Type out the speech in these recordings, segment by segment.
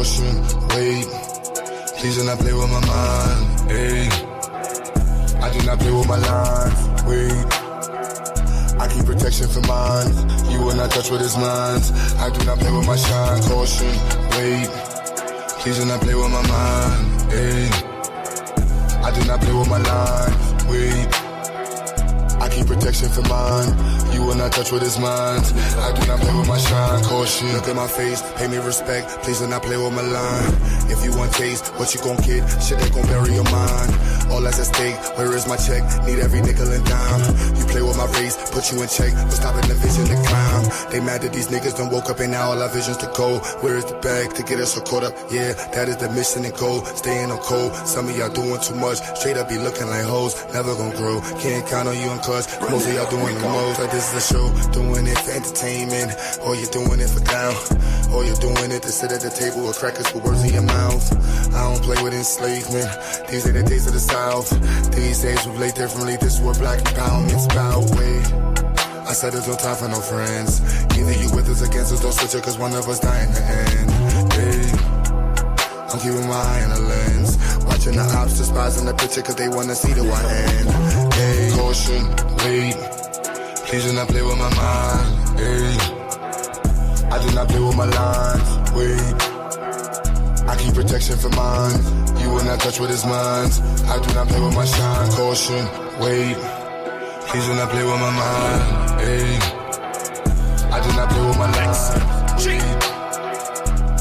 Caution, wait, please do not play with my mind, ayy. I do not play with my lines, wait. I keep protection for mine. You will not touch what is mine. I do not play with my shine. Caution, wait, please do not play with my mind, ayy. I do not play with my lines, wait. I keep protection for mine. You will not touch what is mine. I do not play with my shine. Caution, look at my face, pay me respect. Please do not play with my line. If you want taste, what you gon' get? Shit that gon' bury your mind. All that's at stake, where is my check? Need every nickel and dime. You play with my race, put you in check, but stopping the vision to climb. They mad that these niggas done woke up and now all our visions to go. Where is the bag to get us so caught up? Yeah, that is the mission and goal. Staying on cold, some of y'all doing too much. Straight up be looking like hoes, never gon' grow. Can't count on you and cuz, most of y'all doing the most. Like this is a show, doing it for entertainment, or you're doing it for clown, or you're doing it to sit at the table with crackers for words in your mouth. I don't play with enslavement, these are the days of the South. These days we play differently, this is what black empowerment's about. Wait, I said there's no time for no friends. Either you with us against us, don't switch it, cause one of us die in the end. Hey, I'm keeping my eye on the lens, watching the ops despising the picture cause they wanna see the one end. Hey, caution, wait, please do not play with my mind. Hey, I do not play with my lines, wait. I keep protection for mine. You will not touch what is mine. I do not play with my shine. Caution, wait, please do not play with my mind. Hey, I do not play with my lines. Wait,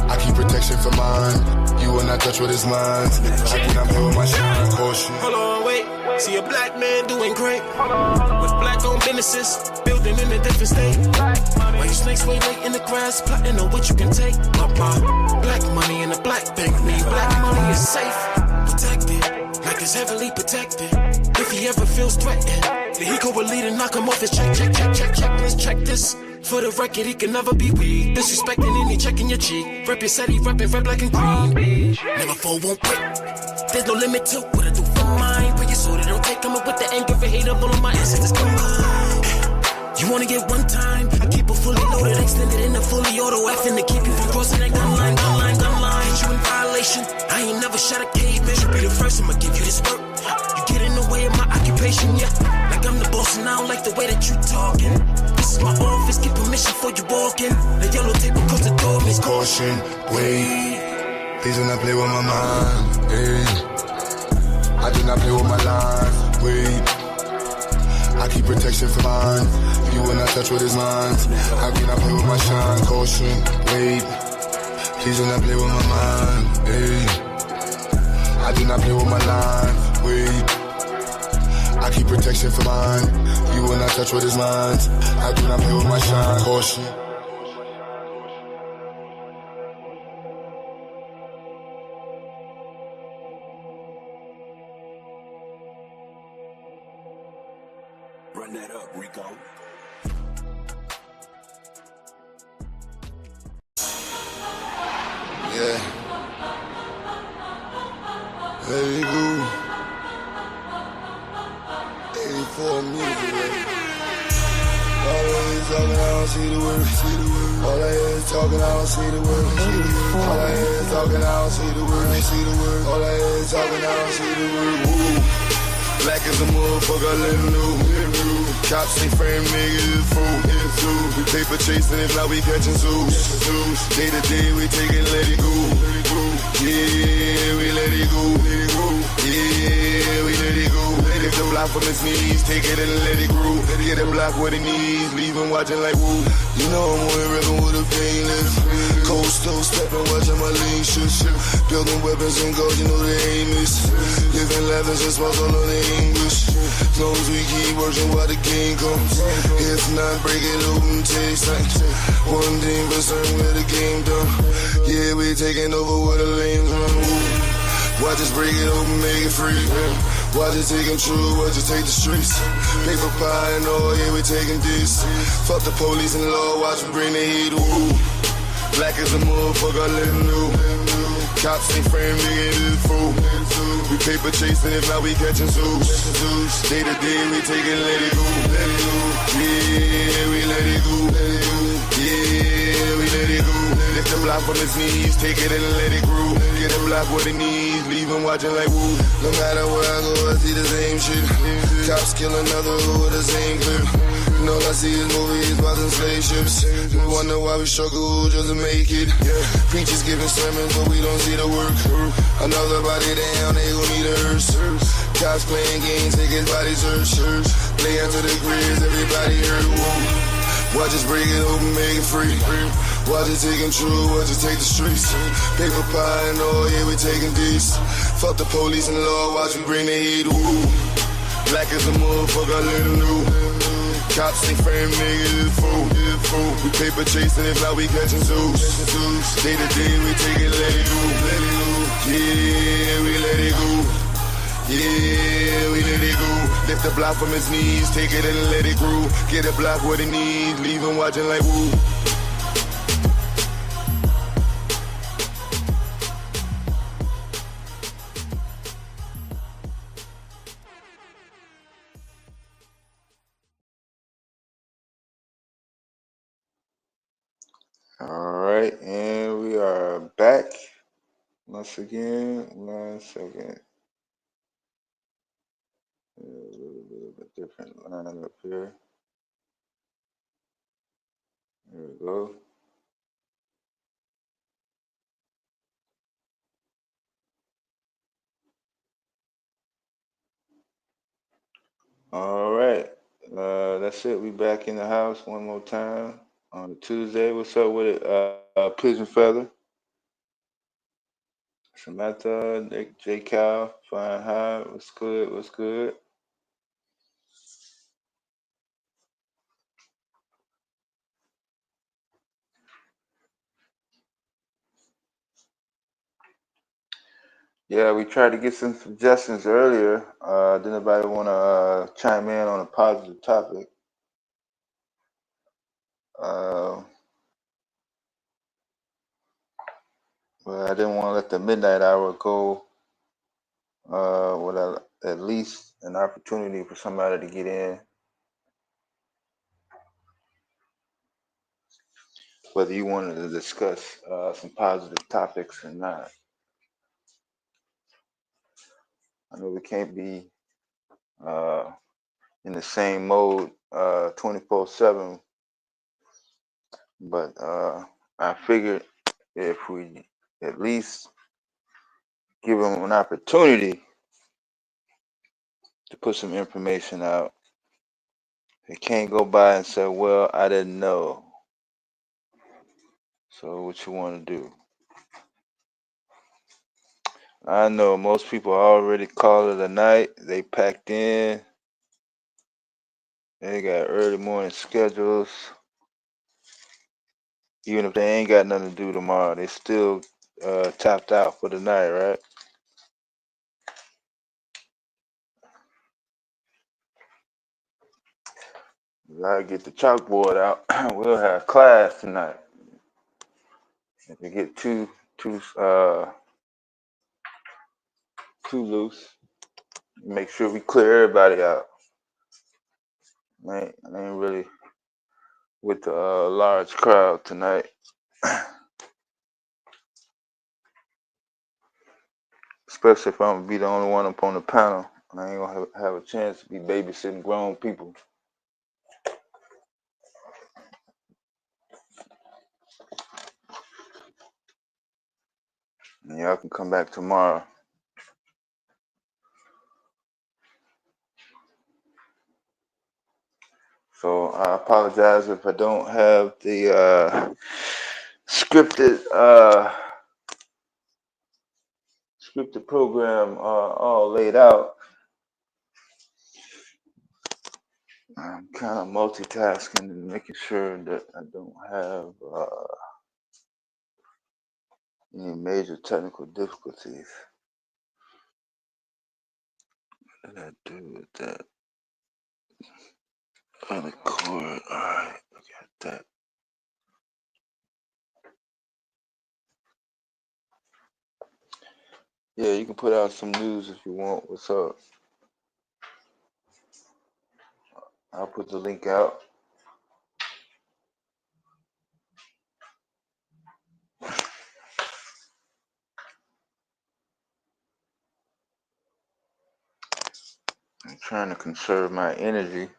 I keep protection for mine. You will not touch what is mine. I do not play with my shine. Caution. Hold on, wait. See a black man doing great with black-owned businesses, building in a different state. Why you snakes wait in the grass, plotting on what you can take? Black money in a black bank, mean black money is safe, protected, like it's heavily protected. If he ever feels threatened, then he go with lead and knock him off his check. Let's check this. For the record, he can never be weak. Disrespecting any checking your cheek. Rep your set, he reppin' red, black, and green. Never fall, won't quit. There's no limit to what I do for mine. Pray your soul, they don't take coming with the anger and hate up all of my ancestors combined. You wanna get one time? I keep it fully loaded, extended in a fully auto effing to keep you from crossing that gun line. Hit you in violation. I ain't never shot a caveman. You be the first, I'ma give you this work. You get in the way of my occupation, yeah. Like I'm the boss and I don't like the way that you talking. This is my office, get permission before you walk in. The yellow tape across the door, miss. Caution, wait, please do not play with my mind, hey. I do not play with my lines, wait. I keep protection for mine. You will not touch what is mine. I do not play with my shine. Caution, wait, please do not play with my mind, hey. I do not play with my lines, wait. I keep protection for mine. You will not touch what is mine. I do not play with my shine. Caution. Run that up, Rico. Yeah. Let it go. 84 music, baby. All I hear is talking, I don't see the words. All I hear is talking, I don't see the words. All I hear is talking, I don't see the words. All I hear is talking, I don't see the words. Woo. Black as a motherfucker, let him know. Cops ain't frame niggas, it's fool. We paper chasing, if not we catching zoos. Day to day, we take it, let it go. Yeah, we let it go. Yeah, we let it go. Lift the block from his knees, take it and let it grow. Get the block where it needs, leave him watching like woo. You know I'm on the river with a painless. Cold stove stepping, watching my lean shit. Building weapons and gold, you know the aim is. Living levels and smiles all on the English. As long as we keep working while the game comes. If not, break it open, take sight. One thing for certain, where the game done. Yeah, we taking over where the lanes run. Watch us break it open, make it free. Watch us take them true, watch us take the streets. Paper pie and all, yeah, we taking this. Fuck the police and the law, watch me bring the heat. Woo. Black as a motherfucker, let him know. Cops ain't frame, nigga, it's fool. We paper chasing, if not we catching zoos. Day to day, we take it, let it go. Yeah, we let it go. Yeah, we let it go. Lift the block from his knees, take it and let it groove. Get a block with the knees, leave him watching like woo. No matter where I go, I see the same shit. Cops kill another with the same clip. And all I see is movies about them slave ships. We wonder why we struggle just to make it. Preachers giving sermons, but we don't see the work. Another body down, they gon' need a hearse. Cops playing games, take his body search. Play into the grids, everybody hurt. Woo. Watch us break it open, make it free. Watch it take him true, watch it take the streets. Paper pie and all, yeah, we taking these. Fuck the police and law, watch me bring the heat. Woo. Black as a motherfucker, I learn them new. Cops ain't frame niggas, fool. We paper chasing, if not we catching zoos. Day to day, we take it, let it go. Yeah, we let it go. Yeah, we let it go. Lift the block from his knees, take it and let it grow. Get a block where it needs, leave him watching like woo. Alright, and we are back once again. 1 second. A little bit different line up here. There we go. Alright, that's it. We back in the house one more time on a Tuesday. What's up with it? Pigeon Feather, Samantha, J. Cal, Fine High. What's good? What's good? Yeah, we tried to get some suggestions earlier. Did anybody want to chime in on a positive topic? Well, I didn't want to let the midnight hour go without at least an opportunity for somebody to get in. Whether you wanted to discuss some positive topics or not. I know we can't be in the same mode 24/7, but I figured if we at least give them an opportunity to put some information out, they can't go by and say, well, I didn't know. So what you want to do? I know most people already called it a night. They packed in. They got early morning schedules. Even if they ain't got nothing to do tomorrow, they still tapped out for the night, right? Gotta get the chalkboard out. We'll have class tonight. If we get too loose, make sure we clear everybody out. I ain't really with the large crowd tonight. Especially if I'm gonna be the only one up on the panel, and I ain't gonna have a chance to be babysitting grown people. And y'all can come back tomorrow. So I apologize if I don't have the scripted program all laid out. I'm kind of multitasking and making sure that I don't have any major technical difficulties. What did I do with that? On the cord. Alright, I got that. Yeah, you can put out some news if you want. What's up? I'll put the link out. trying to conserve my energy,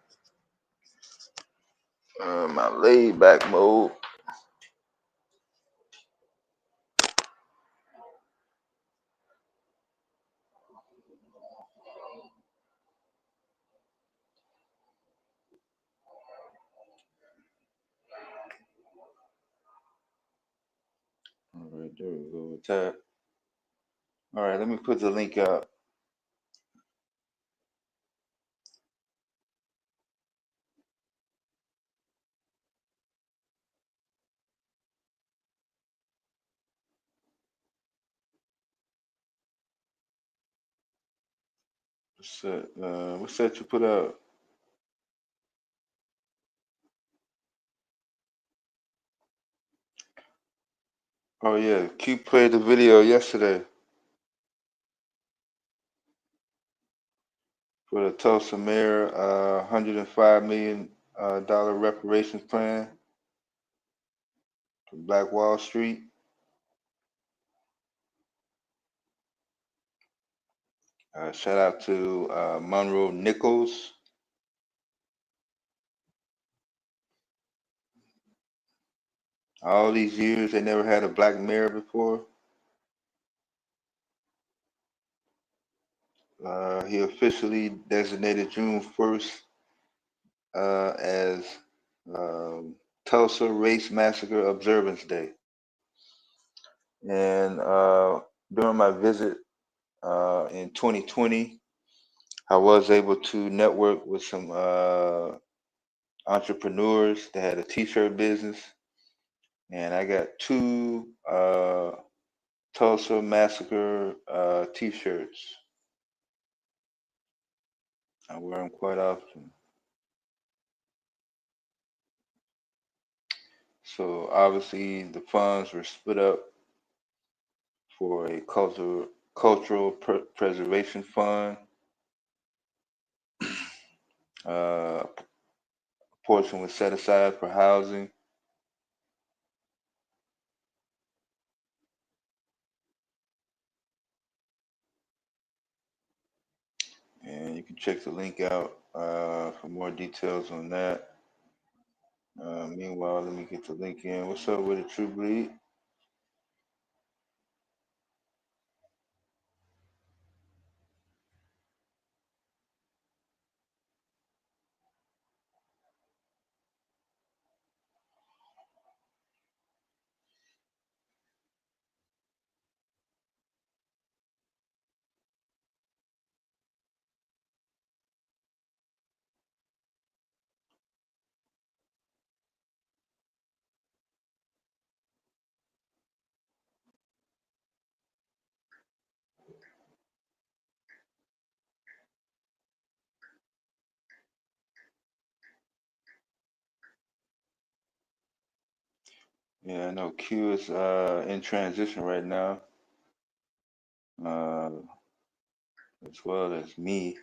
my laid back mode. All right, there we go with that. All right, let me put the link out. What's that you put out? Oh yeah, Q played the video yesterday for the Tulsa mayor, $105 million reparations plan for Black Wall Street. Shout out to Monroe Nichols. All these years, they never had a black mayor before. He officially designated June 1st as Tulsa Race Massacre Observance Day. And during my visit in 2020, I was able to network with some entrepreneurs that had a t-shirt business. And I got 2 Tulsa Massacre t-shirts. I wear them quite often. So obviously the funds were split up for a cultural preservation fund. A portion was set aside for housing. And you can check the link out for more details on that. Meanwhile, let me get the link in. What's up with it, True Bleed? Yeah, I know Q is in transition right now, uh, as well as me.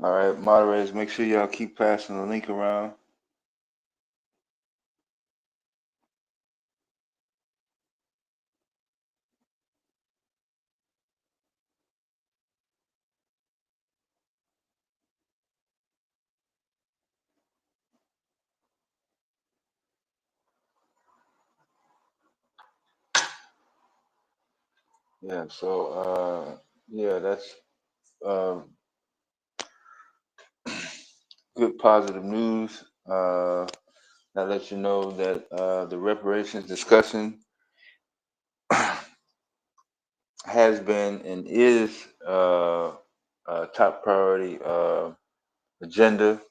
All right, moderators, make sure y'all keep passing the link around. Yeah, so yeah, that's uh, good positive news. That lets you know that the reparations discussion has been and is a top priority agenda.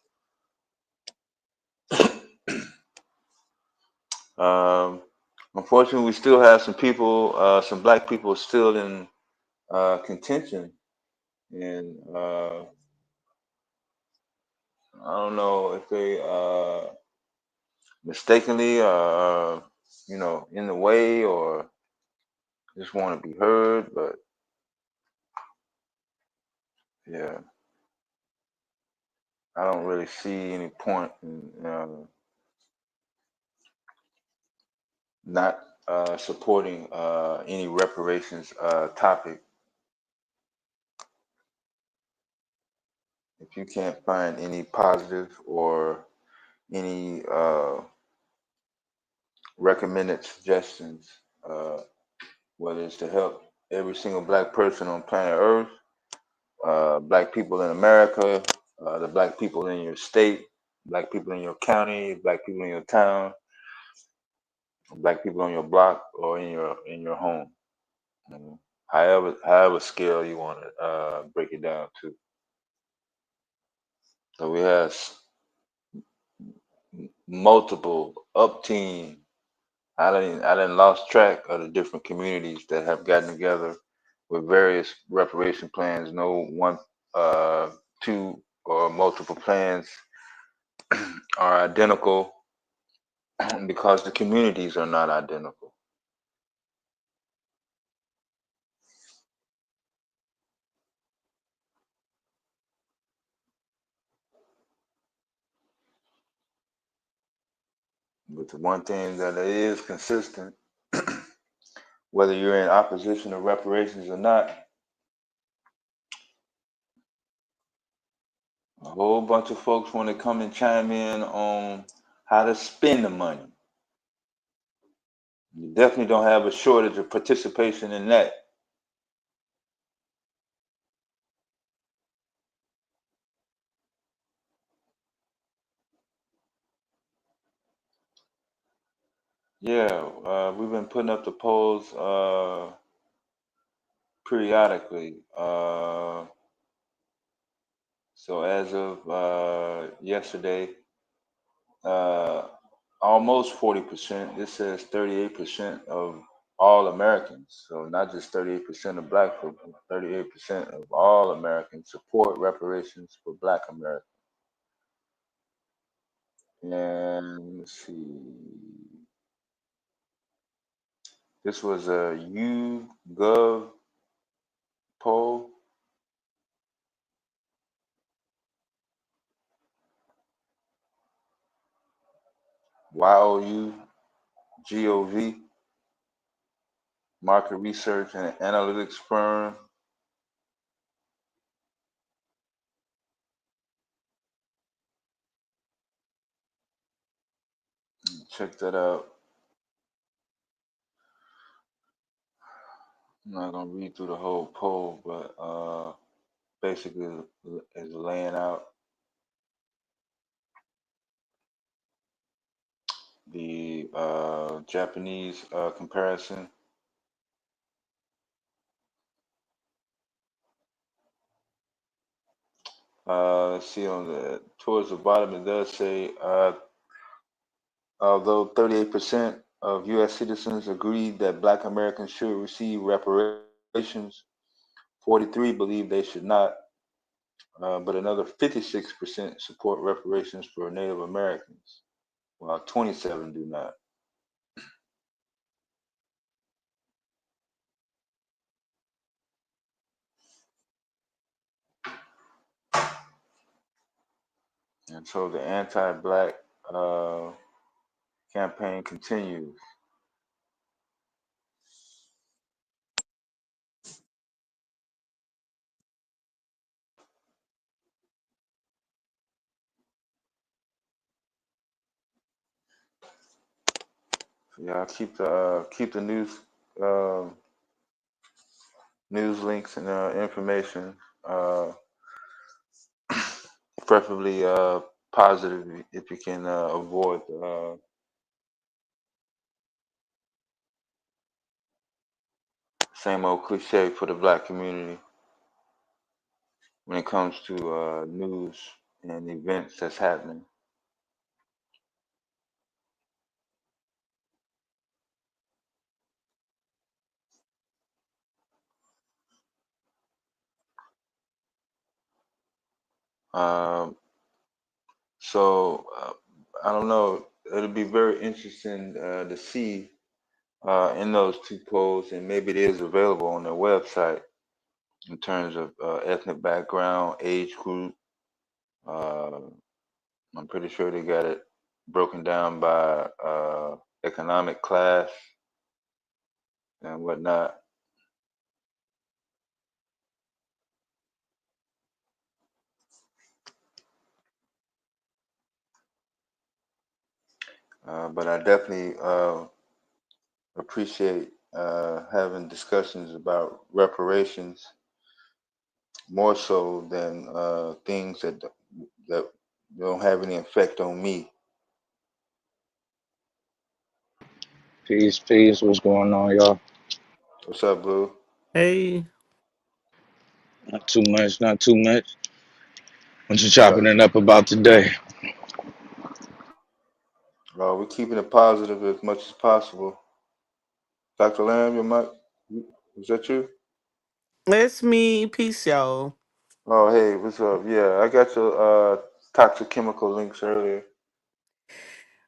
Unfortunately, we still have some people, some black people, still in contention, and I don't know if they mistakenly, in the way or just want to be heard, but yeah. I don't really see any point in not supporting any reparations topic if you can't find any positive or any recommended suggestions, whether it's to help every single black person on planet Earth, black people in America, the black people in your state, black people in your county, black people in your town, black people on your block or in your home. You know, however scale you want to break it down to. So we have multiple up team. I didn't lost track of the different communities that have gotten together with various reparation plans. No one, two, or multiple plans are identical because the communities are not identical. But the one thing that is consistent, whether you're in opposition to reparations or not, a whole bunch of folks want to come and chime in on how to spend the money. You definitely don't have a shortage of participation in that. Yeah, we've been putting up the polls periodically. So as of yesterday, uh, almost 40%. This says 38% of all Americans. So not just 38% of black people, 38% of all Americans support reparations for black Americans. And let's see. This was a YouGov poll. YOUGOV, market research and analytics firm. Check that out. I'm not gonna read through the whole poll, but basically is laying out the Japanese comparison. Let's see towards the bottom it does say although 38% of U.S. citizens agreed that Black Americans should receive reparations, 43 believe they should not, but another 56% support reparations for Native Americans, while 27 do not. And so the anti-Black campaign continues. So y'all keep the news links and information, preferably positive if you can avoid same old cliche for the Black community when it comes to news and events that's happening. So I don't know. It'll be very interesting to see in those two polls, and maybe it is available on their website in terms of ethnic background, age group, Uh, I'm pretty sure they got it broken down by economic class and whatnot. But I definitely appreciate having discussions about reparations more so than things that don't have any effect on me. Peace, peace. What's going on, y'all? What's up, Blue? Hey, Not too much, not too much. What you What's up? chopping it up about today? We're keeping it positive as much as possible. Dr. Lamb, your mic, is that you? it's me. Peace, y'all. Oh, hey, what's up? Yeah, I got your toxic chemical links earlier.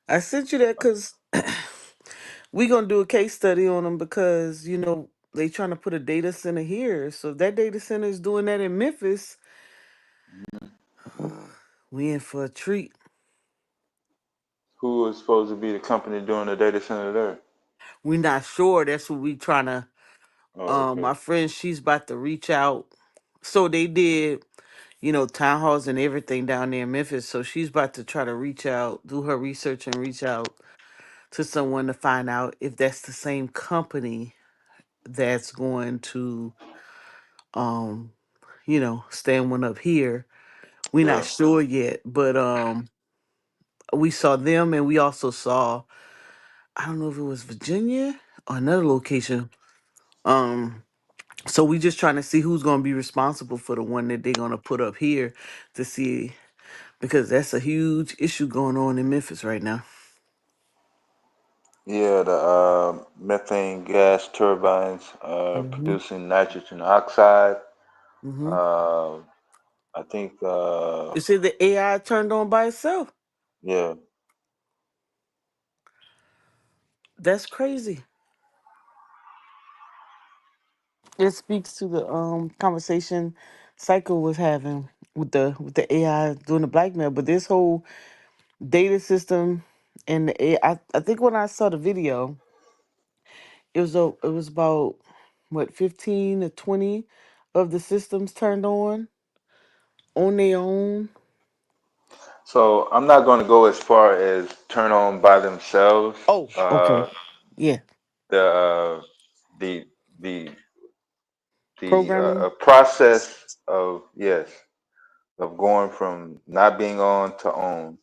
I sent you that because we gonna do a case study on them because they trying to put a data center here. So if that data center is doing that in Memphis, we in for a treat. Who is supposed to be the company doing the data center there? We not sure. That's what we trying to. Oh, okay. My friend, she's about to reach out. So they did, town halls and everything down there in Memphis. So she's about to try to reach out, do her research, and reach out to someone to find out if that's the same company that's going to um stand one up here. We're not Yeah. sure yet, but we saw them and we also saw, I don't know if it was Virginia or another location. um so we just trying to see who's going to be responsible for the one that they're going to put up here to see, because that's a huge issue going on in Memphis right now. Yeah, the methane gas turbines Hmm. producing nitrogen oxide. Hmm. Uh, I think, You see the AI turned on by itself. yeah, That's crazy. It speaks to the conversation Psycho was having with the AI doing the blackmail. But this whole data system and the AI, I think when I saw the video, it was about what 15 to 20 of the systems turned on their own. so I'm not going to go as far as turn on by themselves. Oh, okay. Yeah. The the the Programming. a process of, yes, of going from not being on to on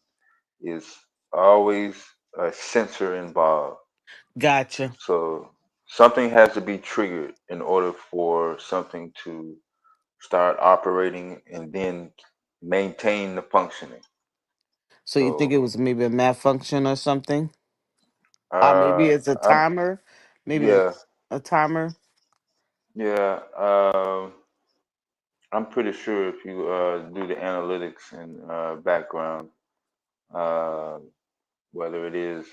is always a sensor involved. Gotcha. So something has to be triggered in order for something to start operating and then maintain the functioning. So you think So it was maybe a malfunction or something? Maybe uh, it's a I'm timer. Maybe yeah, it's a timer. yeah. I'm pretty sure if you do the analytics and background, uh, whether it is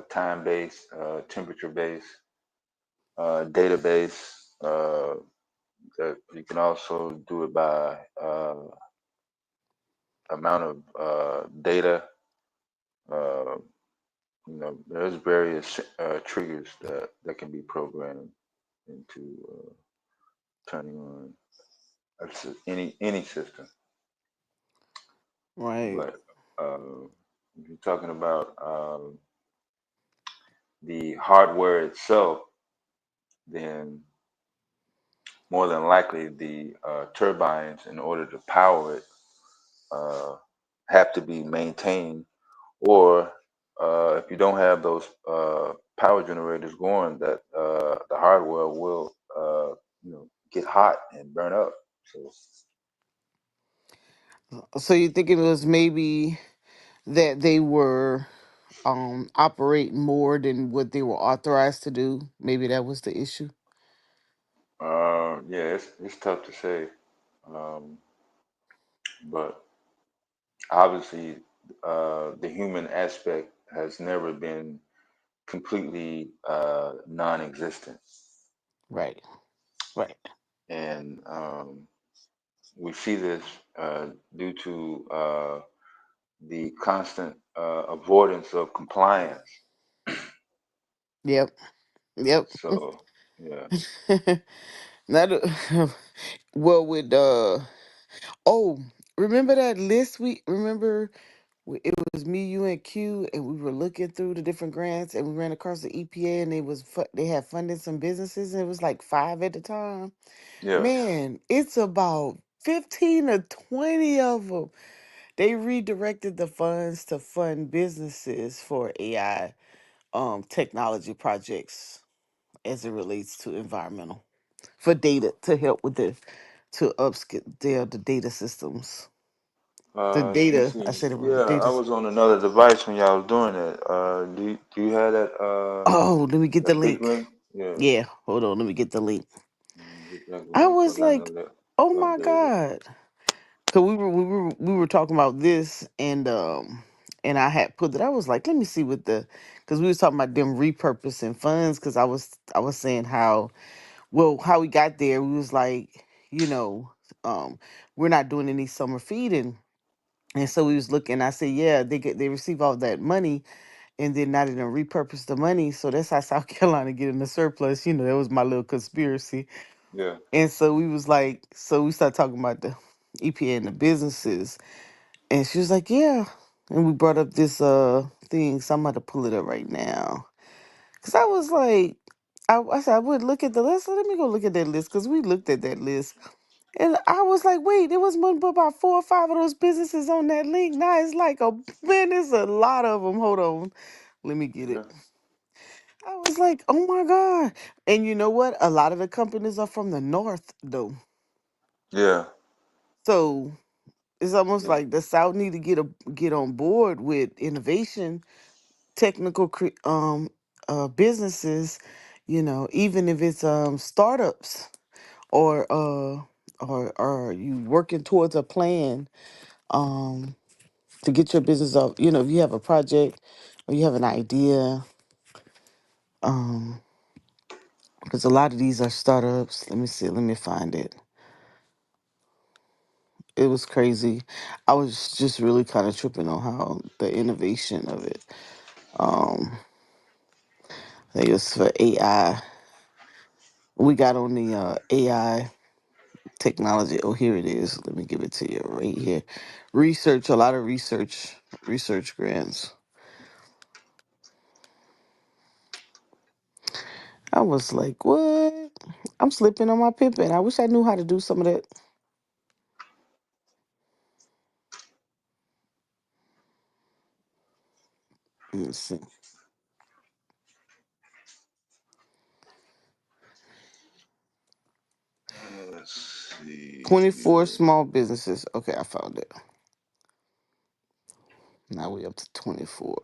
time based, temperature based, database, that you can also do it by amount of data. Uh, there's various triggers that can be programmed into turning on any system. Right. But if you're talking about the hardware itself, then more than likely the turbines, in order to power it, uh, have to be maintained. Or if you don't have those power generators going, that the hardware will get hot and burn up. So So you think it was maybe that they were operating more than what they were authorized to do? Maybe that was the issue. yeah, it's tough to say, um, but obviously the human aspect has never been completely non-existent, Right. Right. and we see this due to the constant avoidance of compliance. Yep. Yep. So, yeah, Not well with oh, remember that list we remember it was me, you, and Q, and we were looking through the different grants, and we ran across the EPA, and they had funded some businesses, and it was like five at the time. yeah, Man, it's about 15 or 20 of them. They redirected the funds to fund businesses for AI technology projects as it relates to environmental for data to help with to upscale the data systems. The let me data, I see. said it wrong. Yeah, I Data. was on another device when y'all was doing that. Do you have Oh, let me get the that big link. link? Yeah, Yeah, hold on. Let me get the link. get that I going was because I like, know that oh my updated. god, because we were talking about this, and I had put that. I was like, let me see what the, because we was talking about them repurposing funds. Because I was saying how how we got there. We was like, you know, we're not doing any summer feeding, and so we was looking. I said, yeah, they receive all that money, and then not even repurpose the money. So that's how South Carolina getting the surplus. That was my little conspiracy. Yeah, And so we was like, so we started talking about the EPA and the businesses. And she was like, yeah. And we brought up this thing. So I'm about to pull it up right now. Cause I was like, I said I would look at the list. So let me go look at that list. Cause we looked at that list. And I was like, wait, there was more but about 4 or 5 of those businesses on that link. Now it's like man, there's a lot of them. Hold on. Let me get yeah, it. I was like, oh my God. And you know what? A lot of the companies are from the north though. yeah, So it's almost yeah, like the South need to get on board with innovation, technical businesses, even if it's startups or or you working towards a plan um to get your business up. If you have a project or you have an idea, um because a lot of these are startups. Let me see, let me find it. It was crazy. I was just really kind of tripping on how the innovation of it. Um, I think it's for AI. We got on the AI technology. Oh, here it is. Let me give it to you right here. Research, a lot of research grants. I was like, what? I'm slipping on my pippin. I wish I knew how to do some of that. Let's see. let's see 24 here. small businesses. Okay, I found it. Now we up to 24.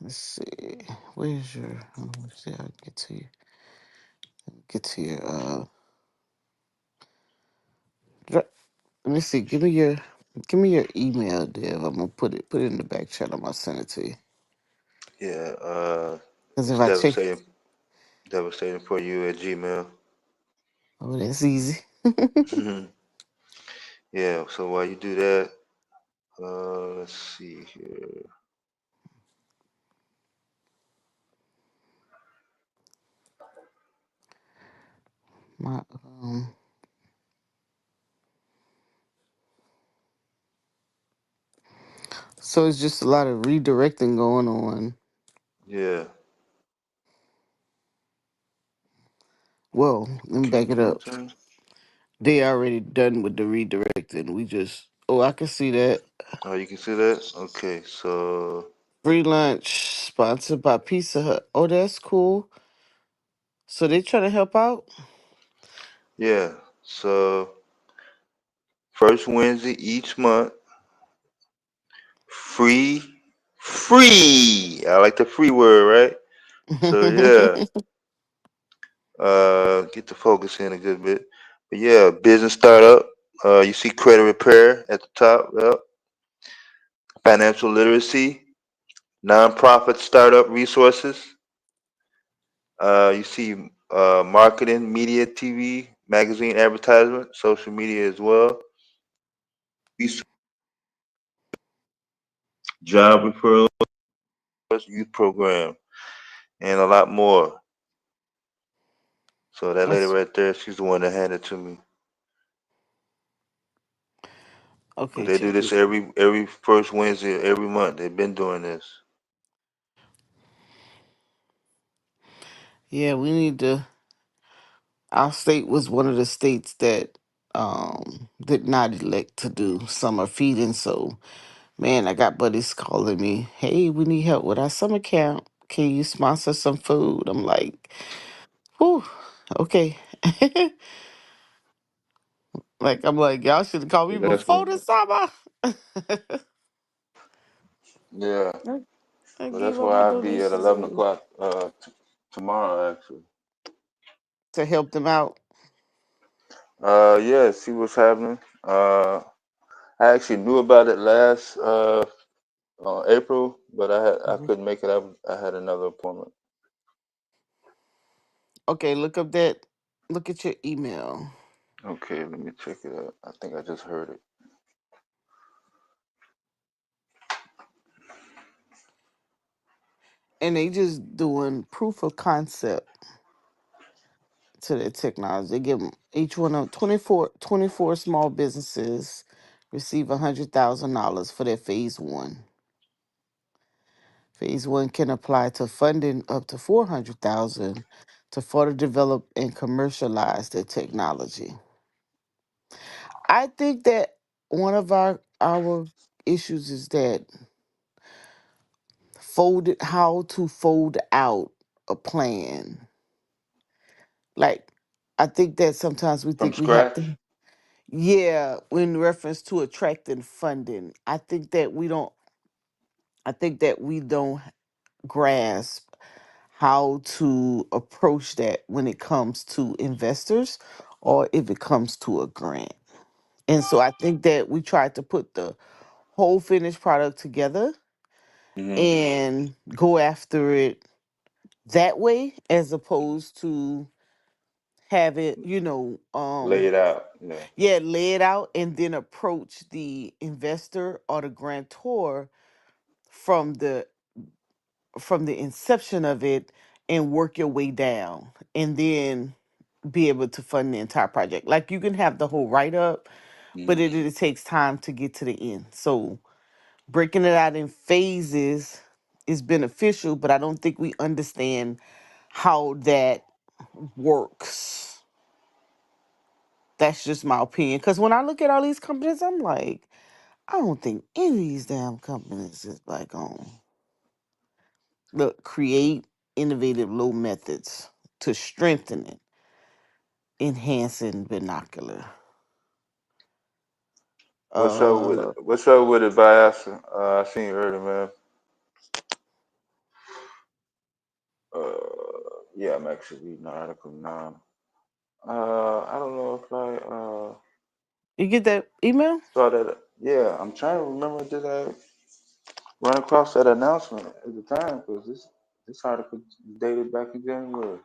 Let's see. Where's your? Let's see. I'll get to you. Get to your. Let me see. Give me your email, Dev. I'm gonna put it in the back channel. I'm gonna send it to you. Yeah, Cause if it's I check, devastating for you at Gmail. oh, that's easy. Yeah, so while you do that, let's see here. My so it's just a lot of redirecting going on. Yeah, Well, let me okay, back it one more up. time. They already done with the redirecting. We just I can see that. Oh, you can see that? Okay, so Free lunch sponsored by Pizza Hut. Oh, that's cool. So they trying to help out. yeah, so first Wednesday each month, free, free. I like the free word, right? So yeah, get the focus in a good bit. But yeah, business startup. You see credit repair at the top. Yep. Financial literacy, nonprofit startup resources. You see marketing, media, TV, magazine advertisement, social media as well. Research, job referrals, youth program, and a lot more. So that lady That's right there, she's the one that handed it to me. But okay. they do Check this it. every first Wednesday every month. They've been doing this. Yeah, we need to. Our state was one of the states that did not elect to do summer feeding. So, man, I got buddies calling me, "Hey, we need help with our summer camp. Can you sponsor some food?" I'm like, "Whew, okay." I'm like, y'all should have called me Yeah, that's before what. the summer. Yeah, I but gave that's all my why I'll be at donations 11 o'clock tomorrow actually. to help them out. Yeah, see what's happening. I actually knew about it last April, but I Mhm. couldn't make it. I had another appointment. Okay, look at your email. Okay, let me check it out. I think I just heard it. And they just doing proof of concept to their technology. They give 'em- each one of 24 small businesses receive $100,000 for their phase one. Phase one can apply to funding up to 400,000 to further develop and commercialize their technology. I think that one of our issues is that how to fold out a plan. Like, I think that sometimes we From think we have scratch? to. Yeah, in reference to attracting funding, I think that we don't grasp how to approach that when it comes to investors or if it comes to a grant. And so I think that we tried to put the whole finished product together Hmm. and go after it that way as opposed to have it, Lay it out. Yeah. yeah, lay it out and then approach the investor or the grantor from the inception of it and work your way down and then be able to fund the entire project. Like you can have the whole write up, but Hmm. it takes time to get to the end. So breaking it out in phases is beneficial, but I don't think we understand how that works. That's just my opinion. Because when I look at all these companies, I'm like, I don't think any of these damn companies is like on look create innovative low methods to strengthen it, enhancing binocular. Uh, What's up with it, Biasa? I seen you earlier, man. Yeah, I'm actually reading the article now. I don't know if I you get that email? saw that. Yeah, I'm trying to remember. Did I run across that announcement at the time? Because this article dated back in January,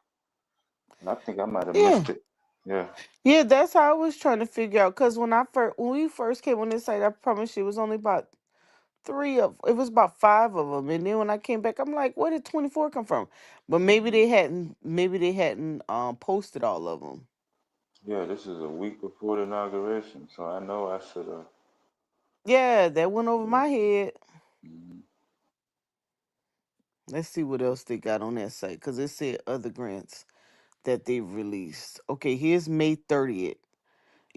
and I think I might have Yeah. missed it. Yeah. Yeah, that's how I was trying to figure out. Cause when we first came on this site, I promise you it was only about it was about five of them, and then when I came back, I'm like, where did 24 come from? But Hmm. maybe they hadn't posted all of them. Yeah, this is a week before the inauguration, so I know I should have. Yeah, that went over Yeah. my head. Hmm. Let's see what else they got on that site, cause it said other grants that they released. Okay, here's May 30th.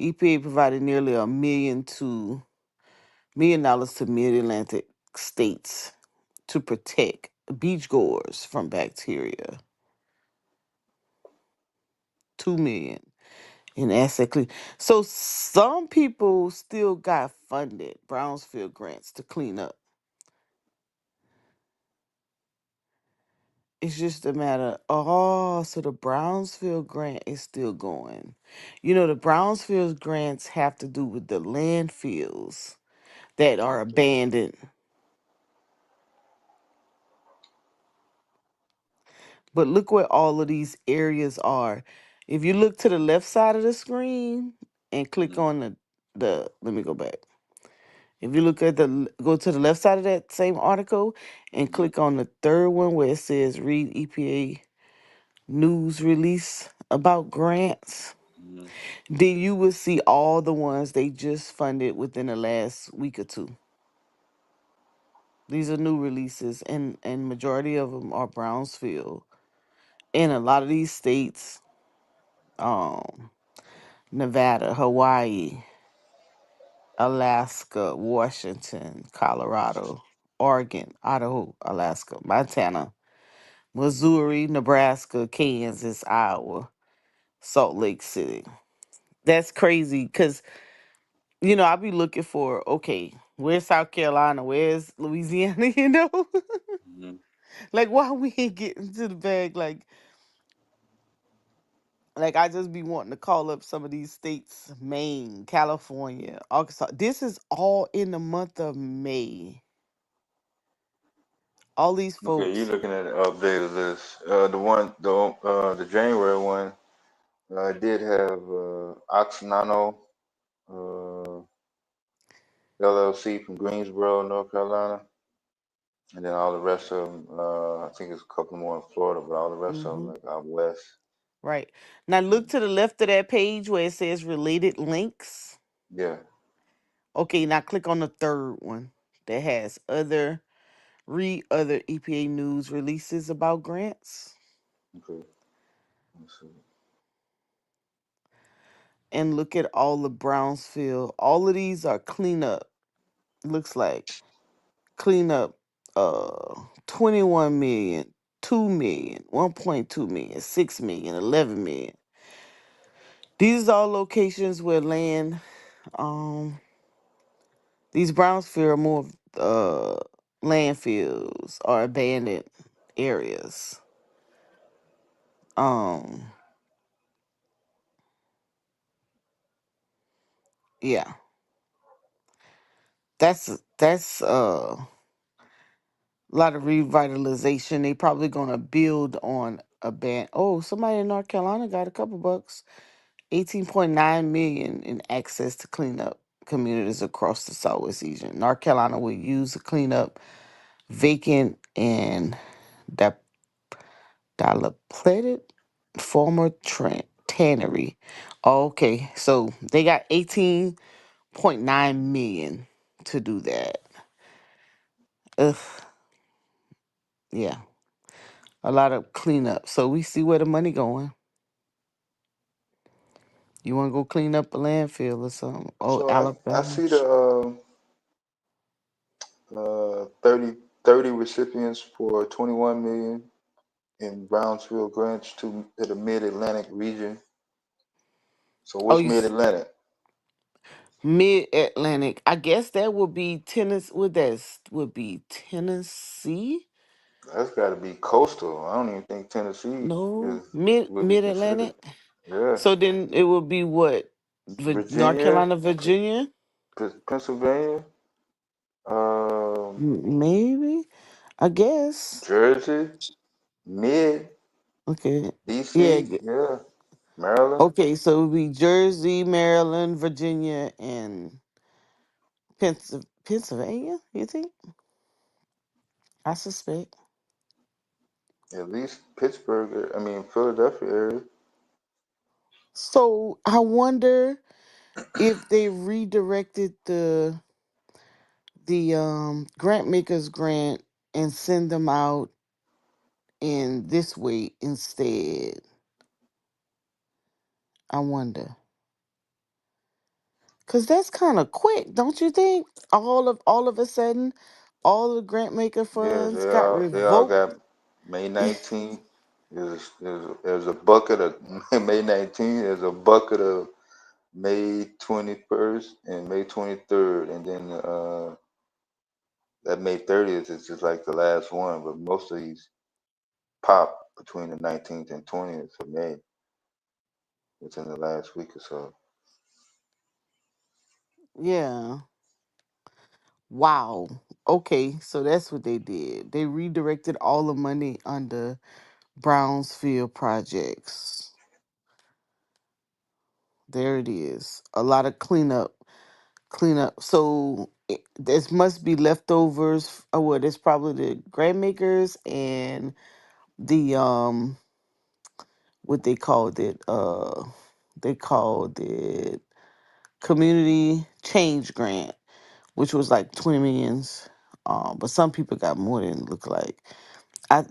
EPA provided nearly $1 million to Mid-Atlantic states to protect beachgoers from bacteria. 2 million in asset clean. So some people still got funded Brownsfield grants to clean up. It's just a matter. Oh, so the Brownsfield grant is still going. The Brownsfield grants have to do with the landfills that are Okay. abandoned. But look where all of these areas are. If you look to the left side of the screen and click Mhm. on the let me go back. If you look at go to the left side of that same article and Mhm. click on the third one where it says read EPA news release about grants, Mhm. then you will see all the ones they just funded within the last week or two. These are new releases, and majority of them are Brownsville. In a lot of these states, um, Nevada, Hawaii, Alaska, Washington, Colorado, Oregon, Idaho, Alaska, Montana, Missouri, Nebraska, Kansas, Iowa, Salt Lake City. That's crazy because, I'll be looking for, okay, where's South Carolina? Where's Louisiana? Mhm. Like, why we ain't getting to the bag? Like I just be wanting to call up some of these states, Maine, California, Arkansas. This is all in the month of May. All these Okay, you're folks. looking at the updated list. The January one, did have Oxnano uh, LLC from Greensboro, North Carolina, and then all the rest of them. I think it's a couple more in Florida, but all the rest of them Hmm. like out west. Right. Now look to the left of that page where it says related links. Yeah. Okay, now click on the third one that has read other EPA news releases about grants Okay. Let's see. and look at all the Brownsville. All of these are cleanup. Looks like cleanup 21 million, 2 million, 1.2 million, 6 million, 11 million. These are all locations where land um these Brownsville are more landfills or abandoned areas. Um yeah, that's a lot of revitalization. They probably gonna build on a band. Oh, somebody in North Carolina got a couple bucks. 18.9 million in access to cleanup communities across the Southwest region. North Carolina will use to clean up vacant and dep- dilapidated former tannery. Oh, okay, so they got 18.9 million to do that. Ugh, yeah, a lot of cleanup. So we see where the money going. You want to go clean up a landfill or something? Oh, So I Alabama. see the 30 recipients for 21 million in Brownsville grants to the Mid Atlantic region. So Oh, what's Mid Atlantic? Mid Atlantic. I guess that would be Tennessee. Would be Tennessee? That's got to be coastal. I don't even think Tennessee is No, would be Mid considered. Atlantic. Yeah, So then it would be what? North Virginia, Carolina, Virginia, Pennsylvania, um, maybe. I guess. Jersey, Mid, Okay. Yeah. DC, yeah, Maryland. Okay. So it would be Jersey, Maryland, Virginia, and Pennsylvania. You think? I suspect. At least Pittsburgh. I mean Philadelphia area. So I wonder if they redirected the grant makers grant and send them out in this way instead. I wonder, cause that's kind of quick, don't you think? All of a sudden, all the grant maker Yeah, funds got they all revoked. got May 19th. There's a bucket of May 19th. There's a bucket of May 21st and May 23rd, and then that May 30th is just like the last one. But most of these pop between the 19th and 20th of May within the last week or so. Yeah. Wow. Okay, so that's what they did. They redirected all the money under Brownsfield projects. There it is. A lot of cleanup. So this must be leftovers. Oh, well, it's probably the grant makers and the what they called it. They called it community change grant, which was like 20 millions. But some people got more than it looked like.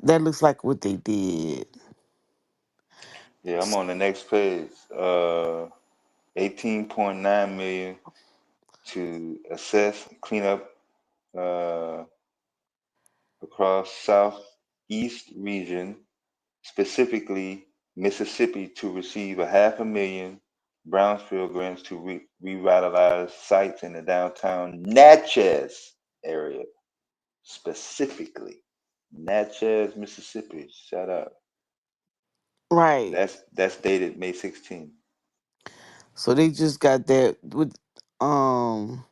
That looks like what they did. Yeah, I'm on the next page. 18.9 million to assess, clean up uh, across southeast region, specifically Mississippi, to receive a half a million Brownsfield grants to revitalize sites in the downtown Natchez area, specifically Natchez, Mississippi. Shout out. Right. That's dated May 16th. So they just got that with um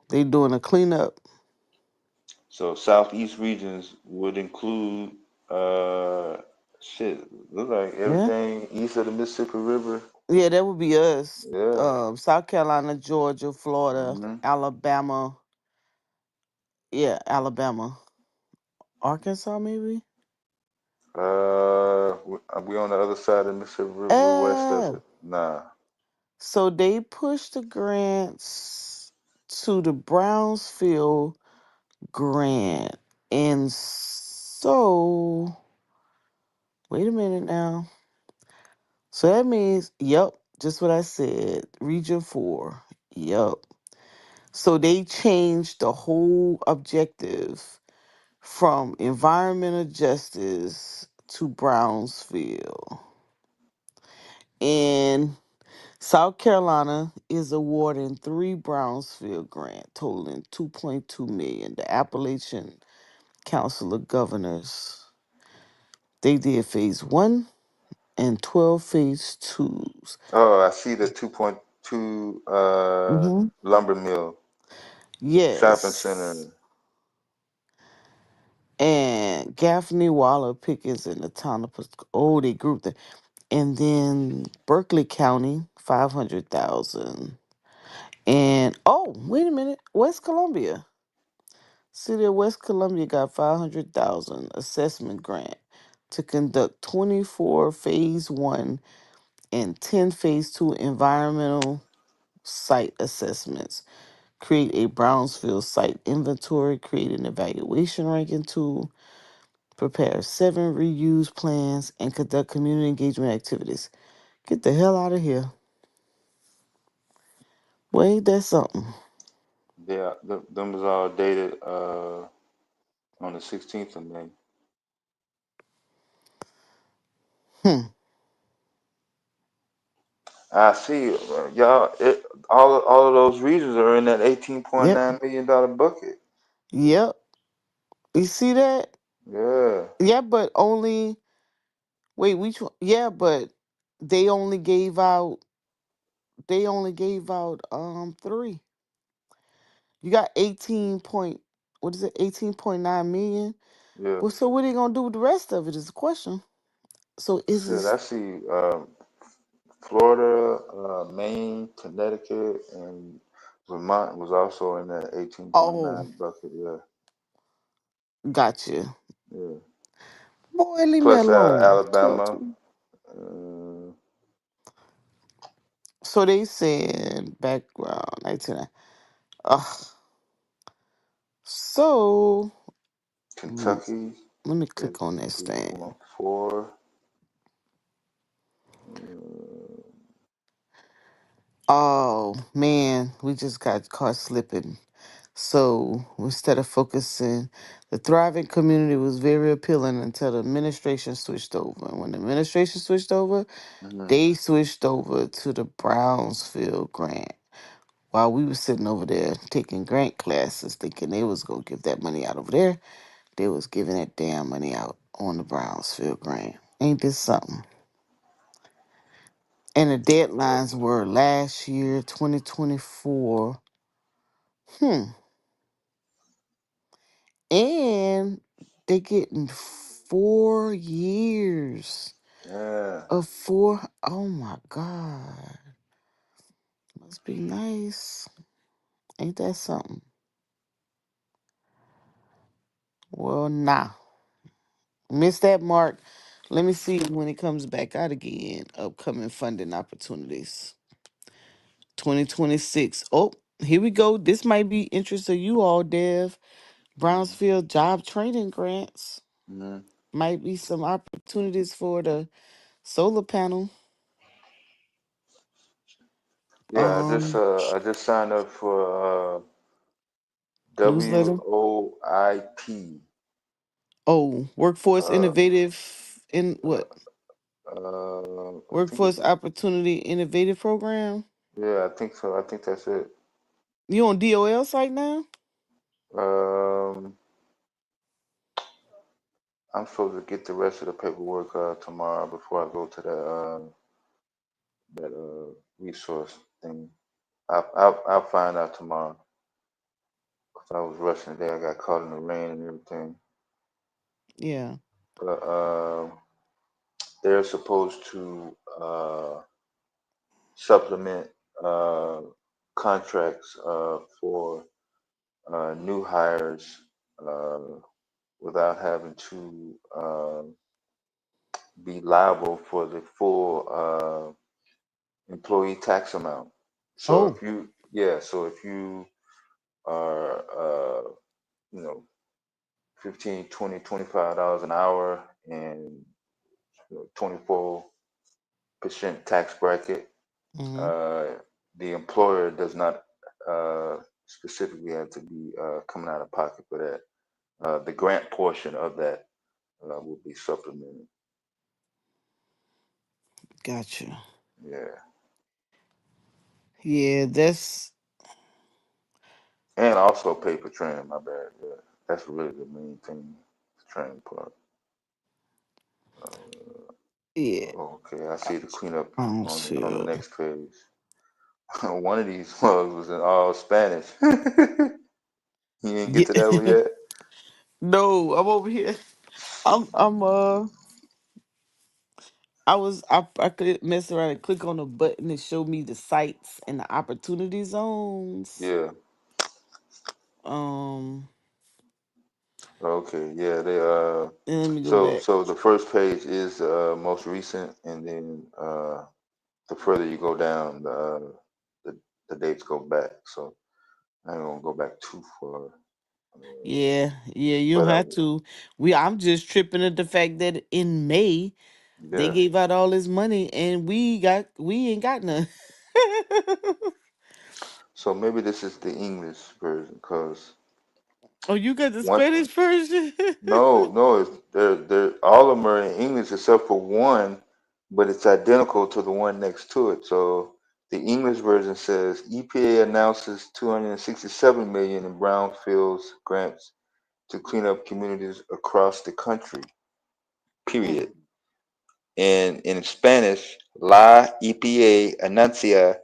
they doing a cleanup. So southeast regions would include uh shit, look like Yeah. everything east of the Mississippi River. Yeah, that would be us. Yeah. South Carolina, Georgia, Florida, Hmm. Alabama. Yeah, Alabama. Arkansas maybe? We on the other side of the Mississippi River, we're west of Uh it. Nah. so they pushed the grants to the Brownsfield grant. And so wait a minute now. So that means, yep, just what I said. Region 4. Yep. So they changed the whole objective from environmental justice to Brownsville. And South Carolina is awarding 3 Brownsville grant totaling 2.2 million. The Appalachian Council of Governors. They did phase 1 and 12 phase 2s. Oh, I see the 2.2 Mm-hmm. lumber mill shopping Yes. center. And Gaffney Waller Pickens in the town of oh, they grouped it. And then Berkeley County, 500,000. And oh, wait a minute, West Columbia. City of West Columbia got 500,000 assessment grant to conduct 24 phase 1 and 10 phase 2 environmental site assessments. Create a Brownsville site inventory, create an evaluation ranking tool, prepare 7 reuse plans, and conduct community engagement activities. Get the hell out of here. Boy, ain't that something? Yeah, them was all dated on the 16th of May. Hmm. I see, y'all. All of those regions are in that eighteen point Yep. nine million dollar bucket. Yep. You see that? Yeah, Yeah, but only wait, which one? Yeah, but they only gave out three. You got 18 point what is it? 18.9 million. yeah. Well, so what are you gonna do with the rest of it is the question. So is Shit, this I see. Florida, Maine, Connecticut, and Vermont was also in that oh 18.9 bucket. Yeah, gotcha. yeah. Boy, leave me Plus alone. 12 Alabama. two. Uh, So they said background 19. Ugh. So mm, Kentucky let me is click on this thing. 2.4. Uh, Oh man, we just got caught slipping. So instead of focusing, the thriving community was very appealing until the administration switched over. And when the administration switched over, mhm. they switched over to the Brownsfield grant. While we were sitting over there taking grant classes, thinking they was gonna give that money out over there, they was giving that damn money out on the Brownsfield grant. Ain't this something? And the deadlines were last year, 2024. Hmm. And they getting 4 years Yeah. of four. Oh my God. Must be nice. Ain't that something? Well, nah. Missed that mark. Let me see when it comes back out again. Upcoming funding opportunities. 2026. Oh, here we go. This might be interest of you all, Dev. Brownsfield job training grants. Mm-hmm. Might be some opportunities for the solar panel Yeah, I just signed up for newsletter. WOIP. Oh, workforce Uh, innovative in what? I think Workforce opportunity innovative program. yeah, I think so. I think that's it. You on DOL site now? Um, I'm supposed to get the rest of the paperwork tomorrow before I go to that resource thing. I'll find out tomorrow. 'Cause I was rushing today. I got caught in the rain and everything. Yeah. But they're supposed to supplement uh, contracts for new hires uh, without having to be liable for the full employee tax amount. So Oh. if you, yeah, so if you are, you know, 15, 20, $25 an hour and 24% tax bracket, Mm-hmm. uh, the employer does not specifically have to be coming out of pocket for that. The grant portion of that will be supplemented. Gotcha. Yeah, Yeah, that's and also pay for training. My bad. Yeah, that's really the main thing. The training part. yeah. Okay, I see the cleanup on the Brownsfield. next page. One of these mugs was in all Spanish. You didn't get Yeah. to that one yet? No, I'm over here. I'm I could mess around and click on a button and show me the sites and the opportunity zones. Yeah. Um Okay. Yeah. They and let me go So back. so the first page is most recent, and then the further you go down, the the dates go back. So I ain't gonna go back too far. Yeah, yeah, you don't But have to. I'm just tripping at the fact that in May they yeah. gave out all this money and we ain't got none. So maybe this is the English version, cause Oh, you got the one. Spanish version? No, they're all of them are in English except for one, but it's identical to the one next to it. So the English version says EPA announces 267 million in brownfields grants to clean up communities across the country. Mm. Period. And in Spanish, La EPA anuncia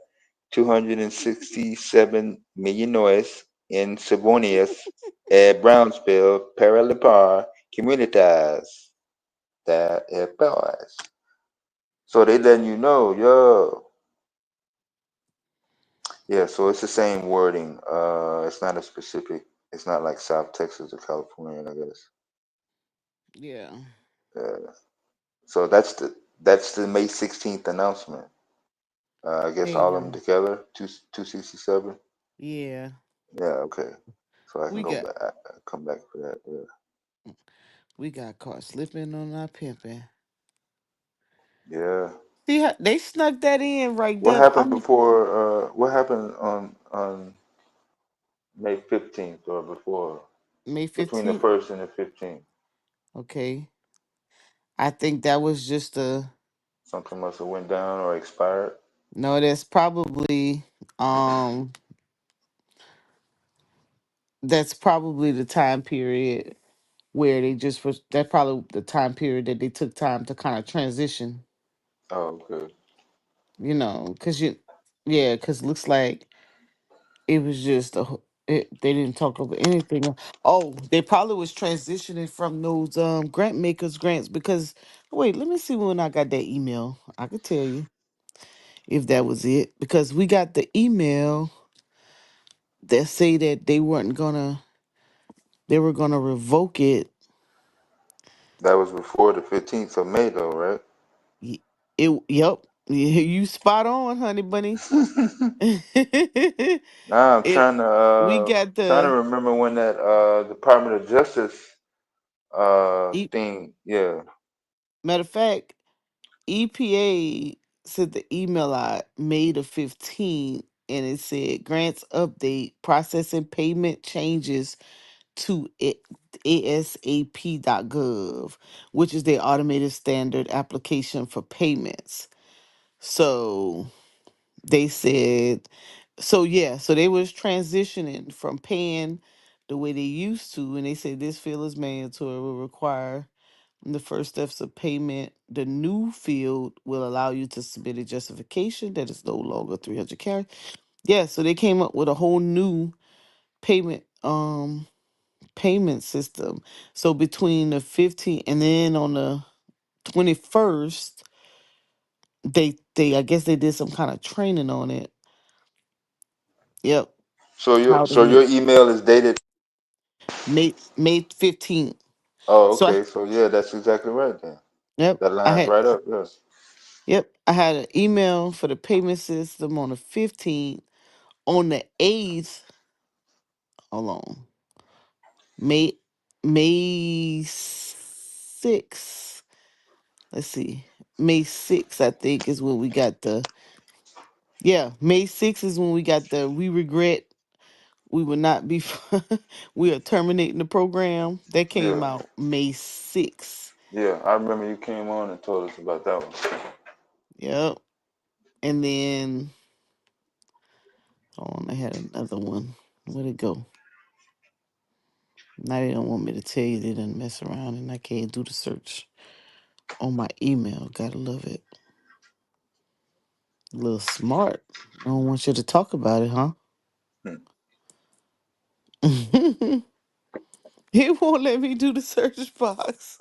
267 millones en subvenciones a Brownsville para limpiar comunidades de paz. So they letting you know, yo, yeah. So it's the same wording. It's not a specific. It's not like South Texas or California, I guess. Yeah. So that's the May 16th announcement. I guess all of them Damn. together, 267. Yeah. Yeah, okay. So I can We go got back, come back for that. Yeah, we got caught slipping on our pimping. yeah. See how they snuck that in right What there. happened before? What happened on May 15th or before? May Between the 15th. first and the 15th, Okay. I think that was just a something must have went down or expired. no, um that's probably the time period where they just was that's probably the time period that they took time to kind of transition, Oh, okay. because yeah, because looks like it was just They didn't talk about anything. Oh, they probably was transitioning from those grant makers grants because wait, let me see when I got that email. I could tell you if that was it because we got the email that say that they were gonna revoke it. That was before the 15th of May, though, right? Yep, you spot on, honey bunny. Now I'm it we got trying to the remember when that Department of Justice e- thing. Yeah, matter of fact, EPA sent the email out May the 15th and it said grants update processing payment changes to ASAP.gov, which is their automated standard application for payments. So they said, so yeah, so they was transitioning from paying the way they used to, and they said this field is mandatory, will require the first steps of payment. The new field will allow you to submit a justification that is no longer 300 characters. Yeah, so they came up with a whole new payment payment system. So between the 15th and then on the 21st, they I guess they did some kind of training on it. Yep. How to your get email is dated. May 15th. Oh, So I okay. So yeah, that's exactly right then. yep, That I lines had right up. Yes. yep, I had an email for the payment system on the 15th. On the 8th, hold on. May May 6th. Let's see. May 6th, I think, is when we got the yeah, May 6th is when we got the we regret we will not be we are terminating the program. That came Yeah. out May 6th. Yeah. I remember you came on and told us about that one. Yep. And then hold on, I had another one. Where'd it go? Now they don't want me to tell you they didn't mess around and I can't do the search on my email. Gotta love it. A little smart. I don't want you to talk about it, huh? Hmm. He won't let me do the search box.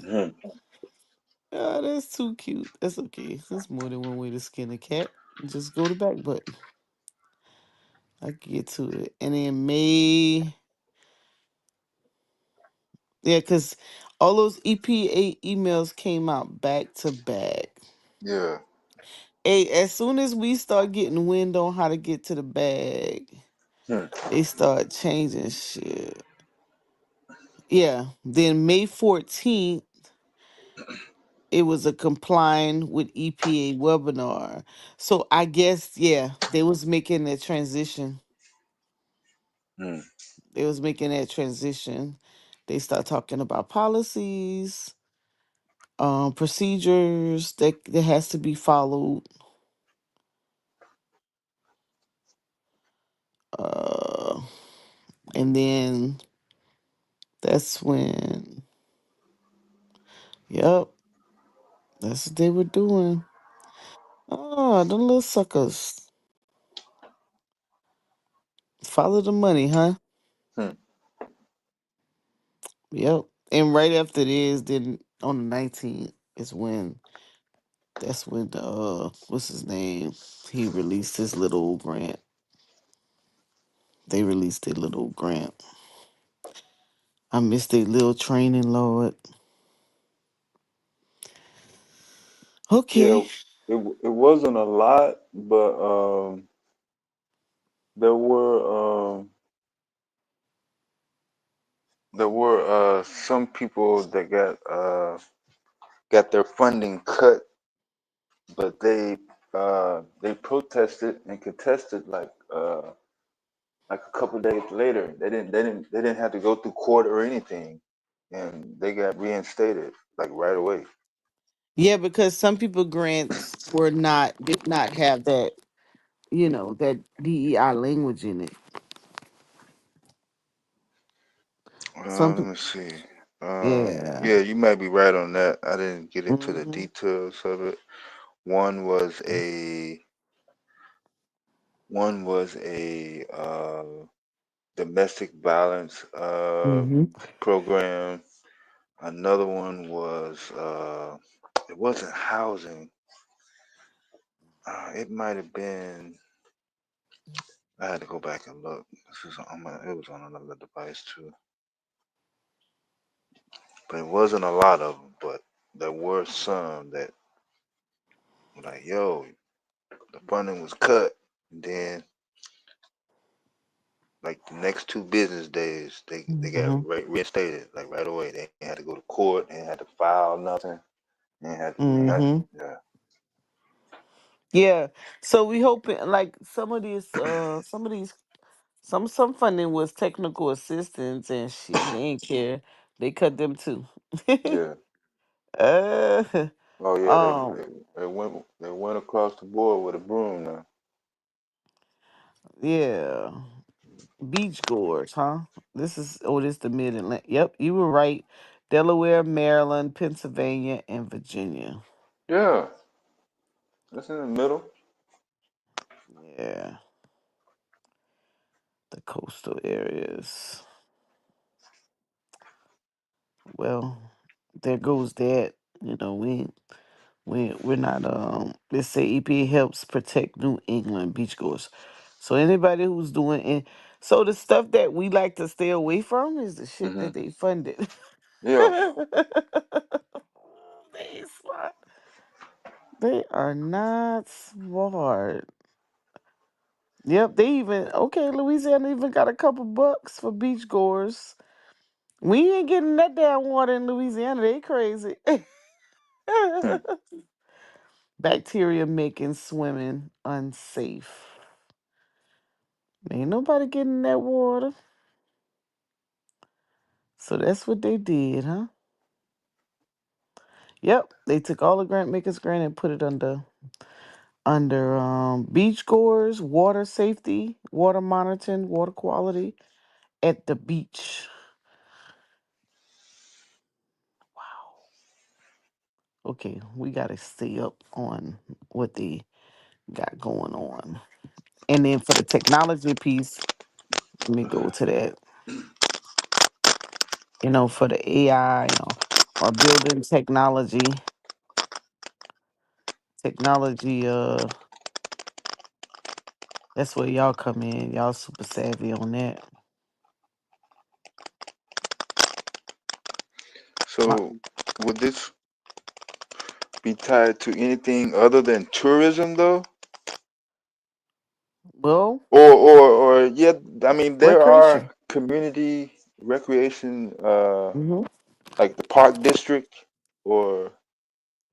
Hmm. Oh, that's too cute. That's okay. There's more than one way to skin a cat. Just go to back button. I can get to it. And then May, yeah, because all those EPA emails came out back to back. Yeah. Hey, as soon as we start getting wind on how to get to the bag, Hmm. they start changing shit. Yeah. Then May 14th, it was a complying with EPA webinar. So I guess, yeah, they was making that transition. Hmm. They was making that transition. They start talking about policies, procedures that has to be followed. Uh, and then that's when, yep, that's what they were doing. Oh, the little suckers. Follow the money, huh? Hmm. Yep. And right after this, then on the 19th is when that's when the what's his name? He released his little grant. They released their little grant. I missed their little training, Lord. Yeah. Okay. It wasn't a lot, but there were some people that got their funding cut, but they protested and contested like a couple days later. They didn't have to go through court or anything, and they got reinstated like right away. Yeah, because some people grants were not did not have that, that DEI language in it. Some Let people, me see. yeah. Yeah, you might be right on that. I didn't get into the Hmm. details of it. One was One was a domestic violence Mm-hmm. program. Another one was it wasn't housing. It might have been. I had to go back and look. This is it was on another device too, but it wasn't a lot of them. But there were some that were like, "Yo, the funding was cut." And then, like the next 2 business days, they got Mm-hmm. reinstated like right away. They had to go to court. They had to file nothing. They had, Mm-hmm. yeah, Yeah. So we hoping like some of these some funding was technical assistance and shit. They ain't care. They cut them too. yeah. uh, Oh yeah, um. they went across the board with a broom now. Yeah. Beach goers, huh? This the mid Atlantic. Yep, you were right. Delaware, Maryland, Pennsylvania, and Virginia. Yeah, that's in the middle. Yeah, the coastal areas. Well, there goes that. You know, we're not let's say EPA helps protect New England beachgoers. So anybody who's doing it, so the stuff that we like to stay away from is the shit Hmm. that they funded. Yeah. They smart. They are not smart. Yep, they even okay. Louisiana even got a couple bucks for beachgoers. We ain't getting that damn water in Louisiana. They crazy. Hmm. Bacteria making swimming unsafe. Ain't nobody getting that water. So that's what they did, huh? Yep, they took all the grant makers grant and put it under beach goers, water safety, water monitoring, water quality at the beach. Wow. Okay, we gotta stay up on what they got going on. And then for the technology piece, let me go to that. For the AI or building technology, that's where y'all come in. Y'all super savvy on that. My, So would this be tied to anything other than tourism though? well, Or yeah, I mean there are recreation. community recreation Hmm. like the park district or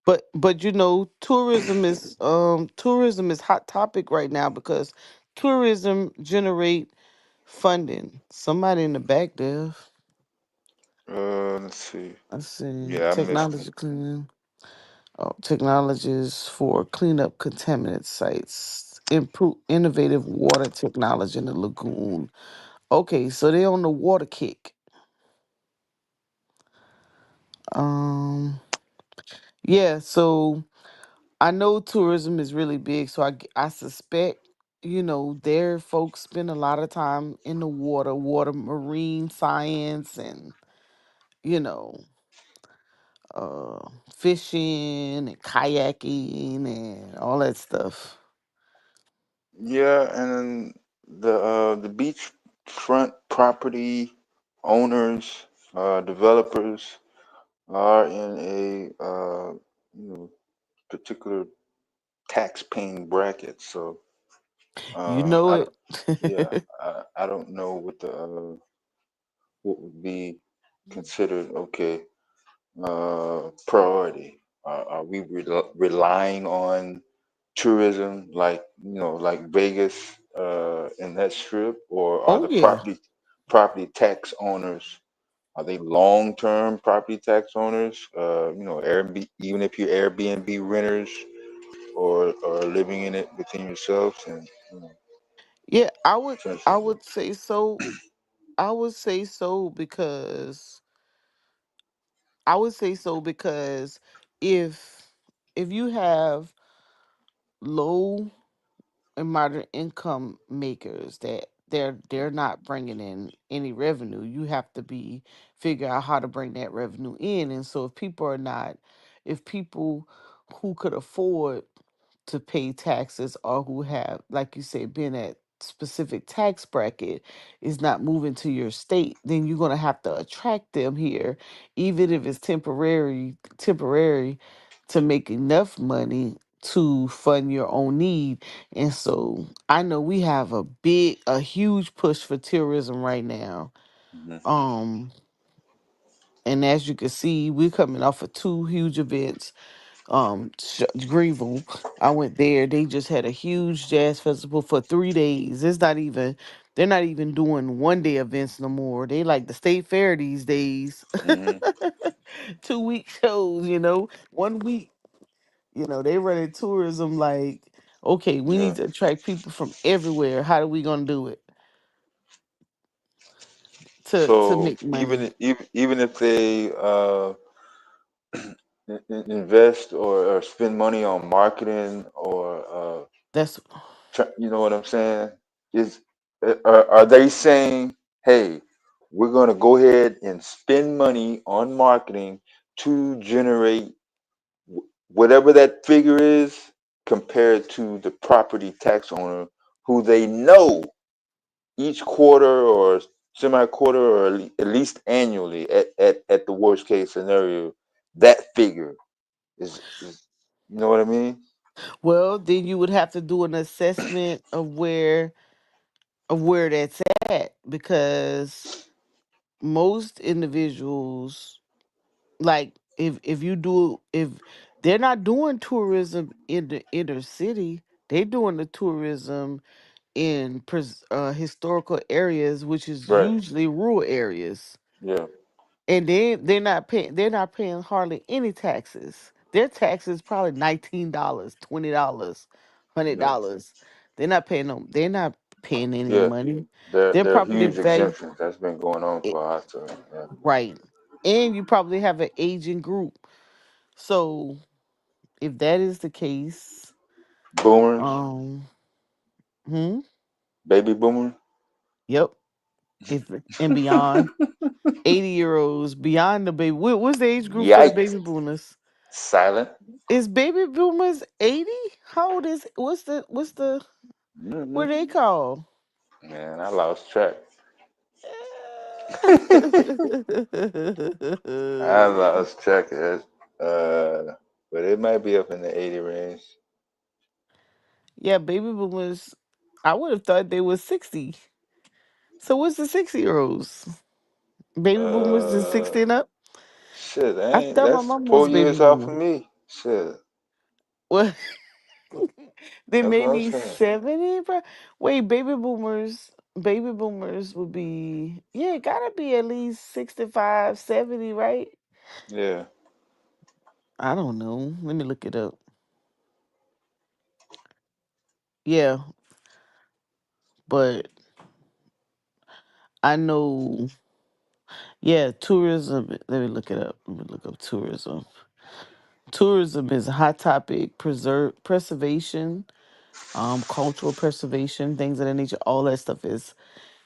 But tourism is hot topic right now because tourism generate funding. Somebody in the back there. let's see. Let's see. Yeah, I missed it. Technology cleaning. Oh, technologies for cleanup contaminant sites. Improve innovative water technology in the lagoon. Okay, so they on the water kick. Um, yeah. So I know tourism is really big. So I suspect their folks spend a lot of time in the water, marine science, and you know, fishing and kayaking and all that stuff. Yeah, and then the beachfront property owners, developers are in a particular tax paying bracket. So You know I it. don't, yeah, I don't know what would be considered okay priority. Are we relying on tourism like like Vegas in that strip, or are Oh the yeah. property tax owners, are they long term property tax owners? Airbnb, even if you're Airbnb renters or living in it within yourselves, and Yeah, I would since I would say so. I would say so because I would say so because if if you have low and moderate income makers that they're not bringing in any revenue. You have to be figure out how to bring that revenue in. And so if people who could afford to pay taxes or who have, like you said, been at specific tax bracket is not moving to your state, then you're going to have to attract them here, even if it's temporary to make enough money to fund your own need. And so I know we have a huge push for tourism right now. Hmm. Um, and as you can see, we're coming off of two huge events. Greenville, I went there. They just had a huge jazz festival for 3 days. They're not even doing 1 day events no more. They like the state fair these days. Hmm. 2 week shows, 1 week. They running tourism like, okay, we Yeah. need to attract people from everywhere. How are we gonna do it to So make money? even if they invest or spend money on marketing or That's you know what I'm saying? Is are they saying, hey, we're gonna go ahead and spend money on marketing to generate whatever that figure is compared to the property tax owner who they know each quarter or semi-quarter or at least annually at the worst case scenario that figure is you know what I mean? well, then you would have to do an assessment of where that's at, because most individuals, like, if they're not doing tourism in the inner city, they're doing the tourism in historical areas, which is Right. usually rural areas. Yeah. And they're not paying hardly any taxes. Their taxes probably $19, $20, hundred Yeah. dollars. They're not paying any Yeah. money. Their There are property huge value, exemptions that's been going on it, for a hot time. Yeah. right. And you probably have an aging group. So if that is the case, Boomers, um, hmm, baby boomers. yep. If and beyond 80 year olds, beyond the baby, what's the age group for the Yikes. baby boomers? Silent. Is baby boomers 80? How old is what's the Hmm. what are they called? Man, I lost track. I lost track of it. But it might be up in the 80 range. Yeah, baby boomers. I would have thought they were 60. So what's the 60-year-olds? Baby boomers is Uh, 60 and up? shit, I I ain't, thought my that's mom was a baby 4 years off of boomer. me. Shit, Well, then that's what I'm maybe saying. 70, bro. Wait, baby boomers would be, yeah, it gotta be at least 65, 70, right? Yeah, I don't know. Let me look it up. Yeah, but I know, yeah, tourism. Let me look it up. Let me look up tourism. Tourism is a hot topic. Preservation, cultural preservation, things of that nature. All that stuff is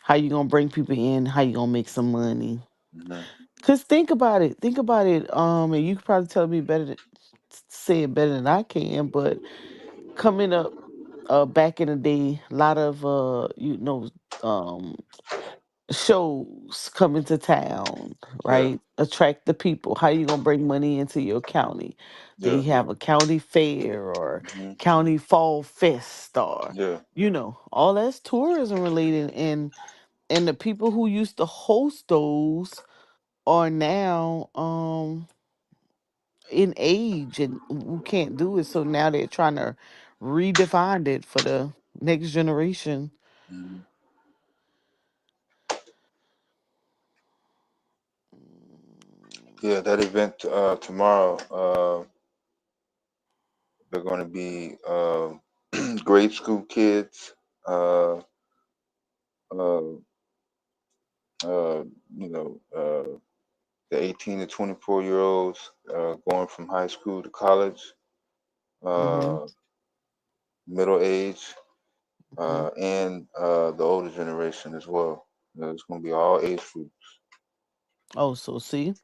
how you gonna bring people in, how you gonna make some money. hmm, Cause think about it. Think about it. And you could probably tell me better, say it better than I can. But coming up, back in the day, a lot of um, shows coming to town, yeah, right? Attract the people. How you gonna bring money into your county? They yeah, have a county fair or hmm, county fall fest, or yeah, all that's tourism related. And the people who used to host those are now in age and who can't do it. So now they're trying to redefine it for the next generation. hmm. Yeah. That event tomorrow. They're going to be grade school kids. Uh, uh, you know, the 18 to 24-year-olds going from high school to college, Mm-hmm. uh, middle age. Mm. and the older generation as well. It's gonna be all age group. Oh, so see,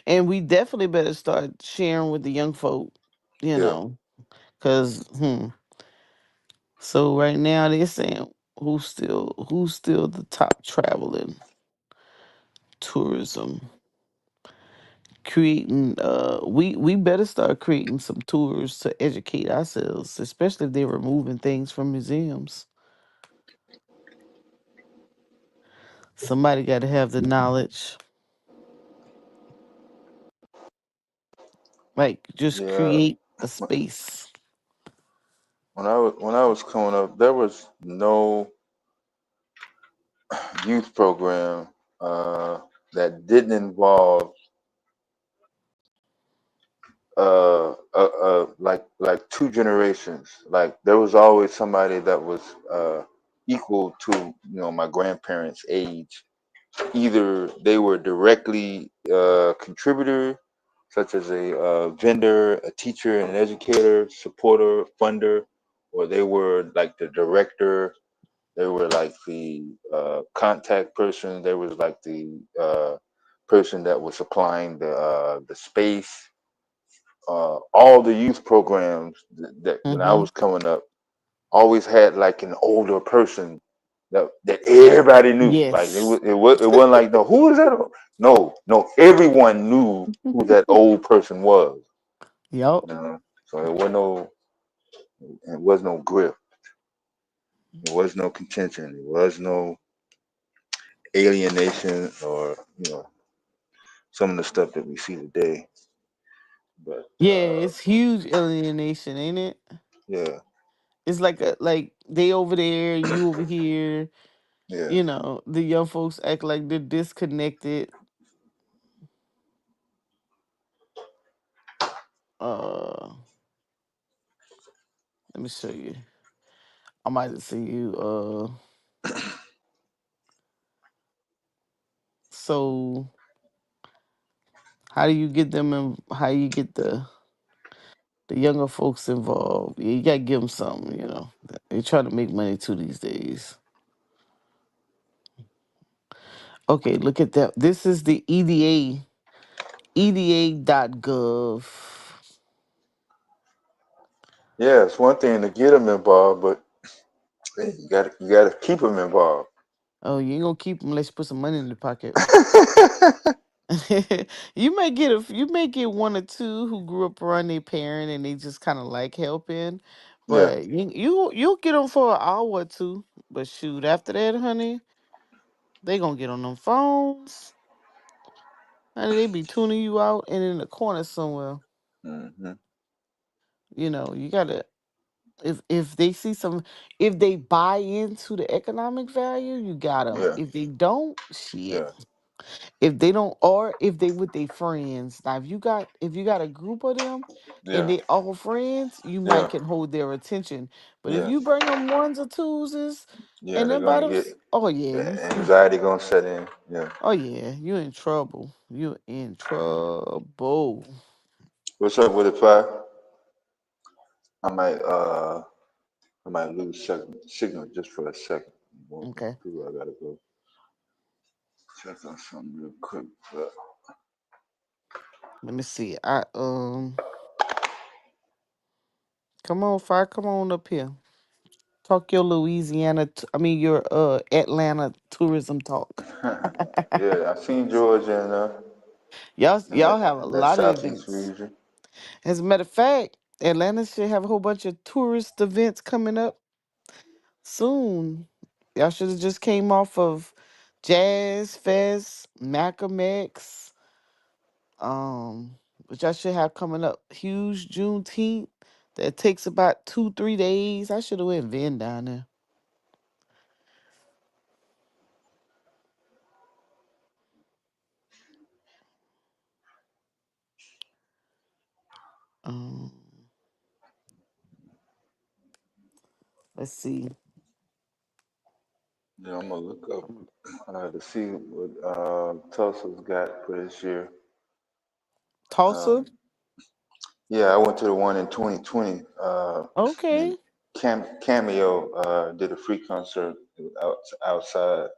and we definitely better start sharing with the young folk, you Yeah, know, because so right now they're saying who's still the top traveling tourism creating we better start creating some tours to educate ourselves, especially if they're removing things from museums. Somebody got to have the knowledge, like just yeah. create a space. When I was coming up, there was no youth program uh, that didn't involve like two generations. Like there was always somebody that was equal to my grandparents' age. Either they were directly contributor, such as a vendor, a teacher, an educator, supporter, funder, or they were like the director. They were like the contact person. They was like the person that was supplying the space. All the youth programs that when I Mm-hmm. was coming up always had like an older person that everybody knew. Like Yes. it wasn't like, no, who is that? No, everyone knew who that old person was. Yup. So it was no grip. It was no contention. It was no alienation or some of the stuff that we see today. But Yeah, it's huge alienation, ain't it? yeah, It's like they over there, you over here. yeah, The young folks act like they're disconnected. Uh, Let me show you. I might have seen you. So how do you get them in? How you get the younger folks involved? Yeah, you gotta give them something. They try to make money too these days. Okay, look at that. This is the EDA.gov. yeah. It's one thing to get them involved, but hey, you got to keep them involved. Oh, you ain't gonna keep them unless you put some money in the pocket. You may get one or two who grew up around their parent and they just kind of like helping, Yeah. but you'll get them for an hour or two. But shoot, after that, honey, they gonna get on them phones, honey. They be tuning you out and in the corner somewhere. Hmm. You gotta if they see some if they buy into the economic value, you got them. Yeah. If they don't, shit. Yeah. If they don't, or if they with their friends. Now, if you got a group of them and Yeah. they all friends, you might Yeah. can hold their attention. But if Yeah. you bring them ones or twos, Yeah. and They're them by gonna them, get oh yeah, the anxiety gonna set in. Yeah. oh yeah, you in trouble. You in trouble. What's up with it, Five? I might uh I might lose signal just for a second. Okay, I gotta go check on something real quick. But let me see. Come on, fire, come on up here. Talk your your Atlanta tourism talk. yeah, I seen Georgia Y'all have a in that lot of southeast events. region. As a matter of fact, Atlanta should have a whole bunch of tourist events coming up soon. Y'all should have just came off of Jazz Fest, Malcolm X, which I should have coming up. Huge Juneteenth that takes about 2-3 days. I should have went Vin down there. Um, let's see. Yeah, I'm gonna look up to see what Tulsa's got for this year. Tulsa. Um, yeah, I went to the one in 2020. Okay. Cameo did a free concert outside.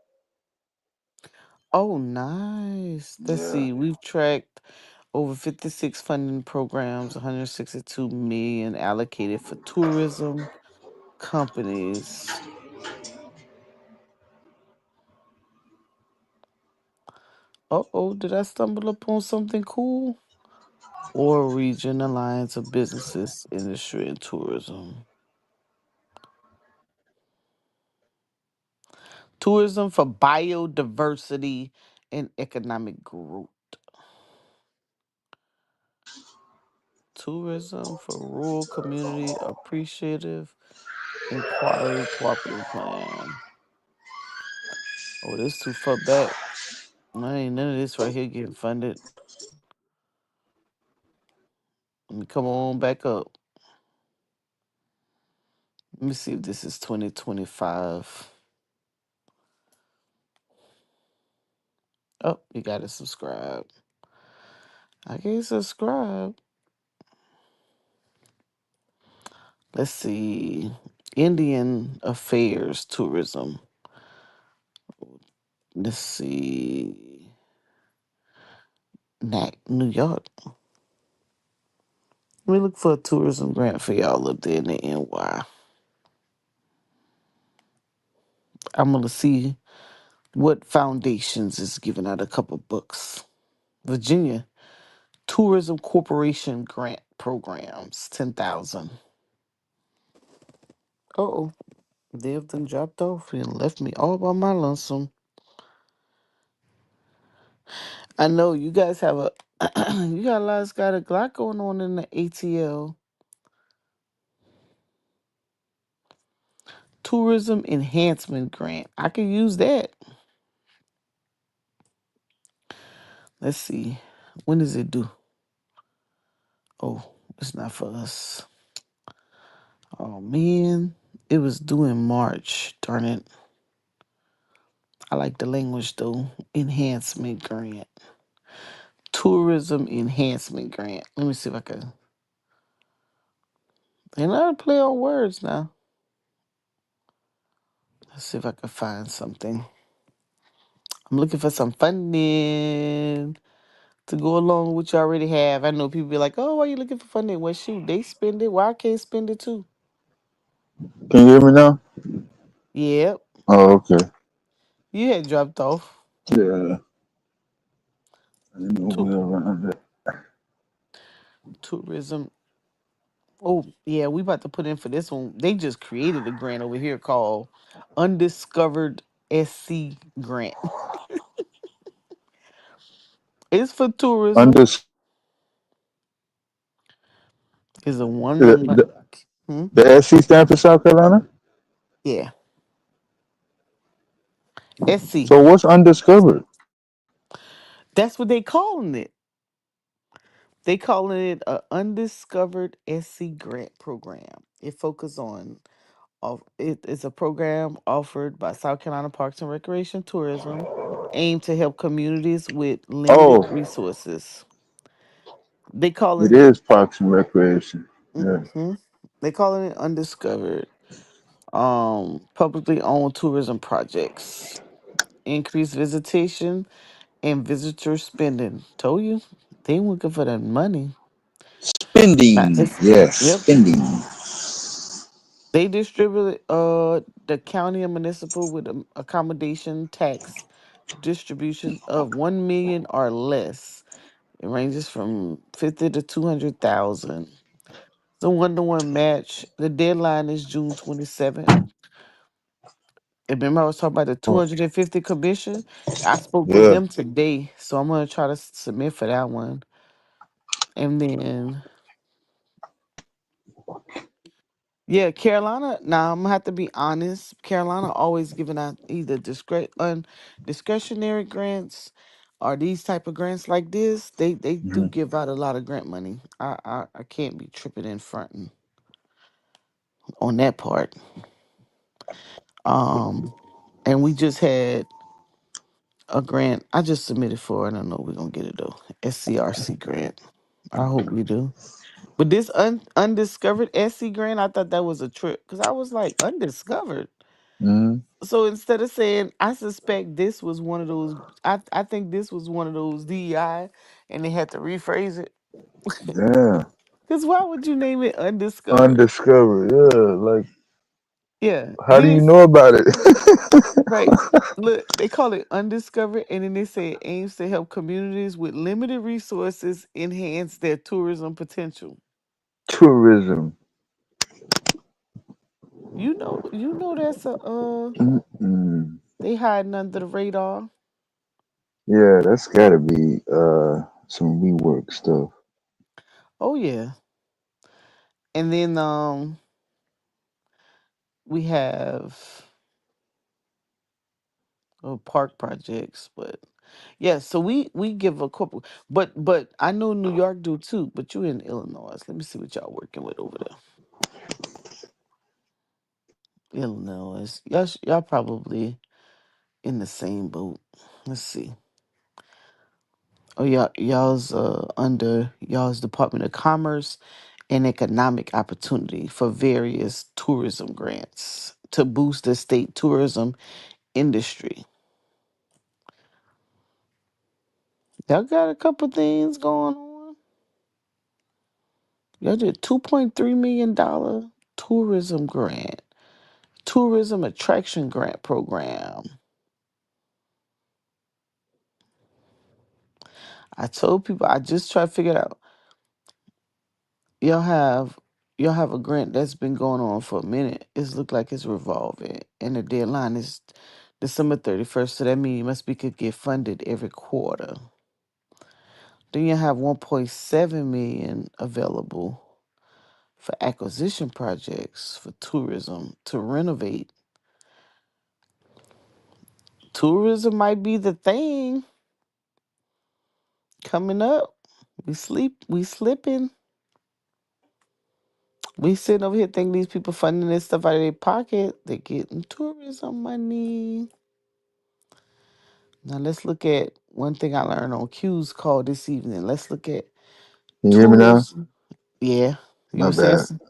Oh, nice. Let's Yeah. see. We've tracked over 56 funding programs, 162 million allocated for tourism companies. Uh-oh, did I stumble upon something cool? Or Region Alliance of Businesses, Industry, and Tourism. Tourism for biodiversity and economic growth. Tourism for rural community appreciative inquiry cooperative plan. Oh, this too far back. I ain't none of this right here getting funded. Let me come on back up. Let me see if this is 2025. Oh, you gotta subscribe. I can't subscribe. Let's see. Indian Affairs Tourism. Let's see. New York. Let me look for a tourism grant for y'all up there in the NY. I'm gonna see what foundations is giving out a couple books. Virginia Tourism Corporation grant programs, 10,000. Oh, they've done dropped off and left me all by my lonesome. I know you guys have a you got a got a lot going on in the ATL. Tourism Enhancement Grant. I can use that. Let's see. When does it due? Oh, it's not for us. Oh man. It was due in March. Darn it. I like the language though. Enhancement grant. Tourism Enhancement Grant. Let me see if I can. And I play on words now. Let's see if I can find something. I'm looking for some funding to go along with what you already have. I know people be like, oh, why you looking for funding? Well, shoot, they spend it. Why I can't spend it too? Can you hear me now? Yep. Oh, okay. You had dropped off. Yeah. I didn't know To- where around that. tourism. Oh, yeah, we about to put in for this one. They just created a grant over here called Undiscovered SC Grant. It's for tourism. Under It's a the, 1 month. the, Hmm? the SC stand for South Carolina? Yeah. SC. So what's undiscovered? That's what they calling it. They calling it a undiscovered SC grant program. It focuses on it is a program offered by South Carolina Parks and Recreation Tourism aimed to help communities with limited Oh, resources. They it calling it is Parks and Recreation. Yeah. hmm they calling it undiscovered publicly owned tourism projects. Increased visitation and visitor spending. Told you they looking for that money. Not Spending. this. Yes, Yep. spending. They distributed the county and municipal with accommodation tax distributions of 1 million or less. It ranges from 50 to 200,000. The 1-to-1 match. The deadline is June 27th. And remember, I was talking about the Oh, 250 commission. I spoke with yeah. them today, so I'm gonna try to submit for that one. And then yeah, Carolina. Now I'm gonna have to be honest. Carolina always giving out either discretionary grants or these type of grants like this. They do Mhm. give out a lot of grant money. I can't be tripping in fronting on that part. Um, and we just had a grant. I just submitted for. I don't know if we're gonna get it though. SCRC grant. I hope we do. But this undiscovered SC grant, I thought that was a trip because I was like undiscovered. Mm, So instead of saying, I suspect this was one of those, I think this was one of those DEI, and they had to rephrase it. damn. Because why would you name it undiscovered? Undiscovered. Yeah. Like, Yeah. how do Then you it's know about it? right. Look, they call it undiscovered, and then they say it aims to help communities with limited resources enhance their tourism potential. Tourism. You know that's a Mm-mm. they hiding under the radar. Yeah, that's gotta be some rework stuff. Oh yeah. And then we have park projects, but yeah, so we give a couple, but I know New York do too. But you in Illinois. Let me see what y'all working with over there. Illinois, y'all probably in the same boat. Let's see. Oh y'all's under y'all's Department of Commerce and Economic Opportunity for various tourism grants to boost the state tourism industry. Y'all got a couple things going on. Y'all did $2.3 million tourism grant, tourism attraction grant program. I told people I just try to figure it out. Y'all have y'all have a grant that's been going on for a minute. It's look like it's revolving, and the deadline is December 31st. So that means you must be could get funded every quarter. Then you have 1.7 million available for acquisition projects for tourism to renovate. Tourism might be the thing coming up. We slipping. We sitting over here thinking these people funding this stuff out of their pocket. They getting tourism money. Now let's look at one thing I learned on Q's call this evening. Let's look at Can you hear me now? tourism. Yeah, you My were saying bad.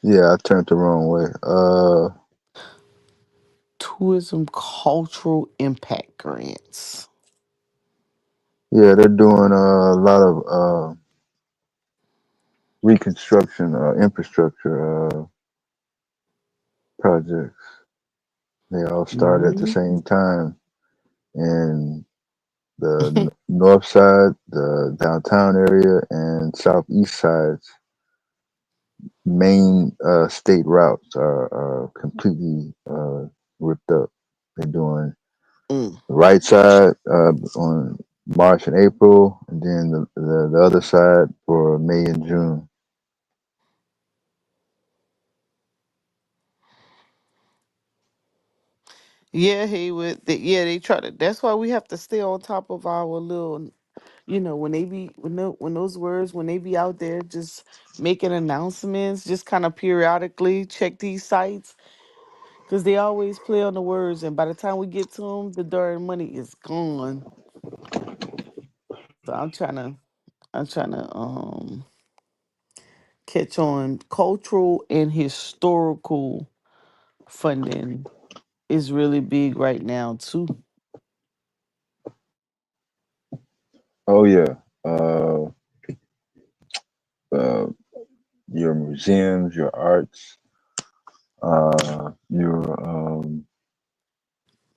Yeah, I turned the wrong way. tourism cultural impact grants. Yeah, they're doing a lot of reconstruction, infrastructure projects. They all started at the Mhm. same time, and the north side, the downtown area, and southeast sides main state routes are completely ripped up. They're doing Mm. the right side on March and April, and then the other side for May and June. Yeah, yeah, they try to. That's why we have to stay on top of our little. When they be when those words when they be out there just making announcements, just kind of periodically check these sites because they always play on the words, and by the time we get to them, the darn money is gone. So I'm trying to catch on. Cultural and historical funding is really big right now too. Oh yeah, uh, uh, your museums, your arts, your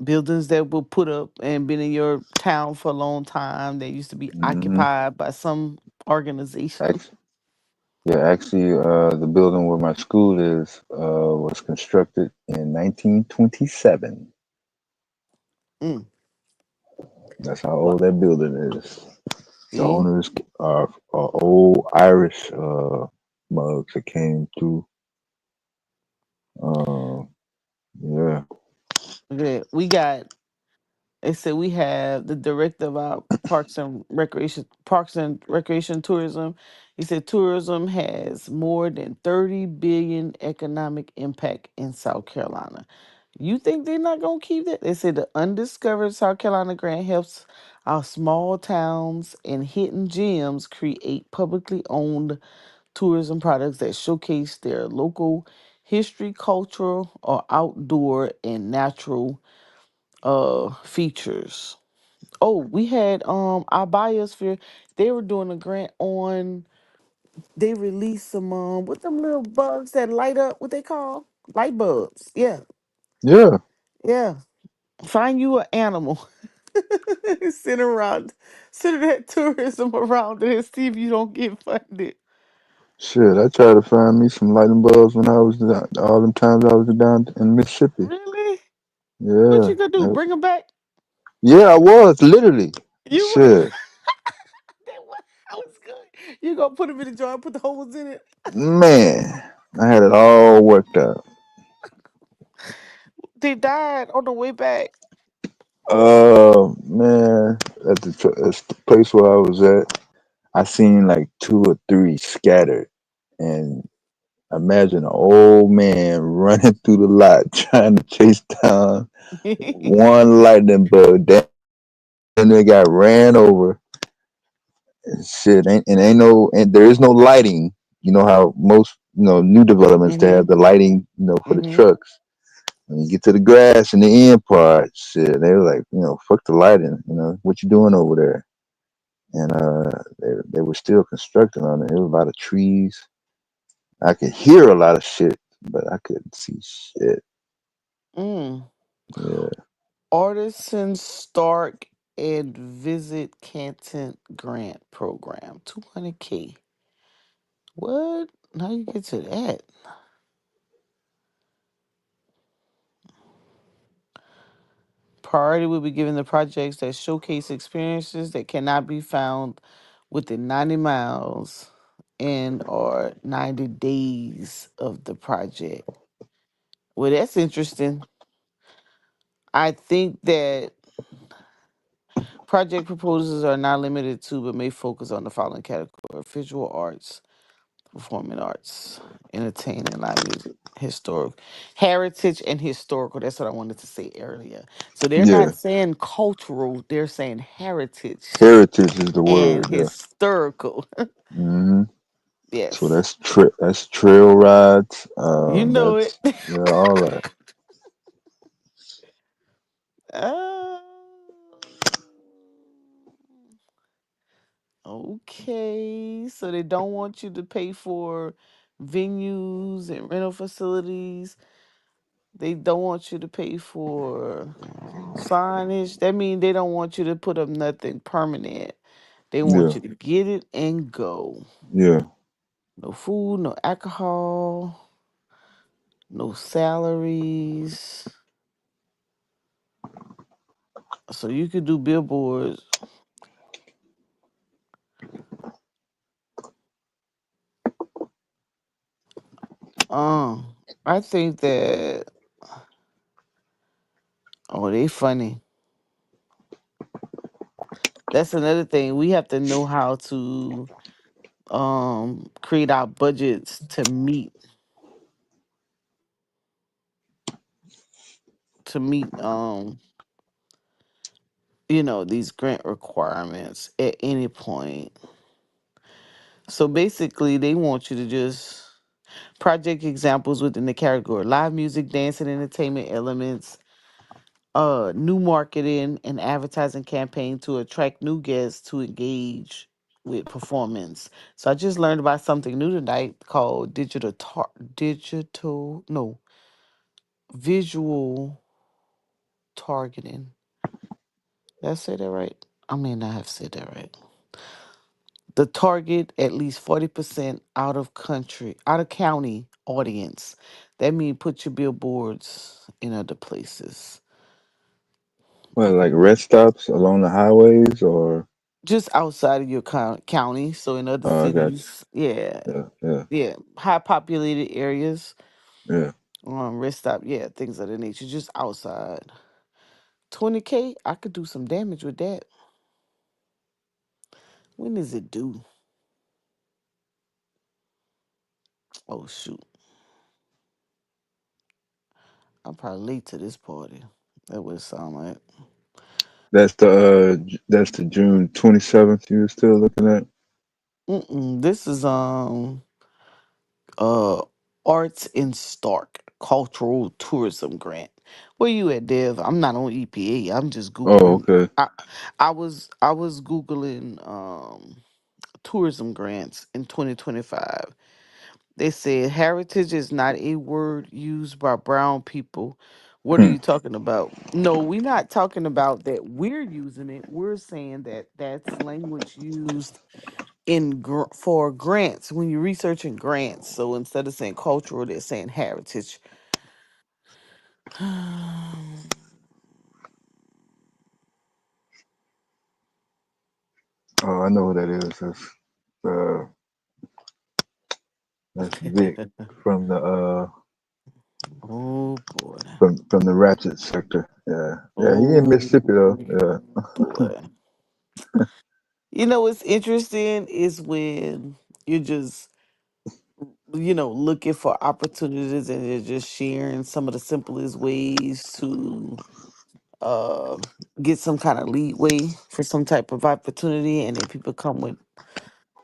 Buildings that were put up and been in your town for a long time that used to be mhm. occupied by some organization. Actually, the building where my school is was constructed in 1927. Mm, That's how well, old that building is. The see, owners are old Irish mugs that came through. Uh, yeah. look at that. They said we have the director of our Parks and Recreation Tourism. He said tourism has more than 30 billion economic impact in South Carolina. You think they're not gonna keep that? They said the undiscovered South Carolina grant helps our small towns and hidden gems create publicly owned tourism products that showcase their local history, cultural, or outdoor and natural features. Oh, we had our biosphere. They were doing a grant on. They released some what them little bugs that light up. What they call light bulbs? Yeah, Yeah, yeah. Find you an animal. Send around, send that tourism around and see if you don't get funded. shit. I tried to find me some lightning bulbs when I was down, all them times I was down in Mississippi. Really? What Yeah, you gonna do? Bring them back? yeah, I was literally. You were- Shit, that was good. You gonna put them in the jar and put the holes in it? man, I had it all worked out. They died on the way back. Man, at the place where I was at, I seen like two or three scattered, and imagine an old man running through the lot trying to chase down one lightning bug. Then they got ran over. And shit, ain't no, and there is no lighting. You know how most new developments they have Mhm. the lighting, for the Mhm. trucks. When you get to the grass and the end part, shit, they were like, fuck the lighting. What you doing over there? And they were still constructing on it. It was a lot of trees. I could hear a lot of shit, but I couldn't see shit. Mm. Yeah, Artisan Stark and Visit Canton Grant Program. 200K. What? How you get to that? Priority will be given to projects that showcase experiences that cannot be found within 90 miles and or 90 days of the project. Well, that's interesting. I think that project proposals are not limited to, but may focus on the following category: visual arts, performing arts, entertaining, live music, historical, heritage, and historical. That's what I wanted to say earlier. So they're yeah. not saying cultural; they're saying heritage Heritage is the and word. Yeah. historical. hmm So Yes, that's trail rides. you know it. That's yeah, all that. Uh, okay, so they don't want you to pay for venues and rental facilities. They don't want you to pay for signage. That means they don't want you to put up nothing permanent. They want Yeah, you to get it and go. yeah. No food, no alcohol, no salaries. So you could do billboards. I think that they funny. That's another thing. We have to know how to create our budgets to meet these grant requirements at any point. So basically they want you to just project examples within the category live music, dance and entertainment elements, new marketing and advertising campaign to attract new guests to engage with performance. So I just learned about something new tonight called digital no visual targeting. Did I say that right? I may not have said that right. The target at least 40% out of county audience. That means put your billboards in other places. Well, like rest stops along the highways, or Just outside of your county. So in other I got cities, yeah, you. Yeah, yeah, yeah, high populated areas, yeah. rest stop, yeah, things of that nature. Just outside. 20K, I could do some damage with that. When is it due? Oh shoot, I'm probably late to this party. That would sound like. That's the June 27th. You were still looking at? Mm-mm. This is. uh Arts in Stark Cultural Tourism Grant. Where you at, Dev? I'm not on EPA. I'm just Oh, googling. okay. I was googling tourism grants in 2025. They said heritage is not a word used by brown people. What are Hmm. you talking about? No, we're not talking about that we're using it. We're saying that that's language used for grants when you're researching grants. So instead of saying cultural, they're saying heritage. Oh, I know who that is. Uh, that's Vic from the Oh boy. from the Ratchet sector. Yeah, yeah. He in Oh Mississippi though. Yeah. boy. You know what's interesting is when you're just, looking for opportunities and you're just sharing some of the simplest ways to uh get some kind of leeway for some type of opportunity, and then people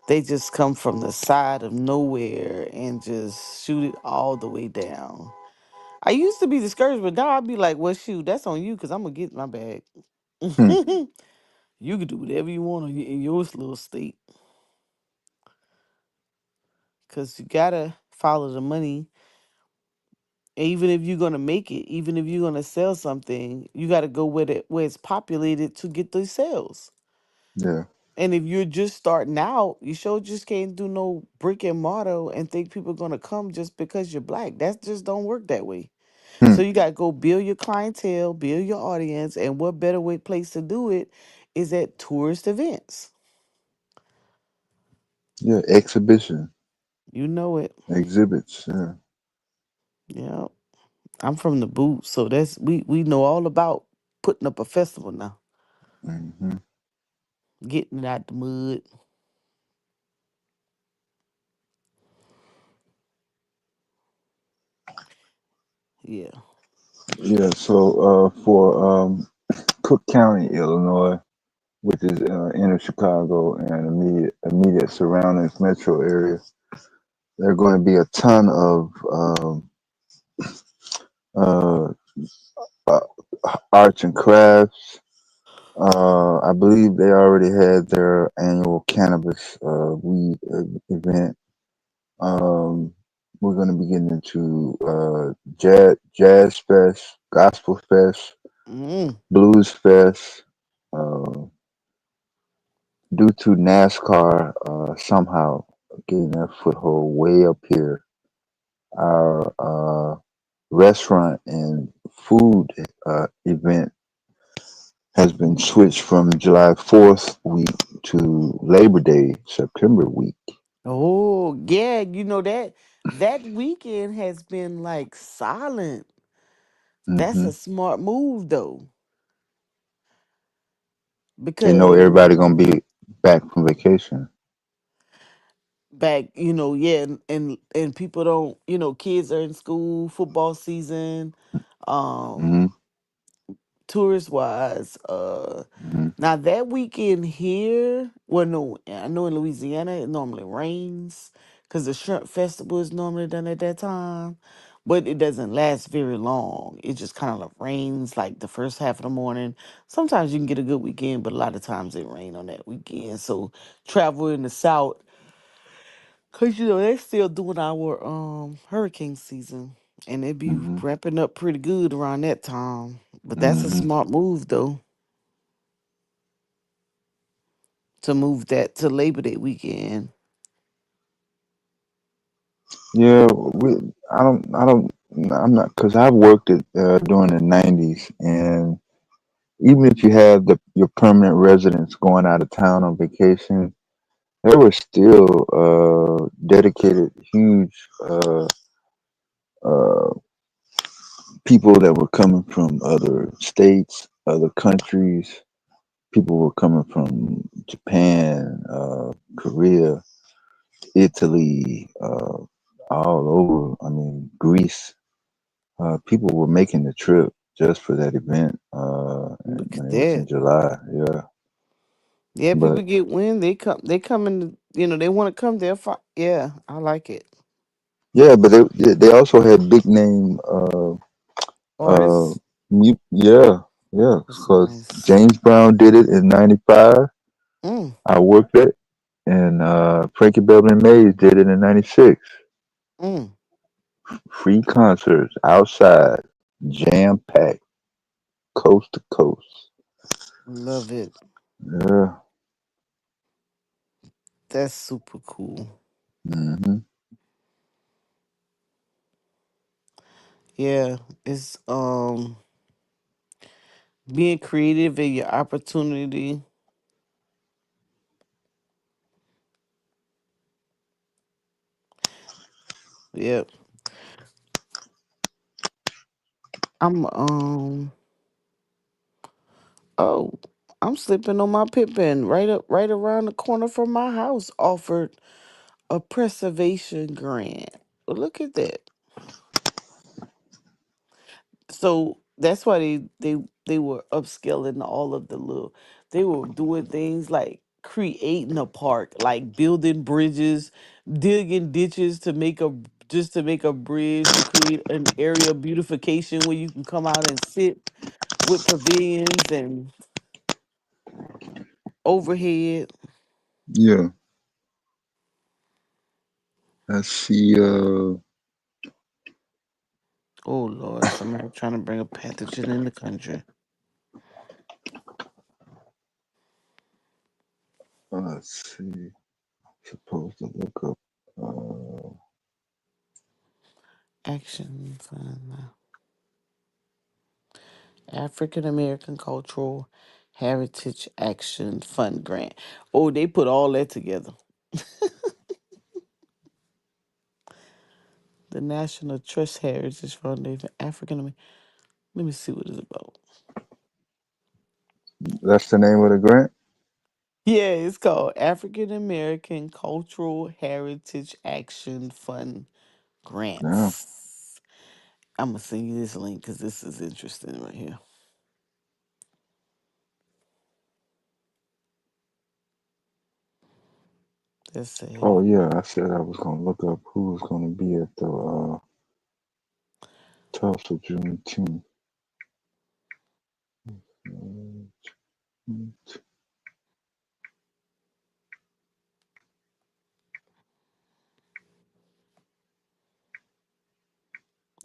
they just come from the side of nowhere and just shoot it all the way down. I used to be discouraged, but now I'd be like, well, shoot, that's on you because I'm going to get my bag. Hmm. You can do whatever you want in your little state because you got to follow the money. Even if you're going to make it, even if you're going to sell something, you got to go where it's populated to get those sales. Yeah. And if you're just starting out, you sure just can't do no brick and mortar and think people are gonna come just because you're black. That just don't work that way. Hmm. So you gotta go build your clientele, build your audience, and what better place to do it is at tourist events. Yeah. Exhibition, You know it. exhibits. Yeah. Yeah. I'm from the boot, so we know all about putting up a festival now, Hmm. getting it out the mud. Yeah. Yeah. So for Cook County, Illinois, which is inner Chicago and immediate surroundings metro area, there are going to be a ton of uh, uh, arts and crafts. I believe they already had their annual cannabis weed event. Um, we're going to be getting into jazz fest, gospel fest, Mm. blues fest. Uh, Due to NASCAR somehow getting their foothold way up here, our restaurant and food event has been switched from July 4th week to Labor Day, September week. Oh yeah, that weekend has been like silent. That's Hmm. a smart move though, They know because everybody gonna be back from vacation. back, yeah, and people don't, kids are in school, football season, Hmm. um, tourist wise. Hmm. Now that weekend here, well, no, I know in Louisiana it normally rains because the shrimp festival is normally done at that time, but it doesn't last very long. It just kind of like rains like the first half of the morning. Sometimes you can get a good weekend, but a lot of times it rain on that weekend. So travel in the south, cause they're still doing our hurricane season, and they be Hmm. ramping up pretty good around that time. But that's a Hmm. smart move though, to move that to Labor Day weekend. Yeah, I'm not, because I've worked it during the '90s, and even if you have your permanent residents going out of town on vacation, there were still dedicated, huge uh, people that were coming from other states, other countries. People were coming from Japan, Korea, Italy, all over. I mean, Greece. People were making the trip just for that event, and Look when at it was in that. July. Yeah, Yeah, people but. get wind. They come. They come in. They want to come there. Yeah, I like it. Yeah, but they also had big name uh Artists. yeah, yeah, That's because nice. James Brown did it in '95. Mm, I worked it, and Frankie Beverly Mays did it in '96. mm. Free concerts outside, jam packed, coast to coast. Love it. Yeah. That's super cool. Hmm. Yeah, it's being creative and your opportunity. Yep. I'm oh, I'm slipping on my Pippin right around the corner from my house offered a preservation grant. Look at that. So that's why they were upscaling all of the little, they were doing things like creating a park, like building bridges, digging ditches to make a, just to make a bridge, to create an area of beautification where you can come out and sit with pavilions and overhead. Yeah. I see. Oh Lord, somebody trying to bring a pathogen in the country. Let's see. Supposed to look up. Action Fund, African American Cultural Heritage Action Fund grant. Oh, they put all that together. The National Trust Heritage Foundation, African American. Let me see what it's about. That's the name of the grant. Yeah, it's called African American Cultural Heritage Action Fund Yeah. grants. I'm gonna send you this link because this is interesting right here. Let's Oh say yeah. I said I was gonna look up who was gonna be at the Tulsa Juneteenth.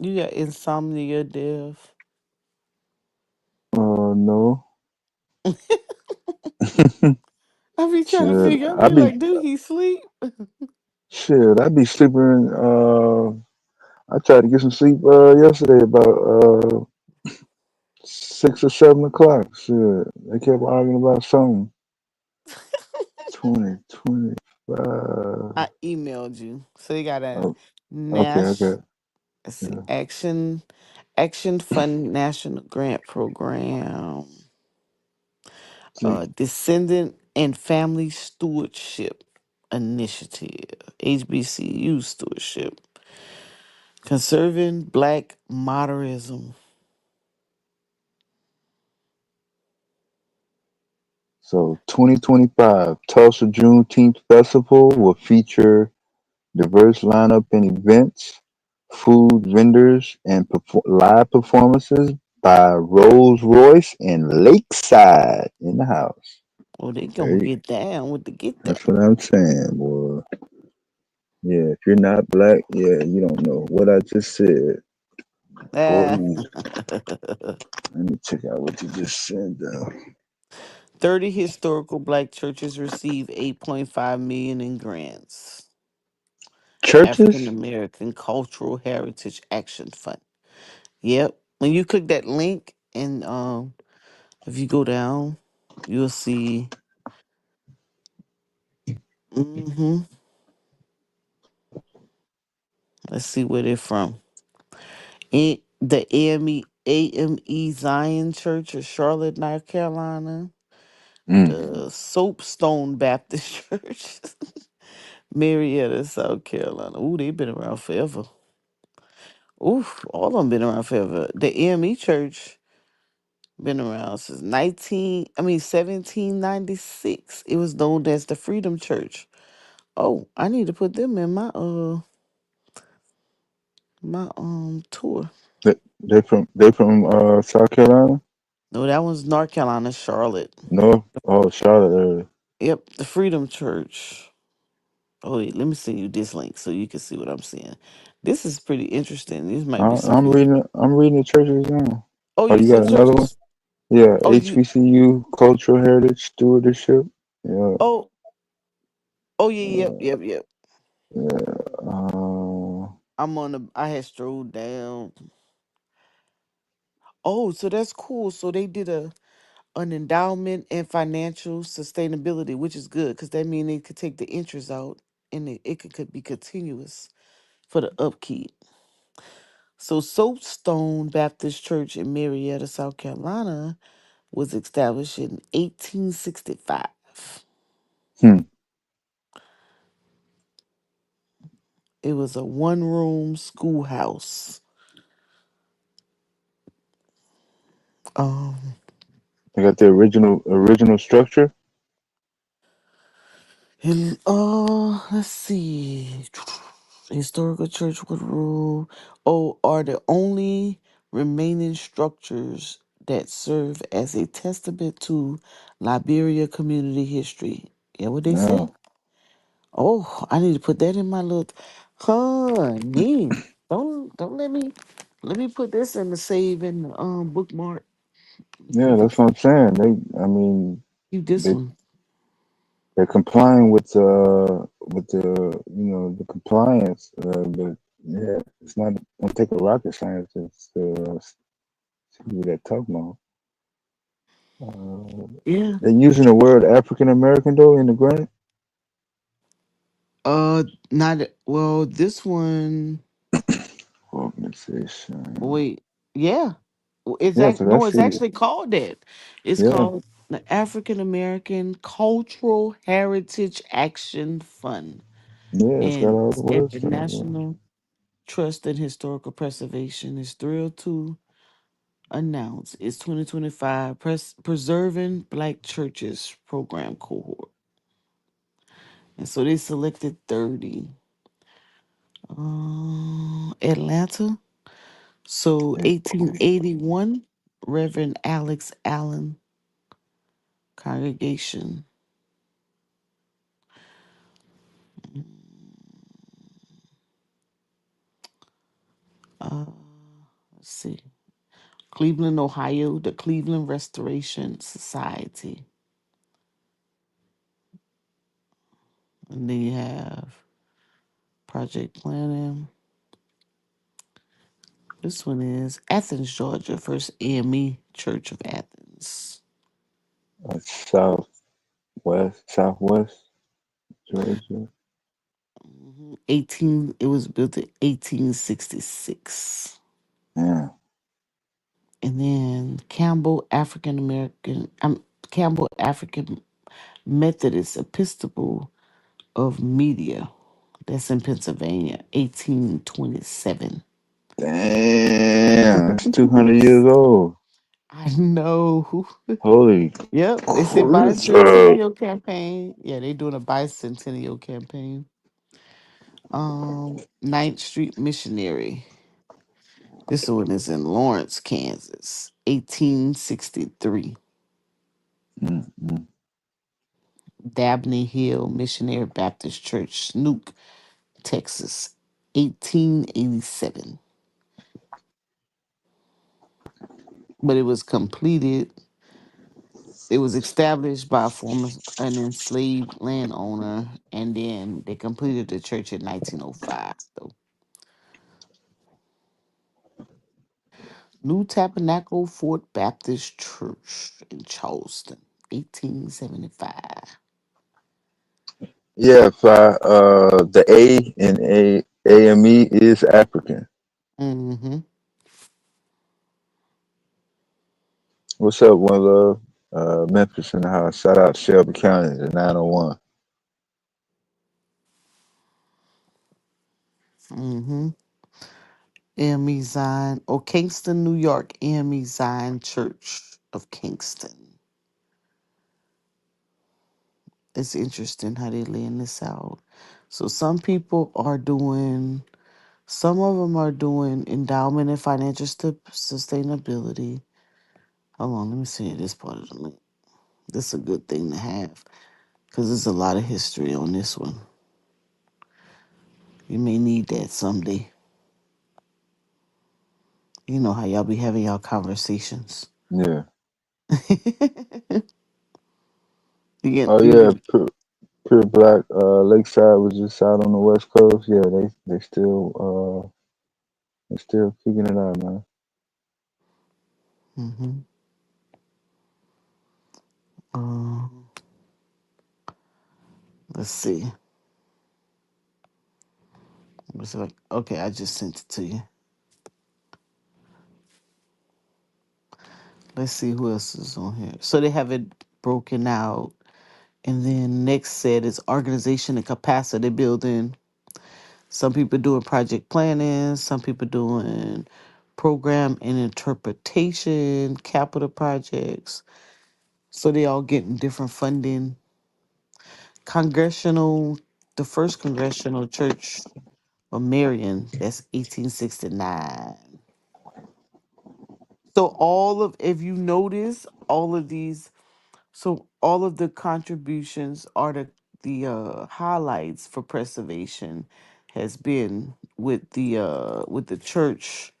you got insomnia, Dev. No. I be trying to Shit. figure. I I be be like, do he sleep? shit. I be sleeping. I tried to get some sleep yesterday about 6 or 7 o'clock. Shit. They kept arguing about something. 2025. I emailed you. So you got a Oh, okay. Nash, Okay. let's see, Yeah. Action Fund National Grant Program, See. Descendant and Family Stewardship Initiative, HBCU Stewardship, Conserving Black Modernism. So 2025 Tulsa Juneteenth Festival will feature diverse lineup and events, food vendors, and live performances by Rolls Royce and Lakeside in the house. Oh, they gonna Hey, get down with the get down. that's what I'm saying, boy. Yeah, if you're not black, yeah, you don't know what I just said. Hold Ah. on, let me check out what you just said. 30 historical black churches receive 8.5 million in grants. African Churches? American Cultural Heritage Action Fund. Yep. When you click that link and if you go down, you'll see hmm let's see where they're from. The AME Zion Church of Charlotte, North Carolina. Mm. The Soapstone Baptist Church, Marietta, South Carolina. Ooh, they've been around forever. Oof, all of them been around forever. The AME Church been around since 1796. It was known as the Freedom Church. Oh, I need to put them in my my tour. They from South Carolina? No, that one's North Carolina, Charlotte. No. Oh, Charlotte area. Yep, the Freedom Church. Oh, wait, let me send you this link so you can see what I'm seeing. This is pretty interesting. This might be I'm something. reading. I'm reading the churches now. Oh, Oh, you you said got another one? churches? Yeah, Oh, you. HBCU Cultural Heritage Stewardship. Yeah. Oh, oh yeah, yep, yep. Yeah. Uh, I'm on the. I had strolled down. Oh, so that's cool. So they did an endowment and financial sustainability, which is good because that means they could take the interest out and it could be continuous for the upkeep. So Soapstone Baptist Church in Marietta, South Carolina was established in 1865. hmm. It was a one-room schoolhouse. Um, I got the original structure. and let's see. Historical church would rule. Oh, are the only remaining structures that serve as a testament to Liberia community history. Yeah, what they Yeah. say? Oh, I need to put that in my little honey. Don't let me put this in the save and bookmark. Yeah, that's what I'm saying. I mean, Keep this they one. they're complying with the compliance, but yeah, it's not gonna take a rocket scientist to see that talk about. Yeah. They're using the word African American though in the grant Not well. This one. organization. Wait. Yeah. Yeah, cause I No. It's see it. actually called that. It's Yeah, called the African American Cultural Heritage Action Fund, yeah, it's got and all the it's at words the to it. National Trust in Historical Preservation. Is thrilled to announce its 2025 Preserving Black Churches program cohort. And so they selected 30. Atlanta. So Yeah. 1881, Reverend Alex Allen congregation. Uh, let's see. Cleveland, Ohio, the Cleveland Restoration Society. And then you have project planning. This one is Athens, Georgia, First AME Church of Athens. Southwest Georgia. 18, it was built in 1866. Yeah, And then Campbell African American, Campbell African Methodist Episcopal of Media. That's in Pennsylvania, 1827. damn, that's 200 years old. I know. Holy Yep, they said crap! bicentennial campaign. Yeah, they doing a bicentennial campaign. Ninth Street Missionary. This one is in Lawrence, Kansas, 1863. Mm-mm. Dabney Hill Missionary Baptist Church, Snook, Texas, 1887. But it was completed, it was established by a former an enslaved landowner, and then they completed the church in 1905. Though New Tabernacle Fort Baptist Church in Charleston, 1875. Yeah, the A in AME is African. Mm-hmm. What's up, one love? Memphis in the house. Shout out Shelby County, the 901. Mm-hmm. AME Zion, or Kingston, New York, AME Zion Church of Kingston. It's interesting how they laying this out. So some people are doing Some of them are doing endowment and financial sustainability. Hold on, let me see this part of the link. This is a good thing to have because there's a lot of history on this one. You may need that someday. You know how y'all be having y'all conversations. Yeah. Oh You yeah, get Pure Black. Lakeside was just out on the West Coast. Yeah, they still kicking it out, man. hmm um, let's see. Okay, I just sent it to you. Let's see who else is on here. So they have it broken out. And then next set is organization and capacity building. Some people doing project planning, some people doing program and interpretation, capital projects. So they all getting different funding. Congressional, the first congressional church of Marion, that's 1869. So all of, if you notice, all of these, so all of the contributions are the highlights for preservation has been with the church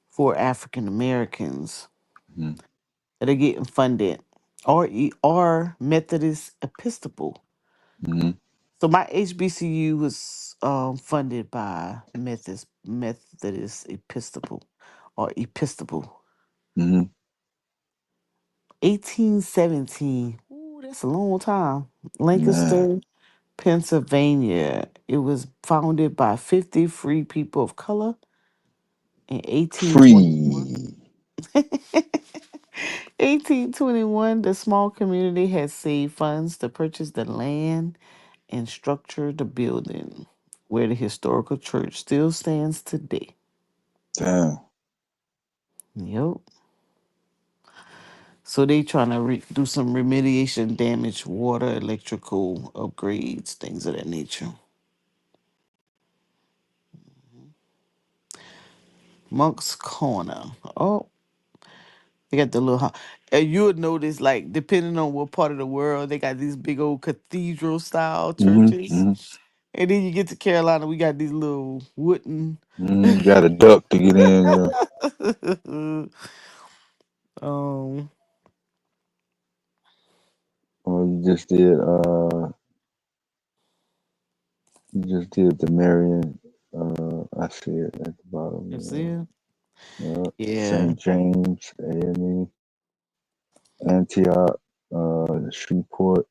for African Americans Mm-hmm. that are getting funded, or Methodist Episcopal. Mm-hmm. So my HBCU was funded by Methodist Episcopal or Episcopal. Mm-hmm. 1817. Ooh, that's a long time. Man, Lancaster, Pennsylvania. It was founded by 50 free people of color in 1821. free. 1821, the small community had saved funds to purchase the land and structure the building where the historical church still stands today. Damn. Yep. So they trying to do some remediation damage, water, electrical upgrades, things of that nature. Monk's Corner. Oh, they got the little. And you would notice, like, depending on what part of the world, they got these big old cathedral style Mm-hmm. churches. Mm-hmm. And then you get to Carolina, we got these little wooden. Mm-hmm. Got a duck to get in. Yeah. um, Or you just did the Marion. I see it at the you bottom. see? Yeah. St. James, A&E, Antioch, Shreveport,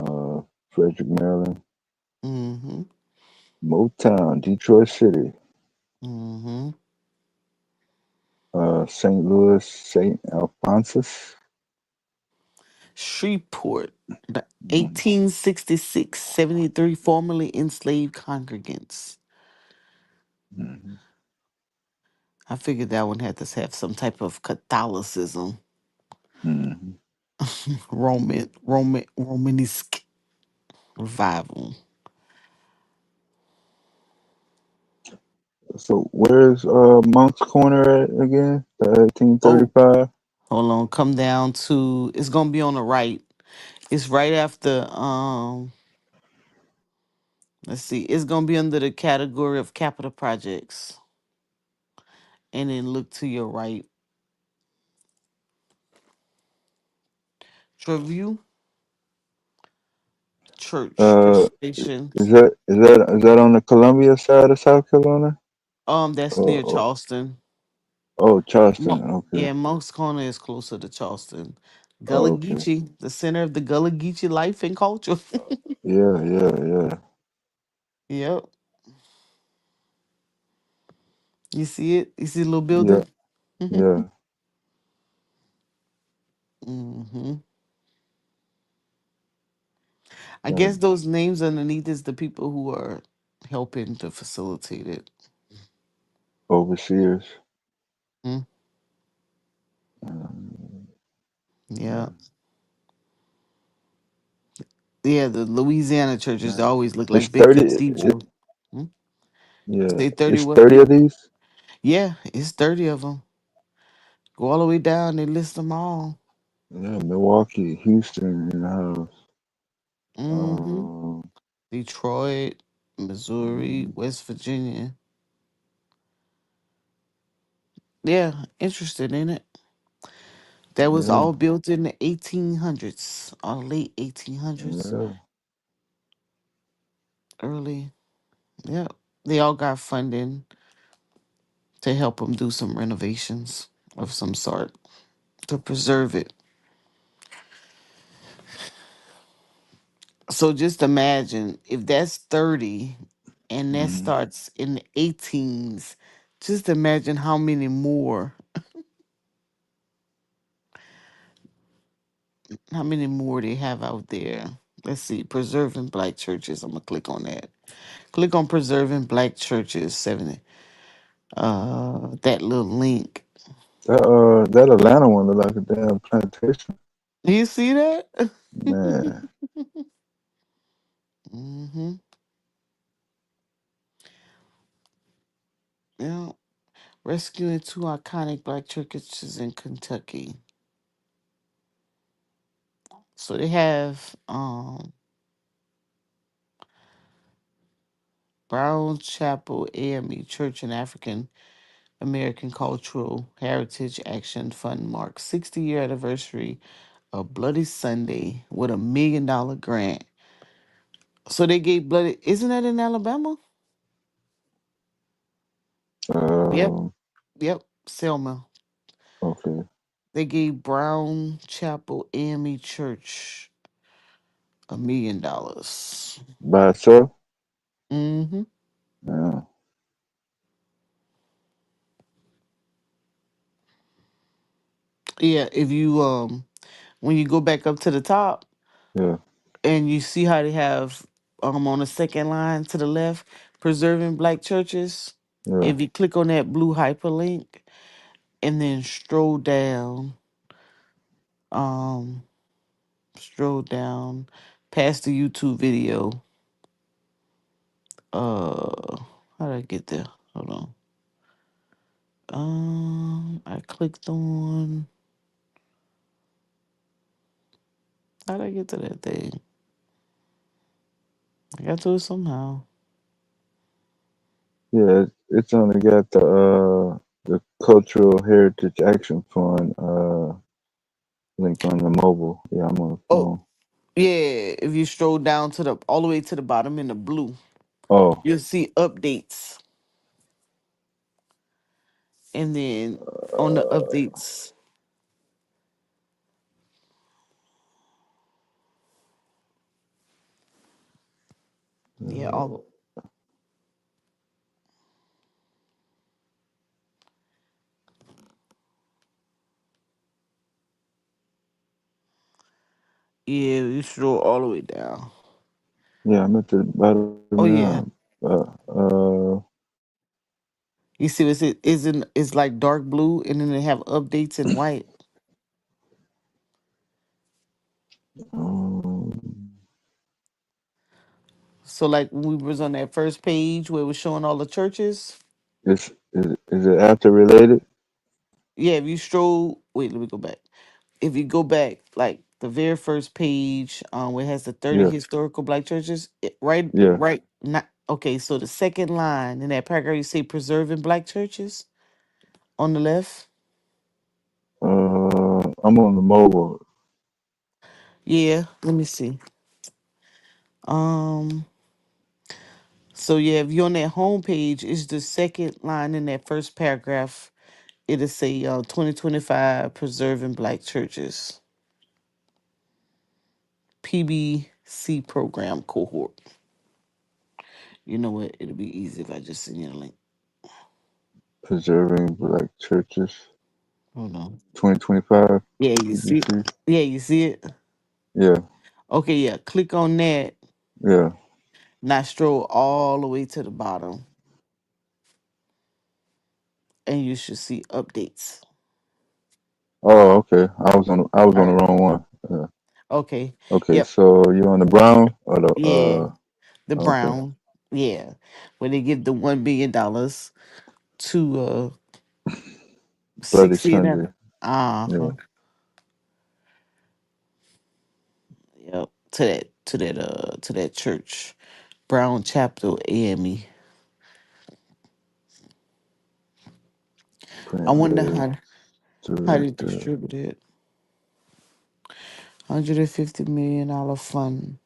uh, Frederick, Maryland, Mm-hmm. Motown, Detroit City, Mm-hmm. St. Louis, St. Alphonsus. Shreveport, the Mhm. 1866 73 formerly enslaved congregants. Mhm. I figured that one had to have some type of Catholicism, Mhm. Romanesque revival. So where's Monk's Corner at again? The Oh, 1835. hold on, come down to it's gonna be on the right. It's right after let's see, it's gonna be under the category of capital projects. And then look to your right. Treview Church Uh, Preservation. is that on the Columbia side of South Carolina? That's Oh, near oh, Charleston. oh, Charleston. Mo- Okay. yeah, Monk's Corner is closer to Charleston. Gullah Oh, okay. Geechee, the center of the Gullah Geechee life and culture. Yeah, yeah, yeah, Yep. You see it? You see the little yeah, building? yeah. hmm I Got guess those names underneath is the people who are helping to facilitate it. overseers. Mm, Um, yeah. Yeah, the Louisiana churches, they man. always look It's like big 30. cathedral. Mm. Yeah, Say 30 it's what? 30 of these. Yeah, it's 30 of them. Go all the way down. They list them all. Yeah, Milwaukee, Houston in the house. Mm-hmm. Um, Detroit, Missouri, mm, West Virginia. Yeah, interested in it. That was yeah, all built in the 1800s, or late 1800s, yeah. early. Yeah, they all got funding to help them do some renovations of some sort to preserve it. So just imagine if that's 30 and that Mm, starts in the 18s, just imagine how many more they have out there. Let's see, preserving black churches. I'm gonna click on that. Click on preserving black churches 70. That little link. that Atlanta one look like a damn plantation. You see that? Man, Mm-hmm. Yeah. Rescuing two iconic black churches in Kentucky. So they have Brown Chapel AME Church and African American Cultural Heritage Action Fund marks 60-year anniversary of Bloody Sunday with $1 million grant. So they gave Bloody, isn't that in Alabama? Yep, um, yep, Selma. okay, They gave Brown Chapel AME Church $1 million. by itself. Mm-hmm. Yeah, Yeah, if you when you go back up to the top yeah, and you see how they have on the second line to the left, preserving black churches. yeah. If you click on that blue hyperlink and then um stroll down past the YouTube video. How did I get there? Hold on. I clicked on. How did I get to that thing? I got to it somehow. Yeah, it's only got the Cultural Heritage Action Fund link on the mobile. Yeah, I'm on the Oh, phone. yeah. If you stroll down to the all the way to the bottom in the blue, Oh, you'll see updates, and then on the updates, yeah, uh, all yeah, you stroll all the way down. yeah, I'm at the bottom Oh now. yeah, Uh, you see what's it isn't it's like dark blue, and then they have updates in white. um, So like when we was on that first page where it was showing all the churches. is it after related? Yeah, if you stroll, wait, let me go back. If you go back, like the very first page, where it has the 30 Yeah, historical black churches, right, yeah. right, not okay. So the second line in that paragraph, you say preserving black churches on the left. I'm on the mobile. Yeah, let me see. Um, so yeah, if you're on that home page, it's the second line in that first paragraph. It'll say 2025 preserving black churches PBC program cohort. You know what? It'll be easy if I just send you a link. Preserving Black Churches Hold on. 2025 Yeah, you see it? PBC. Yeah, you see it? Yeah, Okay, yeah. Click on that. yeah. Now stroll all the way to the bottom and you should see updates. Oh, okay. I was All on the right. wrong one. Okay. Okay, Yep. so you on the brown or the Yeah. The okay. brown. Yeah, when they give the $1 billion to Bloody 60 and Sunday. under. Uh Yeah, huh. Yep. To that church, Brown Chapel AME. I print wonder red, how they director. distributed $150 million fund.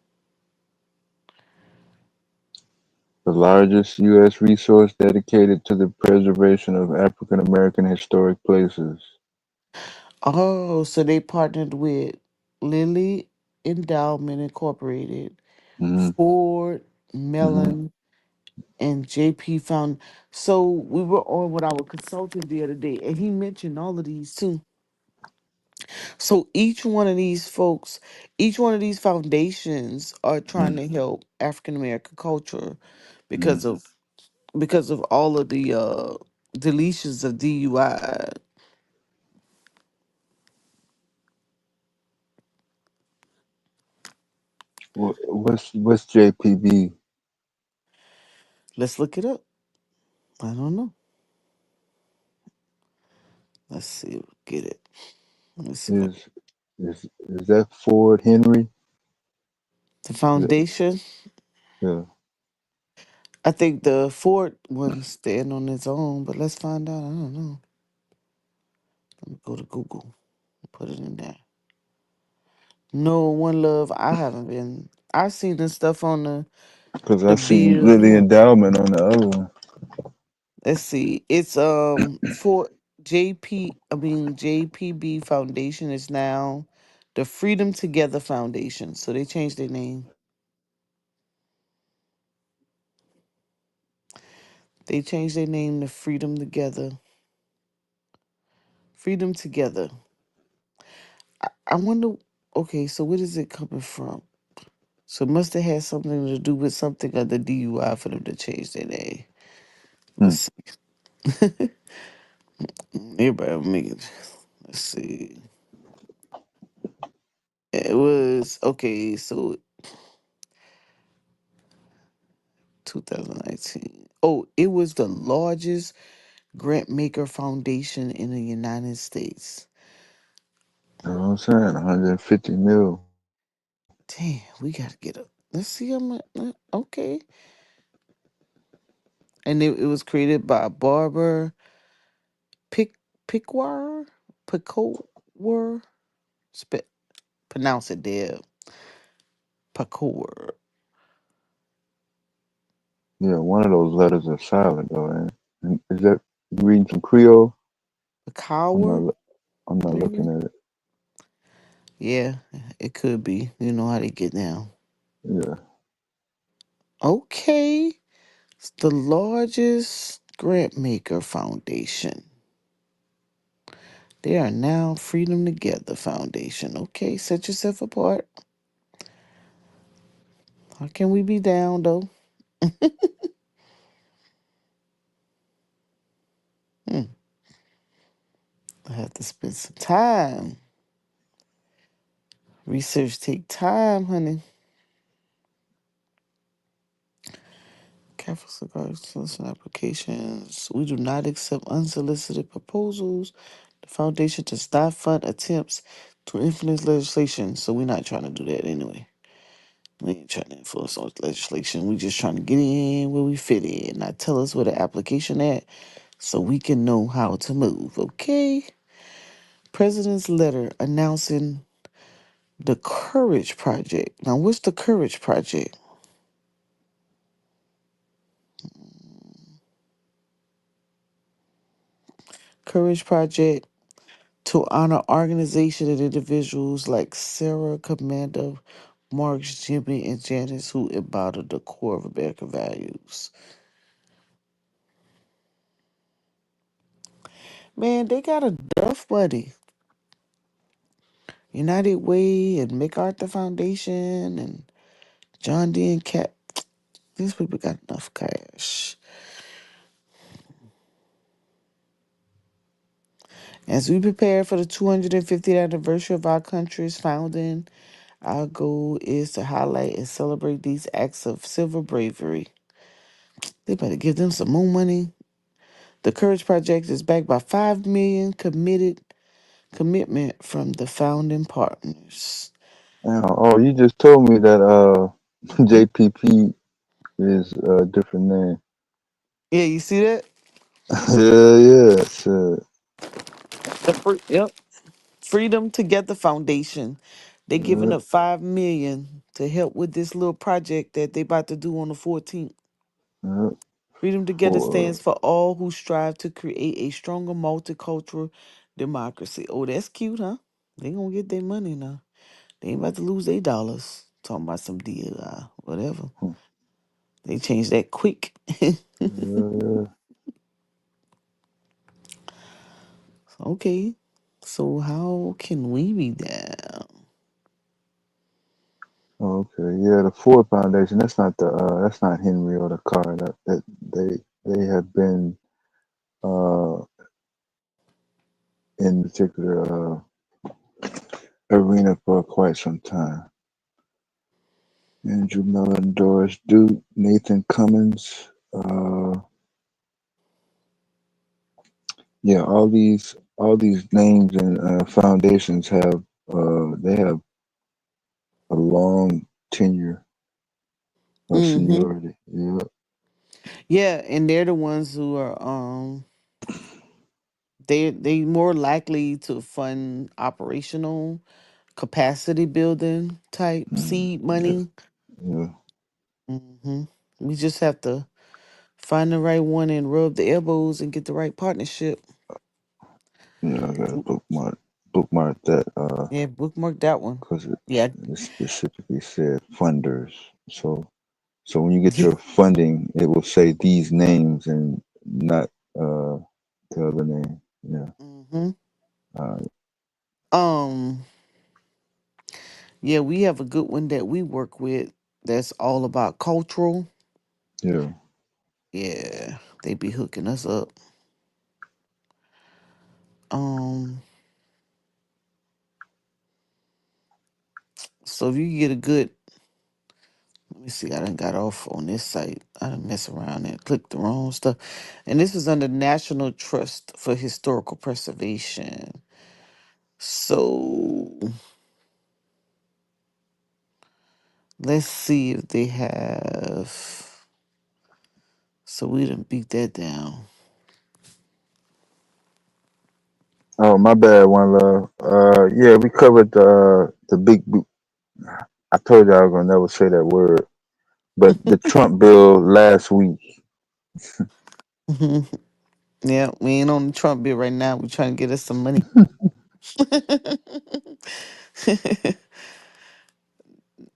The largest U.S. resource dedicated to the preservation of African American historic places. Oh, so they partnered with Lilly Endowment Incorporated, Hmm. Ford, Hmm. Mellon, and JP Found. So we were on with our consultant the other day, and he mentioned all of these too. So each one of these folks, each one of these foundations are trying to help African American culture Hmm. because of all of the deletions of DUI. What's JPB? Let's look it up. I don't know. Let's see. Get it. Let me see if I, Is that Ford Henry? the Is that- foundation. yeah, I think the Ford one stand on its own, but let's find out. I don't know. Let me go to Google. Put it in there. No, One Love. I haven't been. I've seen this stuff on because I the see bill. Lily Endowment on the other one. Let's see. It's for JP. I mean JPB Foundation is now the Freedom Together Foundation. So they changed their name. They changed their name to Freedom Together. Freedom Together. I wonder. Okay, so where is it coming from? So it must have had something to do with something of the DUI for them to change their name. Hmm. Let's see. Everybody making. Let's see. It was okay. So 2019. Oh, it was the largest grant maker foundation in the United States. You know what I'm saying? 150 mil. Damn, we gotta get up. Let's see how much. Okay, and it was created by Barbara Pick Pickwire Pickowar. Pronounce it there. Pakor. Yeah, one of those letters are silent though. Is that you reading from Creole? I'm not. Pakor, I'm not looking maybe? at it. Yeah, it could be. You know how they get down. Yeah. Okay. It's the largest grant maker foundation. They are now Freedom Together Foundation. Okay, set yourself apart. How can we be down though? Hmm. I have to spend some time. Research take time, honey. Careful cigars, soliciting applications. We do not accept unsolicited proposals. The foundation does not fund attempts to influence legislation, so we're not trying to do that anyway. We ain't trying to influence on legislation. We just trying to get in where we fit in. Now tell us where the application at so we can know how to move. Okay. President's letter announcing the Courage Project. Now what's the Courage Project? Courage Project to honor organization and individuals like Sarah Commander, Marks, Jimmy, and Janice who embodied the core of American values. Man, they got enough money. United Way and MacArthur Foundation and John D. and Cat. These people got enough cash. As we prepare for the 250th anniversary of our country's founding, our goal is to highlight and celebrate these acts of civil bravery. They better give them some more money. The Courage Project is backed by 5 million commitment from the founding partners. Oh, you just told me that JPP is a different name. Yeah, you see that? Yeah, yeah. Shit. Yep. Freedom Together Foundation. They giving Yeah, up 5 million to help with this little project that they about to do on the 14th. yeah. Freedom Together For stands for all who strive to create a stronger multicultural democracy. Oh, that's cute, huh? They gonna get their money now. They ain't about to lose their dollars. Talking about some DI, whatever. They changed that quick. yeah, Okay. So how can we be down? okay, yeah. The Ford Foundation. That's not the. That's not Henry or the car. That they have been uh in particular arena for quite some time. Andrew Mellon, Doris Duke, Nathan Cummins. Yeah, all these names and foundations have they have a long tenure of Mm-hmm. seniority. Yeah, Yeah, and they're the ones who are they more likely to fund operational capacity building type mm, seed yeah, money. yeah, Hmm. We just have to find the right one and rub the elbows and get the right partnership. yeah. I got to Mm, bookmark that Yeah, bookmark that one. because Yeah. it specifically said funders. So when you get Yeah. your funding, it will say these names and not uh the other name. Yeah, Hmm. uh, Um. Yeah, we have a good one that we work with. That's all about cultural. yeah. Yeah, they be hooking us up. Um. So if you get a good, let me see, I done got off on this site. I done mess around and clicked the wrong stuff. And this is under National Trust for Historical Preservation. So let's see if they have. So we done beat that down. Oh, my bad, one love. Yeah, we covered the big. I told you I was gonna never say that word, but the Trump bill last week. Mhm. Yeah, we ain't on the Trump bill right now. We trying to get us some money.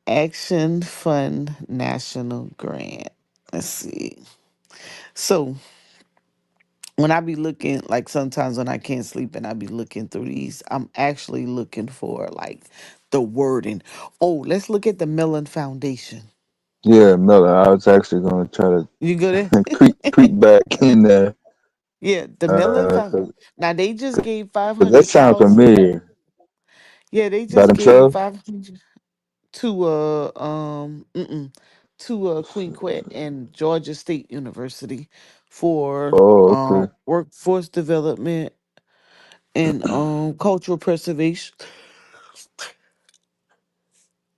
Action Fund National Grant. Let's see. So when I be looking, like sometimes when I can't sleep and I be looking through these, I'm actually looking for like the wording. Oh, let's look at the Mellon Foundation. Yeah, Miller. I was actually gonna try to You go there? creep back in there, Yeah, the Mellon Foundation. cause, Now they just gave five 'cause that hundred sounds thousand. familiar. Yeah, they By just gave themselves. 500 to to Queen Quet and Georgia State University for Oh, okay. workforce development and cultural preservation.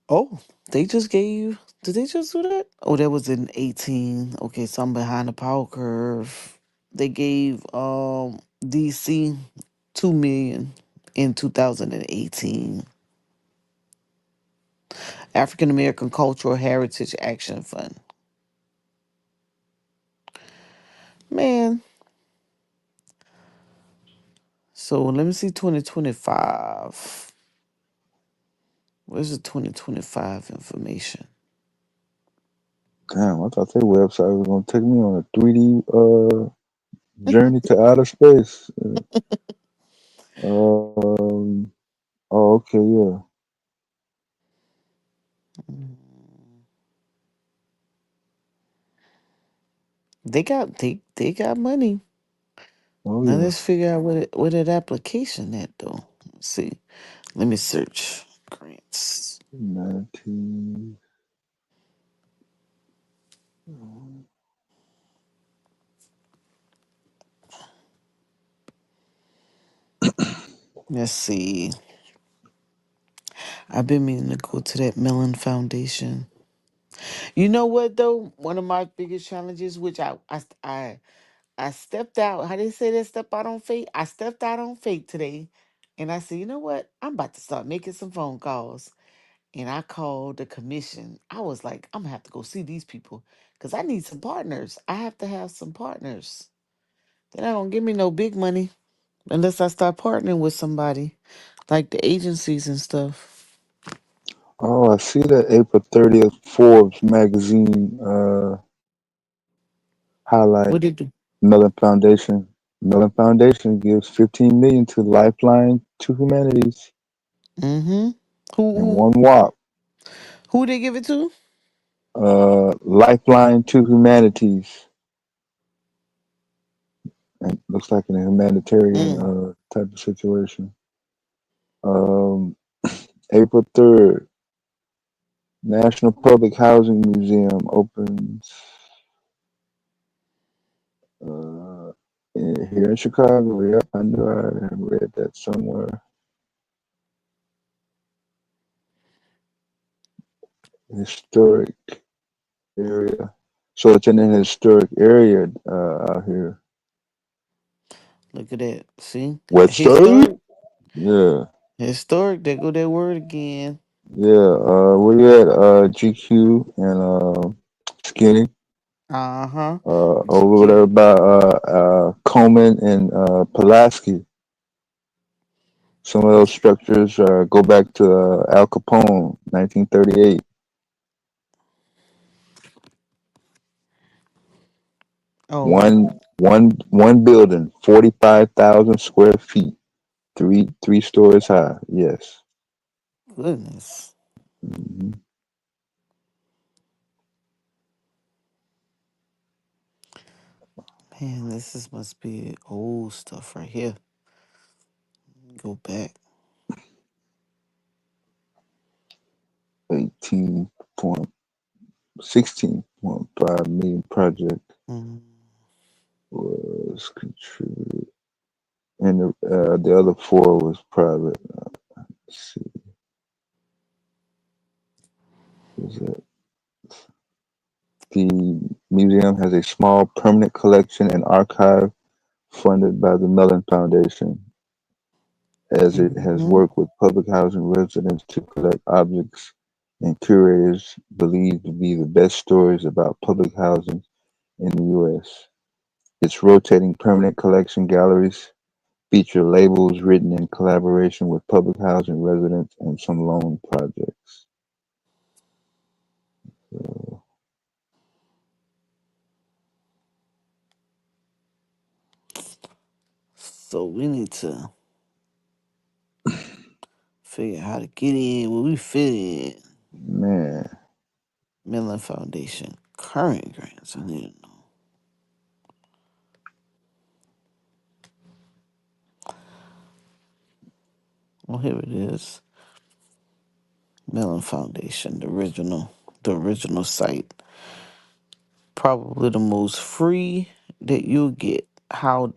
Oh, they just gave. Did they just do that? Oh, that was in 18. Okay, so I'm behind the power curve. They gave DC 2 million in 2018. African American Cultural Heritage Action Fund. Man, so let me see 2025. Where's the 2025 information? Damn, I thought their website was gonna take me on a 3D journey to outer space. Um. Oh, okay, yeah. Mm, they got money. Oh, Now yeah. let's figure out what that application at though. Let's see. Let me search grants. 19. Let's see. I've been meaning to go to that Mellon Foundation. You know what though? One of my biggest challenges, which I stepped out. How they say that? Step out on faith. I stepped out on faith today, and I said, you know what? I'm about to start making some phone calls. And I called the commission. I was like, I'm gonna have to go see these people because I need some partners. I have to have some partners. They're not gonna give me no big money unless I start partnering with somebody, like the agencies and stuff. Oh, I see that April 30th Forbes magazine highlight What did you? Mellon Foundation. Mellon Foundation gives 15 million to Lifeline to Humanities Mm-hmm. and Who one WAP. who they give it to? Lifeline to Humanities. And looks like in a humanitarian Mm. type of situation. Um, April 3rd, National Public Housing Museum opens uh, here in Chicago. Yep, I knew I had read that somewhere. Historic area. So it's in an historic area out here. Look at that. See, What state? historic, Yeah, historic. There go that word again. yeah. We had GQ and Skinny Uh huh. over there by Coleman and Pulaski. Some of those structures go back to Al Capone, 1938. Oh One building, 45,000 square feet, three stories high. Yes. goodness, Hmm. man, this is must be old stuff right here. Go back. 18.16.5 million project Mm, was contributed, and the other four was private. Let's see, was it? The museum has a small permanent collection and archive funded by the Mellon Foundation, as it has mm-hmm. worked with public housing residents to collect objects and curators believed to be the best stories about public housing in the U.S. Its rotating permanent collection galleries feature labels written in collaboration with public housing residents and some loan projects. So, So we need to figure out how to get in where we fit in. man, Mellon Foundation current grants. I need to know. Oh, here it is. Mellon Foundation, the original site. Probably the most free that you'll get. How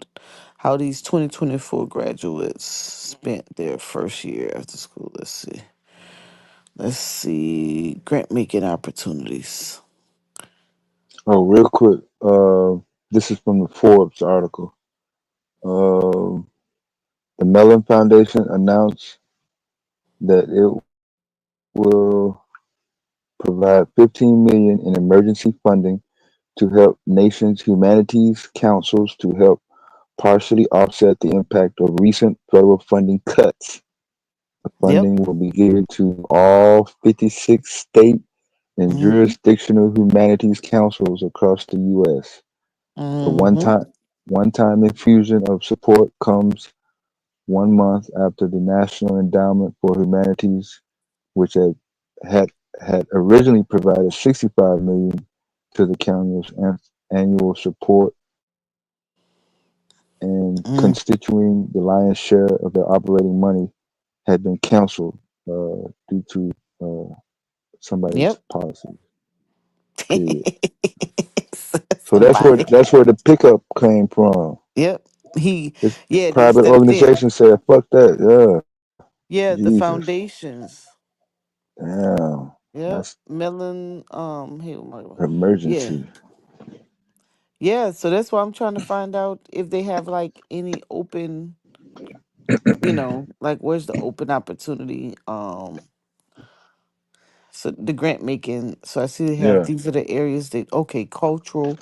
these 2024 graduates spent their first year after school. Let's see. Let's see. Grant making opportunities. oh, real quick, this is from the Forbes article. Um, the Mellon Foundation announced that it will provide 15 million in emergency funding to help nations' humanities councils to help partially offset the impact of recent federal funding cuts. The Yep. funding will be given to all 56 state and Mm-hmm. jurisdictional humanities councils across the U.S. The Mm-hmm. one time infusion of support comes 1 month after the National Endowment for Humanities, which had, had originally provided 65 million to the county's annual support and Mm. constituting the lion's share of their operating money had been canceled due to somebody's Yep. policy. Period. So Somebody. that's where the pickup came from. Yep. He, This yeah, they private stepped in. organization said, "Fuck that." Yeah, Yeah, the Jesus, foundations. damn, Yep. that's Melon, hey, yeah. emergency. Yeah, so that's why I'm trying to find out if they have like any open, like where's the open opportunity? So the grant making. So I see they have Yeah, these are the areas that okay, cultural.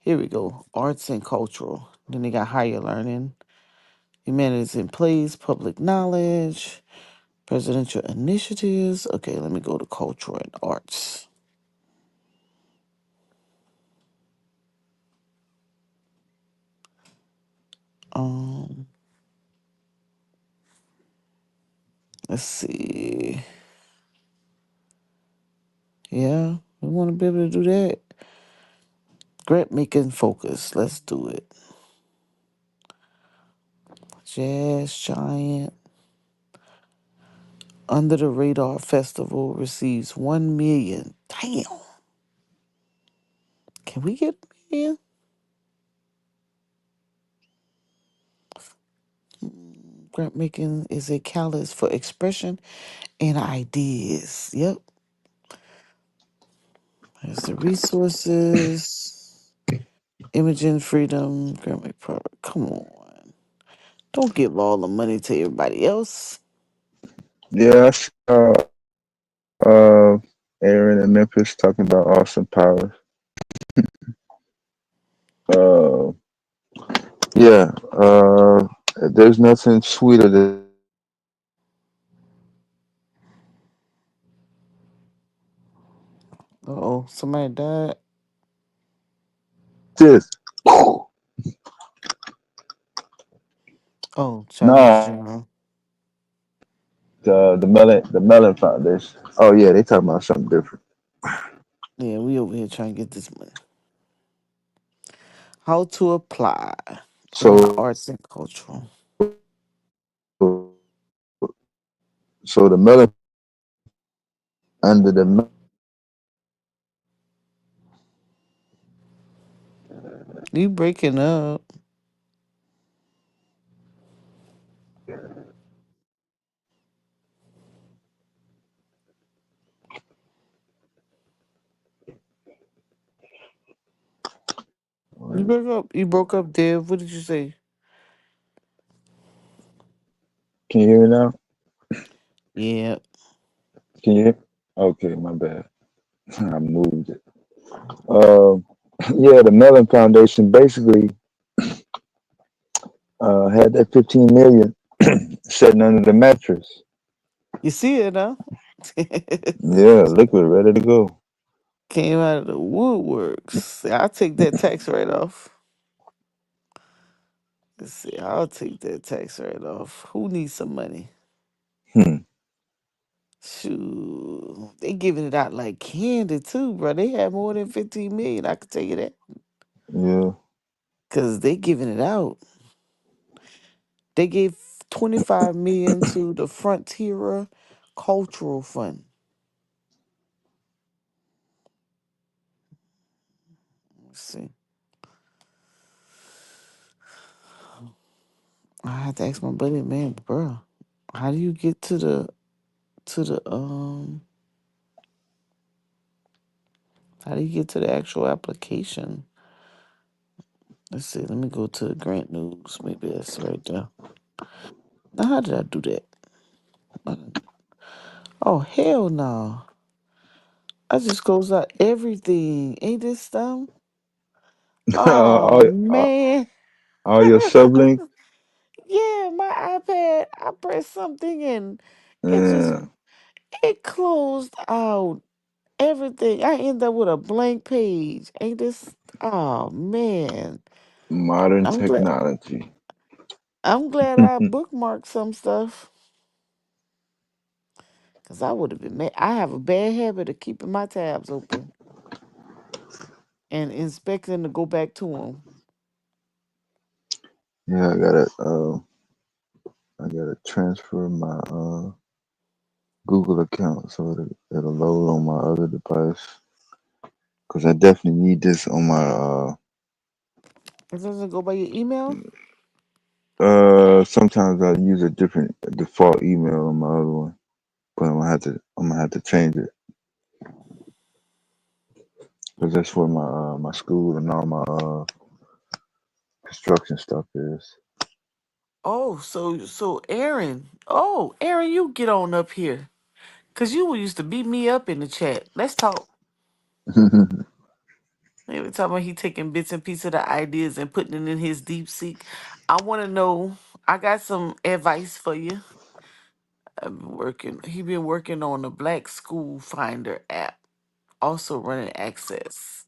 Here we go. Arts and cultural. Then they got higher learning, humanities in place, public knowledge, presidential initiatives. Okay, let me go to cultural and arts. Um, let's see. Yeah, we want to be able to do that. Grant making focus. Let's do it. Jazz Giant Under the Radar Festival receives 1 million. Damn. Can we get a million? Grant making is a catalyst for expression and ideas. Yep. There's the resources. Imaging freedom. Grant make product. Come on. Don't give all the money to everybody else. yeah. I saw uh, Aaron in Memphis talking about Austin Powers. Uh, yeah. There's nothing sweeter than Uh-oh. Somebody died. this. Oh, Chinese Nah, general. the Melon Foundation. Oh yeah, they talking about something different. Yeah, we over here trying to get this money. How to apply in the So arts and cultural. so the Melon under the You breaking up. You broke up. You broke up, Dev. What did you say? can you hear me now? Yeah. Can you hear? Okay, my bad. I moved it. Um, yeah, the Mellon Foundation basically had that 15 million sitting under the mattress. You see it, huh? Yeah, liquid, ready to go. Came out of the woodworks. I'll take that tax right off. Let's see. I'll take that tax right off. Who needs some money? Hmm. Shoot. They giving it out like candy too, bro. They have more than 15 million. I can tell you that. Yeah, Cause they giving it out. They gave 25 million to the Frontier Cultural Fund. Let's see. I had to ask my buddy, man, bro, how do you get to the how do you get to the actual application? Let's see, let me go to grant news. Maybe that's right there. Now how did I do that? Uh, Oh hell no. I just closed out everything. Ain't this dumb? Oh all, all, man. all your sublinks. Yeah, my iPad, I pressed something and it just Yeah, it closed out everything. I end up with a blank page. Ain't this? Oh man, modern I'm glad. technology. I'm glad I bookmarked some stuff because I would have been mad. I have a bad habit of keeping my tabs open and inspecting to go back to them. Yeah, I gotta transfer my Google account so it'll load on my other device. Cause I definitely need this on my It doesn't go by your email. Sometimes I use a different default email on my other one, but I'm gonna have to change it because that's where my school and all my construction stuff is. Oh, so Aaron. Oh, Aaron, you get on up here. Cause you used to beat me up in the chat. Let's talk. Every time he taking bits and pieces of the ideas and putting it in his deep seek. I wanna know, I got some advice for you. He been working on the Black School Finder app. Also running access.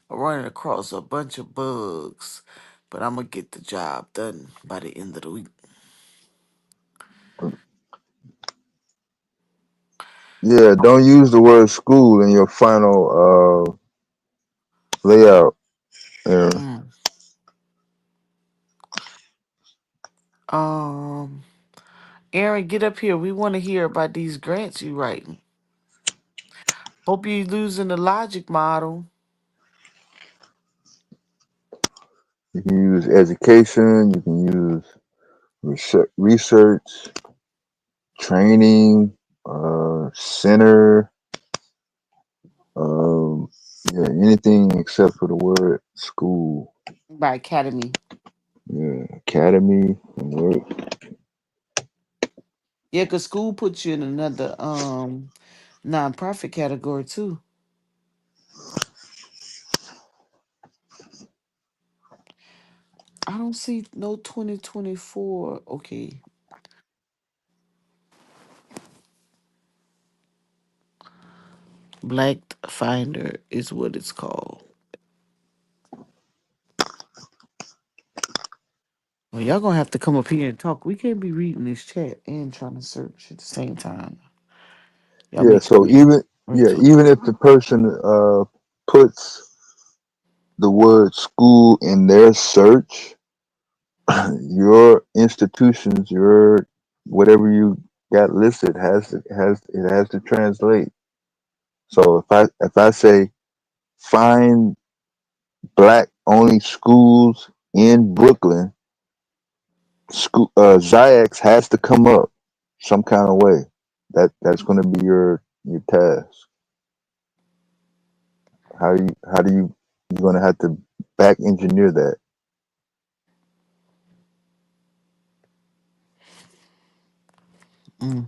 Running across a bunch of bugs. But I'm gonna get the job done by the end of the week. Yeah, don't use the word school in your final layout. Aaron. Mm. Um Aaron, get up here. We want to hear about these grants you writing. Hope you losing the logic model. You can use education. You can use research training, center, um, yeah, anything except for the word school. By Academy. Yeah, academy and work. Yeah, cause school puts you in another nonprofit category too. I don't see no 2024. Okay. Black Finder is what it's called. Well, y'all gonna have to come up here and talk. We can't be reading this chat and trying to search at the same time. Y'all Yeah, making so me work too. even if the person puts the word school in their search, your institutions, your whatever you got listed has to translate. So if I say find black only schools in Brooklyn, school Ziax has to come up some kind of way. That's going to be your task. How do you you're going to have to back engineer that. Mm.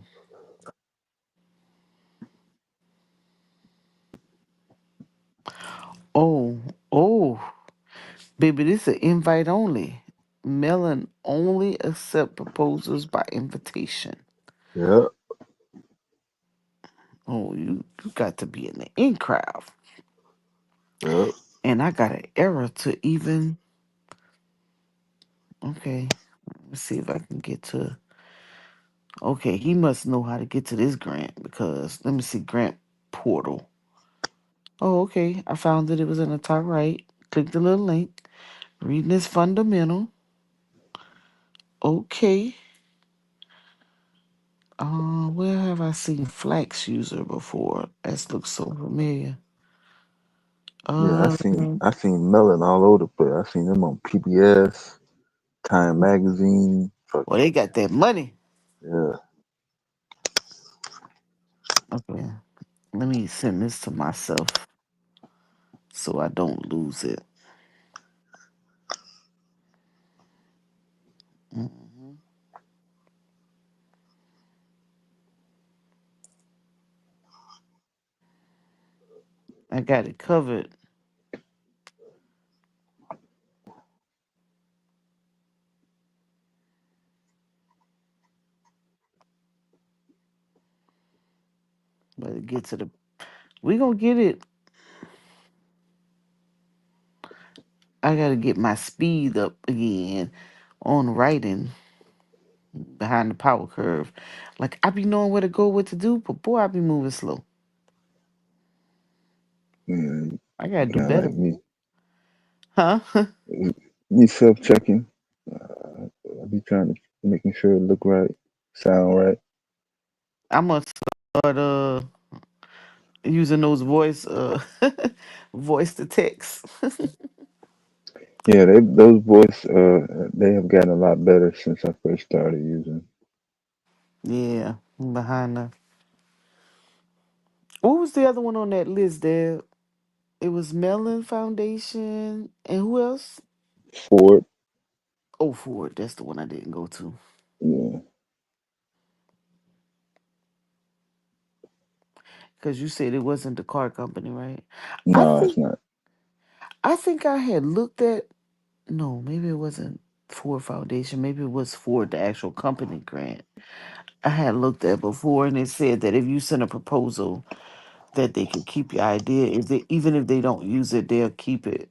Oh, oh, baby, this is invite only. Melon only accept proposals by invitation. Yeah, Oh, you got to be in the in crowd. yeah, And I got an error to even. Okay, let's see if I can get to. Okay, he must know how to get to this grant because let me see grant portal. Oh, okay, I found that it was in the top right. Click the little link. Reading is fundamental. Okay. Where have I seen Flax user before? That looks so familiar. yeah. Uh, I seen Melon all over the place. I seen them on PBS, Time Magazine. well, Fucking they got that money. yeah, Okay, let me send this to myself so I don't lose it. Mhm. I got it covered, but it get to the. We gonna get it. I gotta get my speed up again on writing behind the power curve. Like I be knowing where to go, what to do, but boy, I be moving slow. yeah. I gotta do Kind of like better, me. huh? Me self checking. I be trying to making sure it look right, sound right. I'm gonna start using those voice voice to text. Yeah, those voice they have gotten a lot better since I first started using. Yeah, I'm behind the. What was the other one on that list there? It was Mellon Foundation and who else? Ford. Oh, Ford. That's the one I didn't go to. Yeah. Because you said it wasn't the car company, right? I No, it's think not. I think I had looked at. No, maybe it wasn't Ford Foundation. Maybe it was Ford, the actual company grant. I had looked at before, and it said that if you send a proposal, that they could keep your idea. If they even if they don't use it, they'll keep it.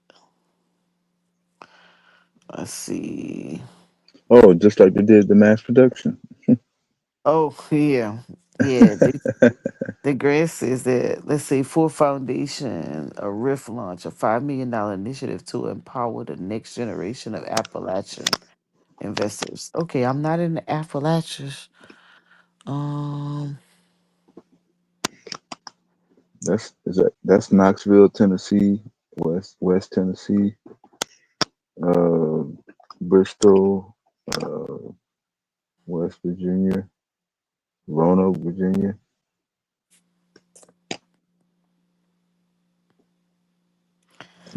Let's see. Oh, just like they did the mass production. Oh yeah, yeah. The grant says that, let's say, for Foundation, a RIF launch, a $5 million initiative to empower the next generation of Appalachian investors. Okay, I'm not in the Appalachians. Um, That's Knoxville, Tennessee, West Tennessee, uh, Bristol, uh, West Virginia, Roanoke, Virginia,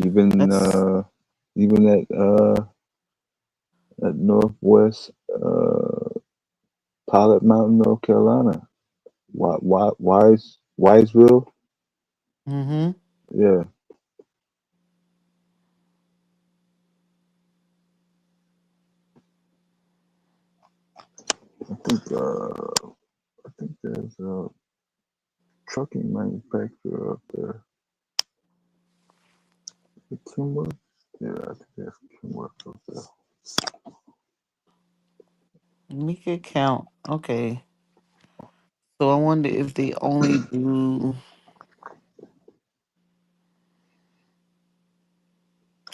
even that's even at Northwest Pilot Mountain, North Carolina. Wiseville, mm-hmm. yeah. I think I think there's a trucking manufacturer up there. The Kenworth, yeah, I think there's Kenworth up there. Make it count. Okay. So I wonder if they only do.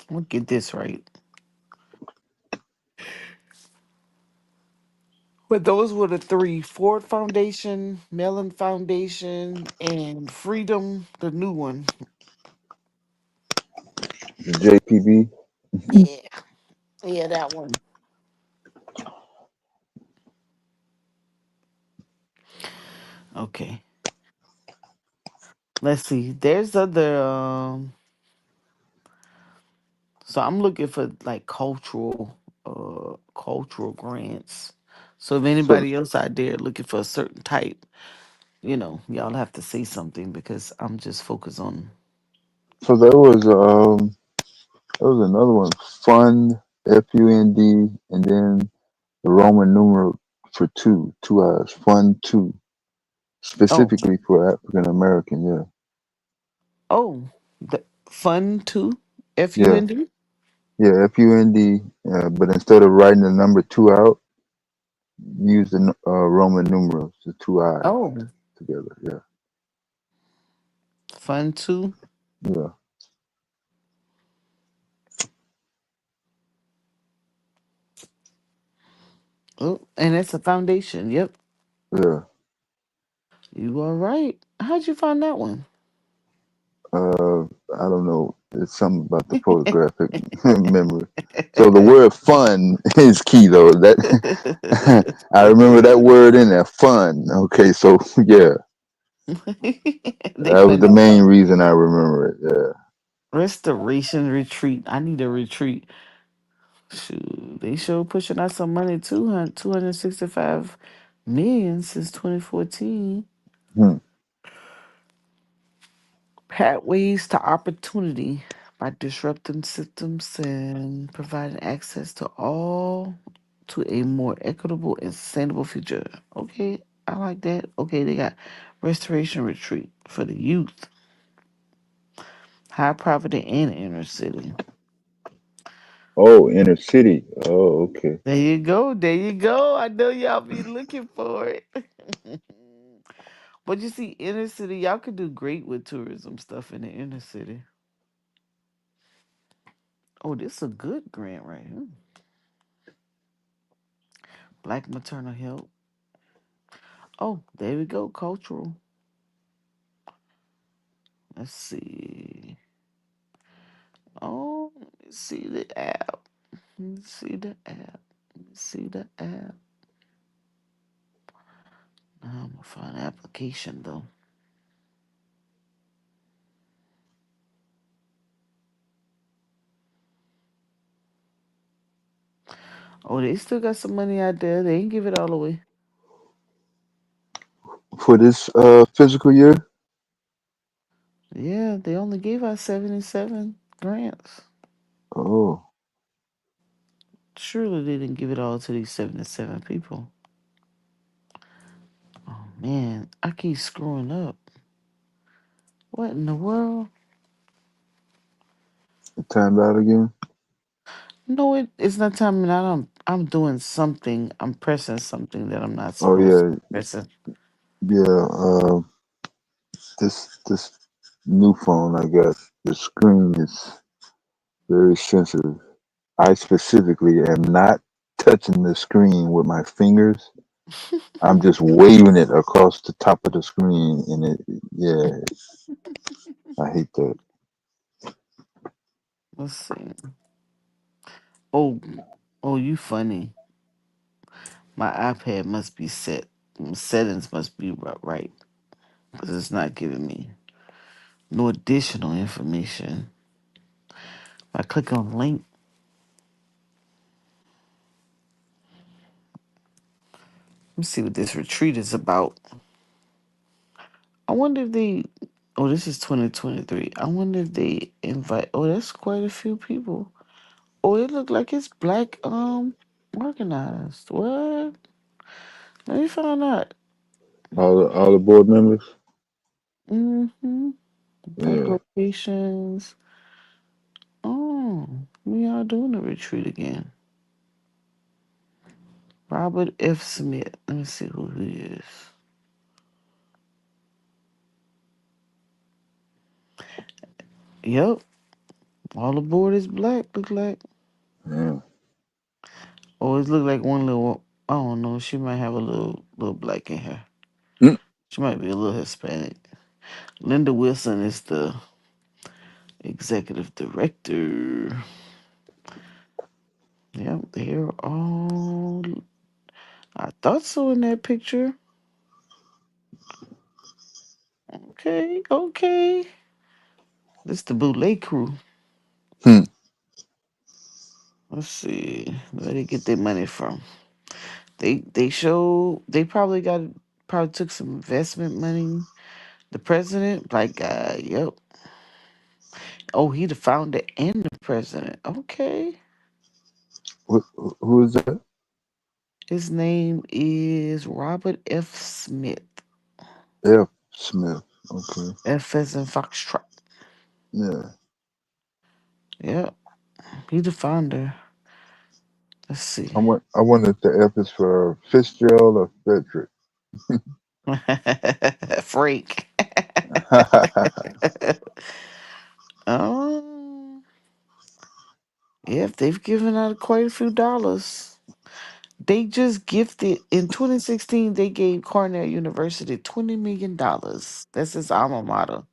Let me get this right. But those were the three: Ford Foundation, Mellon Foundation, and Freedom, the new one. The JPB. Yeah, yeah, that one. Okay. Let's see. There's other. So I'm looking for like cultural grants. So if So anybody else out there looking for a certain type, y'all have to say something because I'm just focused on. so there was another one, Fund, FUND, and then the Roman numeral for two hours, Fund two, Oh, specifically for African American. Yeah, oh, the fun too. yeah, FUND. yeah, FUND. But instead of writing the number two out, use the Roman numerals, the two eyes Oh, together. Yeah, fun too. yeah, Oh, and it's a foundation. Yep, yeah. you are right. How'd you find that one? I don't know. It's something about the photographic memory. So the word "fun" is key, though. That I remember that word in there, "fun." Okay, so yeah, They that was putting the out main some reason I remember it. Yeah. restoration retreat. I need a retreat. Shoot, they sure pushing out some money too, 265 million since 2014. Hmm. Pathways to opportunity by disrupting systems and providing access to all to a more equitable and sustainable future. Okay, I like that. Okay, they got restoration retreat for the youth, high poverty and inner city. Oh, inner city. Oh, okay. There you go. There you go. I know y'all be looking for it. But you see, inner city, y'all could do great with tourism stuff in the inner city. Oh, this is a good grant right here. Black maternal health. Oh, there we go. Cultural. Let's see. Oh, let me See the app. Let me see the app. Let me see the app. Now I'm gonna find the application though. Oh, they still got some money out there. They ain't give it all away. For this physical year. Yeah, they only gave out 77 grants. Oh, Surely they didn't give it all to these 77 people. Oh man, I keep screwing up. What in the world? it timed out again. No, it's not timing out. I'm doing something. I'm pressing something that I'm not Oh supposed to yeah, be pressing. yeah. This new phone I got, the screen is very sensitive. I specifically am not touching the screen with my fingers. I'm just waving it across the top of the screen, and yeah, I hate that. Let's see. Oh, oh, you funny. My iPad must be set. Settings must be right because it's not giving me no additional information. If I click on the link, let me see what this retreat is about. I wonder if they. Oh, this is 2023. I wonder if they invite. Oh, that's quite a few people. Oh, it look like it's black organized. What? Let me find out. All the board members. Mm-hmm. Black Yeah, locations. Oh, we are doing a retreat again. Robert F. Smith. Let me see who he is. Yep. All the board is black, look like. yeah. Oh, it look like one little, I don't know, she might have a little black in her. Mm. She might be a little Hispanic. Linda Wilson is the executive director. Yep, they're all, I thought so in that picture. Okay, okay. This the Boulay crew. Hmm. Let's see where they get their money from. They probably took some investment money. The president, black guy, yep. Oh, he the founder and the president. Okay. Who is that? His name is Robert F. Smith. F. Smith. Okay. F as in Foxtrot. Yeah. Yep. He the founder. Let's see. I wonder if the F is for Fitzgerald or Frederick. Freak. um, yep, they've given out quite a few dollars. They just gifted in 2016. They gave Cornell University $20 million. That's his alma mater.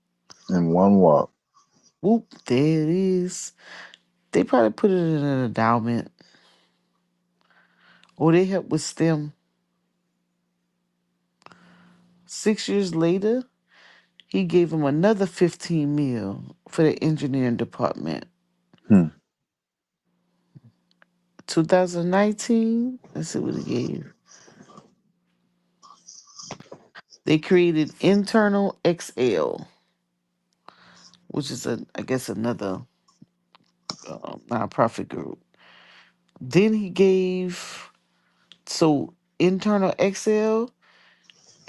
In one walk. Whoop, there it is. They probably put it in an endowment, or they help with STEM. 6 years later, he gave him another 15 mil for the engineering department. Hmm. 2019, let's see what he gave. They created Internal XL, which is I guess another nonprofit group. Then he gave Internal XL.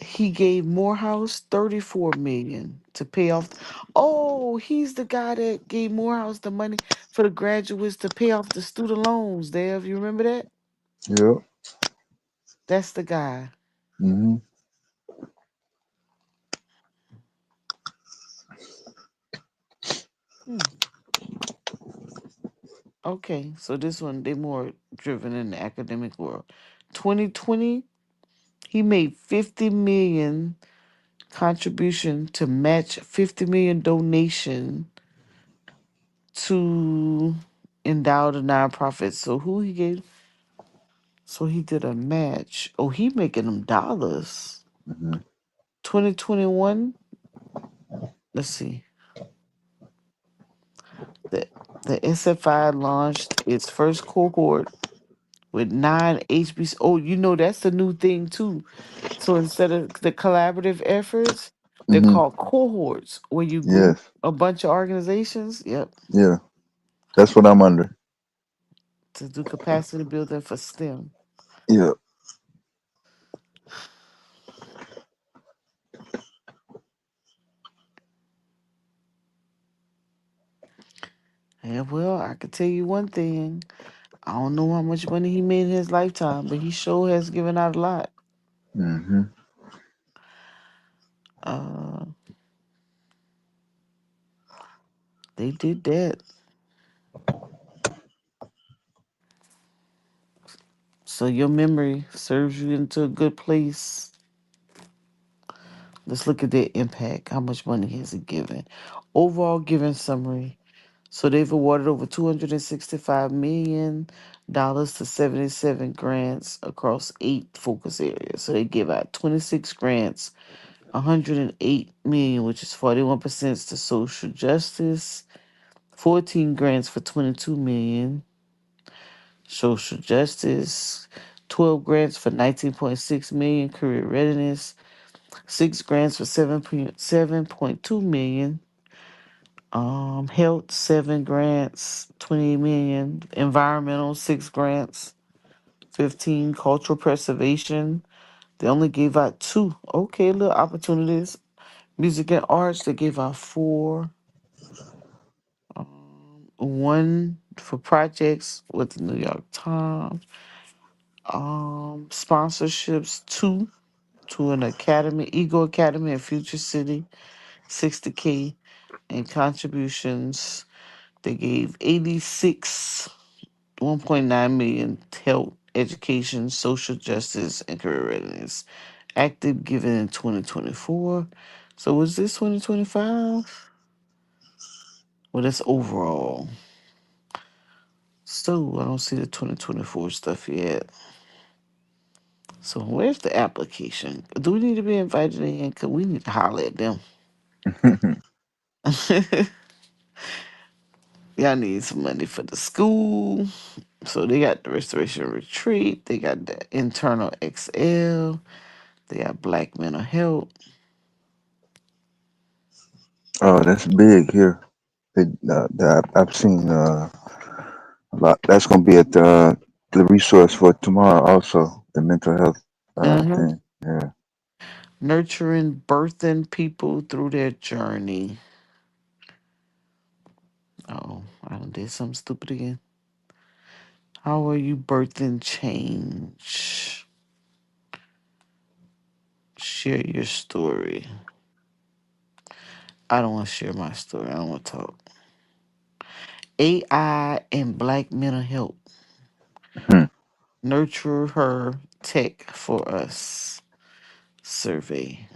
He gave Morehouse 34 million to pay off. Oh, he's the guy that gave Morehouse the money for the graduates to pay off the student loans. Dev, you remember that? Yep. That's the guy. Hmm. Hmm. Okay, so this one they more driven in the academic world. 2020, he made 50 million contribution to match 50 million donation to endowed a nonprofit. So who he gave? So he did a match. Oh, he making them dollars. Hmm. 2021. Let's see. The the SFI launched its first cohort with 9 HBC. Oh, you know that's the new thing too. So instead of the collaborative efforts, they're Hmm. called cohorts, where you group Yes. a bunch of organizations. Yep, Yeah. That's what I'm under. to do capacity building for STEM. Yeah. And well, I can tell you one thing. I don't know how much money he made in his lifetime, but he sure has given out a lot. Hmm. Uh, they did that. So your memory serves you into a good place. Let's look at their impact. How much money has it given? Overall giving summary. So they've awarded over $265 million to 77 grants across 8 focus areas. So they give out 26 grants, 108 million, which is 41% to social justice, 14 grants for 22 million, social justice, 12 grants for 19.6 million, career readiness, 6 grants for 7.2 million, health 7 grants, 20 million, environmental 6 grants, 15 cultural preservation. They only gave out 2. Okay, little opportunities. Music and arts, they gave out 4. 1 for projects with the New York Times. Sponsorships 2 to an academy, Ego Academy in Future City, 60K, and contributions. They gave 86, 1.9 million to health, education, social justice, and career readiness. Active giving in 2024. So was this 2025? Well, that's overall. So I don't see the 2024 stuff yet. So where's the application? Do we need to be invited in? Cause we need to holler at them. Y'all need some money for the school. So they got the restoration retreat. They got the internal XL. They got black mental health. Oh, that's big here. I've seen a lot. That's gonna be at the resource for tomorrow. Also, the mental health Uh-huh. thing. Yeah. Nurturing, birthing people through their journey. Oh, I done did something stupid again. How are you birthing change? Share your story. I don't want to share my story. I don't want to talk. AI and black mental health. Hmm. Nurture her tech for us. Survey.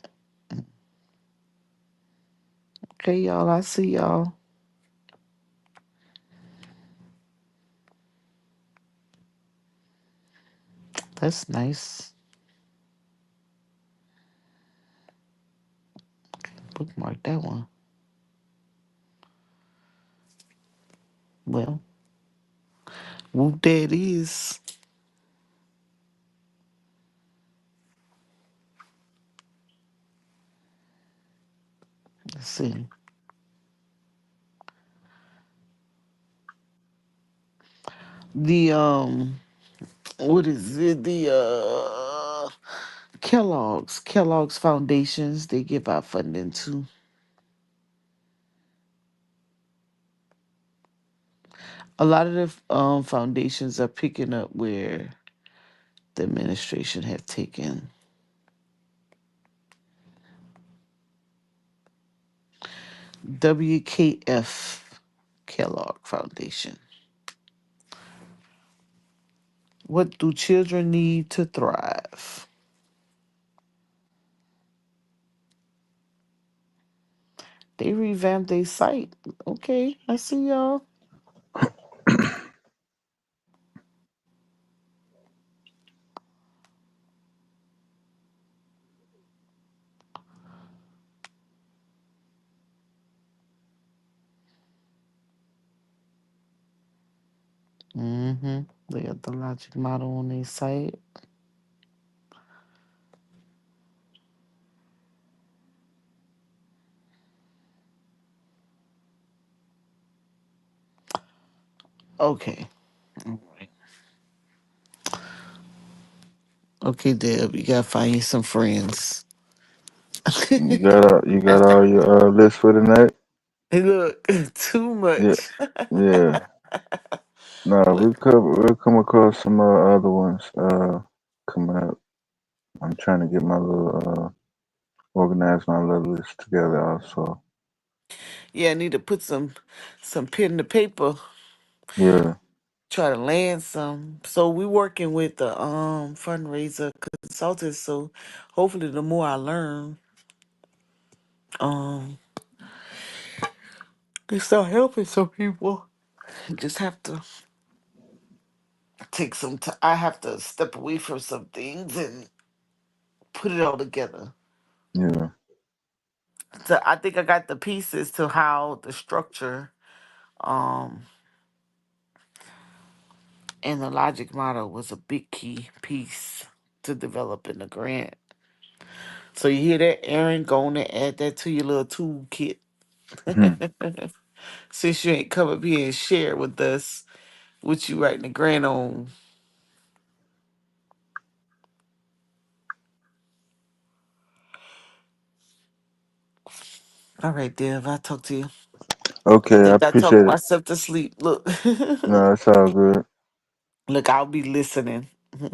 Okay, y'all. I see y'all. That's nice. Bookmark that one. Well, whoop there it is. Let's see. The what is it? The Kellogg's Foundations, they give out funding too. A lot of the foundations are picking up where the administration have taken. WKF Kellogg Foundation. What do children need to thrive? They revamped their site. Okay, I see y'all. Mm-hmm. They got the logic model on their site. Okay. All right. Okay, Deb, you gotta find you some friends. You got all your list for tonight? Look, too Yeah, much. yeah. No, Look, we'll come across some other ones coming up. I'm trying to get my little organize my little list together also. yeah, I need to put some pen to paper. Yeah, Try to land some. So we working with the fundraiser consultant. So hopefully, the more I learn, um, they start helping some people. Just have to take some time. I have to step away from some things and put it all together. yeah. So I think I got the pieces to how the structure um and the logic model was a big key piece to develop in the grant. So you hear that, Aaron? Go on and add that to your little toolkit. Mhm. Since you ain't come up here and share with us what you writing the grant on. All right, Dev, I'll talk to you. I Okay, I think I talked appreciate it. myself to sleep. Look. No, it's all good. Look, I'll be listening.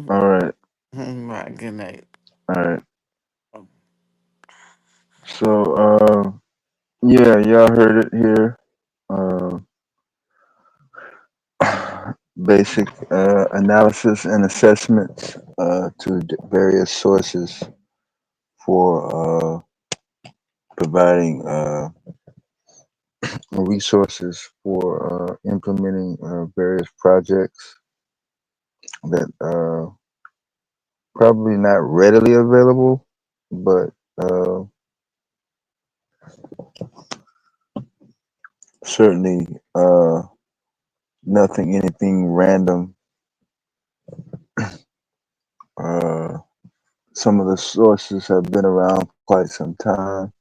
All right, All right, good night. all right. So, yeah, y'all heard it here. Uh, basic analysis and assessments to various sources for providing resources for implementing various projects that probably not readily available, but uh, certainly nothing, anything random. Uh, some of the sources have been around quite some time,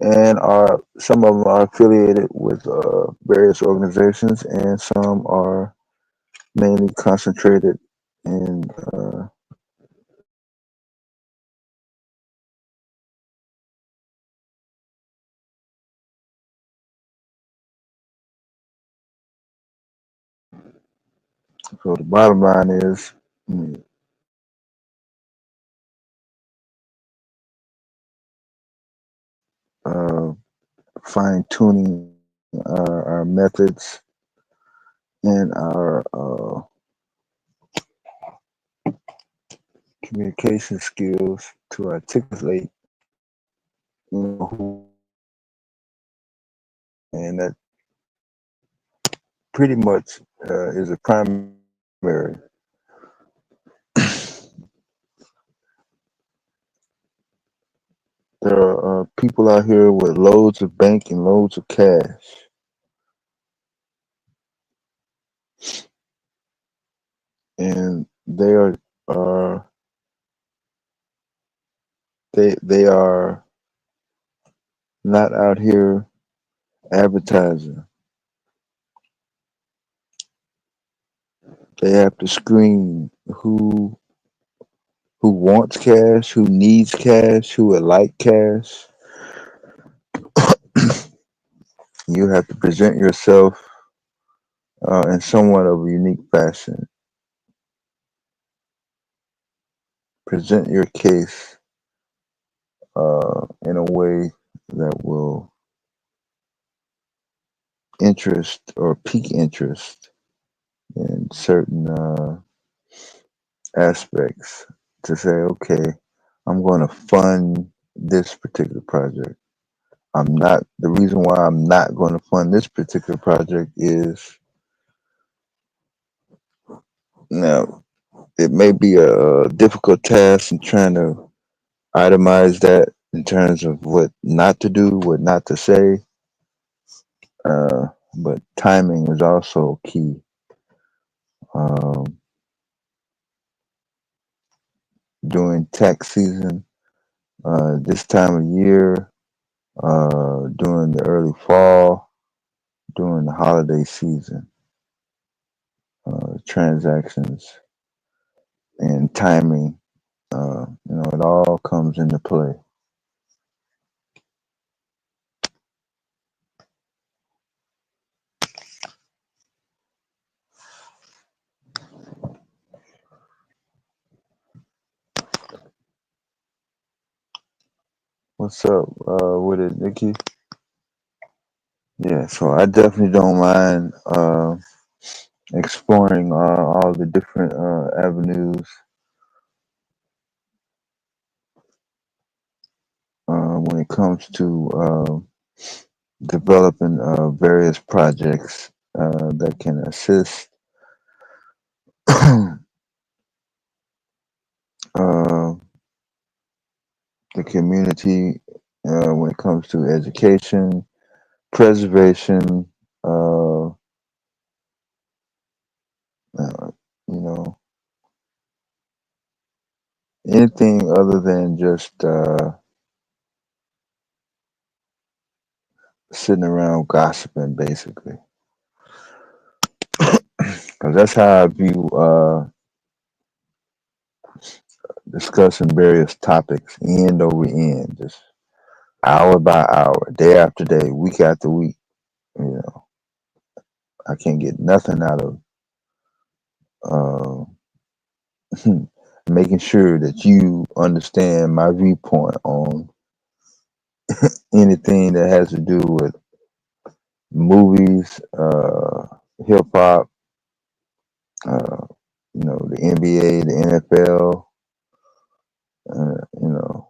and are some of them are affiliated with various organizations, and some are mainly concentrated in so the bottom line is uh, fine tuning our methods and our communication skills to articulate, who, and that pretty much is a primary. There are people out here with loads of bank and loads of cash, and are they are not out here advertising. They have to screen who wants cash, who needs cash, who would like cash. You have to present yourself in somewhat of a unique fashion. Present your case in a way that will interest or pique interest in certain aspects to say, okay, I'm going to fund this particular project. I'm not, the reason why I'm not going to fund this particular project is now it may be a difficult task in trying to itemize that in terms of what not to do, what not to say. But timing is also key. um, during tax season, this time of year, during the early fall, during the holiday season. Transactions and timing, it all comes into play. What's up with it, Nikki? Yeah, so I definitely don't mind exploring all the different avenues when it comes to developing various projects that can assist uh, the community when it comes to education, preservation, uh, you know, anything other than just sitting around gossiping, basically. Because that's how I view discussing various topics end over end, just hour by hour, day after day, week after week. You know, I can't get nothing out of making sure that you understand my viewpoint on anything that has to do with movies, hip hop, uh, the NBA, the NFL. You know,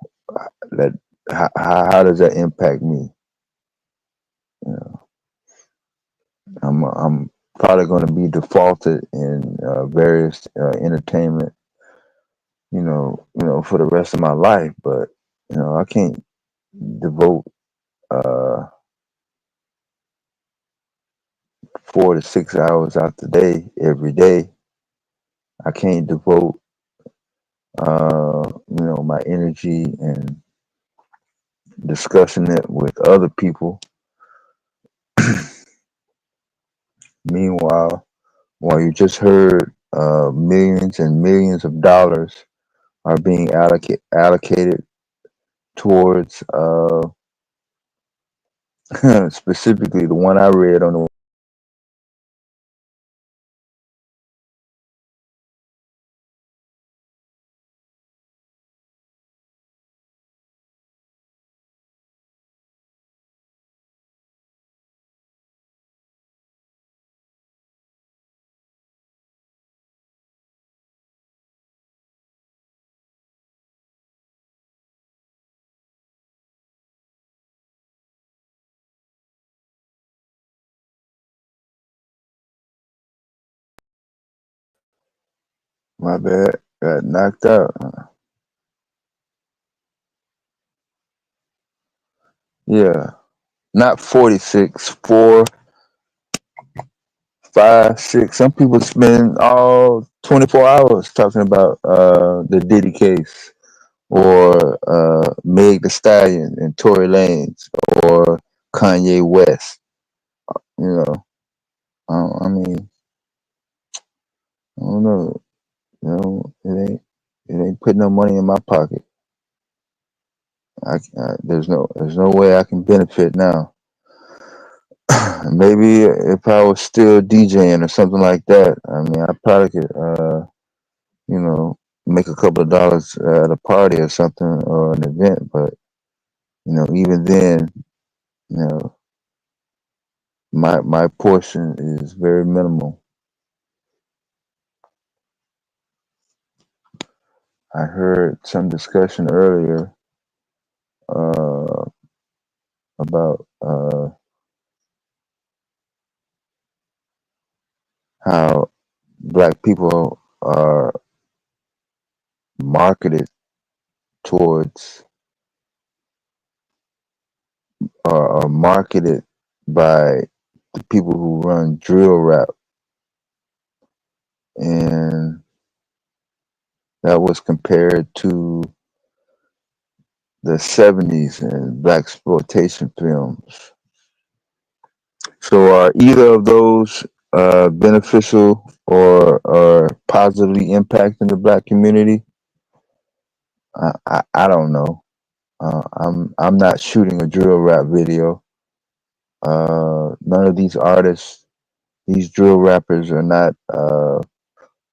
that how does that impact me? You know, I'm probably going to be defaulted in various entertainment, for the rest of my life. But I can't devote uh, 4 to 6 hours out the day every day. I can't devote my energy and discussing it with other people. Meanwhile, while you just heard millions and millions of dollars are being allocated towards specifically the one I read on the my bad, got knocked out. Yeah, not 46, 4, 5, 6. Some people spend all 24 hours talking about the Diddy case or Meg The Stallion and Tory Lanez or Kanye West. You know, I mean, I don't know. It ain't putting no money in my pocket. There's no way I can benefit now. Maybe if I was still DJing or something like that, I mean, I probably could, make a couple of dollars at a party or something or an event. But even then, you know, my portion is very minimal. I heard some discussion earlier uh, about how black people marketed towards are marketed by the people who run drill rap and that was compared to the 70s and black exploitation films. So are either of those beneficial or positively impacting the black community? I don't know. I'm not shooting a drill rap video. None of these artists, these drill rappers, are not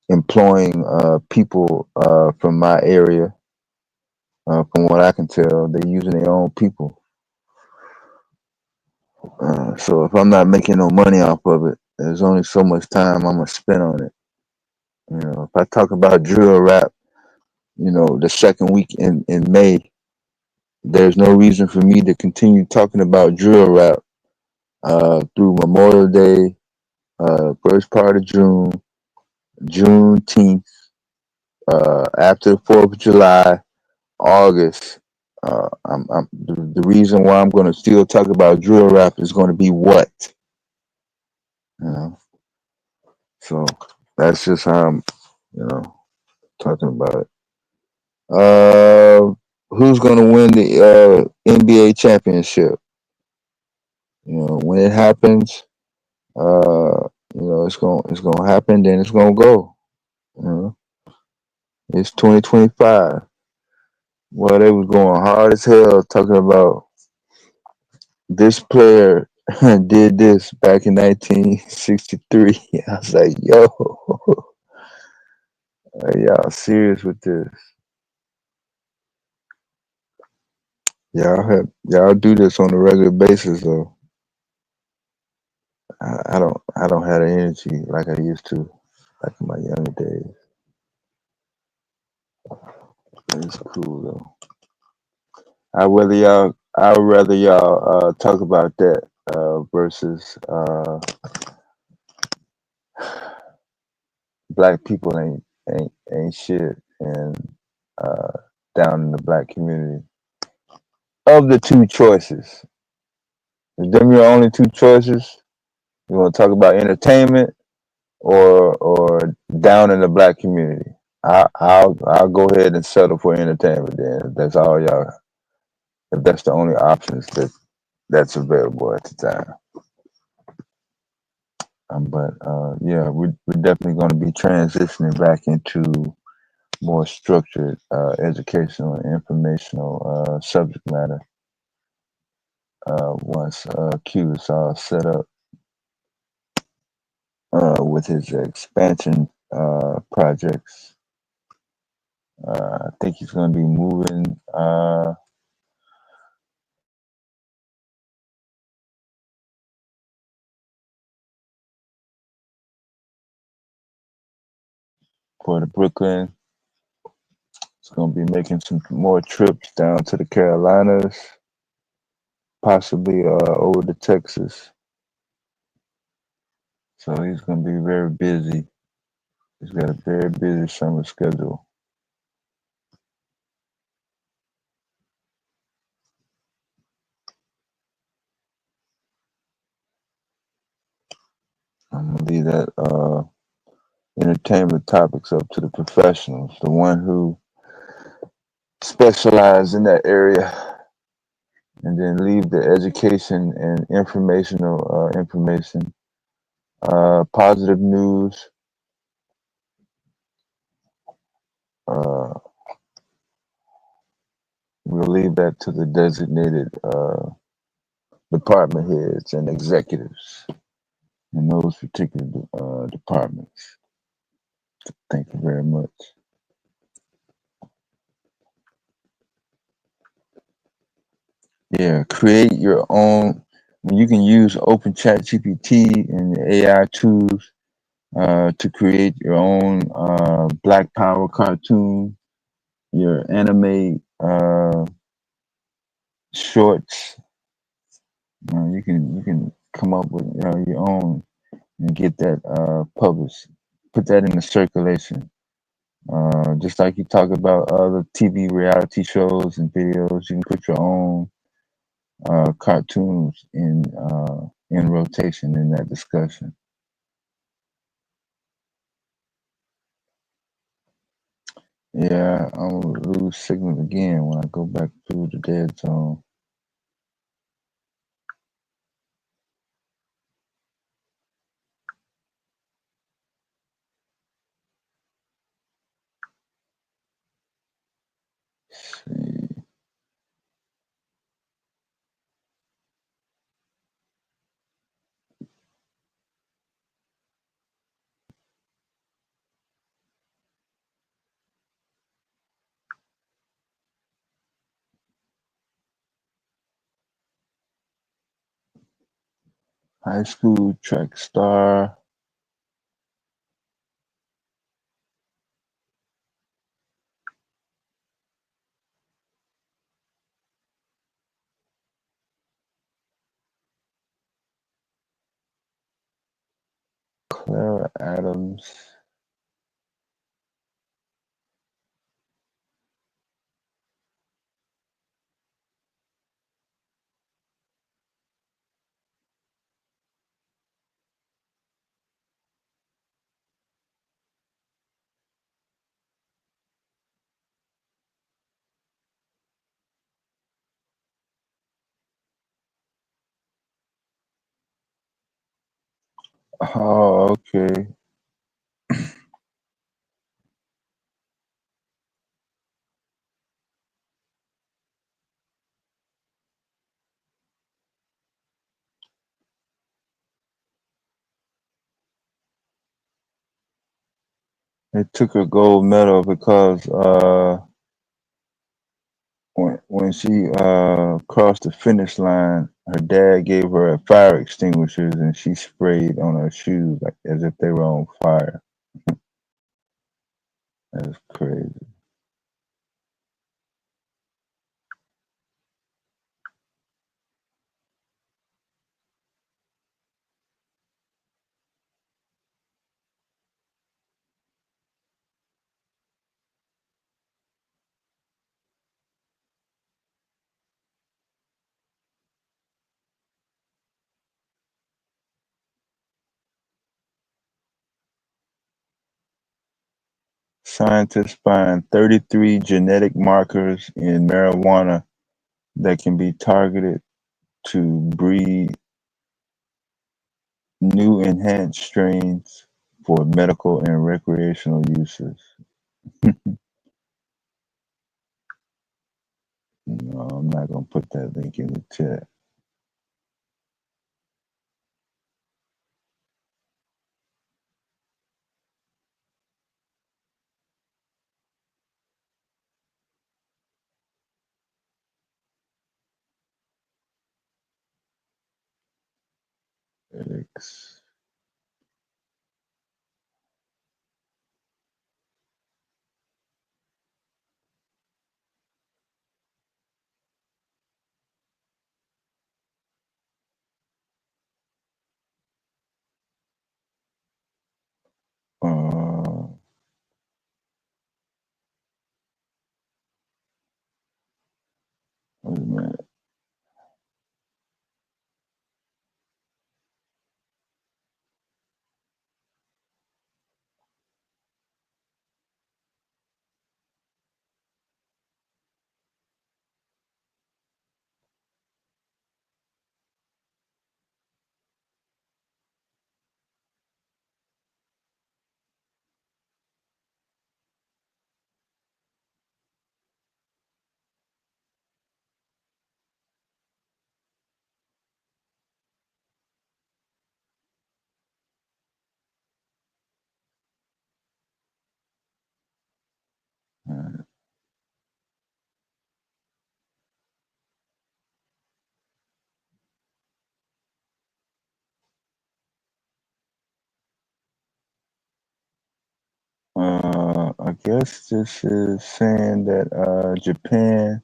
employing people from my area. From what I can tell, they're using their own people. So if I'm not making no money off of it, there's only so much time I'm gonna spend on it. You know, if I talk about drill rap, you know, the second week in May, there's no reason for me to continue talking about drill rap through Memorial Day, first part of June, Juneteenth, after the 4th of July, August. The reason why I'm going to still talk about drill rap is going to be what, you know. So that's just how I'm, you know, talking about it. Who's going to win the NBA championship? You know, when it happens, you know, it's gonna happen. Then it's gonna go. You know, it's 2025. Well, they was going hard as hell talking about this player did this back in 1963. I was like, yo, are y'all serious with this? Y'all do this on a regular basis though. I don't have the energy like I used to, like in my younger days. But it's cool though. I'd rather y'all talk about that versus black people ain't shit and uh, down in the black community. Of the two choices, is them your only two choices? You want to talk about entertainment or down in the black community? I'll go ahead and settle for entertainment then. If that's all y'all. If that's the only options that's available at the time. But yeah, we're definitely going to be transitioning back into more structured educational and informational subject matter once Q is all set up with his expansion projects. I think he's going to be moving for the Brooklyn. He's going to be making some more trips down to the Carolinas, possibly over to Texas. So he's going to be very busy. He's got a very busy summer schedule. I'm gonna leave that entertainment topics up to the professionals, the one who specialize in that area, and then leave the education and informational information, positive news. Uh, we'll leave that to the designated department heads and executives in those particular departments. Thank you very much. Yeah, create your own. You can use Open Chat GPT and the AI tools to create your own Black Power cartoon, your anime shorts. You can come up with your own and get that published. Put that in the circulation. Just like you talk about other TV reality shows and videos, you can put your own cartoons in rotation in that discussion. Yeah, I'm gonna lose signal again when I go back through the dead zone. See. High school track star. Clara Adams. Oh, okay. They took a gold medal because when she crossed the finish line, her dad gave her fire extinguishers and she sprayed on her shoes like as if they were on fire. That's crazy. Scientists find 33 genetic markers in marijuana that can be targeted to breed new enhanced strains for medical and recreational uses. No, I'm not gonna put that link in the chat. X. Wait a minute. I guess this is saying that Japan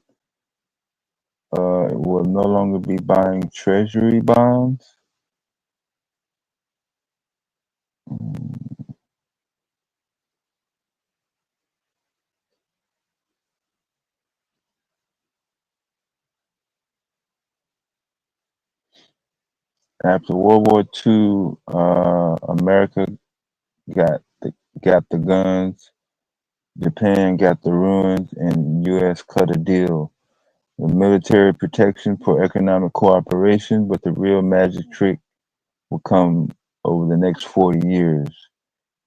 will no longer be buying treasury bonds. Mm, After World War II, America got the guns Japan got the ruins and U.S. cut a deal. The military protection for economic cooperation, but the real magic trick will come over the next 40 years.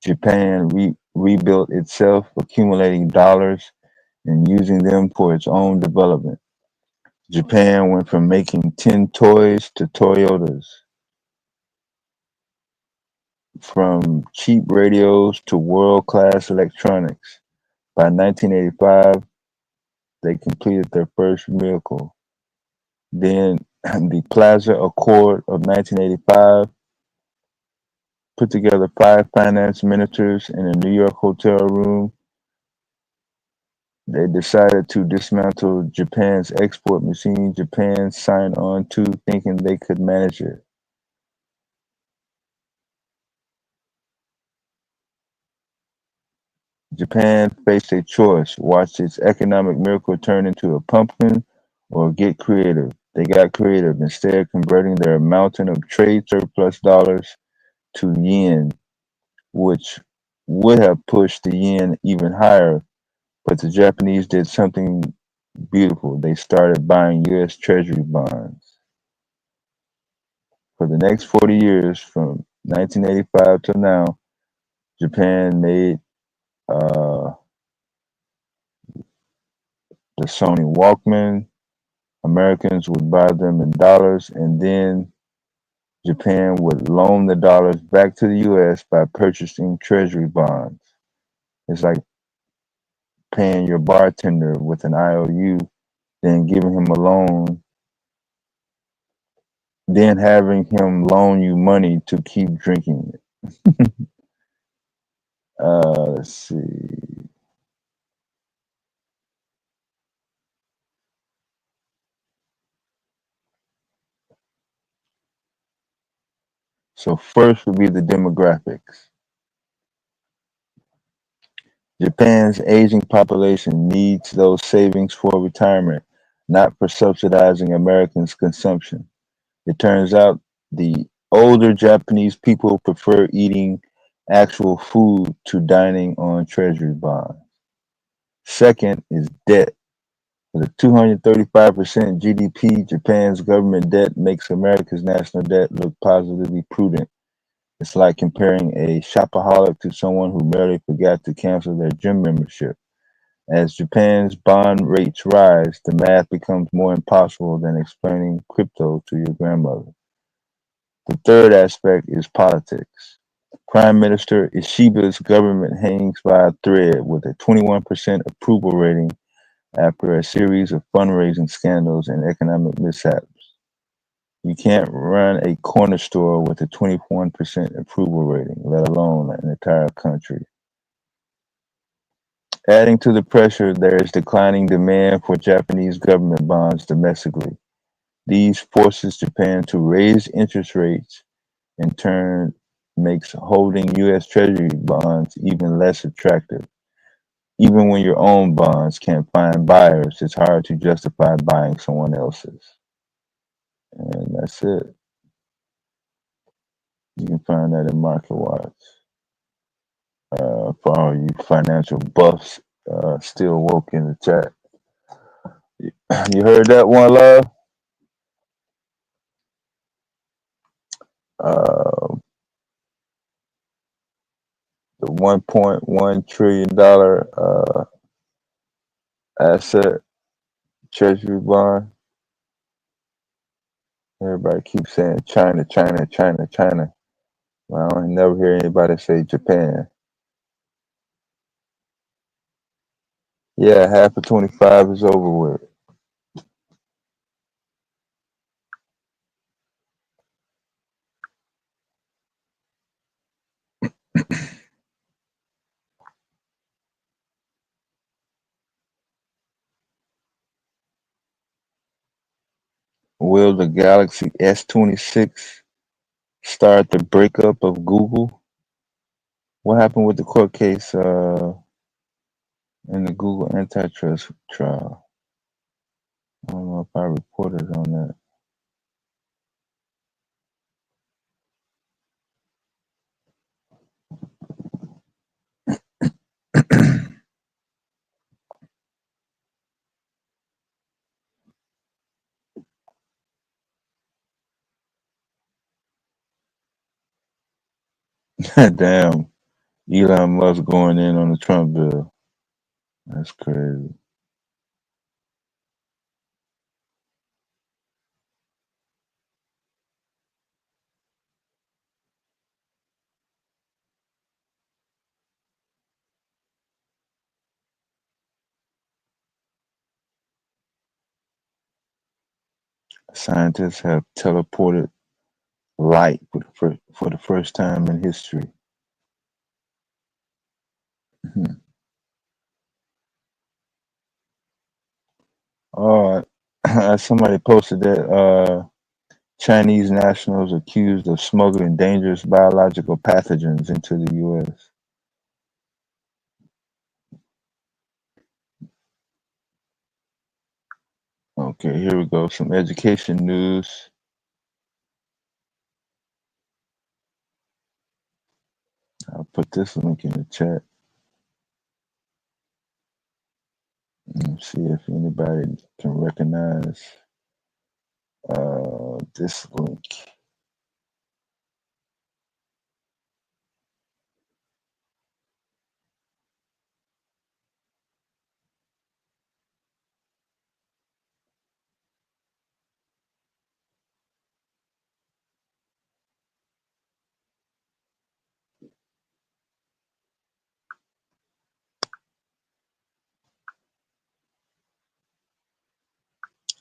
Japan rebuilt itself, accumulating dollars and using them for its own development. Japan went from making tin toys to Toyotas, from cheap radios to world class electronics. By 1985, they completed their first miracle. Then the Plaza Accord of 1985 put together five finance ministers in a New York hotel room. They decided to dismantle Japan's export machine. Japan signed on to, thinking they could manage it. Japan faced a choice: watch its economic miracle turn into a pumpkin or get creative. They got creative, instead converting their mountain of trade surplus dollars to yen, which would have pushed the yen even higher. But the Japanese did something beautiful. They started buying U.S. Treasury bonds. For the next 40 years, from 1985 till now, Japan made the Sony Walkman. Americans would buy them in dollars, and then Japan would loan the dollars back to the U.S. by purchasing treasury bonds. It's like paying your bartender with an IOU, then giving him a loan, then having him loan you money to keep drinking it. Let's see. So first would be the demographics. Japan's aging population needs those savings for retirement, not for subsidizing Americans' consumption. It turns out the older Japanese people prefer eating actual food to dining on treasury bonds. Second is debt. With a 235% GDP, Japan's government debt makes America's national debt look positively prudent. It's like comparing a shopaholic to someone who merely forgot to cancel their gym membership. As Japan's bond rates rise, the math becomes more impossible than explaining crypto to your grandmother. The third aspect is politics. Prime Minister Ishiba's government hangs by a thread with a 21% approval rating after a series of fundraising scandals and economic mishaps. You can't run a corner store with a 21% approval rating, let alone an entire country. Adding to the pressure, there is declining demand for Japanese government bonds domestically. These forces Japan to raise interest rates, in turn makes holding U.S. Treasury bonds even less attractive. Even when your own bonds can't find buyers, it's hard to justify buying someone else's. And that's it. You can find that in MarketWatch. For all you financial buffs still woke in the chat. You heard that one, love? Uh, the $1.1 trillion asset treasury bond. Everybody keeps saying China, China, China, China. Well, I never hear anybody say Japan. Yeah, half of 25 is over with. Will the Galaxy S26 start the breakup of Google? What happened with the court case in the Google antitrust trial? I don't know if I reported on that. Damn, Elon Musk going in on the Trump bill. That's crazy. Scientists have teleported light for the first time in history. Hmm. Oh, somebody posted that Chinese nationals accused of smuggling dangerous biological pathogens into the U.S. Okay, here we go. Some education news. I'll put this link in the chat and see if anybody can recognize this link.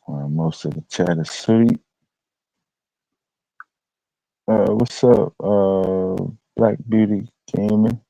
Most of the chat is asleep. What's up, Black Beauty Gaming?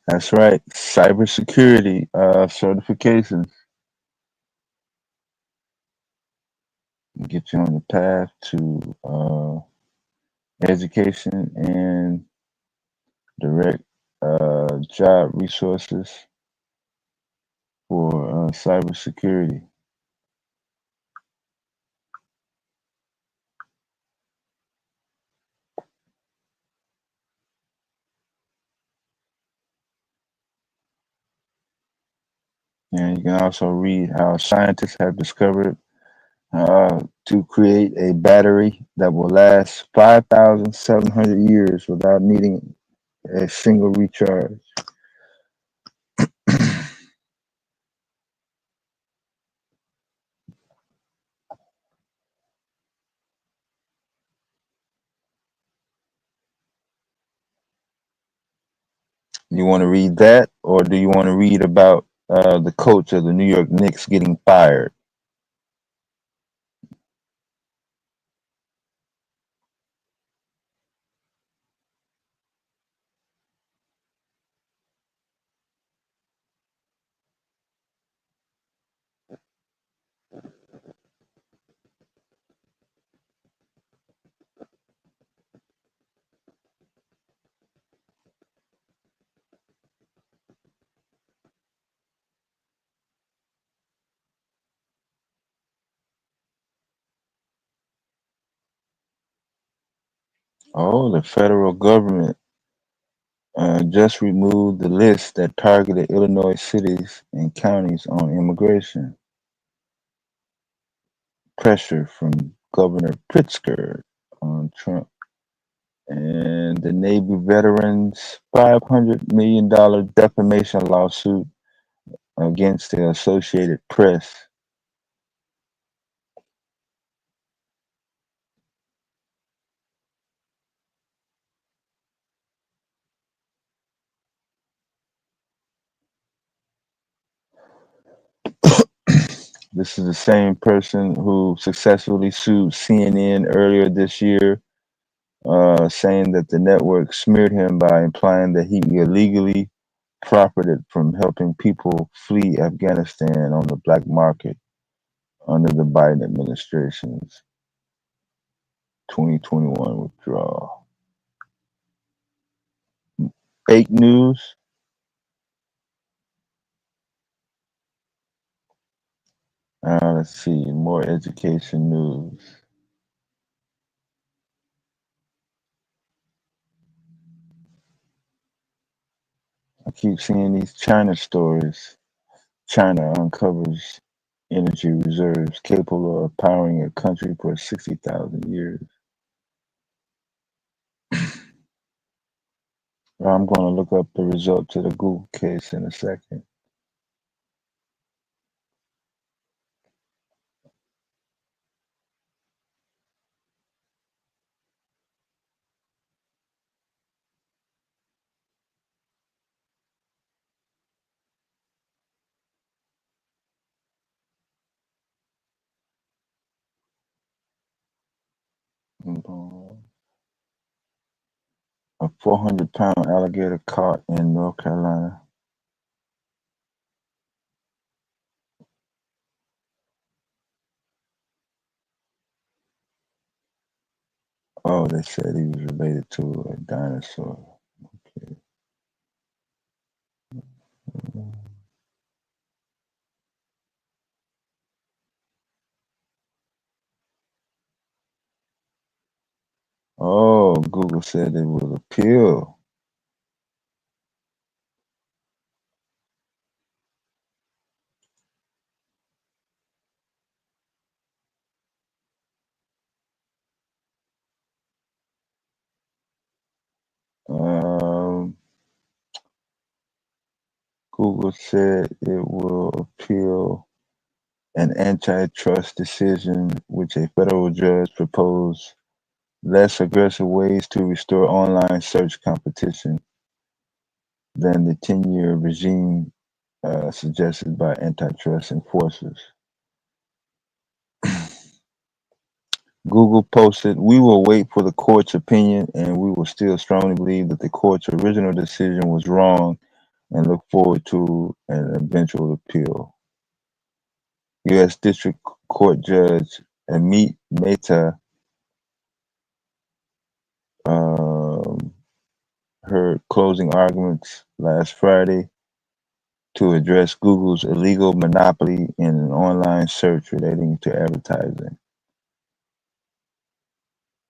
That's right, cybersecurity certifications get you on the path to education and direct job resources for cybersecurity. And you can also read how scientists have discovered to create a battery that will last 5,700 years without needing a single recharge. You want to read that, or do you want to read about the coach of the New York Knicks getting fired? Oh, the federal government just removed the list that targeted Illinois cities and counties on immigration. Pressure from Governor Pritzker on Trump. And the Navy veterans' $500 million defamation lawsuit against the Associated Press. This is the same person who successfully sued CNN earlier this year, saying that the network smeared him by implying that he illegally profited from helping people flee Afghanistan on the black market under the Biden administration's 2021 withdrawal. fake news. Let's see, more education news. I keep seeing these China stories. China uncovers energy reserves capable of powering a country for 60,000 years. I'm going to look up the results of the Google case in a second. A 400-pound alligator caught in North Carolina. Oh, they said he was related to a dinosaur. Okay. Oh, Google said it will appeal. Um, Google said it will appeal an antitrust decision which a federal judge proposed less aggressive ways to restore online search competition than the 10-year regime suggested by antitrust enforcers. Google posted, "We will wait for the court's opinion, and we will still strongly believe that the court's original decision was wrong and look forward to an eventual appeal." U.S. District Court Judge Amit Mehta um, heard closing arguments last Friday to address Google's illegal monopoly in an online search relating to advertising.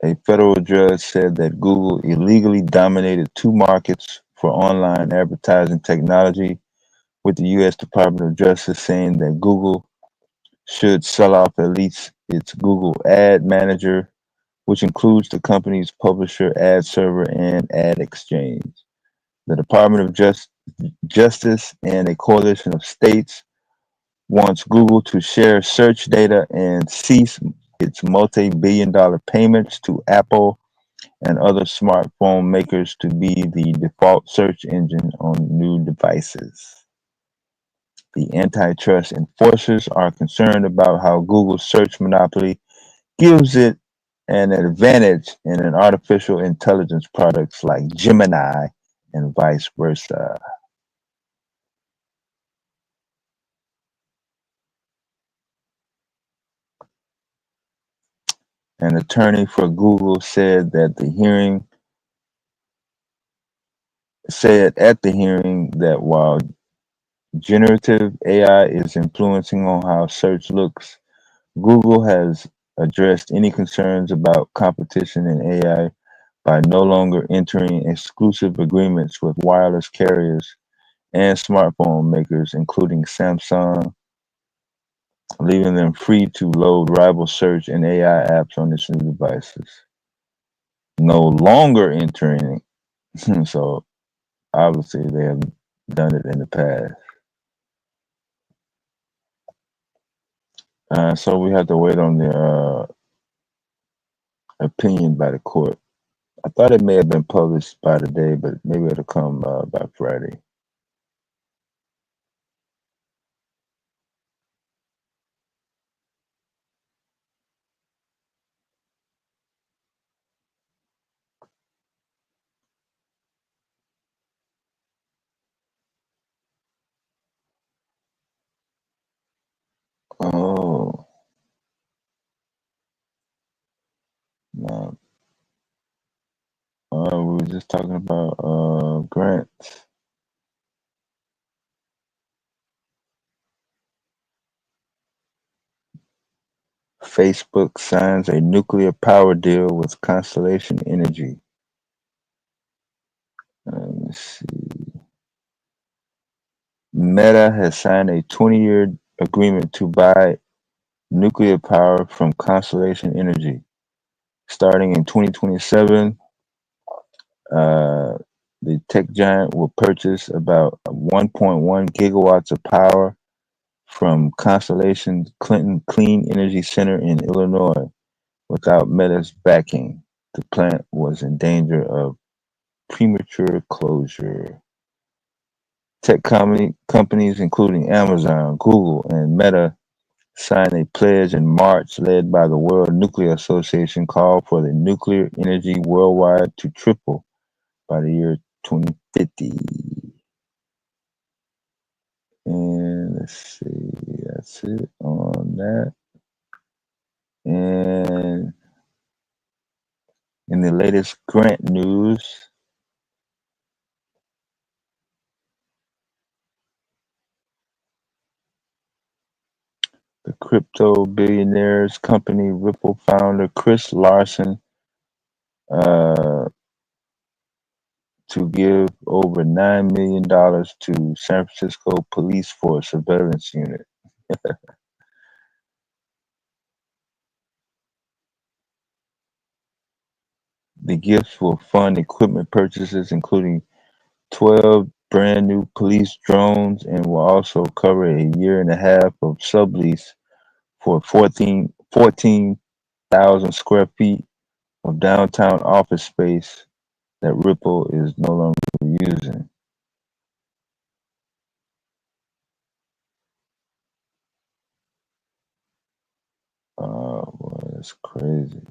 A federal judge said that Google illegally dominated two markets for online advertising technology, with the U.S. Department of Justice saying that Google should sell off at least its Google Ad Manager, which includes the company's publisher ad server and ad exchange. The Department of Justice and a coalition of states wants Google to share search data and cease its multi-billion-dollar payments to Apple and other smartphone makers to be the default search engine on new devices. The antitrust enforcers are concerned about how Google's search monopoly gives it an advantage in an artificial intelligence products like Gemini and vice versa. An attorney for Google said at the hearing that while generative AI is influencing on how search looks, Google has addressed any concerns about competition in AI by no longer entering exclusive agreements with wireless carriers and smartphone makers, including Samsung, leaving them free to load rival search and AI apps on its new devices. No longer entering, so obviously they have done it in the past. So we have to wait on the opinion by the court. I thought it may have been published by today, but maybe it'll come by Friday. Oh, no. We were just talking about grants. Facebook signs a nuclear power deal with Constellation Energy. Let's see. Meta has signed a 20-year agreement to buy nuclear power from Constellation Energy. Starting in 2027, uh, the tech giant will purchase about 1.1 gigawatts of power from Constellation Clean Energy Center in Illinois. Without Meta's backing, the plant was in danger of premature closure. Tech companies including Amazon, Google, and Meta signed a pledge in March led by the World Nuclear Association called for the nuclear energy worldwide to triple by the year 2050. And let's see, that's it on that. And in the latest grant news, the crypto billionaire's company Ripple founder Chris Larsen uh, to give over $9 million to San Francisco police for a surveillance unit. The gifts will fund equipment purchases, including 12 brand new police drones, and will also cover a year and a half of sublease for 14,000 square feet of downtown office space that Ripple is no longer using. Oh, boy, that's crazy.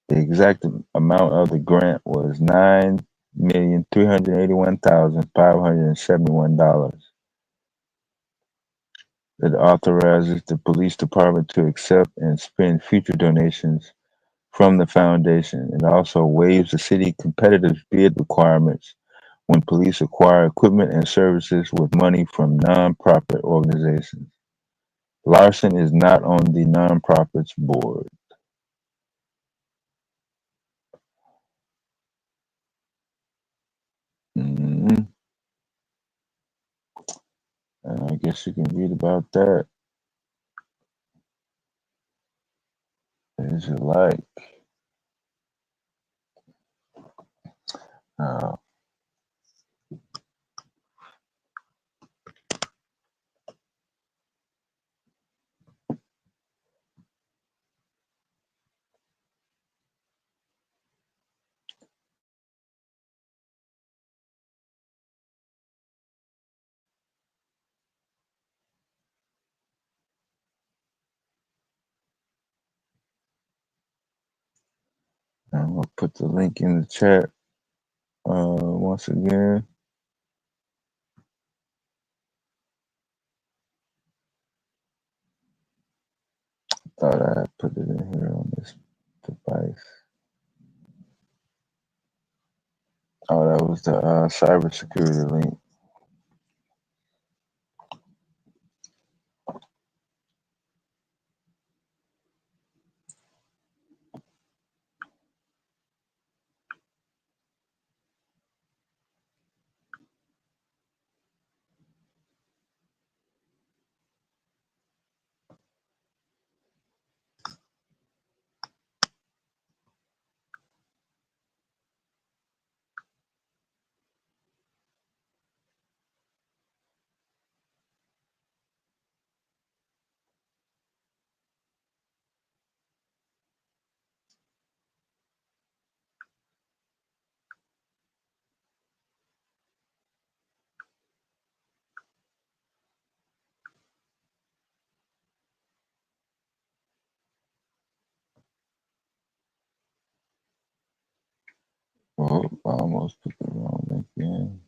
The exact amount of the grant was $9,381,571. That authorizes the police department to accept and spend future donations from the foundation. It also waives the city competitive bid requirements when police acquire equipment and services with money from nonprofit organizations. Larson is not on the nonprofit's board. Mhm. And I guess you can read about that as you like. Uh, I'm gonna put the link in the chat once again. Thought I had put it in here on this device. Oh, that was the cybersecurity link. Oh, I almost put the wrong link in.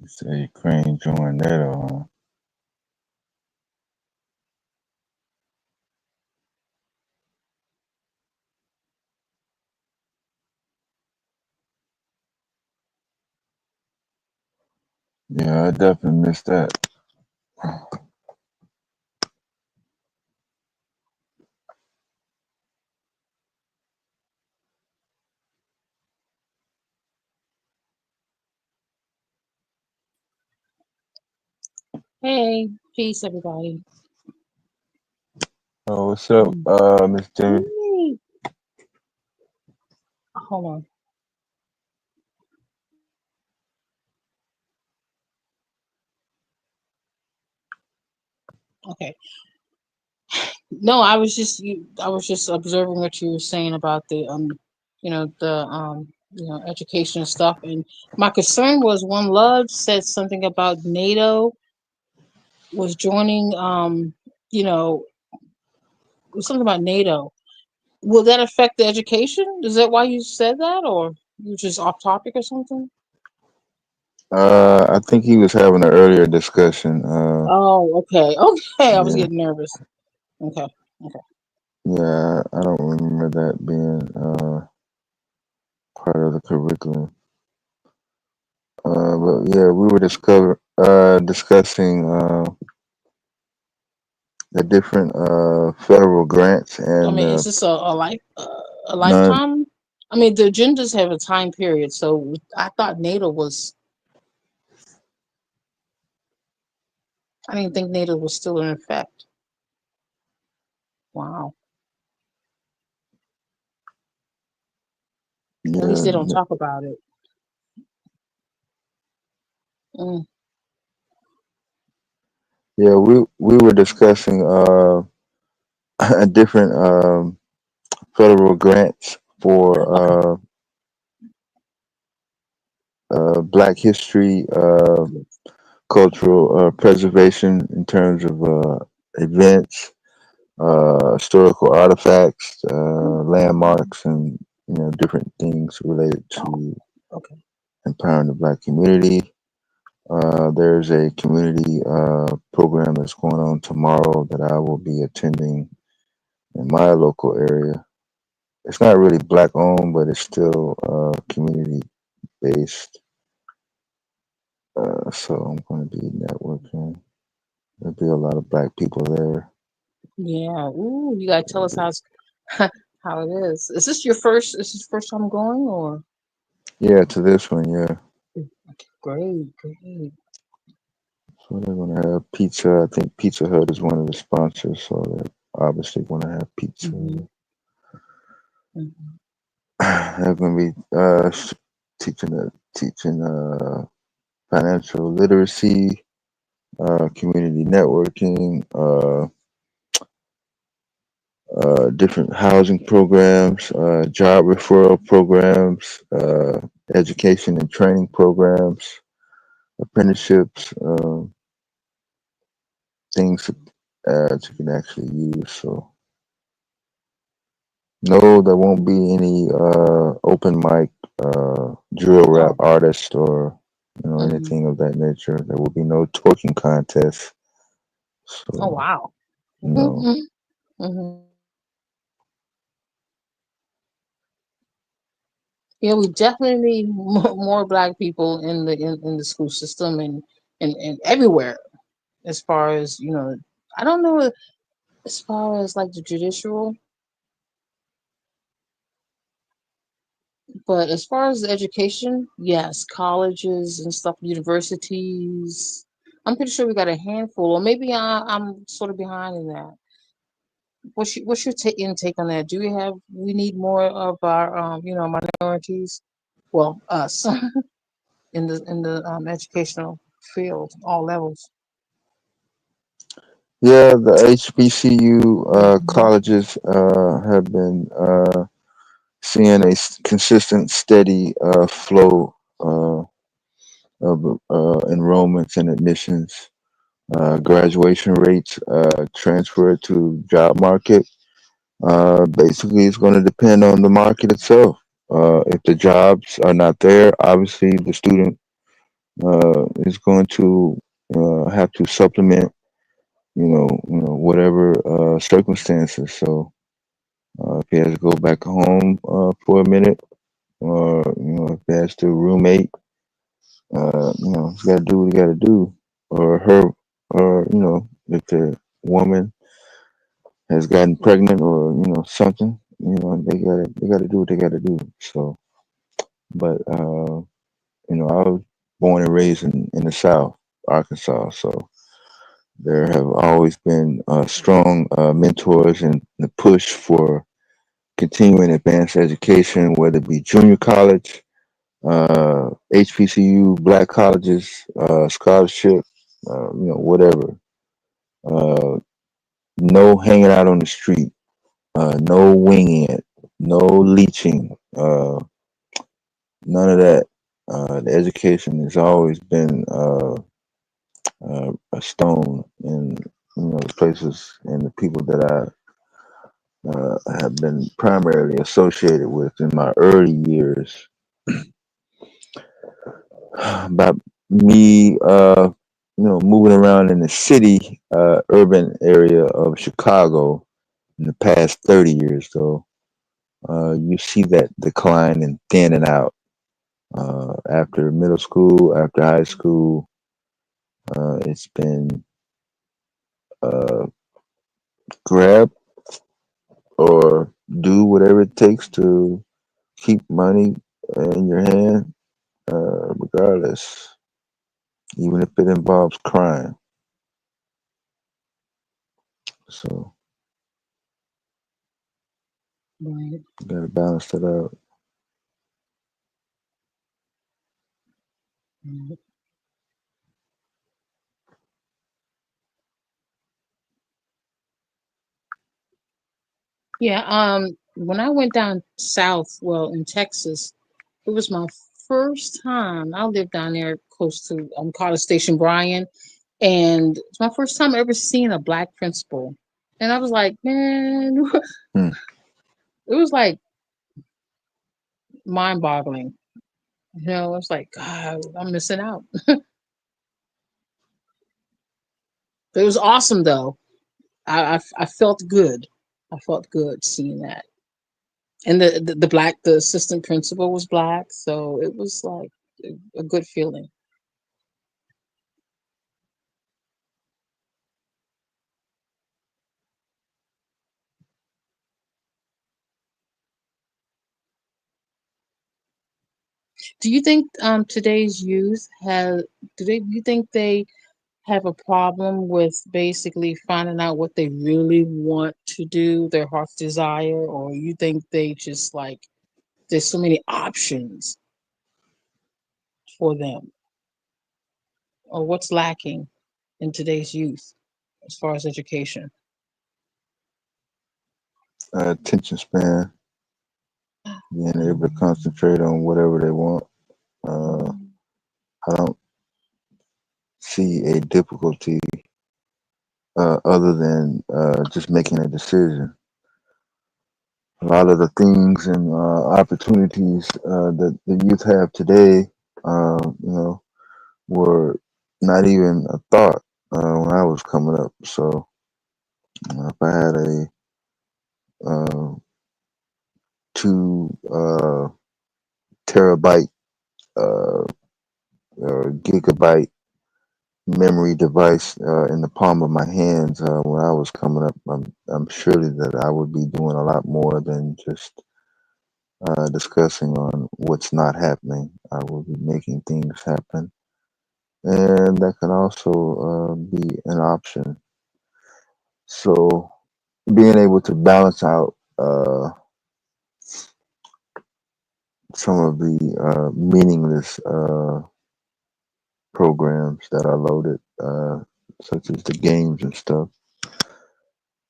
Say Ukraine joined NATO, huh? Yeah, I definitely missed that. Hey, peace, everybody. Oh, what's up, Mm. Miss Jamie? Hey, hold on. Okay. No, I was just observing what you were saying about the education and stuff. And my concern was one love said something about NATO was joining. You know, it was something about NATO. Will that affect the education? Is that why you said that, or you just off topic or something? I think he was having an earlier discussion. Oh, okay, okay. I was Yeah, getting nervous. Okay, okay. yeah, I don't remember that being part of the curriculum. But yeah, we were discussing the different federal grants I and mean, is this a non. lifetime? I mean, the agendas have a time period, so I thought NATO was. I didn't think NATO was still in effect. Wow. At least they don't Yeah, talk about it. Mm, yeah, we were discussing different federal grants for okay. Black history, Yes. cultural preservation in terms of events, historical artifacts, landmarks, and different things related Oh, to okay. empowering the Black community. There's a community program that's going on tomorrow that I will be attending in my local area. It's not really Black owned, but it's still community based. So I'm going to be networking. There'll be a lot of Black people there. Yeah. Ooh, you gotta tell us how it's, how it is. Is this your first? Is this first time going, or? Yeah, to this one, yeah. Okay, great, great. So they're going to have pizza. I think Pizza Hut is one of the sponsors, so they're obviously going to have pizza. Mm-hmm, mm-hmm. They're going to be teaching financial literacy, community networking, different housing programs, job referral programs, education and training programs, apprenticeships, things that you can actually use. So no, there won't be any open mic drill rap Oh, artist or mm-hmm. anything of that nature. There will be no twerking contest. Oh, So wow. no. Mm-hmm. Mm-hmm. Yeah, we definitely need more black people in in the school system and everywhere. As far as I don't know. As far as like the judicial, but as far as the education, yes, colleges and stuff, universities. I'm pretty sure we got a handful, or maybe I'm sort of behind in that. What's your intake on that? Do we need more of our minorities? Well, us in the educational field, all levels. Yeah, the HBCU Hmm. colleges have been seeing a consistent, steady flow of enrollments and admissions. Graduation rates transfer to job market. Basically, it's going to depend on the market itself. If the jobs are not there, obviously the student is going to have to supplement, whatever circumstances. So if he has to go back home for a minute, or if he has to roommate, he's got to do what he got to do, or her, or if the woman has gotten pregnant, or something, they gotta do what they gotta do. So, but I was born and raised in the South, Arkansas, so there have always been strong mentors and the push for continuing advanced education, whether it be junior college, HBCU, black colleges, scholarship, whatever. Uh, no hanging out on the street, no winging it, no leeching, none of that. The education has always been a stone in the places and the people that I have been primarily associated with in my early years. About me, moving around in the city, urban area of Chicago in the past 30 years, though, you see that decline and thinning out. After middle school, after high school, it's been uh, grab or do whatever it takes to keep money in your hand, regardless, even if it involves crime. So Right. you gotta balance that out. Right. Yeah. When I went down south, well, in Texas, it was my first time. I lived down there close to College Station, Bryan, and it's my first time ever seeing a black principal. And I was like, man, Hmm. it was like mind-boggling. It's like, God, I'm missing out. But it was awesome, though. I felt good. I felt good seeing that. And the assistant principal was black, so it was like a good feeling. Do you think today's youth have do you think they have a problem with basically finding out what they really want to do, their heart's desire, or you think they just like there's so many options for them, or what's lacking in today's youth as far as education? Attention span, being able to concentrate on whatever they want. Uh, I don't see a difficulty other than just making a decision. A lot of the things and opportunities that the youth have today, were not even a thought when I was coming up. So if I had a uh, 2 terabyte uh, or gigabyte memory device in the palm of my hands when I was coming up, I'm surely that I would be doing a lot more than just discussing on what's not happening. I will be making things happen, and that can also be an option. So being able to balance out some of the meaningless programs that are loaded, such as the games and stuff.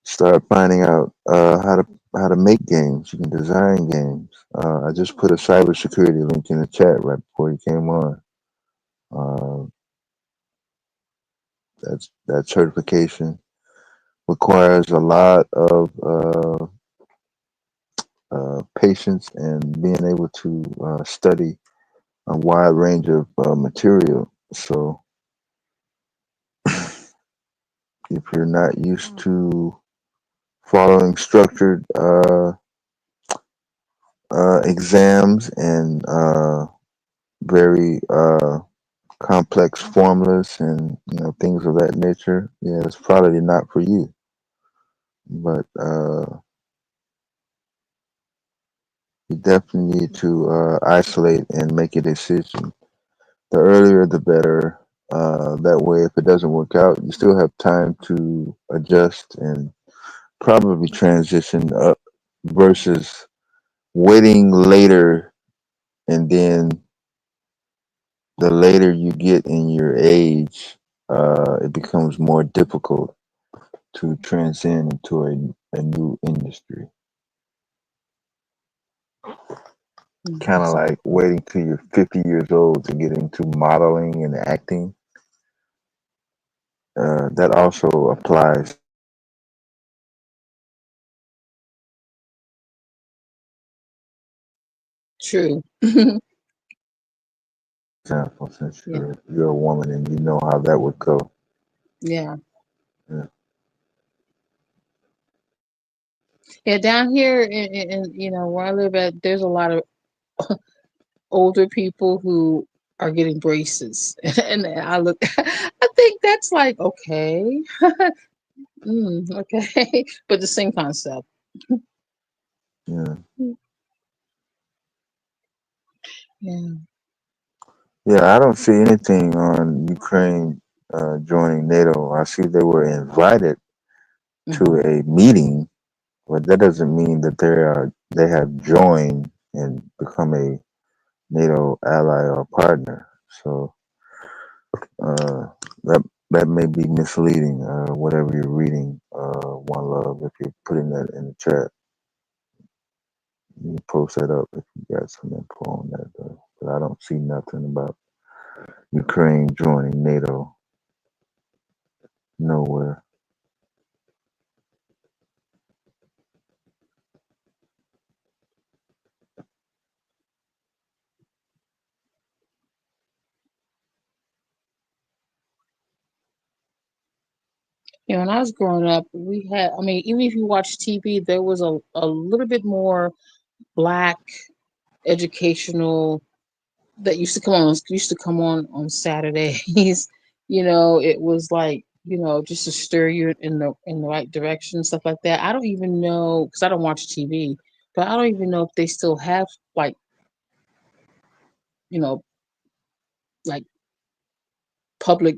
Start finding out how to make games. You can design games. I just put a cybersecurity link in the chat right before you came on. Uh, that certification requires a lot of patience and being able to study a wide range of material. So if you're not used to following structured exams and very complex formulas and things of that nature, yeah, it's probably not for you. But you definitely need to isolate and make a decision. The earlier, the better. That way, if it doesn't work out, you still have time to adjust and probably transition up versus waiting later, and then the later you get in your age, it becomes more difficult to transcend into a new industry. Kind of That's like waiting till you're 50 years old to get into modeling and acting. That also applies. true. Example, since Yeah, you're a woman and you know how that would go. yeah, Yeah. yeah. Down here where I live at, there's a lot of older people who are getting braces, and I look, I think that's like okay, okay, but the same concept. Yeah. Yeah. Yeah, I don't see anything on Ukraine joining NATO. I see they were invited to Hmm. a meeting, but that doesn't mean that they have joined and become a NATO ally or partner. So uh, that that may be misleading. Whatever you're reading, one love. If you're putting that in the chat, you can post that up if you got some info on that. But I don't see nothing about Ukraine joining NATO nowhere. Yeah, when I was growing up, we had, I mean, even if you watch TV, there was a little bit more black educational that used to come on Saturdays. It was like, just to stir you in the right direction, stuff like that. I don't even know because I don't watch TV, but I don't even know if they still have like, you know, like public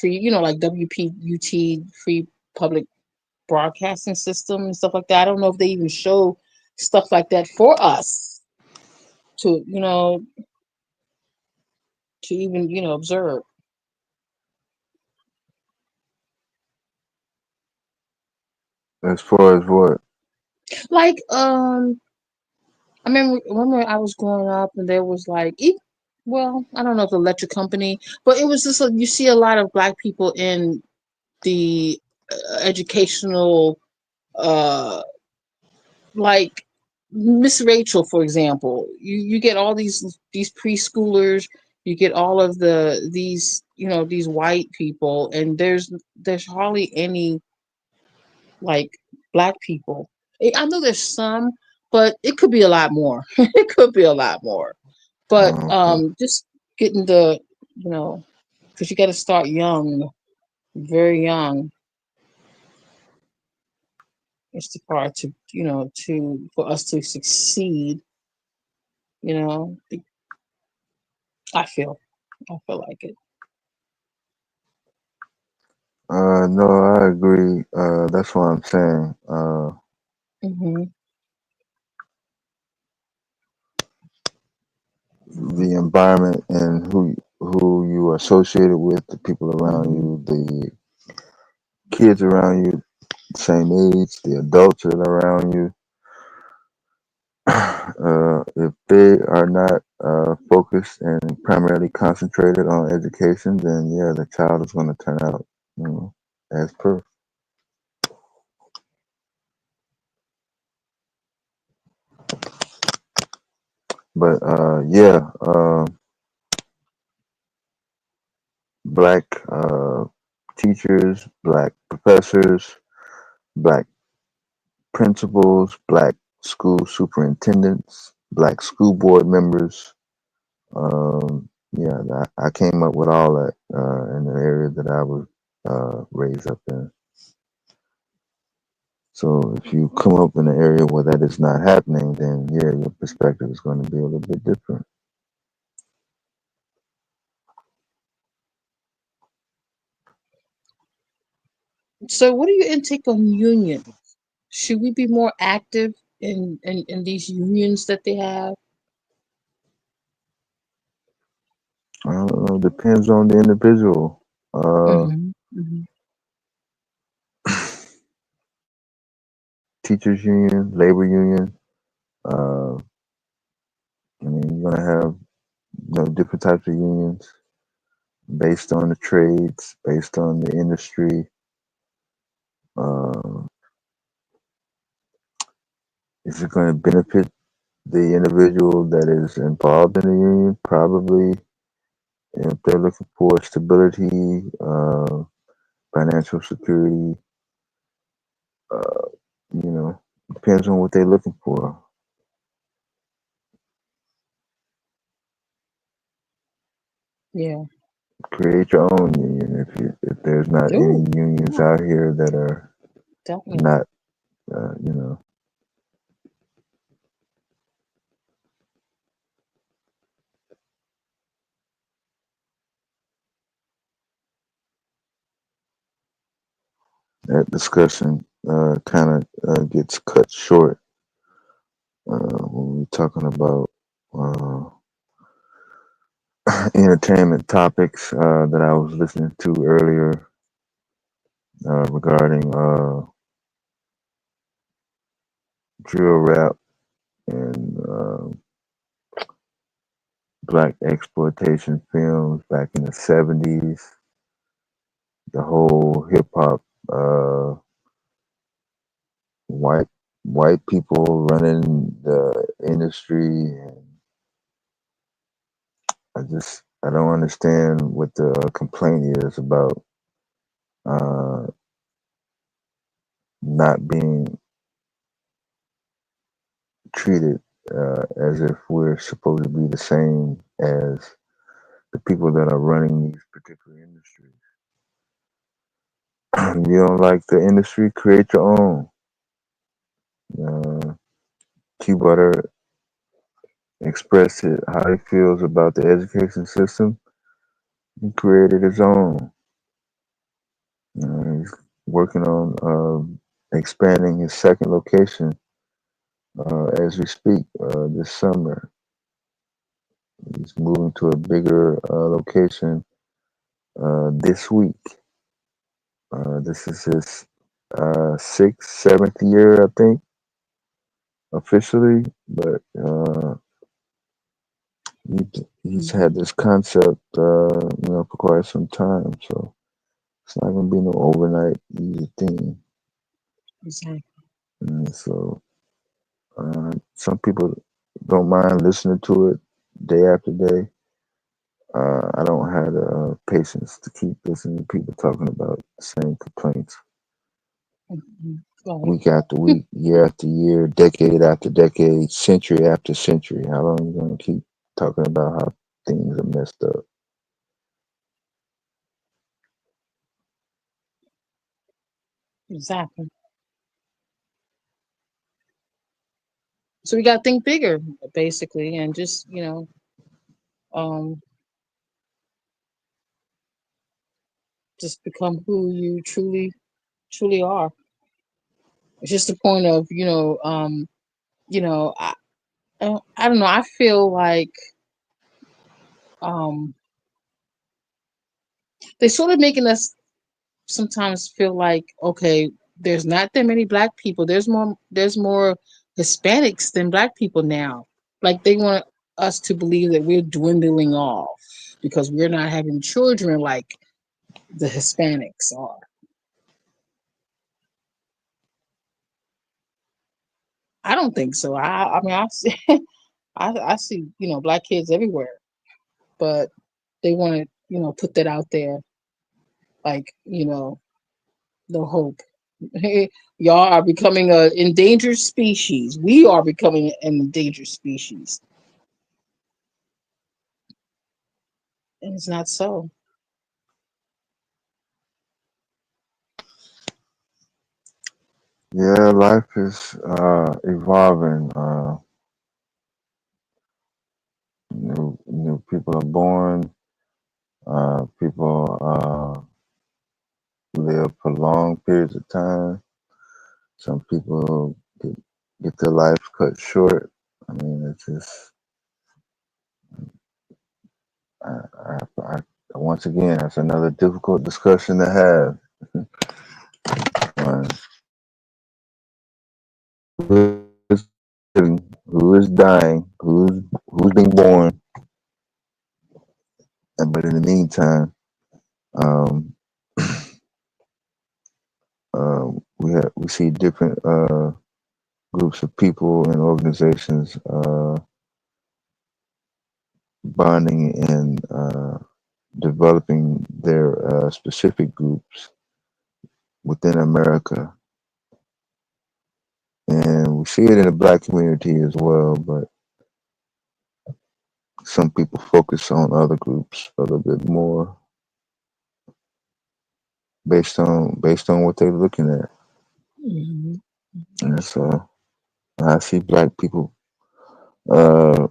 free, like WPUT free public broadcasting system and stuff like that. I don't know if they even show stuff like that for us to, to even, observe. As far as what? Like, I remember I was growing up and there was like, well, I don't know if the electric company, but it was just like you see a lot of black people in the educational, uh, like Miss Rachel, for example. You get all these preschoolers, you get all of these white people, and there's hardly any like black people. I know there's some, but it could be a lot more. It could be a lot more. But Okay. just getting the, because you got to start young, very young, is the part to, for us to succeed. You know, I feel, I feel like it. No, I agree. That's what I'm saying. Hmm. The environment and who you are associated with, the people around Hmm. you, the kids around you, same age, the adults that are around you. If they are not focused and primarily concentrated on education, then yeah, the child is going to turn out, as per. But yeah, black teachers, black professors, black principals, black school superintendents, black school board members. Yeah, I came up with all that in the area that I was raised up in. So if you come up in an area where that is not happening, then yeah, your perspective is going to be a little bit different. So, what are your intake on unions? Should we be more active in these unions that they have? I don't know, depends on the individual. Hmm. Hmm. Teachers union, labor union. Uh, I mean, you're gonna have different types of unions based on the trades, based on the industry. Uh, is it going to benefit the individual that is involved in the union? Probably. If they're looking for stability, financial security, uh, depends on what they're looking for. Yeah, Create your own union if there's not any no, unions yeah, out here that are definitely. not, uh, you know, that discussion kind of gets cut short when we're talking about uh, entertainment topics that I was listening to earlier regarding drill rap and black exploitation films back in the 70s, the whole hip hop, uh, white white people running the industry, and I don't understand what the complaint is about uh, not being treated as if we're supposed to be the same as the people that are running these particular industries. You don't like the industry, create your own. Uh, Q Butter expressed how he feels about the education system. He created his own. He's working on expanding his second location as we speak this summer. He's moving to a bigger location this week. This is his sixth, seventh year, I think, officially. But he's had this concept, for quite some time. So it's not gonna be no overnight easy thing. Exactly. And so some people don't mind listening to it day after day. I don't have the patience to keep listening to people talking about the same complaints Hmm. Right. week after week, year after year, decade after decade, century after century. How long are you going to keep talking about how things are messed up? Exactly. So we got to think bigger, basically, and just um, just become who you truly are. It's just the point of I I don't know. I feel like um, they sort of making us sometimes feel like, okay, there's not that many black people. There's more Hispanics than black people now. Like they want us to believe that we're dwindling off because we're not having children like the Hispanics are. I don't think so. I mean I see I see black kids everywhere, but they want to put that out there, like, no hope. Y'all are becoming an endangered species. We are becoming an endangered species. And it's not so. Yeah, life is evolving. New people are born. People live for long periods of time. Some people get their life cut short. I mean, it's just once again, that's another difficult discussion to have. Uh, who is living, who is dying, who's being born, but in the meantime, um, we see different groups of people and organizations bonding and developing their specific groups within America. And we see it in the black community as well, but some people focus on other groups a little bit more based on what they're looking at. Hmm. And so I see black people uh,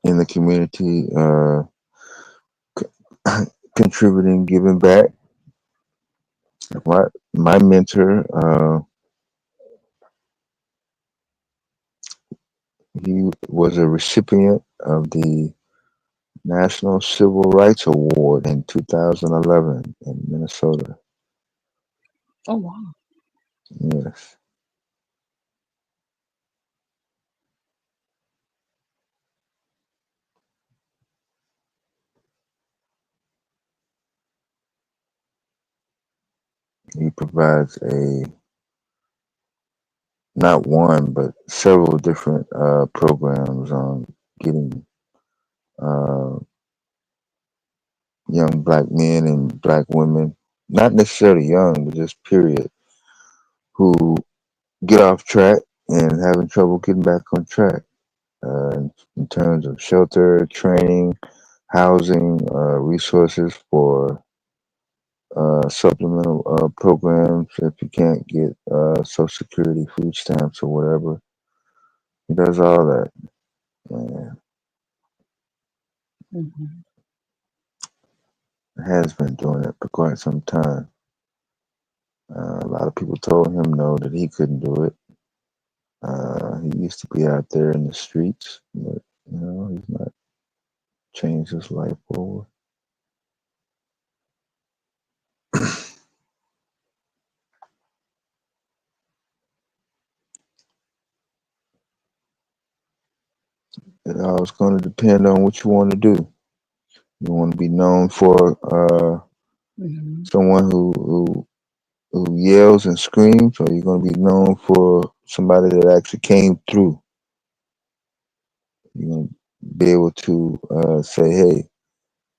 in the community contributing, giving back. My mentor, he was a recipient of the National Civil Rights Award in 2011 in Minnesota. Oh wow. Yes, he provides a not one but several different programs on getting uh, young black men and black women, not necessarily young, but just period, who get off track and having trouble getting back on track in terms of shelter, training, housing, resources for supplemental programs if you can't get Social Security, food stamps, or whatever. He does all that. And Hmm. has been doing it for quite some time. A lot of people told him no, that he couldn't do it. He used to be out there in the streets, but he's not changed his life forward. It all is going to depend on what you want to do. You want to be known for Hmm. someone who yells and screams, or you're going to be known for somebody that actually came through. You're going to be able to say, hey,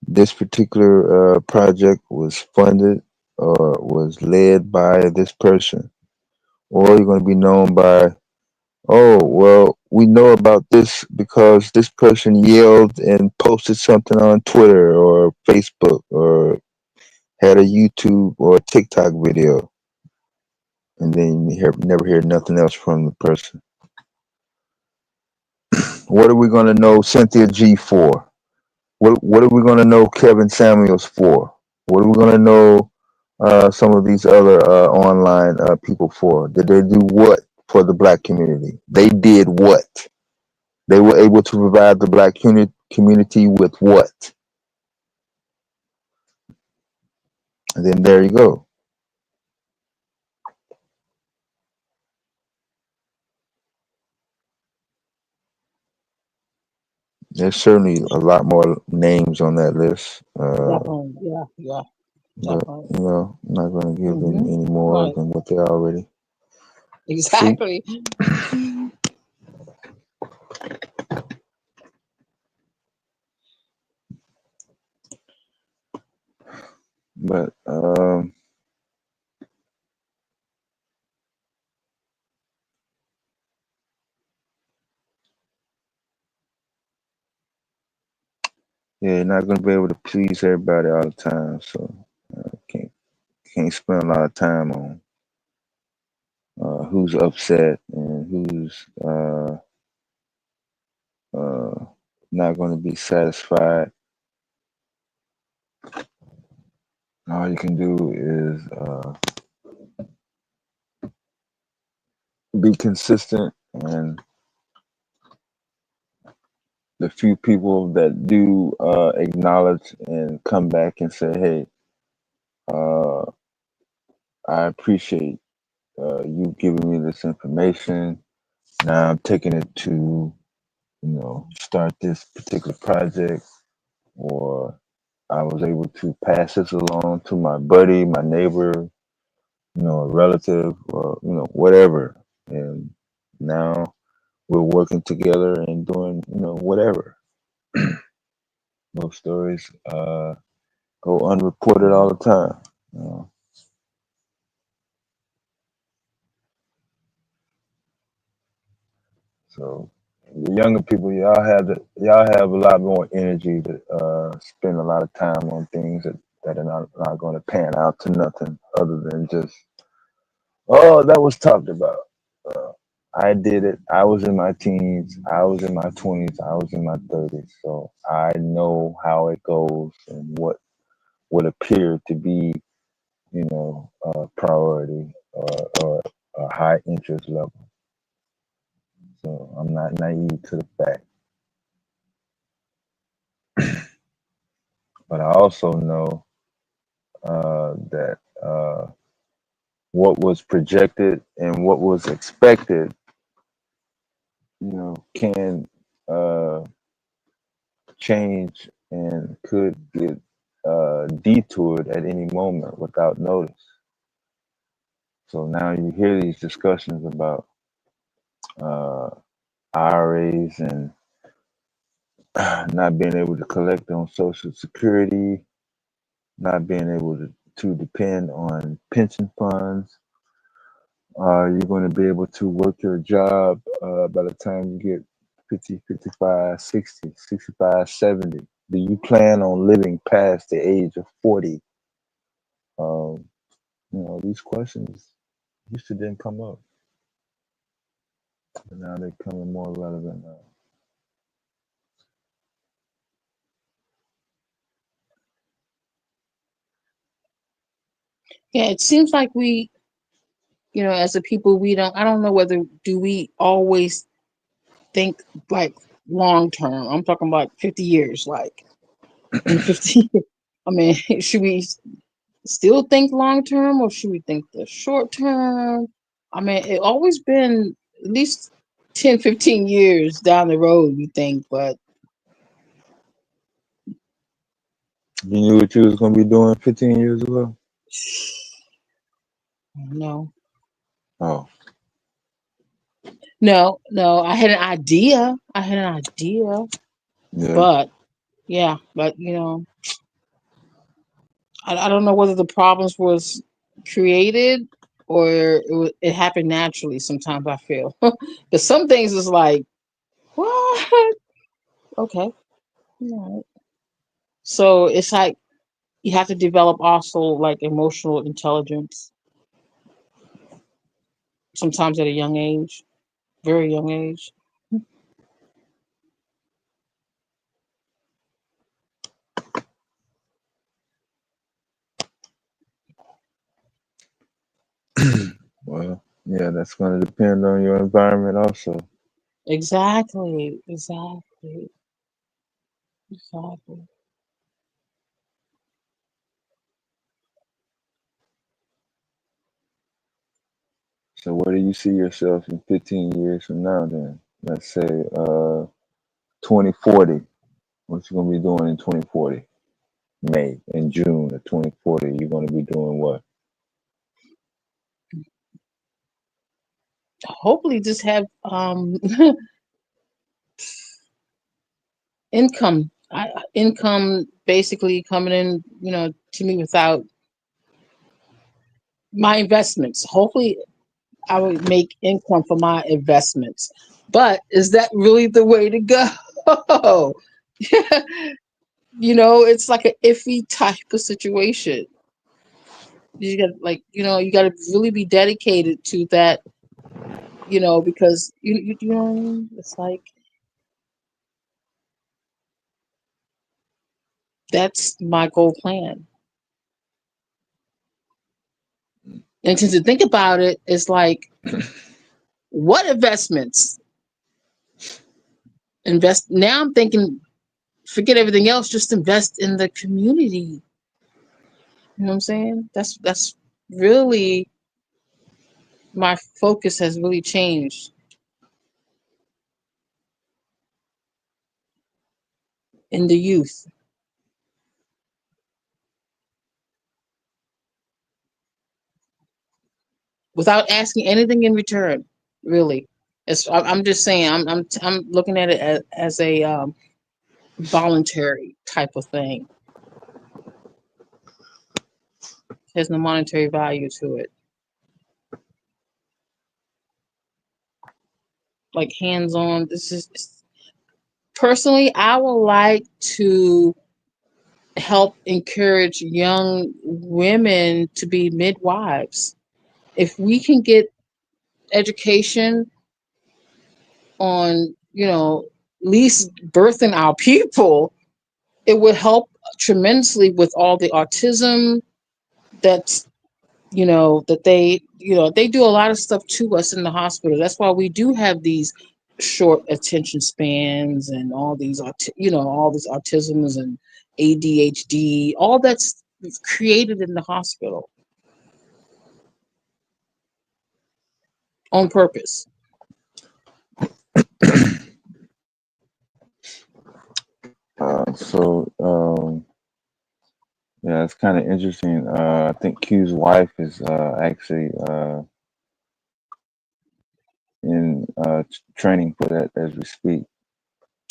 this particular project was funded or was led by this person. Or you're going to be known by, oh, well, we know about this because this person yelled and posted something on Twitter or Facebook or had a YouTube or TikTok video. And then you never hear nothing else from the person. What are we going to know Cynthia G for? What are we going to know Kevin Samuels for? What are we going to know some of these other online people for? Did they do what for the black community? They did what? They were able to provide the black community with what? And then there you go. There's certainly a lot more names on that list, Definitely. Yeah. Yeah. but Definitely. I'm not going to give them Hmm. any more Right. than what they already. See, Exactly. Yeah, you're not gonna be able to please everybody all the time, so can't spend a lot of time on who's upset and who's uh, not going to be satisfied. All you can do is be consistent, and the few people that do acknowledge and come back and say, "Hey, uh, I appreciate you giving me this information. Now I'm taking it to, start this particular project, or I was able to pass this along to my buddy, my neighbor, a relative, or whatever, and now we're working together and doing, whatever." Those stories go unreported all the time. You know? So the younger people, y'all have a lot more energy to spend a lot of time on things that are not going to pan out to nothing other than just, oh, that was talked about. Uh, I did it. I was in my teens. I was in my 20s. I was in my 30s. So I know how it goes and what would appear to be, a priority or a high interest level. So I'm not naive to the fact. But I also know that what was projected and what was expected, can change and could get detoured at any moment without notice. So now you hear these discussions about IRAs and not being able to collect on Social Security, not being able to depend on pension funds. You're going to be able to work your job by the time you get 50, 55, 60, 65, 70. Do you plan on living past the age of 40? Um, these questions used to didn't come up, but now they're becoming more relevant now. Yeah, it seems like we, as a people, I don't know whether do we always think like long term. I'm talking about 50 years, like in 50 years. I mean, should we still think long term or should we think the short term? I mean, it always been at least 10, 15 years down the road, you think, but You knew what you was going to be doing 15 years ago? no. Oh, No, I had an idea. yeah. But yeah, but I don't know whether the problems was created or it happened naturally. Sometimes I feel, but some things is like what? Okay, all right. So it's like you have to develop also like emotional intelligence. Sometimes at a young age, very young age. Well, yeah, that's going to depend on your environment also. Exactly. So where do you see yourself in 15 years from now then? Let's say 2040. What you going to be doing in 2040? May and June of 2040, you're going to be doing what? Hopefully, just have income. Income basically coming in, to me without my investments. Hopefully, I would make income for my investments. But is that really the way to go? It's like an iffy type of situation. You got like, you got to really be dedicated to that, because you know what I mean? It's like that's my goal plan. And to think about it, it's like what investments invest now. I'm thinking, forget everything else, just invest in the community. You know what I'm saying? That's really my focus has really changed in the youth without asking anything in return. Really, I'm just saying. I'm looking at it as a voluntary type of thing. There's no monetary value to it. Like hands on. This is personally, I would like to help encourage young women to be midwives. If we can get education on, at least birthing our people, it would help tremendously with all the autism that's, that they do a lot of stuff to us in the hospital. That's why we do have these short attention spans and all these, all these autisms and ADHD, all that's created in the hospital on purpose. So yeah, it's kind of interesting. I think Q's wife is actually in training for that as we speak.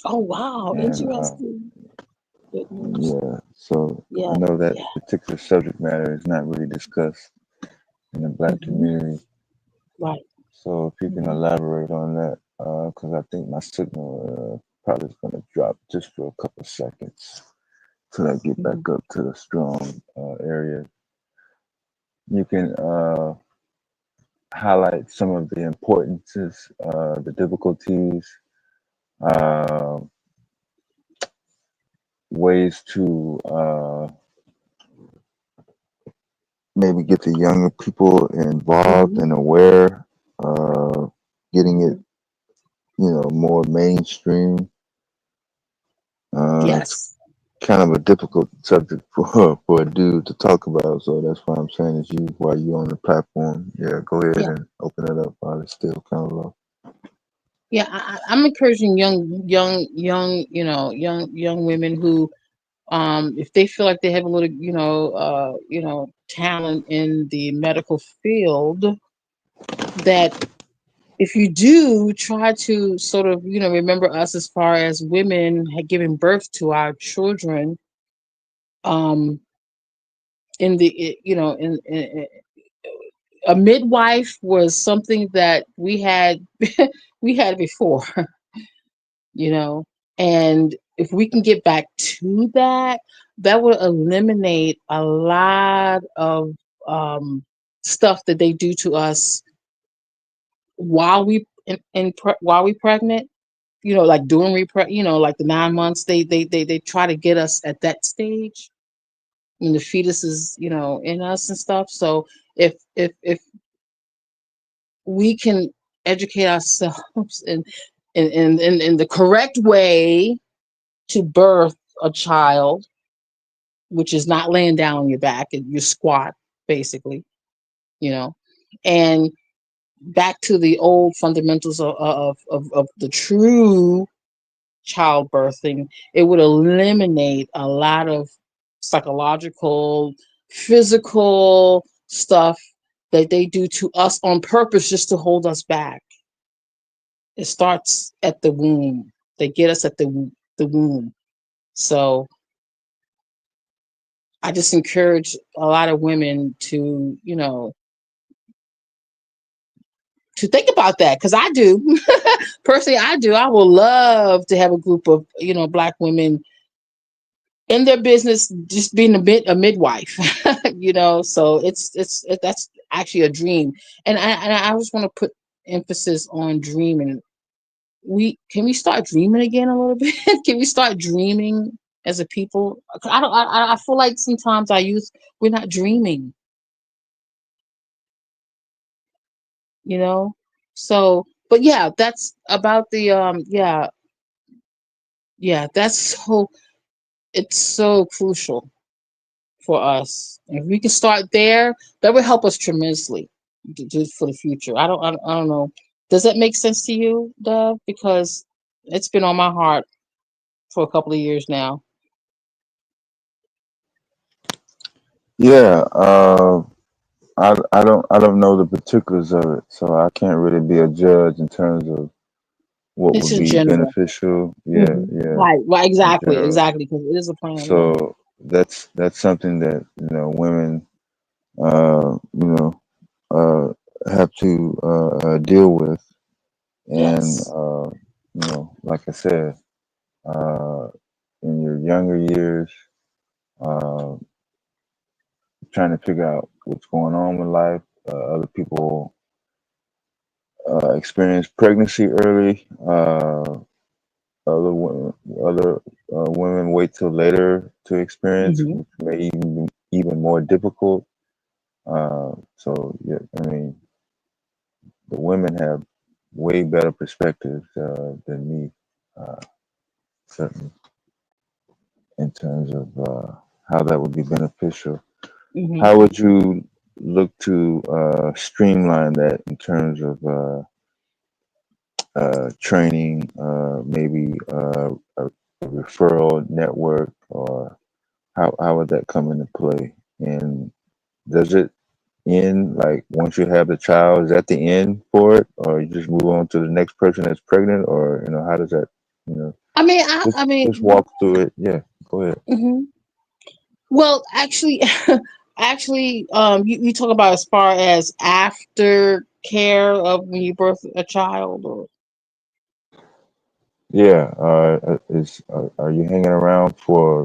Oh wow, And interesting. Good news. yeah, so Yeah, I know that yeah. particular subject matter is not really discussed in the Black Hmm. community. Right. So if you can Hmm. elaborate on that, because I think my signal probably is going to drop just for a couple seconds till I get back Hmm. up to the strong area. You can highlight some of the importances, the difficulties, uh, ways to maybe get the younger people involved Hmm. and aware, uh, getting it, Hmm. more mainstream. It's Yes. kind of a difficult subject for a dude to talk about, so that's why I'm saying is you while you on the platform, yeah, go ahead Yeah. and open it up while it's still kind of low. Yeah. I'm encouraging young women who, if they feel like they have a little, talent in the medical field, that if you do try to sort of, remember us as far as women had given birth to our children, um, in the, a midwife was something that we had, we had before, you know, and if we can get back to that, that would eliminate a lot of stuff that they do to us while while we pregnant, like during like the 9 months, they try to get us at that stage when the fetus is, in us and stuff. So if we can educate ourselves in the correct way to birth a child, which is not laying down on your back and you squat, basically, you know, and back to the old fundamentals of the true childbirthing, it would eliminate a lot of psychological, physical stuff that they do to us on purpose just to hold us back. It starts at the womb. They get us at the womb. So I just encourage a lot of women to, to think about that, because I do. Personally, I do. I would love to have a group of, Black women in their business, just being a midwife. So that's actually a dream. And I just want to put emphasis on dreaming. We start dreaming again a little bit? Can we start dreaming as a people? I don't. I feel like sometimes our youth, we're not dreaming. You know. So, but yeah, that's about the yeah, yeah. That's so. It's so crucial for us. If we can start there, that would help us tremendously just for the future. I don't know. Does that make sense to you, Dove? Because it's been on my heart for a couple of years now. Yeah, I don't know the particulars of it, so I can't really be a judge in terms of what It's would in be general. beneficial. Yeah, Hmm. yeah, Right, right, in exactly, general. exactly. Because it is a plan. Yeah. So that's something that women you know have to deal with, and Yes. like I said, uh, in your younger years, uh, trying to figure out what's going on with life. Other people experience pregnancy early. Other women wait till later to experience, Hmm. which may even be even more difficult. So yeah, I mean, the women have way better perspectives than me, uh, certainly in terms of how that would be beneficial. Hmm. How would you look to streamline that in terms of training, maybe a referral network, or how would that come into play? And does it end like once you have the child? Is that the end for it, or you just move on to the next person that's pregnant, or how does that? You know, I mean, just walk through it. Yeah, go ahead. mhm. Well, actually, actually, you talk about as far as after care of when you birth a child, or Yeah, are you hanging around for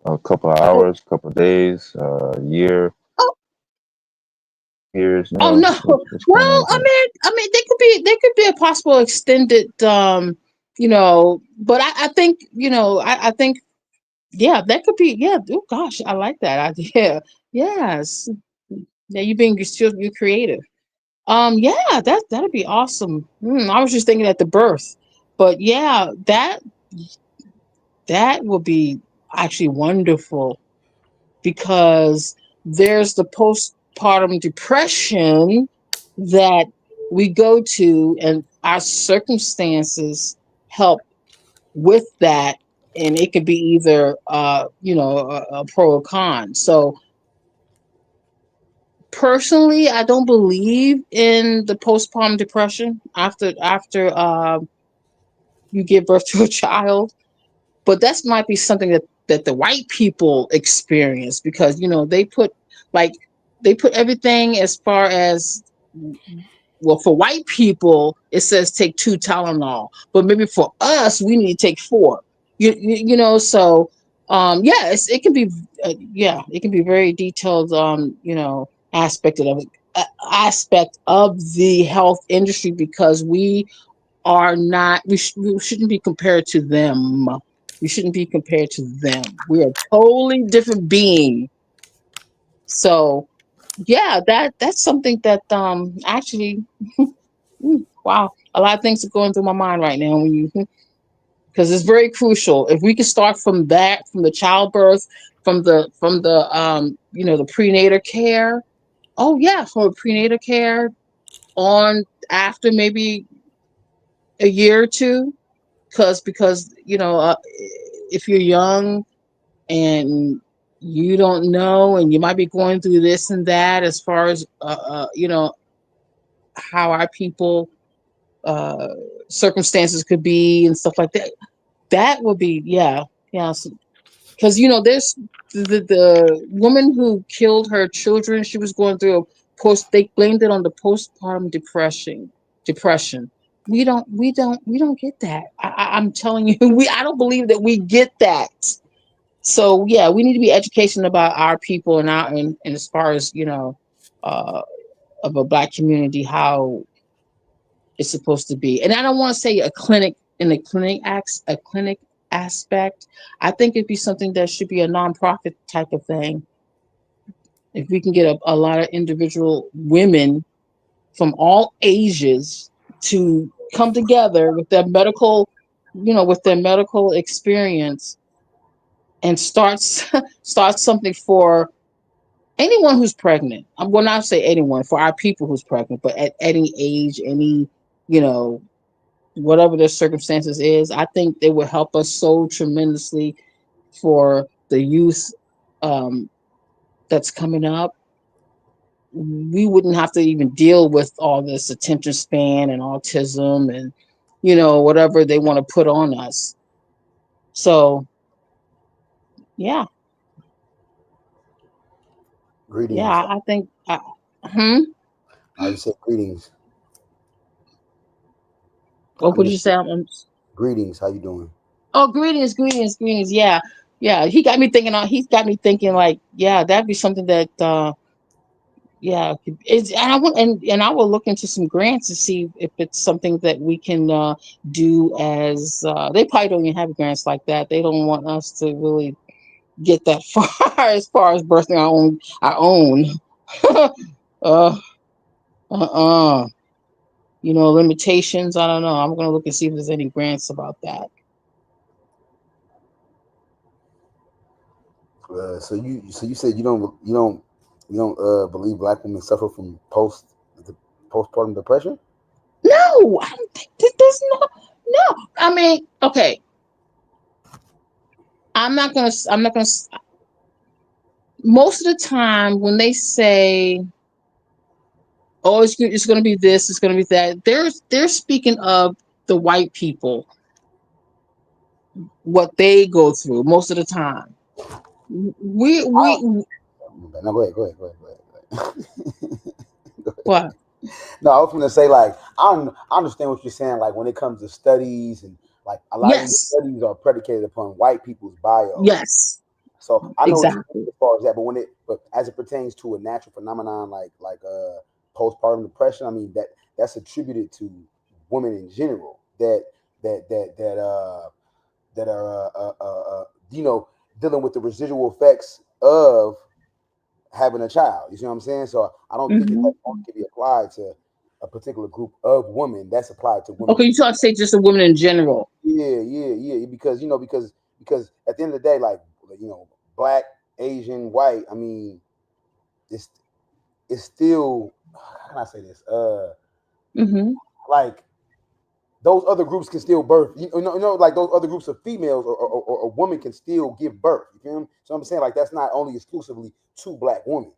a couple of oh, hours, couple of days, year, oh, years? oh No, no. what's going on Well, with that? I mean, there could be a possible extended, but I think, I think, yeah, that could be, yeah. Oh gosh, I like that idea. Yes, yeah, you're creative. Yeah, that'd be awesome. I was just thinking at the birth, but yeah, that would be actually wonderful because there's the postpartum depression that we go to, and our circumstances help with that, and it could be either a pro or con. So personally, I don't believe in the postpartum depression after you give birth to a child, but that might be something that the white people experience because like they put everything as far as, well, for white people it says take 2 Tylenol, but maybe for us we need to take 4. So yeah, it can be, yeah, it can be very detailed, aspect of it, aspect of the health industry, because we shouldn't be compared to them. We shouldn't be compared to them. We're a totally different being. So yeah, that's something that actually, wow, a lot of things are going through my mind right now when you, because it's very crucial. If we can start from that, from the childbirth, from the prenatal care. Oh yeah, from the prenatal care on after maybe a year or two, because if you're young and you don't know, and you might be going through this and that as far as how our people uh circumstances could be and stuff like that, that would be, yeah, yeah. Because there's the woman who killed her children. She was going through a they blamed it on the postpartum depression. We don't get that. I'm telling you, I don't believe that we get that. So yeah, we need to be education about our people and our and as far as uh, of a black community, how it's supposed to be. And I don't want to say a clinic in a clinic aspect. I think it'd be something that should be a nonprofit type of thing. If we can get a lot of individual women from all ages to come together with their medical, with their medical experience and start start something for anyone who's pregnant. I'm going to not say anyone, for our people who's pregnant, but at any age, any, you know, whatever their circumstances is, I think they will help us so tremendously for the youth um, that's coming up. We wouldn't have to even deal with all this attention span and autism and, whatever they want to put on us. So, yeah, yeah, Greetings. I think, hmm? I just said greetings. What I'm would you just say? greetings. How you doing? Oh, greetings, greetings, greetings. Yeah, yeah. He's got me thinking like, yeah, that'd be something that, yeah, it's, and I want, and I will look into some grants to see if it's something that we can do as, they probably don't even have grants like that. They don't want us to really get that far as birthing our own. uh, limitations. I don't know. I'm going to look and see if there's any grants about that. So you said you don't believe black women suffer from postpartum depression? No, I don't think there's no. I mean, okay. I'm not gonna. Most of the time, when they say, "Oh, it's gonna be this, it's gonna be that," they're speaking of the white people, what they go through most of the time. We No, go ahead. what? No, I was going to say like I understand what you're saying. Like when it comes to studies and like a lot of these Yes, studies are predicated upon white people's bios. yes, So I know what you mean exactly. as far as that, but as it pertains to a natural phenomenon like postpartum depression, I mean that's attributed to women in general that are dealing with the residual effects of having a child. You see what I'm saying? So I don't think it Hmm. only can be applied to a particular group of women. That's applied to women Okay, in you trying to say just a woman in general? yeah. Because at the end of the day, like black, Asian, white. I mean, it's it's still how can I say this? Hmm. Like those other groups can still birth. Like those other groups of females or a woman can still give birth. You feel me? So I'm saying like that's not only exclusively to black women.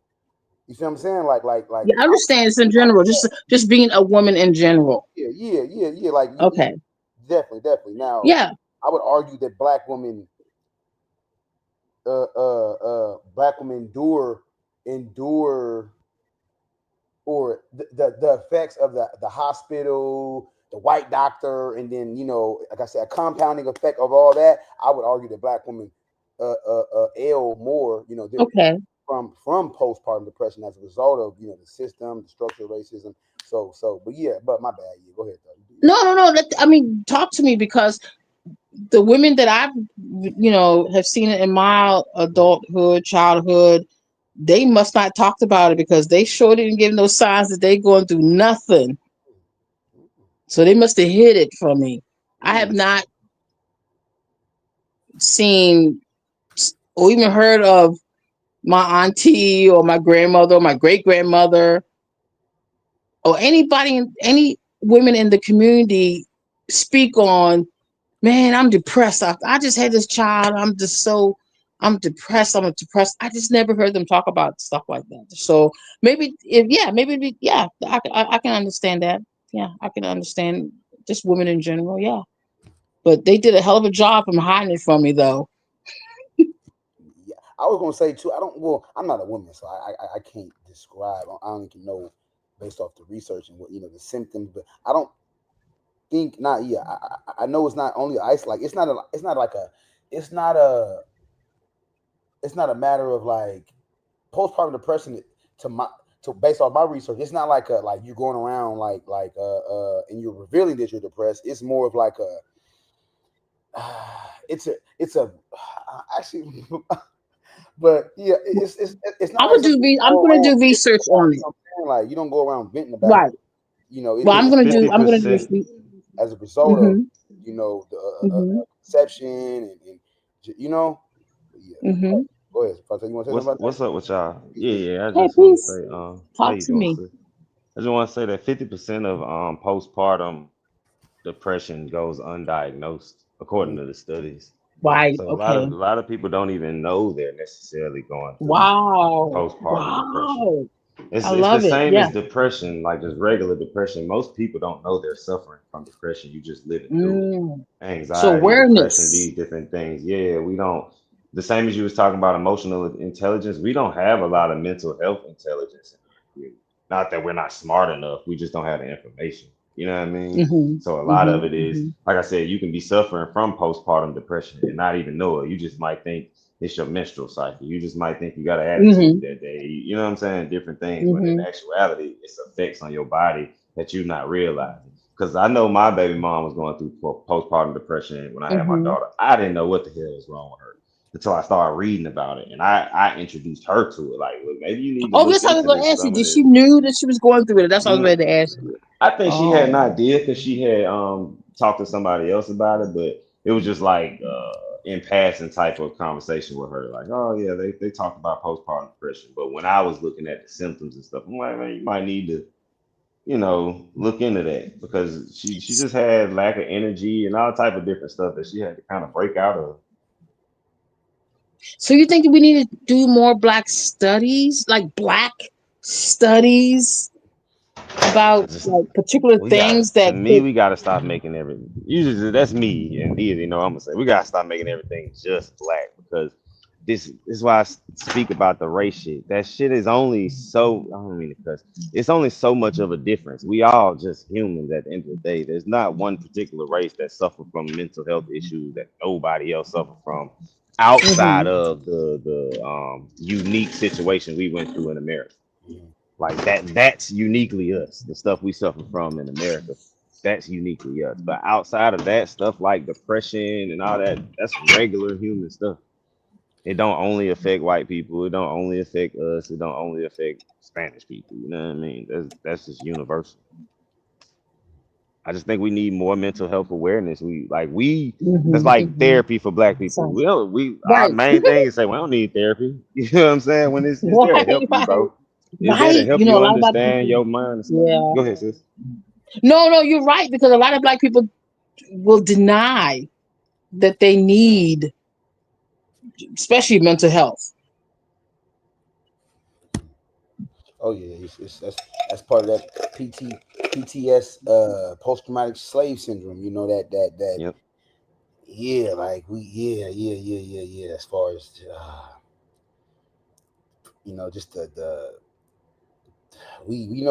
You see what I'm saying? Like Yeah, I understand. It's in general, just being a woman in general. yeah. Like Okay. definitely. Now, Yeah. I would argue that black women endure or the effects of the hospital, the white doctor, and then like I said, a compounding effect of all that. I would argue that black women ail more, Okay. from postpartum depression as a result of the system, the structure of racism. But yeah, but my bad. Yeah, go ahead though. No. I mean, talk to me because the women that I've, have seen it in my adulthood, childhood, they must not talked about it because they sure didn't give no signs that they going through nothing. So they must have hid it from me. I have Mm, not seen or even heard of my auntie or my grandmother or my great grandmother or any women in the community speak on, man, I'm depressed. I just had this child. I'm depressed. I just never heard them talk about stuff like that. So I can understand that. Yeah, I can understand just women in general. Yeah, but they did a hell of a job from hiding it from me, though. yeah, I was gonna say too. I don't. Well, I'm not a woman, so I can't describe. I don't even know based off the research and what the symptoms. But I don't think not. Yeah, I know it's not only ice. Like it's not like a. It's not a it's not a matter of like postpartum depression to my to based off my research. It's not like a like you going around and you're revealing that you're depressed. It's more of like a it's a actually but yeah it's not I'm like gonna something you I'm go gonna around do venting research about. on You it. know what I'm saying? Like you don't go around venting about it. Right. You know, Well, It's fifty I'm gonna do percent. as a result of mm-hmm, the mm-hmm, conception and you know. Yeah. mm-hmm. Go ahead. Fanta, you want to say something about that? What's up with y'all? Yeah, yeah. I Hey, just want to please say, how talk you to doing, me. sis? I just want to say that 50% of postpartum depression goes undiagnosed, according Mhm. to the studies. Right. So a Okay. lot of people don't even know they're necessarily going through Wow. postpartum depression. Wow. I It's the love it. same Yeah. as depression, like just regular depression. Most people don't know they're suffering from depression. You just living through it. Mm. So Anxiety, depression, awareness. these different things. Yeah, we don't. The same as you was talking about emotional intelligence. We don't have a lot of mental health intelligence in our community. Not that we're not smart enough. We just don't have the information. You know what I mean? Mm-hmm. So a lot of Mm-hmm. it is, Mm-hmm. like I said, you can be suffering from postpartum depression and not even know it. You just might think it's your menstrual cycle. You just might think you got an attitude Mm-hmm. that day. You know what I'm saying? Different things. When in Mm-hmm. actuality, it's effects on your body that you're not realizing. Because I know my baby mom was going through postpartum depression when I had my Mm-hmm. daughter. I didn't know what the hell was wrong with her until I started reading about it. And I introduced her to it. Like, look, maybe you need to Oh, look that's how I was into gonna this, ask you. some of Did she this. knew that she was going through it? That's what I was Mm, ready to ask you. I think she had an Oh. idea because she had talked to somebody else about it, but it was just like in passing type of conversation with her, like, oh yeah, they talked about postpartum depression. But when I was looking at the symptoms and stuff, I'm like, man, you might need to, look into that because she just had lack of energy and all type of different stuff that she had to kind of break out of. So you think we need to do more black studies, like black studies I about just like particular we things got to that me could we got to stop making everything. Usually that's me and these, I'm gonna say we got to stop making everything just black because this is why speak about the race shit. That shit is only so I don't mean to cuss. It's only so much of a difference. We all just humans at the end of the day. There's not one particular race that suffer from mental health issues that nobody else suffer from outside hmm of the unique situation we went through in America. Mhm. Like that's uniquely us. The stuff we suffer from in America, that's uniquely us. But outside of that stuff like depression and all that, that's regular human stuff. It don't only affect white people. It don't only affect us. It don't only affect Spanish people. You know what I mean? That's just universal. I just think we need more mental health awareness. That's like hmm therapy for black people. So, We our right, main thing is say we don't need therapy. You know what I'm saying? When it's there to right, help you, right, bro. It's there to right. help You know, you a lot of black understand people. your mind and stuff. Yeah. Go ahead, sis. No, no, you're right because a lot of black people will deny that they need, especially mental health. Oh yeah, that's part of that PTS post traumatic slave syndrome. You know that Yep. yeah, like yeah. As far as just the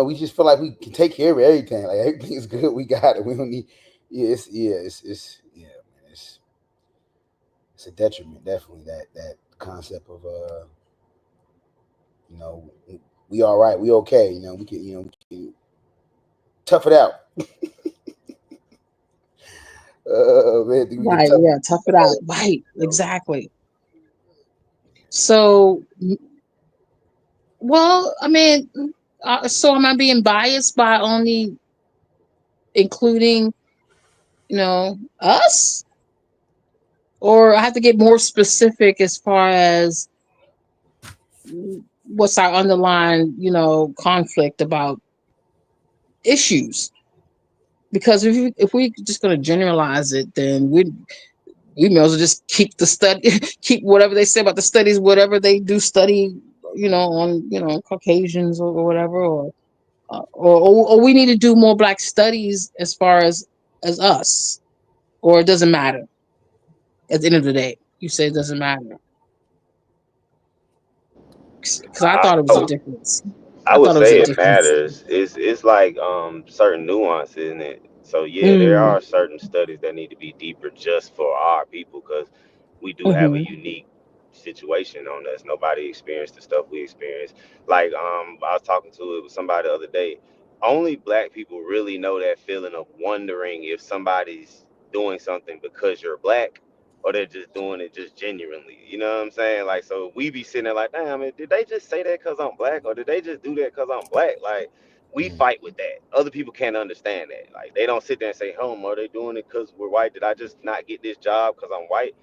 we just feel like we can take care of everything. Like everything is good, we got it. We don't need. It's yeah, man. It's a detriment, definitely that concept of you know we all right, we okay. We can tough it out. Man, I think we can Right. tough Yeah. Tough it it out. out. Right. You know. Exactly. So, well, I mean, so am I being biased by only including, us? Or I have to get more specific as far as what's our underlying, conflict about issues. Because if we just going to generalize it, then we may as well just keep the study, keep whatever they say about the studies, whatever they do study, on Caucasians or whatever, or we need to do more black studies as far as us, or it doesn't matter. At the end of the day, you say it doesn't matter because I I, thought it was a difference. I I would thought it was a say it difference. matters. It's like certain nuances in it. So yeah, there Mm, are certain studies that need to be deeper just for our people because we do have a mm-hmm, unique situation on us. Nobody experienced the stuff we experienced. Like I was talking to it with somebody the other day. Only black people really know that feeling of wondering if somebody's doing something because you're black, or they're just doing it just genuinely. You know what I'm saying? Like, so we be sitting there like, damn, did they just say that because I'm black, or did they just do that because I'm black? Like, we Mm. fight with that. Other people can't understand that. Like, they don't sit there and say, are they doing it because we're white? Did I just not get this job because I'm white?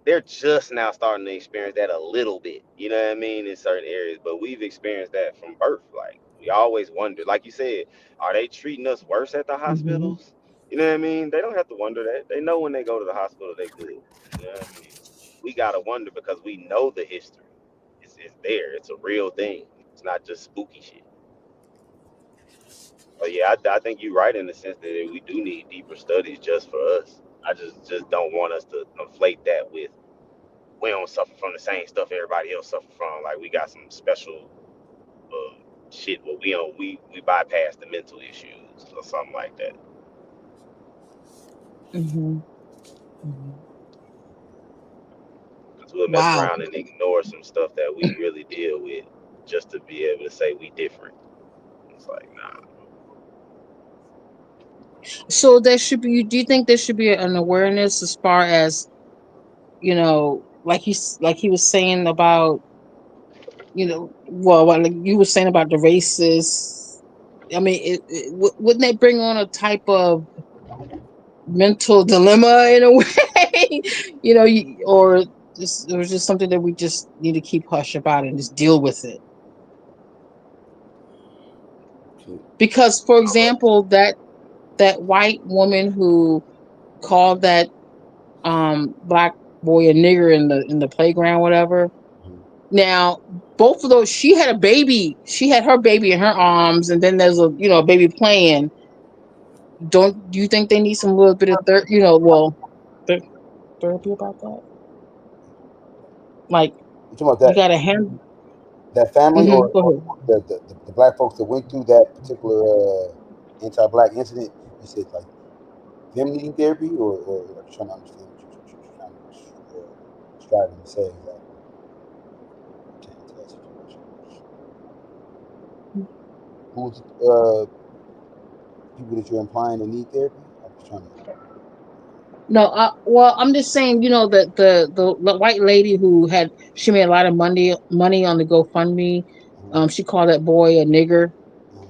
They're just now starting to experience that a little bit, you know what I mean, in certain areas. But we've experienced that from birth. Like, we always wonder, like you said, are they treating us worse at the Mm-hmm. hospitals? You know what I mean? They don't have to wonder that. They know when they go to the hospital, they good. You know what I mean? We gotta wonder because we know the history. It's there. It's a real thing. It's not just spooky shit. But yeah, I think you're right in the sense that we do need deeper studies just for us. I just don't want us to conflate that with we don't suffer from the same stuff everybody else suffer from. Like, we got some special shit where we bypass the mental issues or something like that. Mm-hmm. Mm-hmm. Because we'll mess Wow. around and ignore some stuff that we really deal with just to be able to say we different. It's like, nah. So there should be. Do you think there should be an awareness as far as like like he was saying about well, like you were saying about the racists. I mean, wouldn't they bring on a type of mental dilemma in a way? Or just something that we just need to keep hush about and just deal with it. Because, for example, that white woman who called that black boy a nigger in the playground, whatever. Mhm. Now, both of those, she had a baby. She had her baby in her arms, and then there's a baby playing. Don't do you think they need some little bit of therapy about that? Like, You talking about you got to hand. that family, Mm-hmm, go or ahead. the black folks that went through that particular anti-black incident? You said like them needing therapy, or like trying to understand what you're trying to striving to say exactly to that situation. Who's people that you're implying that need therapy? I'm just trying to. No, well, I'm just saying, that the white lady she made a lot of money on the GoFundMe. Uh-huh, She called that boy a nigger uh-huh.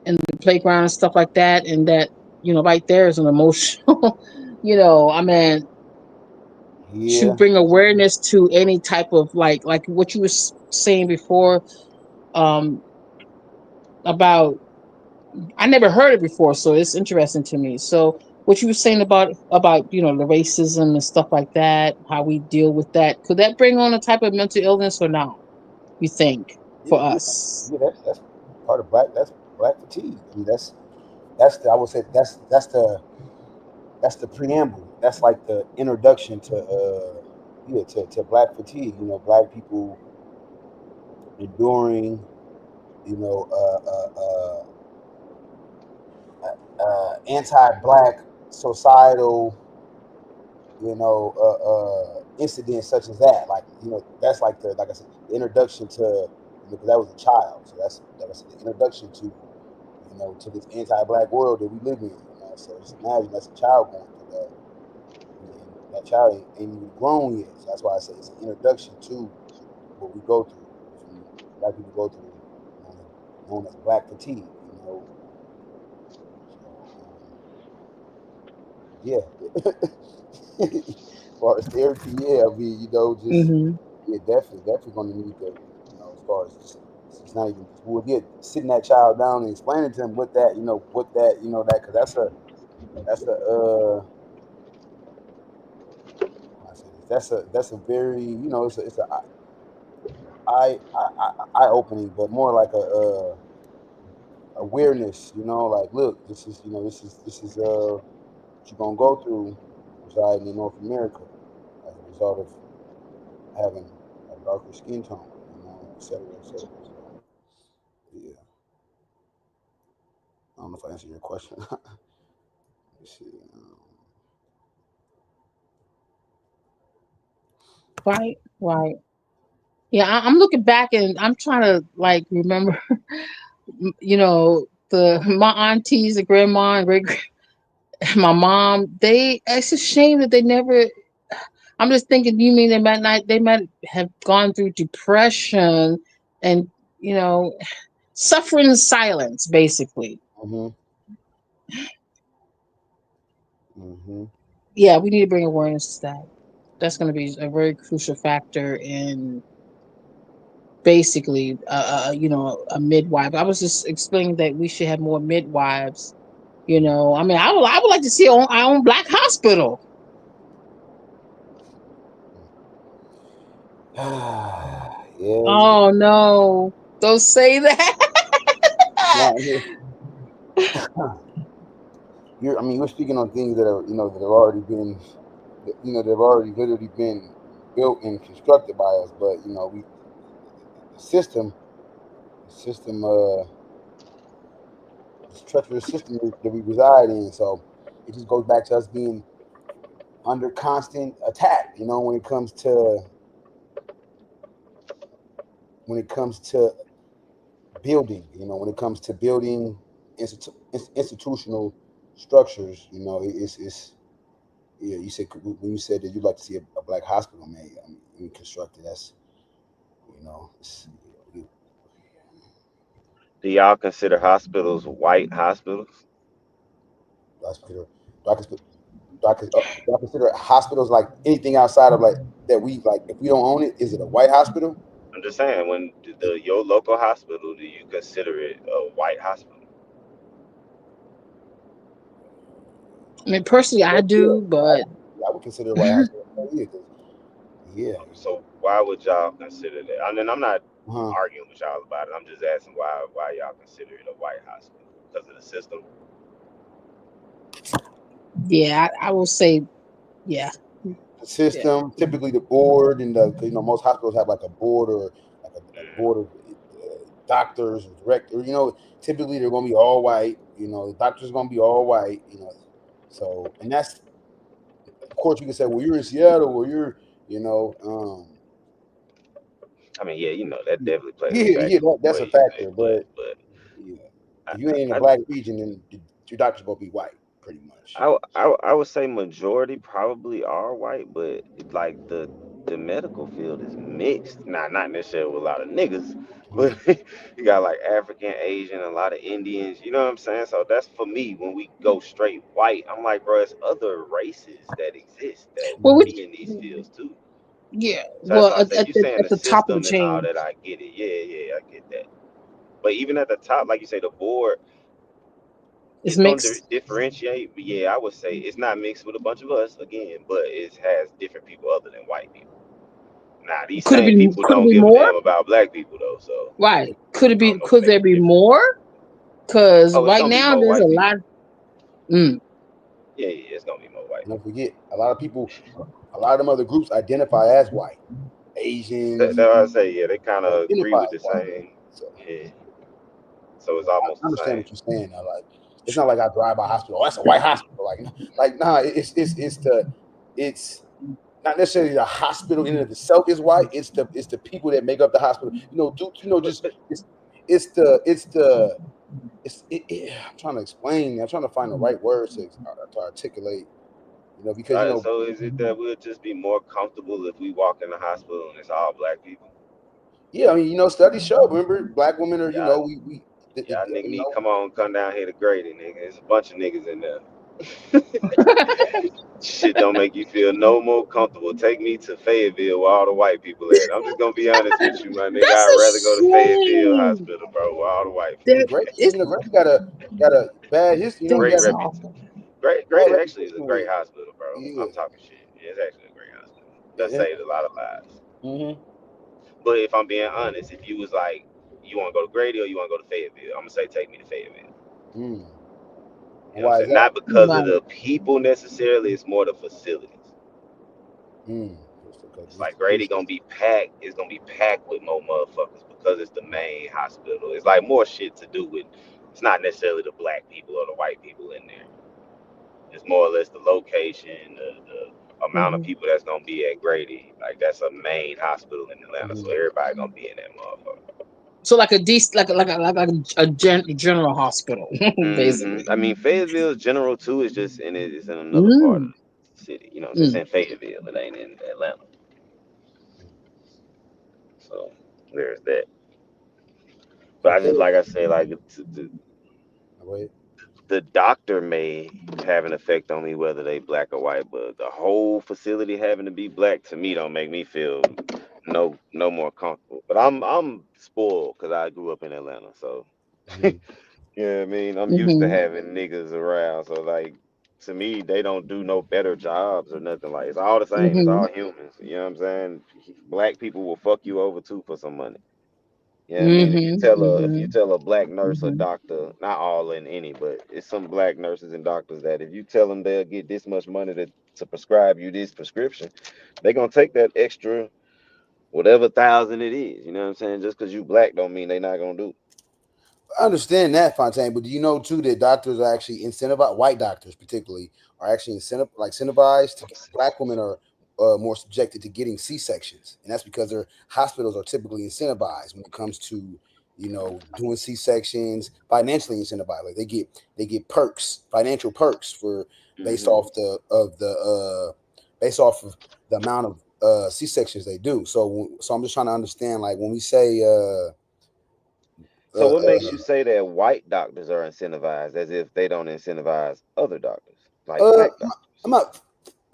in the playground and stuff like that, and that right there is an emotional. I mean, to Yeah, bring awareness to any type of like what you were saying before, um, about I never heard it before, so it's interesting to me. So what you were saying about the racism and stuff like that, how we deal with that, could that bring on a type of mental illness or no? You think yeah, for yeah, us? yeah. That's part of black. That's black fatigue. I mean, I would say that's the preamble. That's like the introduction to to black fatigue. Black people enduring you know anti-black societal incidents such as that. Like that's like like I said, the introduction to because that was a child. So that was the introduction to to this anti-black world that we live in. So just imagine that's a child going through that. And that child ain't even grown yet. So that's why I say it's an introduction to what we go through. Black people go through, known as black fatigue. Yeah. As far as therapy, yeah, I mean, just Hmm. yeah, definitely going to need the, as far as just, it's not even well, yeah, sitting that child down and explaining to him that because that's a how I say this, that's a very it's a eye opening, but more like a awareness. Like look, this is what you're gonna go through residing in North America as a result of having a darker skin tone, et cetera, et cetera. So, yeah, I don't know if I answered your question. Let's see. Right, right. Yeah, I'm looking back and I'm trying to like remember, the my aunties, the grandma and great my mom. They It's a shame that they never. I'm just thinking. You mean they might have gone through depression and you know suffering in silence, basically. Mm-hmm. Mm-hmm. Yeah, we need to bring awareness to that. That's going to be a very crucial factor in basically, a midwife. I was just explaining that we should have more midwives. I mean, I would like to see our own black hospital. Yeah. Oh no, don't say that. No, I mean, you're speaking on things that are, that have already been, they've already literally been built and constructed by us. But the system, the system, this treacherous system that we reside in. So it just goes back to us being under constant attack. When it comes to building. When it comes to building institutional structures. It's yeah. You said when you said that you'd like to see a black hospital made. I mean, constructed. That's it's, Do y'all consider hospitals white hospitals? do I consider do I consider do I consider hospitals like anything outside of like that we like if we don't own it, is it a white hospital? I'm just saying, when your local hospital, do you consider it a white hospital? I mean, personally, I Yeah, do, but I would consider it a white hospital. Yeah, 'cause- yeah. So why would y'all consider that? I mean, I'm not Uh-huh. arguing with y'all about it. I'm just asking why y'all consider it a white hospital because of the system. yeah, I will say, yeah, The yeah. system, typically the board, and the 'cause, most hospitals have like a board or like a Mm. board of doctors or directors. Typically they're gonna be all white. The doctor's gonna be all white. So and that's of course you can say, well, you're in Seattle, or you're, you know, I mean, yeah, that yeah, definitely plays a yeah, factor that's where a you factor. think, But but yeah, I, if you ain't in a I, black region, then your doctor's gonna be white, pretty much. I would say majority probably are white, but like the medical field is mixed. Not necessarily with a lot of niggas, but Mhm. you got like African, Asian, a lot of Indians. You know what I'm saying? So that's for me when we go straight white. I'm like, bro, it's other races that exist that Well, be in these fields too. yeah, So that's well, why I say you saying at the the top of the system and all chain. that. I get it. Yeah, I get that. But even at the top, like you say, the board It's it's going to mixed. differentiate. But yeah, I would say it's not mixed with a bunch of us again, but it has different people other than white people. Now these same people Could it don't be give a more? damn about black people though, so Right. Could it I be? don't know what Could makes there it be different. more? Because Oh, it's right gonna be now more there's white a people. lot. Mm, Yeah, it's gonna be more white And don't people. forget, a lot of them other groups identify as white, Asians That I say, yeah, they kind of agree identify with as the white. same. So Yeah, so it's I almost the understand same. what you're saying. Now, like, it's not like I drive by a hospital. Oh, that's a white hospital. Like, nah. It's not necessarily the hospital in and of itself is white. It's the people that make up the hospital. But, Just but I'm trying to explain. I'm trying to find the right words to articulate. Because so is it that we'll just be more comfortable if we walk in the hospital and it's all black people? yeah. I mean, studies show. Remember, black women are. Yeah, We y'all nigga need to come down here to Grady, nigga. There's a bunch of niggas in there. Shit don't make you feel no more comfortable. Take me to Fayetteville where all the white people at. I'm just gonna be honest with you, my nigga. that's I'd a rather go to Fayetteville shame. Hospital, bro, where all the white And That people Grady, it's Grady got a bad history. that, We great got that's a reputation. awful. bad Grady actually is a reputation great with. hospital, bro. I'm Yeah. talking shit. Yeah, it's actually a great hospital. That saved a lot of lives. Mm-hmm. But if I'm being honest, if you was like, you want to go to Grady or you want to go to Fayetteville, I'm gonna say take me to Fayetteville. Mm. You know what I'm Why is saying? that? Not because of Right. the people necessarily. It's more the facilities. Mm. Just because It's it's like the Grady place. gonna be packed. It's gonna be packed with more motherfuckers because it's the main hospital. It's like more shit to do with. It's not necessarily the black people or the white people in there. It's more or less the location, amount of people that's gonna be at Grady. Like that's a main hospital in Atlanta, so Mhm. everybody gonna be in that motherfucker. So like a general hospital, basically. I mean, Fayetteville's General too is just in it. It's in another part of Mm, the city. You know, what I'm saying? mm. It's in Fayetteville. It ain't in Atlanta. So there's that. But I just Okay. like I say, like Wait. the doctor may have an effect on me whether they black or white, but the whole facility having to be black to me don't make me feel no more comfortable. But I'm spoiled because I grew up in Atlanta, so Mhm. yeah, I mean I'm used to Mm-hmm. having niggas around. So like to me, they don't do no better jobs or nothing like it's all the same. It's Mm-hmm. all humans. You know what I'm saying? Black people will fuck you over too for some money. Yeah, I mean, Mm-hmm. if you Mm-hmm. tell a black nurse or Mm-hmm. doctor, not all in any, but it's some black nurses and doctors that if you tell them they'll get this much money to prescribe you this prescription, they're gonna take that extra whatever thousand it is. You know what I'm saying? Just because you black don't mean they not gonna do it. I understand that, Fontaine, but do you know too that doctors are actually incentivized? White doctors, particularly, are actually incentivized to get black women are more subjected to getting C sections, and that's because their hospitals are typically incentivized when it comes to doing C sections, financially incentivized. Like they get perks, financial perks for based Hmm. off based off of the amount of C sections they do. So I'm just trying to understand, like when we say So uh, what makes uh, you say that white doctors are incentivized as if they don't incentivize other doctors, like Uh, black I'm doctors? not.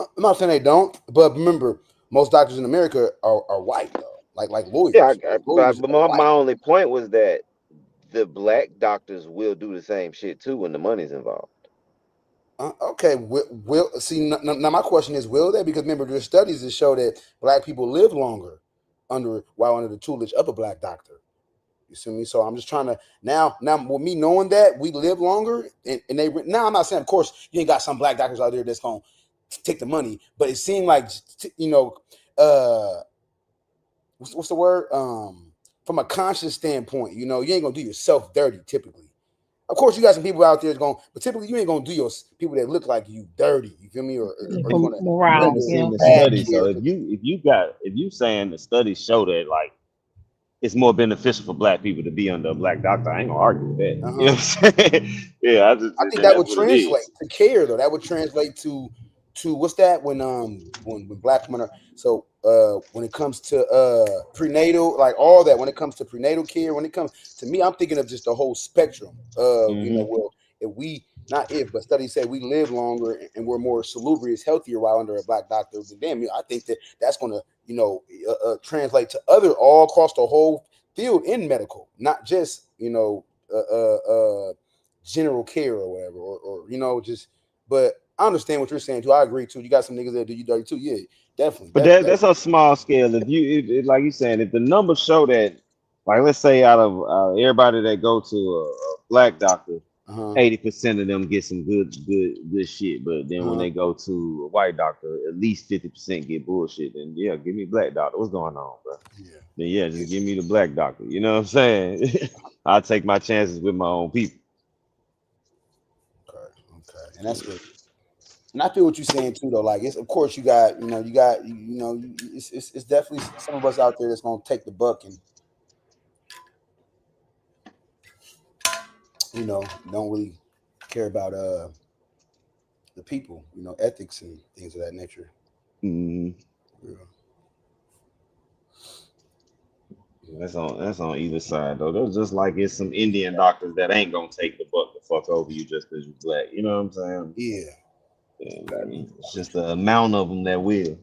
I'm not saying they don't, but remember, most doctors in America are white though. Like Yeah, lawyers, most lawyers but are my white. only point was that the black doctors will do the same shit too when the money's involved. Okay, will see now? My question is, will they? Because remember, there's studies that show that black people live longer while under the tutelage of a black doctor. You see me? So I'm just trying to now with me knowing that we live longer, and now I'm not saying, of course, you ain't got some black doctors out there that's gonna take the money, but it seemed like uh what's the word? From a conscious standpoint, you ain't gonna do yourself dirty typically. Of course, you got some people out there that's going, but typically you ain't gonna do your people that look like you dirty. You feel me? Or you're For gonna Yeah, morale, but render see yeah. the bad study. So care for them. if you saying the studies show that like it's more beneficial for black people to be under a black doctor, I ain't gonna argue with that. Uh You know huh. what I'm saying? Yeah, I just I think then that that's would what it translate is. to care though. That would translate to what's that when black women are so when it comes to prenatal, like all that, when it comes to prenatal care, when it comes to me, I'm thinking of just the whole spectrum of Hmm. well, if we not if but studies say we live longer and we're more salubrious, healthier while under a black doctor, then damn, I think that's going to translate to other all across the whole field in medical, not just general care or whatever, or just. But I understand what you're saying too. I agree too. You got some niggas that do you dirty too. Yeah, definitely. But that's a small scale. If you like you saying, if the numbers show that, like let's say out of everybody that go to a black doctor, Uh huh. 80% of them get some good shit. But then when Uh huh. they go to a white doctor, at least 50% get bullshit. And yeah, give me black doctor. What's going on, bro? Yeah. Then yeah, just give me the black doctor. You know what I'm saying? I'll take my chances with my own people. Okay. Okay. And that's what. And I feel what you're saying too, though. Like, it's of course it's definitely some of us out there that's gonna take the buck and don't really care about the people, ethics and things of that nature. Mhm. Yeah. That's on either side though. There's just like it's some Indian doctors that ain't gonna take the buck to fuck over you just because you black. You know what I'm saying? Yeah. And it's just the amount of them that will.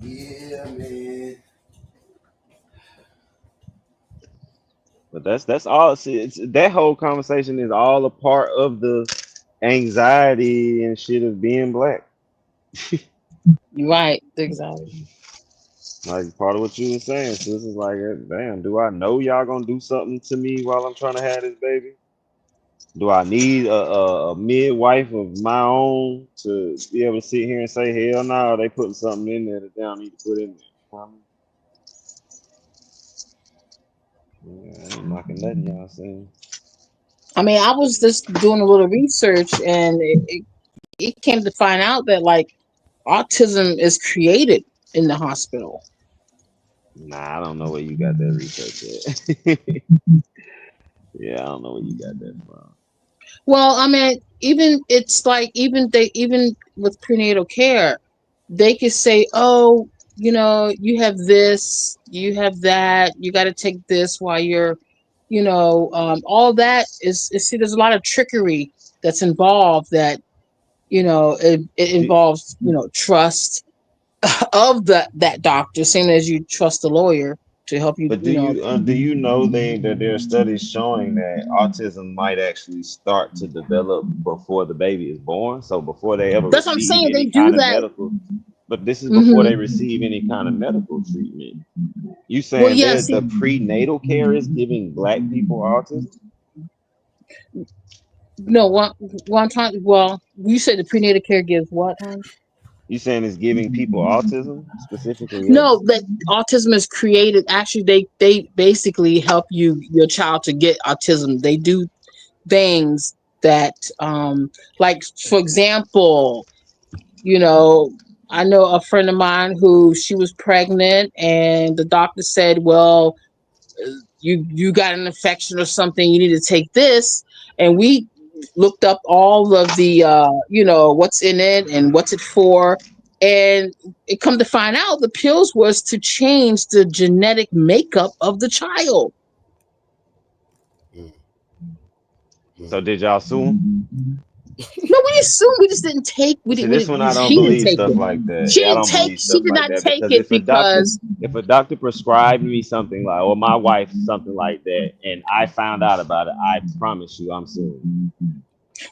Yeah, man. But that's all. See, that whole conversation is all a part of the anxiety and shit of being black. You're right, exactly. Like part of what you were saying. So this is like, damn, do I know y'all gonna do something to me while I'm trying to have this baby? Do I need a midwife of my own to be able to sit here and say, hell no, they putting something in there that they don't need to put in there? Yeah, I ain't knocking nothing y'all saying. I mean, I was just doing a little research, and it came to find out that like autism is created in the hospital. Nah, I don't know where you got that research at. Yeah, I don't know where you got that from. Well, I mean, even it's like even with prenatal care, they could say, "Oh, you have this, you have that, you got to take this while you're, all that is see, there's a lot of trickery that's involved that it Do, involves trust of that doctor, same as you trust the lawyer to help you, but do you know that there are studies showing that autism might actually start to develop before the baby is born, so before they ever That's what I'm receive saying. They any do kind of that. medical, but this is before Hmm. they receive any kind of medical treatment. You Well, saying yeah, that see, the prenatal care is giving black people autism? no, what I'm trying, well, you said the prenatal care gives what, hon? You saying it's giving people autism, specifically No, us? that autism is created. Actually, they basically help your child to get autism. They do things that, like for example, you know, I know a friend of mine who she was pregnant, and the doctor said, "Well, you got an infection or something. You need to take this." And we looked up all of the what's in it and what's it for, and it come to find out the pills was to change the genetic makeup of the child. Mm, So mm. did y'all sue him? No, we assumed, we just didn't take. We See, didn't. We this didn't. one I don't She didn't believe take stuff it. like that. She Yeah, I didn't don't take. believe She stuff did like not that take because it because if a doctor prescribed me something like, or my wife something like that, and I found out about it, I promise you, I'm suing.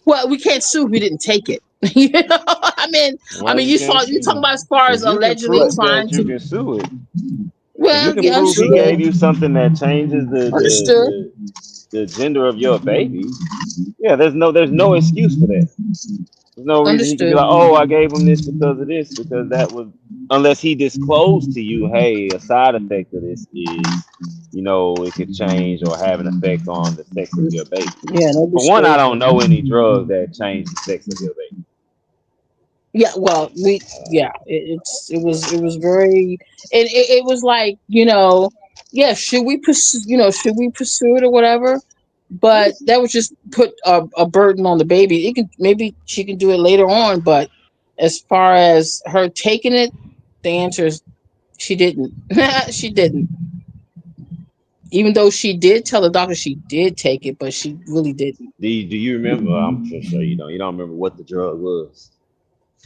well, we can't sue if we didn't take it. I Why mean, you can't you talking sue? about as far as If you can allegedly prove But trying that, you to. can sue it. If you Well, can yeah, prove he understood, gave you something that changes understood, the gender of your baby, yeah, there's no excuse for that. There's no reason he could be understood. like, oh, I gave him this because of this, because that was, unless he disclosed to you, hey, a side effect of this is, it could change or have an effect on the sex of your baby. Yeah, no For one, I don't disclosure. know any drug that change the sex of your baby. Yeah, well, it was very, and it was like, yeah, should we pursue it or whatever? But that would just put a burden on the baby. It can, maybe she can do it later on, but as far as her taking it, the answer is she didn't. She didn't. Even though she did tell the doctor she did take it, but she really didn't. Do you remember? I'm sure you don't. You don't remember what the drug was.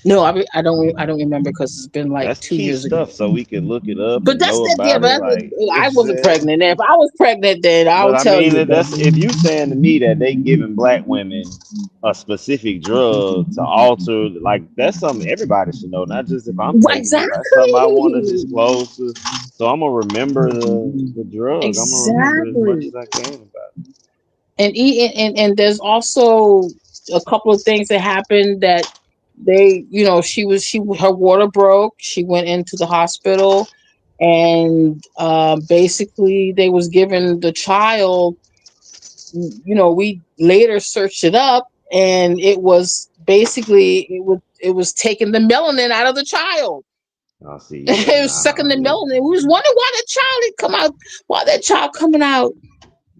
No, I don't remember because it's been like That's two key years ago. stuff, so we can look it up But and that's know that. Yeah, about but it. Like, I it's wasn't pregnant. If I was pregnant, then I But would I tell mean, you. But if you saying to me that they giving black women a specific drug to alter, like that's something everybody should know, not just if I'm right, taking it. That's something I want to exactly, disclose to. So I'm gonna remember the drug. I'm gonna remember as much exactly. as I can about it. And there's also a couple of things that happened that she her water broke. She went into the hospital, and basically they was giving the child. We later searched it up, and it was basically it was taking the melanin out of the child. I'll see. Yeah, It was nah, sucking the yeah. melanin. We was wondering why that child coming out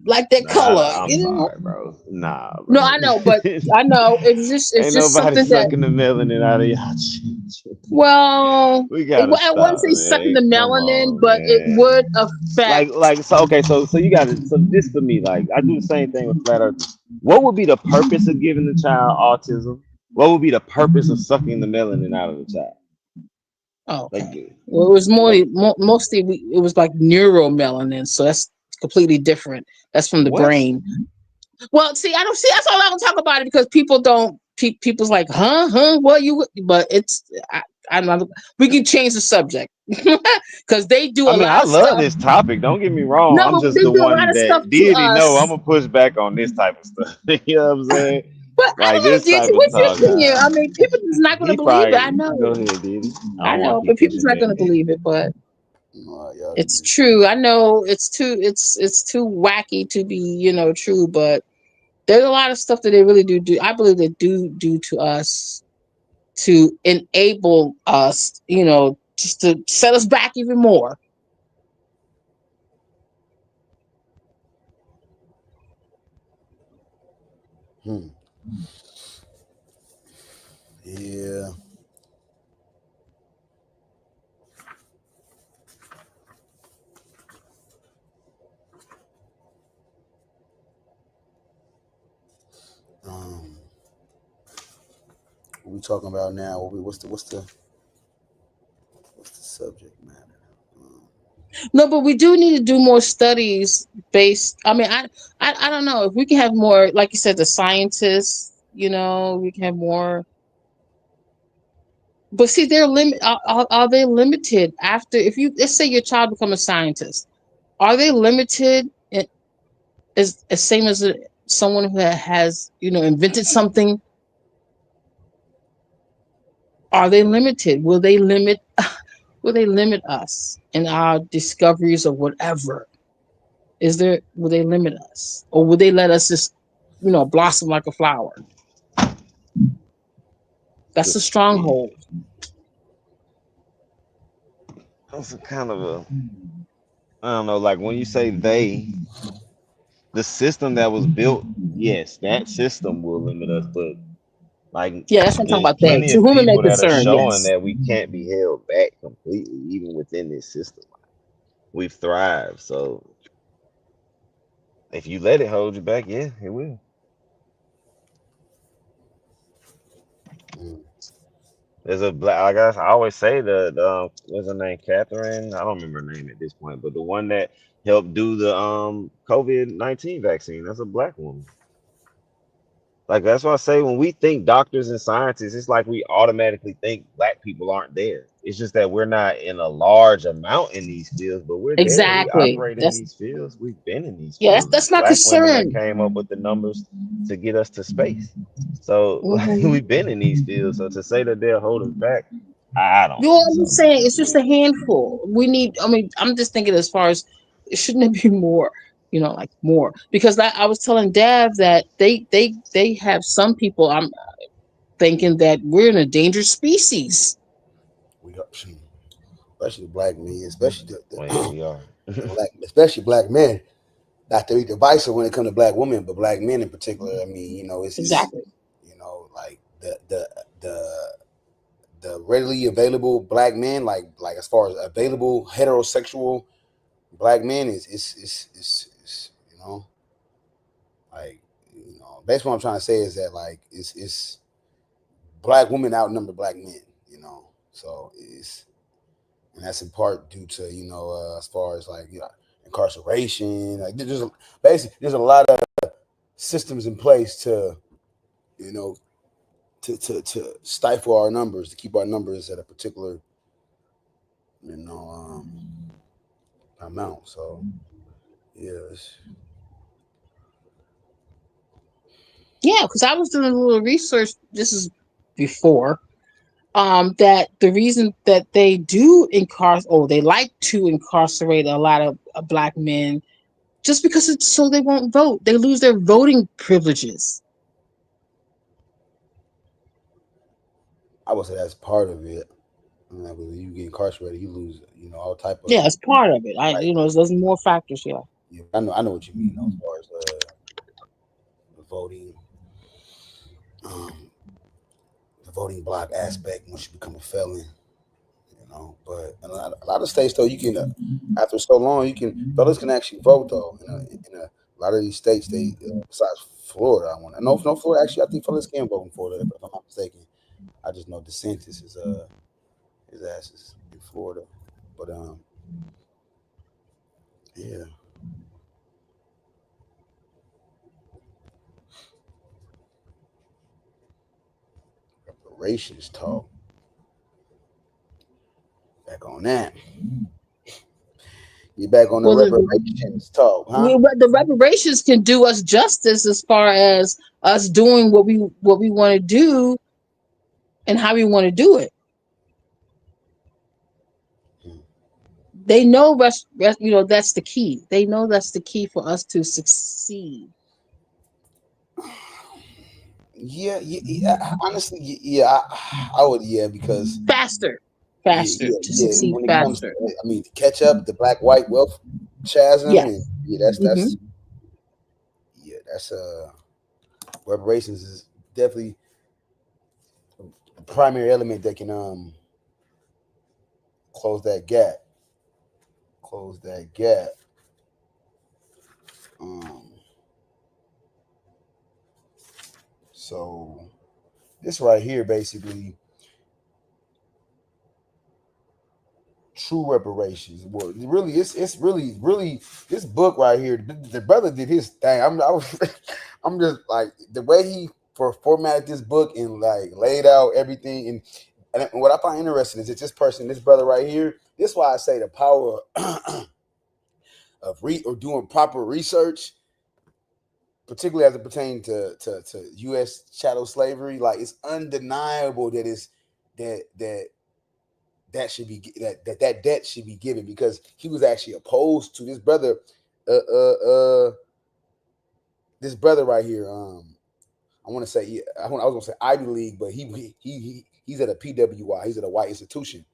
like that Nah, color. I'm sorry, bro. Nah, No, bro. I know, but I know it's Ain't just nobody something that. sucking the melanin out of y'all shit. Well, We gotta I wouldn't stop, say sucking the man. Come melanin, on, but it man. would affect. So okay, so you got it. So this for me, like I do the same thing with flat earth. What would be the purpose of giving the child autism? What would be the purpose of sucking the melanin out of the child? Oh, Like, okay. Well, it was like mostly it was like neuromelanin, so that's completely different. That's from the what? brain. Well, see, I don't see. That's all I don't talk about it because people don't. People's like, huh? What you? But I'm not. We can change the subject because they do I a mean, lot I of love stuff. this topic. Don't get me wrong. No, I'm but just they the do a lot one of stuff that to dearly know I'm us. gonna push back on this type of stuff. You know what I'm saying? But I Like don't know, this Didi, type of what's your talk. opinion? I mean, people is not going to He believe it. probably I go know, ahead, Diddy. I I don't want know, to but keep people's pushing not back. going to believe it. But Y'all it's good. true. I know it's too wacky to be true, but There's a lot of stuff that they really do. I believe they do to us to enable us, just to set us back even more. Hmm. Yeah. Um, what we talking about now? What's the subject matter? Um, No, but we do need to do more studies based. I mean, I don't know if we can have more, like you said, the scientists. We can have more. But see, they're limit. Are they limited after? If you let's say your child become a scientist, are they limited? As same as someone who has invented something. Are they limited? Will they limit us in our discoveries or whatever? Will they limit us, or will they let us just blossom like a flower? That's a Yeah, stronghold. that's a kind of a, I don't know, like when you say they, the system that was built, yes, that system will limit us, but like Yeah, that's what I'm talking there's about. They, plenty to of whom it may people that are concern. showing Yes, that we can't be held back completely, even within this system. We've thrived. So if you let it hold you back, yeah, it will. mm. There's a black, I guess I always say what's her name, Catherine? I don't remember her name at this point, but the one that helped do the COVID-19 vaccine, that's a black woman. Like that's why I say when we think doctors and scientists, it's like we automatically think black people aren't there. It's just that we're not in a large amount in these fields, but we're there. We exactly. operate in That's these fields. We've been in these yeah. That's, fields. It's that's my black women that concern. came up with the numbers to get us to space. So like, Hmm. we've been in these fields. So to say that they're holding back, I don't You know, think I'm so. just saying it's just a handful. We need. I mean, I'm just thinking as far as shouldn't it be more? Like more because I was telling Dad that they have some people. I'm thinking that we're an endangered species. We got, especially the black men, especially Oh yeah, we are. especially black men. Not to be divisive when it comes to black women, but black men in particular. I mean, it's Exactly. like the readily available black men, like as far as available heterosexual black men is like basically what I'm trying to say is that like it's black women outnumber black men, so it's and that's in part due to as far as like incarceration, like basically there's a lot of systems in place to you know to stifle our numbers, to keep our numbers at a particular you know amount. So yes, Yeah, because I was doing a little research. This is before that the reason that they do incarcerate, or they like to incarcerate a lot of black men, just because it's so they won't vote. They lose their voting privileges. I would say that's part of it. Like, when you get incarcerated, you lose all type of Yeah, it's part of it. right. There's more factors here. Yeah, I know what you mean as far as the voting, um, the voting block aspect once you become a felon. But in a lot of states though, you can after so long, fellas can actually vote though. In a lot of these states, they besides Florida, I want. I know no Florida actually. I think fellas can vote in Florida if I'm not mistaken. I just know DeSantis is his ass is in Florida, but yeah, reparations talk. Back on that. You back on the Well, reparations talk, huh? the reparations can do us justice as far as us doing what we want to do and how we want to do it. Hmm. They know that's the key. They know that's the key for us to succeed. Honestly, yeah, I would, because Faster, yeah, faster to succeed when it comes, faster. I mean, to catch up the black white wealth chasm, and Yes. that's Mm-hmm. that's reparations is definitely the primary element that can close that gap, close that gap. Um, so this right here, basically, true reparations. Well, really, it's really this book right here. The brother did his thing. I'm just like the way he formatted this book and like laid out everything. And what I find interesting is that this brother right here. This is why I say the power of or doing proper research, particularly as it pertains to U.S. chattel slavery. Like it's undeniable that that should be that debt should be given, because he was actually opposed to this brother, uh uh uh this brother right here. I want to say I was gonna say Ivy League, but he's at a PWI. He's at a white institution,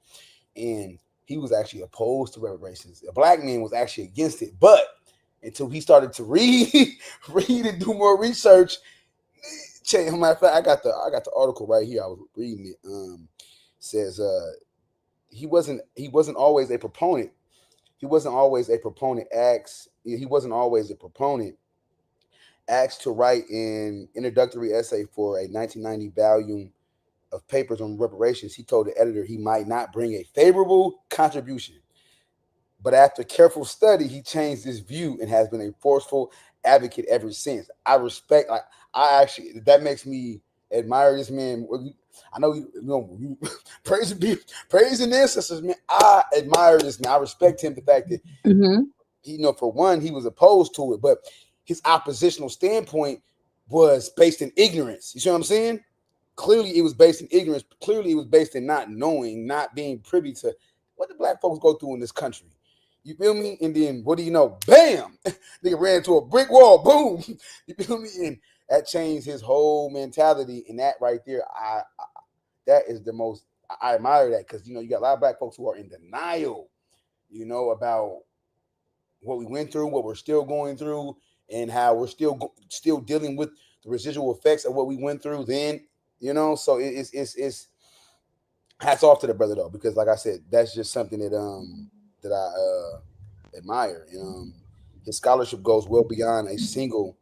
and he was actually opposed to reparations. A black man was actually against it, but until he started to read, read and do more research. Matter of fact, I got the article right here. I was reading it. Says he wasn't always a proponent. He wasn't always a proponent. He wasn't always a proponent. Asked to write an introductory essay for a 1990 volume of papers on reparations, he told the editor he might not bring a favorable contribution. But after careful study, he changed his view and has been a forceful advocate ever since. I respect. I actually, that makes me admire this man. I know you praising the ancestors, man. I admire this man. I respect him. The fact that Mm-hmm. for one, he was opposed to it, but his oppositional standpoint was based in ignorance. You see what I'm saying? Clearly, it was based in ignorance. Clearly, it was based in not knowing, not being privy to what the black folks go through in this country. You feel me? And then what do you know? Bam! Nigga ran into a brick wall. Boom! You feel me? And that changed his whole mentality. And that right there, that is the most. I admire that, because you got a lot of black folks who are in denial. About what we went through, what we're still going through, and how we're still dealing with the residual effects of what we went through then. So it's hats off to the brother, though, because like I said, that's just something that I admire. His scholarship goes well beyond a single.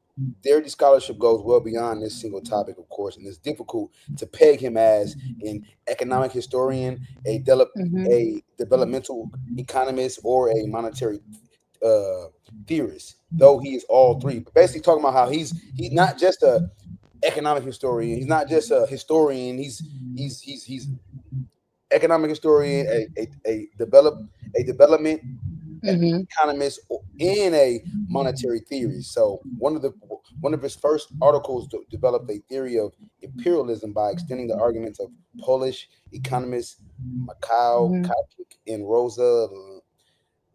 Their scholarship goes well beyond this single topic, of course, and it's difficult to peg him as an economic historian, Mm-hmm. a developmental economist, or a monetary uh, theorist. Though he is all three, but basically talking about how he's not just a economic historian. He's not just a historian. He's economic historian, a development Mm-hmm. economist, and a monetary theorist. So one of his first articles developed a theory of imperialism by extending the arguments of Polish economists Mikhail Mm-hmm. Kapik and Rosa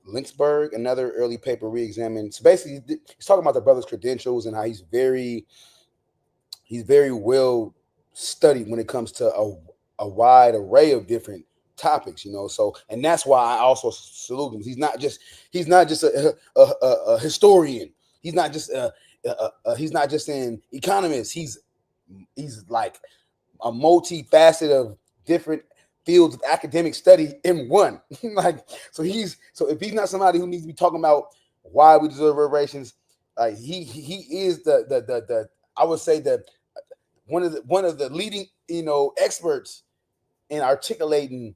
Linksberg. Another early paper re-examined. So basically, he's talking about the brother's credentials and how he's very well studied when it comes to a wide array of different topics. So, and that's why I also salute him. He's not just a historian. He's not just he's not just an economist. He's like a multifaceted of different fields of academic study in one. Like, so if he's not somebody who needs to be talking about why we deserve reparations, he is the I would say that one of the leading experts in articulating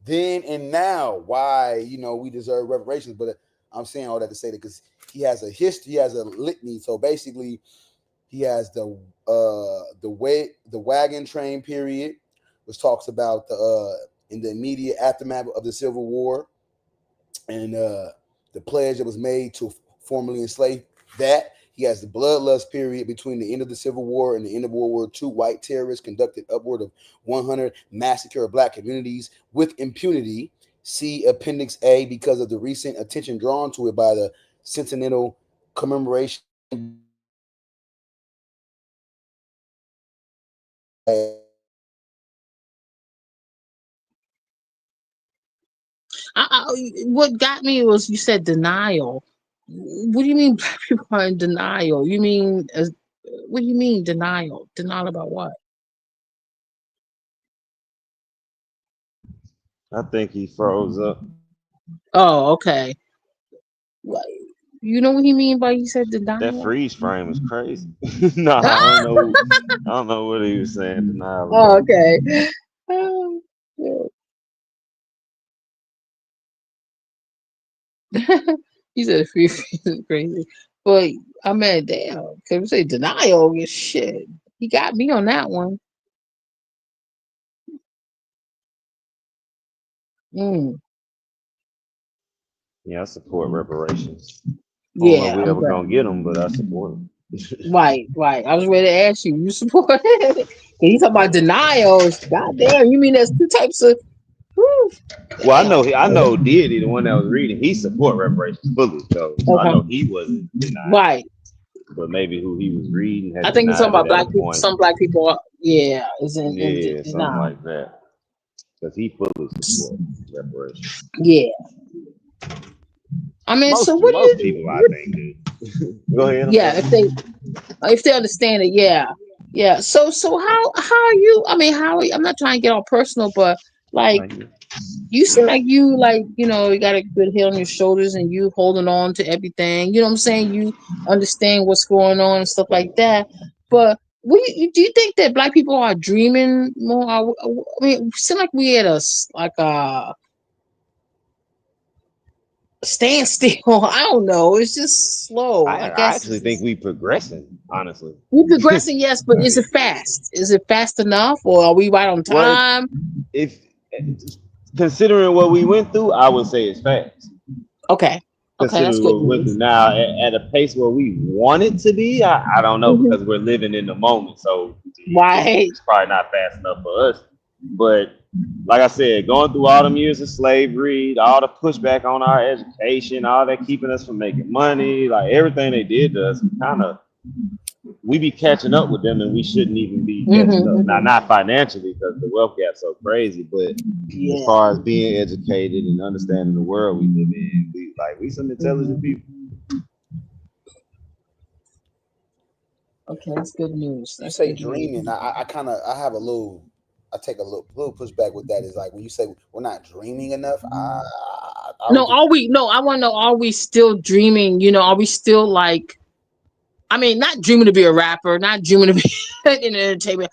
then and now why we deserve reparations. But I'm saying all that to say that because he has a history, he has a litany. So basically, he has the wagon train period, which talks about the in the immediate aftermath of the Civil War, and the pledge that was made to formally enslave that. He has the bloodlust period between the end of the Civil War and the end of World War II. White terrorists conducted upward of 100 massacre of black communities with impunity. See Appendix A because of the recent attention drawn to it by the Centennial Commemoration What got me was you said denial. What do you mean black people are in denial? You mean what do you mean denial? Denial about what? I think he froze up. Oh, okay. What, you know what he mean by he said That denial? freeze frame is crazy. Nah, I don't Ah! know. I don't know what he was saying denial Oh, about. okay. Oh, yeah. He said free is crazy. But I mean, damn, can we say denial is shit? He got me on that one. Mm, Yeah, I support reparations. I don't know if yeah, we I'm ever glad. gonna get them, but I support them. Right, right. I was ready to ask you. You support it? You talking about denials? Goddamn, you mean there's two types of? Whew, Well, I damn. know I know Diddy, the one that was reading, he support reparations fully. So I Okay. know he wasn't denying it, Right. but maybe who he was reading had I think you're talking denied it about at a black people. point. Some black people, yeah, is in Yeah, something denial. like that. Because he fully support reparations. Yeah. I mean, so what do Most you? people, I What, think, do. Go ahead. I'm yeah, sorry. if they understand it, yeah, yeah. So how are you? I mean, how are you, I'm not trying to get all personal, but like Thank you. you seem like you got a good head on your shoulders and you holding on to everything. You know what I'm saying? You understand what's going on and stuff like that. But do you think that black people are dreaming more? I mean, it seem like we at a standstill. I don't know. It's just slow. I I guess actually think we progressing, honestly. we're progressing, yes, but is it fast? Is it fast enough, or are we right on Well, time? if considering what we went through, I would say it's fast. Okay, okay, that's Considering good what we went through news. now at a pace where we want it to be, I don't know Hmm. because we're living in the moment. So Right. it's probably not fast enough for us. But like I said, going through all them years of slavery, all the pushback on our education, all that keeping us from making money, like everything they did to us, we be catching up with them and we shouldn't even be Hmm. catching up. Now, Hmm. not financially because the wealth gap's so crazy, but as Yeah. far as being educated and understanding the world we live in, we some intelligent Hmm. people. Okay, that's good news. You That's say good news. dreaming. I kind of I have a little. I take a little pushback with that. Is like when you say we're not dreaming enough. I don't No, think. are we? No, I want to know. Are we still dreaming? Are we still like? I mean, not dreaming to be a rapper, not dreaming to be in entertainment,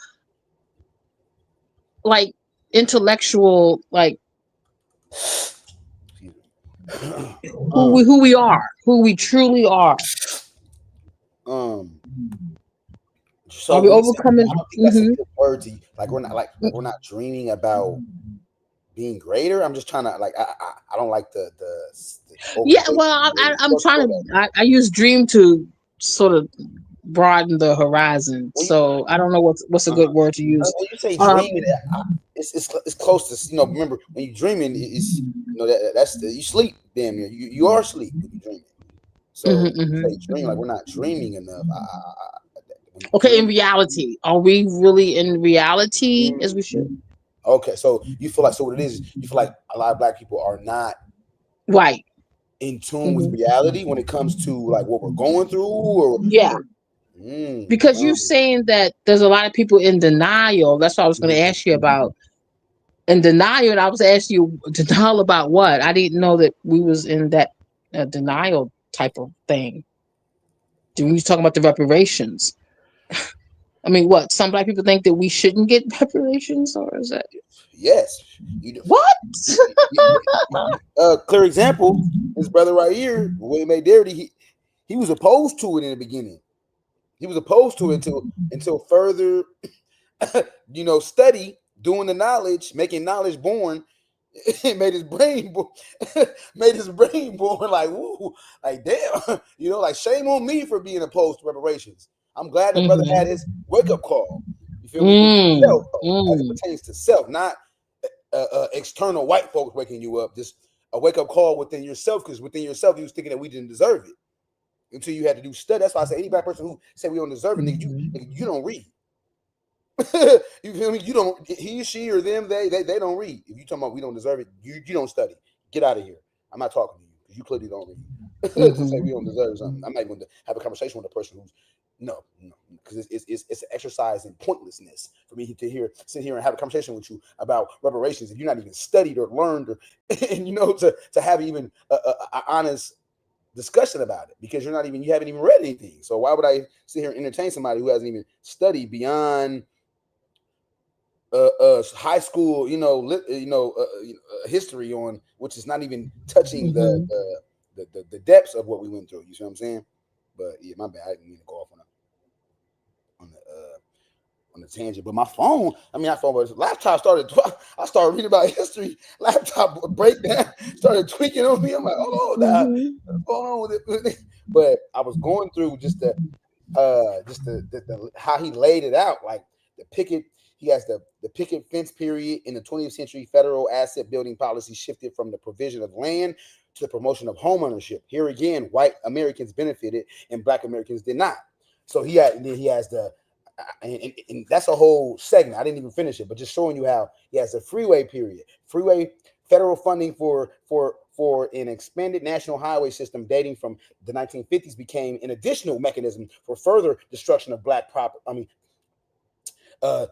like intellectual, like um, who we are, who we truly are. um. Are So we when you say, overcoming? I don't think that's a Hmm. good word to like. We're not we're not dreaming about being greater. I'm just trying to like. I don't like the Yeah, overrated well, word. I'm trying to. I use dream to sort of broaden the horizon. When So I don't know what's a good word to use. when you say Um, dreaming, it's close to Remember when you dreaming, it's that's you sleep. Damn near you are asleep when you dreaming. mhm, So when you say mhm, dream, like mhm. we're not dreaming enough. When you Okay, in dream, reality, are we really in reality as mm, we should? okay. So you feel like what it is. You feel like a lot of black people are not Right. in tune with Hmm. reality when it comes to like what we're going through, or Yeah, mm, because you're saying that there's a lot of people in denial. That's what I was going to mhm. ask you about. In denial, and I was asking you denial about what? I didn't know that we was in that denial type of thing. When you talking about the reparations, I mean, what? Some black people think that we shouldn't get reparations, or is that Yes, you do. what? Clear example, his brother right here, William A. Darity, he was opposed to it in the beginning. He was opposed to it until further, study, doing the knowledge, making knowledge born. It made his brain made his brain born like woo, like damn, like shame on me for being opposed to reparations. I'm glad the brother had Hmm. his wake up call. You feel me? With Mm, self, as it mm. pertains to self, not external white folks waking you up. Just a wake up call within yourself, because within yourself you was thinking that we didn't deserve it until you had to do study. That's why I say any black person who say we don't deserve it, nigga, you don't read. You feel me? You don't. He, she, or them. They don't read. If you talking about we don't deserve it, you don't study. Get out of here. I'm not talking to you because you clearly don't read. To say we don't deserve something, I'm not even going to have a conversation with a person who's no, because it's an exercise in pointlessness for me to sit here and have a conversation with you about reparations if you're not even studied or learned or and to have even a honest discussion about it because you haven't even read anything. So why would I sit here and entertain somebody who hasn't even studied beyond high school, history on which is not even touching the depths of what we went through. You see what I'm saying? But yeah, my bad. I didn't mean to go off on the tangent. But my phone, but laptop started. I started reading about history. Laptop breakdown started tweaking on me. I'm like, hold on, now, what's going on with it? But I was going through just the how he laid it out, like the picket. He has the picket fence period in the 20th century. Federal asset building policy shifted from the provision of land to the promotion of home ownership. Here again, white Americans benefited and Black Americans did not. So he has the, and that's a whole segment. I didn't even finish it, but just showing you how he has the freeway period. Freeway federal funding for an expanded national highway system dating from the 1950s became an additional mechanism for further destruction of Black property.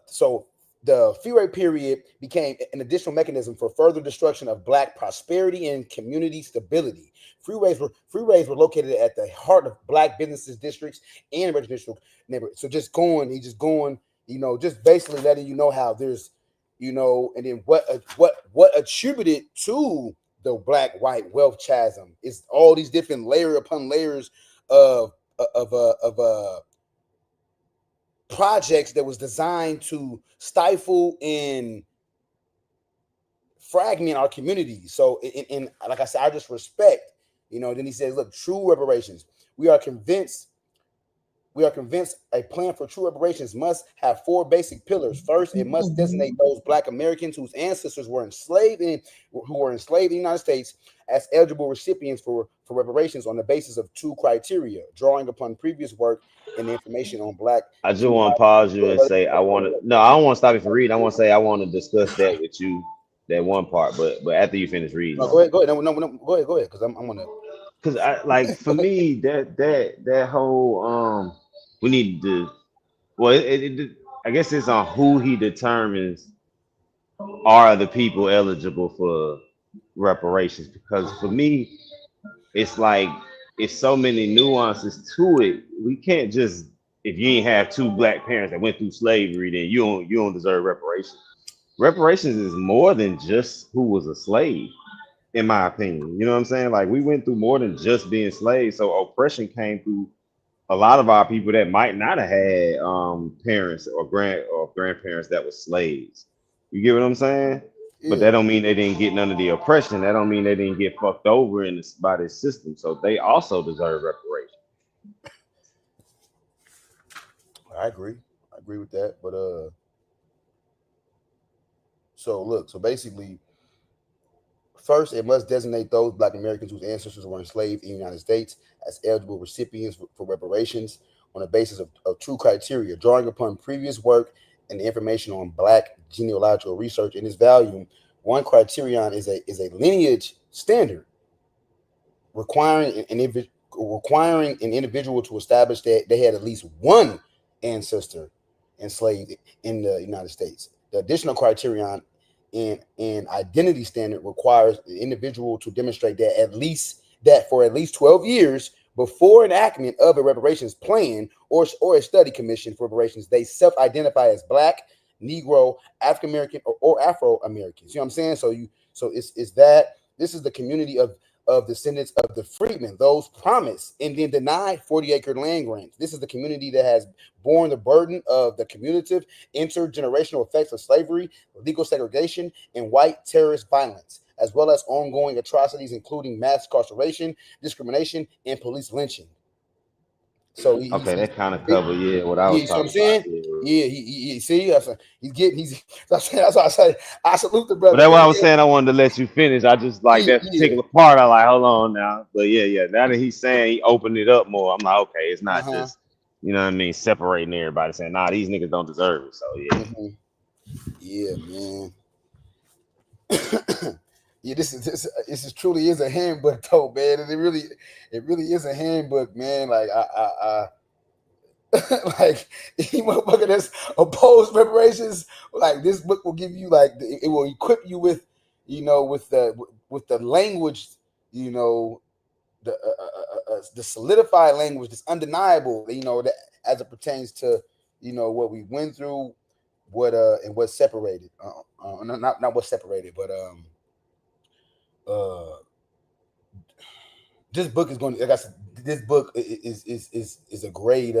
So the freeway period became an additional mechanism for further destruction of Black prosperity and community stability. Freeways were located at the heart of Black businesses, districts, and residential neighborhoods. So just basically letting you know how there's, and then what attributed to the Black-white wealth chasm is all these different layer upon layers of projects that was designed to stifle and fragment our communities. So, in like I said, I just respect, Then he says, "Look, true reparations. We are convinced a plan for true reparations must have four basic pillars. First, it must designate those Black Americans whose ancestors were enslaved in the United States as eligible recipients for reparations on the basis of two criteria, drawing upon previous work and information on Black." I just want to pause you and say I don't want to stop you from reading. I want to say I want to discuss that with you, that one part, but after you finish reading. No, go ahead. No, go ahead, because I'm gonna. Because for me that whole we need to, well, I guess it's on who he determines are the people eligible for reparations. Because for me, it's like it's so many nuances to it. We can't just, if you ain't have two Black parents that went through slavery, then you don't deserve reparations. Reparations is more than just who was a slave, in my opinion. You know what I'm saying? Like, we went through more than just being slaves. So oppression came through a lot of our people that might not have had parents or grandparents that were slaves. You get what I'm saying? Yeah. But that don't mean they didn't get none of the oppression. That don't mean they didn't get fucked over by this system. So they also deserve reparation. I agree with that. But so basically, first, it must designate those Black Americans whose ancestors were enslaved in the United States as eligible recipients for reparations on the basis of two criteria, drawing upon previous work and the information on Black genealogical research. In this volume, one criterion is a lineage standard requiring an individual to establish that they had at least one ancestor enslaved in the United States. The additional criterion in identity standard requires the individual to demonstrate that for at least 12 years before enactment of a reparations plan or a study commission for reparations, they self-identify as Black, Negro, African American, or Afro Americans. You know what I'm saying? So it's that this is the community of descendants of the freedmen, those promised and then denied 40-acre land grants. This is the community that has borne the burden of the cumulative intergenerational effects of slavery, legal segregation, and white terrorist violence, as well as ongoing atrocities, including mass incarceration, discrimination, and police lynching. So that kind of cover, what I was talking about. He see, that's why I say I salute the brother. But that's why I was saying I wanted to let you finish. I just like that particular part. I like, hold on now. But now that he's saying he opened it up more, I'm like, okay, it's not just you know what I mean, separating everybody, saying, nah, these niggas don't deserve it. So yeah. Yeah, man. Yeah, this is truly is a handbook though, man. And it really is a handbook, man. Like I like you motherfucker that's opposed reparations, like this book will give you like it will equip you with, you know, with the language, you know, the solidified language that's undeniable, you know, that as it pertains to, you know, what we went through, what and what separated, not what separated, but this book is going to, like I said, this book is a great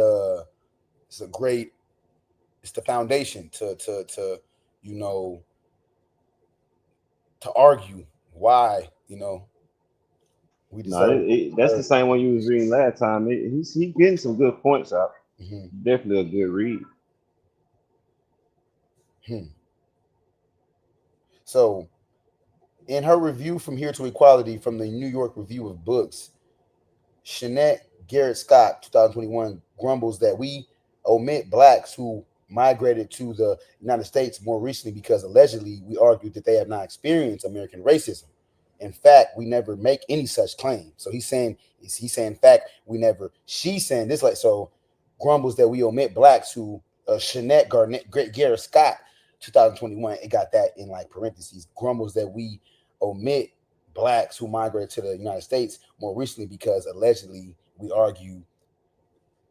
it's the foundation to you know, to argue why, you know, we No, deserve. that's the same one you was reading last time. He getting some good points out. Definitely a good read. So, in her review From Here to Equality from the New York Review of Books, Shanette Garrett Scott, 2021, grumbles that we omit blacks who migrated to the United States more recently because allegedly we argued that they have not experienced American racism. In fact, we never make any such claim. So he's saying, in fact, we never, she's saying this, like, so grumbles that we omit blacks who, Shanette Garrett Scott, 2021, it got that in like parentheses, grumbles that we omit blacks who migrated to the United States more recently because allegedly we argue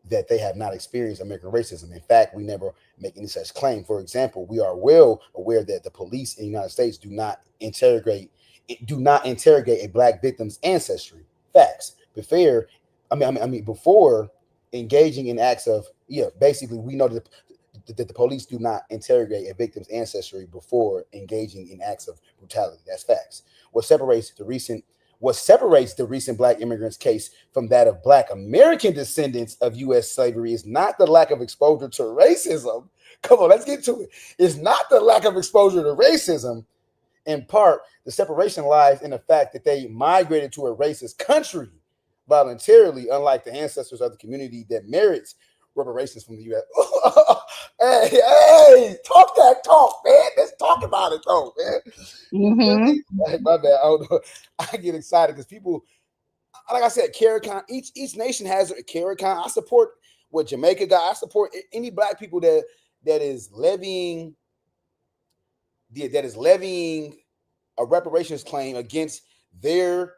that they have not experienced American racism. In fact, we never make any such claim. For example, we are well aware that the police in the United States do not interrogate a black victim's ancestry. Facts. Before engaging in acts of, basically we know that the police do not interrogate a victim's ancestry before engaging in acts of brutality. That's facts. What separates the recent black immigrants case from that of black American descendants of U.S. slavery is not the lack of exposure to racism. Come on, let's get to it. It's not the lack of exposure to racism. In part, the separation lies in the fact that they migrated to a racist country voluntarily, unlike the ancestors of the community that merits reparations from the U.S. hey, talk that talk, man. Let's talk about it, though, man. My bad. I get excited because people, like I said, CARICON, each nation has a CARICON. I support what Jamaica got. I support any black people that is levying a reparations claim against their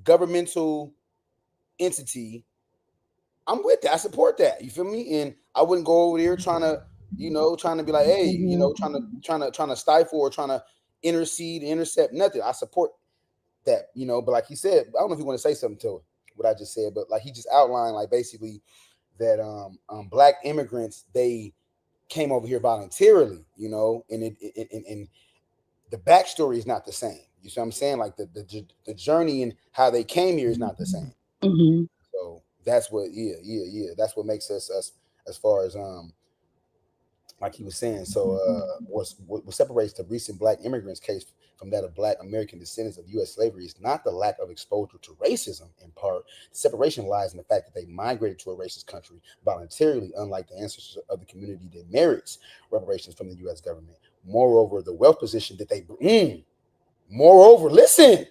governmental entity. I'm with that. I support that. You feel me? And I wouldn't go over there trying to be like, hey, trying to stifle or trying to intercept, nothing. I support that, but like he said, I don't know if you want to say something to what I just said, but like he just outlined, like, basically that black immigrants, they came over here voluntarily, and and the backstory is not the same. You see what I'm saying? Like the journey and how they came here is not the same. So that's what, that's what makes us as far as like he was saying. So what separates the recent black immigrants case from that of black American descendants of U.S. slavery is not the lack of exposure to racism. In part, the separation lies in the fact that they migrated to a racist country voluntarily, unlike the ancestors of the community that merits reparations from the U.S. government. Moreover, the wealth position that they bring. Listen.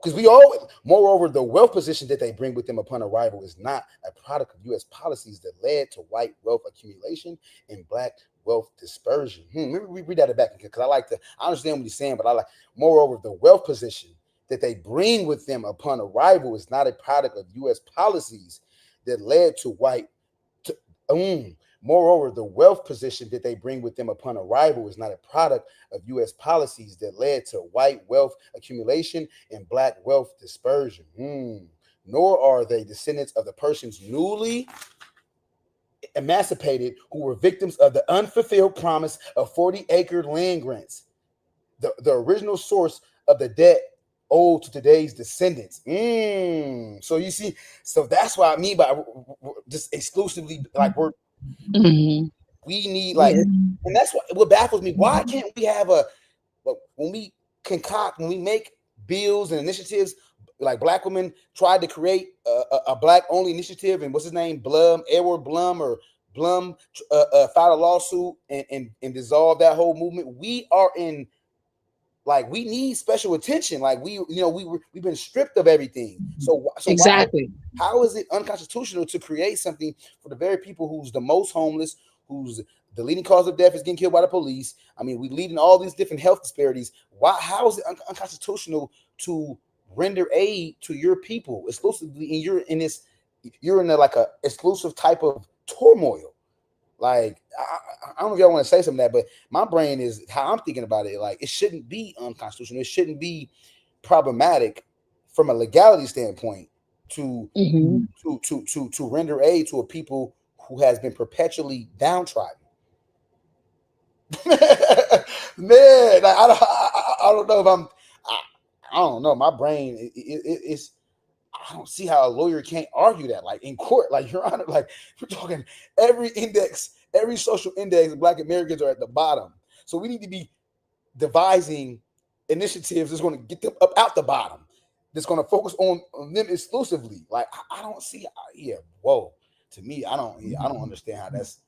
Because the wealth position that they bring with them upon arrival is not a product of U.S. policies that led to white wealth accumulation and black wealth dispersion. Let me read that back because I understand what he's saying, but moreover, the wealth position that they bring with them upon arrival is not a product of U.S. policies that led to Moreover, the wealth position that they bring with them upon arrival is not a product of U.S. policies that led to white wealth accumulation and black wealth dispersion. Nor are they descendants of the persons newly emancipated who were victims of the unfulfilled promise of 40-acre land grants, the original source of the debt owed to today's descendants. So you see, so that's what I mean by just exclusively, like, we need, like, and that's what baffles me. Why can't we have when we make bills and initiatives like black women tried to create a black only initiative, and what's his name, Edward Blum filed a lawsuit and dissolved that whole movement. We are in, like, we need special attention. Like, we've been stripped of everything. So Exactly. how is it unconstitutional to create something for the very people who's the most homeless, who's the leading cause of death is getting killed by the police? I mean, we lead in all these different health disparities. How is it unconstitutional to render aid to your people exclusively, and you're in like a exclusive type of turmoil? Like, I don't know if y'all want to say something to that, but my brain is how I'm thinking about it. Like, it shouldn't be unconstitutional. It shouldn't be problematic from a legality standpoint to render aid to a people who has been perpetually downtrodden. Man, like, I don't know if I don't know. My brain it's I don't see how a lawyer can't argue that, like, in court. Like, Your Honor, like, we're talking every social index, Black Americans are at the bottom. So we need to be devising initiatives that's going to get them up out the bottom, that's going to focus on them exclusively. Like, I don't see, whoa. To me, I don't understand how that's.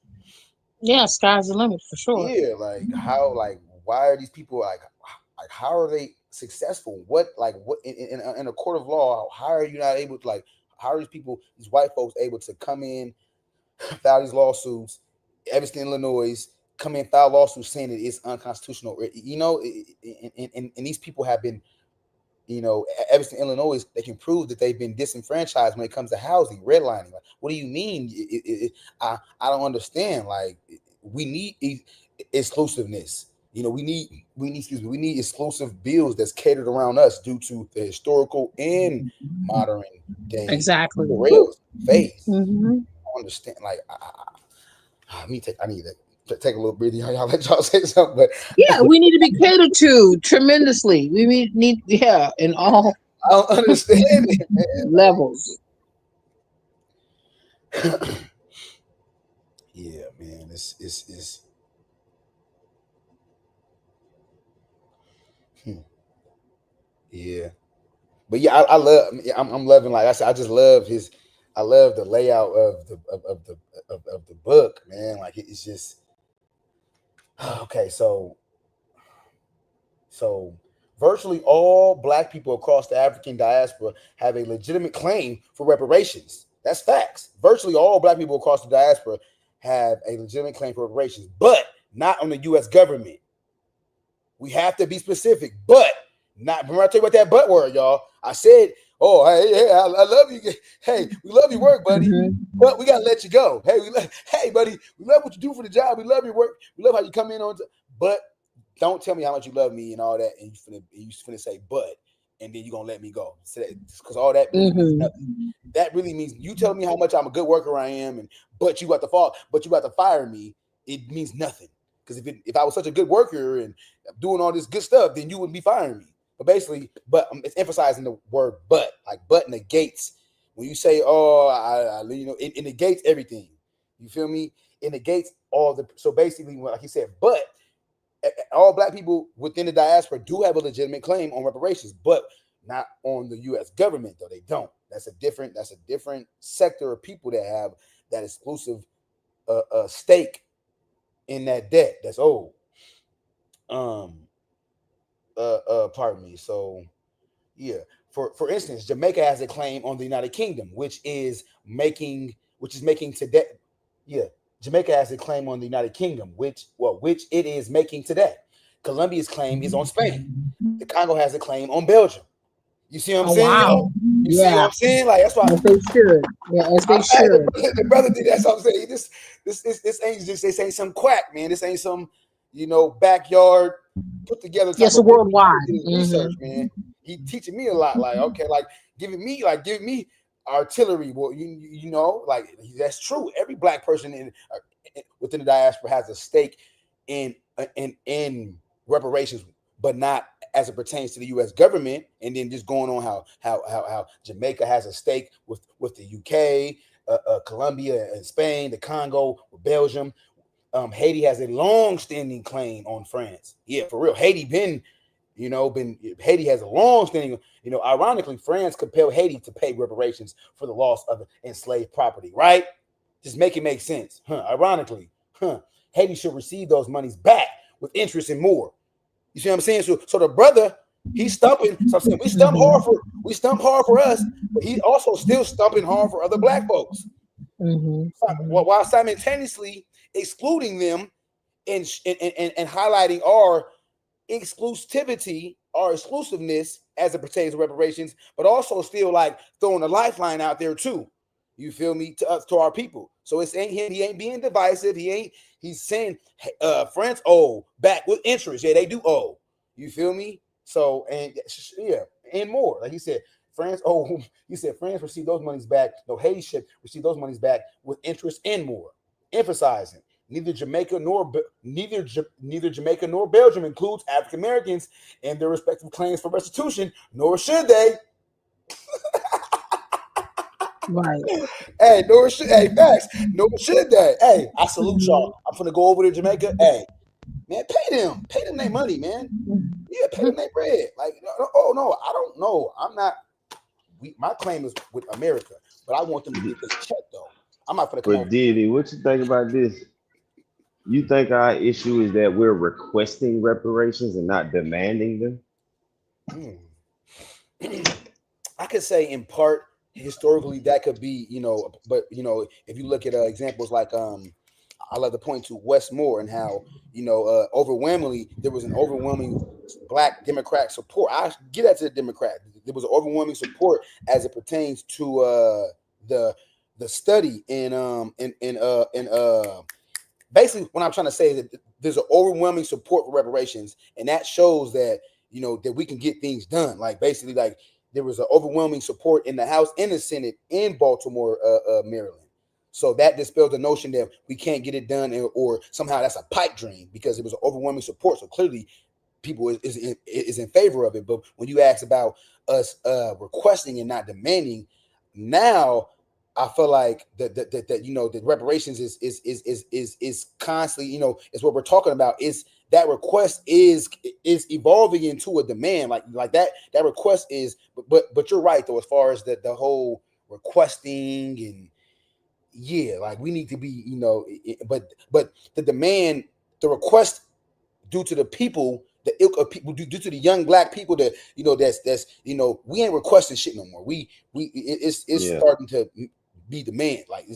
Yeah, sky's the limit for sure. Yeah, like, how, like, why are these people like how are they successful? What in a court of law, how are you not able to, like, how are these white folks able to come in, file these lawsuits, Evanston, Illinois, come in, file lawsuits saying that it's unconstitutional? And these people have been, Evanston, Illinois, they can prove that they've been disenfranchised when it comes to housing, redlining. Like, what do you mean? I don't understand. Like, we need exclusiveness. We need exclusive bills that's catered around us due to the historical and modern day rails phase. I don't understand. Like, I need to take a little breather. Y'all let y'all say something, but yeah, we need to be catered to tremendously. We need in all. I don't understand it, man. Levels. Yeah, man, it's yeah, but yeah, I'm loving, like I said, I love the layout of the book, man. Like, it's just okay. So virtually all Black people across the African diaspora have a legitimate claim for reparations. That's facts. Virtually all Black people across the diaspora have a legitimate claim for reparations, but not on the U.S. government. We have to be specific, but not. Remember, I tell you about that but word, y'all. I said, "Oh, hey, I love you. Hey, we love your work, buddy, but we gotta let you go. Hey, buddy, we love what you do for the job. We love your work. We love how you come in on. But don't tell me how much you love me and all that. And you finna say but, and then you gonna let me go. Because all that really means nothing. That really means you tell me how much I'm a good worker I am, but you got to fire me. It means nothing. Because if I was such a good worker and doing all this good stuff, then you wouldn't be firing me. But basically, it's emphasizing the word but. Like, but negates. When you say, it negates everything. You feel me? It negates all the. So basically, like he said, but all Black people within the diaspora do have a legitimate claim on reparations, but not on the U.S. government, though. They don't. That's a different sector of people that have that exclusive stake in that debt that's owed. Pardon me. So, yeah. For instance, Jamaica has a claim on the United Kingdom, which is making today. Yeah, Jamaica has a claim on the United Kingdom, which it is making today. Colombia's claim is on Spain. The Congo has a claim on Belgium. You see what I'm saying? Wow. You see what I'm saying? Like, that's why. As they should. Yeah, as they should. The brother did. That's what I'm saying. This ain't just. This ain't some quack, man. This ain't some, backyard put together. Yes, a worldwide research, man. He teaching me a lot. Like, okay, like giving me artillery. Well, like, that's true. Every Black person within the diaspora has a stake in reparations, but not as it pertains to the U.S. government. And then just going on how Jamaica has a stake with the UK, Colombia and Spain, the Congo, Belgium. Haiti has a long-standing claim on France. Yeah, for real. Haiti been, You know, Haiti has a long-standing. You know, ironically, France compelled Haiti to pay reparations for the loss of enslaved property. Right? Just make it make sense. Ironically, Haiti should receive those monies back with interest and more. You see what I'm saying? So the brother, he's stumping. So I'm saying we stump hard for us, but he also still stumping hard for other black folks. While simultaneously excluding them and highlighting our exclusivity, our exclusiveness as it pertains to reparations, but also still like throwing a lifeline out there too. You feel me? To our people. So it's ain't him. He ain't being divisive. He's saying France owe back with interest. Yeah, they do owe. You feel me? So and more. Like he said, France owe. He said France received those monies back. No, Haiti should receive those monies back with interest and more. Emphasizing neither Jamaica nor Belgium includes African Americans in their respective claims for restitution, nor should they. Right. Hey, facts. Nor should they. Hey, I salute y'all. I'm gonna go over to Jamaica. Hey, man, pay them their money, man. Yeah, pay them their bread. Like, no, I don't know. I'm not. My claim is with America, but I want them to get this check though. I'm not gonna come over. But Diddy, what you think about this? You think our issue is that we're requesting reparations and not demanding them? I could say in part historically that could be, but if you look at examples like I love to point to Westmore and how overwhelmingly there was an overwhelming Black Democrat support. I get that to the Democrat. There was an overwhelming support as it pertains to the study in basically what I'm trying to say is that there's an overwhelming support for reparations, and that shows that that we can get things done. Like basically, like there was an overwhelming support in the House and the Senate in Baltimore, Maryland. So that dispels the notion that we can't get it done, or somehow that's a pipe dream, because it was an overwhelming support. So clearly, people is in favor of it. But when you ask about us requesting and not demanding, now I feel like that the reparations is constantly, is what we're talking about. Is that request is evolving into a demand, like that request is, but you're right though, as far as the whole requesting and like we need to be, but the demand, the request due to the people, the ilk of people, due to the young Black people that that's we ain't requesting shit no more. It's starting to be demand. Like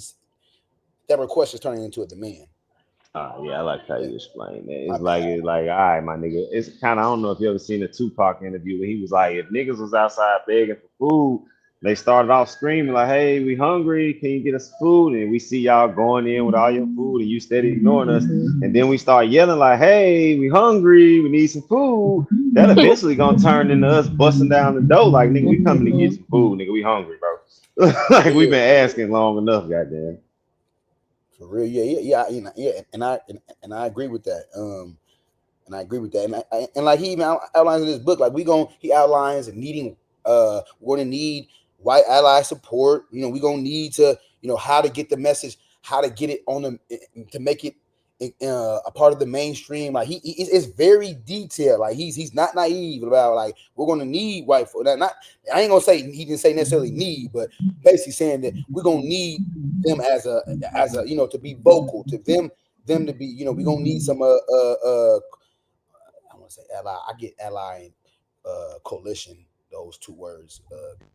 that request is turning into a demand. Yeah, I like how you explain that. It's like, all right, my nigga. It's kind of, I don't know if you ever seen a Tupac interview where he was like, if niggas was outside begging for food, they started off screaming like, hey, we hungry, can you get us food? And we see y'all going in with all your food and you steady ignoring us. And then we start yelling like, hey, we hungry, we need some food. That eventually gonna turn into us busting down the door like, nigga, we coming to get some food, nigga, we hungry, bro. Like we've been asking long enough, goddamn. For real, yeah, and I agree with that. And I agree with that. And like he even outlines in this book, like he outlines needing, we're gonna need white ally support. We're gonna need to, how to get the message, how to get it on to make it a part of the mainstream. Like he is very detailed. Like he's not naive about like we're gonna need white folks. I ain't gonna say he didn't say necessarily need, but basically saying that we're gonna need them as a to be vocal, to them to be we're gonna need some I want to say ally. I get ally and coalition, those two words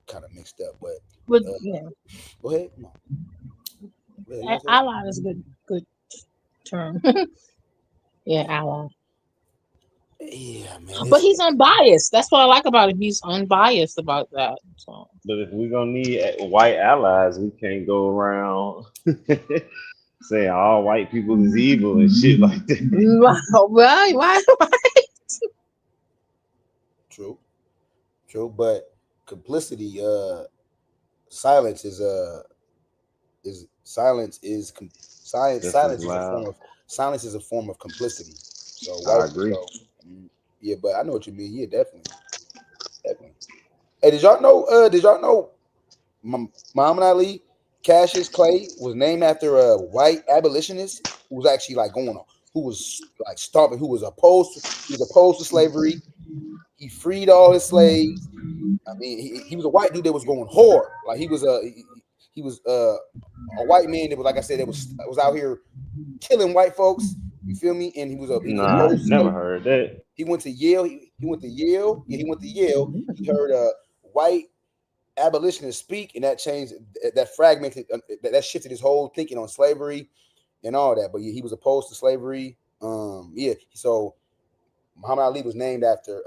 kind of mixed up, but yeah. Go ahead. Ally is a good term. Yeah, ally. Yeah, man. But he's unbiased. That's what I like about him. He's unbiased about that. So. But if we're gonna need white allies, we can't go around saying all white people is evil and shit like that. Right. True, but complicity, silence is a form of complicity. So I agree. Yeah, but I know what you mean. Yeah, definitely. Hey, did y'all know Muhammad Ali, Cassius Clay was named after a white abolitionist who was actually like who was like stomping, who was opposed to slavery. He freed all his slaves. I mean, he was a white dude that was going hard. Like he was a white man that was, like I said, that was out here killing white folks. You feel me? And he was a Nah, nurse. never heard that. He went to Yale. He went to Yale. Yeah, he went to Yale. He heard a white abolitionist speak, and that changed, that fragmented, that shifted his whole thinking on slavery and all that. But yeah, he was opposed to slavery. Yeah. So Muhammad Ali was named after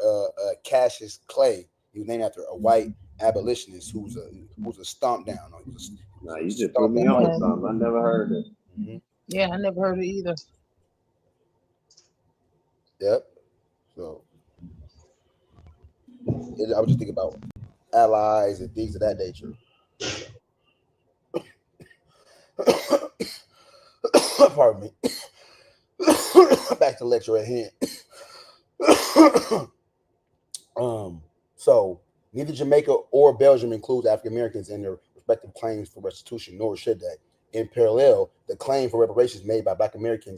Cassius Clay. He was named after a white abolitionist who was a stomp down. Nah, you just put me on something. I never heard it. Mm-hmm. Yeah, I never heard it either. Yep. So I was just thinking about allies and things of that nature. Pardon me. Back to the lecture at hand. So neither Jamaica or Belgium includes African Americans in their respective claims for restitution, nor should they. In parallel, the claim for reparations made by Black American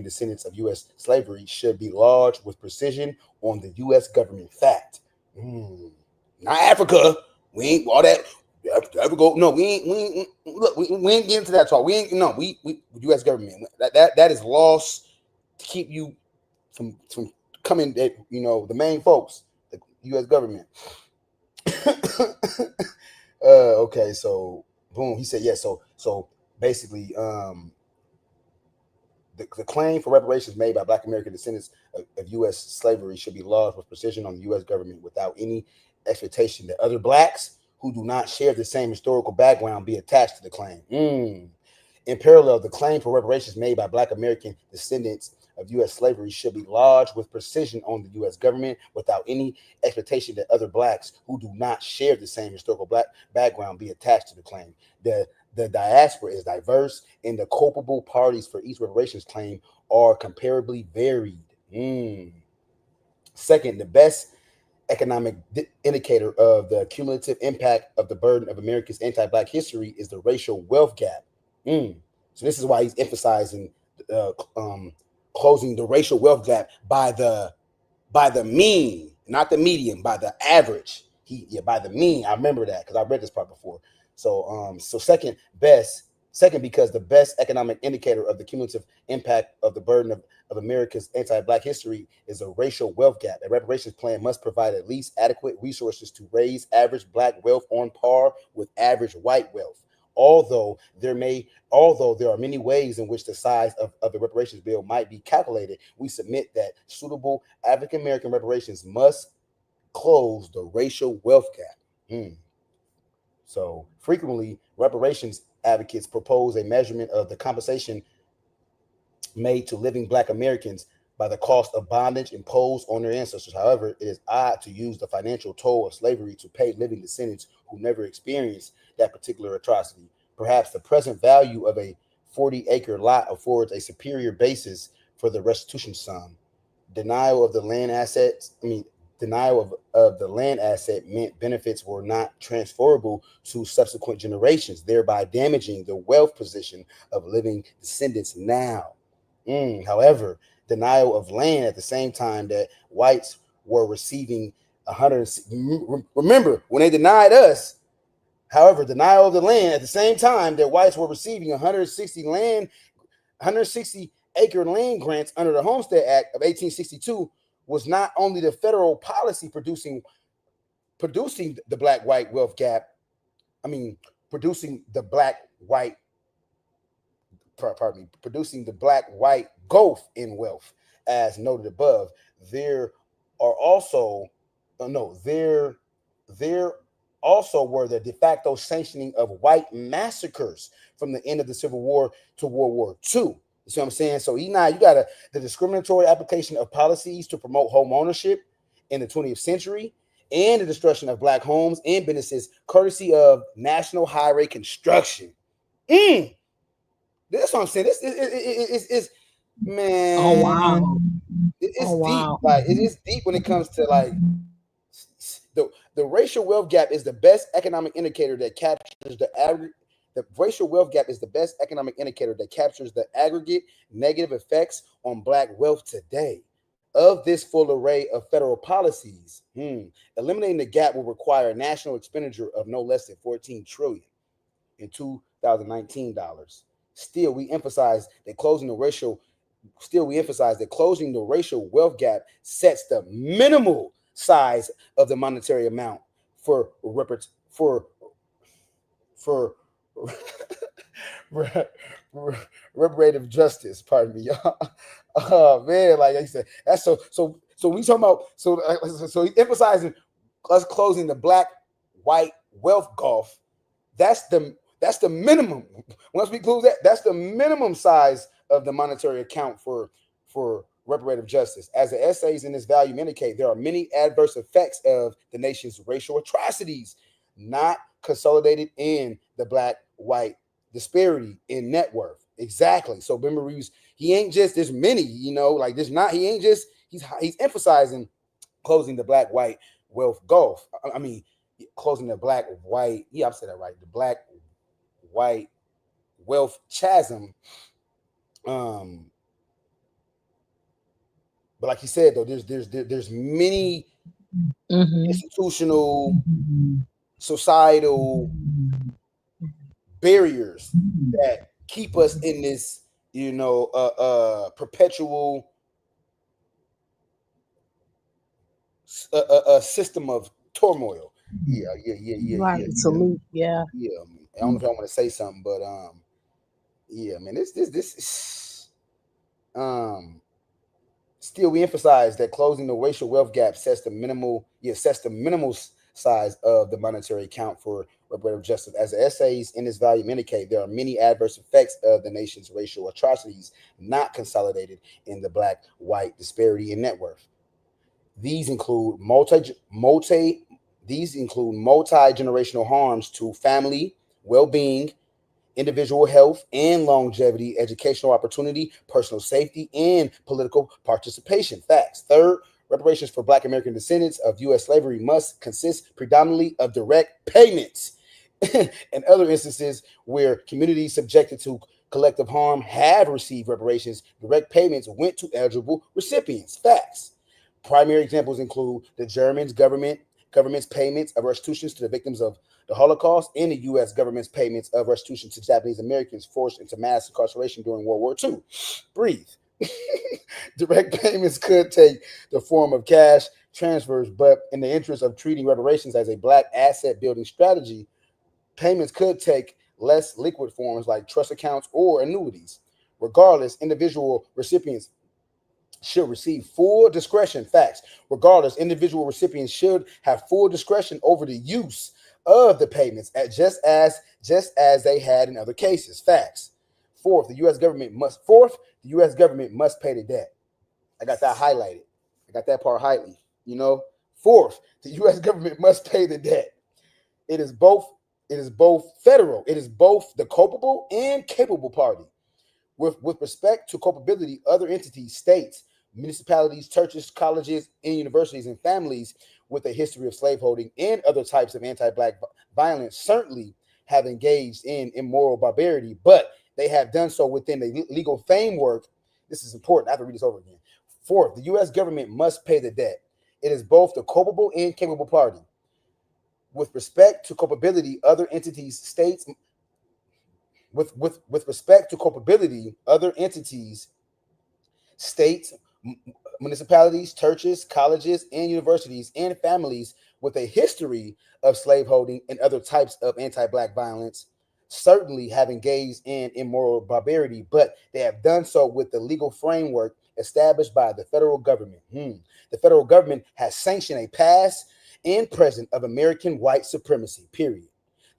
descendants of U.S. slavery should be lodged with precision on the U.S. government. Fact. Not Africa. We ain't all that. Ever go? No, we ain't. Look, we ain't getting into that talk. We ain't. No, we U.S. government. That is lost to keep you from coming. At, the main folks, the U.S. government. Okay, so boom. He said yes. So basically, the claim for reparations made by Black American descendants of U.S. slavery should be lodged with precision on the U.S. government without any expectation that other Blacks who do not share the same historical background be attached to the claim. In parallel, the claim for reparations made by Black American descendants of U.S. slavery should be lodged with precision on the U.S. government without any expectation that other Blacks who do not share the same historical background be attached to the claim. The diaspora is diverse, and the culpable parties for each reparations claim are comparably varied. Second, the best economic indicator of the cumulative impact of the burden of America's anti-Black history is the racial wealth gap. So this is why he's emphasizing closing the racial wealth gap by the mean, not the median, by the average. By the mean. I remember that because I read this part before. So second, because the best economic indicator of the cumulative impact of the burden of America's anti-Black history is a racial wealth gap. A reparations plan must provide at least adequate resources to raise average Black wealth on par with average white wealth. Although there are many ways in which the size of the reparations bill might be calculated, we submit that suitable African American reparations must close the racial wealth gap. So frequently, reparations advocates propose a measurement of the compensation made to living Black Americans by the cost of bondage imposed on their ancestors. However, it is odd to use the financial toll of slavery to pay living descendants who never experienced that particular atrocity. Perhaps the present value of a 40-acre lot affords a superior basis for the restitution sum. Denial of the land asset meant benefits were not transferable to subsequent generations, thereby damaging the wealth position of living descendants now. However, denial of land at the same time that whites were receiving remember, when they denied us, however, denial of the land at the same time that whites were receiving 160-acre land grants under the Homestead Act of 1862 was not only the federal policy producing the black-white wealth gap, producing the black-white gulf in wealth, as noted above. There also were the de facto sanctioning of white massacres from the end of the Civil War to World War II. You see what I'm saying? So you got the discriminatory application of policies to promote home ownership in the 20th century and the destruction of Black homes and businesses courtesy of National Highway Construction. That's what I'm saying. This is man. Oh wow. It's deep. Like it is deep when it comes to like the racial wealth gap is the best economic indicator that captures the aggregate. The racial wealth gap is the best economic indicator that captures the aggregate negative effects on Black wealth today. Of this full array of federal policies, eliminating the gap will require national expenditure of no less than 14 trillion in 2019 dollars. Still, we emphasize that closing the racial wealth gap sets the minimal size of the monetary amount for for reparative justice. Pardon me, y'all. Oh man, like I said, that's so. We talking about so he's emphasizing us closing the black-white wealth gulf. That's the minimum. Once we close that, that's the minimum size of the monetary account for reparative justice. As the essays in this volume indicate, there are many adverse effects of the nation's racial atrocities, not consolidated in the black-white disparity in net worth. Exactly. So remember, he ain't just, there's many, like there's not, he ain't just, he's emphasizing closing the black-white wealth gulf. I mean, closing the black-white, yeah, I've said that right, the black-white wealth chasm. But like you said, though, there's many institutional, societal barriers that keep us in this, perpetual system of turmoil. Yeah. Right. Salute. Yeah. Yeah. I don't know if I want to say something, but yeah, man, this still we emphasize that closing the racial wealth gap sets the minimal size of the monetary account for reparative justice. As the essays in this volume indicate, there are many adverse effects of the nation's racial atrocities not consolidated in the black-white disparity in net worth. These include multi-generational harms to family well-being, individual health and longevity, educational opportunity, personal safety, and political participation. Facts. Third, reparations for Black American descendants of U.S. slavery must consist predominantly of direct payments. In other instances where communities subjected to collective harm have received reparations, direct payments went to eligible recipients. Facts. Primary examples include the German government's payments of restitutions to the victims of the Holocaust and the U.S. government's payments of restitution to Japanese Americans forced into mass incarceration during World War II. Breathe. Direct payments could take the form of cash transfers, but in the interest of treating reparations as a Black asset building strategy, payments could take less liquid forms like trust accounts or annuities. Regardless, individual recipients should receive full discretion. Facts. Regardless, individual recipients should have full discretion over the use of the payments, just as they had in other cases. Facts. Fourth, the U.S. government must pay the debt. I got that highlighted. I got that part highlighted. Fourth, the U.S. government must pay the debt. It is both federal. It is both the culpable and capable party. With respect to culpability, other entities, states, municipalities, churches, colleges, and universities, and families with a history of slaveholding and other types of anti-Black violence certainly have engaged in immoral barbarity, but they have done so within the legal framework. This is important. I have to read this over again. Fourth, the U.S. government must pay the debt. It is both the culpable and capable party. With respect to culpability, other entities, states, with respect to culpability, other entities, states, municipalities, churches, colleges, and universities, and families with a history of slaveholding and other types of anti-Black violence certainly have engaged in immoral barbarity, but they have done so with the legal framework established by the federal government. The federal government has sanctioned a past and present of American white supremacy, period.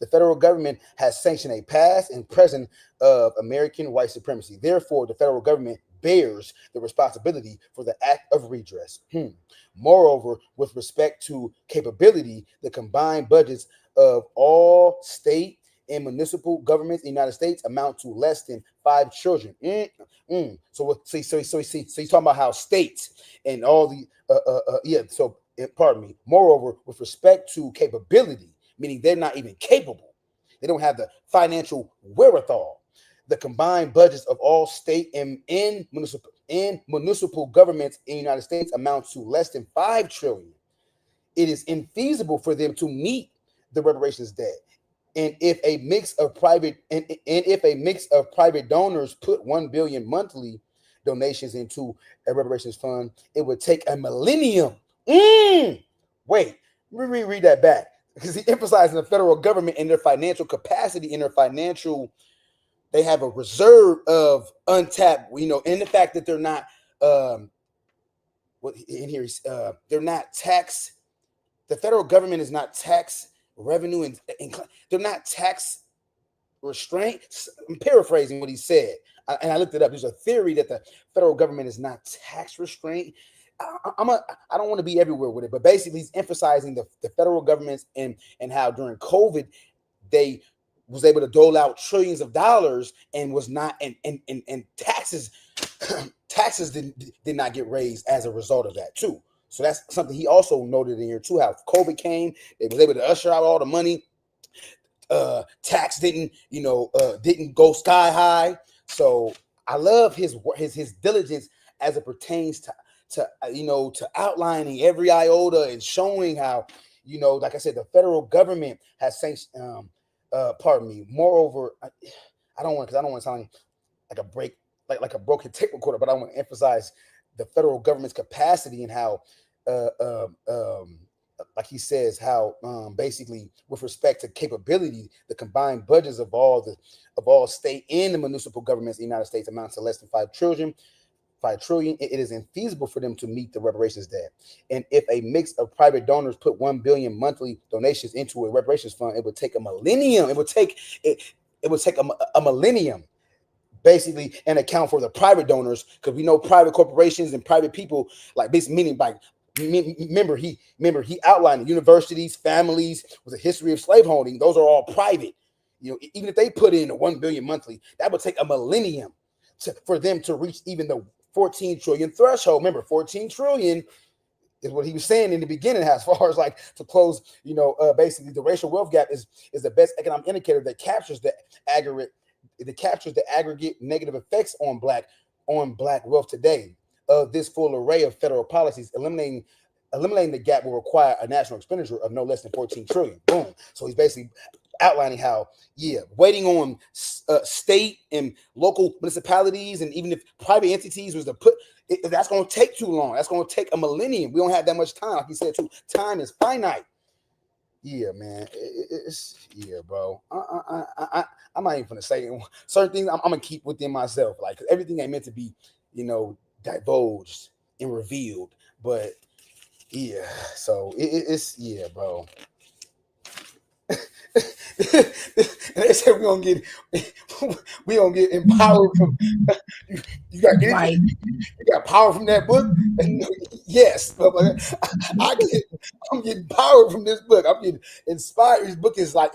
The federal government has sanctioned a past and present of American white supremacy. Therefore, the federal government bears the responsibility for the act of redress. Moreover, with respect to capability, the combined budgets of all state and municipal governments in the United States amount to less than 5 trillion. So he's talking about how states and all the pardon me. Moreover, with respect to capability, meaning they're not even capable, they don't have the financial wherewithal. the combined budgets of all state and municipal governments in the United States amounts to less than $5 trillion. It is infeasible for them to meet the reparations debt. And if a mix of private donors put $1 billion monthly donations into a reparations fund, it would take a millennium. Wait, let me reread that back, because he emphasizing the federal government and their financial capacity, and they have a reserve of untapped, and the fact that they're not they're not tax. The federal government is not tax revenue and they're not tax restraint. I'm paraphrasing what he said, and I looked it up. There's a theory that the federal government is not tax restraint. I don't want to be everywhere with it, but basically he's emphasizing the federal governments and how during COVID they was able to dole out trillions of dollars and was not and taxes did not get raised as a result of that too. So that's something he also noted in here too, how COVID came, they was able to usher out all the money. Tax didn't go sky high. So I love his diligence as it pertains to outlining every iota and showing how, like I said, the federal government has sanctioned, moreover, I don't want to sound like a broken tape recorder, but I want to emphasize the federal government's capacity and how, like he says, how basically with respect to capability, the combined budgets of all state and the municipal governments in the United States amounts to less than $5 trillion. It is infeasible for them to meet the reparations debt. And if a mix of private donors put $1 billion monthly donations into a reparations fund, it would take a millennium. It would take a millennium, basically, and account for the private donors, because we know private corporations and private people, like this, meaning like, remember he outlined universities, families with a history of slaveholding. Those are all private. Even if they put in a $1 billion monthly, that would take a millennium for them to reach even the 14 trillion threshold. Remember, 14 trillion is what he was saying in the beginning, as far as like to close, basically the racial wealth gap is the best economic indicator that captures the aggregate negative effects on black wealth today. Of this full array of federal policies, eliminating the gap will require a national expenditure of no less than 14 trillion. Boom. So he's basically outlining how, waiting on state and local municipalities, and even if private entities was to put, that's going to take too long. That's going to take a millennium. We don't have that much time. Like he said too, time is finite. Yeah, man. Bro. I'm not even gonna say certain things. I'm gonna keep within myself, like, 'cause everything ain't meant to be, divulged and revealed. But so it's bro. And they said we don't get empowered from you got power from that book. And yes, I'm getting power from this book. I'm getting inspired. This book is like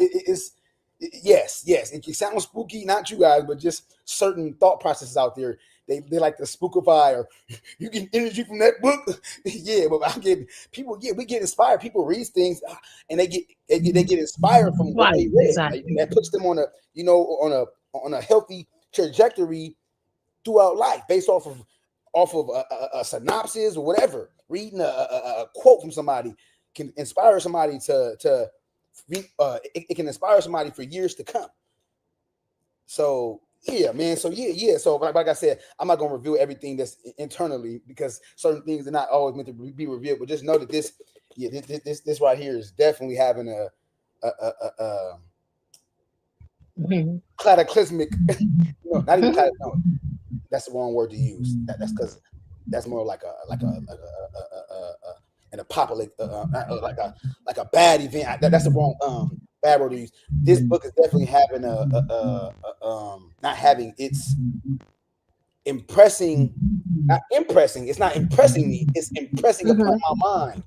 yes. It can sound spooky, not you guys, but just certain thought processes out there. They like to spookify, or you get energy from that book. But I get people. We get inspired. People read things and they get inspired from what they read. Exactly. Like, that puts them on a healthy trajectory throughout life, based off of a synopsis or whatever. Reading a quote from somebody can inspire somebody it can inspire somebody for years to come. So. Yeah, man. So So like I said, I'm not gonna reveal everything that's internally, because certain things are not always meant to be revealed. But just know that this right here is definitely having a cataclysmic. Not even cataclysmic. No, that's the wrong word to use. That's because that's more like an apocalypse, like a bad event. That's the wrong bad word to use. This book is definitely having not having its impressing, not impressing. It's not impressing me. It's impressing upon my mind.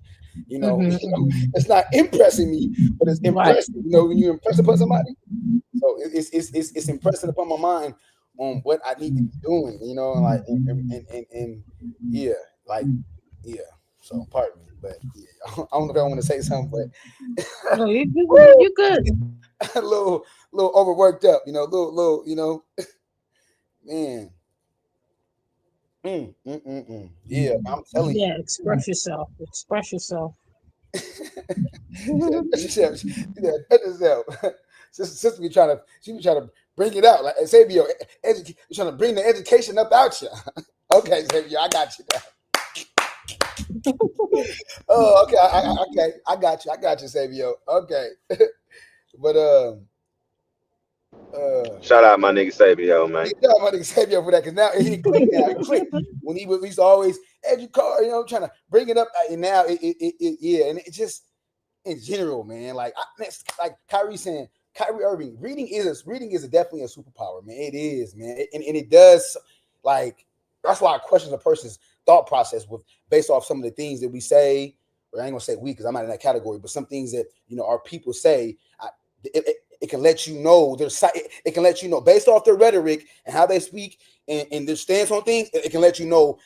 It's not impressing me, but it's impressing. When you impress upon somebody, so it's impressing upon my mind on what I need to be doing. So pardon me, but I don't know if I want to say something, but you're good. a little overworked up, little. man. Yeah, I'm telling you. Yeah, express yourself. Express yourself. She said, sister be trying to bring it out. Like Xavier, you're trying to bring the education up out you. Okay, Xavier, I got you now. Oh, okay, okay, I got you, Xavier. Okay, but Shout out my nigga Sabio, man. yeah, I'm gonna Xavier for that because now he clicked. Now he clicked when he used to always educate, trying to bring it up, and now yeah, and it just in general, man. Like Kyrie saying, Kyrie Irving, reading is definitely a superpower, man. It is, man, and it does like that's why I question a person's thought process with based off some of the things that we say. Or I ain't gonna say we because I'm not in that category, but some things that our people say, it can let you know it can let you know based off their rhetoric and how they speak and their stance on things. It can let you know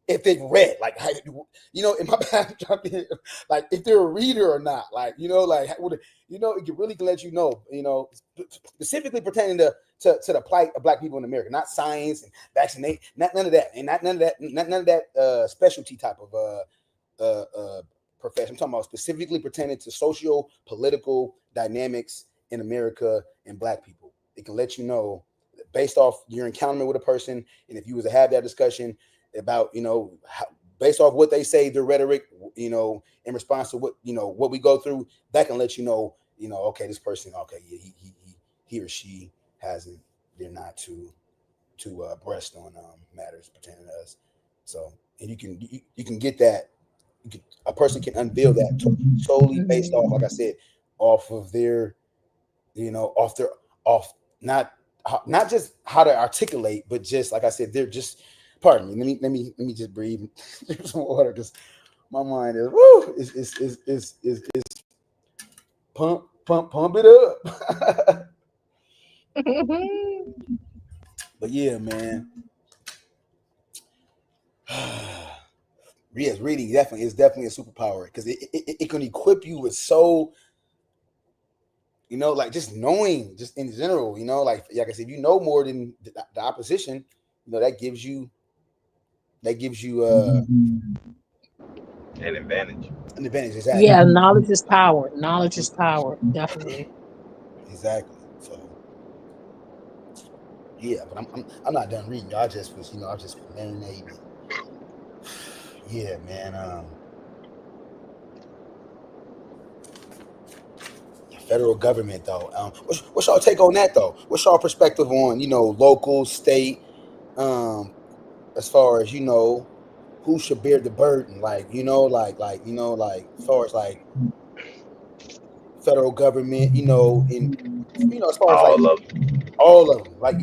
if they've read, like, in my bad, like if they're a reader or not, like, like, it can really let you know, specifically pertaining to the plight of Black people in America, not science and vaccinate, not none of that, and none of that specialty type of profession. I'm talking about specifically pertaining to socio-political dynamics in America and Black people. It can let you know based off your encounter with a person, and if you was to have that discussion about based off what they say, their rhetoric, in response to what we go through, that can let you know, okay, this person, okay, yeah, he or she they're not too abreast on matters pertaining to us. So, and you can get that. A person can unveil that solely based off, like I said, off of their, off not just how to articulate, but just like I said, they're just. Pardon me. Let me just breathe some water because my mind is pump it up. But yeah, man. Yes, reading is definitely a superpower because it can equip you with like just knowing, just in general, like I said, if you know more than the opposition, that gives you An advantage. an advantage. Exactly. Yeah, knowledge is power. Knowledge is power. Definitely. Exactly. So yeah, but I'm not done reading. I just was marinating. Yeah, man. Federal government though. What's y'all take on that though? What's y'all perspective on local, state, as far as who should bear the burden? Like as far as like federal government, as far as like All of them. all of them, like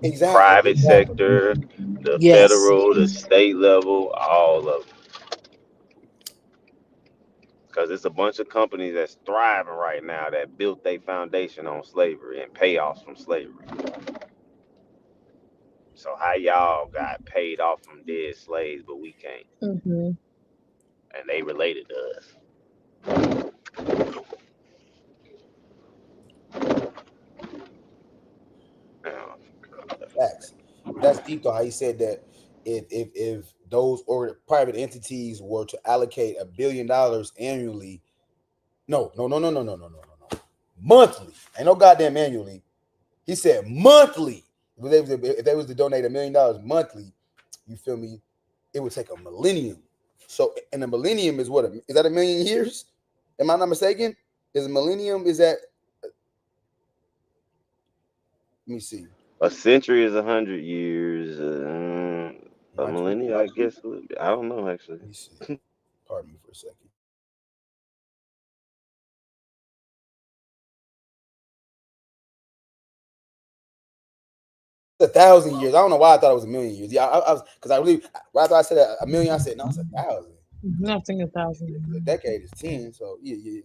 exactly. Private sector, the Yes. federal, the state level, all of them. Because it's a bunch of companies that's thriving right now that built their foundation on slavery and payoffs from slavery. So how y'all got paid off from dead slaves, but we can't, Mm-hmm. and they related to us? Facts. That's deep though. How you said that if those or private entities were to allocate $1 billion annually, no, monthly, ain't no goddamn annually. He said monthly. If they was to donate $1 million monthly, you feel me? It would take a millennium. So, and a millennium is what? Is that 1,000,000 years? Am I not mistaken? Is a millennium? Is that? Let me see. A century is 100 years. A millennium, I guess. I don't know actually. Let me see. Pardon me for a second. 1,000 years. I don't know why I thought it was 1,000,000 years. Yeah, I was because I really after I said 1,000,000, I said no, it's 1,000. Nothing 1,000. The decade is 10, so yeah.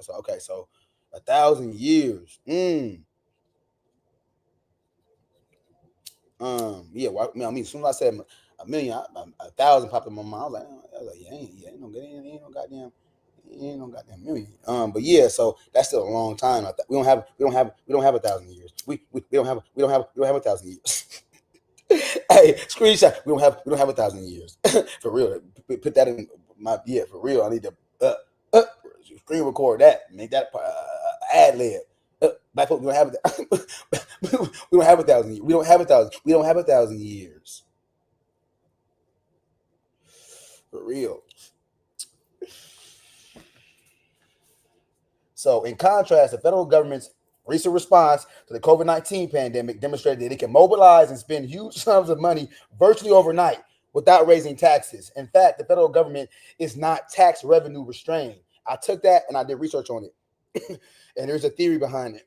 So okay, so 1,000 years. Yeah. Well, I mean, as soon as I said 1,000,000, 1,000 popped in my mind. I was like, yeah, ain't no goddamn million. But yeah, so that's still a long time. We don't have 1,000 years. We don't have 1,000 years. Hey, screenshot. We don't have 1,000 years for real. Put that in my for real. I need to screen record that. Make that ad lib. Black folks, we don't have we don't have 1,000 years. We don't have 1,000. We don't have 1,000 years. For real. So, in contrast, the federal government's recent response to the COVID-19 pandemic demonstrated that it can mobilize and spend huge sums of money virtually overnight without raising taxes. In fact, the federal government is not tax revenue restrained. I took that and I did research on it. And there's a theory behind it.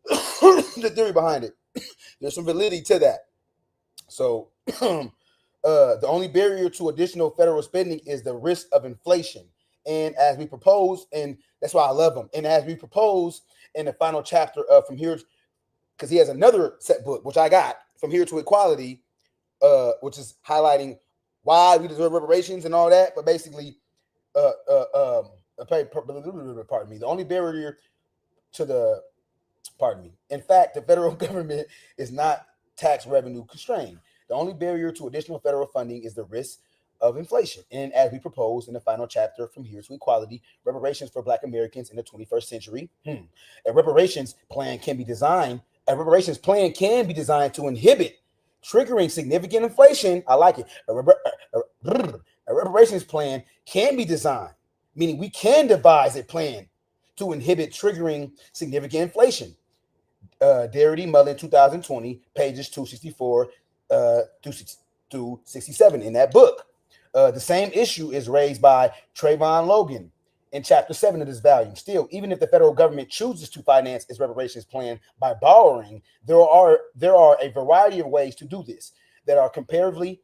The theory behind it. There's some validity to that. So, the only barrier to additional federal spending is the risk of inflation. And as we propose, and that's why I love him. And as we propose in the final chapter of From Here, because he has another set book, which I got, From Here to Equality, which is highlighting why we deserve reparations and all that. But basically, pardon me, the only barrier to in fact, the federal government is not tax revenue constrained. The only barrier to additional federal funding is the risk of inflation. And as we propose in the final chapter, From Here to Equality, reparations for Black Americans in the 21st century. A reparations plan can be designed to inhibit triggering significant inflation. I like it. A reparations plan can be designed, meaning we can devise a plan to inhibit triggering significant inflation. Darity Mullen, 2020, pages 264 through 67 in that book. The same issue is raised by Trayvon Logan in chapter 7 of this volume. Still, even if the federal government chooses to finance its reparations plan by borrowing, there are a variety of ways to do this that are comparatively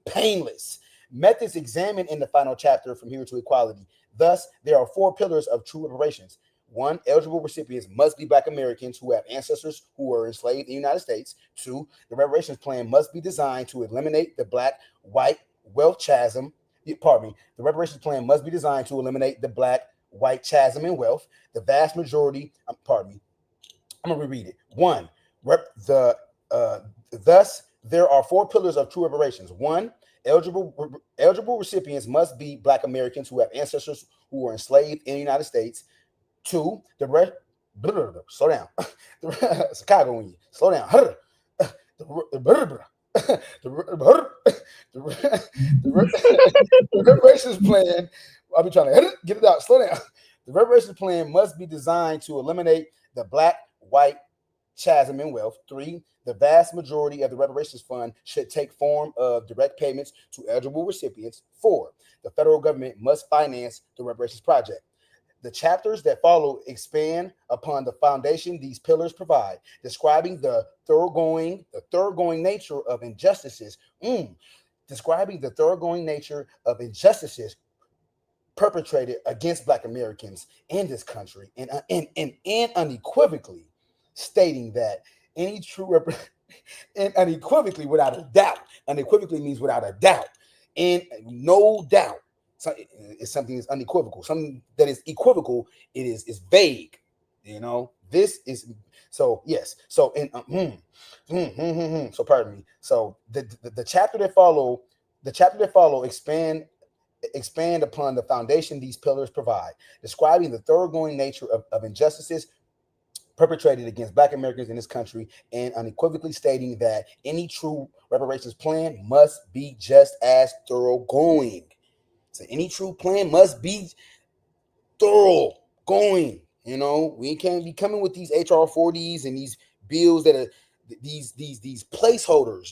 painless. Methods examined in the final chapter, From Here to Equality. Thus, there are 4 pillars of true reparations. 1, eligible recipients must be Black Americans who have ancestors who were enslaved in the United States. 2, the reparations plan must be designed to eliminate the Black-white wealth chasm. The reparations plan must be designed to eliminate the Black-white chasm in wealth. The vast majority, I'm going to reread it. 1, thus, there are 4 pillars of true reparations. 1, eligible recipients must be Black Americans who have ancestors who were enslaved in the United States. 2, slow down. Chicago in you. Slow down. The reparations plan, I'll be trying to get it out. Slow down. The reparations plan must be designed to eliminate the Black-white chasm in wealth. 3, the vast majority of the reparations fund should take form of direct payments to eligible recipients. 4, the federal government must finance the reparations project. The chapters that follow expand upon the foundation these pillars provide, describing the thoroughgoing nature of injustices. Describing the thoroughgoing nature of injustices perpetrated against Black Americans in this country, and unequivocally stating that any true and unequivocally without a doubt. Unequivocally means without a doubt, and no doubt. It's something that's unequivocal. Something that is equivocal, it is vague. This is so yes. So in so pardon me. So the chapter that follow expand upon the foundation these pillars provide, describing the thoroughgoing nature of injustices perpetrated against Black Americans in this country, and unequivocally stating that any true reparations plan must be just as thoroughgoing. So any true plan must be thoroughgoing. We can't be coming with these HR 40s and these bills that are these placeholders.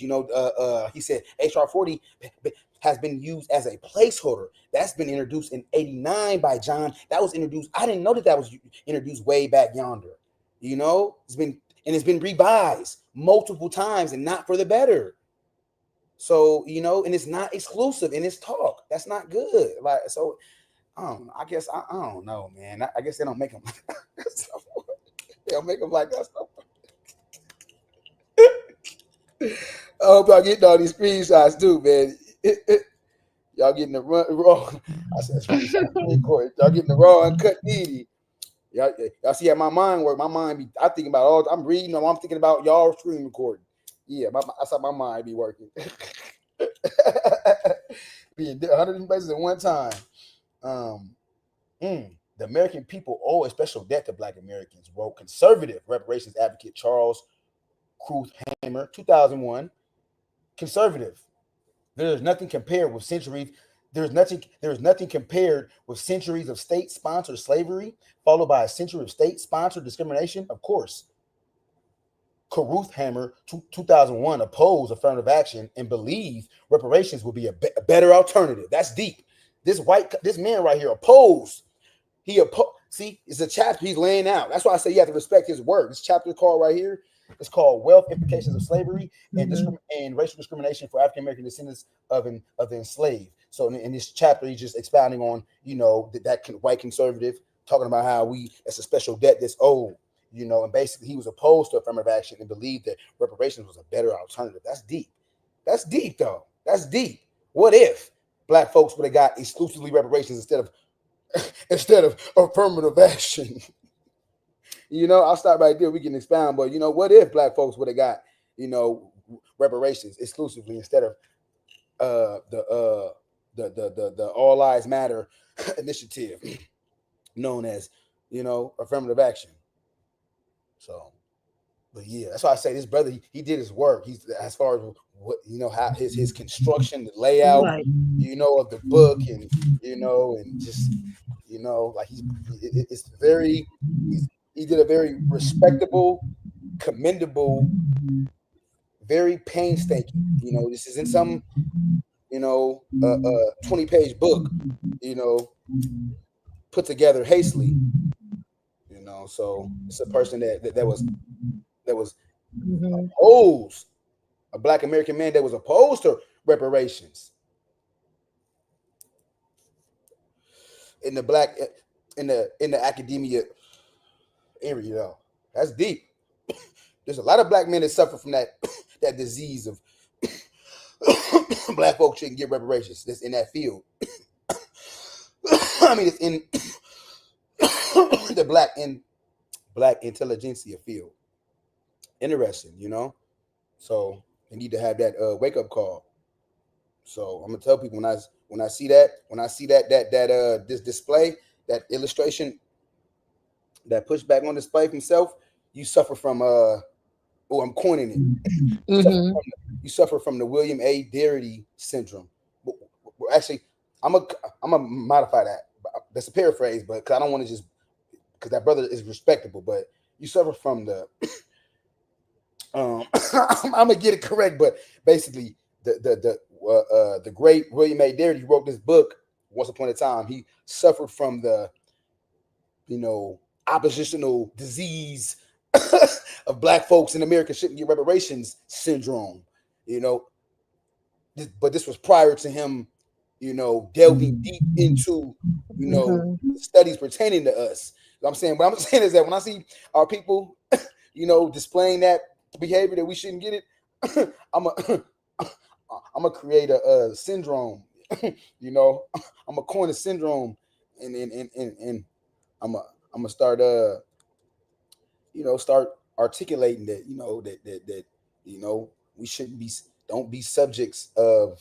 He said HR 40 has been used as a placeholder. That's been introduced in '89 by John. That was introduced. I didn't know that was introduced way back yonder. It's been revised multiple times and not for the better. So, and it's not exclusive in its talk. That's not good. So I don't know. I guess I don't know, man. I guess they don't make them like that. They don't make them like that. I hope y'all getting all these screenshots too, man. Y'all getting the raw. I said screenshot. Y'all getting the raw uncut needy. Y'all see how my mind work. My mind be. I think about all. I'm reading. I'm thinking about y'all screen recording. Yeah, that's how my mind be working. Being 100 places at one time. Um, the American people owe a special debt to Black Americans, wrote conservative reparations advocate Charles Kruthhammer, 2001. Conservative. There is nothing compared with centuries. There is nothing compared with centuries of state-sponsored slavery, followed by a century of state-sponsored discrimination. Of course, Kruthhammer, 2001, opposed affirmative action and believed reparations would be a better alternative. That's deep. This man right here opposed. See, it's a chapter he's laying out. That's why I say you have to respect his work. This chapter called right here, it's called Wealth Implications of Slavery and Racial Discrimination for African American Descendants of the Enslaved. So in this chapter, he's just expounding on, that white conservative, talking about how it's a special debt that's owed, and basically he was opposed to affirmative action and believed that reparations was a better alternative. That's deep. That's deep, though. That's deep. What if Black folks would have got exclusively reparations instead of affirmative action? I'll stop right there. We can expound, but what if Black folks would have got, reparations exclusively instead of the All Lives Matter initiative known as, affirmative action. So, but yeah, that's why I say this brother, he did his work. He's, as far as what, how his construction, the layout, Right. of the book, and and just like it's very, he did a very respectable, commendable, very painstaking. This isn't some 20-page book, put together hastily. So it's a person that was opposed, a Black American man that was opposed to reparations in the academia area. That's deep. There's a lot of Black men that suffer from that disease of Black folks shouldn't get reparations. That's in that field. I mean, it's in the Black intelligentsia field. Interesting, So they need to have that wake up call. So I'm gonna tell people when I see that this display, that illustration, that pushback on display from self, you suffer from I'm coining it. You suffer from the William A. Darity syndrome. Actually, I'm gonna modify that. That's a paraphrase, but because I don't want to just, because that brother is respectable, but you suffer from the I'm gonna get it correct, but basically the great William A. Darity wrote this book once upon a time. He suffered from the oppositional disease of Black folks in America shouldn't get reparations syndrome, but this was prior to him, delving deep into, studies pertaining to us. I'm saying, what I'm saying is that when I see our people, displaying that behavior that we shouldn't get it, I'm gonna create a syndrome, I'm gonna coin a syndrome, and I'm gonna start start articulating that, that we shouldn't don't be subjects of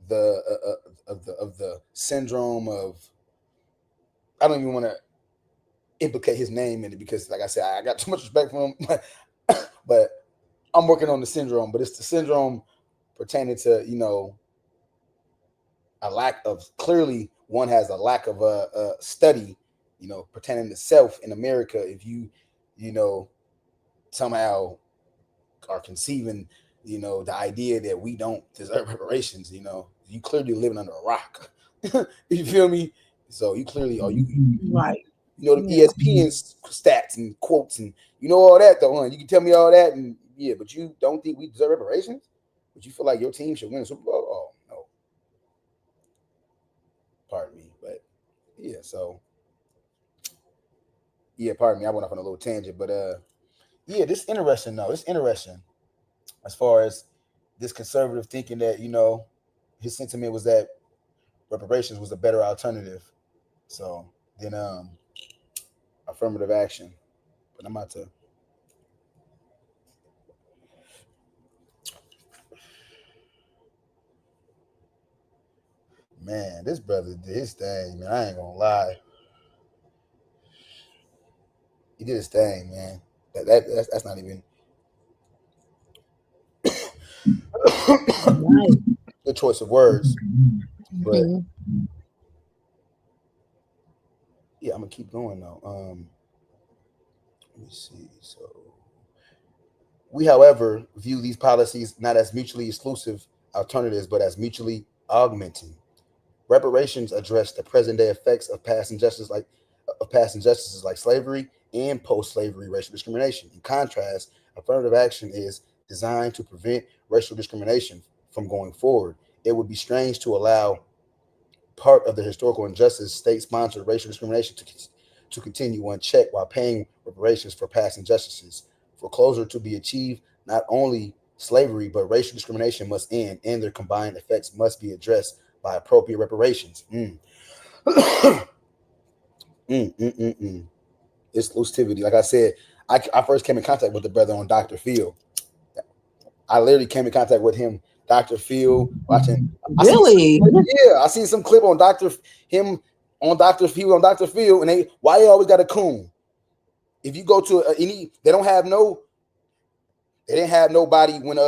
the syndrome of, I don't even want to implicate his name in it because, like I said, I got too much respect for him, but I'm working on the syndrome. But it's the syndrome pertaining to, a lack of, clearly one has a lack of a study, pertaining to self in America. If you somehow are conceiving, the idea that we don't deserve reparations, you clearly living under a rock. You feel me? So you clearly are, Right. the ESPN stats and quotes and all that though, huh? You can tell me all that, and yeah, but you don't think we deserve reparations? But you feel like your team should win a Super Bowl? Oh no. Pardon me, but yeah, so yeah, pardon me, I went off on a little tangent, but yeah, this is interesting though. It's interesting as far as this conservative thinking that, his sentiment was that reparations was a better alternative. So then affirmative action. But I'm about to Man, this brother did his thing, man. I ain't gonna lie. He did his thing, man. That's not even Right. good choice of words. But Mhm. yeah, I'm gonna keep going though. Let me see. So we, however, view these policies not as mutually exclusive alternatives, but as mutually augmenting. Reparations address the present day effects of past injustices like slavery and post-slavery racial discrimination. In contrast, affirmative action is designed to prevent racial discrimination from going forward. It would be strange to allow part of the historical injustice, state-sponsored racial discrimination, to continue unchecked while paying reparations for past injustices. For closure to be achieved, not only slavery but racial discrimination must end, and their combined effects must be addressed by appropriate reparations. Exclusivity. Like I said, I first came in contact with the brother on Dr. Phil. I literally came in contact with him, Dr. Phil, watching. Really? I seen some clip on Dr. Phil, and why they always got a coon. If you go to they didn't have nobody when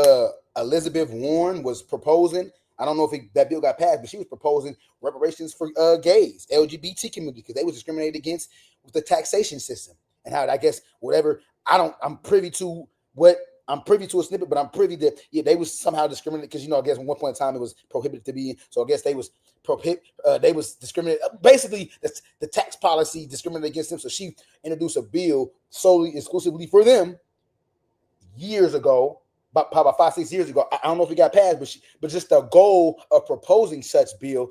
Elizabeth Warren was proposing. I don't know if that bill got passed, but she was proposing reparations for gays, LGBT community, because they was discriminated against with the taxation system and how I guess whatever. I'm privy to a snippet, but I'm privy that they was somehow discriminated because I guess at one point in time it was prohibited to be in. So I guess they was discriminated. Basically, the tax policy discriminated against them. So she introduced a bill solely exclusively for them years ago. About 5-6 years ago. I don't know if it got passed, but just the goal of proposing such a bill,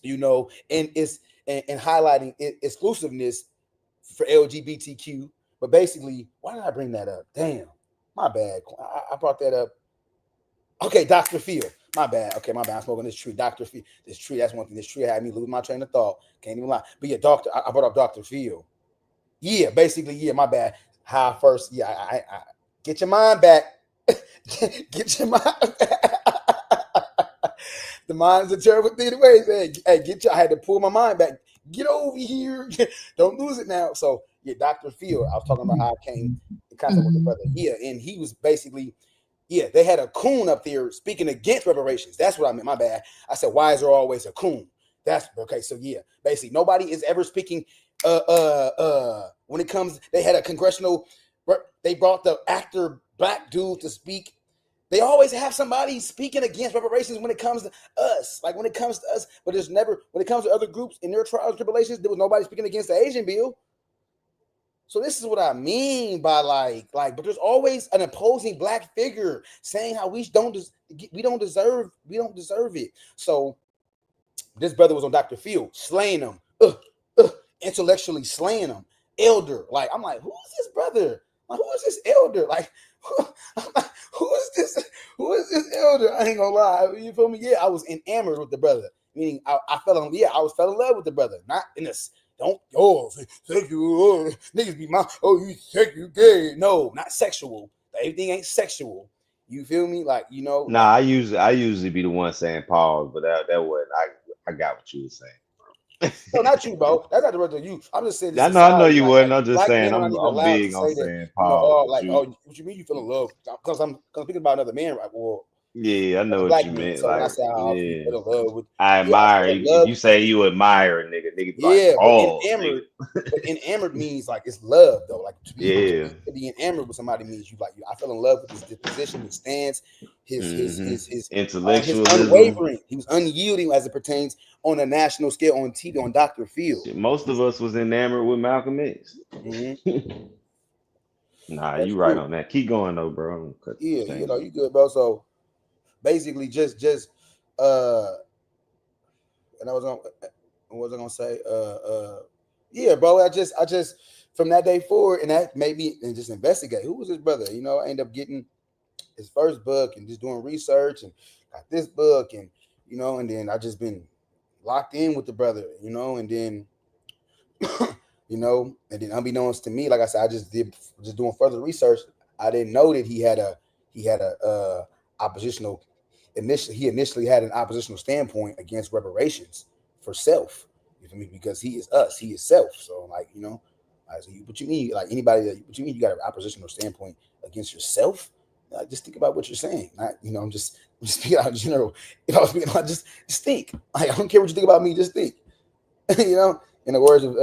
and highlighting exclusiveness for LGBTQ. But basically, why did I bring that up? Damn, my bad. I brought that up. Okay, Dr. Phil. My bad. Okay, my bad. I'm smoking this tree. Dr. Phil. This tree, that's one thing. This tree had me lose my train of thought. Can't even lie. But yeah, I brought up Dr. Phil. Yeah, basically, my bad. How first, I get your mind back. Get your mind back. The mind's a terrible thing to waste. Hey, I had to pull my mind back. Get over here. Don't lose it now. So, yeah, Dr. Phil, I was talking about how I came in contact with the brother. Yeah, and he was basically, they had a coon up there speaking against reparations. That's what I meant. My bad. I said, why is there always a coon? That's okay. So, yeah, basically, nobody is ever speaking. When it comes, they had a congressional. They brought the actor black dude to speak. They always have somebody speaking against reparations when it comes to us. Like when it comes to us, but there's never when it comes to other groups in their trials and tribulations, there was nobody speaking against the Asian bill. So this is what I mean by like, but there's always an opposing black figure saying how we don't deserve it. So this brother was on Dr. Phil, slaying him, intellectually slaying him. Elder, like I'm like, who is this brother? Like, who is this elder? Like, who is this? Who is this elder? I ain't gonna lie. You feel me? Yeah, I was enamored with the brother. Meaning, I fell in love with the brother. Not in this. Thank you, niggas be you think you gay? No, not sexual. Everything ain't sexual. You feel me? Like Nah, I usually be the one saying pause, but that wasn't. I got what you were saying. No, not you, bro. That's not the rest of you. I'm just saying this. I know you wouldn't. I'm just black saying men are not even I'm allowed big to on say that, saying pause. what you mean you feel in love? Because I'm thinking about another man, right? Well, yeah, I know what black you men. meant. So when I Like, say I often fell in love with, I admire. If you say you admire a nigga be like, oh, but enamored means like it's love though. Like to be enamored with somebody means you I fell in love with his disposition, his stance, his intellectualism, his unwavering. He was unyielding as it pertains on a national scale on TV on Dr. Phil. Most of us was enamored with Malcolm X. Nah, you right on that. Keep going though, bro. Yeah, you good, bro. So basically, just and what was I gonna say? Yeah, bro. I just from that day forward, and that made me and just investigate who was his brother. I ended up getting his first book and just doing research and got this book and and then I just been locked in with the brother, and then and then unbeknownst to me, like I said, I just doing further research. I didn't know that he had a oppositional initially had an oppositional standpoint against reparations for self. You feel me? Because he is us, he is self. So like, you know, what you mean, like anybody that what you mean you got an oppositional standpoint against yourself? Like, just think about what you're saying. Not, you know, I'm just speaking out in general. If I was speaking out, just think. Like, I don't care what you think about me, just think. You know, in the words of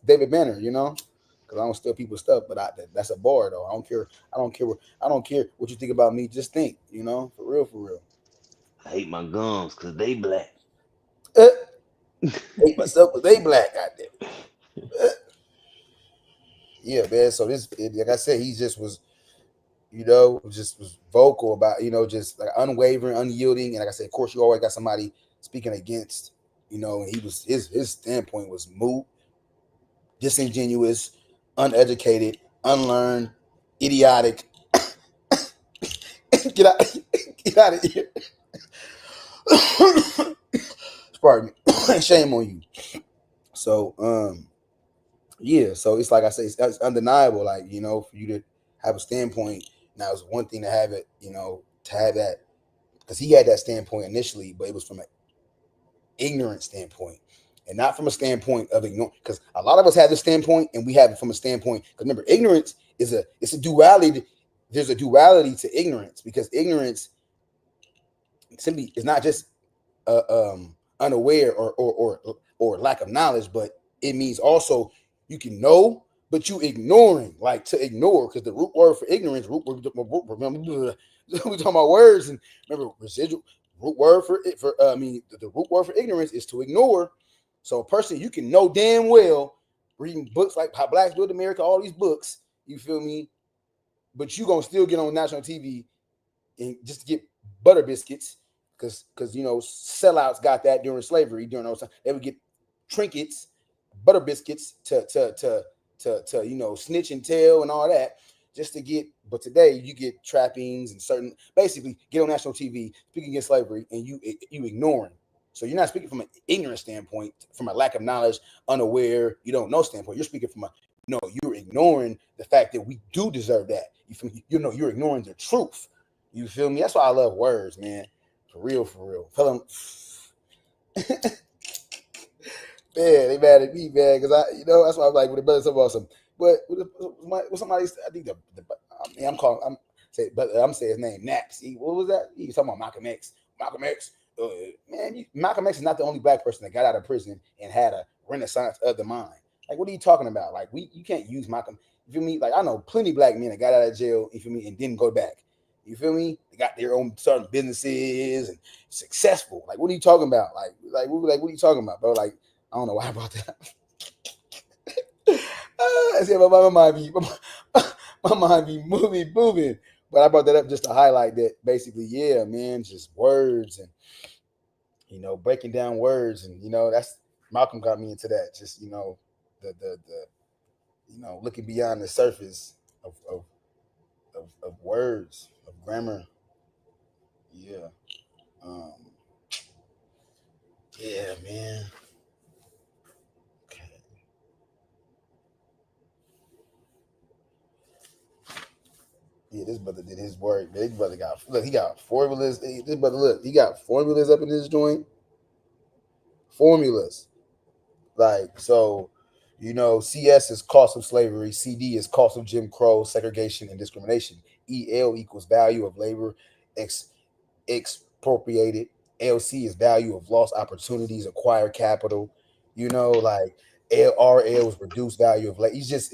David Banner, you know, because I don't steal people's stuff, but that's a bar though. I don't care what you think about me, just think. You know, for real. I hate my gums because they black. Hate myself because they black. Goddamn. Yeah, man. So like I said, he just was, you know, just was vocal about, you know, just like unwavering, unyielding, and like I said, of course, you always got somebody speaking against, you know, and he was his standpoint was moot, disingenuous, uneducated, unlearned, idiotic. Get out of here. Pardon me. Shame on you. So yeah, so it's like I say, it's undeniable, like, you know, for you to have a standpoint. Now it's one thing to have it, you know, to have that, because he had that standpoint initially, but it was from an ignorant standpoint and not from a standpoint of ignore. Because a lot of us have this standpoint, and we have it from a standpoint. Because remember, ignorance it's a duality. There's a duality to ignorance, because ignorance simply is not just unaware or lack of knowledge, but it means also you can know, but you ignoring, like to ignore, because the root word for ignorance, remember, we're talking about words, and remember residual root word the root word for ignorance is to ignore. So a person, you can know damn well, reading books like How Blacks Build America, all these books, you feel me, but you gonna still get on national TV and just to get butter biscuits, because you know, sellouts got that during slavery. During those times, they would get trinkets, butter biscuits to you know, snitch and tell and all that, just to get. But today you get trappings and certain, basically get on national TV speaking against slavery, and you ignoring. So you're not speaking from an ignorant standpoint, from a lack of knowledge, unaware, you don't know standpoint. You're speaking from a, no, you're ignoring the fact that we do deserve that. You feel me? You know, you're ignoring the truth. You feel me? That's why I love words, man. For real. Tell them. Man, they mad at me, man, because I, you know, that's why I'm like, when the brother talking about some, but with somebody, I think I'm saying his name, Naps. What was that? He was talking about Malcolm X. Man, Malcolm X is not the only black person that got out of prison and had a renaissance of the mind. Like, what are you talking about? Like, you can't use Malcolm. You feel me? Like, I know plenty of black men that got out of jail, you feel me, and didn't go back. You feel me? They got their own certain businesses and successful. Like, what are you talking about? Like, what are you talking about, bro? Like, I don't know why about that. I see my mind be moving. But I brought that up just to highlight that basically, yeah, man, just words and, you know, breaking down words, and, you know, that's Malcolm got me into that. Just, you know, the you know, looking beyond the surface of words, of grammar. Yeah. Yeah, man. Yeah, this brother did his work. This brother he got formulas. This brother, he got formulas up in this joint. Formulas. Like, so, you know, CS is cost of slavery. CD is cost of Jim Crow, segregation, and discrimination. EL equals value of labor expropriated. LC is value of lost opportunities, acquired capital. You know, like RL is reduced value of labor. It's just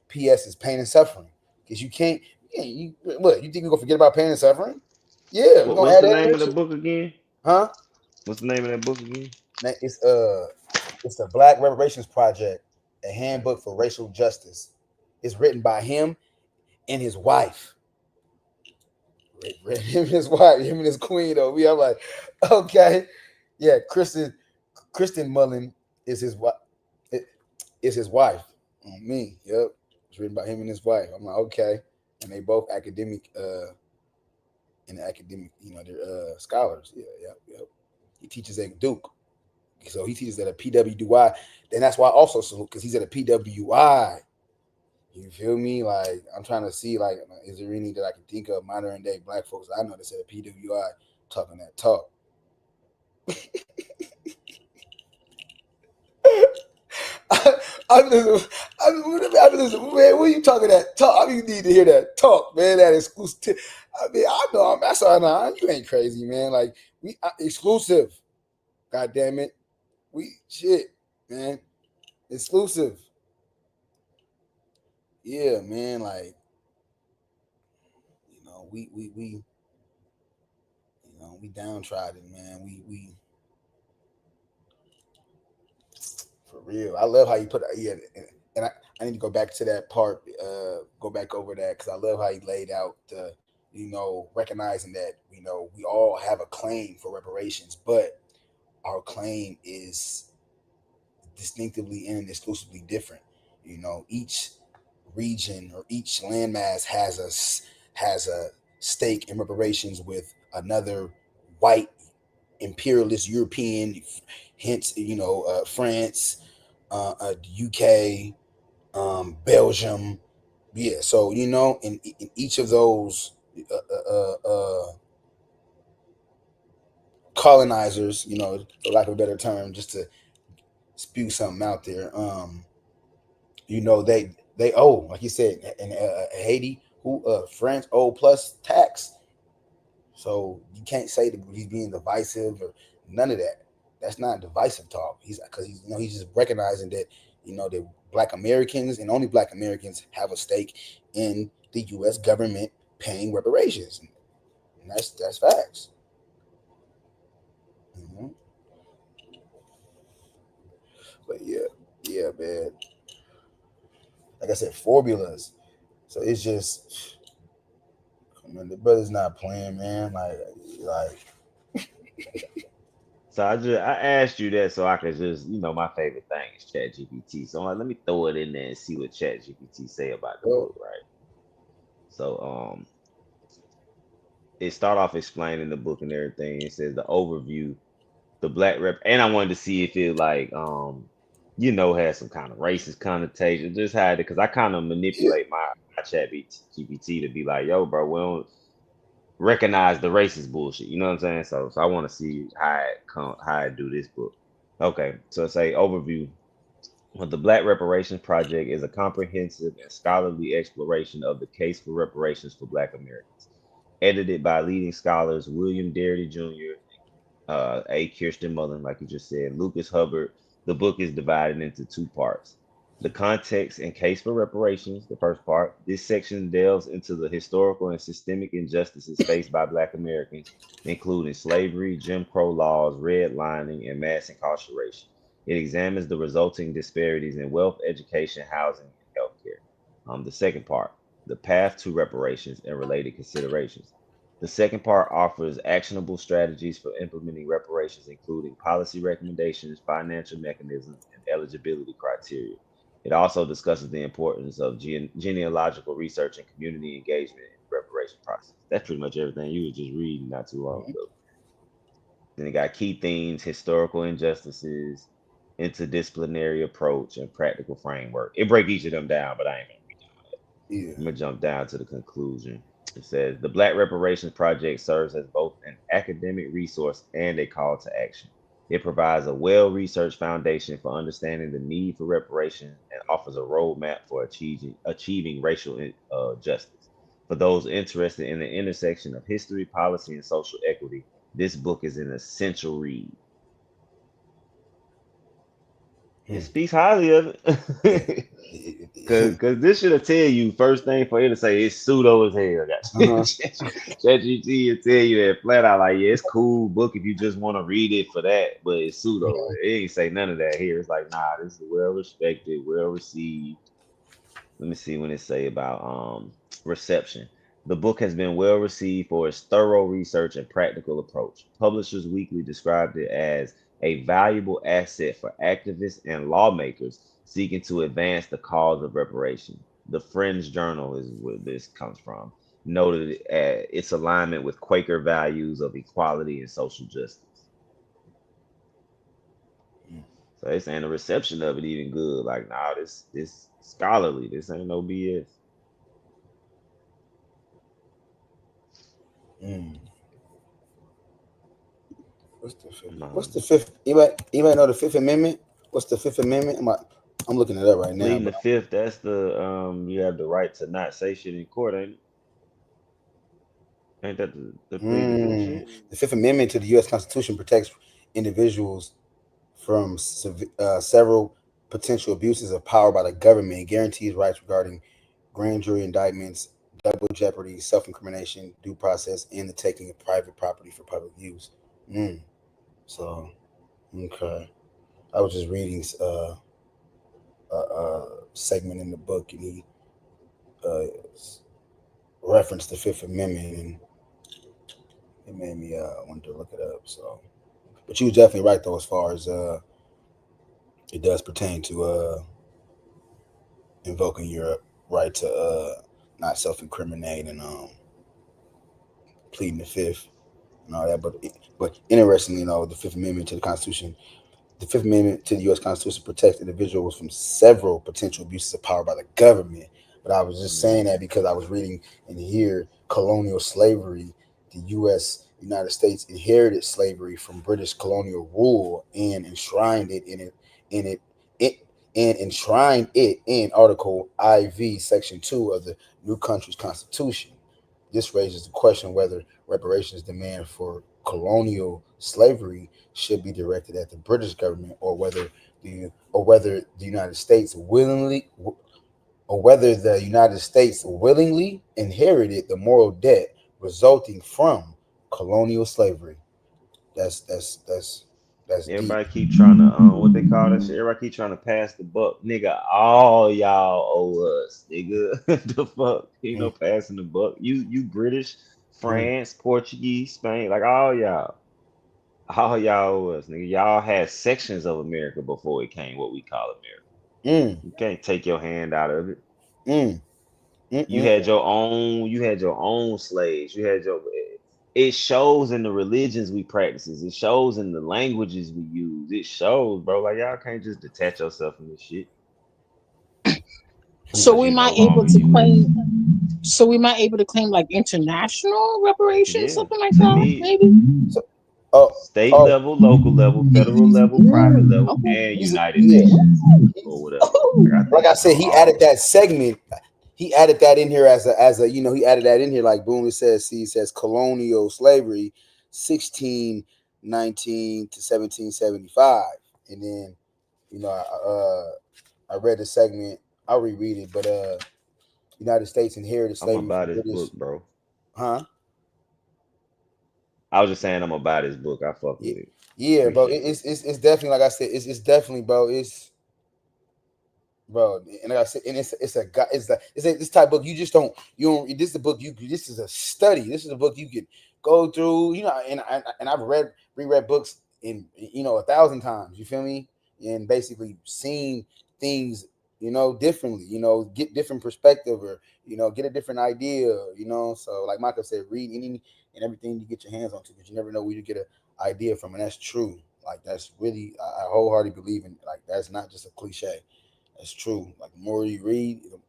PS is pain and suffering. Because you can't. Yeah, you think we're gonna forget about pain and suffering? Yeah, we're gonna What's add the that name in of the shit. book again? Huh? What's the name of that book again? It's the Black Reparations Project, a handbook for racial justice. It's written by him and his wife. Him and his wife, him and his queen. Though I'm like, okay, yeah. Kristen Mullen is his wife. Is his wife. Me, yep. It's written by him and his wife. I'm like, okay. And they both academic, you know, they're scholars. Yeah, yep. He teaches at Duke, so he teaches at a PWI. Then that's why I also salute, because he's at a PWI. You feel me? Like, I'm trying to see, like, is there any that I can think of modern day black folks I know that's at a PWI talking that talk. I listen, man. What are you talking that talk? I mean, you need to hear that talk, man. That exclusive. I mean, I know. That's all. Nah, you ain't crazy, man. Like we exclusive. God damn it. We shit, man. Exclusive. Yeah, man. Like we downtrodden, man. We for real. I love how you put it. Yeah, and I need to go back to that part. Go back over that because I love how he laid out the, recognizing that we all have a claim for reparations, but our claim is distinctively and exclusively different. Each region or each landmass has a stake in reparations with another white imperialist European, hence France, UK, Belgium. Yeah, so in each of those colonizers, for lack of a better term, just to spew something out there. They owe, like you said, in Haiti, who France owe plus tax. So you can't say that he's being divisive or none of that. That's not divisive talk. He's just recognizing that that Black Americans and only Black Americans have a stake in the U.S. government paying reparations, and that's facts. hmm But yeah, man. Like I said, formulas. So it's just, man, the brother's not playing, man. Like So I asked you that so I could just, my favorite thing is ChatGPT. So I'm like, let me throw it in there and see what ChatGPT say about the well, book, right? So it start off explaining the book and everything. It says the overview, the black rep, and I wanted to see if it like has some kind of racist connotation. Just had it because I kind of yeah, manipulate my ChatGPT to be like, yo, bro, we don't recognize the racist bullshit. You know what I'm saying? So I want to see how it do this book. Okay, so it's a overview. Well, the Black Reparations Project is a comprehensive and scholarly exploration of the case for reparations for Black Americans. Edited by leading scholars William Darity Jr., A. Kirsten Mullen, like you just said, Lucas Hubbard. The book is divided into two parts. The context and case for reparations, the first part. This section delves into the historical and systemic injustices faced by Black Americans, including slavery, Jim Crow laws, redlining, and mass incarceration. It examines the resulting disparities in wealth, education, housing, and healthcare. The second part, the path to reparations and related considerations. The second part offers actionable strategies for implementing reparations, including policy recommendations, financial mechanisms, and eligibility criteria. It also discusses the importance of genealogical research and community engagement in the reparation process. That's pretty much everything you were just reading not too long mhm, ago. Then it got key themes, historical injustices, interdisciplinary approach, and practical framework. It break each of them down, but I ain't gonna read them. yeah. I'm gonna jump down to the conclusion. It says the Black Reparations Project serves as both an academic resource and a call to action. It provides a well-researched foundation for understanding the need for reparations and offers a roadmap for achieving racial justice. For those interested in the intersection of history, policy, and social equity, this book is an essential read. It Hmm. speaks highly of Yeah. it. Cause this should have tell you first thing for it to say it's pseudo as hell. Uh-huh. ChatGPT will tell you that flat out like, yeah, it's cool book if you just want to read it for that, but it's pseudo. Yeah. It ain't say none of that here. It's like, nah, this is well respected, well received. Let me see when it say about reception. The book has been well received for its thorough research and practical approach. Publishers Weekly described it as a valuable asset for activists and lawmakers seeking to advance the cause of reparation. The Friends Journal is where this comes from. Noted its alignment with Quaker values of equality and social justice. So they saying the reception of it even good. Like, nah, this scholarly. This ain't no BS. Mm. What's the fifth? No. What's the fifth? Anybody know the Fifth Amendment? What's the Fifth Amendment? I'm looking it up right now. Pleading the But fifth, that's the you have the right to not say shit in court, ain't it? Ain't that the pleading the fifth shit? the Fifth Amendment to the U.S. Constitution protects individuals from several potential abuses of power by the government and guarantees rights regarding grand jury indictments, double jeopardy, self-incrimination, due process, and the taking of private property for public use. So, okay. I was just reading a segment in the book, and he referenced the Fifth Amendment, and it made me want to look it up. So, but you was definitely right though, as far as it does pertain to invoking your right to not self-incriminate and pleading the fifth and all that. But interestingly, the Fifth Amendment to the Constitution. The Fifth Amendment to the U.S. Constitution protects individuals from several potential abuses of power by the government. But I was just saying that because I was reading in here colonial slavery. The United States inherited slavery from British colonial rule and enshrined it in Article IV, Section 2 of the new country's constitution. This raises the question whether reparations demand for colonial slavery should be directed at the British government or whether the United States willingly inherited the moral debt resulting from colonial slavery. That's Everybody deep. keep trying to what they call that shit. Everybody keep trying to pass the buck, nigga. All y'all owe us, nigga. The fuck, ain't no passing the buck. You British, France, Portuguese, Spain, like all y'all owe us, nigga. Y'all had sections of America before it came what we call America. You can't take your hand out of it. You had your own slaves. It shows in the religions we practices. It shows in the languages we use. It shows, bro. Like y'all can't just detach yourself from this shit. So we might able to claim like international reparations, something like that, maybe. State level, local level, federal level, private level, and United Nations or whatever. Like I said, he added that segment. He added that in here as a he added that in here like boom. It says colonial slavery, 1619 to 1775, and then I read the segment. I'll reread it, but United States inherited slavery. I'm gonna buy this book, bro. Huh? I was just saying I'm gonna buy this book. I fuck with it. Yeah, bro. It's definitely like I said. It's definitely, bro. Bro, and like I said, and it's this type of book you don't. This is a book this is a study. This is a book you could go through. And I've reread books in 1,000 times. You feel me? And basically seen things differently. Get different perspective or get a different idea. So like Michael said, read any and everything you get your hands onto because you never know where you get an idea from, and that's true. Like that's really I wholeheartedly believe in. Like that's not just a cliche. That's true. Like the more you read, the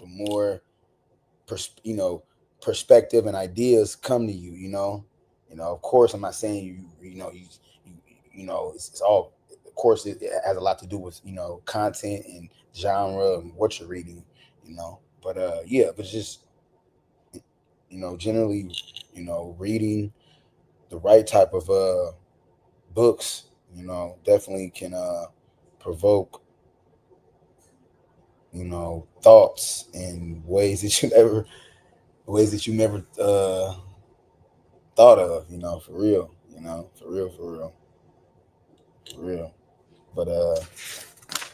more perspective and ideas come to you. Of course, I'm not saying it's all. Of course, it has a lot to do with content and genre and what you're reading. But but it's just generally reading the right type of books definitely can provoke thoughts in ways that you never thought of, for real, for real. But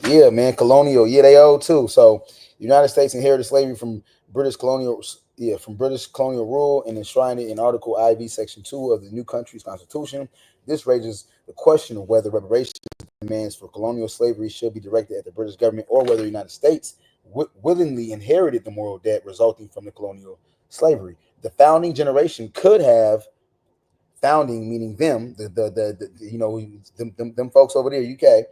yeah, man, colonial, they owe too. So United States inherited slavery from British colonial rule and enshrined it in Article IV, Section 2 of the new country's constitution. This raises the question of whether reparations demands for colonial slavery should be directed at the British government or whether the United States willingly inherited the moral debt resulting from the colonial slavery. The founding generation could have, meaning them, them folks over there, UK.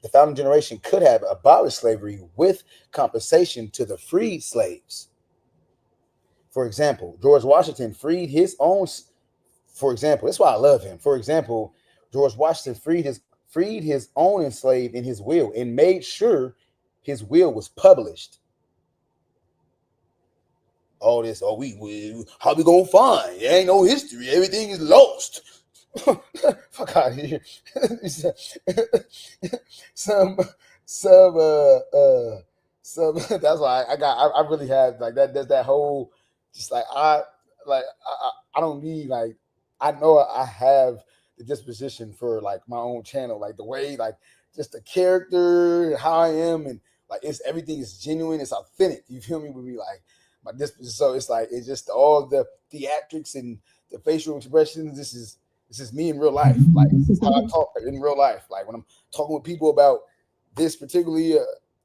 The founding generation could have abolished slavery with compensation to the freed slaves. For example, George Washington freed his own. For example, that's why I love him. For example, George Washington freed his own enslaved in his will and made sure his will was published. All this, we how we gonna find? There ain't no history. Everything is lost. Fuck out of here. some some some that's why I really had like that. There's that whole just like I don't need like I know I have the disposition for like my own channel, like the way like just the character, how I am, and like it's everything is genuine, it's authentic. You feel me? With me like my disposition. So it's like it's just all the theatrics and the facial expressions. This is me in real life. Like this is how I talk in real life. Like when I'm talking with people about this particularly,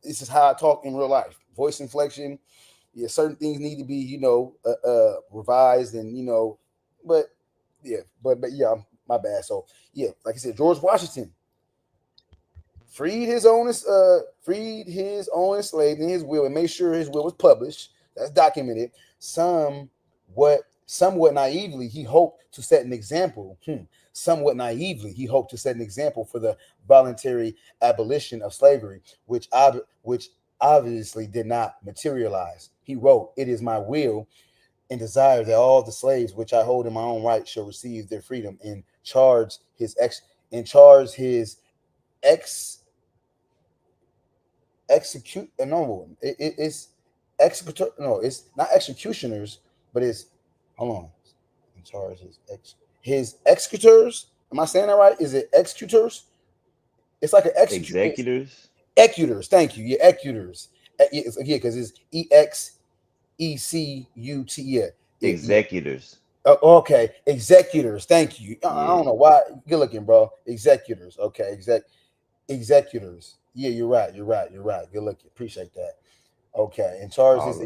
this is how I talk in real life. Voice inflection. Yeah, certain things need to be, revised and but yeah, my bad. So yeah, like I said, George Washington freed his own enslaved in his will and made sure his will was published. That's documented. Somewhat naively, he hoped to set an example. Somewhat naively, he hoped to set an example for the voluntary abolition of slavery, which obviously did not materialize. He wrote, "It is my will and desire that all the slaves which I hold in my own right shall receive their freedom," and charge his execute no it's executor no it's not executioners but it's hold on in charge his executors. Am I saying that right? Is it executors? It's like an Executors. executors. Thank you. Yeah, executors. Yeah, because it's EXECUT. Yeah. Executors. Okay, executors. Thank you. I don't Yeah. know why. Good looking, bro. Executors. Okay, executors. Yeah, you're right. Good looking. Appreciate that. Okay, and charge All his of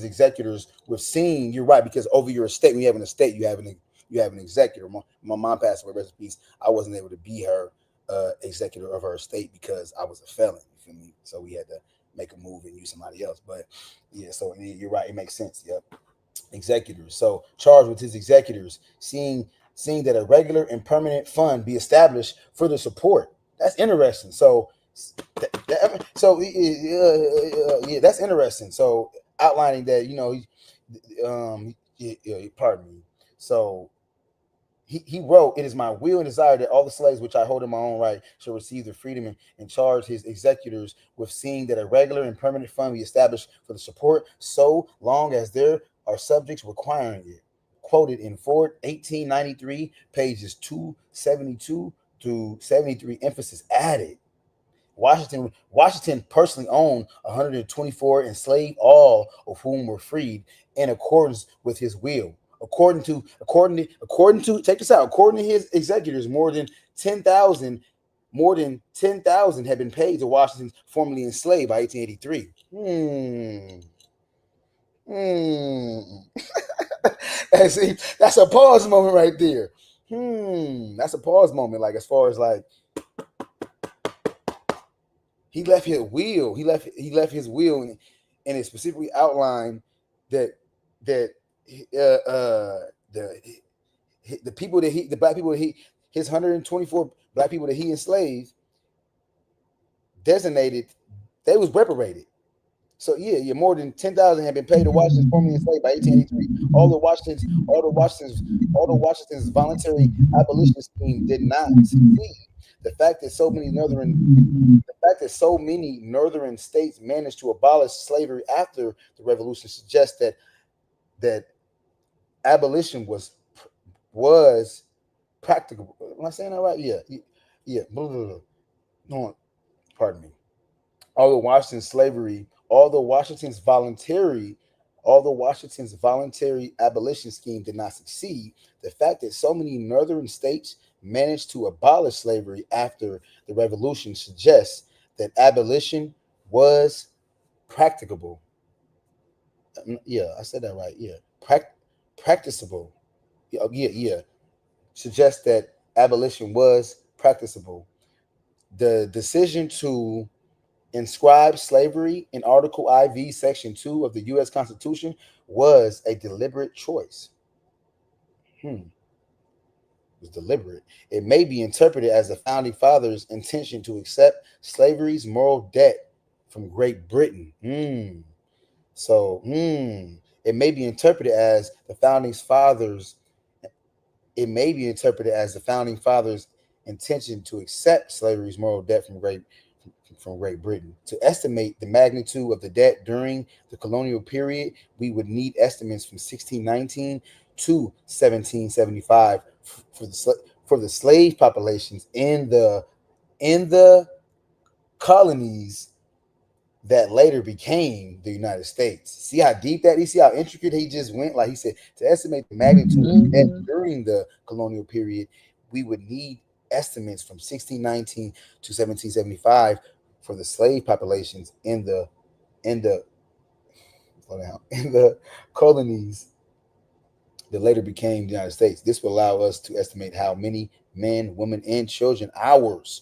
executors with seeing. You're right, because over your estate, when you have an estate, you have an executor. My mom passed away, rest in peace. I wasn't able to be her executor of her estate because I was a felon. You feel me? So we had to make a move and use somebody else. But yeah, so you're right. It makes sense. Yep. Executors. So charged with his executors, seeing that a regular and permanent fund be established for the support. That's interesting. So yeah, that's interesting. So outlining that, pardon me. So he wrote, "It is my will and desire that all the slaves which I hold in my own right shall receive their freedom," and charge his executors with seeing that a regular and permanent fund be established for the support, so long as there are subjects requiring it. Quoted in Ford 1893, pages 272 to 73, emphasis added. Washington personally owned 124 enslaved, all of whom were freed in accordance with his will. According to check this out. According to his executors, more than 10,000 had been paid to Washington's formerly enslaved by 1883. See, that's a pause moment right there. That's a pause moment. Like as far as like he left his will. He left his will, and it specifically outlined that the people that the black people that his 124 black people that he enslaved designated, they was reparated. So yeah, more than 10,000 had been paid to Washington's formerly enslaved by 1883. All the Washington's voluntary abolition scheme did not succeed. The fact that so many northern states managed to abolish slavery after the Revolution suggests that abolition was practicable. Am I saying that right? Yeah. No, pardon me. Although Washington's voluntary abolition scheme did not succeed, the fact that so many northern states managed to abolish slavery after the Revolution suggests that abolition was practicable. Yeah, I said that right. Yeah, practicable. Yeah. Suggests that abolition was practicable. The decision to inscribe slavery in Article IV, Section 2 of the U.S. Constitution was a deliberate choice. was deliberate. It may be interpreted as the founding fathers' intention to accept slavery's moral debt from Great Britain. So, it may be interpreted as the founding fathers. It may be interpreted as the founding fathers' intention to accept slavery's moral debt from Great Britain. To estimate the magnitude of the debt during the colonial period, we would need estimates from 1619 to 1775 for the slave populations in the colonies that later became the United States. See how deep that is? See how intricate he just went? Like he said, to estimate the magnitude of the debt during the colonial period, we would need estimates from 1619 to 1775 for the slave populations in the colonies that later became the United States. This will allow us to estimate how many men, women, and children hours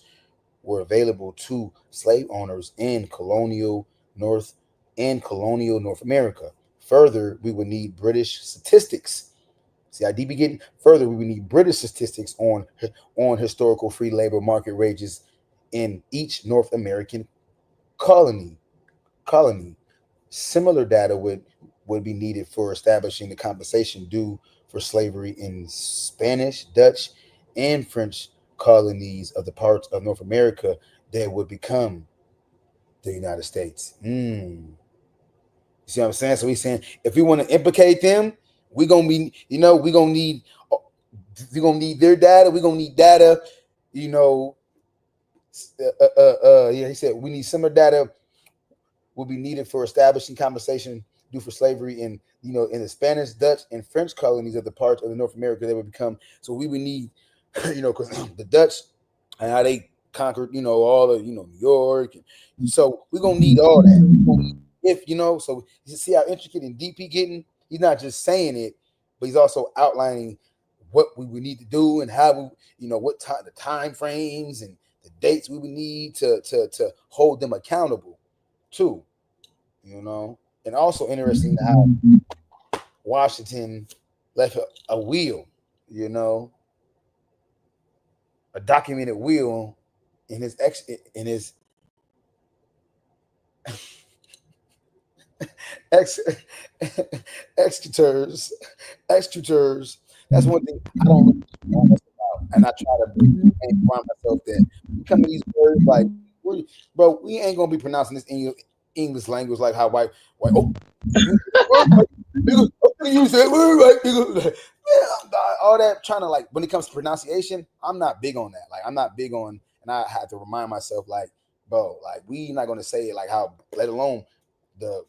were available to slave owners in colonial North America. Further, we would need British statistics. See, I deep begin. Further, we would need British statistics on historical free labor market wages in each North American colony. Similar data would be needed for establishing the compensation due for slavery in Spanish, Dutch, and French colonies of the parts of North America that would become the United States. You see what I'm saying? So he's saying if we want to implicate them, we're gonna need their data. We're gonna need data, yeah, he said we need similar data will be needed for establishing compensation due for slavery in the Spanish, Dutch, and French colonies of the parts of the North America that would become. So we would need, because the Dutch and how they conquered, all of New York. And so we're gonna need all that. So you see how intricate and deep he's getting. He's not just saying it, but he's also outlining what we would need to do and how what time, the time frames and the dates we would need to hold them accountable too. And also interesting how Washington left a will, a documented will in his executors. That's one thing I don't know about, and I try to remind myself that some of these words like, bro, we ain't gonna be pronouncing this English language like how white you say all that trying to when it comes to pronunciation. I'm not big on that. I'm not big on, and I have to remind myself bro, we not gonna say it like how, let alone the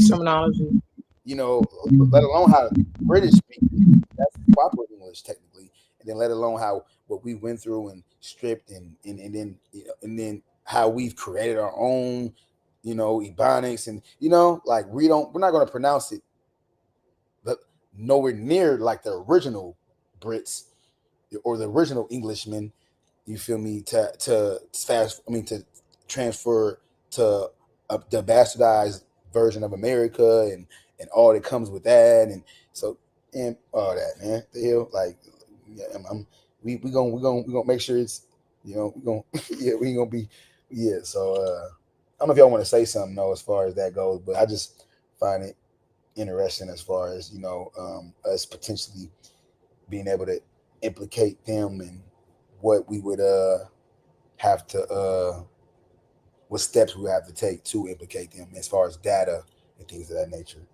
terminology. Let alone how British speak. That's proper English technically, and then let alone how what we went through and stripped and then how we've created our own, Ebonics and we're not going to pronounce it, but nowhere near like the original Brits or the original Englishmen. You feel me? To transfer to the bastardized version of America and all that comes with that, and so and all that, man. The hell, we gonna make sure it's we gonna we gonna be So I don't know if y'all want to say something though as far as that goes, but I just find it interesting as far as us potentially being able to implicate them and what we would have to what steps we have to take to implicate them as far as data and things of that nature.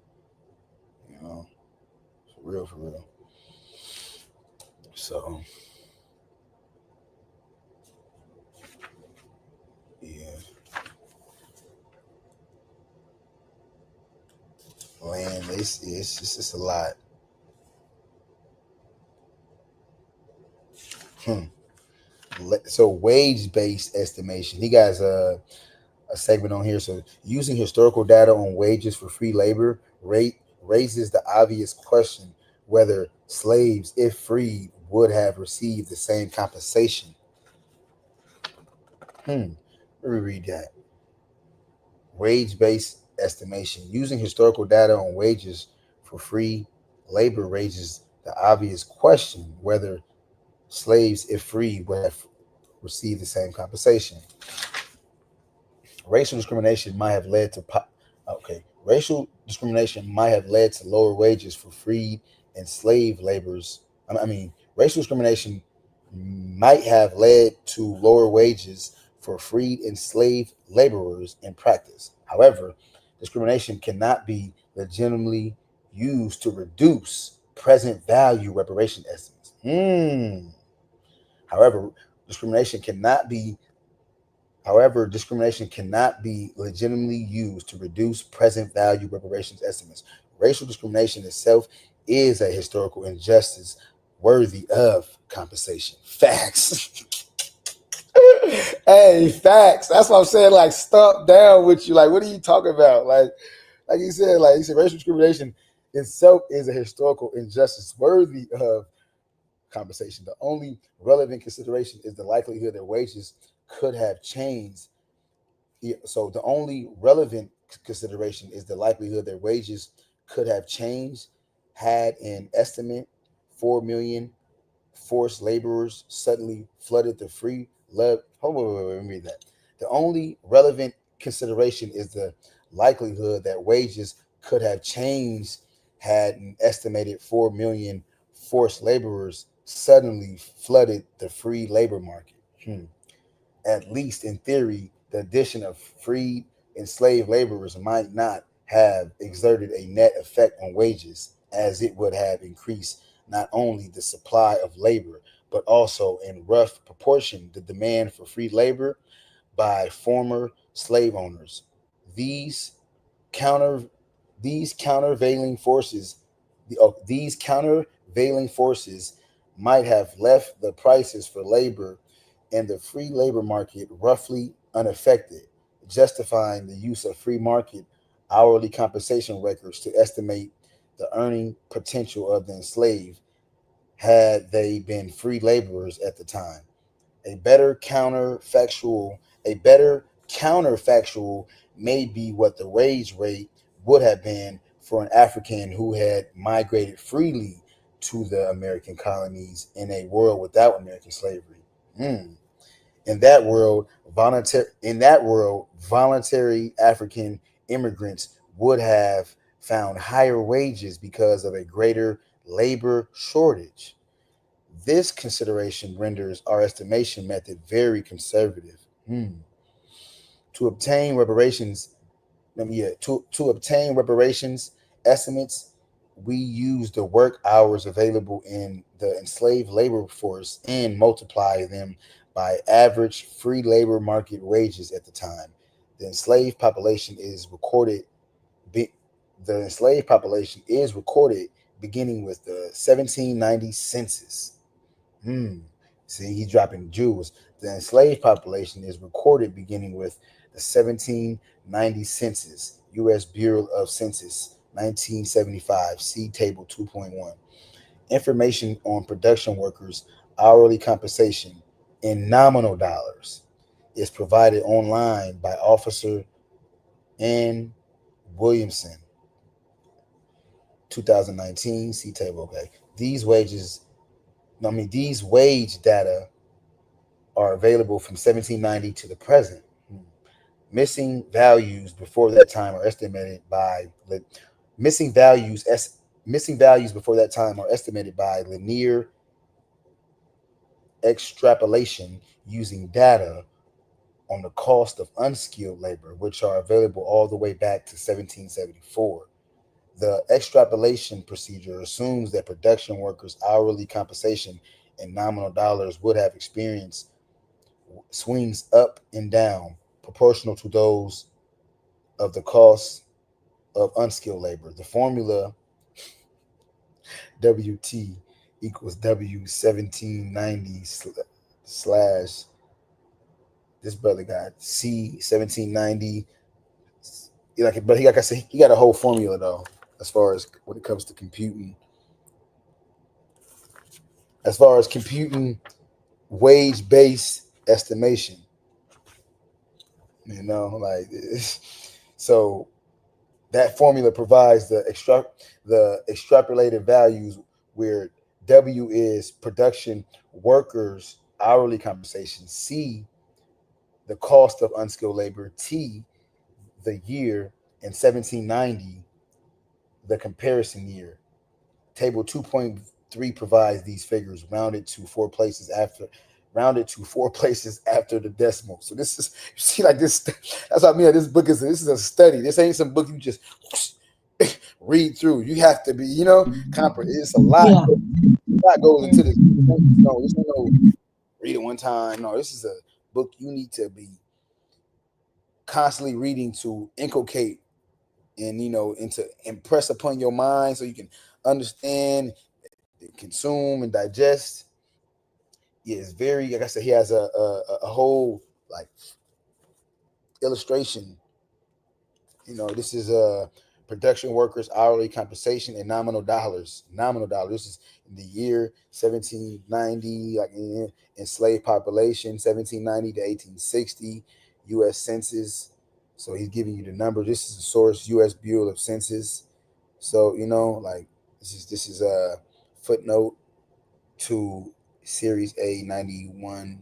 For real. So yeah. Land, it's a lot. So wage-based estimation. He got a segment on here. So using historical data on wages for free labor raises the obvious question whether slaves, if freed, would have received the same compensation. Let me read that. Wage-based estimation. Using historical data on wages for free labor raises the obvious question whether slaves, if free, would have received the same compensation. Racial discrimination might have led to racial discrimination might have led to lower wages for freed and slave laborers. Racial discrimination might have led to lower wages for freed and slave laborers in practice. However, discrimination cannot be legitimately used to reduce present value reparation estimates. However, discrimination cannot be discrimination cannot be legitimately used to reduce present value reparations estimates. Racial discrimination itself is a historical injustice worthy of compensation. Facts. Hey, facts. That's what I'm saying. Like, stomp down with you. Like, what are you talking about? Like you said, racial discrimination itself is a historical injustice worthy of compensation. The only relevant consideration is the likelihood that wages could have changed. So the only relevant consideration is the likelihood that wages could have changed had an estimate 4 million forced laborers suddenly flooded the free love. Hold on, let me read that. The only relevant consideration is the likelihood that wages could have changed had an estimated 4 million forced laborers suddenly flooded the free labor market. At least in theory, the addition of freed and slave laborers might not have exerted a net effect on wages, as it would have increased not only the supply of labor, but also in rough proportion the demand for free labor by former slave owners. These counter these countervailing forces these countervailing forces might have left the prices for labor and the free labor market roughly unaffected, justifying the use of free market hourly compensation records to estimate the earning potential of the enslaved had they been free laborers at the time. A better counterfactual may be what the wage rate would have been for an African who had migrated freely to the American colonies in a world without American slavery. In that world, voluntary African immigrants would have found higher wages because of a greater labor shortage. This consideration renders our estimation method very conservative. To obtain reparations, to obtain reparations estimates, we use the work hours available in the enslaved labor force and multiply them by average free labor market wages at the time. The enslaved population is recorded. The enslaved population is recorded beginning with the 1790 census. See, he's dropping jewels. The enslaved population is recorded beginning with the 1790 census, U.S. Bureau of Census, 1975. See Table 2.1. Information on production workers' hourly compensation in nominal dollars is provided online by Officer N. Williamson, 2019. See Table. Okay. These wage data are available from 1790 to the present. Missing values before that time are estimated by linear extrapolation using data on the cost of unskilled labor, which are available all the way back to 1774. The extrapolation procedure assumes that production workers' hourly compensation in nominal dollars would have experienced swings up and down proportional to those of the cost of unskilled labor. The formula WT equals W 1790 slash, this brother got C 1790. But like I said, he got a whole formula though, as far as when it comes to computing. As far as computing wage-based estimation, so that formula provides the extrapolated values where W is production workers hourly compensation, C the cost of unskilled labor, T the year, and 1790 the comparison year. Table 2.3 provides these figures rounded to four places after the decimal. So this is, you see, like this. That's what I mean. This book is a study. This ain't some book you just read through. You have to be, comprehensive. It's a lot. Yeah. A lot goes into this. No, this ain't no read it one time. No, this is a book you need to be constantly reading to inculcate and and to impress upon your mind so you can understand, consume, and digest. Yeah, it's very, like I said, he has a whole like illustration. This is production workers hourly compensation in nominal dollars. Nominal dollars. This is in the year 1790, like enslaved population 1790 to 1860, U.S. Census. So he's giving you the number. This is the source, U.S. Bureau of Census. So like this is a footnote to Series A 91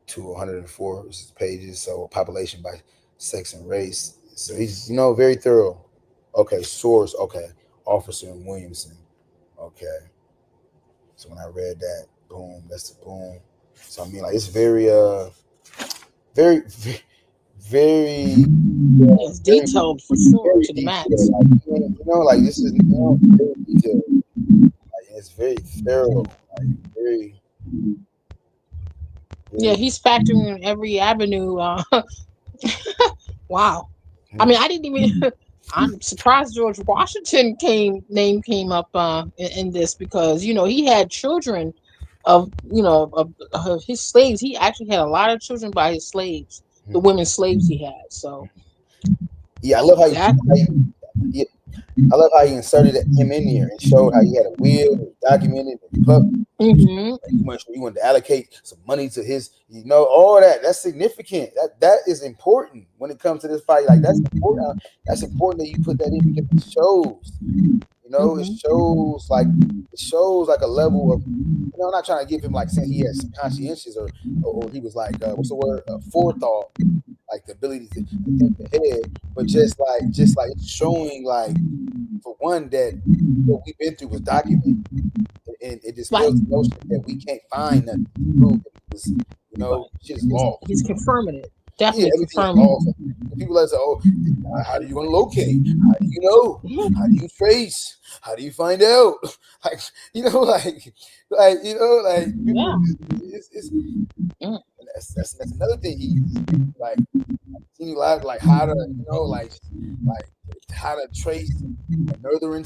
to 104 pages. So population by sex and race. So he's very thorough. Okay, source. Okay, Officer and Williamson. Okay. So when I read that, boom, that's the boom. So I mean, like it's very very It's detailed for sure to the max. Like this is very detailed. Like, it's very thorough. Like very. Yeah, he's factoring in every avenue. Wow. I mean, I didn't even. I'm surprised George Washington name came up in this because he had children of of his slaves. He actually had a lot of children by his slaves, the women slaves he had. So yeah, I love how I love how he inserted him in here and showed how he had a will, documented, mm-hmm. He wanted to allocate some money to his, all that. That's significant. That is important when it comes to this fight. Like that's important. That's important that you put that in because it shows. Mm-hmm. It shows like a level of. I'm not trying to give him like saying he has conscientious or he was like what's the word forethought, like the ability to think ahead, but just like it's showing like for one that what we've been through was documented, and it dispels the notion that we can't find nothing to prove that it was, shit is law. He's confirming it. Definitely confirming it. People like say, "Oh, how do you want to locate? How do you know? How do you trace? How do you find out?" Like it's that's another thing. He like seen a lot like how to how to trace a northern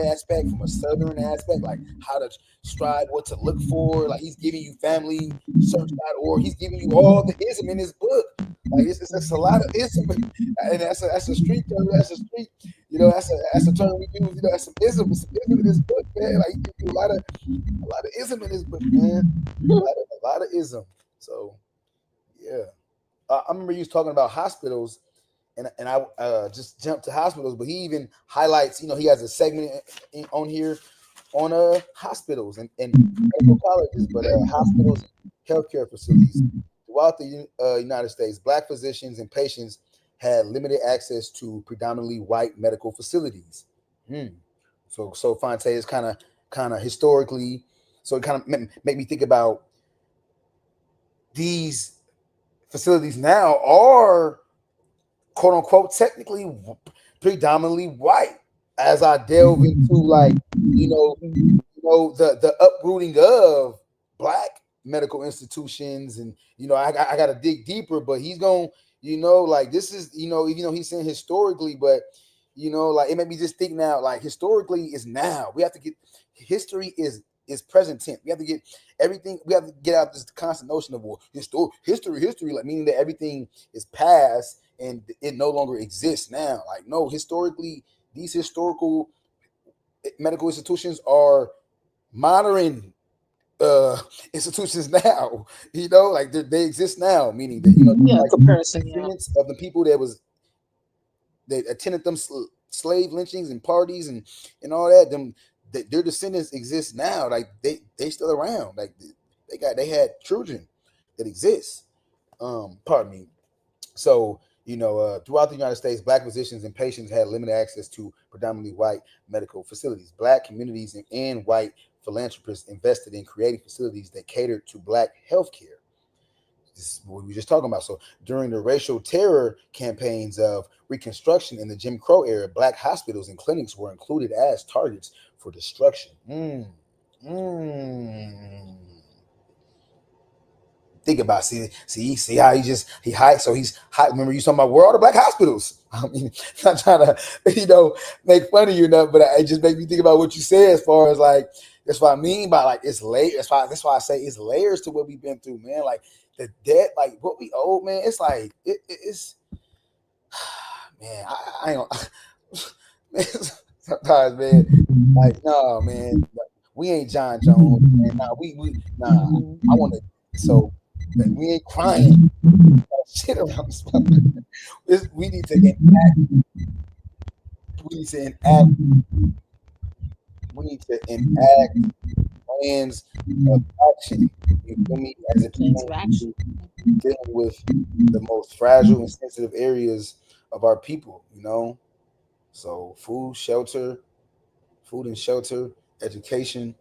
aspect from a southern aspect, like how to strive, what to look for. Like he's giving you familysearch.org. He's giving you all the ism in his book. Like it's a lot of ism, and that's a street term. That's a street, that's a term we use. That's some ism. Some ism in this book, man. Like he gives you a lot of ism in this book, man. A lot of ism. So yeah, I remember you was talking about hospitals. And I just jumped to hospitals, but he even highlights, he has a segment on here on hospitals and medical colleges, but hospitals, healthcare facilities throughout the United States. Black physicians and patients had limited access to predominantly white medical facilities. So Fonte is kind of historically, so it kind of make me think about these facilities now are quote unquote technically predominantly white. As I delve into the uprooting of black medical institutions, and I got to dig deeper, but he's going this is even though he's saying historically, but it made me just think now, like historically is now. We have to get history is present tense. We have to get everything. We have to get out this constant notion of history, like meaning that everything is past and it no longer exists now. Like no, historically, these historical medical institutions are modern institutions now. Like they exist now, meaning that comparison of the people that attended them slave lynchings and parties and all that. Them their descendants exist now. Like they still around. Like they had children that exist. Pardon me. So throughout the United States, Black physicians and patients had limited access to predominantly white medical facilities. Black communities and white philanthropists invested in creating facilities that catered to Black healthcare. This is what we were just talking about. So during the racial terror campaigns of Reconstruction in the Jim Crow era, Black hospitals and clinics were included as targets for destruction. Think about see how he hides. So he's high. Remember you talking about where are the Black hospitals? I mean, I'm not trying to make fun of you enough, but it just makes me think about what you said as far as like that's what I mean by like it's layers. That's why I say it's layers to what we've been through, man. Like the debt, like what we owe, man. It's like it's man. I ain't man, sometimes, man. Like no, man. We ain't John Jones, man. Nah, I want to. So we ain't crying shit around this. We need to enact. We need to enact. We need to enact plans of action. You feel me? As it pertains to dealing with the most fragile and sensitive areas of our people. So food and shelter, education.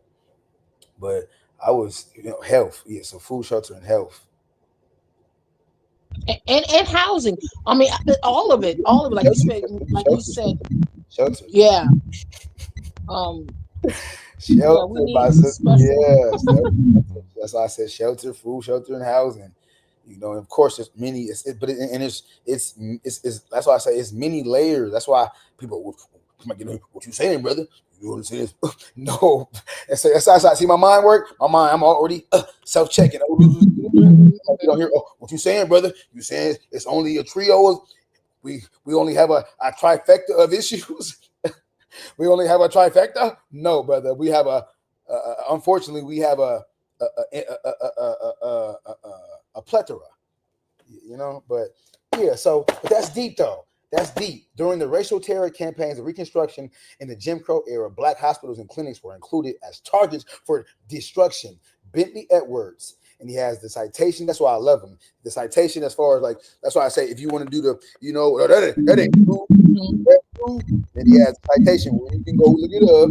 But I was, health. Yeah, so food, shelter, and health. And housing. I mean, all of it. Like you said. Shelter. Yeah. Shelter, my sister. Yeah. That's why I said shelter, food, shelter, and housing. And of course, there's many. It's that's why I say it's many layers. That's why people. What you saying, brother? You want to say this? No. And so that's how I see my mind work. I'm already self-checking. You don't hear, what you saying, brother? You saying it's only a trio of we only have a trifecta of issues. We only have a trifecta? No, brother. We have unfortunately we have a plethora. But yeah, but that's deep though. That's deep. During the racial terror campaigns of Reconstruction in the Jim Crow era, Black hospitals and clinics were included as targets for destruction. Bentley Edwards, and he has the citation. That's why I love him. The citation, as far as like, that's why I say if you want to do that ain't true. That's true. Then he has the citation where you can go look it up.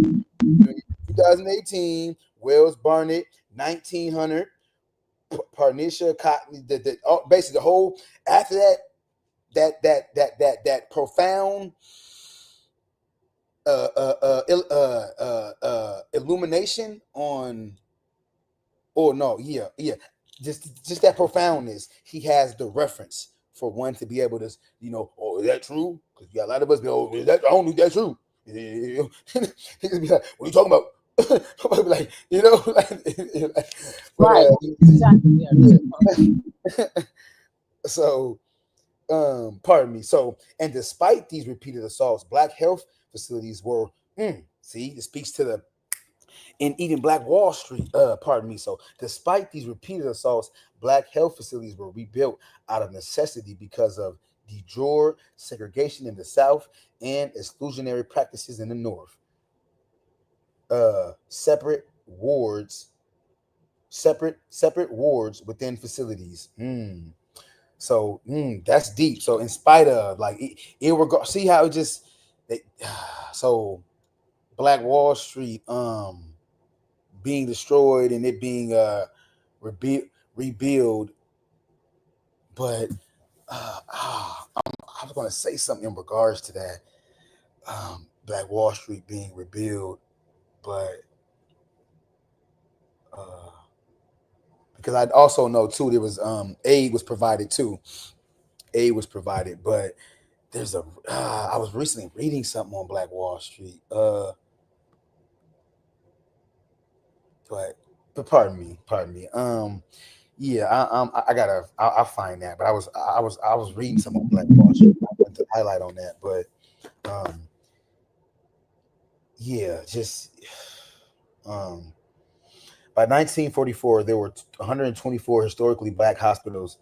2018, Wells Barnett, 1900, Parnisha Cotton. Basically the whole after that. That profound illumination on just that profoundness. He has the reference for one to be able to is that true? Because you got a lot of us be is that I don't think that's true. He could be like, what are you talking about? Somebody be like, right. Exactly. So pardon me. So, and despite these repeated assaults, Black health facilities were, it speaks to the, and even Black Wall Street, pardon me. So, despite these repeated assaults, Black health facilities were rebuilt out of necessity because of de jure segregation in the South and exclusionary practices in the North. Separate wards within facilities. So that's deep. So in spite of see how it just so Black Wall Street being destroyed and it being rebuild, but I was going to say something in regards to that Black Wall Street being rebuild, but because I also know too there was aid was provided, but there's I was recently reading something on Black Wall Street, but pardon me. I'll find that. But I was reading some on Black Wall Street. I went to highlight on that, but by 1944, there were 124 historically Black hospitals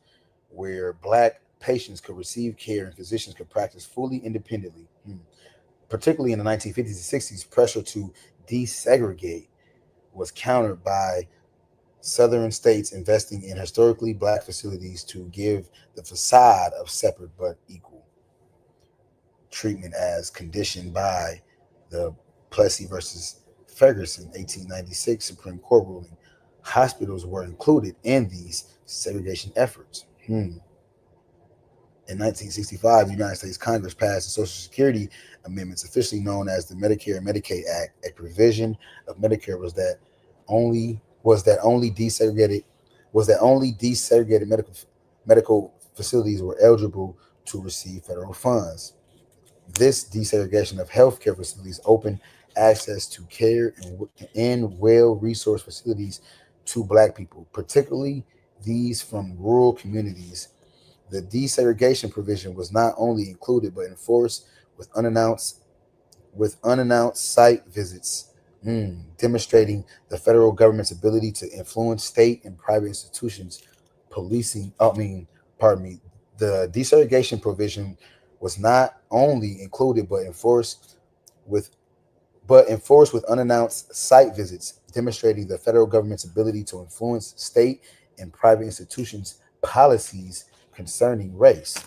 where Black patients could receive care and physicians could practice fully independently. Particularly in the 1950s and 60s, pressure to desegregate was countered by Southern states investing in historically black facilities to give the facade of separate but equal treatment as conditioned by the Plessy versus Ferguson 1896 Supreme Court ruling. Hospitals were included in these segregation efforts. In 1965, the United States Congress passed the Social Security amendments, officially known as the Medicare and Medicaid Act. A provision of Medicare was that only desegregated medical facilities were eligible to receive federal funds. This desegregation of healthcare facilities opened access to care in well-resourced facilities to Black people, particularly these from rural communities. The desegregation provision was not only included but enforced with unannounced site visits, demonstrating the federal government's ability to influence state and private institutions. The desegregation provision was not only included with but enforced with unannounced site visits, demonstrating the federal government's ability to influence state and private institutions' policies concerning race.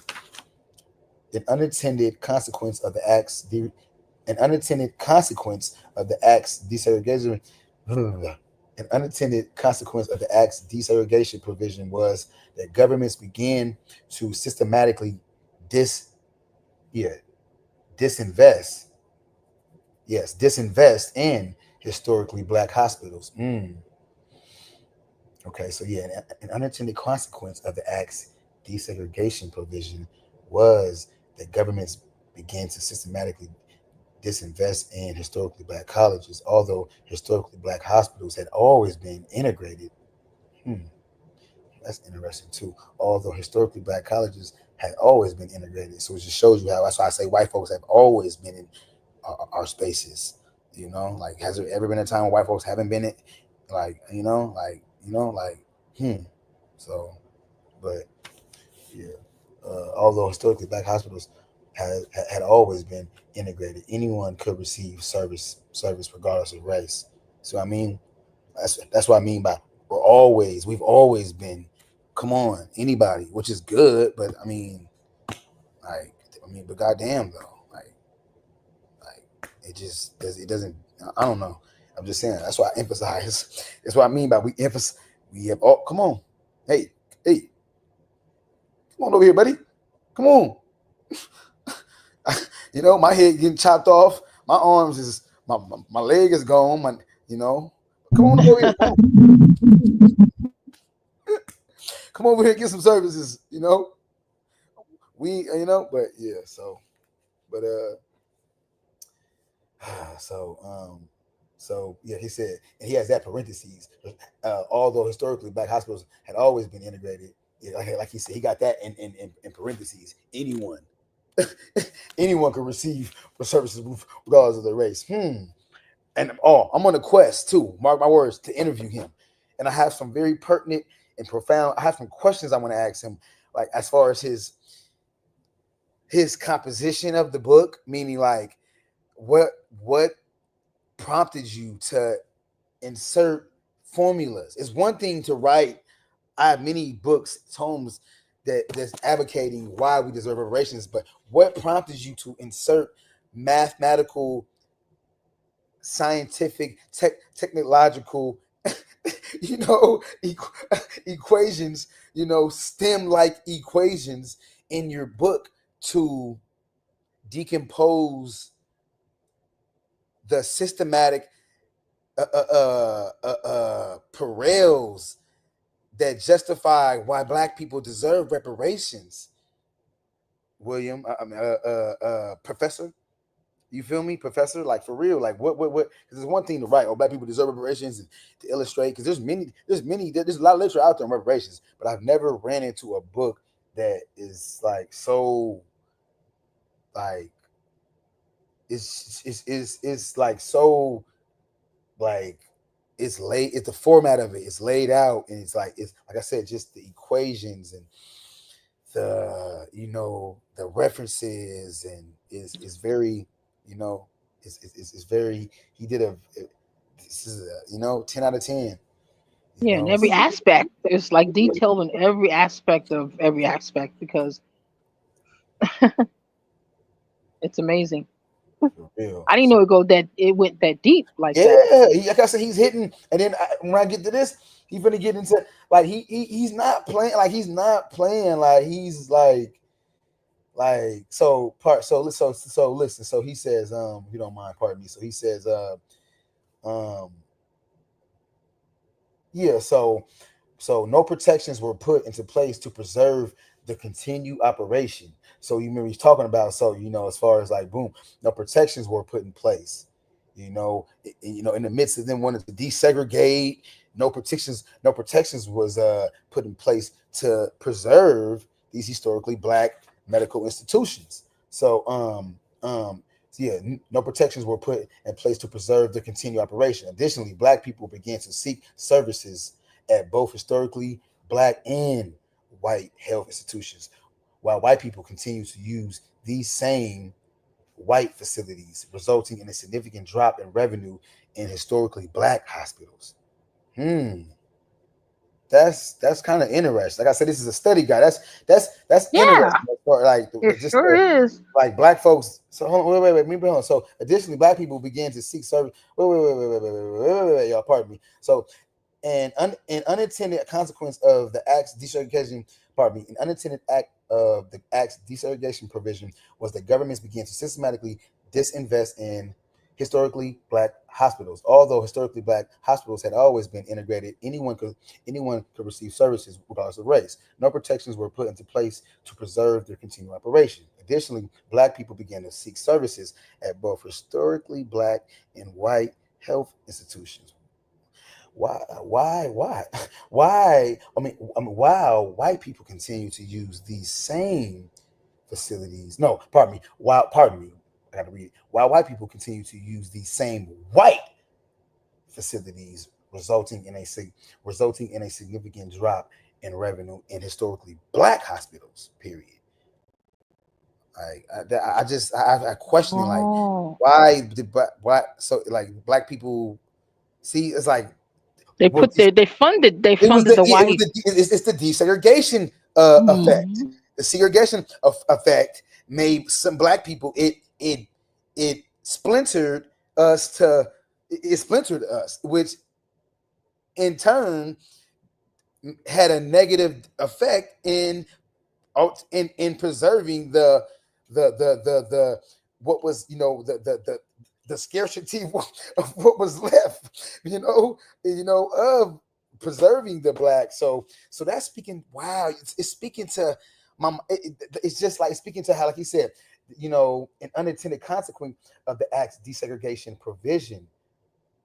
An unintended consequence of the act's desegregation provision was that governments began to systematically disinvest in historically Black hospitals. Okay, so yeah, an unintended consequence of the act's desegregation provision was that governments began to systematically disinvest in historically Black colleges, although historically Black hospitals had always been integrated. That's interesting too. Although historically Black colleges had always been integrated, so it just shows you how. That's why I say white folks have always been in our spaces. Like, has there ever been a time when white folks haven't been it? So, but yeah. Although historically Black hospitals had always been integrated, anyone could receive service regardless of race. So I mean, that's what I mean by we've always been. Come on, anybody, which is good, but but goddamn though, it doesn't. I don't know. I'm just saying. That's why I emphasize. That's what I mean by we emphasize. We have. Oh, come on, hey, come on over here, buddy. Come on. My head getting chopped off. My arms is my leg is gone. Come on over here. Come over here and get some services. But yeah. So yeah, he said, and he has that parentheses. Although historically Black hospitals had always been integrated, like he said, he got that in parentheses. Anyone can receive the services regardless of their race. And I'm on a quest too, mark my words, to interview him. And I have some very pertinent and profound, I have some questions I want to ask him, like as far as his composition of the book, meaning like what prompted you to insert formulas. It's one thing to write. I have many books, tomes that's advocating why we deserve reparations, but what prompted you to insert mathematical, scientific, technological, equations, STEM-like equations in your book to decompose the systematic parallels that justify why Black people deserve reparations. William, Professor, you feel me, Professor? Like for real, like what? Because it's one thing to write, Black people deserve reparations, and to illustrate. Because there's a lot of literature out there on reparations, but I've never ran into a book that is like so, like it's like so, like it's laid. It's the format of it. It's laid out, and it's like I said, just the equations and the the references, and is very It's very. He did a. This is 10 out of 10. Yeah, in every aspect. It's like detailed in every aspect of every aspect because it's amazing. For real. I didn't know it went that deep like that. Yeah, like I said, he's hitting, and then when I get to this, he's gonna get into like he's not playing like he's not playing like he's so listen. So he says, if you don't mind, pardon me. So he says, yeah, so no protections were put into place to preserve the continued operation. So you remember he's talking about, as far as like boom, no protections were put in place. In the midst of them wanting to desegregate, no protections was put in place to preserve these historically black medical institutions. No protections were put in place to preserve the continued operation. Additionally, black people began to seek services at both historically black and white health institutions, while white people continue to use these same white facilities, resulting in a significant drop in revenue in historically black hospitals. That's kind of interesting. Like I said, this is a study guide. That's Yeah, interesting. Like it sure is. like black folks. So hold on, wait, hold on. So additionally, black people began to seek service. Wait, y'all, pardon me. So an unintended consequence of the act's desegregation, an unintended act of the act's desegregation provision was that governments began to systematically disinvest in historically black hospitals. Although historically black hospitals had always been integrated, anyone could receive services regardless of race. No protections were put into place to preserve their continued operation. Additionally, black people began to seek services at both historically black and white health institutions. Why? While white people continue to use these same facilities. No, pardon me. I gotta read it. While white people continue to use these same white facilities, resulting in a significant drop in revenue in historically black hospitals. Period. I question Oh, why so like black people see it's like they well, they funded the white. it's the desegregation effect. Mhm. The segregation effect made some black people it splintered us, which in turn had a negative effect in preserving the what was the scarcity of what was left, of preserving the black. So that's speaking. Wow, it's speaking to my. It's just like speaking to how, like he said, an unintended consequence of the act's desegregation provision.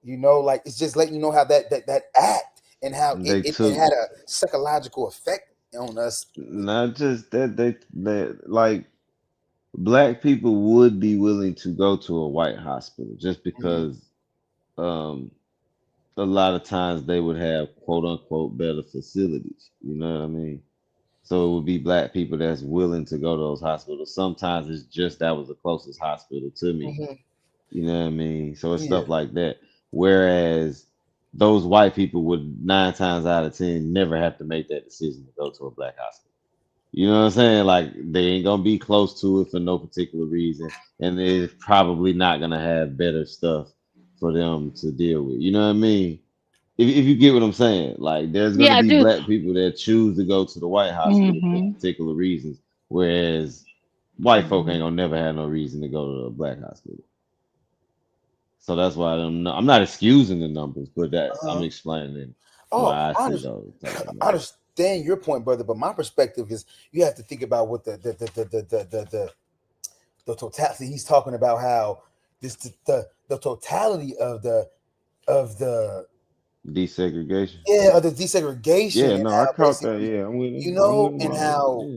Like it's just letting you know how that act and how it had a psychological effect on us. not just that they like black people would be willing to go to a white hospital just because um a lot of times they would have quote unquote better facilities. You know what I mean? So it would be black people that's willing to go to those hospitals. Sometimes it's just that was the closest hospital to me. You know what I mean? So it's stuff like that. Whereas those white people would 9 times out of 10 never have to make that decision to go to a black hospital. You know what I'm saying? Like they ain't gonna be close to it for no particular reason, and they're probably not gonna have better stuff for them to deal with. You know what I mean? If you get what I'm saying, like there's Yeah, gonna I be do. black people that choose to go to the white hospital for Hmm. particular reasons, whereas white folk ain't gonna never have no reason to go to a black hospital. So that's why I'm not excusing the numbers, but that I'm explaining Oh, why I I see understand. those type of I numbers. understand your point, brother, but my perspective is you have to think about what the totality. He's talking about how the totality of the Desegregation. of the desegregation Yeah, and no, I how caught that. basically Yeah, I'm with him. I'm with him and on that. how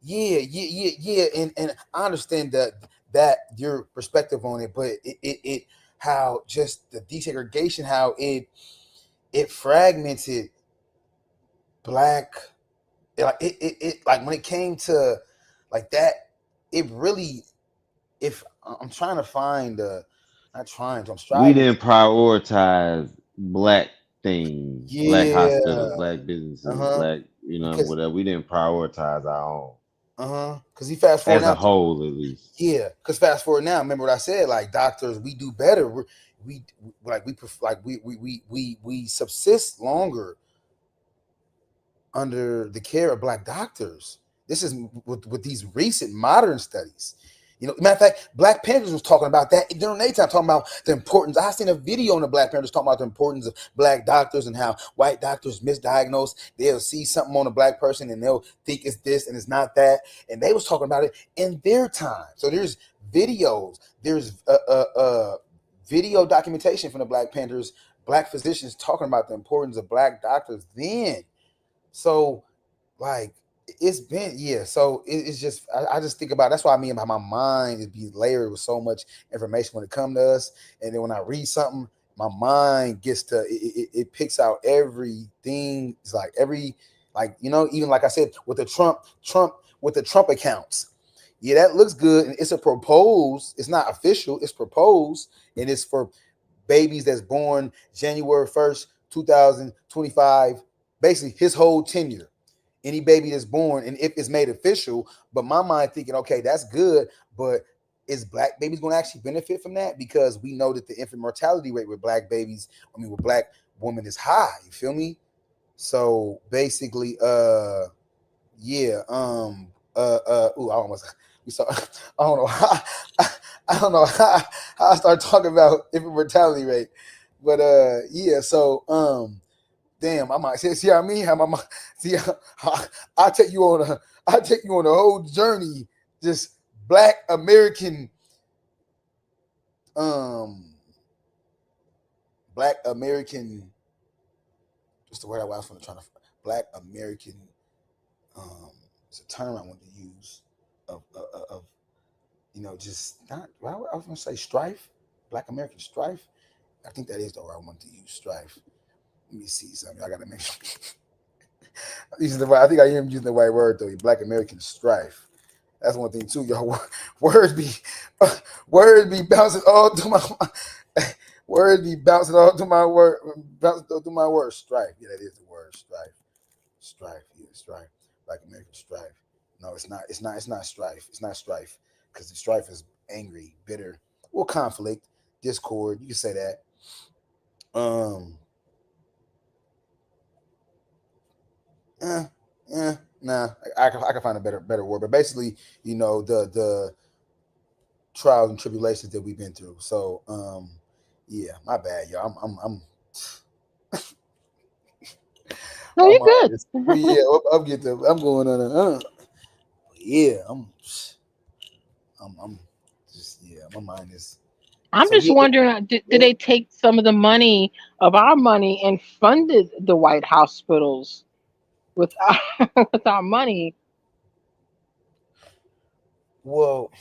Yeah. and I understand that your perspective on it, but it how just the desegregation, how it fragmented black, like it like when it came to like that, it really, if I'm trying to find Not trying to. I'm We striving didn't to. prioritize black things, black Yeah. hospitals, black businesses, Uh-huh. black, Because whatever. We didn't prioritize our own because he fast forward as a now. whole, at least. Yeah, because fast forward now. Remember what I said? Like doctors, we do better. We like we subsist longer under the care of black doctors. This is with these recent modern studies. Matter of fact, Black Panthers was talking about that during their time, talking about the importance. I seen a video on the Black Panthers talking about the importance of black doctors and how white doctors misdiagnose. They'll see something on a black person and they'll think it's this and it's not that. And they was talking about it in their time. So there's videos, there's video documentation from the Black Panthers, black physicians talking about the importance of black doctors then. So, like, it's been so it's just I just think about, that's what I mean by my mind is be layered with so much information when it comes to us, and then when I read something, my mind gets to it picks out everything. It's like even like I said with the Trump accounts. Yeah, that looks good, and it's a proposed. It's not official. It's proposed, and it's for babies that's born January 1st, 2025. Basically, his whole tenure. Any baby that's born, and if it's made official, but my mind thinking, okay, that's good, but is black babies going to actually benefit from that? Because we know that the infant mortality rate with black babies, with black women, is high. You feel me? So basically, I almost we saw. I don't know how. I don't know how I started talking about infant mortality rate, but damn, I might see what I mean. How my see, I take you on a whole journey, just black American, What's the word I was trying to? Black American, it's a term I want to use of just not. Well, I was gonna say strife, Black American strife. I think that is the word I want to use, strife. Let me see something. I gotta make sure. I think I am using the right word though. Black American strife. That's one thing too, y'all. Words be bouncing all through my words be bouncing all through my word, bouncing through my word. Strife. Yeah, that is the word. Strife. Strife. Yeah, strife. Black American strife. No, it's not. It's not strife. It's not strife, because the strife is angry, bitter, or conflict, discord. You can say that. Nah, I can find a better word, but basically, the trials and tribulations that we've been through. So, yeah, my bad, y'all. I'm No, you're good. I'm going on yeah, I'm just, my mind is. I'm So just yeah, wondering, did they take some of the money of our money and funded the white hospitals with with our money? well,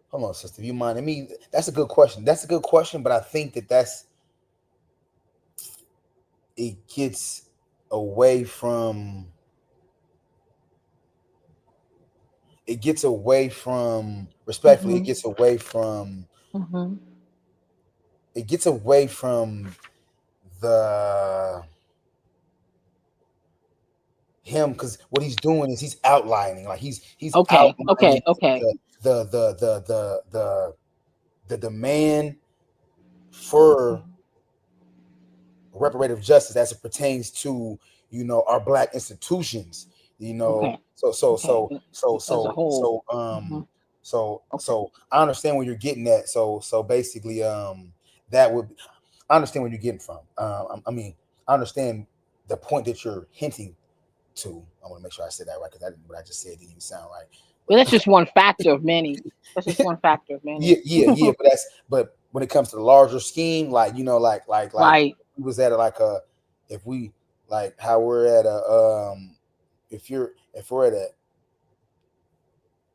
hold on, sister. You mind? I mean, that's a good question. But I think it gets away from. Respectfully. Mm-hmm. It gets away from. Mm-hmm. It gets away from the him, because what he's doing is he's outlining, like he's Okay. outlining Okay. the demand for reparative justice as it pertains to our black institutions. Okay. So As a whole. Mm-hmm. so I understand where you're getting at. So basically, that would I understand where you're getting from. I mean, I understand the point that you're hinting to. I want to make sure I said that right, because what I just said didn't even sound right. Well, that's just one factor of many. That's just one factor of many. Yeah. But when it comes to the larger scheme, like Right. we was at if we like how we're at a if we're at a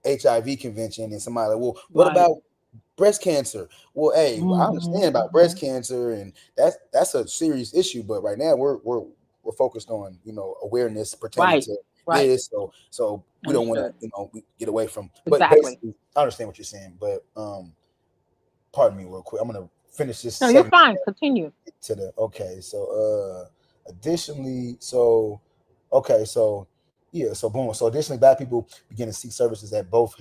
HIV convention and somebody like, well, what Right. about breast cancer? Well, hey, I understand about breast Mm-hmm. cancer, and that's a serious issue. But right now we're focused on awareness pertaining Right. to Right. this. So we don't want Understood. to we get away from. But Exactly. basically, I understand what you're saying. But pardon me real quick. I'm gonna finish this No, you're segment fine. Continue. to the okay. So additionally, so okay, so yeah, so boom. So additionally, black people begin to seek services at both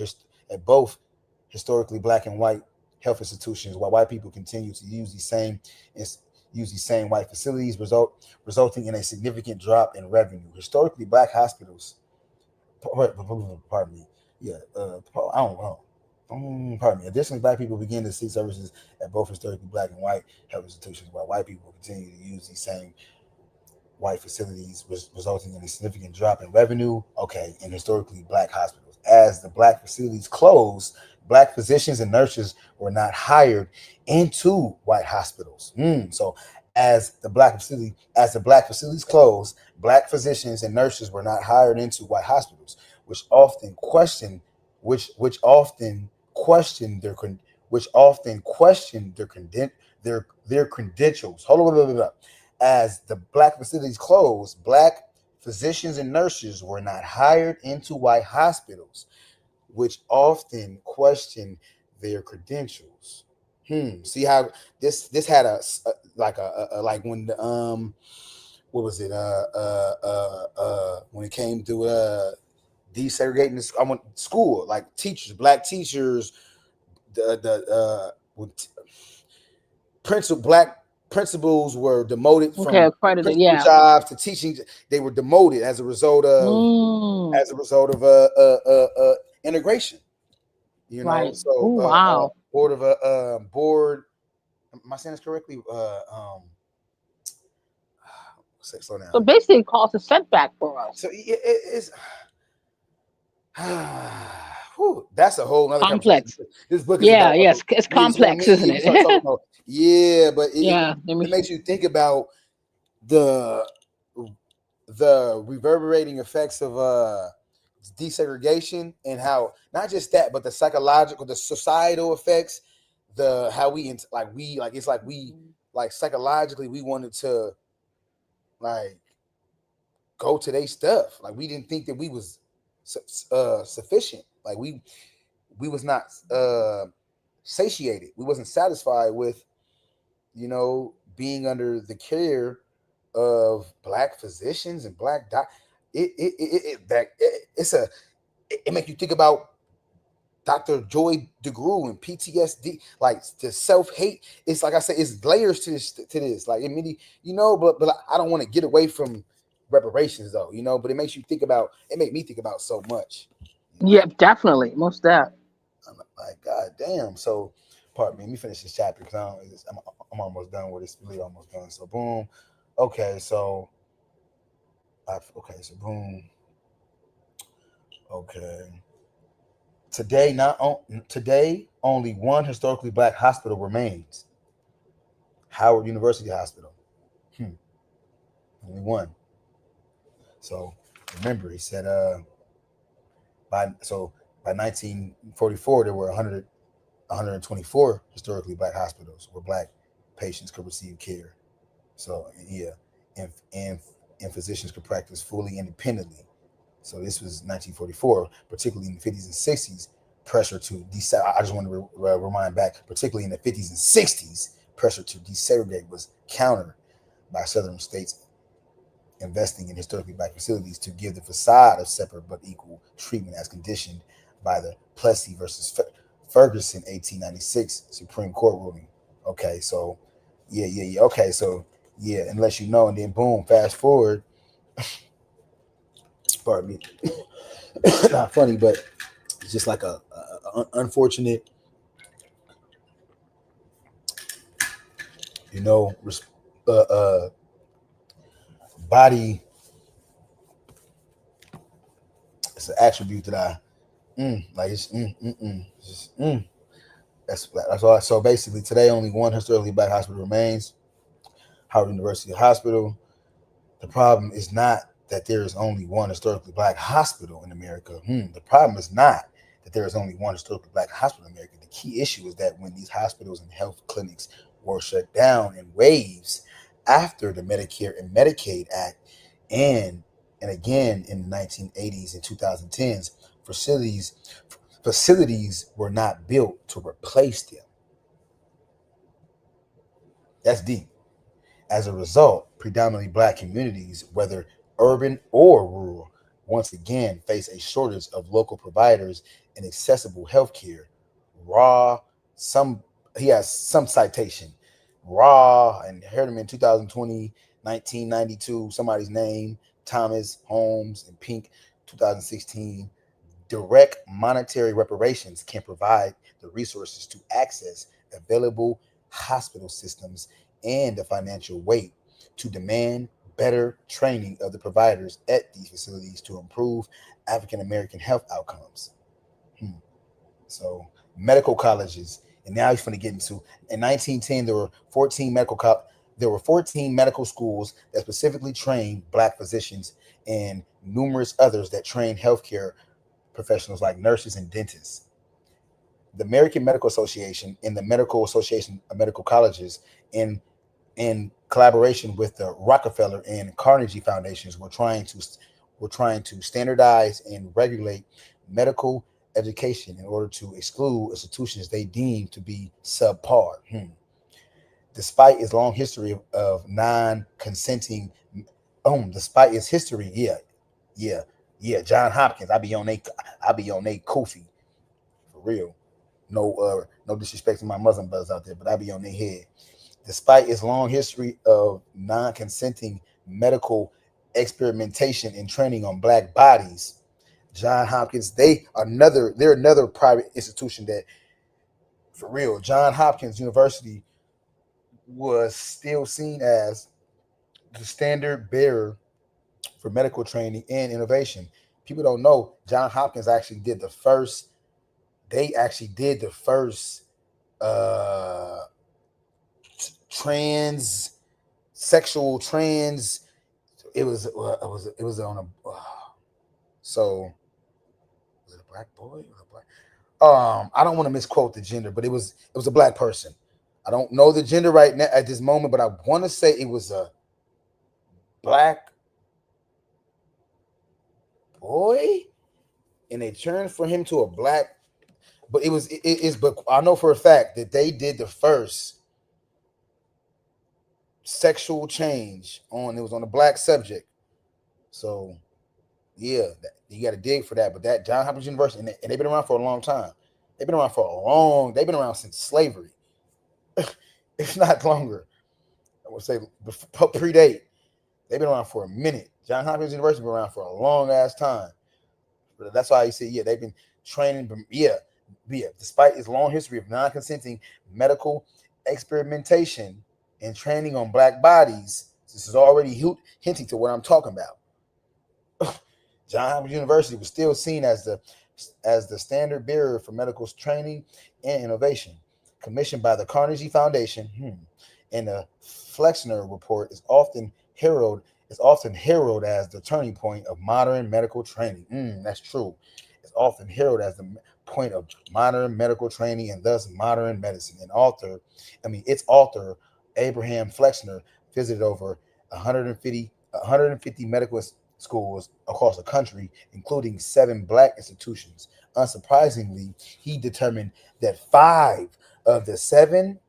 historically black and white health institutions, while white people continue to use these same white facilities, resulting in a significant drop in revenue. Historically, black hospitals, pardon me, yeah, I don't know. Pardon me. Additionally, black people begin to seek services at both historically black and white health institutions, while white people continue to use these same white facilities, resulting in a significant drop in revenue. Okay, in historically black hospitals, as the black facilities closed, black physicians and nurses were not hired into white hospitals. So, as the black facilities closed, black physicians and nurses were not hired into white hospitals, which often questioned their credentials. Hold on. As the black facilities closed, black physicians and nurses were not hired into white hospitals, which often questioned their credentials. See how this had a like when what was it when it came to desegregating this, I went to school, like teachers, black teachers, black principals were demoted Okay, from accredited. principal Yeah. jobs to teaching. They were demoted as a result of integration. You know, Right. so Oh, wow. board. Am I saying this correctly? Slow down. So basically, it caused a setback for us. So it's that's a whole other Complex. conversation. This book is Yeah, about yes, it's complex, isn't it? Yeah, but Yeah, it makes you think about the reverberating effects of desegregation, and how not just that, but the psychological, the societal effects, how we psychologically we wanted to like go to their stuff. Like we didn't think that we was sufficient. Like we was not satiated. We wasn't satisfied with, being under the care of black physicians and black It makes you think about Dr. Joy DeGruy and PTSD, like the self-hate. It's like I said, it's layers to this. Like but I don't want to get away from reparations though, but it makes you think about. It made me think about so much. Yeah, definitely, most that. I'm like, God damn. So, pardon me. Let me finish this chapter because I'm almost done with this. Really almost done. So, boom. Okay. So, boom. Okay. Today, only one historically black hospital remains. Howard University Hospital. Only one. So, remember, he said, by 1944, there were 124 historically black hospitals where black patients could receive care. So yeah, and physicians could practice fully independently. So this was 1944, particularly in the 50s and 60s. Pressure to I just want to remind back, particularly in the 50s and 60s, pressure to desegregate was countered by southern states investing in historically black facilities to give the facade of separate but equal treatment as conditioned by the Plessy versus Ferguson 1896 Supreme Court ruling. Okay, so yeah. Okay, so yeah, unless you know, and then boom, fast forward. Pardon me. Not funny, but it's just like a unfortunate, body. It's an attribute that I like. It's That's all. So basically, today only one historically black hospital remains, Howard University Hospital. The problem is not that there is only one historically black hospital in America. The problem is not that there is only one historically black hospital in America. The key issue is that when these hospitals and health clinics were shut down in waves after the Medicare and Medicaid Act, and again in the 1980s and 2010s, facilities were not built to replace them. That's deep. As a result, predominantly black communities, whether urban or rural, once again face a shortage of local providers and accessible health care. Raw, some he has some citation. Raw, and heard him in 2020, 1992, somebody's name, Thomas Holmes and Pink, 2016. Direct monetary reparations can provide the resources to access available hospital systems and the financial weight to demand better training of the providers at these facilities to improve African American health outcomes. Hmm. So medical colleges, and now he's going to get into. In 1910, there were 14 medical schools that specifically trained black physicians and numerous others that trained healthcare professionals like nurses and dentists. The American Medical Association and the Medical Association of Medical Colleges, in collaboration with the Rockefeller and Carnegie Foundations, were trying to standardize and regulate medical education in order to exclude institutions they deemed to be subpar. Despite its long history of non-consenting, despite its history, John Hopkins, I be on they Kofi for real. No disrespect to my Muslim brothers out there, but I be on their head. Despite its long history of non-consenting medical experimentation and training on black bodies, John Hopkins, they're another private institution that, for real, John Hopkins University was still seen as the standard bearer for medical training and innovation. People don't know John Hopkins actually did the first. They actually did the first trans. It was on a. So was it a black boy or a black? I don't want to misquote the gender, but it was a black person. I don't know the gender right now at this moment, but I want to say it was a black boy, and they turned for him to a black. But but I know for a fact that they did the first sexual change it was on a black subject. So yeah, you got to dig for that. But that John Hopkins University, and they've been around for a long time. They've been around since slavery. If not longer. I would say predate. They've been around for a minute. John Hopkins University been around for a long ass time. But that's why you see, they've been training. Despite its long history of non-consenting medical experimentation and training on black bodies, this is already hinting to what I'm talking about. John Hopkins University was still seen as the standard bearer for medical training and innovation. Commissioned by the Carnegie Foundation, and the Flexner Report is often heralded as the turning point of modern medical training. That's true. It's often heralded as the point of modern medical training and thus modern medicine. Its author, Abraham Flexner, visited over 150 medical schools across the country, including 7 black institutions. Unsurprisingly, he determined that 5 of the 7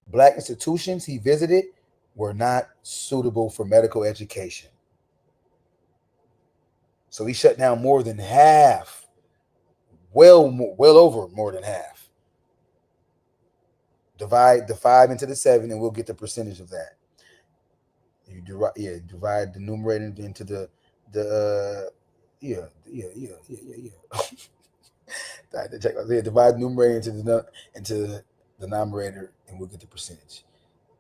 black institutions he visited were not suitable for medical education. So he shut down more than half, well over more than half. Divide the 5 into the 7, and we'll get the percentage of that. You divide the numerator into the divide the numerator into the denominator, and we'll get the percentage.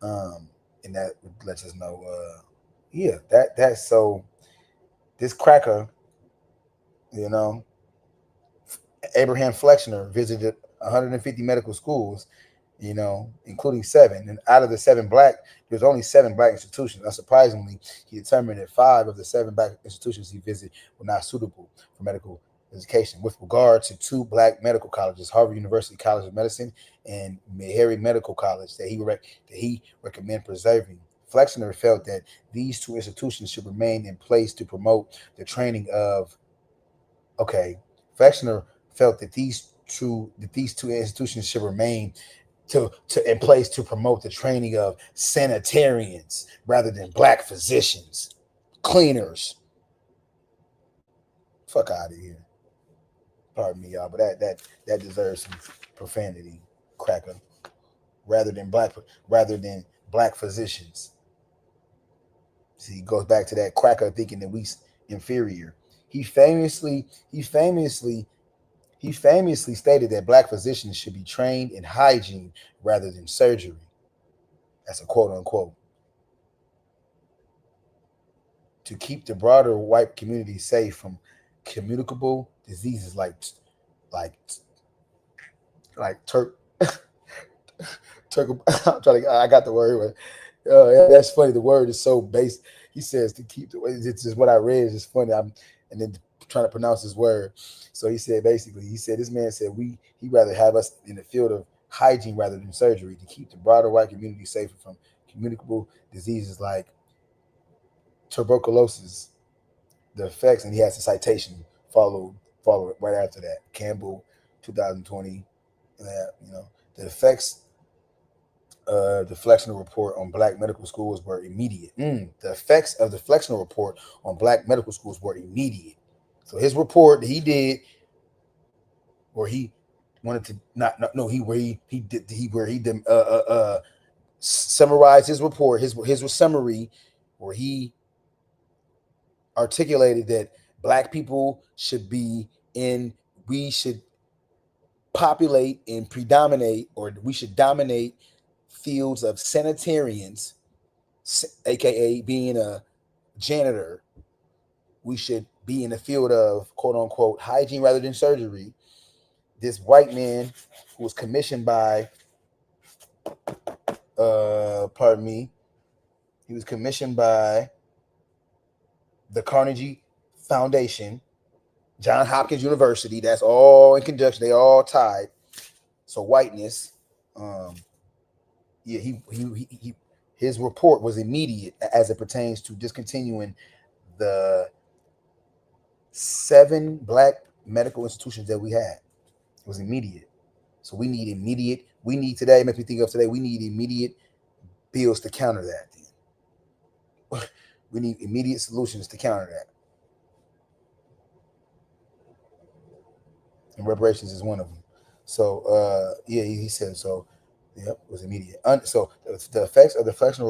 And that lets us know. That's so. This cracker, Abraham Flexner visited 150 medical schools, including 7. And out of the 7 black, there's only 7 black institutions. Unsurprisingly, he determined that 5 of the 7 black institutions he visited were not suitable for medical education. With regard to 2 black medical colleges, Harvard University College of Medicine and Meharry Medical College, that he recommended preserving, Flexner felt that these 2 institutions should remain in place to promote the training of. Flexner felt that these two institutions should remain in place to promote the training of sanitarians rather than black physicians, cleaners. Fuck out of here. Pardon me, y'all, but that deserves some profanity, cracker. Rather than black physicians. See, he goes back to that cracker thinking that we inferior. He famously stated that black physicians should be trained in hygiene rather than surgery. That's a quote unquote. To keep the broader white community safe from communicable diseases like Turk. I'm trying to. I got the word. That's funny. The word is so base. He says to keep the. It's just what I read is just funny. And then trying to pronounce his word. So he said basically. He said this man said he'd rather have us in the field of hygiene rather than surgery to keep the broader white community safer from communicable diseases like tuberculosis. The effects, and he has a citation follow right after that. Campbell, 2020. The effects. The Flexner report on black medical schools were immediate. The effects of the Flexner report on black medical schools were immediate. So his report that he did, where he wanted to summarized his report, his summary, where he articulated that black people we should populate and predominate, or we should dominate fields of sanitarians, aka being a janitor. We should be in the field of quote unquote hygiene rather than surgery. This white man who was commissioned by he was commissioned by the Carnegie Foundation, Johns Hopkins University. That's all in conjunction. They all tied. So whiteness. His report was immediate as it pertains to discontinuing the 7 black medical institutions that we had. It was immediate. So we need today, makes me think of today, we need immediate bills to counter that. We need immediate solutions to counter that. And reparations is one of them. So, he said so. Yep, it was immediate. So the effects of the Flexner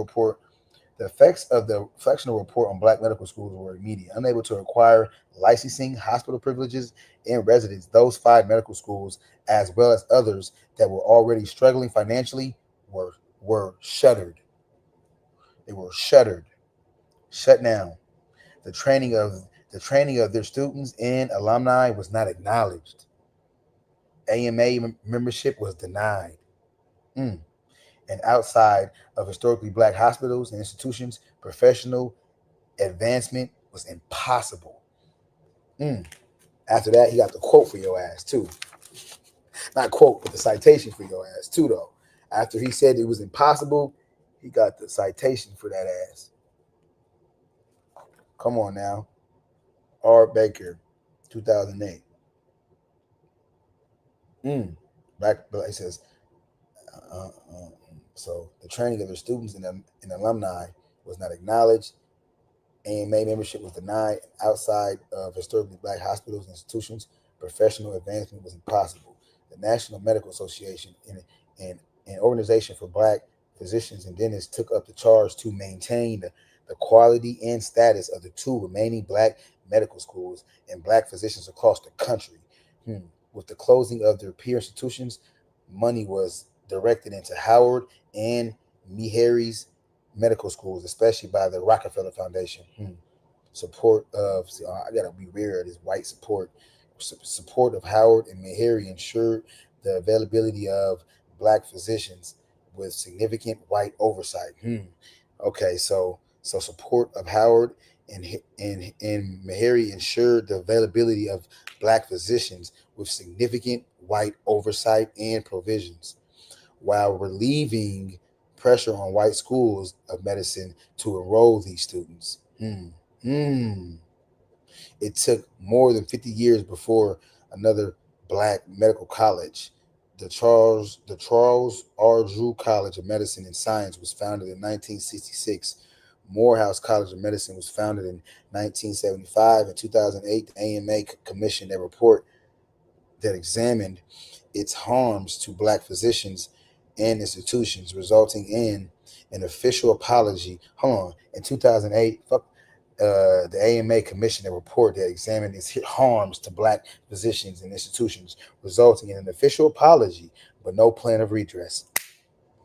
report on black medical schools were immediate. Unable to acquire licensing, hospital privileges, and residence, those 5 medical schools, as well as others that were already struggling financially, were shuttered. They were shut down. The training of their students and alumni was not acknowledged. AMA membership was denied. And outside of historically black hospitals and institutions, professional advancement was impossible. After that, he got the quote for your ass too. Not quote, but the citation for your ass too, though. After he said it was impossible, he got the citation for that ass. Come on now. R. Baker, 2008. Black, it says, so the training of their students and alumni was not acknowledged. AMA membership was denied. Outside of historically black hospitals and institutions, professional advancement was impossible. The National Medical Association and an organization for black physicians and dentists took up the charge to maintain the quality and status of the 2 remaining black medical schools and black physicians across the country. With the closing of their peer institutions, money was directed into Howard and Meharry's medical schools, especially by the Rockefeller Foundation. Support of, I gotta be rare, this white support of Howard and Meharry ensured the availability of black physicians with significant white oversight. Okay, so support of Howard and Meharry ensured the availability of black physicians with significant white oversight and provisions, while relieving pressure on white schools of medicine to enroll these students. It took more than 50 years before another black medical college The Charles R. Drew College of Medicine and Science was founded in 1966. Morehouse College of Medicine was founded in 1975. In 2008, the AMA commissioned a report that examined its harms to black physicians and institutions, resulting in an official apology. Hold on. In 2008, the AMA commissioned a report that examined its harms to black physicians and institutions, resulting in an official apology, but no plan of redress.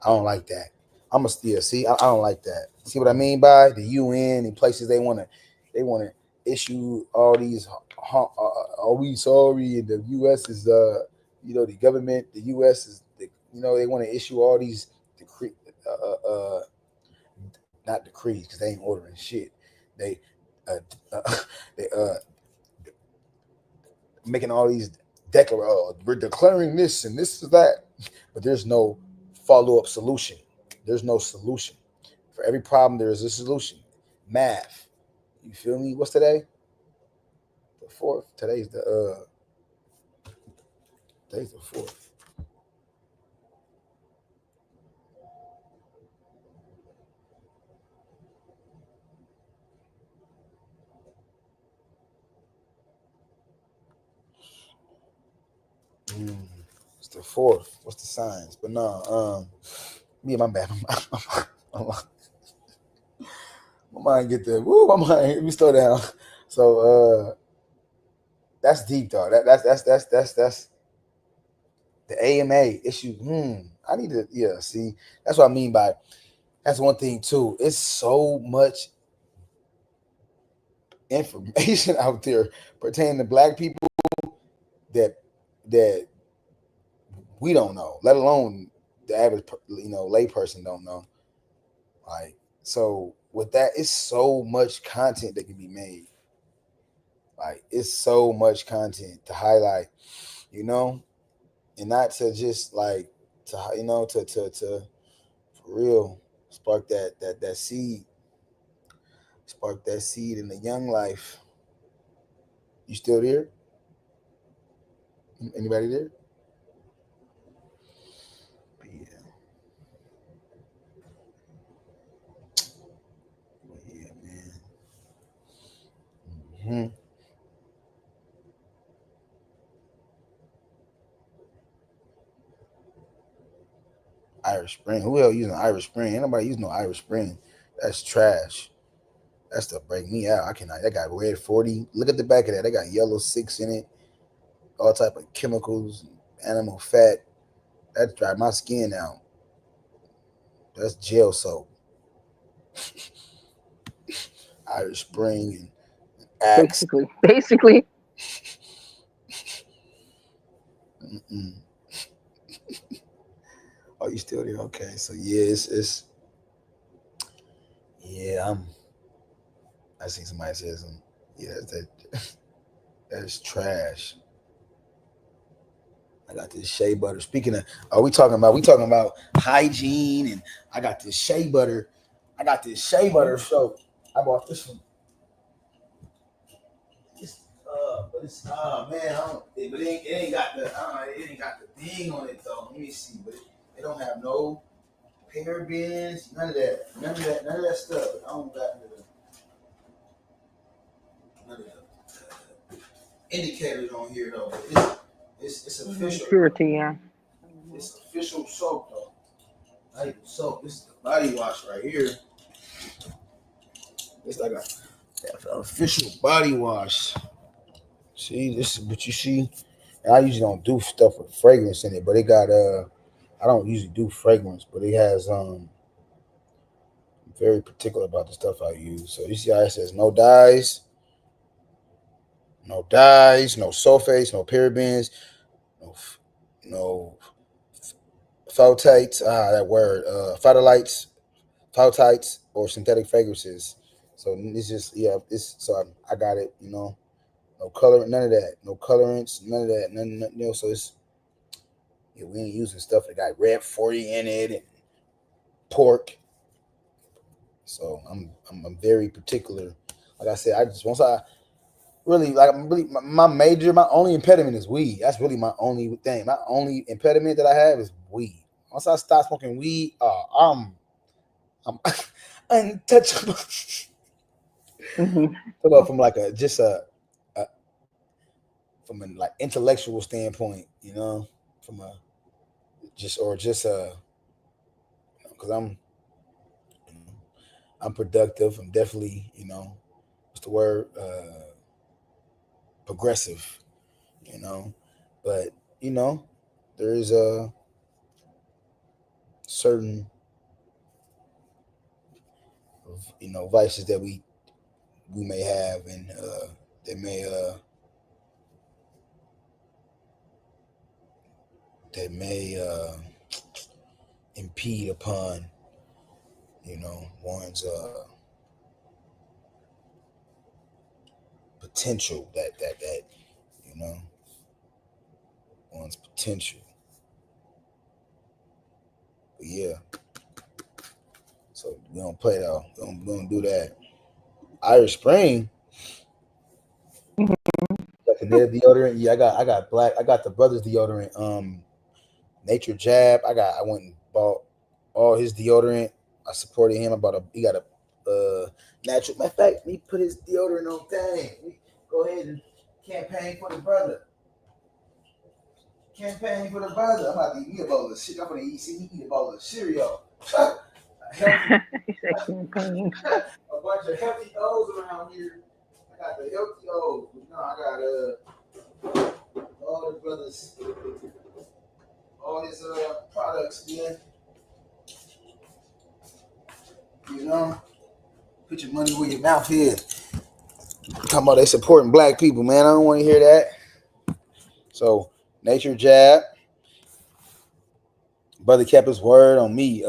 I don't like that. I'm a see. I don't like that. See what I mean by the UN and places they want to issue all these. Are we sorry? And the U.S. is the government. The U.S. is they want to issue all these decree not decrees because they ain't ordering shit. They uh, they making all these we're declaring this and this is that, but there's no follow-up solution. There's no solution. For every problem, there is a solution. Math. You feel me? What's today? The 4th. Today's the 4th. It's the 4th. What's the signs? But no, me and my bad. My mind get there. Woo, my mind. Let me slow down. So that's deep, dog. That's the AMA issue. I need to see. That's what I mean by that's one thing too. It's so much information out there pertaining to black people that we don't know, let alone the average lay person don't know. Like, so with that, it's so much content that can be made. Like, it's so much content to highlight, and not to just like to for real spark that seed, in the young life. You still there? Anybody there? Yeah, man. Irish Spring. Who else using Irish Spring? Ain't nobody using no Irish Spring. That's trash. That stuff break me out. I cannot. That got red 40. Look at the back of that. They got yellow 6 in it. All type of chemicals, animal fat. That dry my skin out. That's jail soap. Irish Spring and Axe. Basically. Oh, you still there? Okay. So yeah, it's yeah. I see somebody says yeah, that's trash. I got this shea butter. Speaking of, we talking about hygiene, and I got this shea butter. soap. I bought this one. But it's man, but it ain't got the thing on it though. Let me see, but it don't have no parabens, none of that stuff. I don't got none of the indicators on here though. But it's official. Purity, yeah. It's official soap though. Not even soap. This is the body wash right here. It's like a official body wash. See, this is what you see. And I usually don't do stuff with fragrance in it, but it got I don't usually do fragrance, but it has I'm very particular about the stuff I use. So you see how it says no dyes, no sulfates, no parabens, no phthalates, that word, phthalates or synthetic fragrances. So it's just I got it, no color, none of that, no colorants, none of that, none. So it's we ain't using stuff that got red 40 in it and pork. So I'm very particular. Like I said, once I really like my only impediment is weed. That's really my only thing. My only impediment that I have is weed. Once I stop smoking weed, I'm untouchable. Mhm. From like a from a like intellectual standpoint, from a just because you know, I'm productive. I'm definitely what's the word progressive, you know, but you know there is a certain vices that we may have and that may that may impede upon one's potential that you know one's potential. But yeah, so we don't play though. We don't do that. Irish Spring, like the native deodorant. Yeah, I got the brothers deodorant. Nature Jab. I went and bought all his deodorant. I supported him. He got a natural. Matter of fact, me put his deodorant on thing. Go ahead and campaign for the brother. Campaign for the brother. I'm about to eat a bowl of shit. I'm gonna see me eat a bowl of cereal. Healthy, He said campaign. a bunch of healthy O's around here. I got the healthy O's. I got all the brothers, all his products, man. You know, put your money where your mouth is. Talking about they supporting black people, man. I don't want to hear that. So, Nature Jab, brother kept his word on me.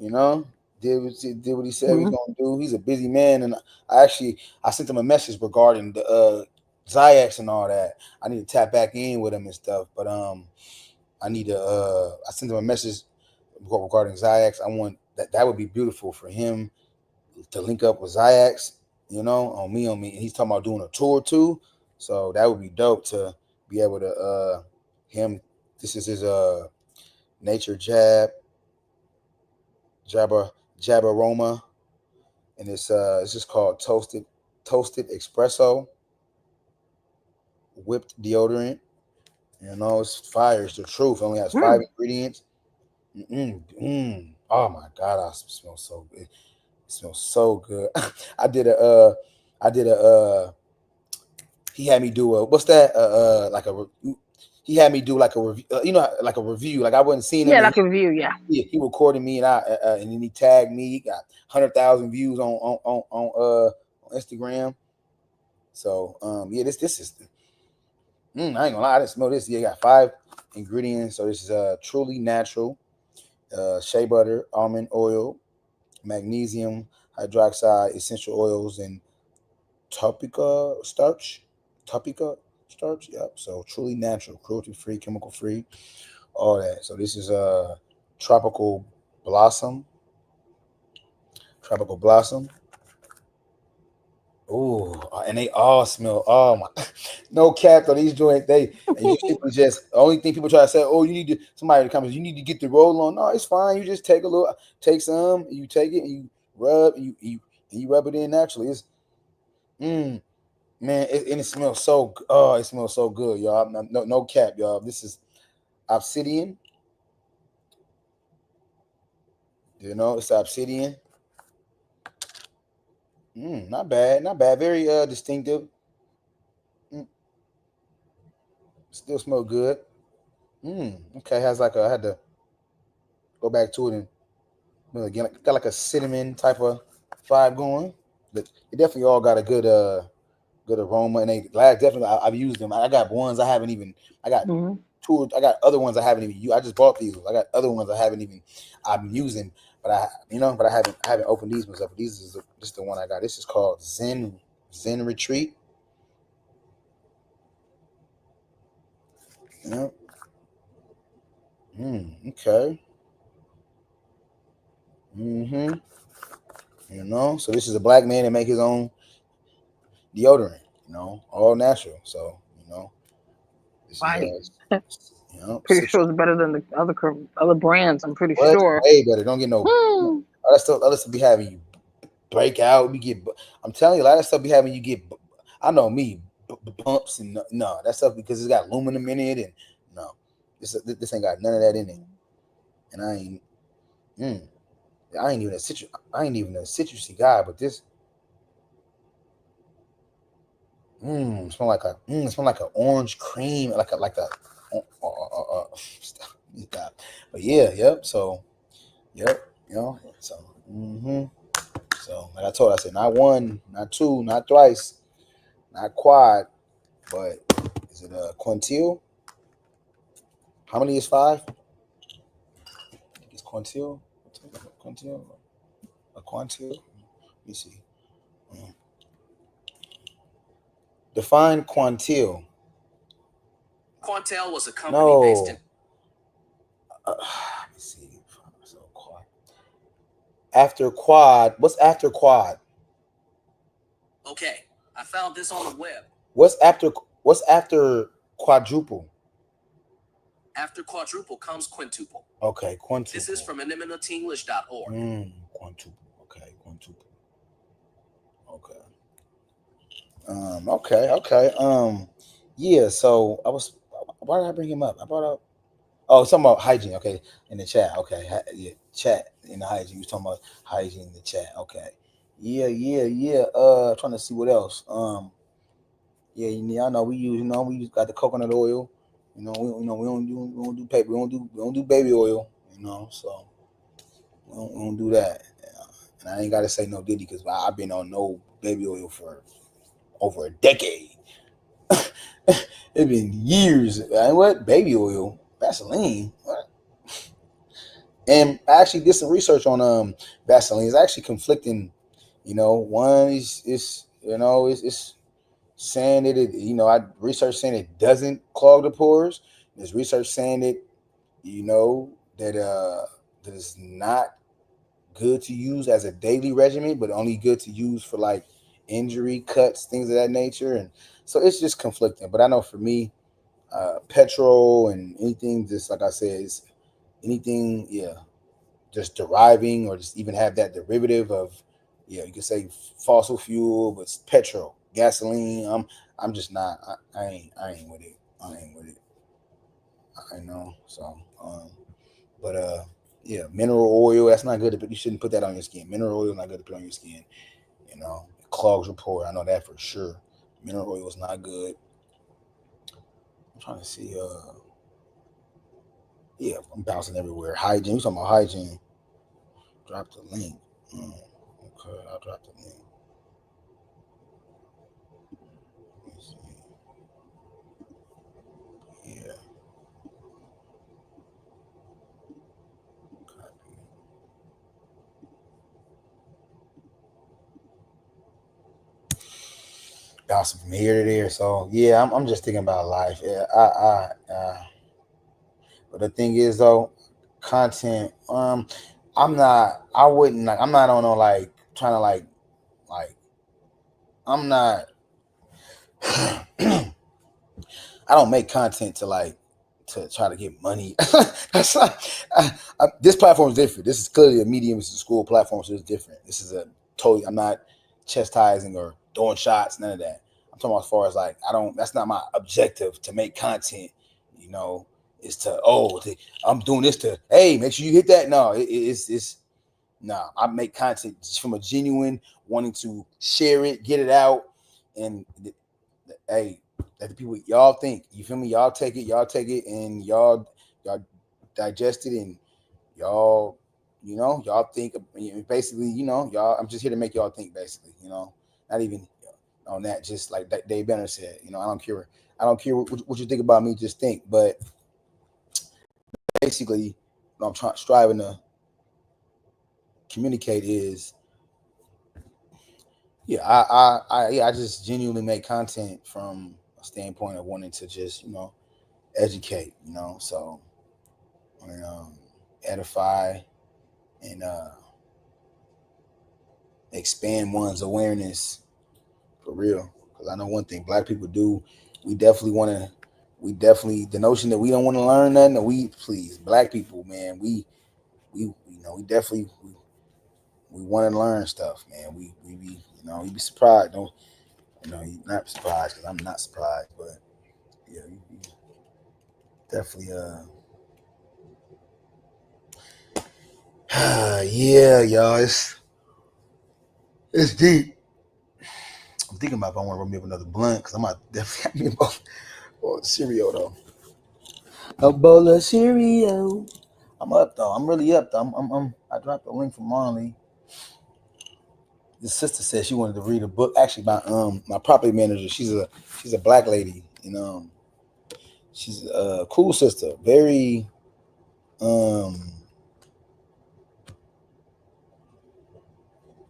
You know, did what he said he was Mhm. gonna do. He's a busy man, and I sent him a message regarding the Zayax and all that. I need to tap back in with him and stuff, but I sent him a message regarding Zayax. I want that would be beautiful for him to link up with Zayax, on me. And he's talking about doing a tour too. So that would be dope to be able to him. This is his Nature Jabba Aroma, and it's just called Toasted Espresso Whipped Deodorant. It's fire. It's the truth. It only has five Mm. ingredients. Oh my god, I smell so good. It smells so good. I did a I did a he had me do a what's that like a he had me do like a review, like a review. Like I wasn't seeing him, Yeah, and like a review. Yeah. he recorded me, and and then he tagged me. He got 100,000 views on Instagram. So yeah, this is I ain't gonna lie, I didn't smell this. Yeah, got five ingredients. So this is truly natural shea butter, almond oil, magnesium hydroxide, essential oils, and topica starch. Topica starch. Yep. So truly natural, cruelty free, chemical free, all that. So this is tropical blossom. Tropical blossom. Oh, and they all smell. Oh my, no cap on these joints. And you simply just the only thing people try to say. Oh, you need to somebody to come. You need to get the roll on. No, it's fine. You just take some. You take it and you rub. And you rub it in naturally. It's mm, man, and it smells so. Oh, it smells so good, y'all. No cap, y'all. This is obsidian. It's obsidian. Not bad, not bad. Very distinctive. Mm, still smell good. Okay, has like I had to go back to it and again got like a cinnamon type of vibe going. But it definitely all got a good aroma, and they glad definitely I've used them. I got ones I haven't even. I got Mhm. two. I got other ones I haven't even used. I just bought these. I got other ones I haven't even. I've been using, but I haven't opened these ones up. This is the one I got. This is called Zen Retreat. Yeah. Okay. Mm-hmm. So this is a black man that make his own deodorant. You know, all natural. So you know, this Right. is you know, Pretty sure it's better than the other brands. I'm pretty what sure. way better. Don't get no Hmm. other stuff be having you break out. We get. I'm telling you, a lot of stuff be having you get. I know me bumps and no that stuff because it's got aluminum in it and no, this ain't got none of that in it. And I ain't. Mm, I ain't even a citrus. I ain't even a citrusy guy, but this smell like an orange cream, stop. But yeah, yep. So yep, you know. So so like I told, I said not one, not two, not thrice, not quad, but is it a quintil? How many is five? I think it's quintil. Quintil, a quintil. Let me see. Mm. Define quintil. Quantel was a company based in. Let me see. So quad. After quad, what's after quad? Okay, I found this on the web. What's after quadruple? After quadruple comes quintuple. Okay, quintuple. This is from eminentenglish.org. Quintuple. Okay, quintuple. Okay. Okay. Yeah. So why did I bring him up? I brought up. Oh, talking about hygiene. Okay, in the chat. Okay, yeah, chat in the hygiene. You was talking about hygiene in the chat. Okay. Yeah. Trying to see what else. Yeah, I know we use got the coconut oil. We don't do paper. We don't do baby oil. You know, so we don't do that. And I ain't got to say no Diddy because I've been on no baby oil for over a decade. It's been years. And what baby oil, Vaseline? What? And I actually did some research on Vaseline. It's actually conflicting. You know, one is it's saying that I research saying it doesn't clog the pores. There's research saying that that it's not good to use as a daily regimen, but only good to use for like injury, cuts, things of that nature. And so it's just conflicting. But I know for me, petrol and anything, just like I said, is anything, just deriving or just even have that derivative of, you can say fossil fuel, but it's petrol, gasoline. I'm just not. I ain't with it. I ain't with it. I know. So, but yeah, mineral oil. That's not good. You shouldn't put that on your skin. Mineral oil is not good to put on your skin. It clogs your pore. I know that for sure. Mineral oil is not good. I'm trying to see. Yeah, I'm bouncing everywhere. Hygiene. You talking about hygiene? Drop the link. Okay, I'll drop the link. Let me see. Yeah. Copy. Bouncing from here to there. So yeah, I'm just thinking about life. Yeah, but the thing is though, content. I'm not. I wouldn't like. I'm not on no like trying to like. I'm not. I don't make content to try to get money. That's not, this platform is different. This is clearly a medium. It's a school platform, so it's different. This is a totally. I'm not chastising or throwing shots. None of that. I'm talking about as far as like I don't. That's not my objective to make content. Is I'm doing this to make sure you hit that. No, it's no. I make content just from a genuine wanting to share it, get it out, and hey, let the people y'all think. You feel me? Y'all take it, and y'all digest it, and y'all y'all think basically. Y'all. I'm just here to make y'all think basically. Not even on that. Just like Dave Benner said. I don't care. I don't care what you think about me. Just think. But basically, what I'm striving to communicate is. Yeah, I just genuinely make content from a standpoint of wanting to just educate, so edify and expand one's awareness for real. Because I know one thing, black people do. We definitely want to. We definitely the notion that we don't want to learn nothing. Or we please black people, man. We we definitely we want to learn stuff, man. We be you be surprised. Don't you're not surprised because I'm not surprised, but yeah, you definitely yeah, y'all. It's deep. I'm thinking about if I want to roll me up another blunt because I might definitely have me both cereal though. A bowl of cereal. I'm up though. I'm really up though. I dropped a link from Marley. The sister said she wanted to read a book. Actually, my property manager. She's a black lady. She's a cool sister. Very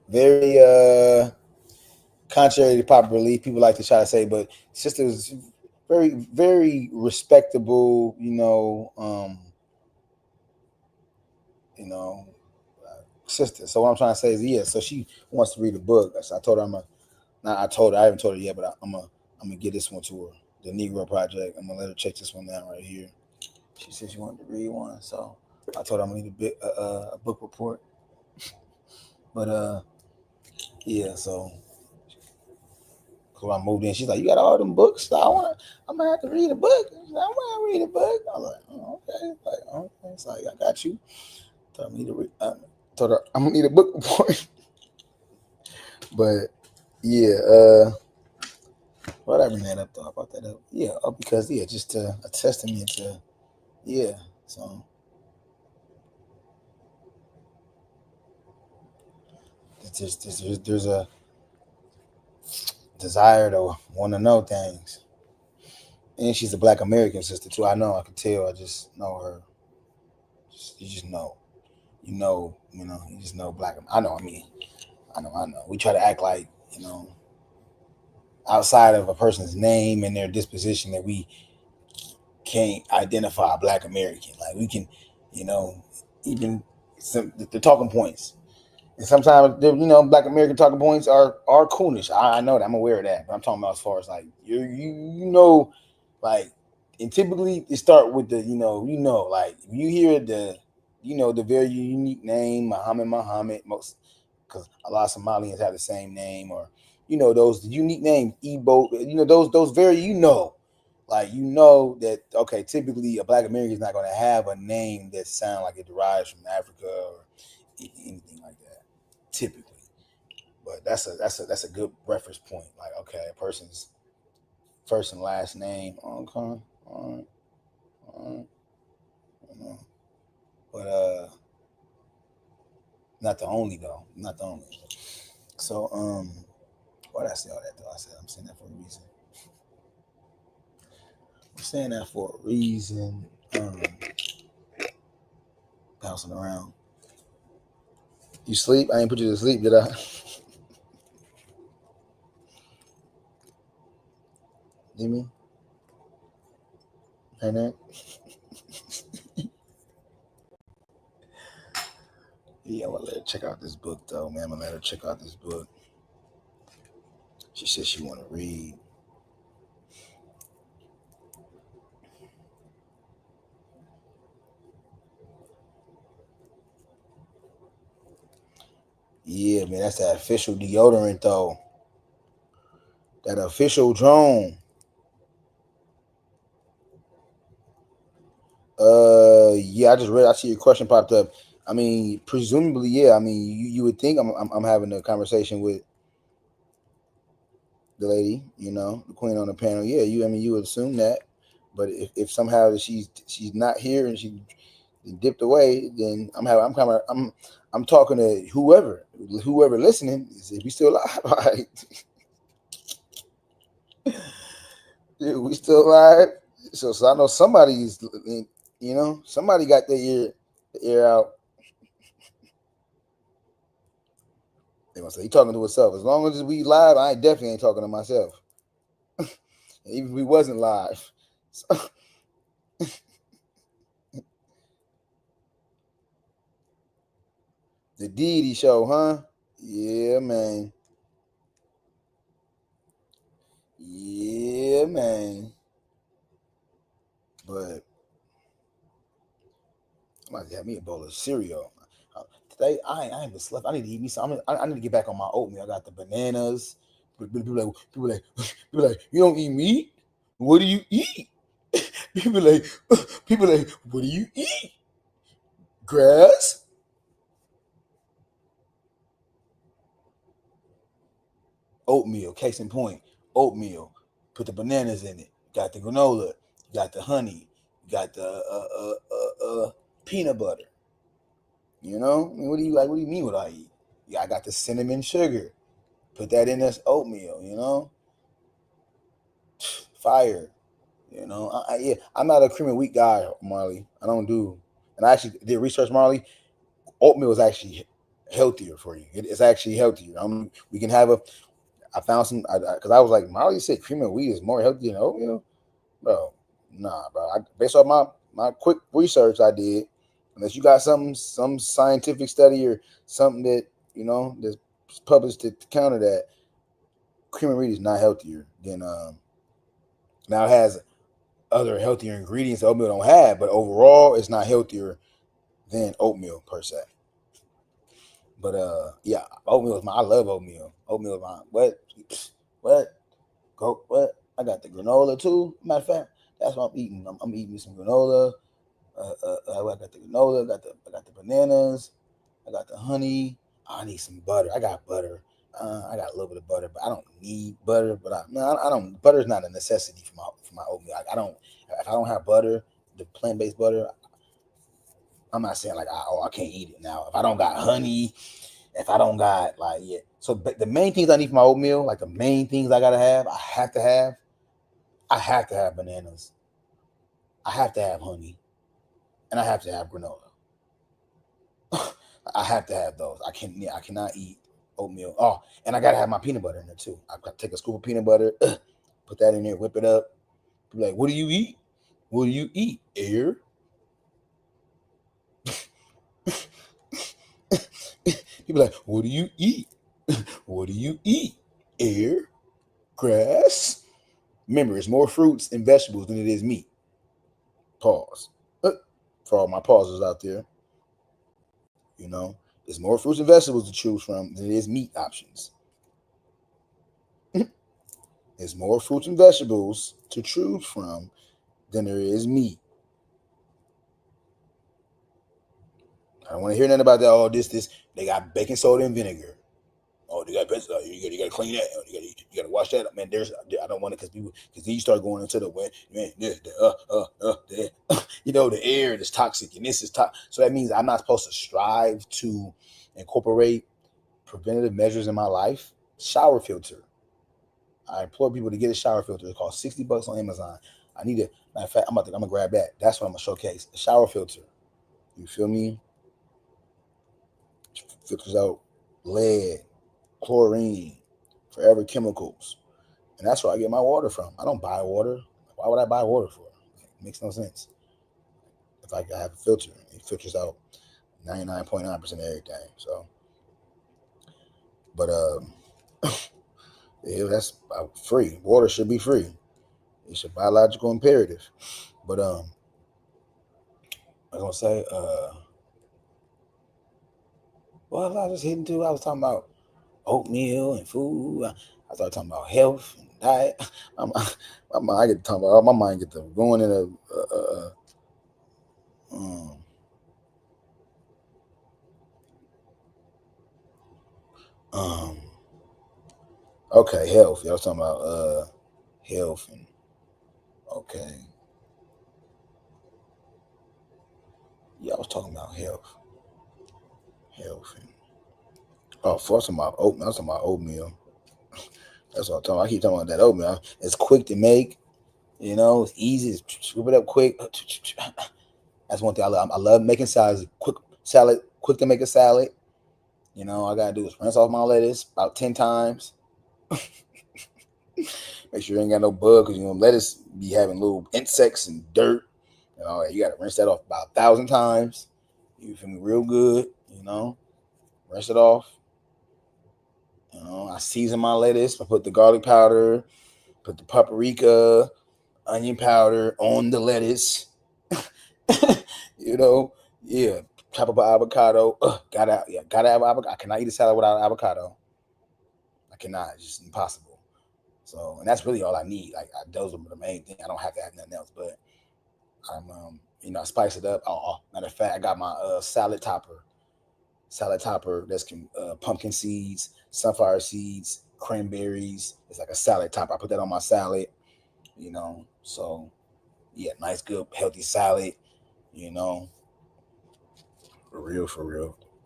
very contrary to popular belief. People like to try to say, but sister is very very respectable. Sister. So what I'm trying to say is, yeah. So she wants to read a book. So I told her I haven't told her yet, but I'm gonna get this one to her. The Negro Project. I'm gonna let her check this one out right here. She said she wanted to read one, so I told her I'm gonna need a book report. But yeah. So I moved in, she's like, "You got all them books? So I'm gonna have to read a book. I'm gonna read a book." I was like, "Oh, okay." Okay. It's like I got you. Told her I'm gonna need a book report. But yeah. Why did I bring that up though? I brought that up. Yeah, because just a testament to So there's a desire to want to know things, and she's a Black American sister too. I know. I can tell. I just know her. You just know. You just know Black. I know. I know. We try to act like outside of a person's name and their disposition that we can't identify a Black American. Like we can, even the talking points. And sometimes, Black American talking points are coonish. I know that. I'm aware of that. But I'm talking about as far as like like, and typically it start with the like you hear the very unique name Muhammad, most because a lot of Somalians have the same name, or those unique names Igbo, those very like that, okay, typically a Black American is not going to have a name that sounds like it derives from Africa or anything like that, typically. But that's a good reference point. Like, okay, a person's first and last name. Okay, all right. But not the only though. Not the only. So why did I say all that though? I'm saying that for a reason. I'm saying that for a reason. Bouncing around. You sleep? I ain't put you to sleep, did I? Jimmy? Hey, Nick? Yeah, I'm gonna let her check out this book though, man. I'm gonna let her check out this book. She said she wanna read. Yeah, man, that's that official deodorant though. That official drone. Yeah, I see your question popped up. I mean, presumably, yeah. I mean, you would think I'm having a conversation with the lady, the queen on the panel. Yeah, you would assume that. But if somehow she's not here and she dipped away, then I'm talking to whoever listening. Is we still alive? All right. Yeah, we still alive. So I know somebody's, somebody got their ear out. They gonna say he talking to himself. As long as we live, I definitely ain't talking to myself. Even if we wasn't live. So, the Diddy show, huh? Yeah, man. Yeah, man. But I might have me a bowl of cereal. Today I ain't been slept. I need to eat me some. I need to get back on my oatmeal. I got the bananas. People like, you don't eat meat. What do you eat? People like, what do you eat? Grass. Oatmeal. Case in point, oatmeal. Put the bananas in it. Got the granola. You got the honey. You got the peanut butter. You know, I mean, what do you like? What do you mean? What I eat? Yeah, I got the cinnamon sugar. Put that in this oatmeal. You know, fire. You know, yeah, I'm not a cream of wheat guy, Marley. I don't do. And I actually did research, Marley. Oatmeal is actually healthier for you. It's actually healthier. We can have a. I found some because I was like, Marley said cream of wheat is more healthy than oatmeal, bro. Nah, bro. Based on my quick research I did, unless you got some scientific study or something that that's published to counter that, cream of wheat is not healthier than now it has other healthier ingredients that oatmeal don't have, but overall it's not healthier than oatmeal per se. But yeah, oatmeal is I love oatmeal. Oatmeal is my what go what I got the granola too. Matter of fact, that's what I'm eating. I'm eating some granola. I got the granola. I got the bananas. I got the honey. I need some butter. I got butter. I got a little bit of butter, but I don't need butter. But I don't. Butter is not a necessity for my oatmeal. I don't. If I don't have butter, the plant based butter, I'm not saying like I can't eat it now. If I don't got honey, if I don't got like yeah. So the main things I need for my oatmeal, like the main things I gotta have, I have to have bananas. I have to have honey, and I have to have granola. I have to have those. I cannot eat oatmeal. Oh, and I gotta have my peanut butter in there too. I gotta take a scoop of peanut butter, put that in there, whip it up. Be like, what do you eat? What do you eat? Air. People like, what do you eat? What do you eat? Air, grass. Remember, it's more fruits and vegetables than it is meat. Pause. For all my pauses out there, there's more fruits and vegetables to choose from than it is meat options. There's more fruits and vegetables to choose from than there is meat. I don't want to hear nothing about that. Oh, this. They got baking soda and vinegar. Oh, they got pencil. You got to clean that. You got to wash that up, man. I don't want it because then you start going into the wind, man. The air is toxic and this is toxic. So that means I'm not supposed to strive to incorporate preventative measures in my life. Shower filter. I implore people to get a shower filter. It costs $60 on Amazon. I need it. Matter of fact, I'm gonna grab that. That's what I'm gonna showcase. A shower filter. You feel me? Filters out lead, chlorine, forever chemicals. And that's where I get my water from. I don't buy water. Why would I buy water for? It makes no sense. If I have a filter, it filters out 99.9% of everything. So, but yeah, that's free. Water should be free. It's a biological imperative. But I was gonna say, what was I just hitting to? I was talking about oatmeal and food. I started talking about health and diet. My mind get to talking about. My mind get to going in okay, health. Y'all was talking about health and okay. Yeah, I was talking about health. Health and first about oatmeal. I was talking about oatmeal. That's what I'm talking about. I keep talking about that oatmeal. It's quick to make. It's easy. Scoop it up quick. That's one thing I love. I love making salads. Quick to make a salad. All I gotta do is rinse off my lettuce about 10 times. Make sure you ain't got no bug because lettuce be having little insects and dirt. You gotta rinse that off about 1,000 times. You feel me? Real good. Rinse it off. I season my lettuce. I put the garlic powder, put the paprika, onion powder on the lettuce. You know, yeah. Chop up an avocado. Gotta have avocado. I cannot eat a salad without avocado. I cannot. It's just impossible. So, and that's really all I need. Like, those are the main thing. I don't have to have nothing else. But I'm, I spice it up. Matter of fact, I got my salad topper. Salad topper that's pumpkin seeds, sunflower seeds, cranberries. It's like a salad topper. I put that on my salad. So yeah, nice, good, healthy salad. For real.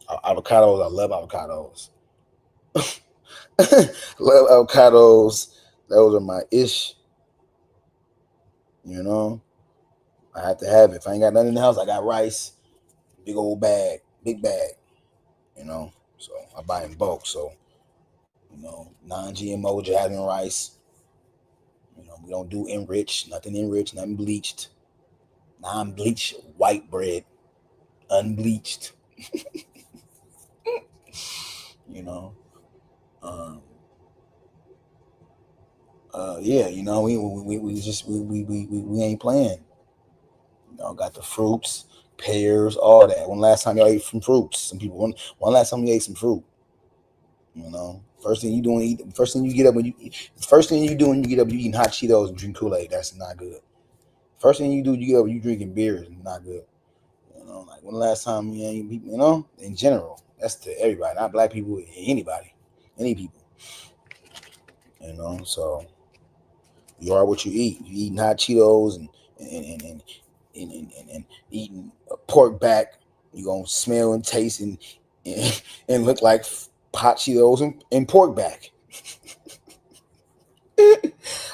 Avocados. I love avocados. Love avocados. Those are my ish. I have to have it. If I ain't got nothing in the house, I got rice. Big old bag. Big bag. So I buy in bulk. So, non-GMO jasmine rice. We don't do enriched, nothing bleached. Non-bleached white bread. Unbleached. Yeah, we ain't playing. Got the fruits, pears, all that. When last time y'all ate some fruits? Some people. When last time you ate some fruit? First thing you doing, first thing you get up when first thing you do when you get up, you eating hot Cheetos and drink Kool-Aid. That's not good. First thing you do, you get up, you drinking beers. Not good. Like when the last time in general, that's to everybody, not black people, anybody, any people. So you are what you eat. You eating hot Cheetos and eating a pork back. You gonna smell and taste and look like hot Cheetos and pork back.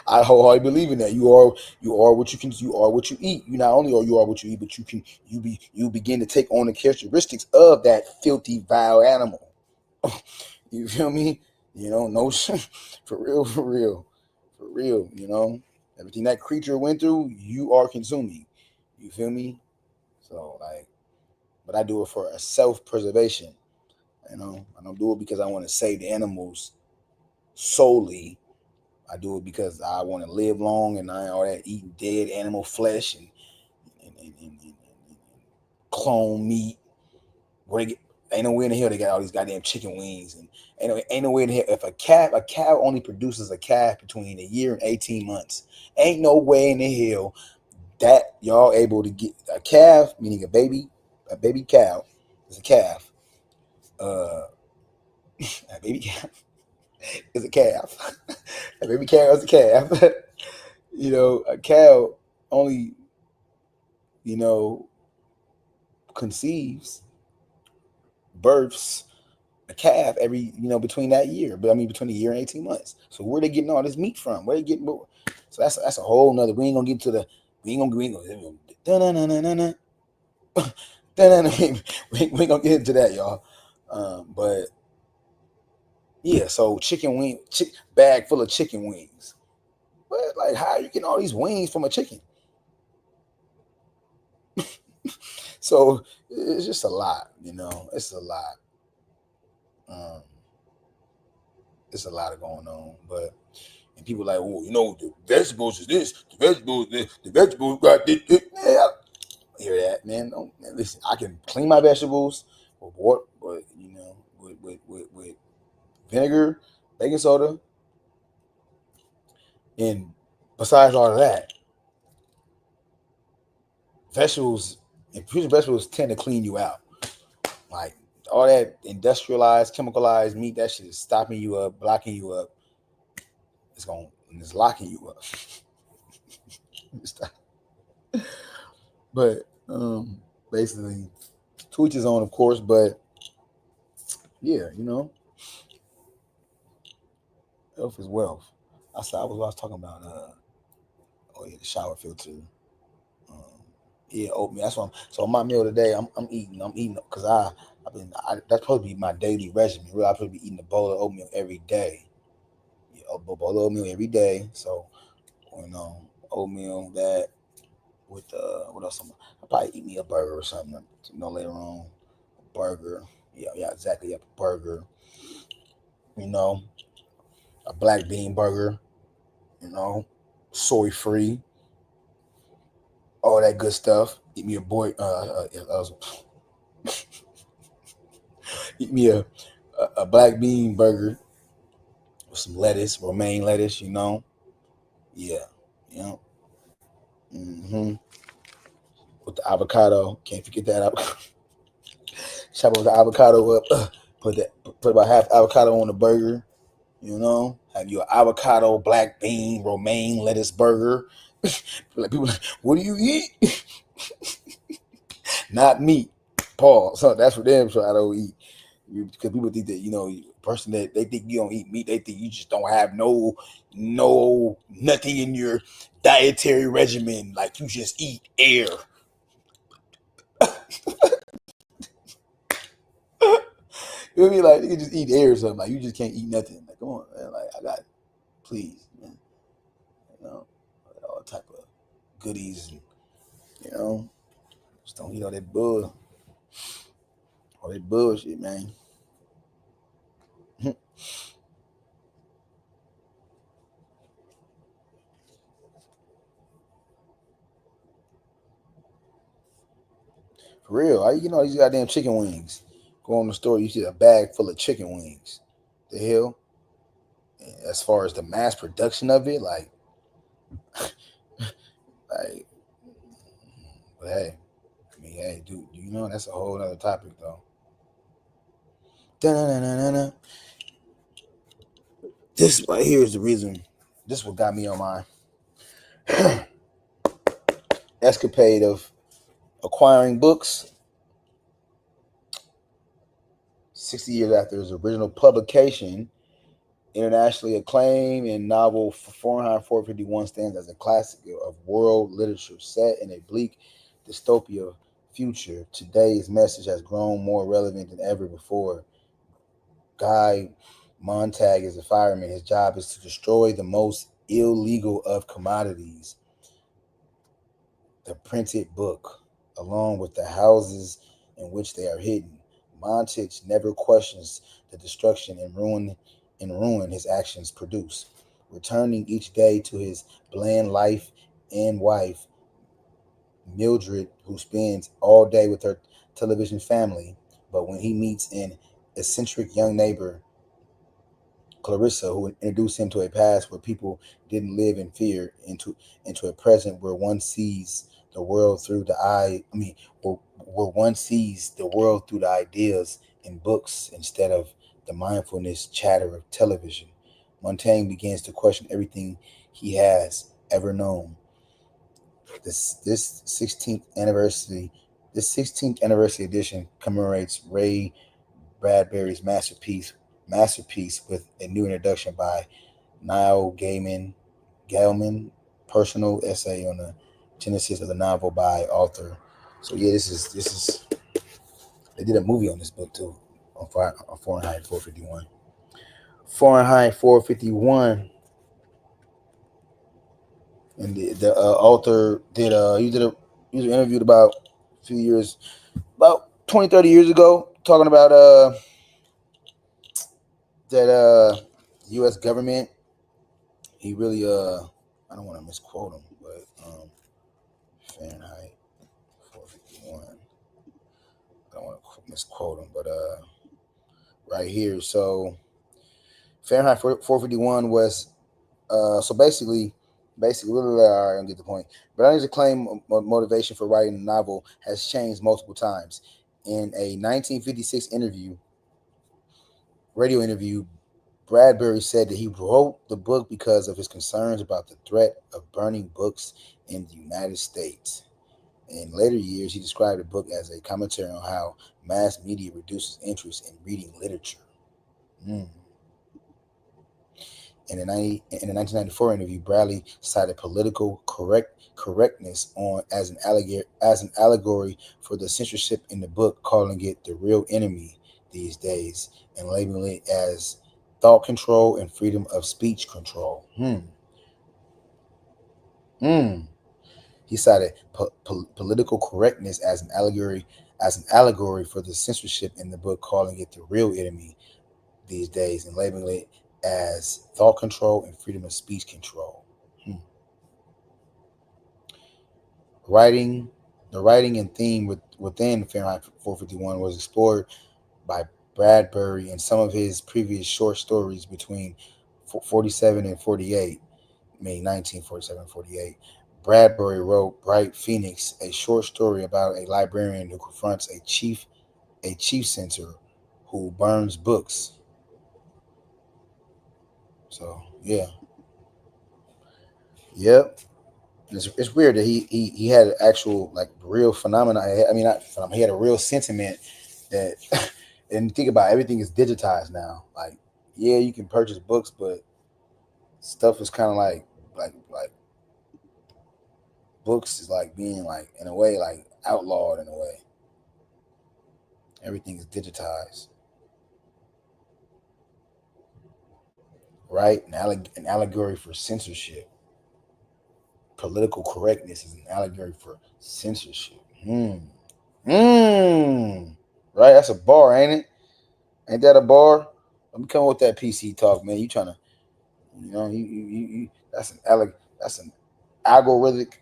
I wholeheartedly believe in that. You are what you can. You are what you eat. You not only are what you eat, but you begin to take on the characteristics of that filthy, vile animal. You feel me? No for real. Everything that creature went through, you are consuming. You feel me? So but I do it for a self-preservation. I don't do it because I want to save the animals solely. I do it because I want to live long and I all that eating dead animal flesh and clone meat. Ain't nowhere in the hell they got all these goddamn chicken wings and ain't nowhere in the hell. If a cow only produces a calf between a year and 18 months, ain't no way in the hell that y'all able to get a calf, meaning a baby cow is a calf. A baby calf is a calf. A baby cow is a calf. A cow only, conceives, births a calf every, between that year. But I mean, between a year and 18 months. So where they getting all this meat from? Where they getting more? So that's a whole nother. We ain't gonna get to the. We ain't gonna. We ain't gonna get into that, y'all. But yeah, so chicken wing, bag full of chicken wings. But like, how are you getting all these wings from a chicken? So it's just a lot, It's a lot. It's a lot of going on, and people like, the vegetables is this, the vegetables got this. Yeah, I hear that, man. Listen, I can clean my vegetables with water, but with vinegar, baking soda, and besides all of that, vegetables and freezing vegetables tend to clean you out. Like all that industrialized, chemicalized meat, that shit is stopping you up, blocking you up. It's locking you up. But basically, to each his own, of course. But yeah, health is wealth. I was talking about. The shower filter. Yeah, oatmeal. That's what. So my meal today, I'm eating because that's supposed to be my daily regimen. Really, I'm supposed to be eating a bowl of oatmeal every day. Yeah, a bowl of oatmeal every day. So, oatmeal that with what else? I'll probably eat me a burger or something. Later on, a burger. Yeah, exactly. A burger. A black bean burger. Soy free, all that good stuff. Eat me a boy. Eat me a black bean burger with some lettuce, romaine lettuce. Yeah. Mm-hmm. With the avocado, can't forget that avocado. Chop up the avocado up. Put about half avocado on the burger. Have your avocado, black bean, romaine lettuce burger. Like people, what do you eat? Not meat. Paul. So that's for them. So I don't eat because people think that person that they think you don't eat meat, they think you just don't have no nothing in your dietary regimen. Like you just eat air. You be like you can just eat air or something. Like you just can't eat nothing. Like come on, man. Like I got, please, man. All type of goodies, and just don't eat all that bullshit, man. For real, how you get all these goddamn chicken wings? Go in the store, you see a bag full of chicken wings. The hell? As far as the mass production of it, like, but hey, dude, that's a whole other topic though. Da-na-na-na-na. This right here is the reason. This is what got me on my escapade of acquiring books 60 years after its original publication. Internationally acclaimed and novel Fahrenheit 451 stands as a classic of world literature set in a bleak dystopia future. Today's message has grown more relevant than ever before. Guy Montag is a fireman. His job is to destroy the most illegal of commodities, the printed book, along with the houses in which they are hidden. Montag never questions the destruction and ruin his actions produce, returning each day to his bland life and wife, Mildred, who spends all day with her television family. But when he meets an eccentric young neighbor, Clarissa, who introduced him to a past where people didn't live in fear, into a present where one sees the world through the eye. Where one sees the world through the ideas in books instead of the mindfulness chatter of television. Montaigne begins to question everything he has ever known. This 16th anniversary edition commemorates Ray Bradbury's masterpiece with a new introduction by Neil Gaiman, personal essay on the genesis of the novel by author. So yeah, this is they did a movie on this book too, on Fahrenheit 451. Fahrenheit 451, and the author did he was interviewed about a few years, about 20, 30 years ago, talking about that U.S. government. He really I don't want to misquote him, but Fahrenheit 451. I don't want to misquote him, but right here. So Fahrenheit 451 was so basically, I don't get the point. Browning's acclaimed motivation for writing the novel has changed multiple times. In a 1956 radio interview, Bradbury said that he wrote the book because of his concerns about the threat of burning books in the United States. In later years, he described the book as a commentary on how mass media reduces interest in reading literature. In a 1994 interview, Bradley cited political correctness as an allegory for the censorship in the book, calling it the real enemy these days, and labeling it as thought control and freedom of speech control. He cited political correctness as an allegory for the censorship in the book, calling it the real enemy these days, and labeling it as thought control and freedom of speech control. Writing, the writing and theme within Fahrenheit 451 was explored by Bradbury in some of his previous short stories between 47 and 48, meaning 1947 and 48. Bradbury wrote Bright Phoenix, a short story about a librarian who confronts a chief censor who burns books. So yeah, yep. It's weird that he had actual like real phenomena. I mean, not phenomena, he had a real sentiment that. And think about it, everything is digitized now. Like, yeah, you can purchase books, but stuff is kind of like books is like being like in a way like outlawed in a way. Everything is digitized, right? An allegory for censorship. Political correctness is an allegory for censorship. Hmm. Right? That's a bar, ain't it? Ain't that a bar? Let me come with that PC talk, man. You trying to, that's an algorithmic.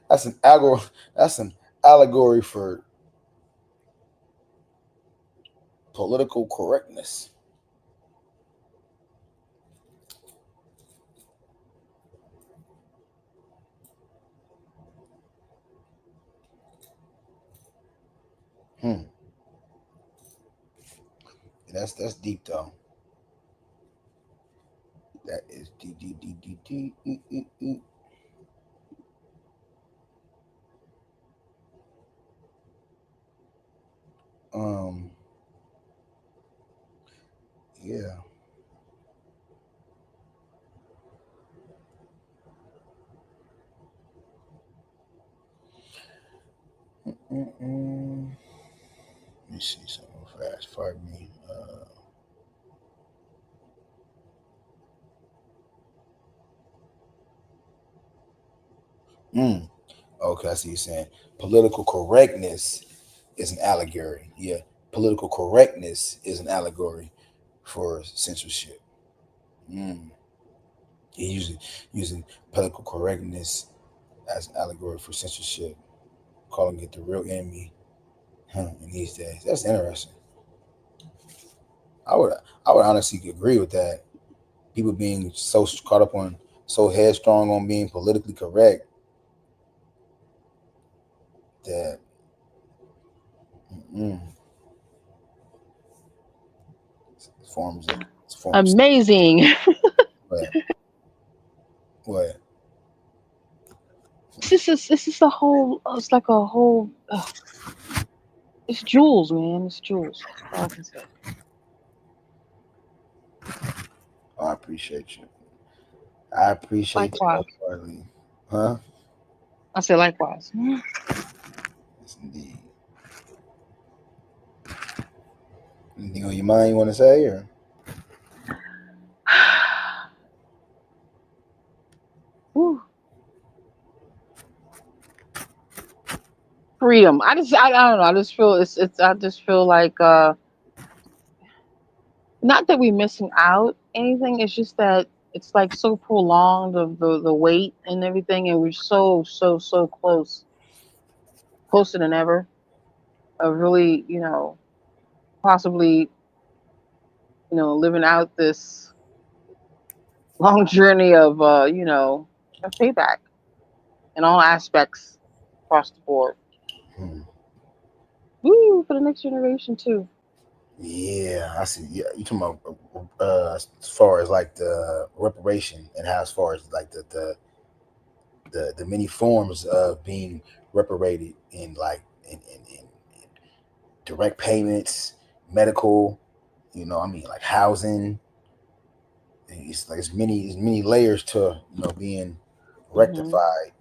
That's an That's an allegory for political correctness. Hmm. That's deep though. That is deep, deep, deep, deep, deep. Um. Yeah. Mm-mm. Let me see something real fast. Pardon me. Mm. Okay, I see you saying political correctness is an allegory. Yeah, political correctness is an allegory for censorship. Mm. He using political correctness as an allegory for censorship, calling it the real enemy. In these days, that's interesting. I would I would honestly agree with that. People being so caught up on so headstrong on being politically correct that mm, forms of forms. Amazing. What? What? This is a whole. It's like a whole. It's jewels, man. It's jewels. That's all I can say. Oh, I appreciate you. I appreciate you Likewise. wholeheartedly. Huh? I say likewise. Yes, indeed. Anything on your mind you want to say, or Whew. Freedom. I don't know. I just feel it's. I just feel like not that we're missing out anything. It's just that it's like so prolonged of the wait and everything, and we're so close, closer than ever. Of really, possibly, living out this long journey of payback in all aspects across the board. hmm. Woo, for the next generation too. Yeah, I see. Yeah, you talking about as far as like the reparation and how as far as like the many forms of being reparated in like in direct payments, medical, I mean like housing. It's like it's many layers to being Mhm. rectified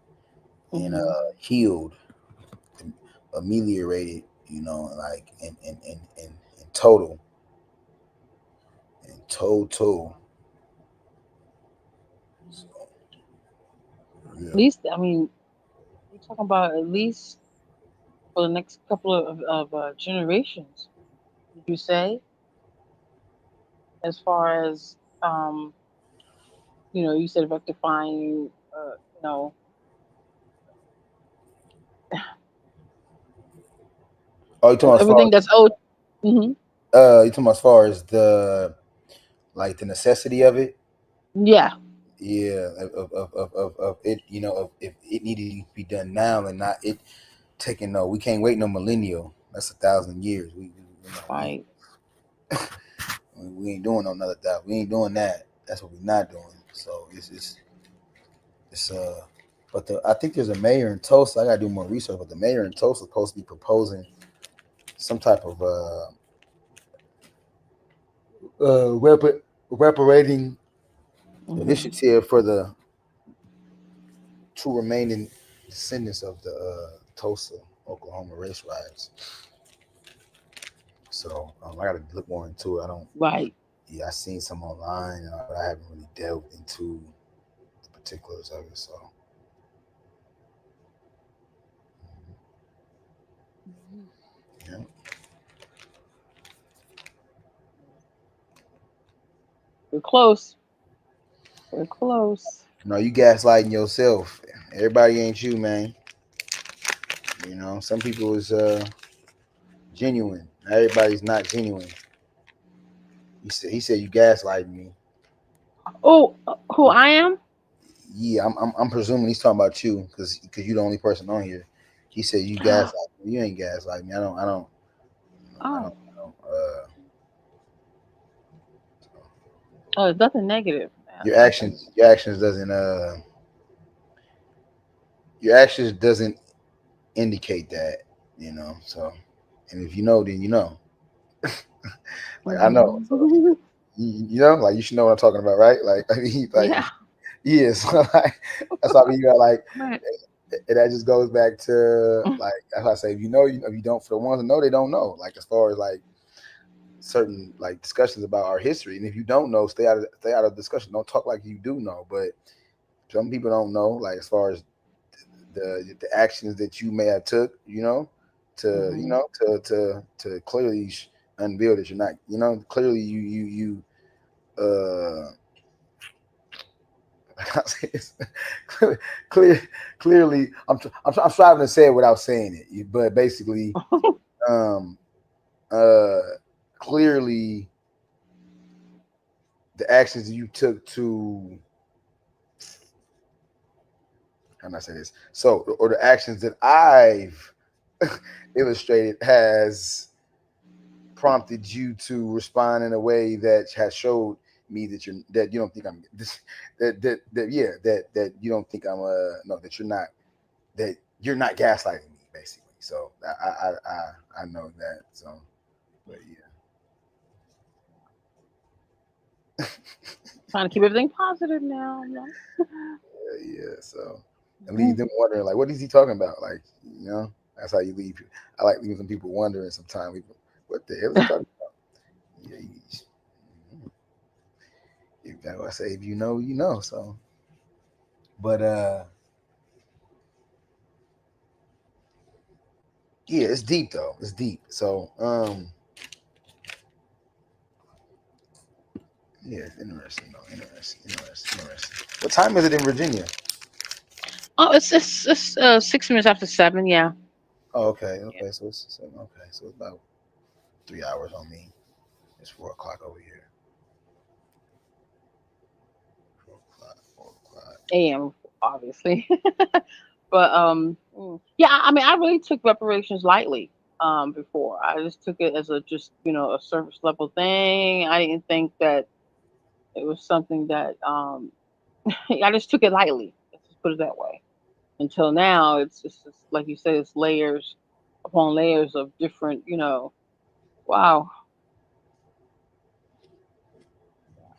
and Mhm. healed, and ameliorated. Like in total, in total. So, At yeah. least, I mean, we're talking about at least for the next couple of generations. Would you say, as far as you said rectifying, you know, Oh, you talking about as far everything that's owed. Hmm. you talking about as far as the like the necessity of it? Yeah. Yeah, of it, of if it needed to be done now and not it taking no. We can't wait no millennial. That's 1,000 years. Right. We ain't doing no another that. We ain't doing that. That's what we're not doing. So it's but I think there's a mayor in Tulsa. I gotta do more research. But the mayor in Tulsa is supposed to be proposing some type of reparating Hmm. initiative for the two remaining descendants of the Tulsa, Oklahoma race riots. So I got to look more into it. I don't. Right. Yeah, I seen some online, but I haven't really delved into the particulars of it. So yeah, We're close. We're close. you gaslighting yourself. Everybody ain't you, man. Some people is genuine. Everybody's not genuine. He said you gaslighting me. Oh, who I am? Yeah, I'm presuming he's talking about you because you're the only person on here. He said you gaslight me. You ain't gaslight me. I Oh, don't. oh, it's nothing negative. Your Nothing. actions. Your actions doesn't indicate that. So, and if you know, then you know. Like I know. So Hmm. like you should know what I'm talking about, right? Like I mean, like Yeah. yes. Like, that's why you got like. Right. And that just goes back to like as I say, if you know, if you don't, for the ones that know, they don't know. Like as far as like certain like discussions about our history, and if you don't know, stay out of discussion. Don't talk like you do know. But some people don't know, like as far as the actions that you may have took, to Hmm. to clearly unveil that you're not, clearly you clear, clearly, I'm striving to say it without saying it, but basically, um, uh, clearly, the actions you took to, how can I say this? So, or the actions that I've illustrated has prompted you to respond in a way that has showed me that you don't think I'm this that you don't think I'm no that you're not gaslighting me basically. So I know that. So but Trying to keep everything positive now. yeah. So and leave them wondering like what is he talking about? Like that's how you leave. I like leaving some people wondering sometimes. What the hell is he talking about? Yeah, I say if you know, you know. So but yeah, it's deep though. It's deep. So yeah, it's interesting though. Interesting. What time is it in Virginia? Oh, it's 6 minutes after 7. Yeah. Oh, okay, Yeah. okay. So it's about 3 hours on me. It's 4 o'clock over here. 4 o'clock. 4 o'clock. AM, obviously. But yeah. I mean, I really took reparations lightly. Before I just took it as a just a surface level thing. I didn't think that it was something that I just took it lightly. Let's just put it that way. Until now, it's like you said, it's layers upon layers of different. Wow,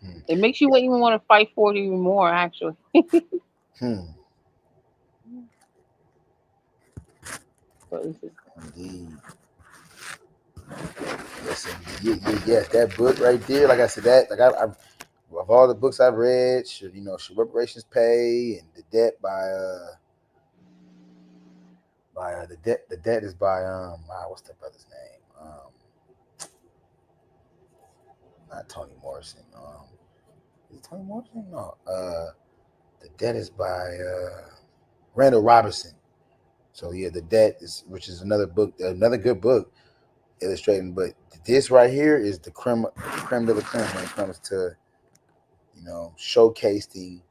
Hmm. it makes you even want to fight for it even more. Actually. Hmm. But it's just, Indeed. Yes, yes. That book right there. Like I said, that like of all the books I've read, should reparations pay and the debt by the debt is by wow, what's that brother's name? Not Toni Morrison. Is it Toni Morrison? No. The debt is by Randall Robinson. So yeah, The Debt is, which is another book, another good book illustrating. But this right here is the creme de la creme when it comes to showcasing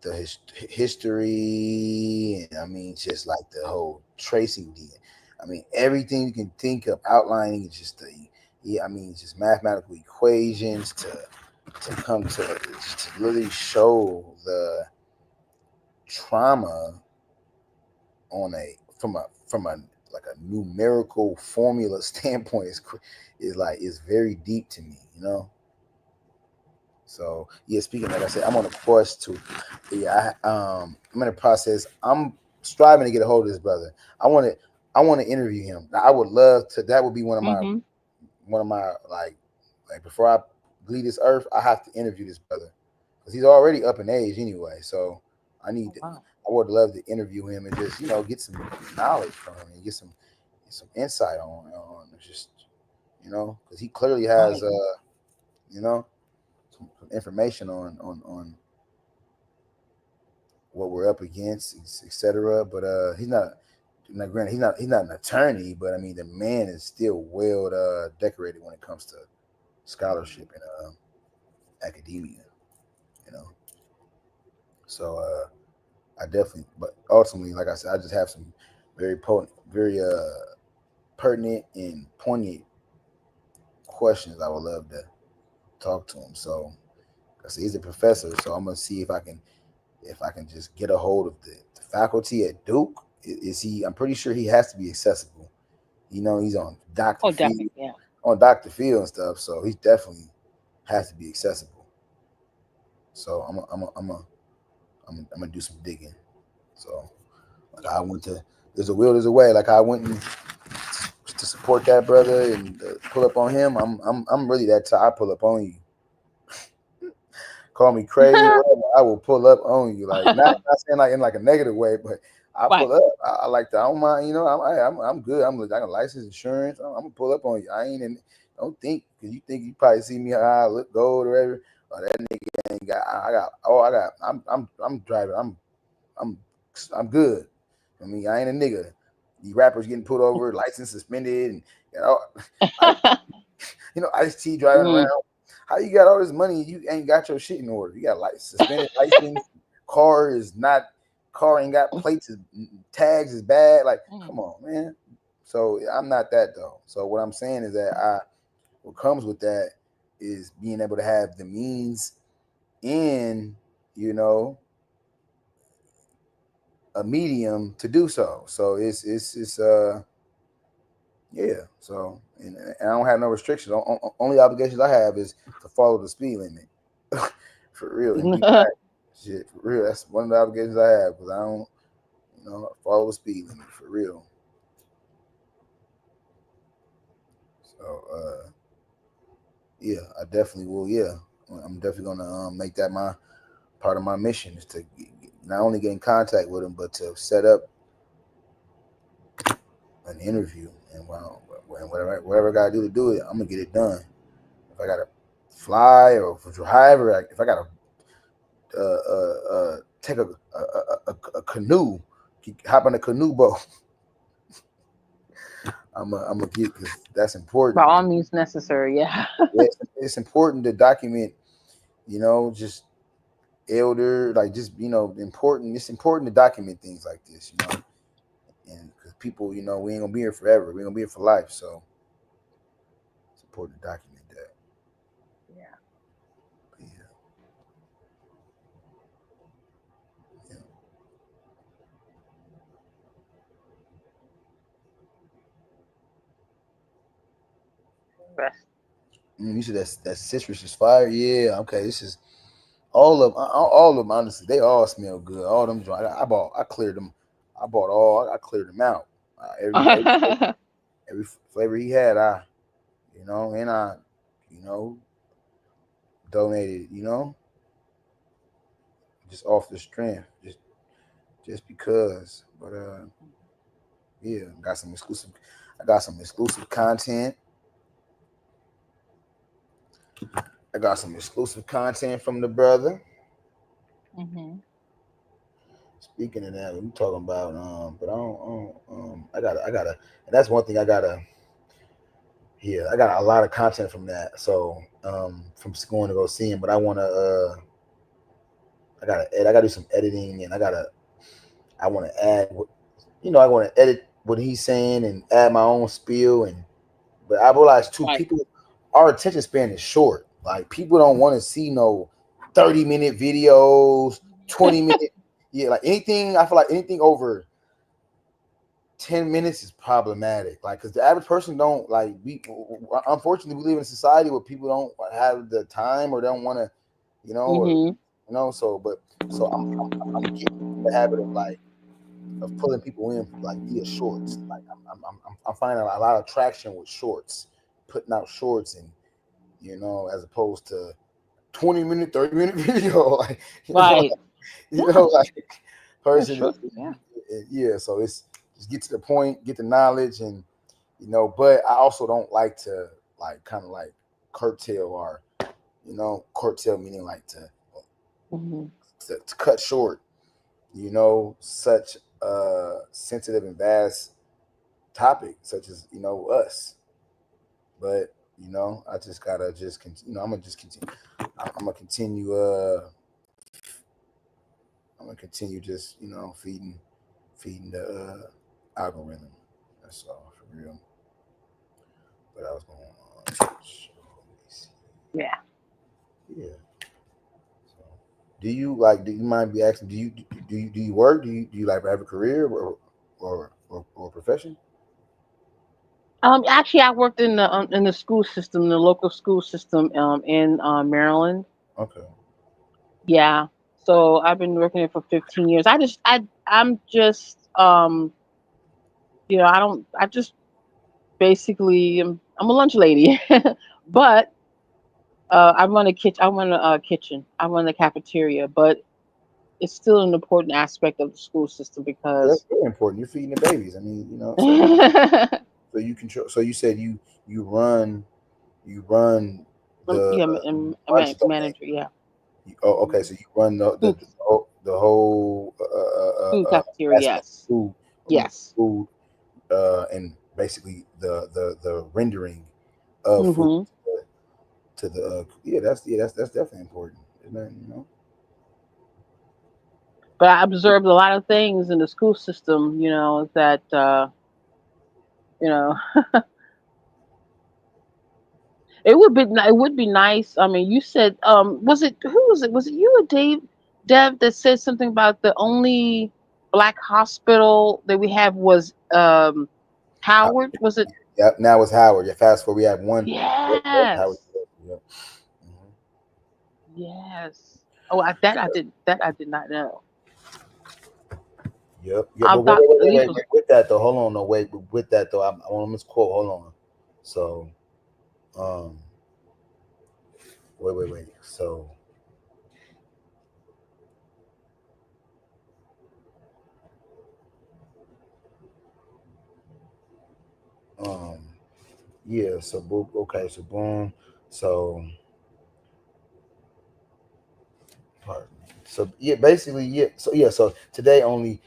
the history. And I mean, just like the whole tracing the, I mean, everything you can think of outlining. It's just I mean, just mathematical equations to come to really show the trauma on a from a like a numerical formula standpoint is very deep to me, So yeah, speaking like I said, I'm on a course to I'm in a process. I'm striving to get a hold of this brother. I want to interview him. I would love to. That would be Mm-hmm. one of my like before I leave this earth, I have to interview this brother because he's already up in age anyway. So I need Oh, to, wow. I would love to interview him and just get some knowledge from him and get some insight on just because he clearly has Right. some information on what we're up against, etc. But he's not. Now, granted, he's not an attorney, but I mean the man is still well decorated when it comes to scholarship and academia. You know, so I definitely, but ultimately, like I said, I just have some very potent, very pertinent and poignant questions. I would love to talk to him. So, I said he's a professor, so I'm gonna see if I can just get a hold of the faculty at Duke. Is he? I'm pretty sure he has to be accessible. He's on Dr. Oh, Field, definitely. Yeah. and stuff, so he definitely has to be accessible. So I'm gonna do some digging. So like I went to there's a will, there's a way. Like I went to support that brother and pull up on him. I'm really that type. I pull up on you. Call me crazy, whatever, I will pull up on you. Like not saying like in like a negative way, but I Right. pull up. I like to. I don't mind. I'm good. I got license, insurance. I'm gonna pull up on you. I ain't in. Don't think because you think you probably see me how I look gold or whatever. Or that nigga ain't got. I got. Oh, I got. I'm driving. I'm I'm good. I mean, I ain't a nigga. The rappers getting pulled over, license suspended, and I, Ice T driving Mm. around. How you got all this money? You ain't got your shit in order. You got like suspended license. Car ain't got plates. Tags is bad. Like, Mm. come on, man. So I'm not that though. So what I'm saying is that what comes with that is being able to have the means in you know a medium to do so. So it's yeah. So and I don't have no restrictions. Only obligations I have is to follow the speed limit for real and be back. Shit, for real. That's one of the obligations I have because I don't, follow the speed limit for real. So yeah, I definitely will. Yeah, I'm definitely gonna make that my part of my mission is to not only get in contact with him, but to set up an interview and whatever I gotta do to do it, I'm gonna get it done. If I gotta fly or drive, or if I gotta take a canoe, hop on a canoe boat, I'm gonna get because that's By important. all means necessary. Yeah. Yeah, it's important to document. Just elder, like just important. It's important to document things like this. And because people, we ain't gonna be here forever. We are gonna be here for life. So it's important to document that. Yeah. Yeah, yeah. Rest. You said that citrus is fire. Yeah. Okay. This is all of them. Honestly, they all smell good. All them joints. I cleared them. I cleared them out. Every flavor he had, and I, you know, donated. Just off the strength, just because. But yeah, got some exclusive. I got some exclusive content. I got some exclusive content from the brother. Hmm. Speaking of that, we talking about but I gotta, and that's one thing I gotta. Yeah, I got a lot of content from that. So from going to go see him, but I gotta do some editing, and I want to add, I want to edit what he's saying and add my own spiel. And but I realized too, Right. people, our attention span is short. Like people don't want to see no 30-minute videos, 20-minute. Yeah, like anything. I feel like anything over 10 minutes is problematic. Like, because the average person don't like. We unfortunately we live in a society where people don't have the time or don't want to, or Mm-hmm. So I'm getting in the habit of pulling people in like via shorts. Like I'm finding a lot of traction with shorts, putting out shorts, and as opposed to 20-minute, 30-minute video. Like you know, Right. you know, like Yeah, person. sure. Yeah. Yeah. So it's just get to the point, get the knowledge, and But I also don't like to kind of curtail curtail meaning Hmm. to cut short such a sensitive and vast topic such as us. But I just gotta I'm gonna just continue. I'm gonna continue. I'm gonna continue just feeding the algorithm. That's all for real. But I was going on. Yeah. Yeah. So, do you mind be asking? Do you work? Do you have a career or profession? Actually, I worked in the school system, the local school system, in Maryland. Okay. Yeah. So I've been working there for 15 years. I'm just, I don't, I just basically, I'm a lunch lady, but I run a kitchen. I run a kitchen. I run the cafeteria, but it's still an important aspect of the school system Yeah, that's because very important. You're feeding the babies. I mean, yeah, so you control. So you said you run you run the lunch domain. manager. Yeah, Oh, okay. So you run food, the whole food cafeteria. aspect Yes, of the yes. food and basically the rendering of food Hmm. to the that's definitely important, isn't it? But I observed a lot of things in the school system. That you know it would be nice. I mean, you said was it who was it? Was it you or Dev that said something about the only black hospital that we have was How, Howard? Was it? yeah, now it's Howard. Yeah, fast forward, we have one. Yep, Howard. Yes. Yep. Mhm. Yes. Oh, I did not know. Yep. Yeah, I but wait, thought wait, wait, at wait, least wait, was wait. With that though, hold on. No, wait. With that though, I want to misquote. Hold on. So, um, wait. So, um, yeah. So, okay. So, boom. So, pardon me. So yeah, basically yeah. So yeah. So today only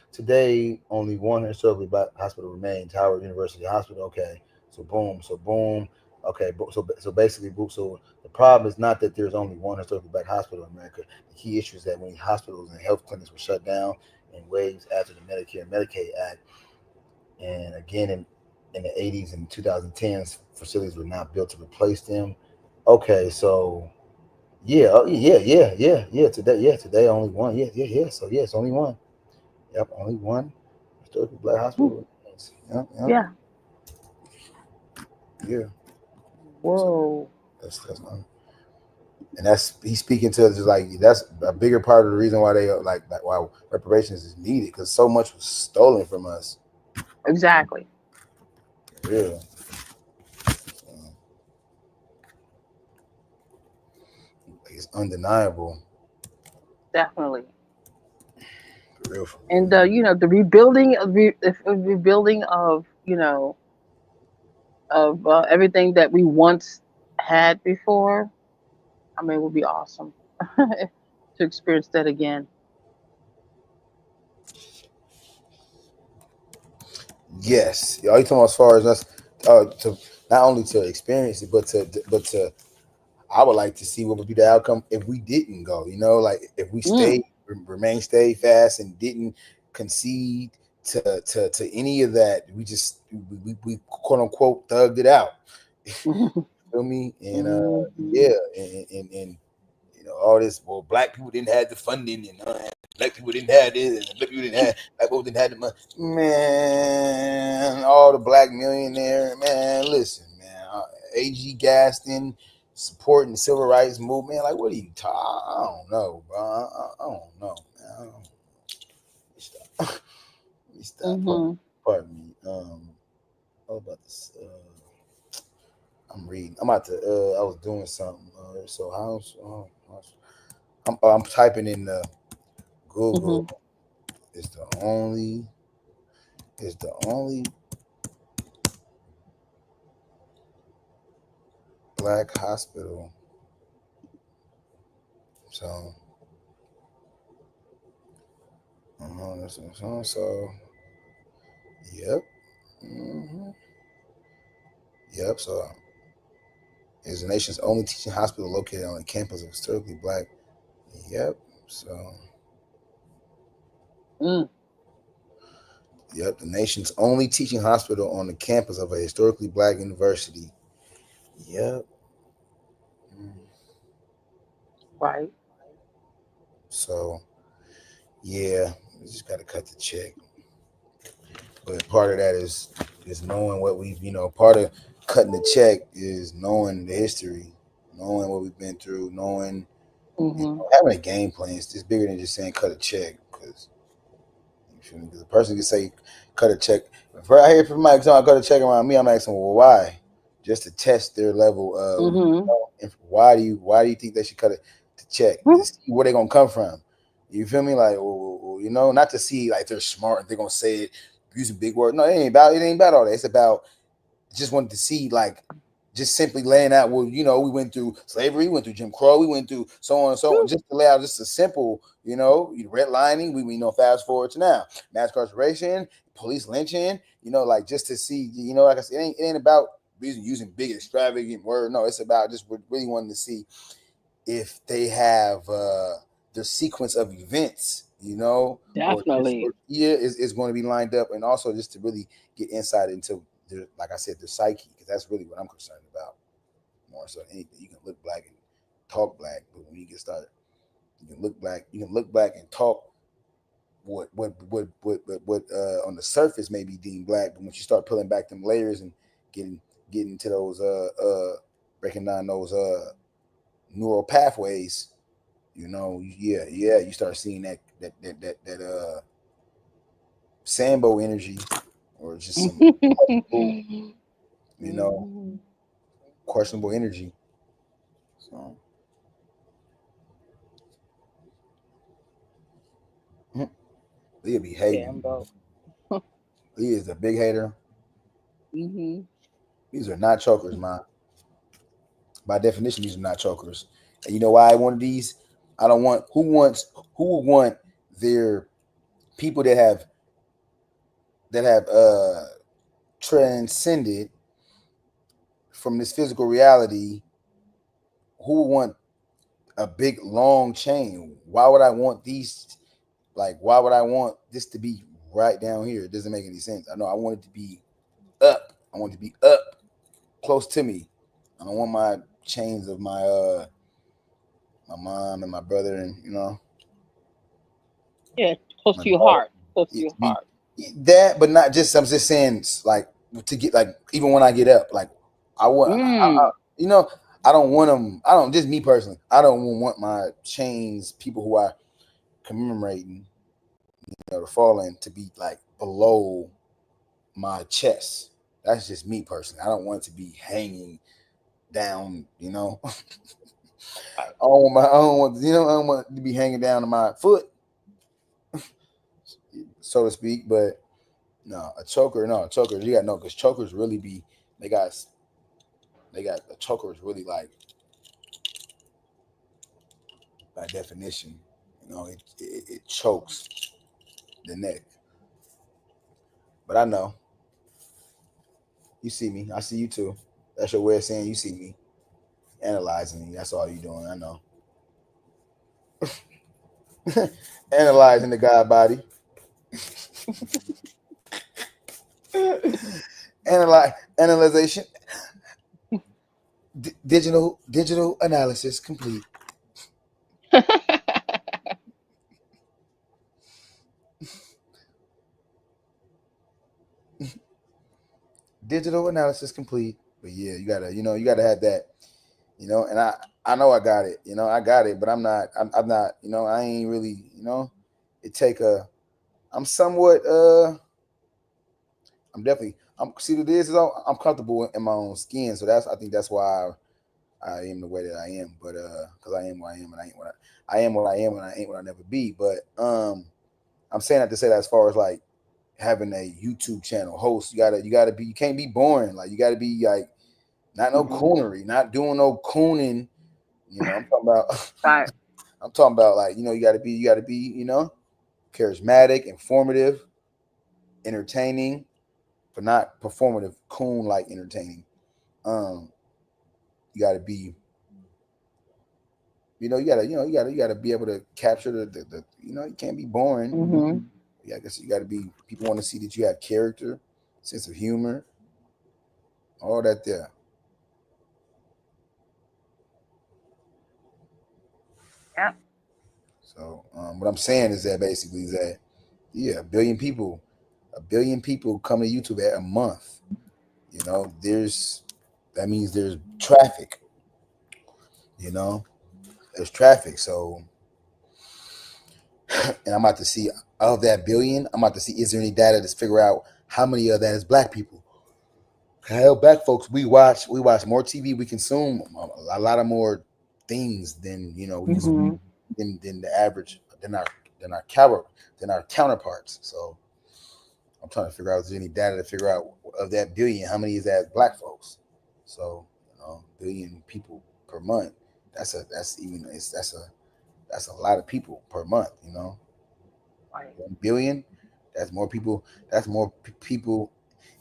one historically black hospital remains, Howard University Hospital. Okay. So boom. So boom. Okay. So basically, boom. So the problem is not that there's only one historically black hospital in America. The key issue is that many hospitals and health clinics were shut down in waves after the Medicare and Medicaid Act, and again in the 80s and 2010s, facilities were not built to replace them. Okay. So yeah, yeah. Today only one. Yeah. So yeah, it's only one. Yep, only one historical black hmm, hospital. Yep, yeah. yeah. So Whoa. that's and that's he's speaking to just that's a bigger part of the reason why they why reparations is needed because so much was stolen from us. Exactly. Yeah, it's undeniable. Definitely. For real, for real. And the rebuilding of everything that we once had before. I mean, it would be awesome to experience that again. Yes. Are you talking about as far as us to not only to experience it, but to I would like to see what would be the outcome if we didn't go. You know, like if we Mm. stayed, remain stay fast, and didn't concede to any of that. We just we quote unquote thugged it out. Feel me? And Mhm. yeah, and all this. Well, black people didn't have the funding, and black people didn't have this, and black people didn't have the money. Man, all the black millionaire, man. Listen, man. A.G. Gaston supporting the civil rights movement. Like, what are you talking? I don't know, bro. I don't know, man. I don't, stop. Let me stop. Mhm. Pardon me. What about this? I'm reading. I'm about to. I was doing something. So I'm typing in Google. Mhm. Is the only is the only black hospital. So so yep. hmm Yep. So is the nation's only teaching hospital located on the campus of historically black. Yep. So Mm. yep, the nation's only teaching hospital on the campus of a historically black university. Yep. Mm. Right. So yeah, we just gotta cut the check. But part of that is knowing what we've part of cutting the check is knowing the history, knowing what we've been through, knowing Mhm. having a game plan. It's just bigger than just saying cut a check because because a person can say cut a check. If I hear from Mike talking cut a check around me, I'm asking, well, why? Just to test their level of Mhm. why do you think they should cut the check to Mhm. see where they're gonna come from? You feel me? Like, not to see like they're smart and they're gonna say it using big words. No, it ain't about all that. It's about just wanted to see like just simply laying out, well, we went through slavery, we went through Jim Crow, we went through so on and so on, Whew. just to lay out just a simple, redlining. We fast forward to now, mass incarceration, police lynching, like just to see, like I said, it ain't about using big extravagant word. No, it's about just really wanting to see if they have the sequence of events, or just Definitely. is going to be lined up, and also just to really get insight into their, like I said, their psyche, because that's really what I'm concerned about more so than anything. You can look black and talk black, but when you get started, you can look black and talk what on the surface may be deemed black, but once you start pulling back them layers and getting to those breaking down those neural pathways, you start seeing that Sambo energy, or just some questionable, you know, Mhm. questionable energy. So Leah be hating. Sambo. Leah is a big hater. Mhm. These are not chokers, man. By definition, these are not chokers. And you know why I wanted these? I don't want who would want their people that have transcended from this physical reality. Who would want a big long chain? Why would I want these? Like, why would I want this to be right down here? It doesn't make any sense. I know I want it to be up. I want it to be up close to me. I don't want my chains of my mom and my brother and Yeah, close my to your daughter. heart. Close to It your to be heart. that, but not just. I'm just saying, like, to get like even when I get up, like I want. Mm. You know, I don't want them. I don't just me personally. I don't want my chains, people who I commemorating, to fall in, to be like below my chest. That's just me personally. I don't want it to be hanging down. Right. I don't want it to be hanging down to my foot, so to speak. But no, a choker, no, a choker. You got no, because chokers really be they got a choker is really like by definition, it chokes the neck. But I know. You see me. I see you too. That's your way of saying you see me. Analyzing me. That's all you doing. I know. Analyzing the God body. Analyzation. Digital analysis complete. Digital analysis complete. But yeah, you gotta have that. And I know I got it. I got it, but I'm not. I'm not. I ain't really. It take a. I'm somewhat. I'm definitely. I'm see what it is. I'm comfortable in my own skin, so I think that's why I am the way that I am. But because I am what I am, and I ain't what I am what I am, and I ain't what I never be. But I'm saying that to say that as far as like having a YouTube channel host, you gotta be. You can't be boring. Like you gotta be like not no coonery, not doing no cooning. I'm talking about. Right. I'm talking about like you gotta be charismatic, informative, entertaining, but not performative, coon like entertaining. You gotta be. You gotta be able to capture the you can't be boring. Mm-hmm. Yeah, I guess you gotta be. People want to see that you have character, sense of humor, all that there. Yeah. So what I'm saying is that basically is that a billion people come to YouTube at a month. That means there's traffic. There's traffic. So, and I'm about to see of that billion. I'm about to see is there any data to figure out how many of that is black people. Hell, black folks, we watch more TV, we consume a lot of more things than than the average than our counterparts. So I'm trying to figure out if there's any data to figure out of that billion, how many is that black folks. So billion people per month. That's a lot of people per month. Right. 1 billion. That's more people. That's more people.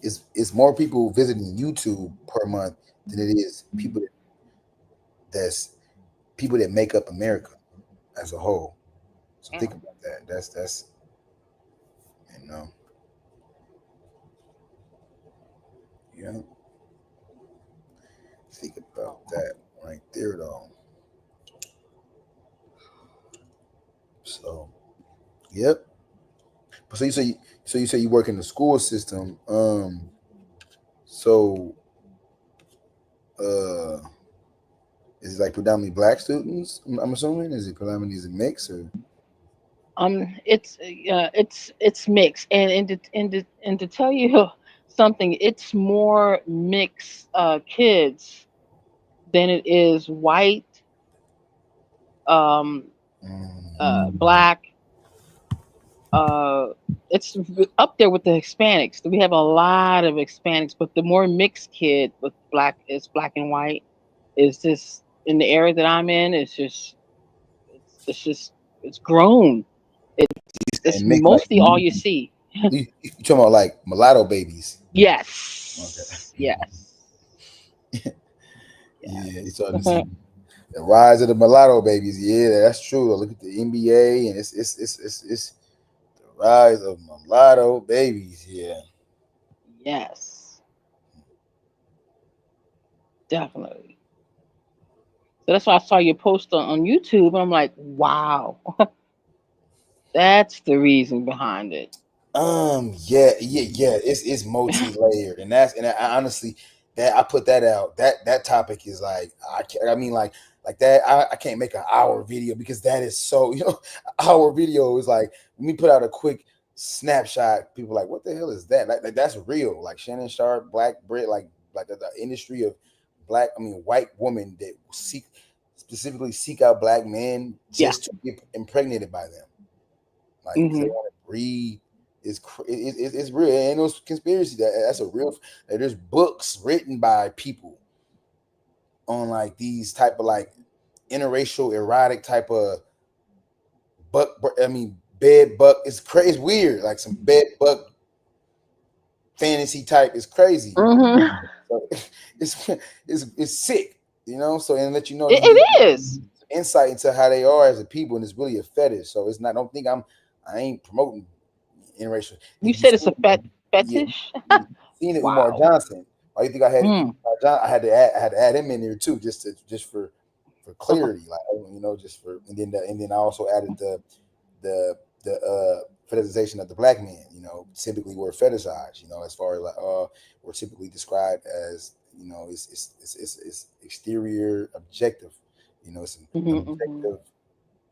It's more people visiting YouTube per month than it is people that make up America as a whole. So think about that. That's yeah. Think about that right there, though. So, yep. So you say you work in the school system. So, is it like predominantly black students? I'm assuming. Is it predominantly a mix or? It's mixed, and to tell you something, it's more mixed kids than it is white, um, black. It's up there with the Hispanics. We have a lot of Hispanics, but the more mixed kid with black is black and white is just in the area that I'm in. It's grown. It's And mix like mostly all you see. you talking about like mulatto babies? Yes. Okay. Yes. Yeah, you starting to see the rise of the mulatto babies. Yeah, that's true. Look at the NBA, and it's the rise of mulatto babies. Yeah. Yes. Definitely. So that's why I saw your post on YouTube, and I'm like, wow, that's the reason behind it. Yeah. It's multi-layered, and I honestly that I put that out. That topic is like I mean like that. I can't make an hour video because that is so hour video is like when we put out a quick snapshot. People are like, what the hell is that? Like that's real. Like Shannon Sharp, Black Brit, like the industry of white women that specifically seek out black men just to get impregnated by them. Like 'cause they want to breed. It's real. Ain't no conspiracy. That's a real. There's books written by people on like these type of like interracial erotic type of bed buck. It's crazy, weird. Like some bed buck fantasy type is crazy. Mm-hmm. So it's sick, you know. So and let you know, It, you get it is. insight into how they are as a people, and it's really a fetish. So it's not. Don't think I ain't promoting interracial. You You said it's a yeah, fetish. you seen it, Umar Wow. Johnson. Why you think I had Mm. I had to add him in there too, just for clarity, like you know, just for and then I also added the fetishization of the black man. You know, typically we're fetishized. You know, as far as like we're typically described as, you know, it's exterior objective. You know, it's an Mm-hmm, mm-hmm. objective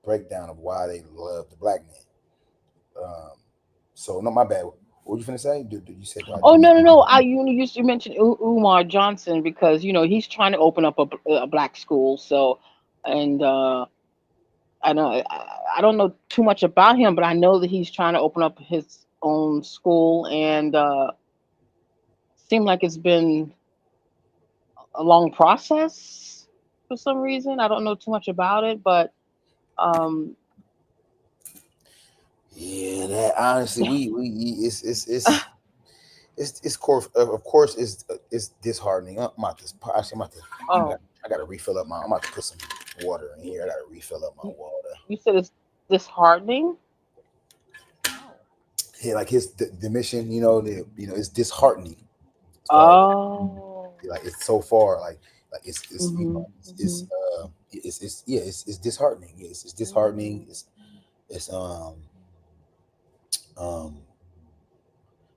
breakdown of why they love the black man. So no, my bad. What were you finna say? You said Oh no. You mentioned Umar Johnson because he's trying to open up a black school. So, and I know I don't know too much about him, but I know that he's trying to open up his own school, and seemed like it's been a long process for some reason. I don't know too much about it, but um, yeah, that honestly, we it's course of course it's disheartening. I'm about to actually oh, I gotta refill up I'm about to put some water in here. I gotta refill up my you water. you said it's disheartening. Oh. Yeah, like the mission, it's disheartening as far as Oh. like it's so far like it's Mhm. Mhm. it's disheartening. It's disheartening. It's um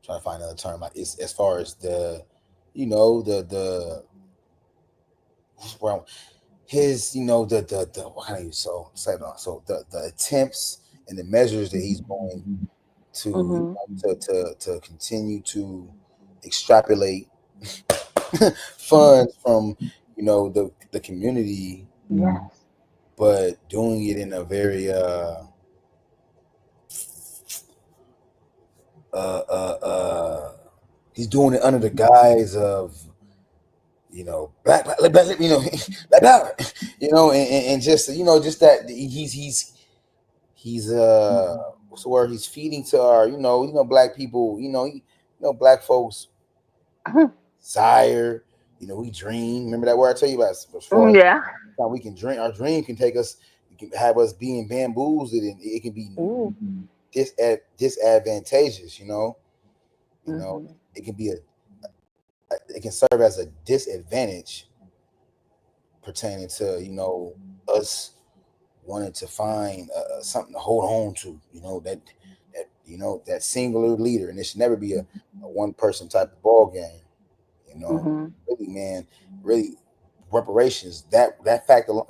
trying to find another term. Like it's as far as the the well his the what can I use so say it on so the attempts and the measures that he's going to Mhm. to continue to extrapolate funds from the community, Yes. but doing it in a very he's doing it under the guise of black black power, and just just that he's what's the word, he's feeding to our black people, black folks desire, we dream. Remember that word I tell you about, as far as Yeah. how we can dream, our dream can take us, it can have us being bamboozled, and it can be Ooh. disadvantageous, Mhm. it can be it can serve as a disadvantage pertaining to us wanted to find something to hold on to, that singular leader, and it should never be a one person type of ball game. Mhm. Really, man, really, reparations. That fact alone.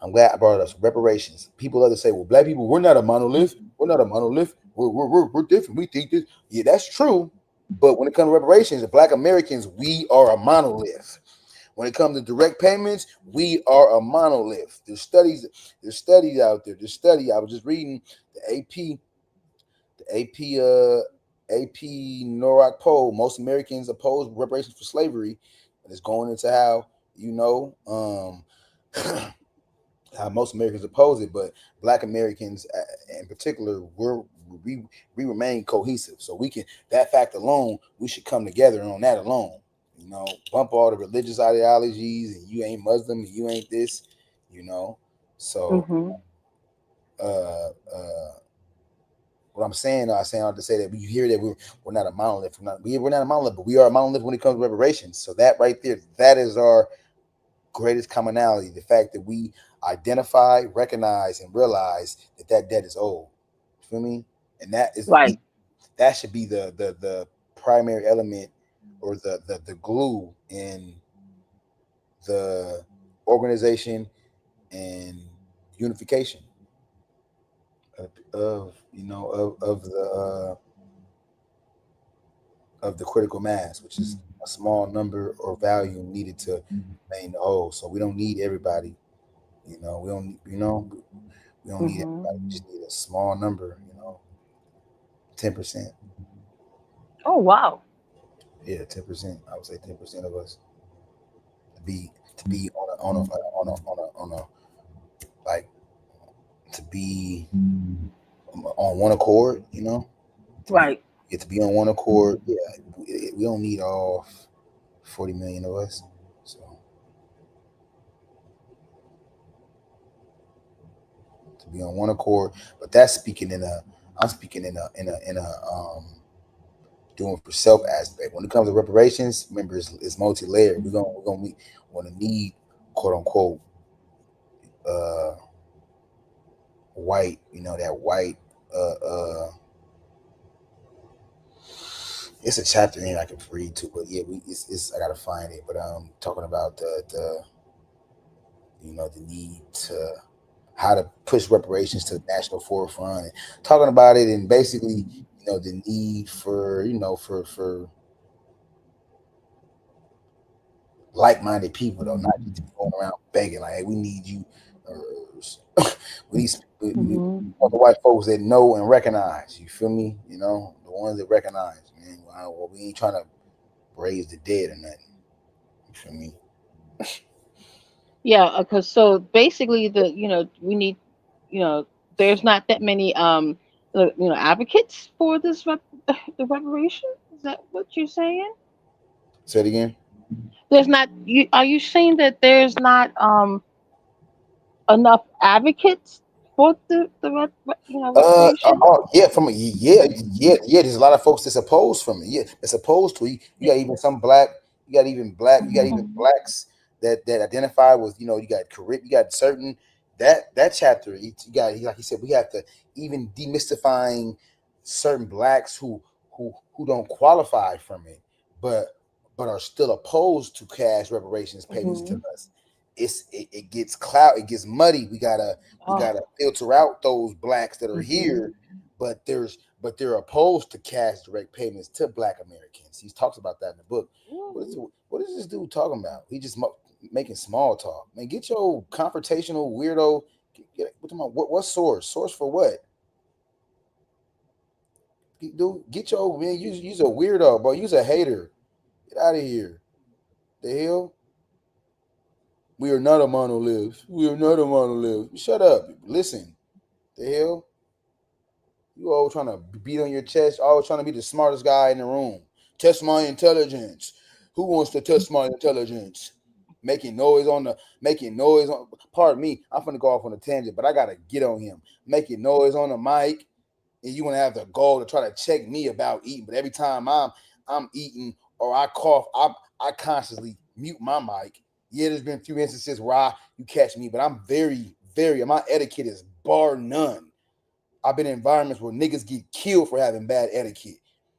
I'm glad I brought it up. Reparations. People love to say, "Well, black people, we're not a monolith. We're not a monolith. We're different. We think this." Yeah, that's true. But when it comes to reparations, the Black Americans, we are a monolith. When it comes to direct payments, we are a monolith. There's studies out there. I was just reading the AP NORAC poll. Most Americans oppose reparations for slavery, and it's going into how how most Americans oppose it, but Black Americans in particular, we remain cohesive. So we can, that fact alone, we should come together on that alone. Bump all the religious ideologies, and you ain't Muslim, and you ain't this, So, Mhm. uh, what I'm saying, I saying to say that when you hear that we're not a monolith, we're not a monolith, but we are a monolith when it comes to reparations. So that right there, that is our greatest commonality: the fact that we identify, recognize, and realize that debt is owed. You feel me? And Right. that should be the primary element, or the glue in the organization and unification of the critical mass, which is a small number or value needed to maintain the whole. So we don't need everybody. We don't. We don't need Mhm. everybody. We just need a small number. 10%. Oh wow. Yeah, 10%. I would say 10% of us to be on a like to be on one accord. Right. Get to be on one accord. Yeah, we don't need all 40 million of us. So to be on one accord, but that's speaking in a. I'm speaking in a doing for self aspect. When it comes to reparations, remember it's multi-layered. We're gonna need quote unquote white, that white it's a chapter in I can read to, but yeah, it's I gotta find it. But talking about the the need to how to push reparations to the national forefront and talking about it and basically the need for for like-minded people though, not just going around begging like, hey, we need you. We need we Hmm. want the white folks that know and recognize. You feel me? The ones that recognize, man. Well, we ain't trying to raise the dead or nothing. You feel me? Yeah, because so basically we need you know there's not that many advocates for this the reparation. Is that what you're saying? Say it again. There's not you are you saying that there's not enough advocates for reparation? Yeah, yeah. There's a lot of folks that's opposed from it. Yeah, that's opposed to it. You got even some black. You got even blacks that identify with. You got Carib. You got certain that chapter. You got like you said. We have to even demystifying certain blacks who don't qualify from it, but but are still opposed to cash reparations payments to Hmm. us. It gets cloud. It gets muddy. We gotta filter out those blacks that are Hmm. here, but they're opposed to cash direct payments to Black Americans. He talks about that in the book. What is this dude talking about? He just making small talk. Man, get your confrontational weirdo. What source? Source for what? Dude, get your man. You's a weirdo, bro. You's a hater. Get out of here. The hell. We are not a monolith. We are not a monolith. Shut up. Listen. The hell. You always trying to beat on your chest, always trying to be the smartest guy in the room. Test my intelligence. Who wants to test my intelligence? Making noise on. Pardon me, I'm gonna go off on a tangent, but I gotta get on him. Making noise on the mic, and you wanna have the goal to try to check me about eating. But every time I'm eating or I cough, I consciously mute my mic. Yeah, there's been a few instances where you catch me, but I'm very my etiquette is bar none. I've been in environments where niggas get killed for having bad etiquette.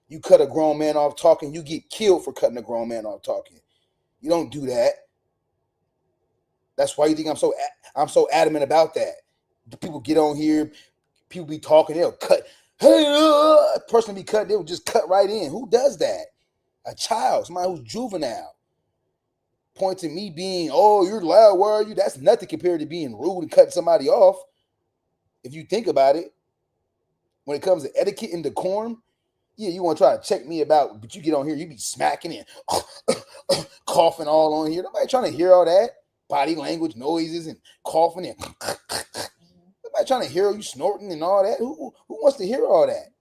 You cut a grown man off talking, you get killed for cutting a grown man off talking. You don't do that. That's why you think I'm so adamant about that. The people get on here, people be talking, they'll cut. Hey, a person be cut, they'll just cut right in. Who does that? A child, somebody who's juvenile. Point to me being, oh, you're loud, where are you? That's nothing compared to being rude and cutting somebody off. If you think about it, when it comes to etiquette and decorum, yeah, you want to try to check me about, but you get on here, you be smacking and coughing all on here. Nobody trying to hear all that body language noises and coughing and nobody trying to hear you snorting and all that. Who wants to hear all that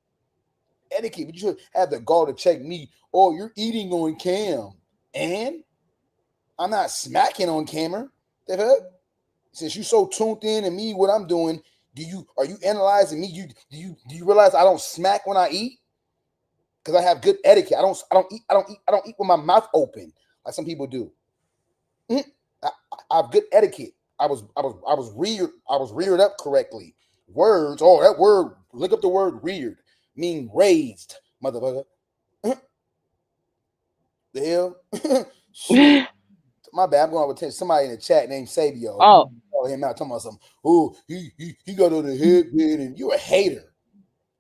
etiquette? But you should have the gall to check me. Oh, you're eating on cam, and I'm not smacking on camera. The heck? Since you so tuned in to me, what I'm doing, are you analyzing me? Do you realize I don't smack when I eat? Because I have good etiquette. I don't eat with my mouth open like some people do. I have good etiquette. I was reared up correctly. Words, oh, that word, look up the word reared, mean raised, motherfucker. The hell? Shit. My bad. I'm going to somebody in the chat named Sabio. Oh, Call him out talking about something. Oh, he got on the headband and you're a hater.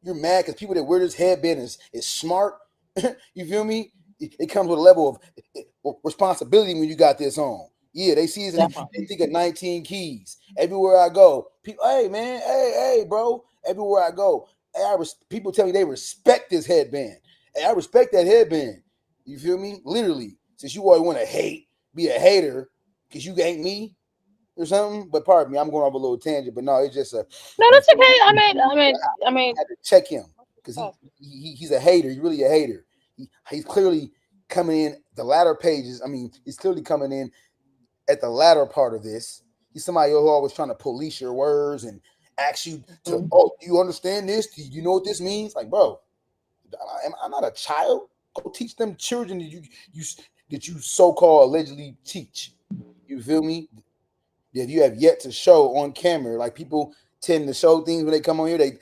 You're mad because people that wear this headband is smart. You feel me? It comes with a level of responsibility when you got this on. Yeah, they see it and definitely. they think of 19 keys. Everywhere I go, people, hey man, hey, bro. Everywhere I go, people tell me they respect this headband. Hey, I respect that headband. You feel me? Literally, since you always want to be a hater, because you ain't me or something. But pardon me, I'm going off a little tangent. But no, it's just No, you that's feel me? okay. I mean, I had to check him. because he's a hater. He's really a hater. He's clearly coming in the latter pages. I mean, he's clearly coming in at the latter part of this. He's somebody who always trying to police your words and ask you to, oh, do you understand this? Do you know what this means? Like, bro, I'm not a child. Go teach them children that you so-called allegedly teach. You feel me? That you have yet to show on camera. Like, people tend to show things when they come on here. They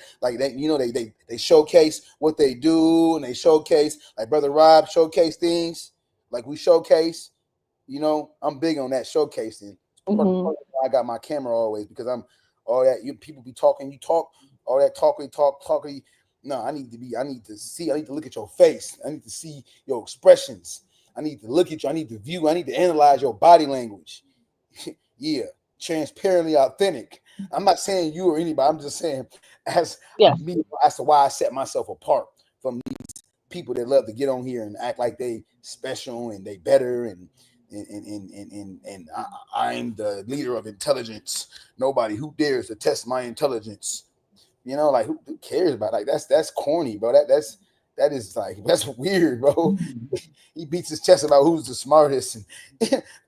showcase what they do, and they showcase, like Brother Rob showcase things like we showcase. You know, I'm big on that showcasing. I got my camera always, because I'm all that. You people be talking, you talk all that talking. No, I need to look at your face. I need to see your expressions. I need to look at you. I need to view. I need to analyze your body language. Yeah, transparently authentic. I'm not saying you or anybody. I'm just saying as me, as to why I set myself apart from these people that love to get on here and act like they special and they better and I'm the leader of intelligence. Nobody who dares to test my intelligence. You know, like who cares about, like that's corny, bro. That is like, that's weird, bro. He beats his chest about who's the smartest. And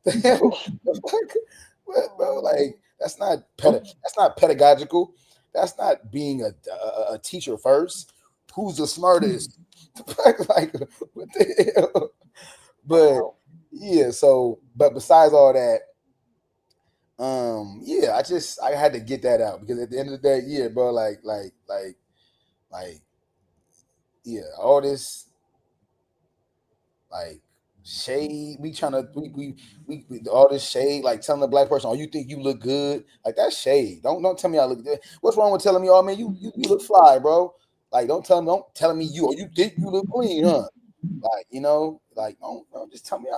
the hell, bro, like that's not pedagogical. That's not being a teacher first. Who's the smartest? Like, what the hell? But yeah, so but besides all that, yeah, I had to get that out, because at the end of the day, yeah, bro, like yeah, all this like shade, we all this shade, like telling the black person, oh, you think you look good, like that's shade. Don't tell me I look good. What's wrong with telling me, oh man, you look fly, bro? Like don't tell me you think you look clean, huh? Like, you know, like don't just tell me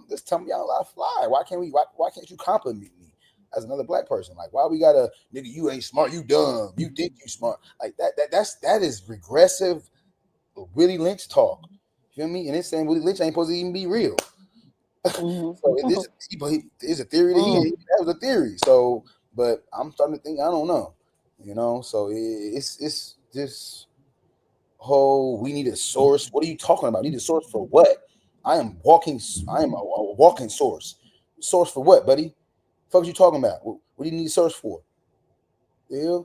just tell me I fly. Why can't you compliment me as another black person? Like, why we gotta, nigga, you ain't smart, you dumb, you think you smart, like that is regressive Willie Lynch talk. You feel me? And it's saying Willie Lynch ain't supposed to even be real. So it's a theory that was a theory. So, but I'm starting to think, I don't know, you know. So it's this whole, we need a source. What are you talking about? Need a source for what? I am a walking source. Source for what, buddy? Fuck you talking about? What do you need a source for? Yeah.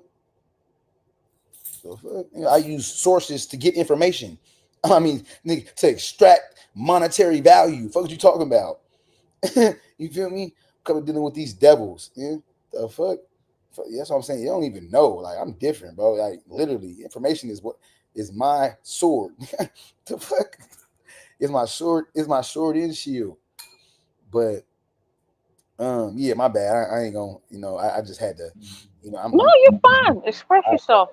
So, I use sources to get information. I mean, to extract monetary value. Fuck you talking about? You feel me? Come dealing with these devils. Yeah. The fuck? That's what I'm saying. You don't even know. Like, I'm different, bro. Like, literally, information is my sword. The fuck? Is my sword and shield. But yeah, my bad. I ain't gonna, you know, I just had to, you know, you're fine. Express yourself.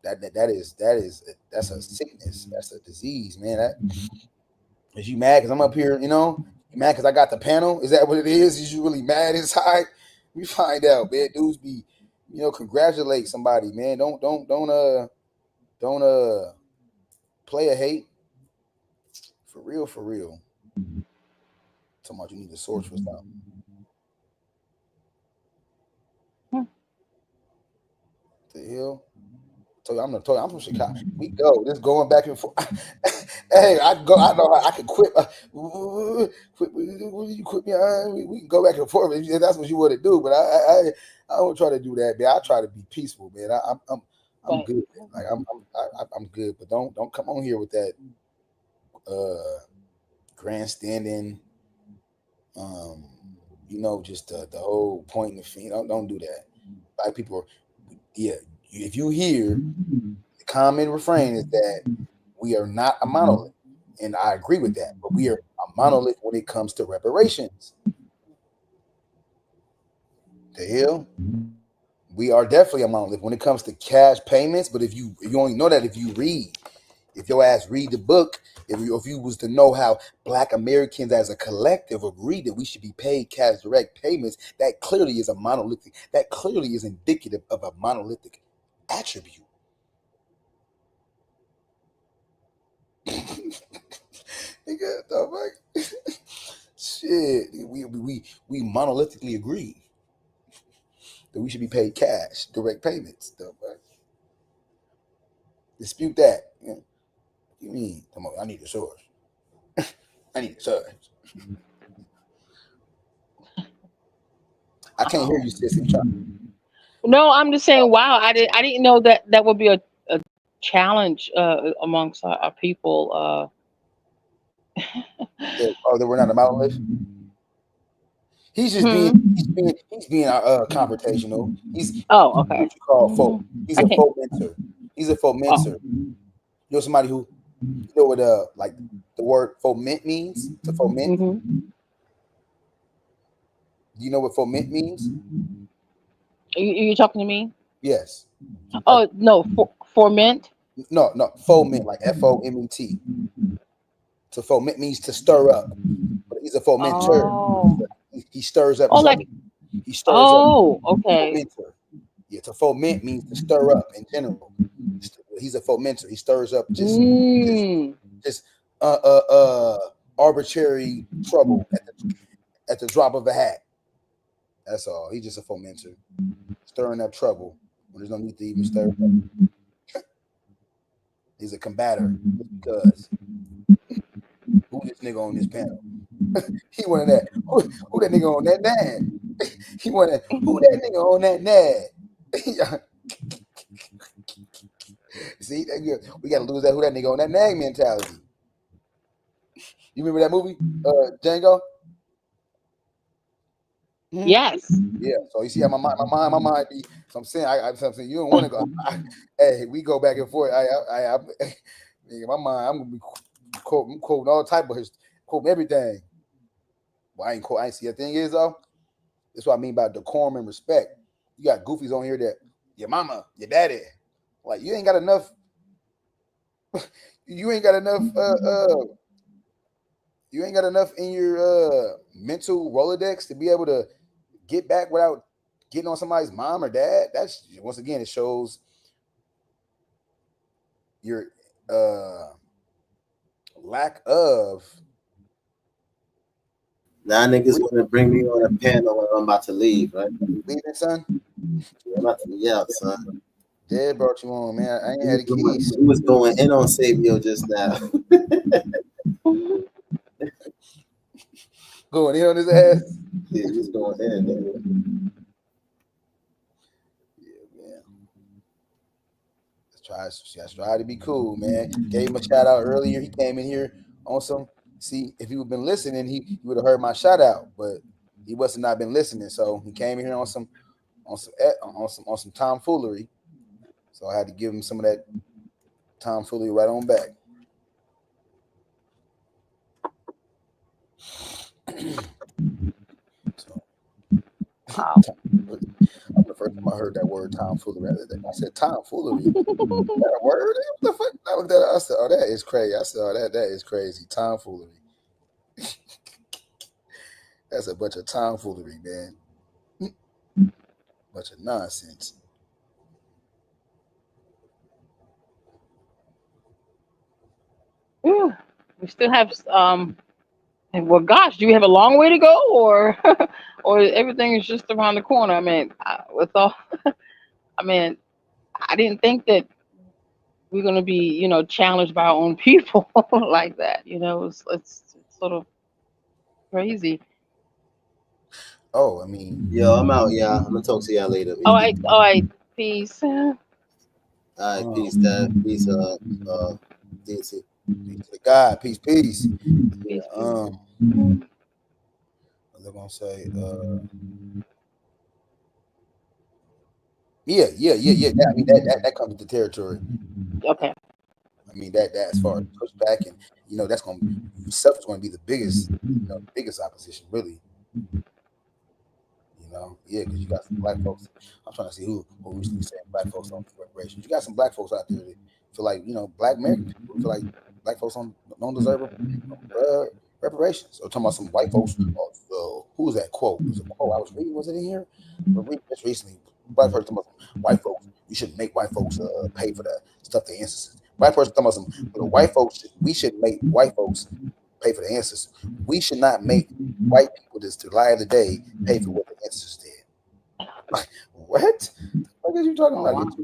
That's a sickness. That's a disease, man. Is you mad because I'm up here, you know? You mad because I got the panel? Is that what it is? Is you really mad inside? We find out, man. Dudes be, you know, congratulate somebody, man. Don't play a hate. For real. Talking about you need a source for something. The hell? I'm from Chicago. We go. This going back and forth. Hey, I know I can quit. You quit me. We can go back and forth if that's what you want to do. But I don't try to do that, man. I try to be peaceful, man. I'm good. Like I'm good. But don't come on here with that grandstanding. You know, just the whole pointing the finger. Don't do that. Like people, yeah. If you hear the common refrain is that we are not a monolith, and I agree with that, but we are a monolith when it comes to reparations. The hell, we are definitely a monolith when it comes to cash payments. But if you only know that if your ass read the book, if you was to know how Black Americans as a collective agree that we should be paid cash direct payments, that clearly is a monolithic. That clearly is indicative of a monolithic attribute. Nigga, the fuck? Shit, we monolithically agree that we should be paid cash direct payments. The fuck? Dispute that. What you mean? Come on, I need the source. I need the source. I can't hear you, sis. I'm trying. No, I'm just saying. Wow, I didn't know that would be a challenge amongst our people. That we're not a monolith. He's just being Hmm. he's being confrontational. He's Oh, what okay. you call folk. He's I a can't. fomenter. He's a Oh. fomenter. You know somebody who you know what like the word foment means? To foment. Hmm. Do you know what foment means? You talking to me? Yes. Like Oh no, ferment. no, foment, like FOMET. To foment means to stir up. But he's a fomenter. Oh. He stirs up Oh, like. trouble. He stirs up Oh, okay. fomenter. Yeah, to foment means to stir up in general. He's a fomenter. He stirs up just Mm. arbitrary trouble at the drop of a hat. That's all. He's just a fomenter, stirring up trouble when there's no need to even stir up. He's a combator because who this nigga on this panel? He wanted that. Who that nigga on that nag? He wanted who that nigga on that nag? See, we gotta lose that who that nigga on that nag mentality. You remember that movie, Django? Yes. Yeah. So you see how my mind be. So I'm saying you don't want to go. Hey, we go back and forth. Nigga, my mind, I'm gonna be quoting all type of history, quoting everything. Well, I ain't see. The thing is though, that's what I mean by decorum and respect. You got goofies on here that your mama, your daddy, like you ain't got enough. You ain't got enough. You ain't got enough in your mental Rolodex to be able to get back without getting on somebody's mom or dad. That's once again, it shows your lack of. Now niggas want to bring me on a panel when I'm about to leave, right? Leaving, son? I'm about to be out, son. Dad brought you on, man. I ain't had the keys. He was going in on Sabio just now. Going in on his ass? Yeah, he was going in, nigga. Yeah, man. Let's try to be cool, man. Gave him a shout out earlier. He came in here on some. See, if he would have been listening, he would have heard my shout out, but he must have not been listening. So he came in here on some tomfoolery. So I had to give him some of that tomfoolery right on back. So, Wow. the first time I heard that word tomfoolery, I said tomfoolery. Is that a word? What the fuck? I looked at it, I said, oh, that is crazy. I said, oh, that is crazy. Tomfoolery. That's a bunch of tomfoolery, man. Bunch of nonsense. Whew. We still have well, gosh, do we have a long way to go, or or everything is just around the corner? I mean, I mean, I didn't think that we're gonna be, challenged by our own people like that. It's sort of crazy. Oh, I mean, Yo, I'm out, y'all. I'm gonna talk to y'all later. All right, peace. All right, peace, Dad. Peace, DC. Peace to God. Peace. Peace. What was I gonna say? Yeah. I mean, that comes with the territory. Okay. I mean, that as far as pushback and that's going to be the biggest, biggest opposition, really. Yeah, because you got some black folks. I'm trying to see who recently saying black folks on reparations. You got some black folks out there that feel like black American people feel like black folks don't deserve reparations. Or talking about some white folks. Who was that quote? It was a quote I was reading. Was it in here? Just recently, black person talking about white folks. We shouldn't make white folks pay for the stuff their ancestors. White person talking about some white folks. We should make white folks pay for the ancestors. We should not make white people just to lie of the day pay for what the ancestors did. What? What is you talking Oh about? wow.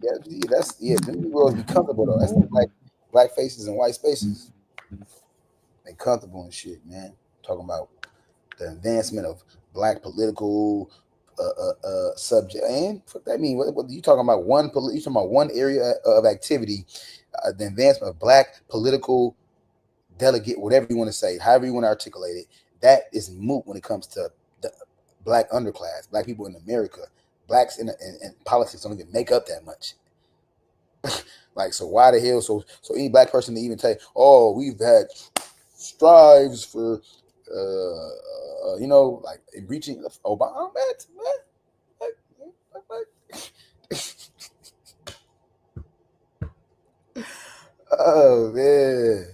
Them Negroes be comfortable though. That's the black faces and white spaces. They comfortable and shit, man. Talking about the advancement of black political subject. And fuck that mean? What you talking about? You talking about one area of activity, the advancement of black political delegate, whatever you want to say, however you want to articulate it. That is moot when it comes to the black underclass, black people in America. Blacks in politics don't even make up that much. Like, so why the hell? So any black person to even tell you, oh, we've had strives for, like reaching Obama, oh man,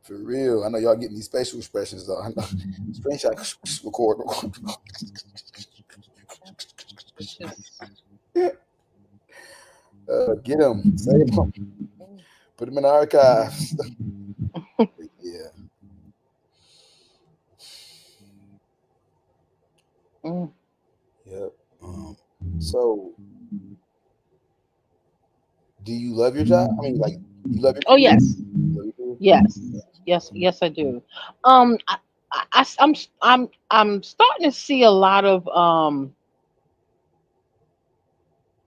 for real. I know y'all getting these facial expressions though. I know. Screenshot, record. It's just Get them, save them, put them in the archives. Yeah. Yep. So, do you love your job? I mean, like, you love your oh kids? yes, yes, I do. I'm starting to see a lot of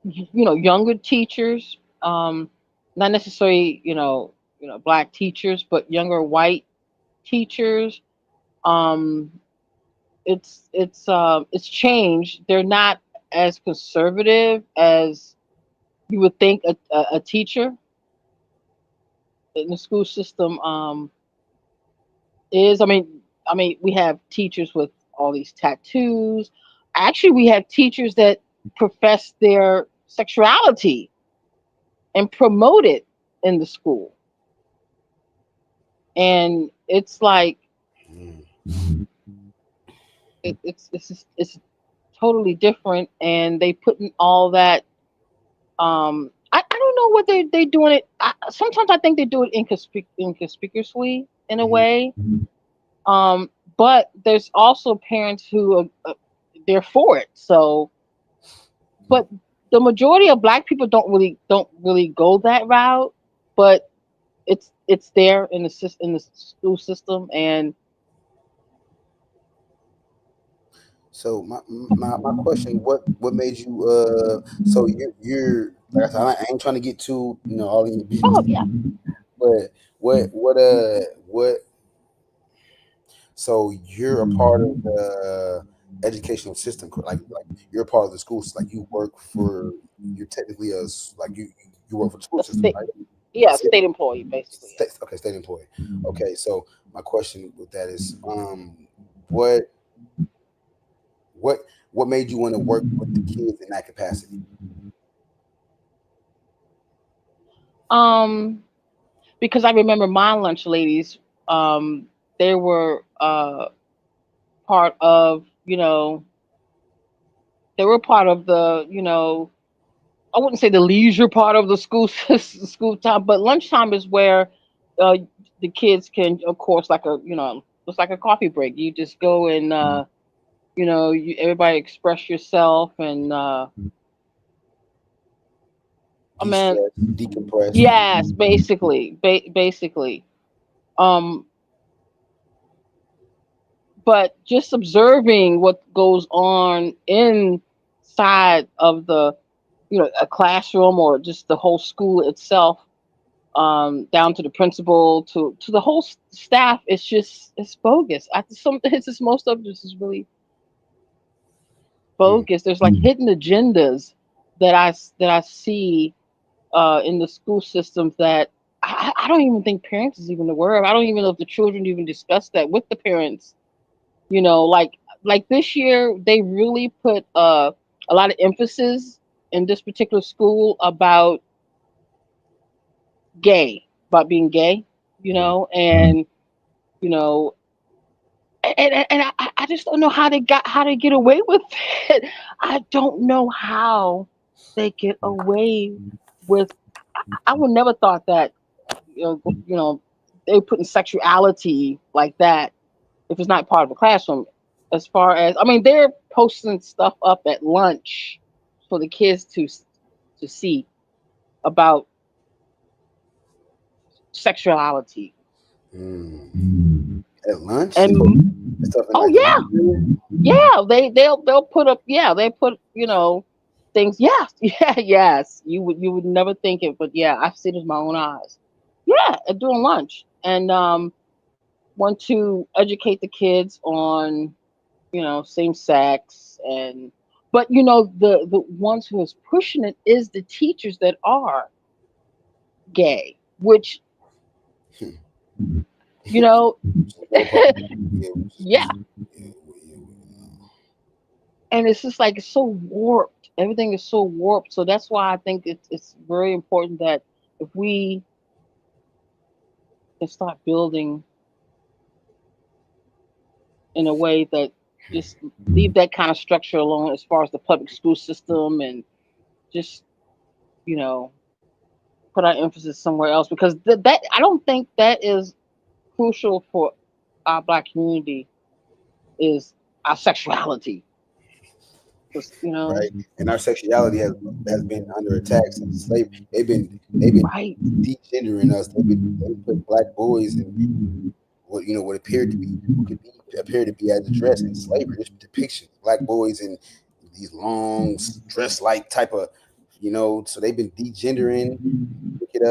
younger teachers, not necessarily black teachers, but younger white teachers. Um, it's changed. They're not as conservative as you would think a teacher in the school system is. I mean, we have teachers with all these tattoos. Actually, we have teachers that profess their sexuality and promote it in the school, and it's like it's totally different, and they put in all that. I don't know what they doing it. Sometimes I think they do it inconspicuously in a way. But there's also parents who they're for it. So, but the majority of black people don't really go that route. But it's there in the school system, and So my question, what made you so you're like I said, I ain't trying to get too all in your business, oh yeah, but what so you're a part of the educational system, like you're a part of the schools, like you're technically like you work for the school a system, state, right? yeah, State, state employee basically. Yes. okay, state employee. Okay, so my question with that is what what what made you want to work with the kids in that capacity? Because I remember my lunch ladies. They were part of they were part of the I wouldn't say the leisure part of the school school time, but lunchtime is where uh, the kids can, of course, like it's like a coffee break. You just go and everybody express yourself, and I mean, De-stress, decompress. yes, basically. Um, but just observing what goes on inside of the a classroom, or just the whole school itself, down to the principal, to the whole staff. It's bogus. It's just, most of this is really Mm. bogus. There's like hidden agendas that I see in the school systems that I don't even think parents is even aware of. I don't even know if the children even discuss that with the parents. Like this year, they really put a lot of emphasis in this particular school about being gay, and you know, and I just don't know how they get away with it. I don't know how they get away with. I would never thought that they putting sexuality like that if it's not part of the classroom. As far as, I mean, they're posting stuff up at lunch for the kids to see about sexuality. At lunch And and stuff in oh like the yeah, library. yeah, they'll put up, yeah, they put, things. Yeah, yeah, yes. You would never think it, but yeah, I've seen it with my own eyes. Yeah, during lunch, and want to educate the kids on, same sex. And but the ones who is pushing it is the teachers that are gay, which you know No problem. yeah, and it's just like it's so warped. Everything is so warped. So that's why I think it's very important that if we can start building in a way that just leave that kind of structure alone as far as the public school system, and just you know put our emphasis somewhere else, because that I don't think that is crucial for our black community, is our sexuality. 'Cause, Right, and our sexuality has been under attack since slavery. They've been right. degendering us. They put black boys in what appeared to be as a dress in slavery. This depiction of black boys in these long dress like type of So they've been degendering. Look at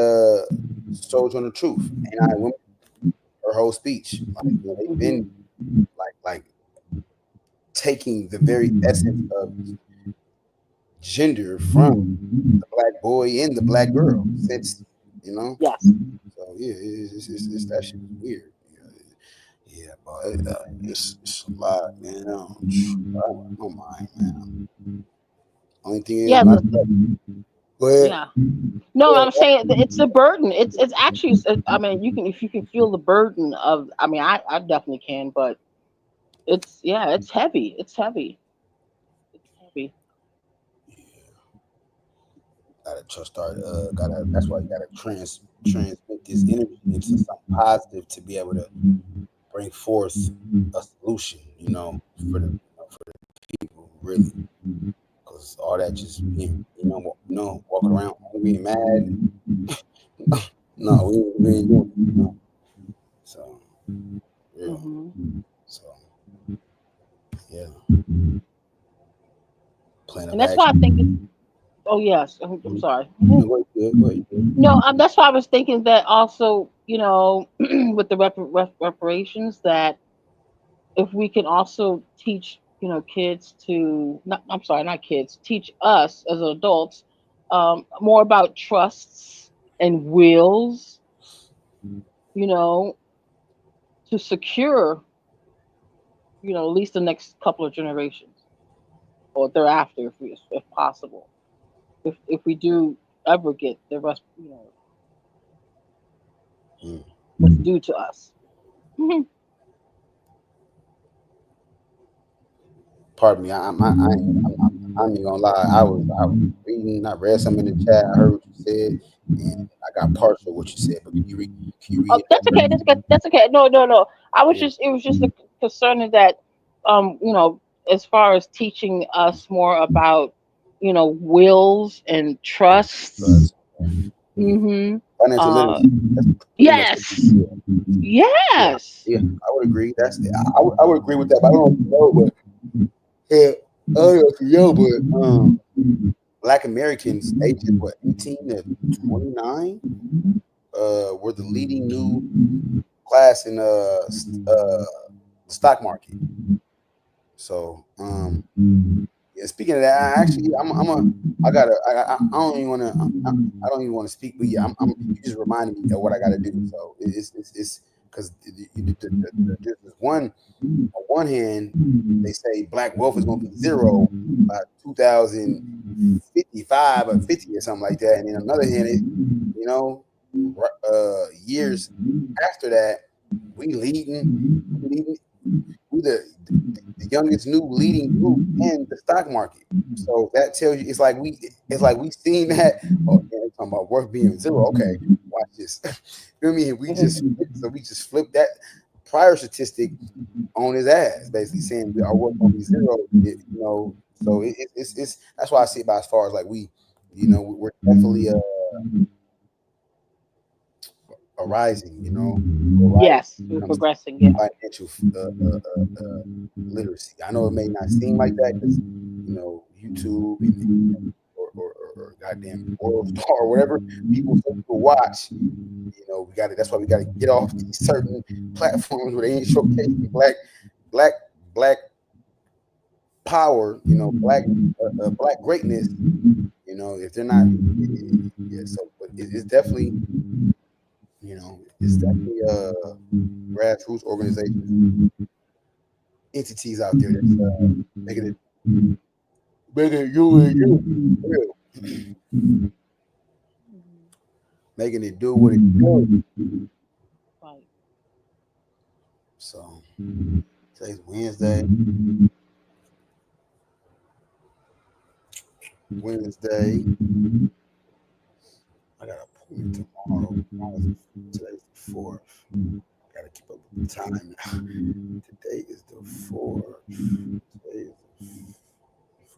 Soldier on the Truth, and I went her whole speech. Like they've been like taking the very essence of gender from the black boy and the black girl since Yes. So yeah, it's that shit is weird. Yeah, but it's a lot, man. I don't mind, man. Only thing is, Yeah. go ahead. Yeah. No, I'm saying it's a burden. It's actually. I mean, if you can feel the burden of. I mean, I definitely can, but it's heavy. It's heavy. It's heavy. That's why you gotta transmit this energy into something positive to be able to bring forth a solution, for the people, really. Because all that just walking around angry and mad. No, we ain't doing it. So real. So yeah. Plan of And that's why I action. think. Oh yes, I'm sorry. Go ahead. No, that's why I was thinking that also, with the reparations, that if we can also teach, kids to, not, I'm sorry, not kids, teach us as adults, more about trusts and wills, to secure, at least the next couple of generations or thereafter, if possible, if we do ever get the rest, what's due to us. Pardon me. I ain't gonna lie. I was reading. I read something in the chat. I heard what you said, and I got partial of what you said. But can you read Oh, it? that's okay. That's okay. That's okay. No, no, no. It was just a concern that, as far as teaching us more about, wills and trusts. Mm-hmm. Financial literacy. Yes. Yes. Yeah, I would agree. I would agree with that. But I don't know, but I don't know if you know, but Black Americans ages 18 to 29 were the leading new class in the stock market. So yeah, speaking of that, I don't even want to speak, but yeah, you just reminded me of what I got to do. So it's because there's one. On one hand, they say black wealth is going to be zero by 2055 or 50 or something like that, and then on the other hand, years after that, we the youngest new leading group in the stock market. So that tells you it's like we seen that. Oh, yeah, talking about worth being zero. Okay, watch this. You know what I mean? We just flipped that prior statistic on his ass, basically saying our worth gonna be zero. So it's that's why I see about as far as like we, you know, we're definitely arising, you know, Yes, we're progressing. Yeah. financial literacy. I know it may not seem like that because you know YouTube and or goddamn World Star or whatever people watch. You know, we got to. That's why we got to get off these certain platforms where they ain't showcasing black power. You know, black greatness. You know, if they're not, yeah. So, but it's definitely, you know, it's definitely grassroots organizations, entities out there that's making it you and you real. Making it do what it does. Right. So today's Wednesday. I got an appointment tomorrow. Today's the 4th. Gotta keep up with the time now. Today is the 4th. Today is the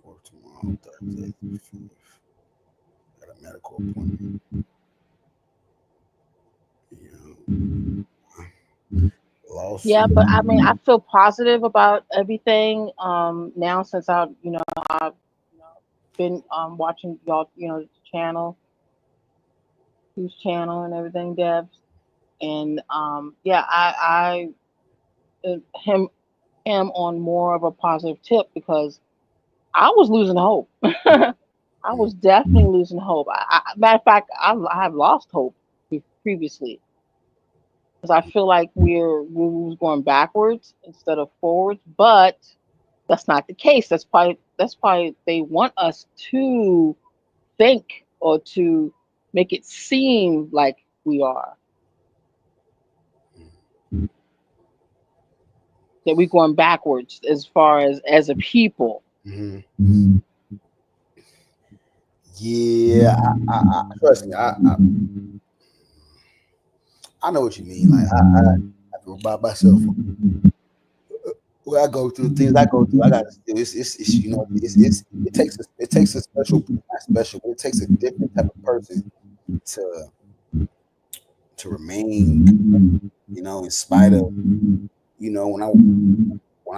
4th. Tomorrow, Thursday is the 5th. Got a medical appointment. Yeah, but I mean, I feel positive about everything now since I've been watching y'all, channel, whose channel and everything, Debs, and yeah, I am on more of a positive tip because I was losing hope. I was definitely losing hope. Matter of fact, I have lost hope previously. Because I feel like we was going backwards instead of forwards, but that's not the case. That's why they want us to think or to make it seem like we are. That we're going backwards as far as a people. Mm-hmm. Yeah, I trust me. I know what you mean. Like I go by myself. When I go through things I go through, I got to. It's you know it takes a special, not special, but it takes a different type of person to remain, you know, in spite of, you know, when I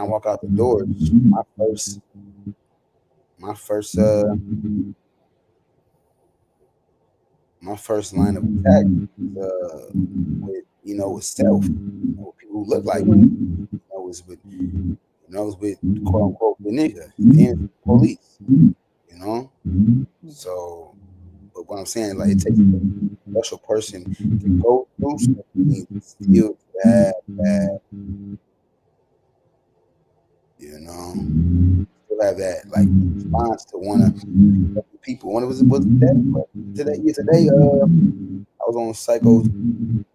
walk out the doors, my first line of attack with self, with people who look like me, was with quote unquote the nigga and police, you know. So, but what I'm saying, like, it takes a special person to go through something and still bad, you know. Still have that like response to want to help people. When it was today. I was on Psycho's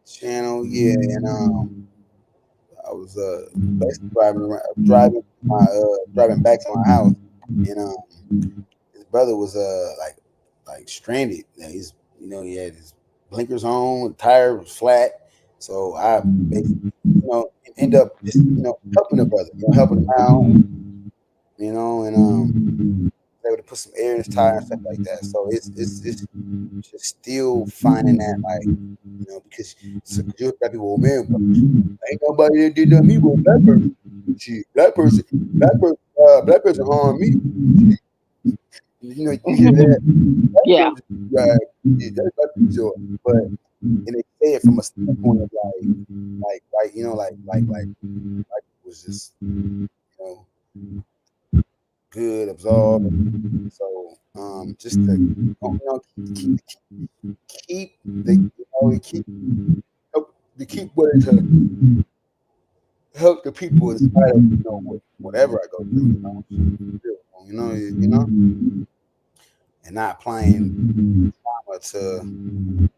channel, yeah, and I was basically driving back to my house, and his brother was like stranded. He's he had his blinkers on, the tire was flat, so I basically end up just helping the brother, helping him out, and able to put some air in his tire and stuff like that. So it's just still finding that, like, because you got people, man, ain't nobody that did that me but black person. Shit, black person harmed me. You hear that? Yeah. That's black people's joy. But and they say it from a standpoint of like it was just good, absorb. So just to keep willing to help the people in spite of whatever I go through, and not applying trauma to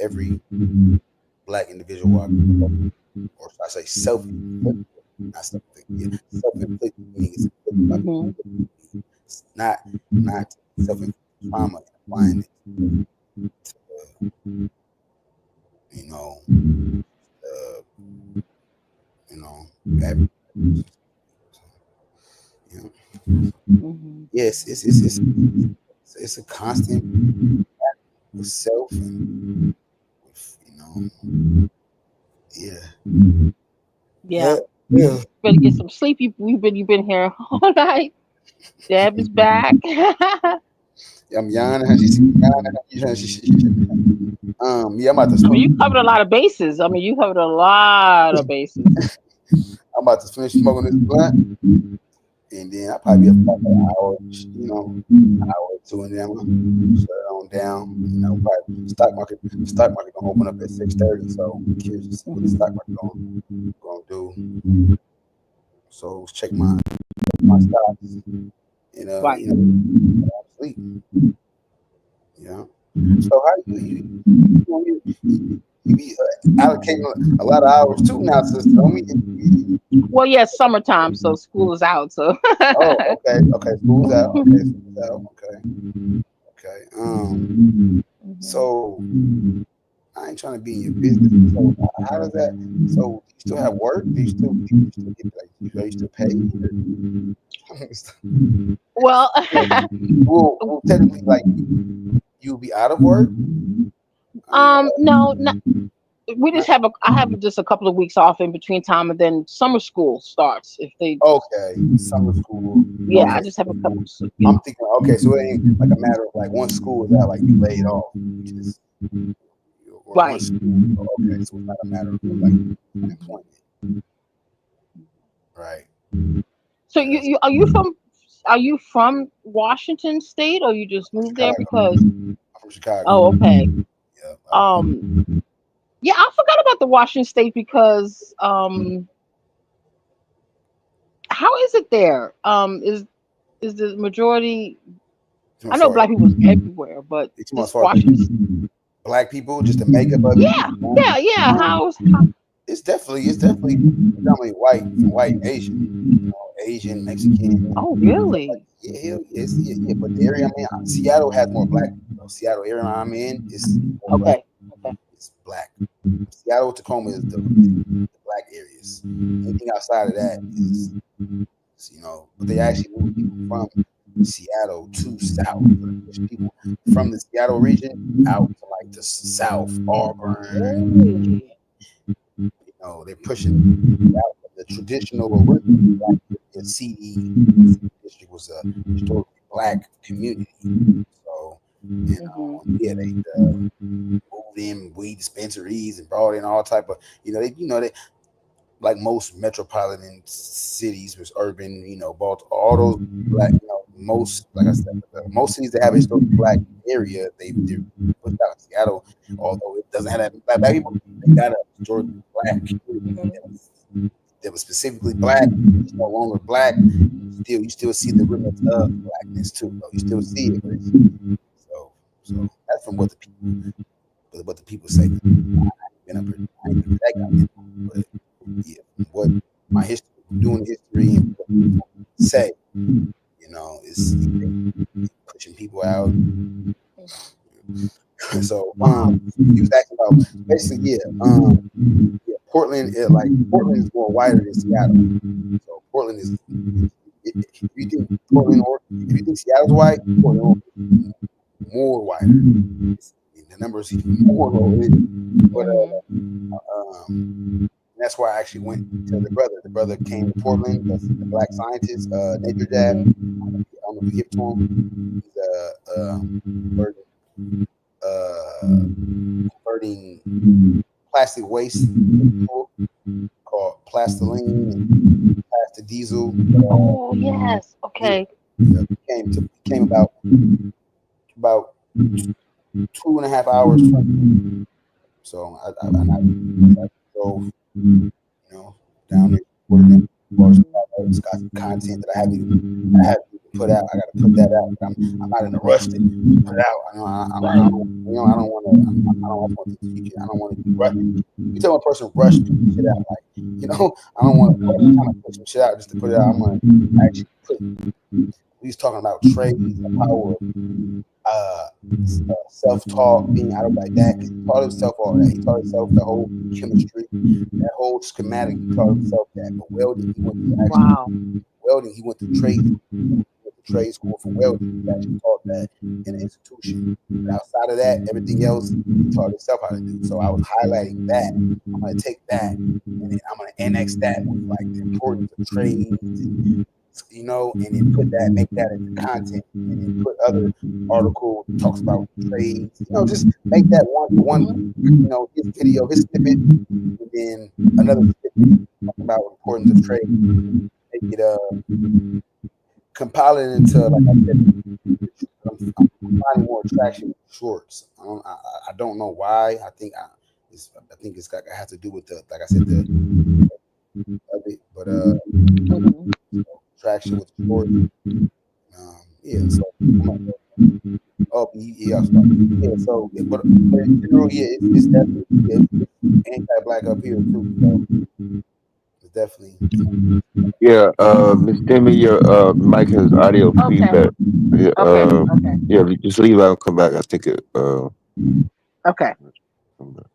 every black individual, or should I say self-inflicted, not self-inflicted. Self-inflicted means not self-inflicted trauma, and applying it to Yes, it's a constant with self and with, yeah. Yeah. Yeah. Better get some sleep. You've been here all night. Deb is back. I'm yawning. Yeah, I'm about to I mean, you smoke. covered a lot of bases. You covered a lot of bases. I'm about to finish smoking this blunt, and then I'll probably be up for like an hour, an hour or two, and then I'm gonna shut it on down. Probably stock market gonna open up at 6:30, so I'm curious to see what the stock market gonna do. So check my stocks, and Right. sleep. Yeah. So how do you be allocating a lot of hours too now, sister? Well, yeah, it's summertime, so school is out. So. Oh, okay. School's out. Okay. So I ain't trying to be in your business. So how does that? So you still have work? Do you still get like? Are you still paid? Well. well, technically, like you'll be out of work. No. We just have I have just a couple of weeks off in between time, and then summer school starts. If they summer school. Yeah, Okay. I just have a couple. I'm thinking, okay, so it ain't like a matter of like once school is out, like you laid off. Right. Okay, so it's not a matter of like unemployment. Right. So are you from Washington State, or you just moved there because? I'm from Chicago. Oh, okay. Yeah. Yeah, I forgot about the Washington State because how is it there? Is the majority? I know black people is everywhere, but it's just Washington. Black people, just the makeup of it. Yeah. How? It's definitely predominantly white and white and Asian. Asian, Mexican. Oh, really? Yeah. But the area I'm in, Seattle has more black people. Seattle area I'm in is more black. It's black. Seattle, Tacoma is the black areas. Anything outside of that is, but they actually move people from Seattle to South. There's people from the Seattle region out to like the South, Auburn. They're pushing out the traditional original black CD district was a historically black community. So they moved in weed dispensaries and brought in all type of they like most metropolitan cities was urban, Baltimore, all those black, most, like I said, most cities that have a historic black area, they're put out. Seattle, although it doesn't have that black people, they got a historic black community that was specifically black. It's no longer black. You still see the remnants of blackness too, though. You still see it. So that's from what the people say. I ain't been that guy, but yeah, what my history, doing history, and what people say, is pushing people out. So he was asking about basically, Portland, Portland is more wider than Seattle. So Portland is, if you think Portland or if you think Seattle's wide, Portland is more wider. The numbers more low, but that's why I actually went to the brother. The brother came to Portland, the black scientist, Nature Dad. I don't know if you hip to him. He's converting plastic waste called plastiline and plastic diesel. Oh yes, okay. Came about 2.5 hours from. So I drove, down there. It's got some content that I have to put out. I got to put that out. I'm not in a rush to put it out. I don't want to be rushing. You tell a person rush shit out, I don't want to put some shit out just to put it out. I'm gonna actually put. He's talking about trade, the power of self-talk, being out of that. He taught himself all that. He taught himself the whole chemistry, that whole schematic. He taught himself that. But welding, he went to welding. He went to trade. trade school for welding. He actually taught that in an institution. But outside of that, everything else he taught himself how to do. So I was highlighting that. I'm gonna take that and then I'm gonna annex that with like the importance of trades, and, you know, and then put that, make that into content, and then put other article that talks about trades. You know, just make that one. You know, his video, his snippet, and then another snippet talking about the importance of trade. Make it compile it into, like I said, I'm finding more traction with shorts. I don't know why. I think it's got has to do with the, like I said, the of it, but traction with shorts. Yeah, so so but in general, yeah, it's definitely it's anti-black up here too. So it's definitely Yeah, Miss Demi, your mic has audio Okay. feedback. Yeah, Okay. yeah, just leave out and come back. I think it. Okay. Come back.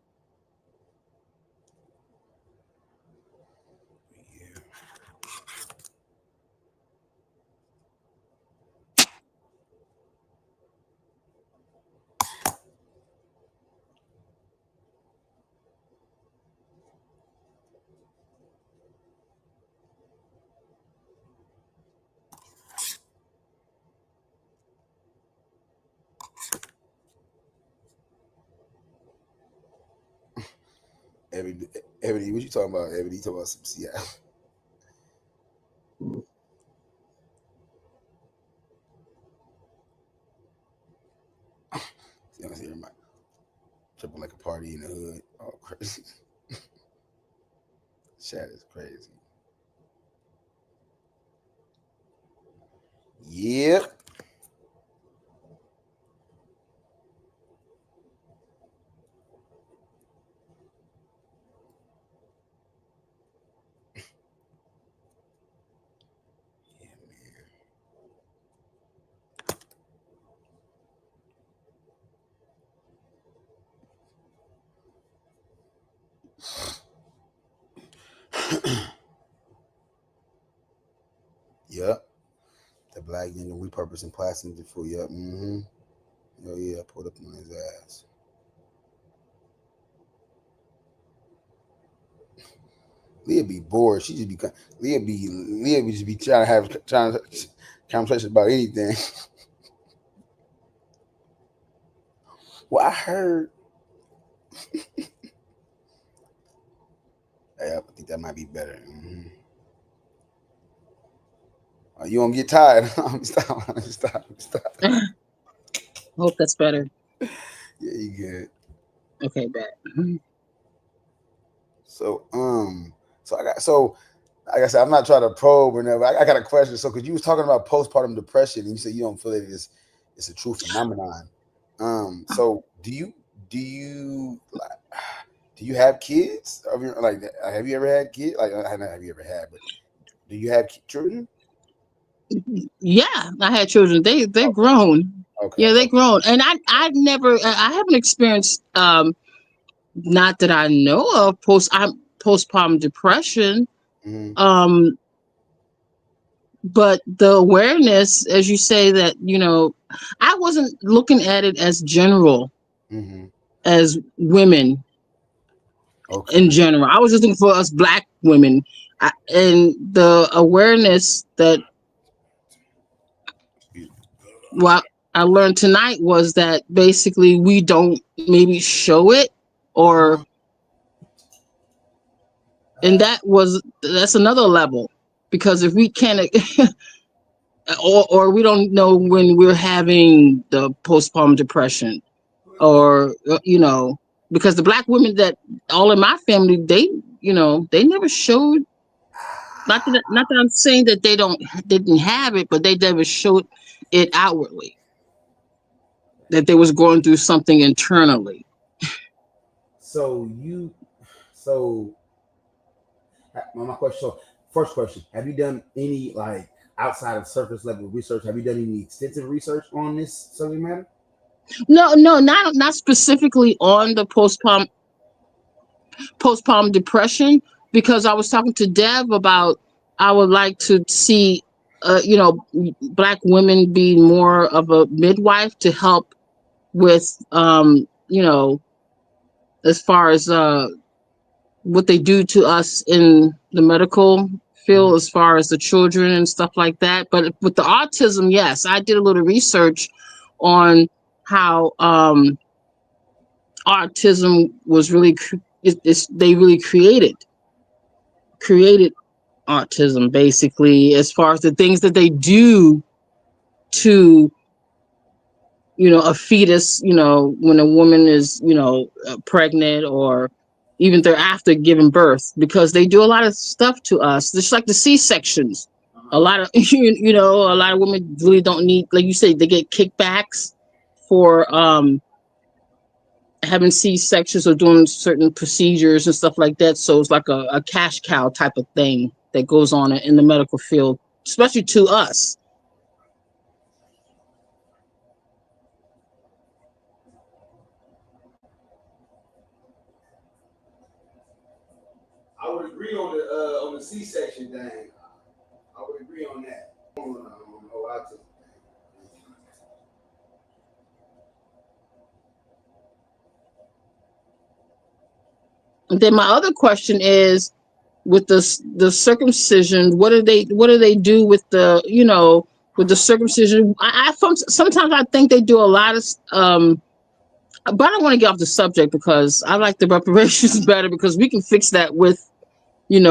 Ebony, what you talking about? Ebony, you talking about some Seattle? See, I see everybody tripping like a party in the hood. Oh, crazy! Chat is crazy. Yep. Yep. The black union repurposing plastic for yep. Oh yeah, I pulled up on his ass. Leah be bored. She just be Leah be just be trying to conversation about anything. Well, I heard. Yeah, I think that might be better. You won't get tired. Stop. Hope that's better. Yeah, you good. Okay, bet. So like I said, I'm not trying to probe or never. I got a question. So, because you was talking about postpartum depression, and you said you don't feel that it's a true phenomenon. So do you have kids? Have you ever had kids? Like, I know have you ever had, but do you have children? Yeah, I had children. They're grown. Okay. Yeah, they grown, and I haven't experienced not that I know of postpartum depression. But the awareness, as you say, that I wasn't looking at it as general as women in general. I was just looking for us black women, and the awareness that what I learned tonight was that basically we don't maybe show it, or and that's another level, because if we can't or we don't know when we're having the postpartum depression, or because the black women that all in my family, they never showed, not that I'm saying that they didn't have it, but they never showed it outwardly, that they was going through something internally. So my question. So first question: have you done any, like, outside of surface level research? Have you done any extensive research on this subject matter? No, not specifically on the postpartum depression, because I was talking to Dev about I would like to see black women be more of a midwife to help with, as far as what they do to us in the medical field, as far as the children and stuff like that. But with the autism, yes, I did a little research on how autism was really they really created autism, basically, as far as the things that they do to a fetus, when a woman is pregnant, or even thereafter giving birth, because they do a lot of stuff to us, just like the C-sections. A lot of a lot of women really don't need, like you said, they get kickbacks for having C-sections or doing certain procedures and stuff like that. So it's like a cash cow type of thing that goes on in the medical field, especially to us. I would agree on the C-section thing. I would agree on that. And then my other question is, with the circumcision, what do they do with the with the circumcision? Sometimes I think they do a lot of but I don't want to get off the subject, because I like the reparations better, because we can fix that with we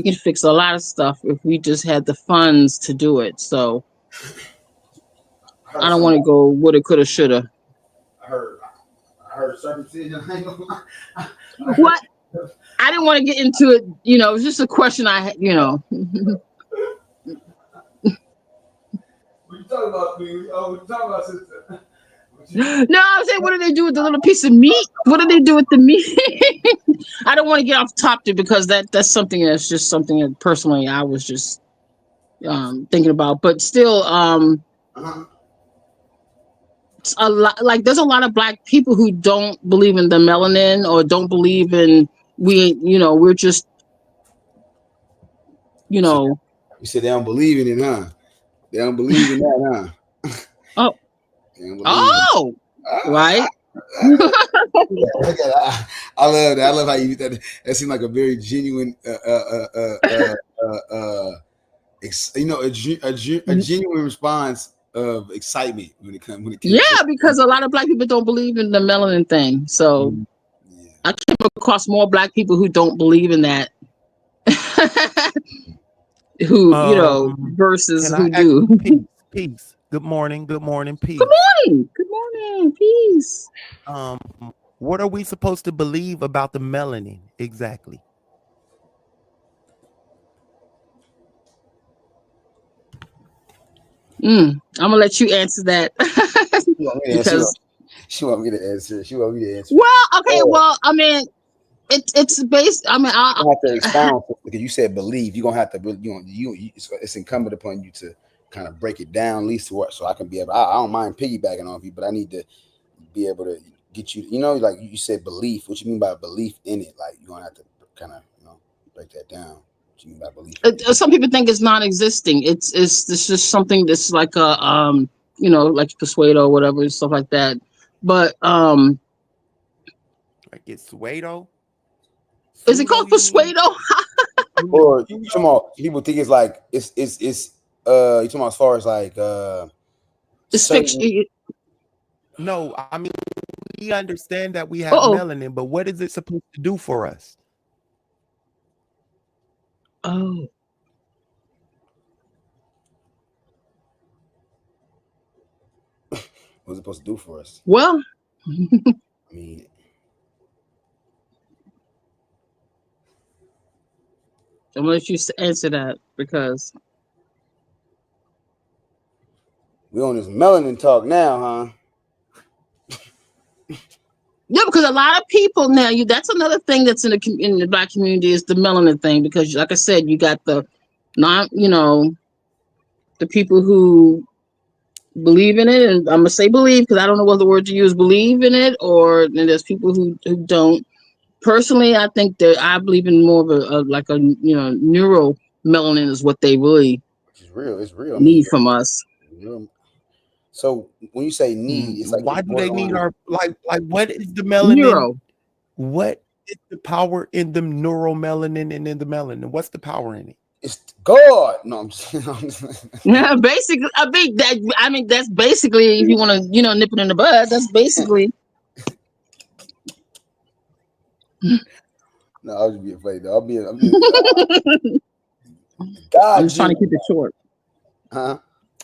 can fix a lot of stuff if we just had the funds to do it. So I don't want to go woulda, coulda, shoulda. I heard circumcision. What? I didn't want to get into it. It was just a question I had. What you talking about, Queen? Oh, what you talking about, sister? No, I was saying, what do they do with the little piece of meat? What do they do with the meat? I don't want to get off topic, because that's something that's just something that personally I was just thinking about. But still, it's a lot. Like, there's a lot of black people who don't believe in the melanin, or don't believe in we're just You said they don't believe in it, huh? They don't believe in that, huh? Oh. Oh, right. I love that. I love how you that. That seemed like a very genuine, a genuine response of excitement when it comes. Yeah, because a lot of black people don't believe in the melanin thing. So I came across more black people who don't believe in that. Who versus who do. Peace. Good morning, peace. Good morning, peace. What are we supposed to believe about the melanin exactly? I'm gonna let you answer that. She want me to answer. Well, okay. Well, I mean, it's based. I mean, I have to expound, because you said believe. You're gonna have to really, it's incumbent upon you to kind of break it down, at least to what, so I can be able. I don't mind piggybacking off you, but I need to be able to get you. Like you said, belief. What you mean by belief in it? Like, you're gonna have to kind of break that down. What you mean by belief? Some people think it's non-existing. It's just something that's like a like Persuado or whatever, stuff like that. But like it's Suedo. Is it called Persuado? Or you talking about, people think it's like it's you talking about as far as like it's fiction. No, I mean, we understand that we have melanin, but what is it supposed to do for us? Oh. What's it supposed to do for us? Well, I mean, I'm gonna let you answer that, because we on this melanin talk now, huh? Yeah, because a lot of people now, that's another thing that's in the black community, is the melanin thing, because like I said, you got the the people who believe in it, and I'm gonna say believe, because I don't know what the word to use, believe in it, and there's people who don't. Personally, I think that I believe in more of a neuro Melanin is what they really Which is real. It's real. I mean, need from us. real. So when you say need, it's like Why it's do they need borderline. our like what is the melanin? Neuro. What is the power in the neuromelanin and in the melanin? What's the power in it? It's God. No, I'm just, Yeah, basically, I mean that's basically if you want to, nip it in the bud. That's basically. no, I was just being funny though. God. I'm just trying to keep it short. Huh?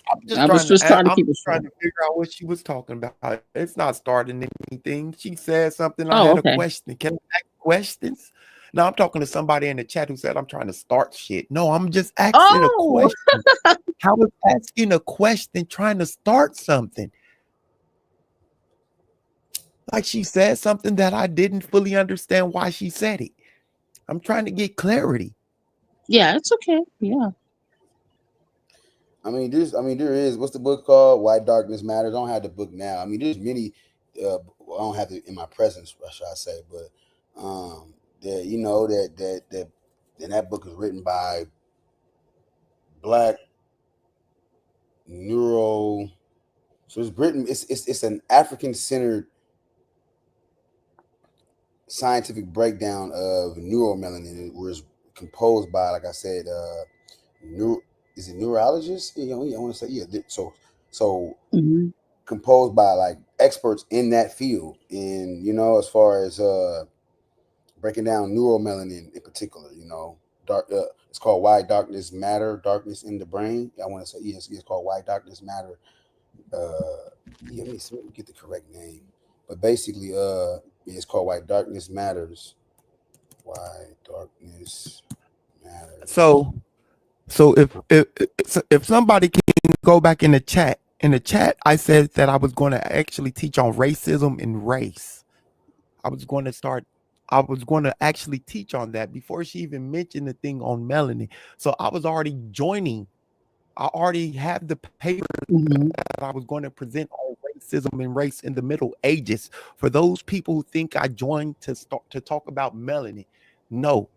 I was just trying to I'm keep it trying short. to figure out what she was talking about. It's not starting anything. She said something. I Oh, had okay. a question. Can I ask questions? No, I'm talking to somebody in the chat who said I'm trying to start shit. No, I'm just asking a Oh, question. How is asking a question trying to start something? Like she said something that I didn't fully understand why she said it. I'm trying to get clarity. yeah, it's okay. Yeah. I mean, there is. What's the book called? Why Darkness Matters. I don't have the book now. I mean, there's many. I don't have it in my presence, should I say? But that that book is written by Black neuro. So it's written. It's an African centered scientific breakdown of neuromelanin, where it's composed by, like I said, is it neurologists? I want to say So Mhm. composed by like experts in that field, and as far as breaking down neuromelanin in particular, dark. It's called Why Darkness Matter, Darkness in the Brain. I want to say yes, it's called Why Darkness Matter. Let me get the correct name, but basically, it's called Why Darkness Matters. Why Darkness Matters. So if somebody can go back in the chat, I said that I was going to actually teach on racism and race. I was going to actually teach on that before she even mentioned the thing on melanin. So I was already joining. I already have the paper that I was going to present on racism and race in the Middle Ages. For those people who think I joined to start to talk about melanin, no,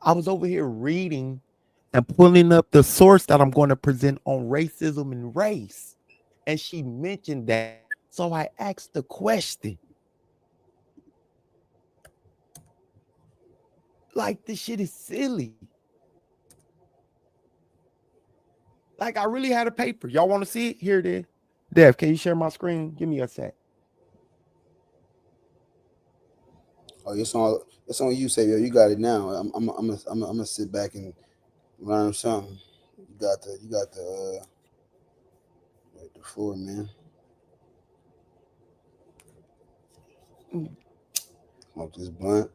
I was over here reading and pulling up the source that I'm going to present on racism and race. And she mentioned that. So I asked the question. Like, this shit is silly. Like, I really had a paper. Y'all want to see it? Here it is. Dev, can you share my screen? Give me a sec. Oh, it's on you, Savior. You got it now. I'm gonna sit back and learn something. You got the floor, man. Smoke this blunt.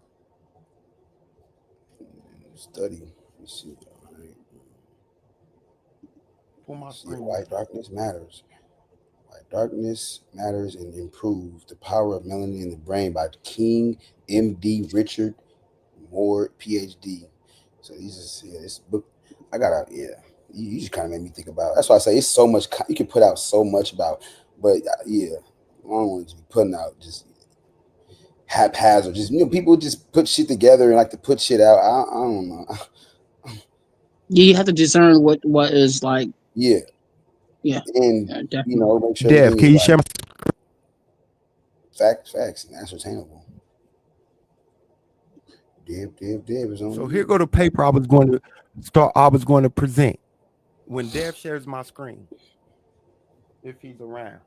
Study. Let's see. All right. Pull my screen. Why Darkness Matters. Why Darkness Matters and Improves the Power of Melanin in the Brain by King M.D. Richard Moore, PhD. So this book, you just kind of made me think about it. That's why I say it's so much, you can put out so much about, but I don't want to be putting out just haphazard, just, people just put shit together and like to put shit out. I don't know. You have to discern what is like. Yeah. And definitely. make sure Dev, can you share my facts and ascertainable. Dev is on. So here go the paper I was going to present when Dev shares my screen, if he's around.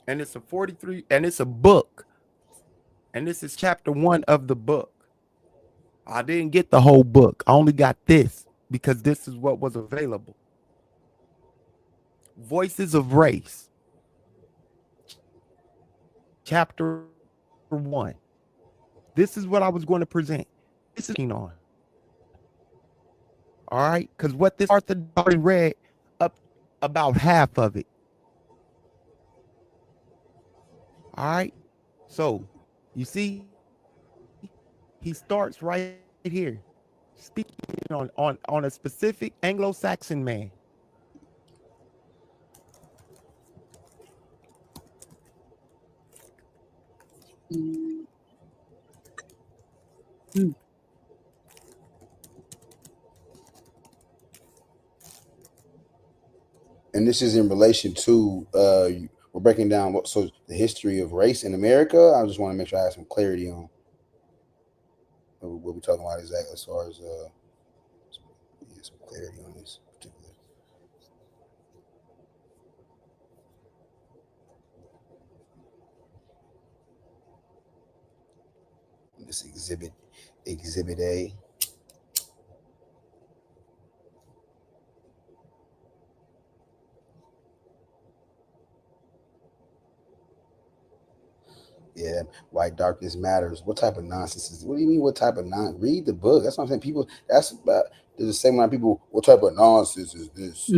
And it's a 43, and it's a book. And this is chapter 1 of the book. I didn't get the whole book. I only got this because this is what was available. Voices of Race. Chapter 1. This is what I was going to present. This is on. All right, because what this author already read up about half of it. All right, so you see, he starts right here, speaking on a specific Anglo-Saxon man. And this is in relation to we're breaking down so the history of race in America. I just want to make sure I have some clarity on what we're talking about exactly as far as some clarity on this particular. This exhibit A. Yeah, white darkness matters. What type of nonsense is? What do you mean? What type of non? Read the book. That's what I'm saying. People. That's about. There's the same amount of people. What type of nonsense is this?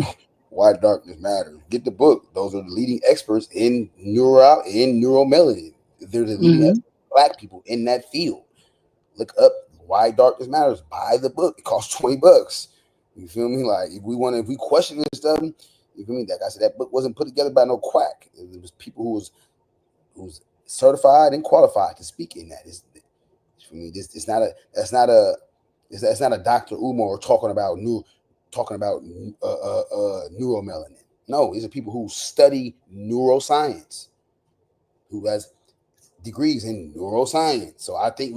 White darkness matters. Get the book. Those are the leading experts in neuromelanin. They're the leading black people in that field. Look up why darkness matters. Buy the book. It costs $20. You feel me? Like if we question this stuff, you feel me? Like I said, that book wasn't put together by no quack. It was people who was certified and qualified to speak in that. For me, it's not a Dr. Umar talking about neuromelanin. No, these are people who study neuroscience, who has degrees in neuroscience. So I think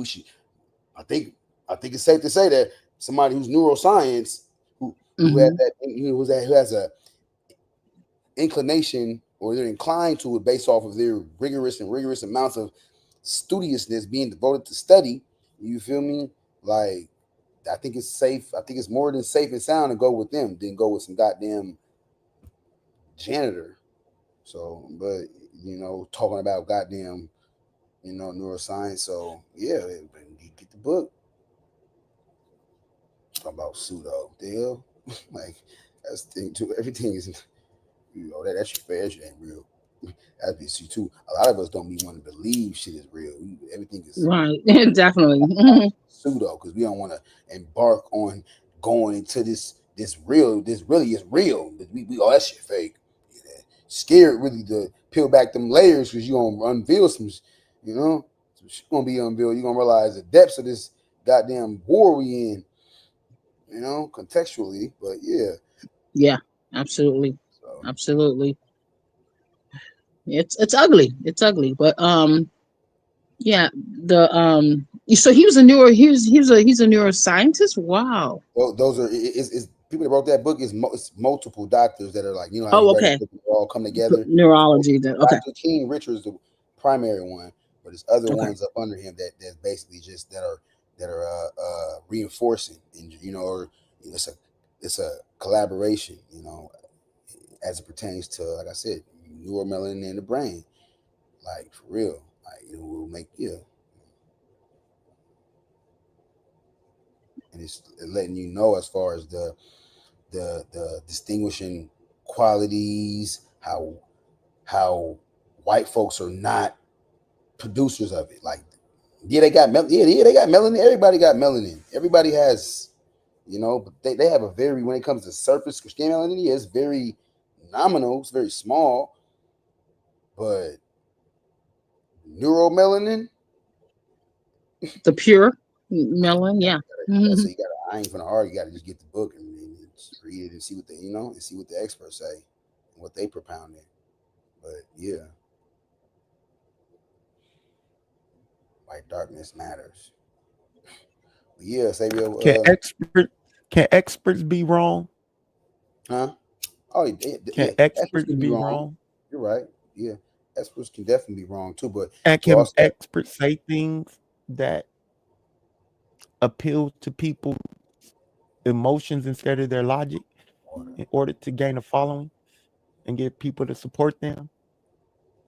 it's safe to say that somebody who's neuroscience who has a inclination, or they're inclined to it based off of their rigorous amounts of studiousness being devoted to study. You feel me? Like, I think it's safe. I think it's more than safe and sound to go with them than go with some goddamn janitor. So, but talking about goddamn, neuroscience. So yeah, get the book. Talking about pseudo. The hell? Like, that's the thing too. Everything is. That shit fair. That shit ain't real. That's BC too. A lot of us don't be wanting to believe shit is real. Everything is right. Definitely pseudo, because we don't want to embark on going into this real. This really is real. But we that shit fake. Scared really to peel back them layers, because you gonna unveil some shit gonna be unveiled. You're gonna realize the depths of this goddamn war we in. Contextually, but yeah, absolutely. Absolutely. It's ugly. It's ugly. But yeah, so he was a neuroscientist. Wow. Those are is people that wrote that book is multiple doctors that are like, how okay. they all come together. Neurology then. Okay. Dr. King Richards, the primary one, but there's other ones up under him that's basically just that are reinforcing, or it's a collaboration, as it pertains to, like I said, neuromelanin in the brain, like for real, like it will make and it's letting you know as far as the distinguishing qualities, how white folks are not producers of it. Like, they got melanin. Everybody got melanin. Everybody has, but they have a very, when it comes to surface skin melanin, it's very nominal, it's very small, but neuromelanin, the pure melanin, yeah. So I ain't gonna argue. You gotta just get the book and just read it and see what and see what the experts say and what they propound it. But yeah, white darkness matters. But yeah, Sabio, can experts be wrong? Huh? Oh, can experts be wrong? You're right. Yeah, experts can definitely be wrong too. But can experts say things that appeal to people's emotions instead of their logic in order to gain a following and get people to support them?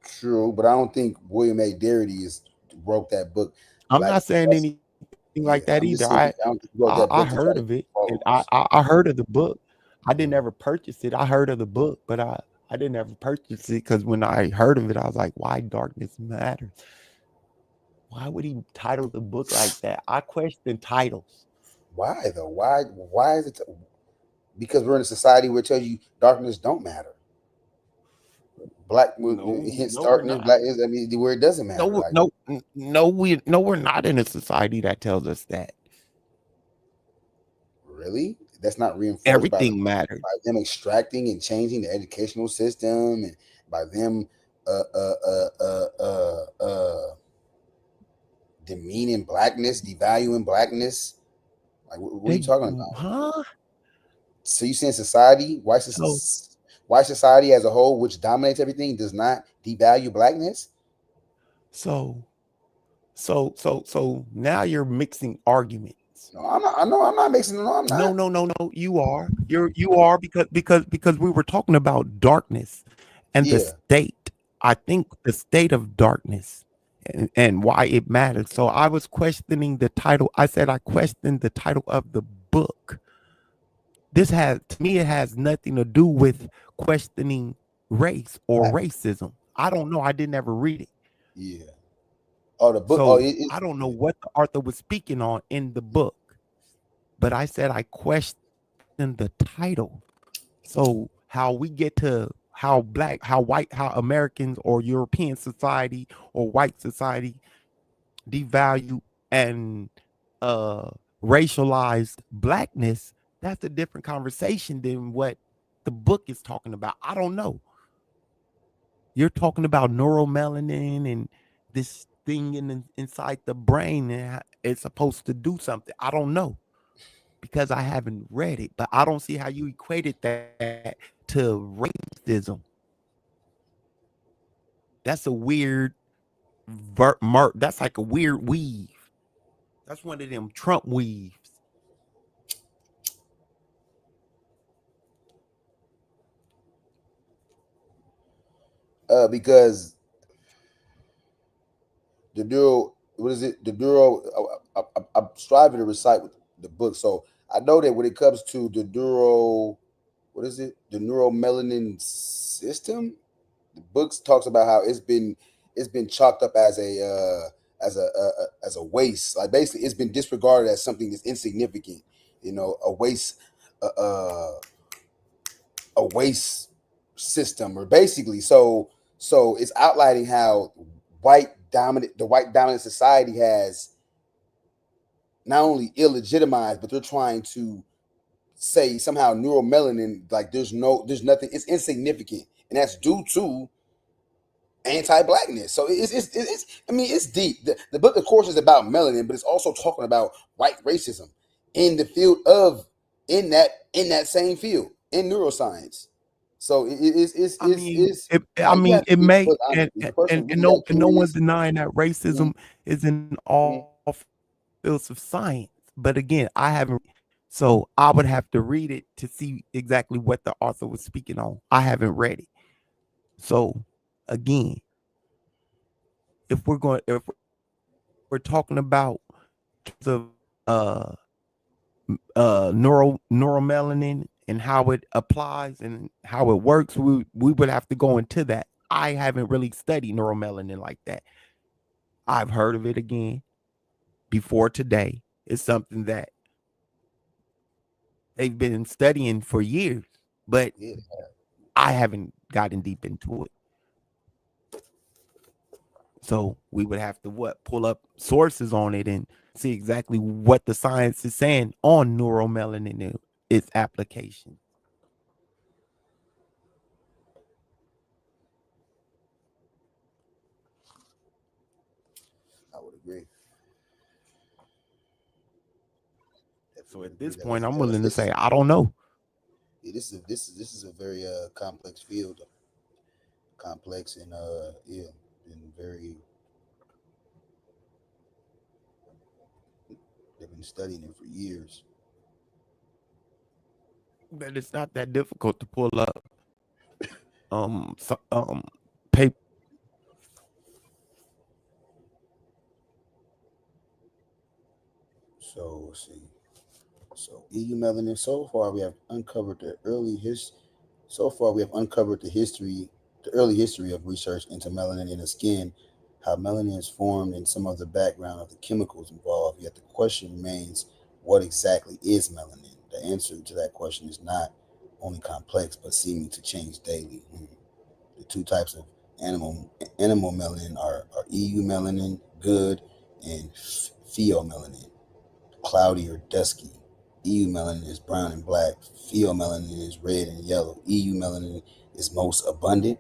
True, but I don't think William A. Darity wrote that book. I'm not saying anything like that either. I heard of it, and I heard of the book. I didn't ever purchase it. I heard of the book, but I didn't ever purchase it, because when I heard of it, I was like, why darkness matters? Why would he title the book like that? I question titles. Why though? Why is it? Because we're in a society where it tells you darkness don't matter. Black darkness, black is, where it doesn't matter. We're not in a society that tells us that. Really? That's not reinforced Everything matters. by them extracting and changing the educational system, and by them demeaning blackness, devaluing blackness. Like, what are you They, talking about? huh? So you saying society, So, white society as a whole, which dominates everything, does not devalue blackness? so, so now you're mixing arguments. No, I'm not. I know I'm not mixing. No, I'm not. No. You are. You are because we were talking about darkness and the Yeah. state. I think the state of darkness and why it matters. So I was questioning the title. I said I questioned the title of the book. This has, to me, it has nothing to do with questioning race or racism. I don't know. I didn't ever read it. Yeah. Oh, the book. So I don't know what the author was speaking on in the book, but I said I questioned the title. So how we get to how black, how white, how Americans or European society or white society devalue and racialized blackness, that's a different conversation than what the book is talking about. I don't know. You're talking about neuromelanin and this thing inside the brain, and it's supposed to do something. I don't know because I haven't read it, but I don't see how you equated that to racism. That's a weird that's like a weird weave. That's one of them Trump weaves. Because the Duro, what is it? The Duro, I'm striving to recite with the book. So I know that when it comes to the Duro, what is it? The neuromelanin system. The books talks about how it's been chalked up as a waste. Like, basically, it's been disregarded as something that's insignificant. You know, a waste system, or basically, so it's outlining how the white dominant society has not only illegitimized, but they're trying to say somehow neuromelanin, like there's nothing, it's insignificant, and that's due to anti-blackness. So it's I mean, it's deep. The book, of course, is about melanin, but it's also talking about white racism in the field of in that same field in neuroscience. So it may, and no one's denying that racism is in all fields of science. But again, I haven't, so I would have to read it to see exactly what the author was speaking on. I haven't read it. So again, if we're talking about the neuromelanin and how it applies and how it works, we would have to go into that. I haven't really studied neuromelanin like that. I've heard of it again before today. It's something that they've been studying for years, but I haven't gotten deep into it. So we would have to pull up sources on it and see exactly what the science is saying on neuromelanin and its application. I would agree. So at this point, I'm willing to say I don't know. Yeah, this is a very complex field, complex, and and very. They've been studying it for years. But it's not that difficult to pull up paper. So let's see. So EU melanin. So far, we have uncovered the early history of research into melanin in the skin, how melanin is formed, and some of the background of the chemicals involved. Yet the question remains, what exactly is melanin? The answer to that question is not only complex, but seeming to change daily. The two types of animal melanin are EU melanin, good, and pheomelanin, cloudy or dusky. EU melanin is brown and black. Pheomelanin is red and yellow. EU melanin is most abundant.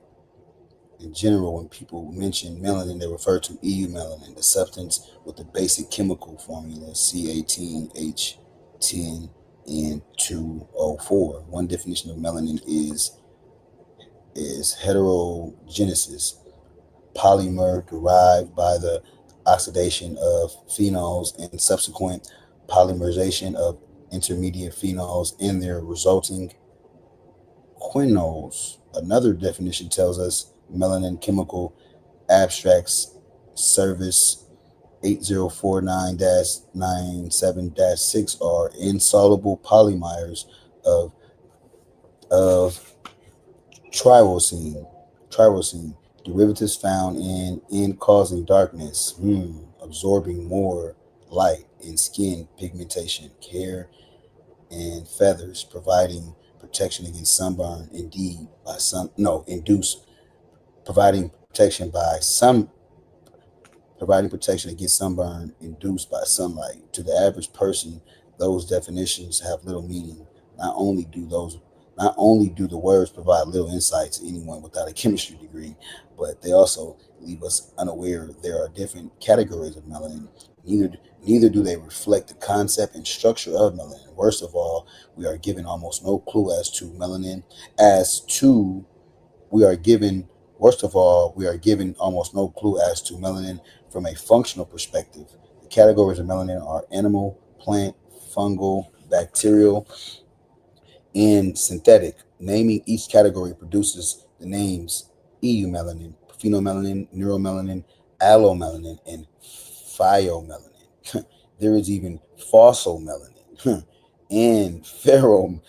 In general, when people mention melanin, they refer to EU melanin, the substance with the basic chemical formula C18H10N2O4. One definition of melanin is heterogenesis, polymer derived by the oxidation of phenols and subsequent polymerization of intermediate phenols and their resulting quinols. Another definition tells us melanin chemical abstracts service 8049-97-6 are insoluble polymers of tyrosine derivatives found in causing darkness, absorbing more light in skin pigmentation, hair, and feathers, providing protection against sunburn. Providing protection against sunburn induced by sunlight. To the average person, those definitions have little meaning. Not only do the words provide little insight to anyone without a chemistry degree, but they also leave us unaware there are different categories of melanin. Neither do they reflect the concept and structure of melanin. Worst of all, we are given almost no clue as to melanin. We are given almost no clue as to melanin from a functional perspective. The categories of melanin are animal, plant, fungal, bacterial, and synthetic. Naming each category produces the names EU melanin, phenomelanin, neuromelanin, allomelanin, and phyomelanin. There is even fossil melanin and ferromelanin.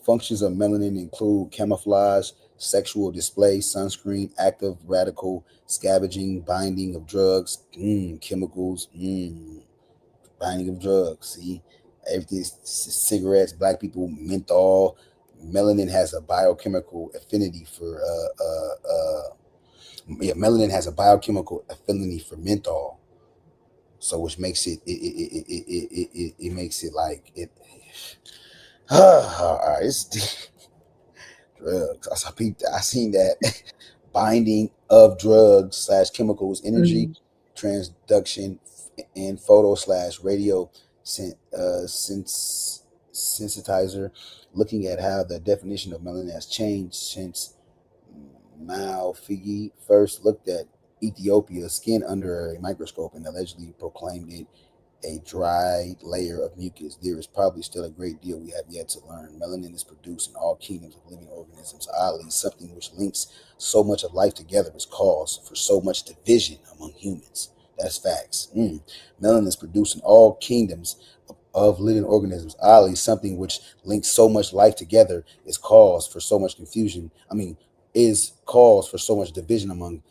Functions of melanin include camouflage, sexual display, sunscreen, active radical scavenging, binding of drugs, chemicals, binding of drugs. See, everything, cigarettes, black people, menthol. Melanin has a biochemical affinity for menthol. So which makes it makes it like it. All right, it's drugs. I seen that binding of drugs / chemicals, energy transduction, and photo / radio sensitizer. Looking at how the definition of melanin has changed since Malfigi first looked at Ethiopia's skin under a microscope and allegedly proclaimed it a dry layer of mucus. There is probably still a great deal we have yet to learn. Melanin is produced in all kingdoms of living organisms. Oddly, something which links so much of life together is cause for so much division among humans. That's facts. Melanin is produced in all kingdoms of living organisms. Oddly, something which links so much life together is cause for so much confusion. Is cause for so much division among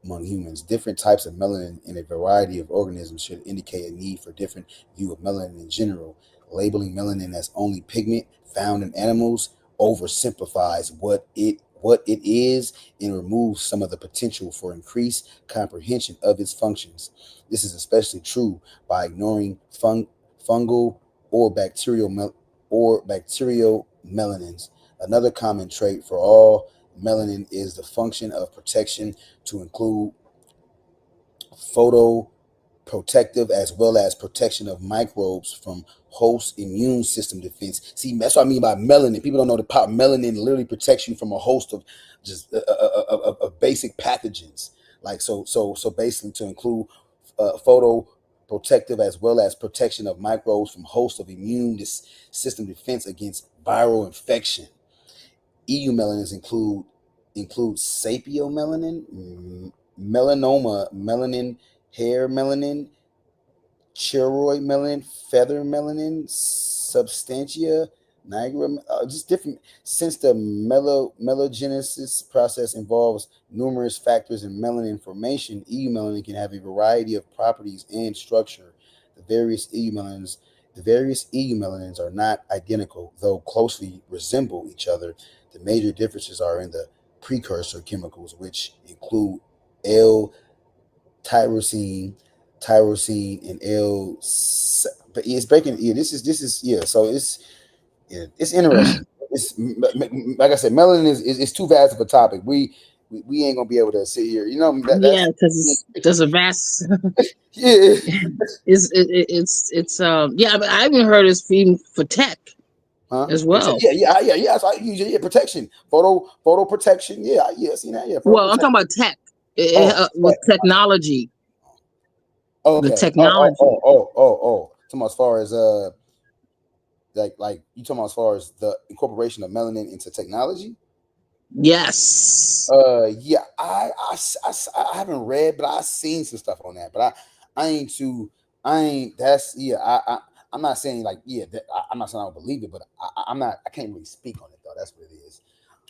humans. Different types of melanin in a variety of organisms should indicate a need for different view of melanin in general. Labeling melanin as only pigment found in animals oversimplifies what it is and removes some of the potential for increased comprehension of its functions. This is especially true by ignoring fungal or bacterial melanins. Another common trait for all melanin is the function of protection, to include photoprotective as well as protection of microbes from host immune system defense. See, that's what I mean by melanin. People don't know the power. Melanin literally protects you from a host of just basic pathogens. Like so basically to include photoprotective as well as protection of microbes from host of immune system defense against viral infection. EU melanins include sapiomelanin, melanoma melanin, hair melanin, choroid melanin, feather melanin, substantia nigra, just different. Since the melogenesis process involves numerous factors in melanin formation, EU melanin can have a variety of properties and structure. The various EU melanins are not identical, though closely resemble each other. The major differences are in the precursor chemicals, which include L-tyrosine, and but it's breaking. Yeah, this is yeah. So it's interesting. It's like I said, melanin is too vast of a topic. We ain't gonna be able to sit here. You know Yeah, that's because there's a vast. yeah. It's yeah. I even heard it's even for tech Huh? as well. Yeah. So I use protection, photo protection. Yeah, seen that. Yeah, photo Well, I'm protection. talking about tech with Tech. technology. Okay. The technology. Talking as far as like you talking about as far as the incorporation of melanin into technology. Yes. Yeah, I haven't read, but I've seen some stuff on that. But I ain't. That's yeah. I'm not saying like yeah. I'm not saying I don't believe it, but I'm not. I can't really speak on it though. That's what it is.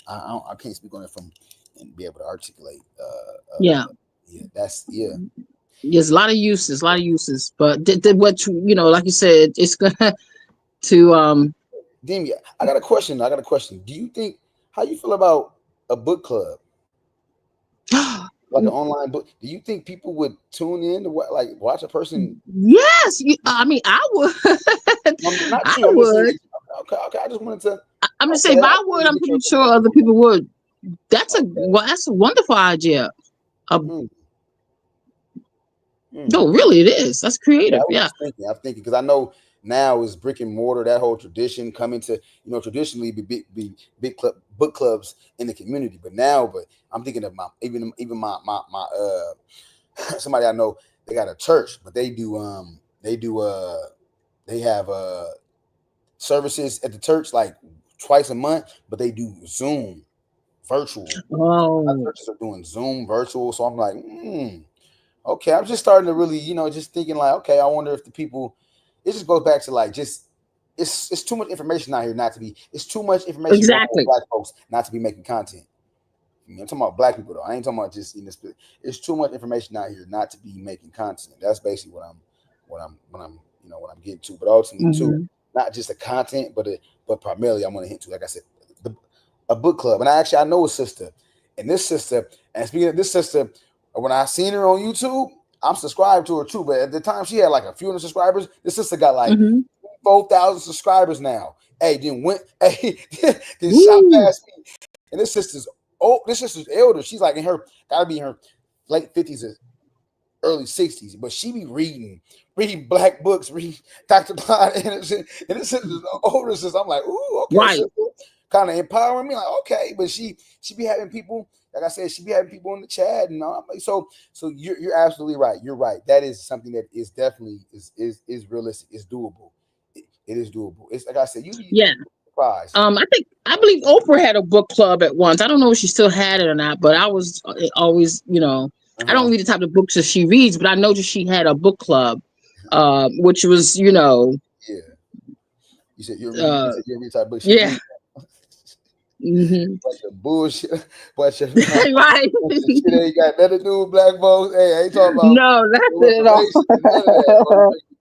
I can't speak on it from and be able to articulate. Yeah. Yeah. That's yeah. There's a lot of uses, but what like you said, it's gonna to Damien, I got a question. Do you think how you feel about a book club? Like an online book. Do you think people would tune in to watch a person? Yes, I mean, I would. Not I you. I'm just would. saying. Okay. I just wanted to. I'm just saying, if I would, I'm pretty sure other people would. That's a wonderful idea. No, really, it is. That's creative. I'm thinking because I know now is brick and mortar, that whole tradition coming to traditionally be big book clubs in the community, but I'm thinking of even my somebody I know, they got a church, but they have services at the church like twice a month, but they do Zoom virtual. Churches are doing Zoom virtual, so I'm like, okay, I'm just starting to really, just thinking like, okay, I wonder if the people. It just goes back to like just it's too much information out here not to be. It's too much information for Black folks not to be making content. I'm talking about Black people though. I ain't talking about just it's too much information out here not to be making content. That's basically what I'm getting to. But ultimately too, not just the content, but primarily I'm gonna hit to, like I said, a book club. And I know a sister, and speaking of this sister, when I seen her on YouTube, I'm subscribed to her too. But at the time, she had like a few hundred subscribers. This sister got like 4,000 subscribers now. Hey, then shot past me. And this sister's elder. She's like gotta be in her late 50s or early 60s. But she be reading Black books, reading Dr. Clyde Anderson. And this sister's older sister. I'm like, ooh, okay. Right. Kind of empowering me, like, okay. But she be having people. Like I said, she be having people in the chat, and so you're absolutely right. You're right. That is something that is definitely is realistic. It's doable. It is doable. It's like I said, surprised. I believe Oprah had a book club at once. I don't know if she still had it or not, but I was always, I don't read the type of books that she reads, but I know that she had a book club, which was, Yeah. You said you're reading type of books. Yeah. Bunch of bullshit. Right. Shit ain't got nothing to do with Black folks. Hey, I ain't talking about. No, that's it at all.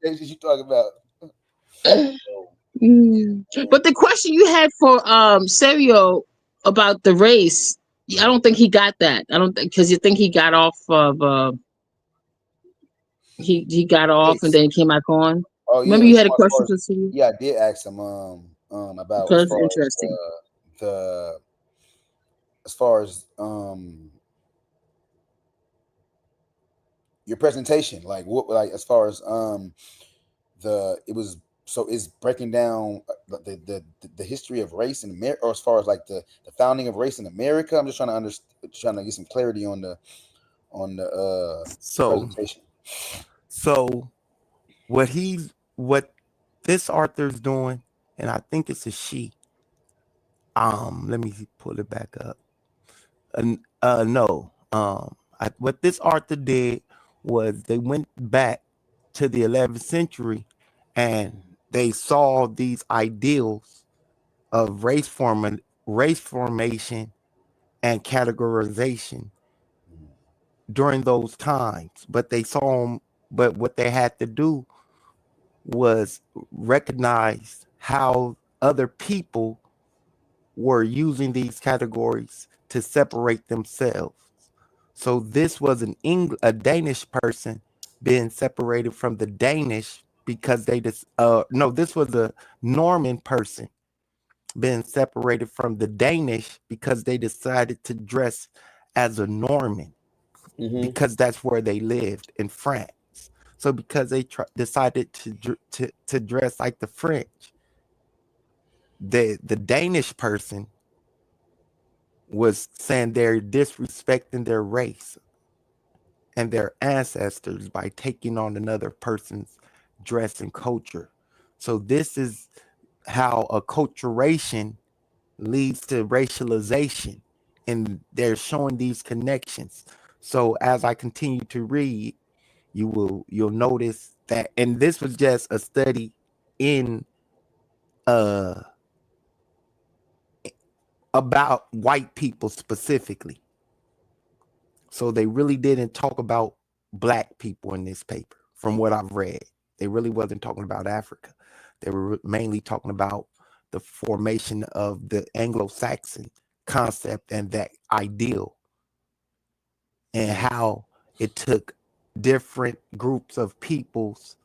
You talking about? But the question you had for Serio about the race, I don't think he got that. I don't think, because you think he got off of he got off and then came back on. Oh, remember you had a question for Serio? Yeah, I did ask him about that's interesting. As far as your presentation, like what, like as far as it's breaking down the history of race in America, or as far as like the founding of race in America. I'm just trying to get some clarity on the presentation. So what this author's doing, and I think it's a she. Let me pull it back up. What this author did was they went back to the 11th century and they saw these ideals of race formation and categorization during those times. But they saw them, but what they had to do was recognize how other people were using these categories to separate themselves. So this was a Danish person being separated from the Danish because they just no, this was a Norman person being separated from the Danish because they decided to dress as a Norman because that's where they lived in France. So because they decided to dress like the French, the Danish person was saying they're disrespecting their race and their ancestors by taking on another person's dress and culture. So this is how acculturation leads to racialization, and they're showing these connections. So as I continue to read, you'll notice that, and this was just a study in about white people specifically. So they really didn't talk about black people in this paper, from what I've read. They really wasn't talking about Africa. They were mainly talking about the formation of the Anglo-Saxon concept and that ideal, and how it took different groups of peoples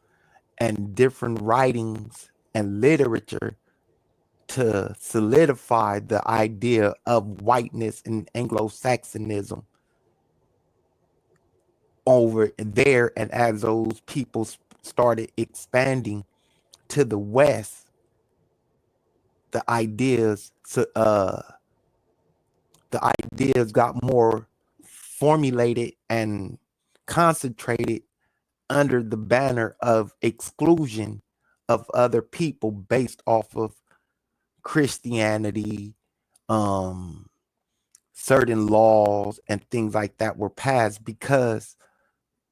and different writings and literature to solidify the idea of whiteness and Anglo-Saxonism over there. And as those people started expanding to the West, the ideas got more formulated and concentrated under the banner of exclusion of other people based off of Christianity. Certain laws and things like that were passed because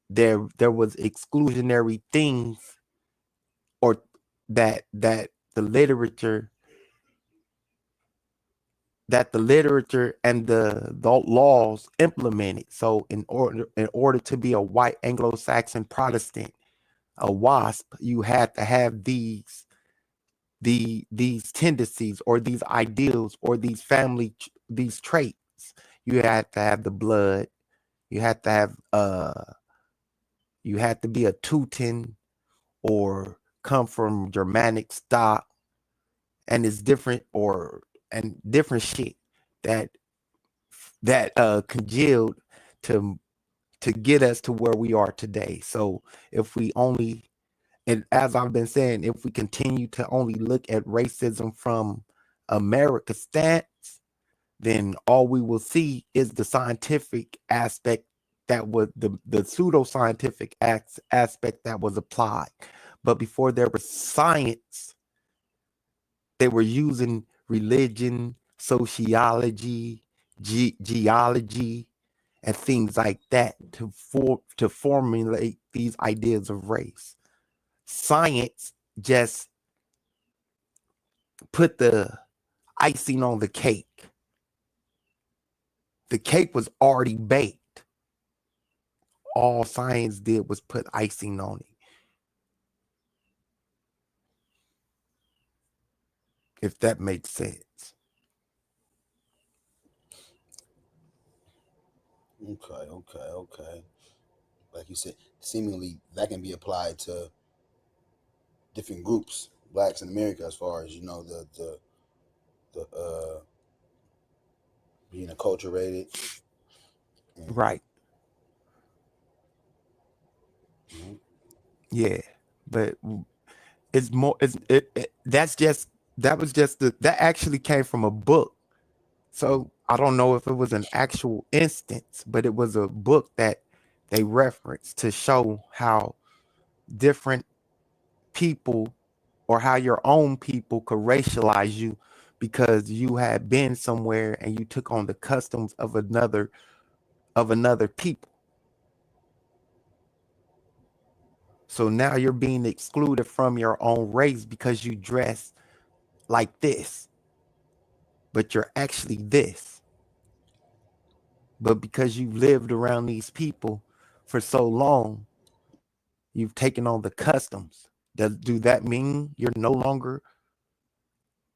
there was exclusionary things, or that the literature and the laws implemented. So in order to be a white Anglo-Saxon Protestant, a WASP, you had to have these tendencies or these ideals or these traits. You had to have the blood. You had to have you had to be a Teuton or come from Germanic stock, and it's different and different shit that congealed to get us to where we are today. So if we only, and as I've been saying, if we continue to only look at racism from America's stance, then all we will see is the scientific aspect that was the pseudoscientific aspect that was applied. But before there was science, they were using religion, sociology, geology, and things like that to formulate these ideas of race. Science just put the icing on the cake. The cake was already baked. All science did was put icing on it. If that makes sense. Okay. Like you said, seemingly that can be applied to different groups, blacks in America, as far as, you know, the being acculturated. Right. Mm-hmm. Yeah, but it's more. That actually came from a book. So I don't know if it was an actual instance, but it was a book that they referenced to show how different people, or how your own people, could racialize you because you had been somewhere and you took on the customs of another people. So now you're being excluded from your own race because you dress like this, but you're actually this. But because you've lived around these people for so long, you've taken on the customs. Do that mean you're no longer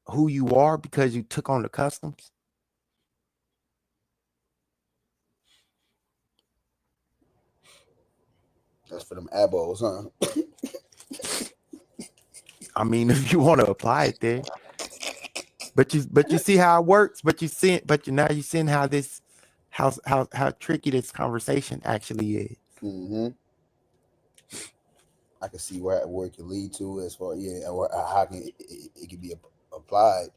who you are because you took on the customs? That's for them abos, huh? I mean, if you want to apply it there, but you see how it works. But you seeing how this, how tricky this conversation actually is. Mm-hmm. I can see where it can lead to as far or how can it can be applied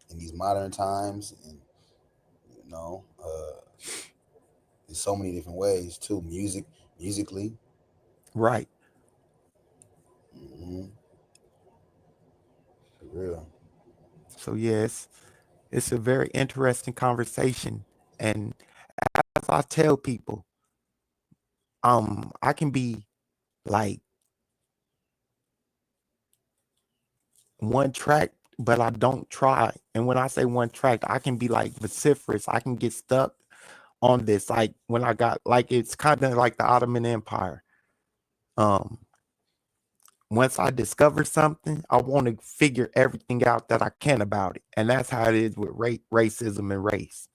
in these modern times, and in so many different ways too. Musically, right? Mm-hmm. For real. So yes, it's a very interesting conversation, and as I tell people, I can be like one track, but I don't try. And when I say one track, I can be like vociferous. I can get stuck on this. Like when I got like, it's kind of like the Ottoman Empire. Once I discover something, I want to figure everything out that I can about it. And that's how it is with racism and race.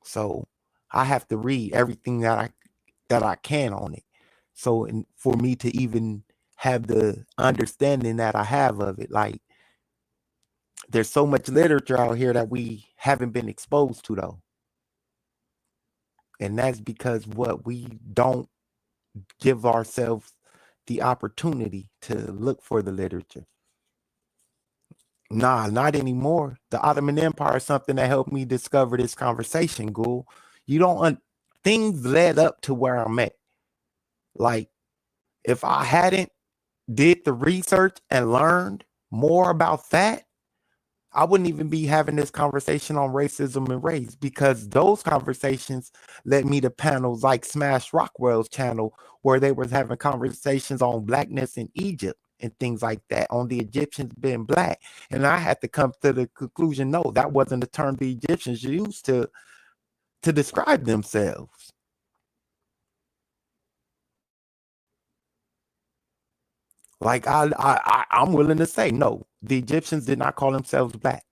So I have to read everything that I can on it. So for me to even have the understanding that I have of it, like there's so much literature out here that we haven't been exposed to though. And that's because we don't give ourselves the opportunity to look for the literature. Nah, not anymore. The Ottoman Empire is something that helped me discover this conversation, Ghoul. You don't things led up to where I'm at. Like if I hadn't did the research and learned more about that, I wouldn't even be having this conversation on racism and race, because those conversations led me to panels like Smash Rockwell's channel, where they was having conversations on blackness in Egypt and things like that, on the Egyptians being black. And I had to come to the conclusion, no, that wasn't the term the Egyptians used to describe themselves. Like I'm willing to say, no, the Egyptians did not call themselves black.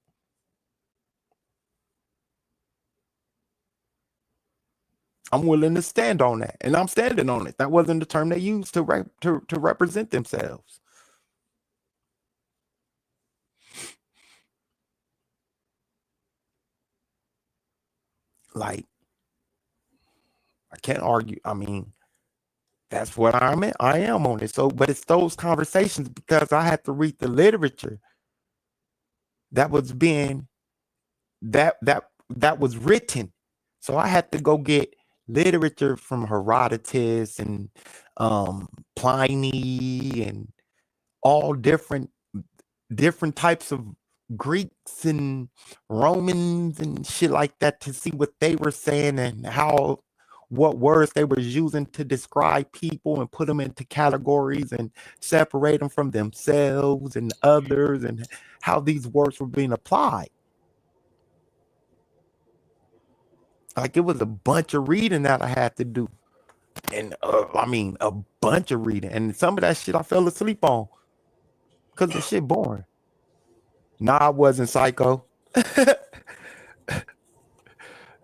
I'm willing to stand on that, and I'm standing on it. That wasn't the term they used to represent themselves. Like, I can't argue. I mean, that's what I am on it. So, but it's those conversations, because I had to read the literature that was being that was written. So I had to go get literature from Herodotus and Pliny and all different types of Greeks and Romans and shit like that, to see what they were saying and what words they were using to describe people and put them into categories and separate them from themselves and others, and how these words were being applied. Like, it was a bunch of reading that I had to do. And I mean, a bunch of reading. And some of that shit I fell asleep on because the shit boring. Nah, I wasn't psycho.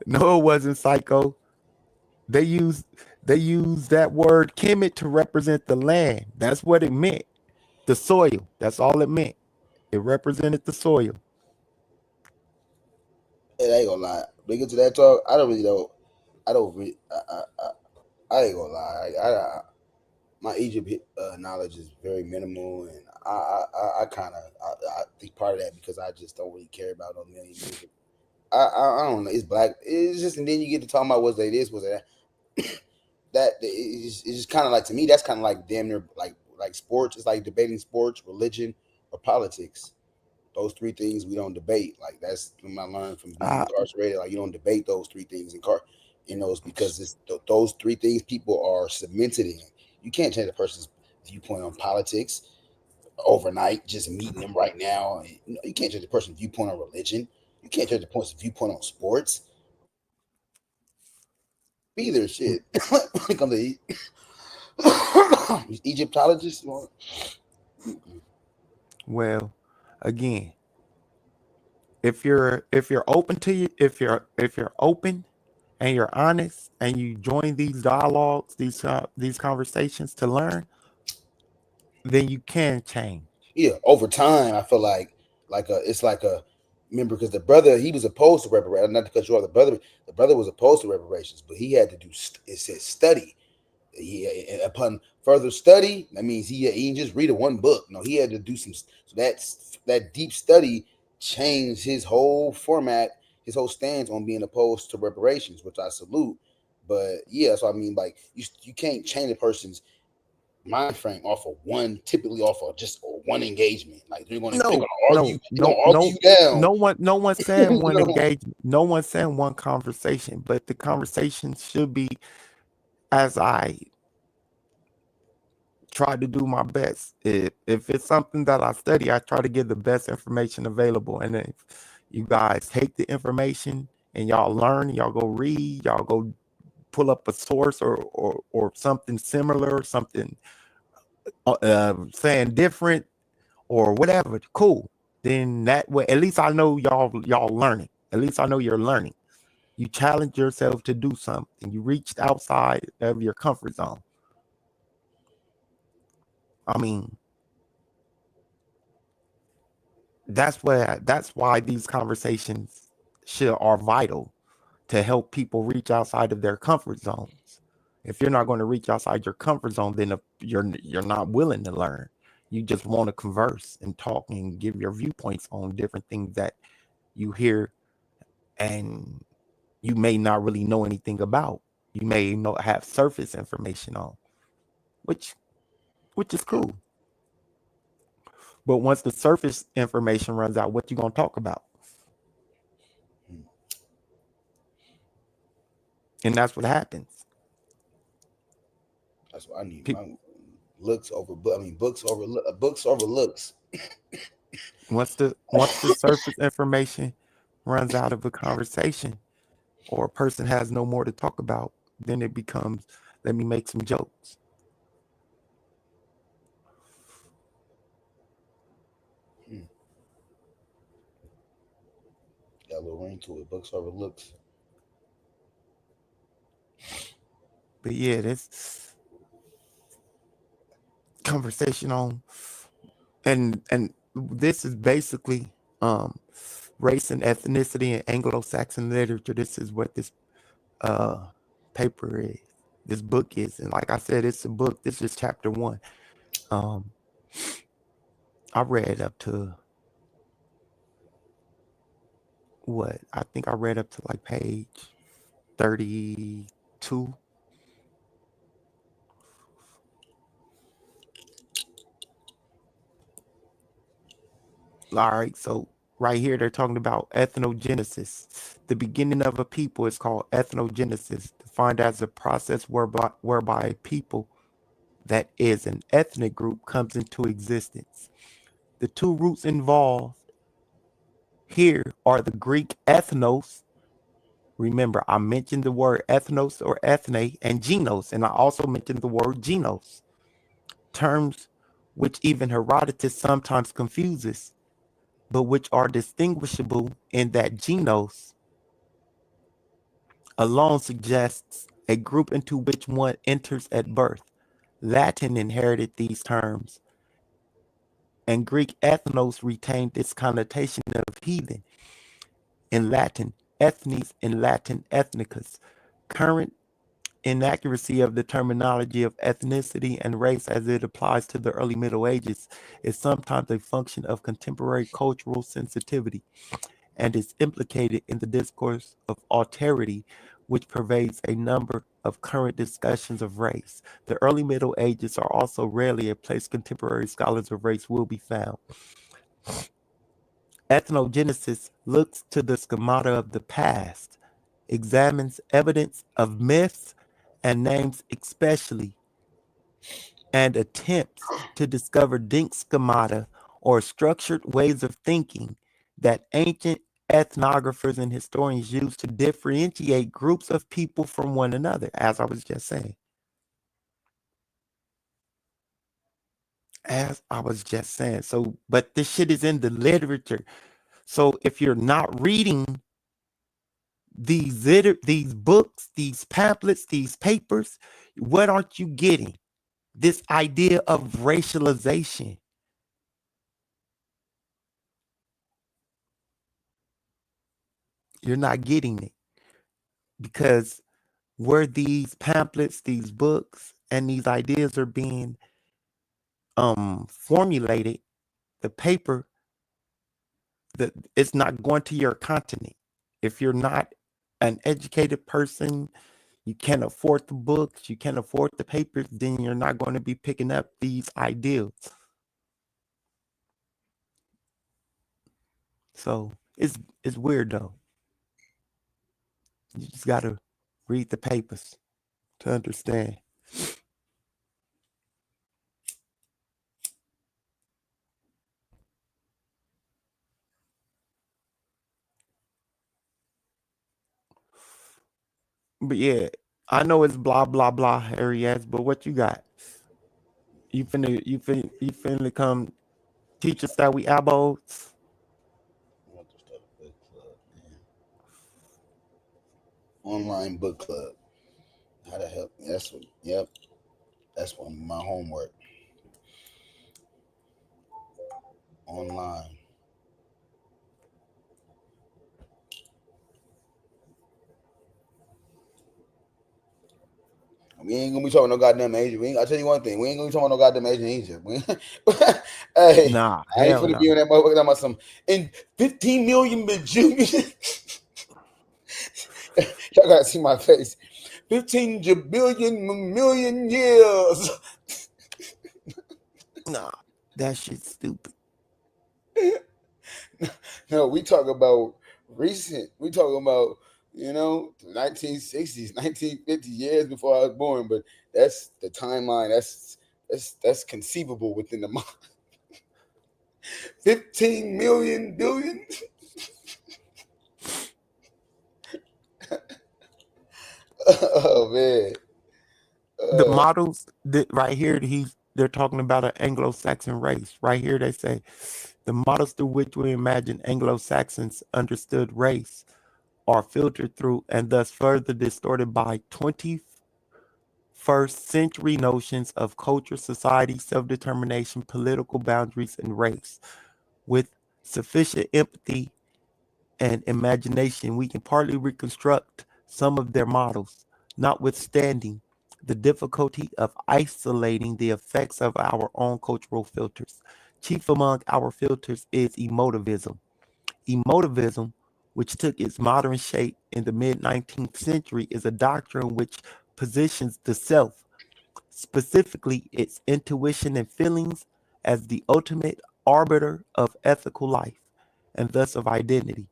No, it wasn't psycho. They used that word Kemet to represent the land. That's what it meant. The soil. That's all it meant. It represented the soil. And I ain't gonna lie. We get to that talk. I don't really know. I ain't gonna lie. My Egypt knowledge is very minimal, and I think part of that because I just don't really care about no million music. I don't know. It's black. It's just, and then you get to talking about what's that is, what's that. That it's just kind of like, to me, that's kind of like damn near like sports. It's like debating sports, religion, or politics. Those three things we don't debate. Like, that's what I learned from being incarcerated. Like, you don't debate those three things in those, because it's those three things people are cemented in. You can't change a person's viewpoint on politics overnight, just meeting them right now. You can't change a person's viewpoint on religion. You can't change a person's viewpoint on sports. Either shit. When it comes to Egyptologists. Well, again, if you're open to if you're open and you're honest and you join these dialogues, these conversations to learn, then you can change. Yeah, over time, I feel like it's like a remember because the brother he was opposed to reparations. Not to cut you off, the brother was opposed to reparations, but he had to do it said study. He upon further study, that means he didn't just read one book. No, he had to do some. So that deep study changed his whole format, his whole stance on being opposed to reparations, which I salute. But yeah, so I mean, like you can't change a person's mind frame typically off of just one engagement. Like they're gonna argue, you down. No one's saying one engagement. No one's saying one conversation, but the conversation should be, as I try to do my best. If it's something that I study, I try to give the best information available. And if you guys take the information and y'all learn, y'all go read, y'all go pull up a source or something similar, something saying different or whatever, cool. Then that way, at least I know y'all learning. At least I know you're learning. You challenge yourself to do something. You reached outside of your comfort zone. I mean, that's why these conversations are vital, to help people reach outside of their comfort zones. If you're not going to reach outside your comfort zone, then you're not willing to learn. You just want to converse and talk and give your viewpoints on different things that you hear and you may not really know anything about. You may have surface information on, which is cool. But once the surface information runs out, what you gonna talk about? And that's what happens. That's what I need. Books over looks. Once the surface information runs out of a conversation, or a person has no more to talk about, then it becomes, let me make some jokes. Got a little ring to it. Books over looks. But yeah, this conversation on and this is basically race and ethnicity in Anglo-Saxon literature. This is what this paper is. This book is, and like I said, it's a book. This is chapter 1. I read up to I think I read up to like page 32. All right, so right here they're talking about ethnogenesis. The beginning of a people is called ethnogenesis, defined as a process whereby a people, that is an ethnic group, comes into existence. The two roots involved here are the Greek ethnos. Remember, I mentioned the word ethnos or ethne and genos, and I also mentioned the word genos, terms which even Herodotus sometimes confuses, but which are distinguishable in that genos alone suggests a group into which one enters at birth. Latin inherited these terms, and Greek ethnos retained its connotation of heathen. In Latin, ethnes, in Latin, ethnicus. Current inaccuracy of the terminology of ethnicity and race as it applies to the early Middle Ages is sometimes a function of contemporary cultural sensitivity and is implicated in the discourse of alterity, which pervades a number of current discussions of race. The early Middle Ages are also rarely a place contemporary scholars of race will be found. Ethnogenesis looks to the schemata of the past, examines evidence of myths and names especially, and attempts to discover distinct schemata or structured ways of thinking that ancient ethnographers and historians use to differentiate groups of people from one another, as I was just saying. So, but this shit is in the literature. So if you're not reading these books, these pamphlets, these papers, what aren't you getting? this idea of racialization. You're not getting it because where these pamphlets, these books, and these ideas are being formulated, the paper, that it's not going to your continent. If you're not an educated person, you can't afford the books, you can't afford the papers, then you're not going to be picking up these ideals. So it's weird though. You just gotta read the papers to understand. But yeah, I know it's blah blah blah, Harry ass, but what you got? You finna come teach us that we abos? I want to start a book club, man. Online book club. How to help? That's what. Yep. That's one of my homework. Online. We ain't gonna be talking no goddamn Asian. I'll tell you one thing. We ain't gonna be talking no goddamn Asian Egypt. Hey, Nah, I ain't hell gonna no. be on that motherfucker talking about some in 15 million bajillion. Y'all gotta see my face. 15 jabillion million years. Nah, that shit's stupid. No, we talk about recent. We talking about 1960s, 1950 years before I was born. But that's the timeline. That's conceivable within the mind. 15 million billion. Oh man. The models that right here, they're talking about an Anglo-Saxon race. Right here, they say the models through which we imagine Anglo-Saxons understood race are filtered through and thus further distorted by 21st century notions of culture, society, self-determination, political boundaries, and race. With sufficient empathy and imagination, we can partly reconstruct some of their models, notwithstanding the difficulty of isolating the effects of our own cultural filters. Chief among our filters is emotivism. Emotivism, which took its modern shape in the mid-19th century, is a doctrine which positions the self, specifically its intuition and feelings, as the ultimate arbiter of ethical life and thus of identity.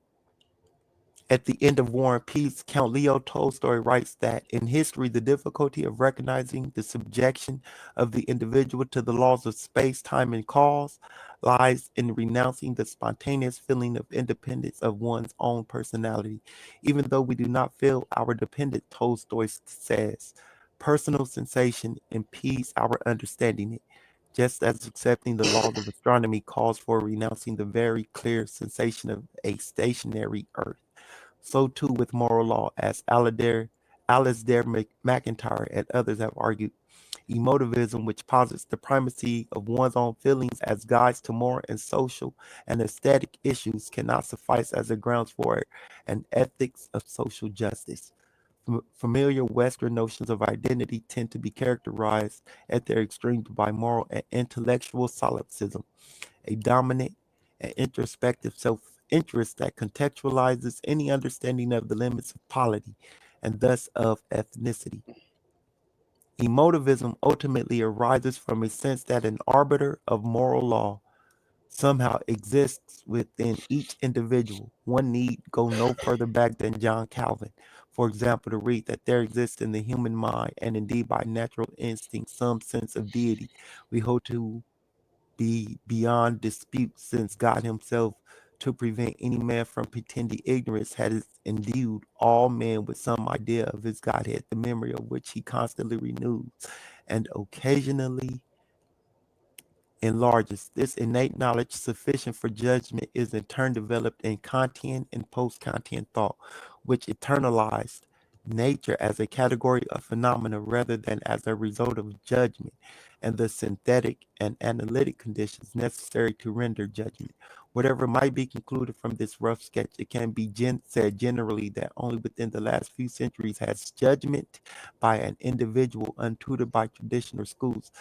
At the end of War and Peace, Count Leo Tolstoy writes that in history, the difficulty of recognizing the subjection of the individual to the laws of space, time, and cause lies in renouncing the spontaneous feeling of independence of one's own personality. Even though we do not feel our dependence, Tolstoy says, personal sensation impedes our understanding it, just as accepting the laws of astronomy calls for renouncing the very clear sensation of a stationary Earth. So too with moral law, as Alasdair MacIntyre and others have argued. Emotivism, which posits the primacy of one's own feelings as guides to moral and social and aesthetic issues, cannot suffice as a grounds for an ethics of social justice. Familiar Western notions of identity tend to be characterized at their extremes by moral and intellectual solipsism, a dominant and introspective self-interest that contextualizes any understanding of the limits of polity and thus of ethnicity. Emotivism ultimately arises from a sense that an arbiter of moral law somehow exists within each individual. One need go no further back than John Calvin, for example, to read that there exists in the human mind, and indeed by natural instinct, some sense of deity we hold to be beyond dispute, since God himself, to prevent any man from pretending ignorance, has endued all men with some idea of his Godhead, the memory of which he constantly renews and occasionally enlarges. This innate knowledge, sufficient for judgment, is in turn developed in Kantian and post-Kantian thought, which eternalized nature as a category of phenomena rather than as a result of judgment and the synthetic and analytic conditions necessary to render judgment. Whatever might be concluded from this rough sketch, it can be said generally that only within the last few centuries has judgment by an individual untutored by traditional schools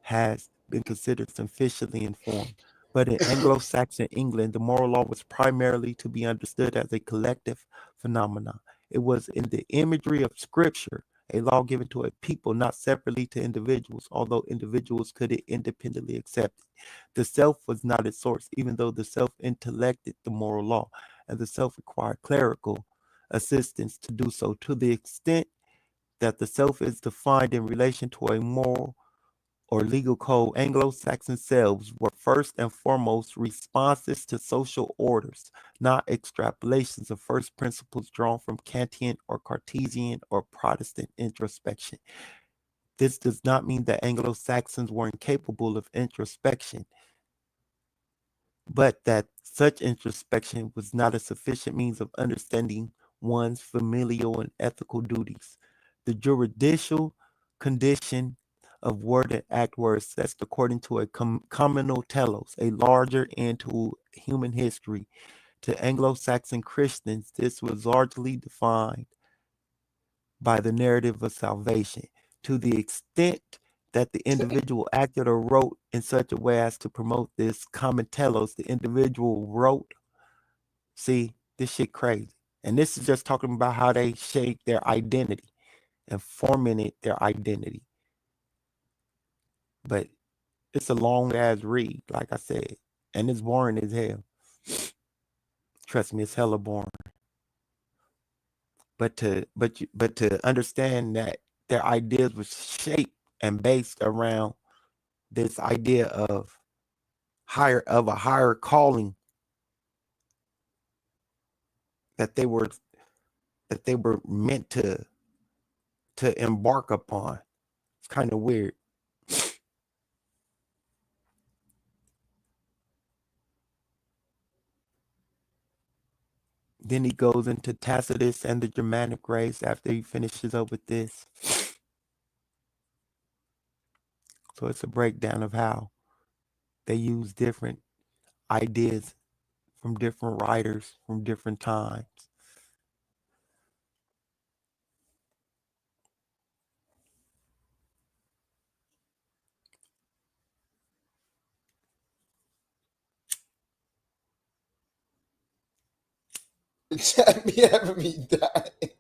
has been considered sufficiently informed. But in Anglo-Saxon England, the moral law was primarily to be understood as a collective phenomenon. It was in the imagery of scripture, a law given to a people, not separately to individuals, although individuals could independently accept it. The self was not its source, even though the self intellected the moral law, and the self required clerical assistance to do so. To the extent that the self is defined in relation to a moral or legal code, Anglo-Saxon selves were first and foremost responses to social orders, not extrapolations of first principles drawn from Kantian or Cartesian or Protestant introspection. This does not mean that Anglo-Saxons were incapable of introspection, but that such introspection was not a sufficient means of understanding one's familial and ethical duties. The juridical condition of word and act were assessed according to a communal telos, a larger end to human history. To Anglo-Saxon Christians, this was largely defined by the narrative of salvation. To the extent that the individual acted or wrote in such a way as to promote this common telos, the individual wrote. See, this shit crazy. And this is just talking about how they shape their identity and forming it their identity. But it's a long ass read, like I said, and it's boring as hell. Trust me, it's hella boring. But to understand that their ideas were shaped and based around this idea of a higher calling that they were meant to embark upon. It's kind of weird. Then he goes into Tacitus and the Germanic race after he finishes up with this. So it's a breakdown of how they use different ideas from different writers from different times. The chat be having me dying.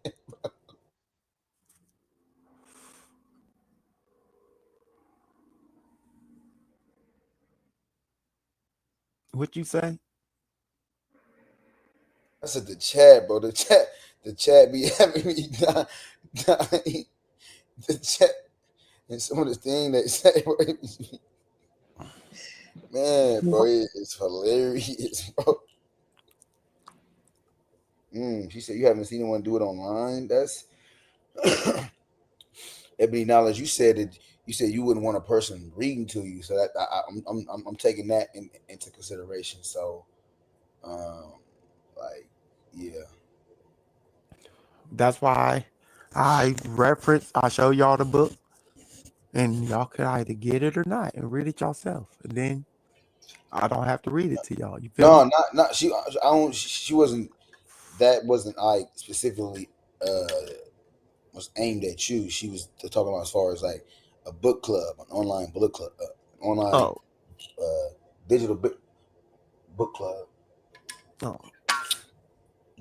What you say? I said the chat, bro. The chat be having me dying. The chat and some of the thing they say, bro, man, bro, it's hilarious, bro. She said you haven't seen anyone do it online. That's Ebony Knowledge. You said you wouldn't want a person reading to you, so that I'm taking that into consideration. So, like, yeah. That's why I show y'all the book, and y'all could either get it or not and read it yourself. And then I don't have to read it to y'all. You feel me? Not she. I don't. She wasn't. That wasn't like specifically was aimed at you. She was talking about as far as like a book club, an online book club, digital book club. Oh.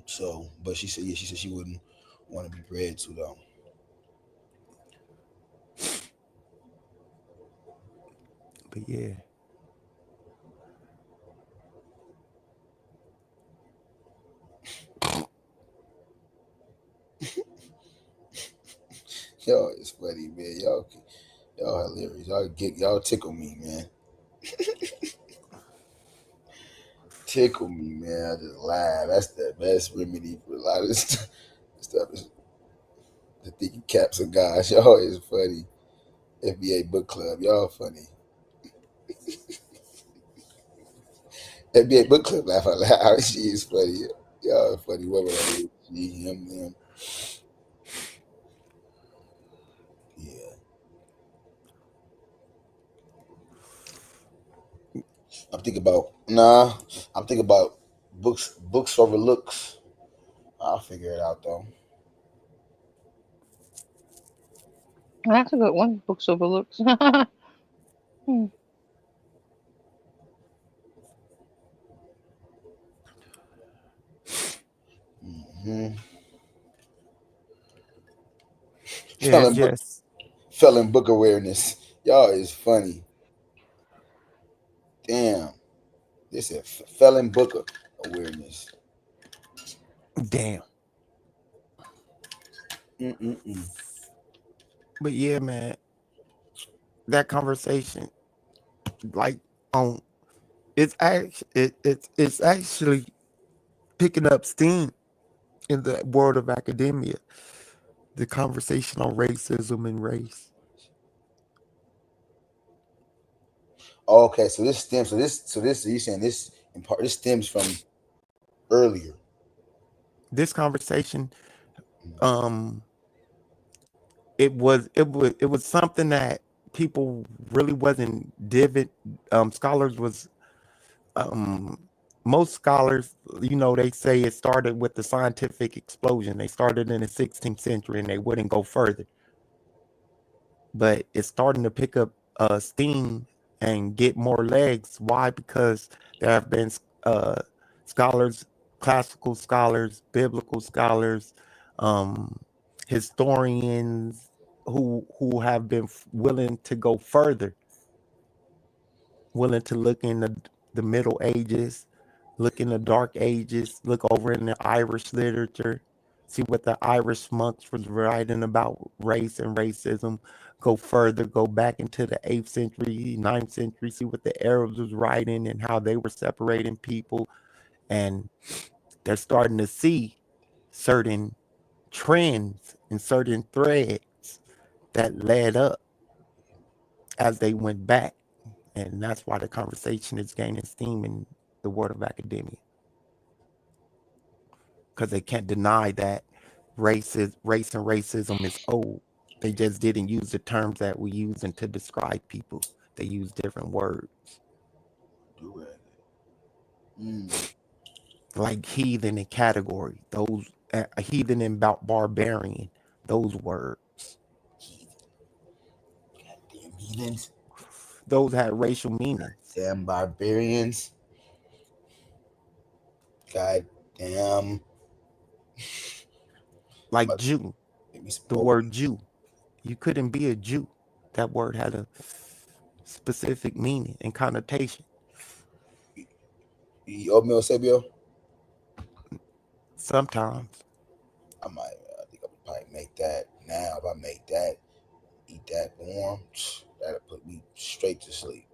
So, but she said she wouldn't want to be read to though. But yeah. Yo, it's funny, man. Y'all hilarious. Y'all tickle me, man. Tickle me, man. I just laugh. That's the best remedy for a lot of stuff. The thinking caps of guys. Y'all is funny. FBA book club. Y'all funny. FBA book club laugh out loud. She is funny. Y'all funny. Whoever that is. She, him. I'm thinking about nah. I'm thinking about books over looks. I'll figure it out though. That's a good one. Books overlooks. Hmm. Hmm. Yeah, it's Felon book, just felon book awareness. Y'all is funny. Damn. This is felon book awareness. damn. Mm-mm-mm. But yeah, man, that conversation, like, on it's actually picking up steam in the world of academia. The conversation on racism and race. Okay, so this stems. So you saying this in part? This stems from earlier. This conversation, um, it was something that people really wasn't divot. Scholars was um most scholars, they say it started with the scientific explosion. They started in the 16th century and they wouldn't go further. But it's starting to pick up steam and get more legs. Why? Because there have been uh, scholars, classical scholars, biblical scholars, um, historians who have been willing to go further, willing to look in the Middle Ages, look in the Dark Ages, look over in the Irish literature, see what the Irish monks was writing about race and racism, go further, go back into the 8th century, 9th century, see what the Arabs was writing and how they were separating people. And they're starting to see certain trends and certain threads that led up as they went back. And that's why the conversation is gaining steam in the world of academia, because they can't deny that race and racism is old. They just didn't use the terms that we use to describe people. They use different words Do it. Mm. like heathen and category. Those heathen and barbarian. Those words. Goddamn heathens. Those had racial meanings. Damn barbarians. Goddamn. Like Jew. Make me The smoke. word Jew. You couldn't be a Jew. That word had a specific meaning and connotation. Eat oatmeal, Sabio? Sometimes. I think I would probably make that now. If I make that, eat that warm, that'll put me straight to sleep.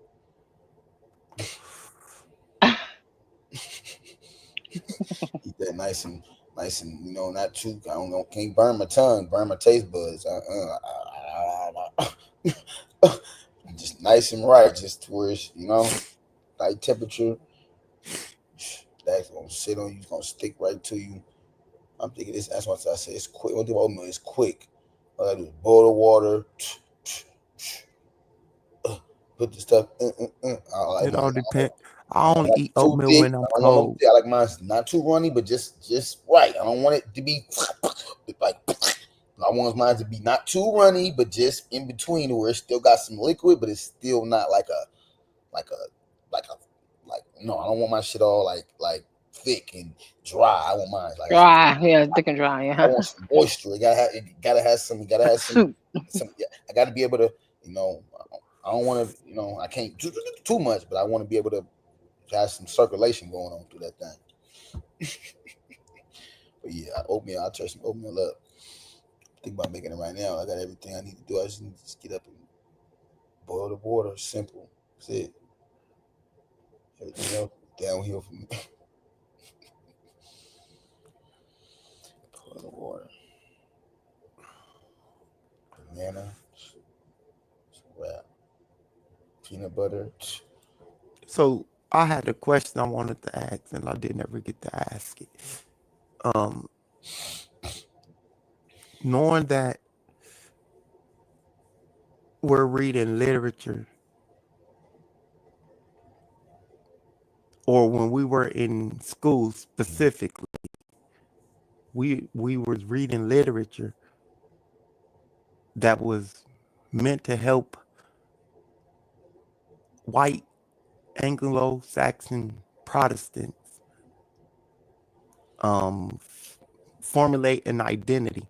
Eat that nice and not too. I don't know. Can't burn my tongue, burn my taste buds. Just nice and right, just to where it's right temperature. That's gonna sit on you. It's gonna stick right to you. I'm thinking this. That's what I say. It's quick. One thing about oatmeal is quick. All I do is boil the water. Put the stuff. I like It all mine. depends. I I don't only like eat it too oatmeal thick. when I'm I don't want cold. them. I like mine not too runny, but just right. I don't want it to be like. I want mine to be not too runny, but just in between where it still got some liquid, but it's still not like a like a like a like no. I don't want my shit all like thick and dry. I want mine like Dry, yeah, thick and dry, I yeah. want some moisture. It gotta have some. Yeah, I gotta be able to. I don't want to. I can't do too much, but I want to be able to have some circulation going on through that thing. But yeah, oatmeal. I'll turn some oatmeal up. Think about making it right now. I got everything I need to do. I just need to get up and boil the water. Simple. That's it. Everything else downhill from me. Boil the water. Banana. Wrap. Peanut butter. So I had a question I wanted to ask, and I didn't ever get to ask it. Knowing that we're reading literature or when we were in school specifically, we was reading literature that was meant to help white Anglo-Saxon Protestants formulate an identity.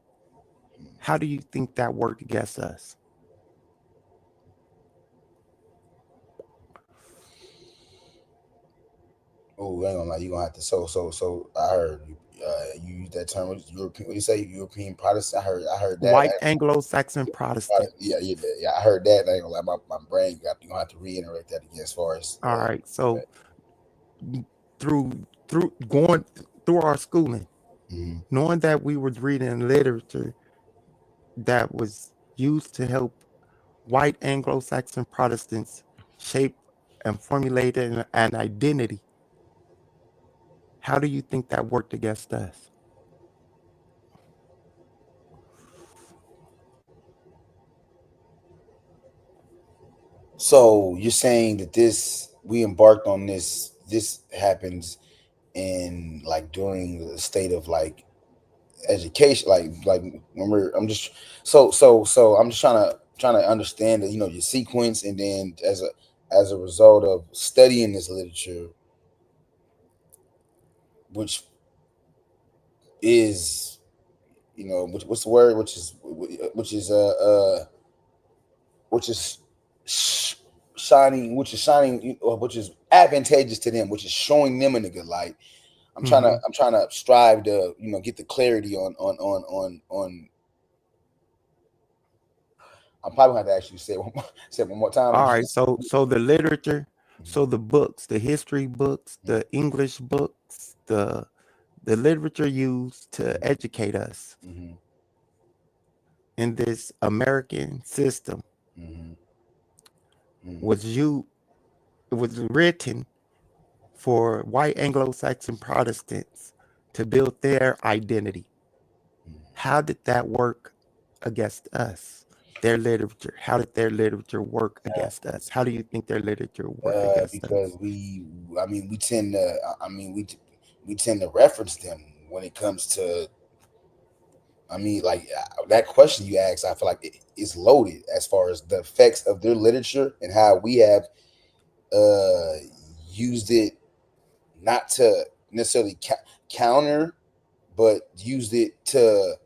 How do you think that worked against us? Oh, I ain't gonna lie, you gonna have to. So. I heard you use that term. European. What do you say? European Protestant. I heard that. White Anglo-Saxon Protestant. Yeah. I heard that. I ain't gonna lie, my brain got. You gonna have to reiterate that again as far as. All right. So through going through our schooling, knowing that we was reading literature that was used to help white Anglo-Saxon Protestants shape and formulate an identity, how do you think that worked against us? So you're saying that we embarked on this happens in like during the state of like education, like remember I'm just so I'm just trying to understand that, your sequence, and then as a result of studying this literature, which is what's the word, which is shining, which is advantageous to them, which is showing them in a good light. I'm trying to strive to get the clarity on. I'm probably going to have to actually say it one more time. All right. So the literature, so the books, the history books, the English books, the literature used to educate us in this American system was written for white Anglo-Saxon Protestants to build their identity. How did that work against us? Their literature. How did their literature work against us? How do you think their literature worked against because us? we tend to reference them when it comes to. Like that question you asked, I feel like it is loaded as far as the effects of their literature and how we have used it not to necessarily counter, but used it to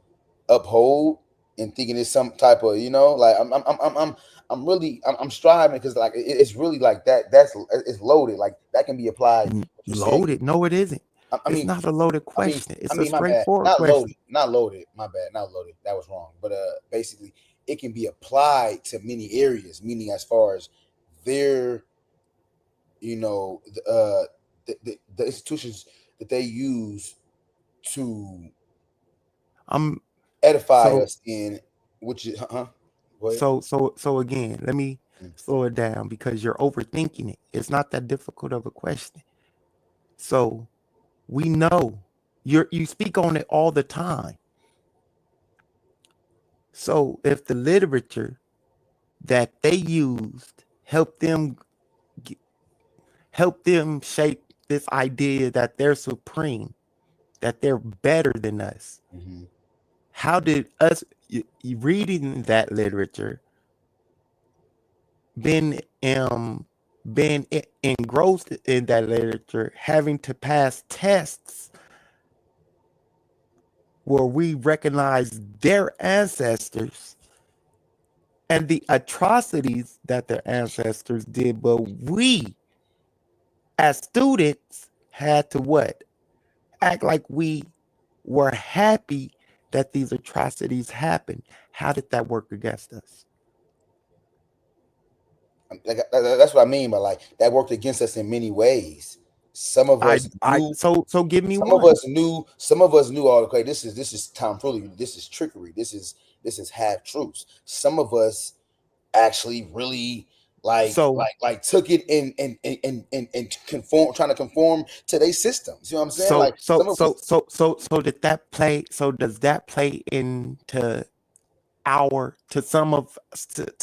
uphold, and thinking it's some type of like I'm striving, because like it's really like it's loaded, like that can be applied. Loaded? No, it isn't. It's not a loaded question. It's a straightforward question. Not loaded. My bad. Not loaded. That was wrong. But basically, it can be applied to many areas. Meaning, as far as their, the institutions that they use to edify us in, which is So again, let me slow it down, because you're overthinking it. It's not that difficult of a question. So we know you speak on it all the time. So if the literature that they used helped them shape this idea that they're supreme, that they're better than us, how did us reading that literature, been engrossed in that literature, having to pass tests where we recognize their ancestors and the atrocities that their ancestors did, but we as students had to what? Act like we were happy that these atrocities happened. How did that work against us? That's what I mean by like that worked against us in many ways. Some of us knew, so give me some one. Some of us knew, okay, this is tomfoolery, this is trickery, this is half truths. Some of us actually really like took it and trying to conform to their systems. You know what I'm saying? So did that play? So does that play into to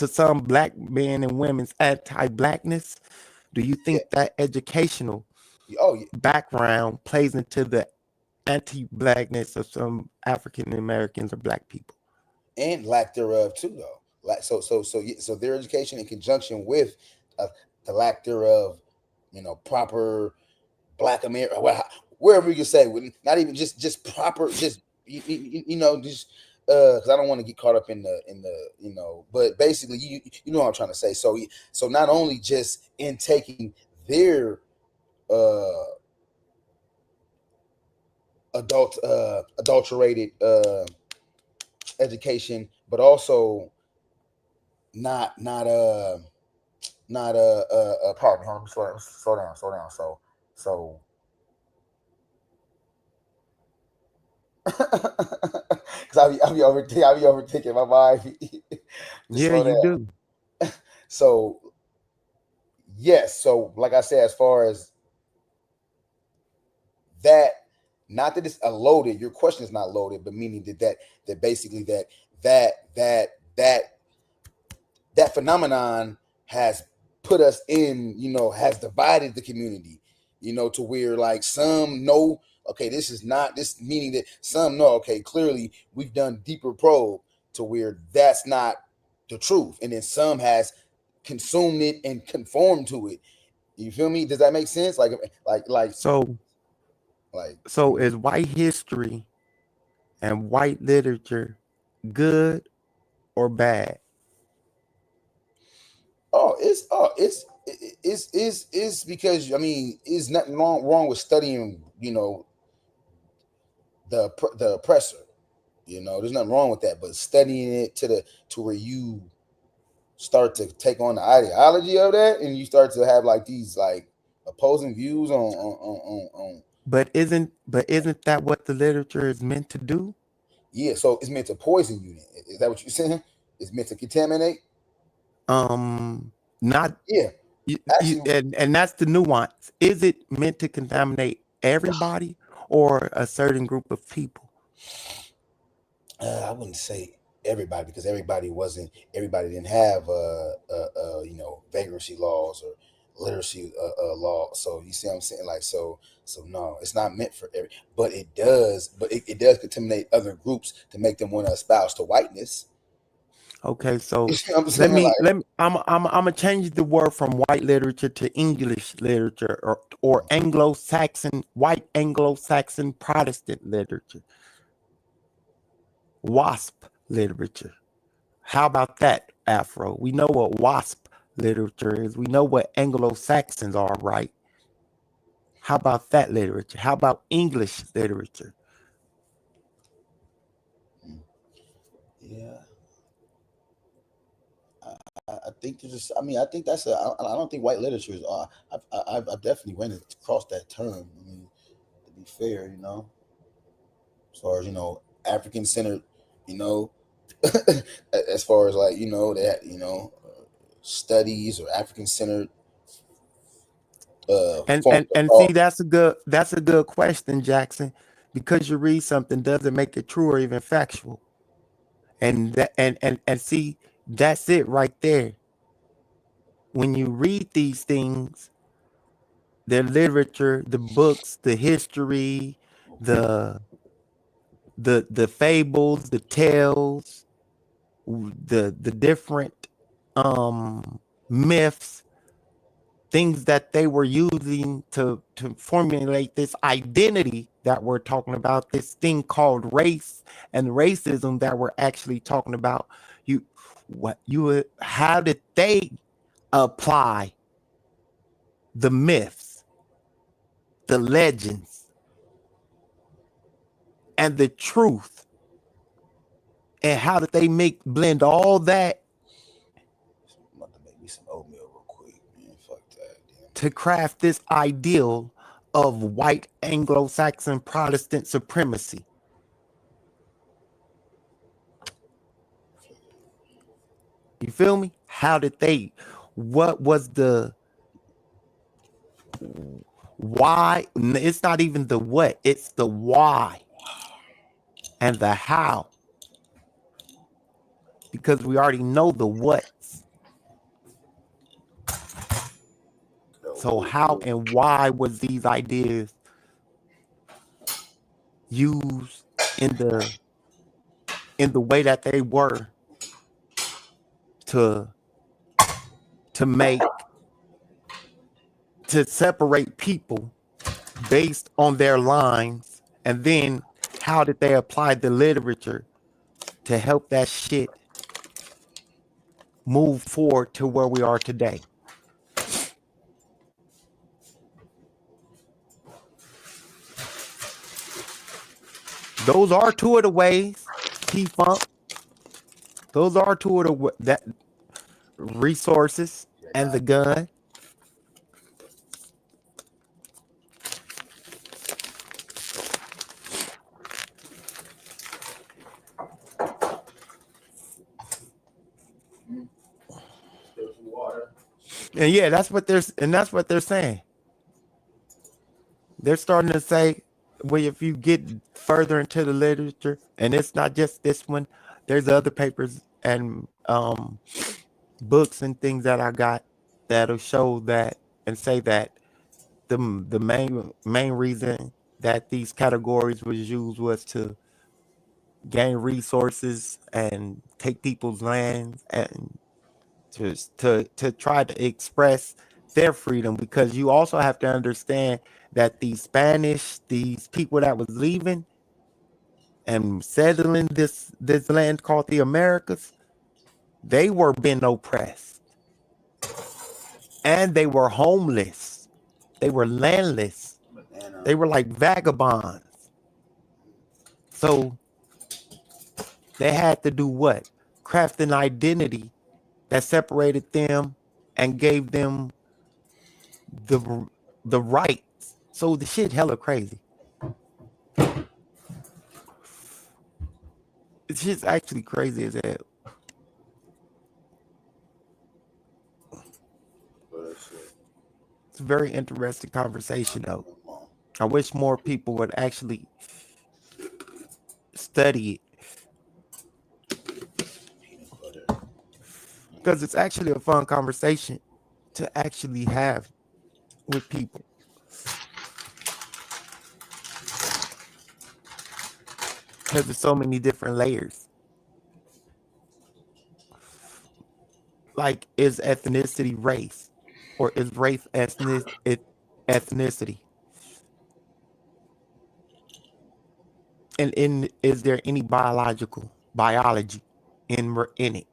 some black men and women's anti-blackness? Do you think that educational Oh yeah, background plays into the anti-blackness of some African Americans or black people. and lack thereof too, though. Like so their education in conjunction with the lack thereof, proper Black America, wherever you can say, not even just proper, just just because I don't want to get caught up in the but basically you know what I'm trying to say. So not only just in taking their adulterated education, but also not pardon me, hold on, slow down. So because I be overthinking my mind. Just Yeah, slow you down. do. So yes, so like I said, as far as that, not that it's a loaded. Your question is not loaded, but meaning that basically that phenomenon has put us in, has divided the community, to where like some know, okay, this is not this, meaning that some know, okay, clearly we've done deeper probe to where that's not the truth, and then some has consumed it and conformed to it. You feel me? Does that make sense? So Like is white history and white literature good or bad? It's because, I mean, is nothing wrong with studying, the oppressor. There's nothing wrong with that, but studying it to where you start to take on the ideology of that, and you start to have like these like opposing views on. But isn't that what the literature is meant to do? Yeah, so it's meant to poison you. Is that what you're saying? It's meant to contaminate. Not Yeah, actually, and that's the nuance. Is it meant to contaminate everybody or a certain group of people? I wouldn't say everybody, because everybody didn't have vagrancy laws or literacy law. So you see what I'm saying? Like so no, it's not meant for every, but it does contaminate other groups to make them want to espouse to whiteness. Okay, so You see what I'm saying? I'm gonna change the word from white literature to English literature or Anglo-Saxon, white Anglo-Saxon Protestant literature. WASP literature. How about that, Afro? We know what WASP literature is. We know what Anglo-Saxons are, right? How about that literature? How about English literature? Yeah. I think there's just, I mean, I think that's I don't think white literature is, I've definitely ran across that term. I mean, to be fair, as far as, African centered, as far as like, that, studies or African centered, And forms of see, thought. that's a good question, Jackson. Because you read something doesn't make it true or even factual. And that and see, that's it right there. When you read these things, the literature, the books, the history, the fables, the tales, the different myths, things that they were using to formulate this identity that we're talking about, this thing called race and racism that we're actually talking about. How did they apply the myths, the legends, and the truth? And how did they blend all that I'm about to make me some oatmeal real quick, man. Fuck that. Damn. to craft this ideal of white Anglo-Saxon Protestant supremacy? You feel me? How did they? What was the why? It's not even the what, it's the why and the how. Because we already know the what's. So how and why was these ideas used in the way that they were to separate people based on their lines, and then how did they apply the literature to help that shit move forward to where we are today? Those are two of the ways, T-Funk. Those are two of the resources and the gun. And yeah, that's what they're saying. They're starting to say, well, if you get further into the literature, and it's not just this one, there's other papers and books and things that I got that'll show that and say that the main reason that these categories was used was to gain resources and take people's lands and to try to express their freedom, because you also have to understand that these people that was leaving and settling this land called the Americas, they were being oppressed and they were homeless, they were landless, they were like vagabonds. So they had to do what? Craft an identity that separated them and gave them the rights. So the shit hella crazy. It's just actually crazy as hell. It's a very interesting conversation though. I wish more people would actually study it, because it's actually a fun conversation to actually have with people. Because there's so many different layers. Like, is ethnicity race? Or is race ethnicity? And is there any biology in it?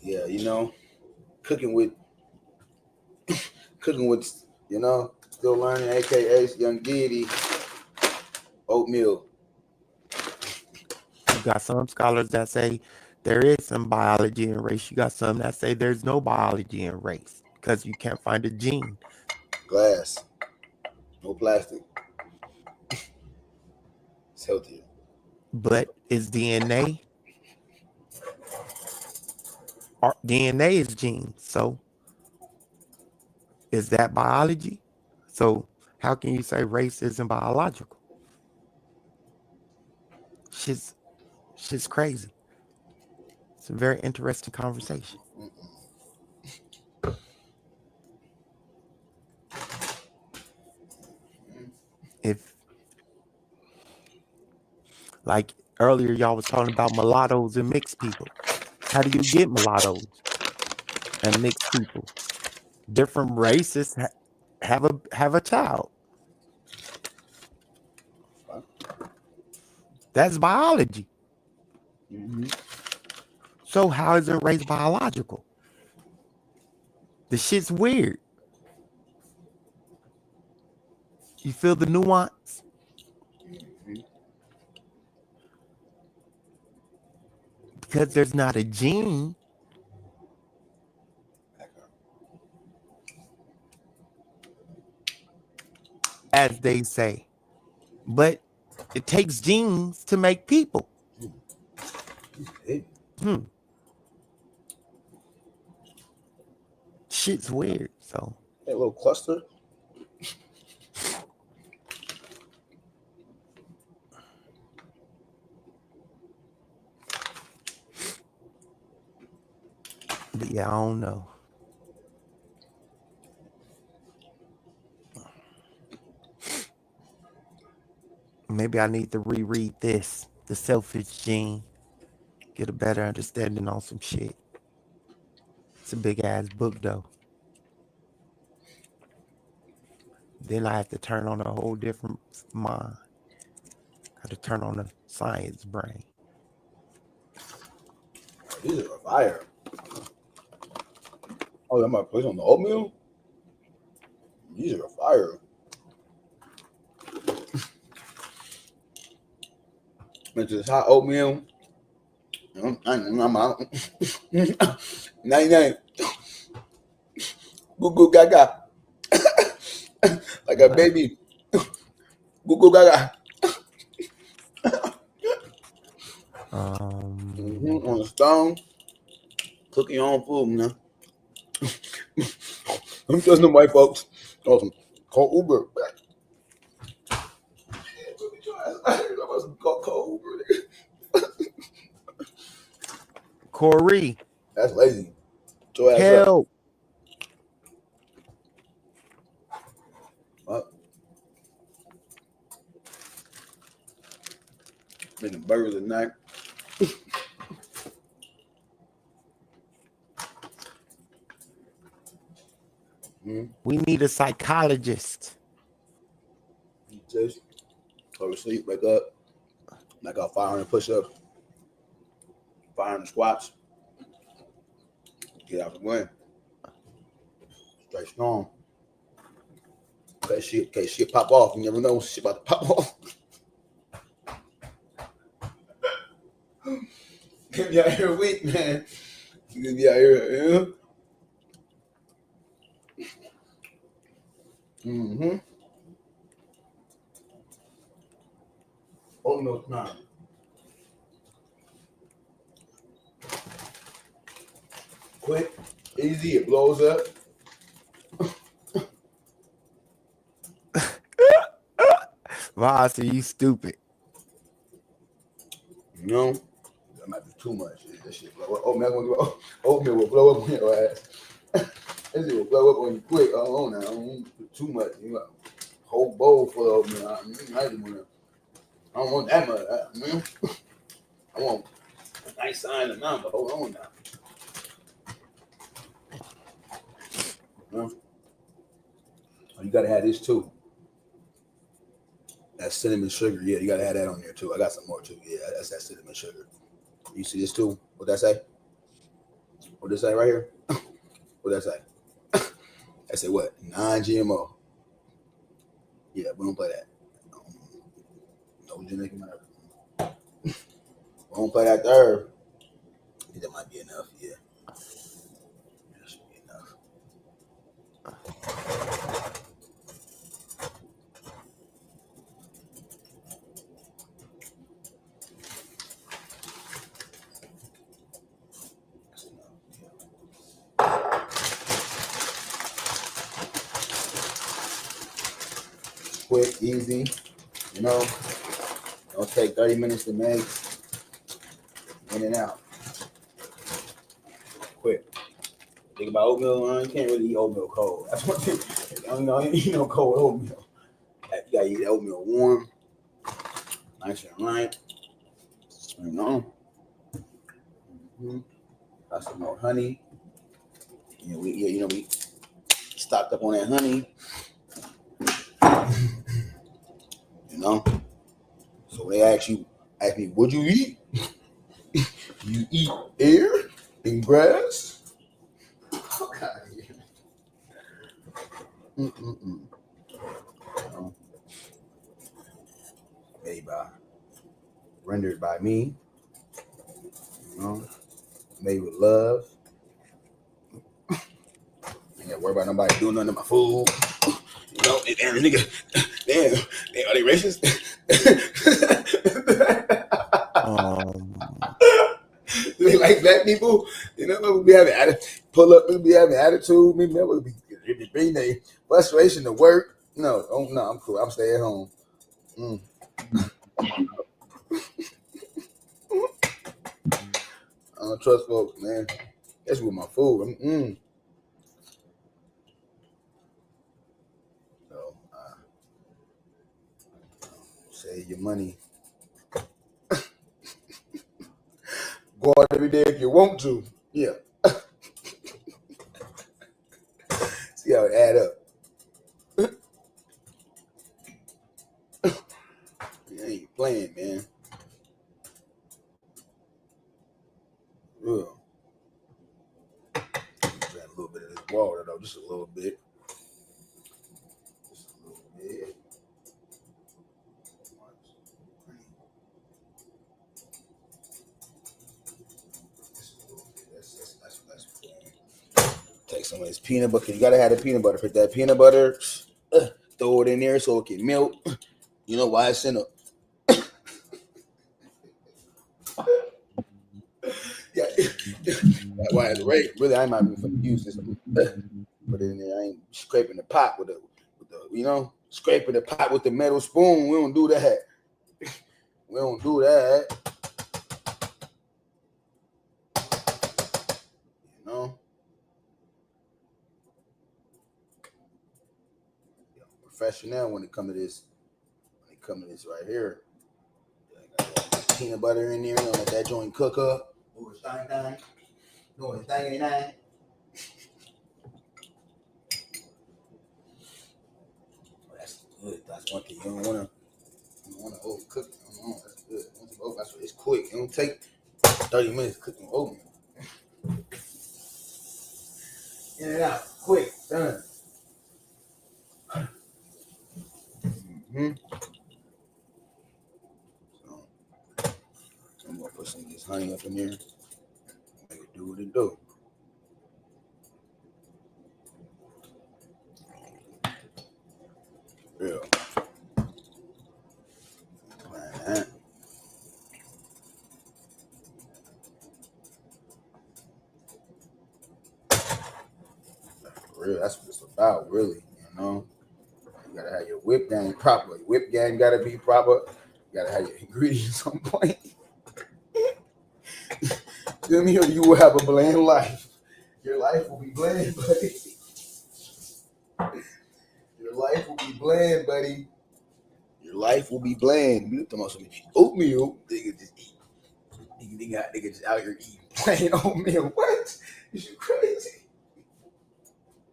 Yeah, cooking with, still learning, aka Young Deity, oatmeal. You got some scholars that say there is some biology in race. You got some that say there's no biology in race because you can't find a gene. Glass, no plastic. It's healthier. But is DNA? DNA is genes. So is that biology? So how can you say race isn't biological? Shit's crazy. It's a very interesting conversation. If, like earlier, y'all was talking about mulattoes and mixed people. How do you get mulattoes and mixed people? Different races have a child. That's biology. Mm-hmm. So how isn't race biological? The shit's weird. You feel the nuance? Mm-hmm. Because there's not a gene. As they say. But it takes genes to make people. Shit's weird. So a little cluster. But yeah, I don't know. Maybe I need to reread this, The Selfish Gene, get a better understanding on some shit. It's a big ass book though. Then I have to turn on a whole different mind. Got to turn on the science brain. These are fire. Oh, I'm about to place on the oatmeal. These are fire. It's just hot oatmeal. I'm out. 99. Goo goo gaga. Like a baby. Goo goo gaga. On the stone. Cooking your own food, man. I'm just no white folks. Awesome. Call Uber. Call Uber. Corey. That's lazy. Your ass Help. Up. Making burgers at night. We need a psychologist. Just go to sleep, wake up, knock out 500 push-ups, 500 squats, get out the way. Straight strong. Okay, shit pop off. You never know when shit about to pop off. You be out here weak, man. You be out here, yeah. Oh no, it's not. Quick, easy, it blows up. Voss, are you stupid? You know, that might be too much. That shit blow up. Oatmeal will blow up on your ass. This shit will blow up on you quick. Oh, now, don't put too much. You got a whole bowl full of oatmeal. I don't want that much. I want a nice size amount, but hold on now. You gotta have this too. That cinnamon sugar, yeah, you gotta have that on there too. I got some more too. Yeah, that's that cinnamon sugar. You see this too? What that say? What that say right here? What that say? That say what? Non-GMO. Yeah, we don't play that. No genetic matter. We don't play that third. I think that might be enough. Yeah. That should be enough. Quick, easy, you know, don't take 30 minutes to make, in and out. Quick. Think about oatmeal, you can't really eat oatmeal cold. That's one thing. I don't know, you eat no cold oatmeal. You gotta eat oatmeal warm, nice and light, you know. Got some more honey. We stocked up on that honey. You know, so they ask me, what'd you eat? You eat air and grass? Fuck out of here. Made by, rendered by me. You know, made with love. Ain't gotta worry about nobody doing nothing to my food. You know, damn, nigga, damn, are they racist? They like black people, you know, we be having pull up, we be having attitude, maybe that would be bring their frustration to work. No, I'm cool. I'm staying home. I don't trust folks, man. That's with my food. So, save your money. Go out every day if you want to. Yeah. See how it add up. You ain't playing, man. Real. Drink a little bit of this water though, just a little bit. Just a little bit. Take some of this peanut butter. You gotta have the peanut butter. Put that peanut butter, throw it in there so it can melt. You know why it's in a yeah. Why it's right. Really, I might be finna use this. Put it in there. I ain't scraping the pot with the scraping the pot with the metal spoon. We don't do that. We don't do that. You know. Professional when it come to this. When it come to this right here. Peanut butter in there. Don't let that joint cook up. Oh, it's thing. No, it's thing. That's good. That's one thing. You don't want to overcook it. That's good. That's what it's quick. It don't take 30 minutes cooking oatmeal. In and out. Quick. Done. So, I'm going to put some of this honey up in there. Make it do what it do. Real. Right. Real. That's what it's about, really. You know, you gotta have your whip game proper. Your whip game gotta be proper. You gotta have your ingredients on point. Feel me, or you will have a bland life. Your life will be bland, buddy. Your life will be bland, buddy. Your life will be bland. You talking about some oatmeal? Nigga just eat. Nigga just out here eating plain oatmeal. What? Is you crazy?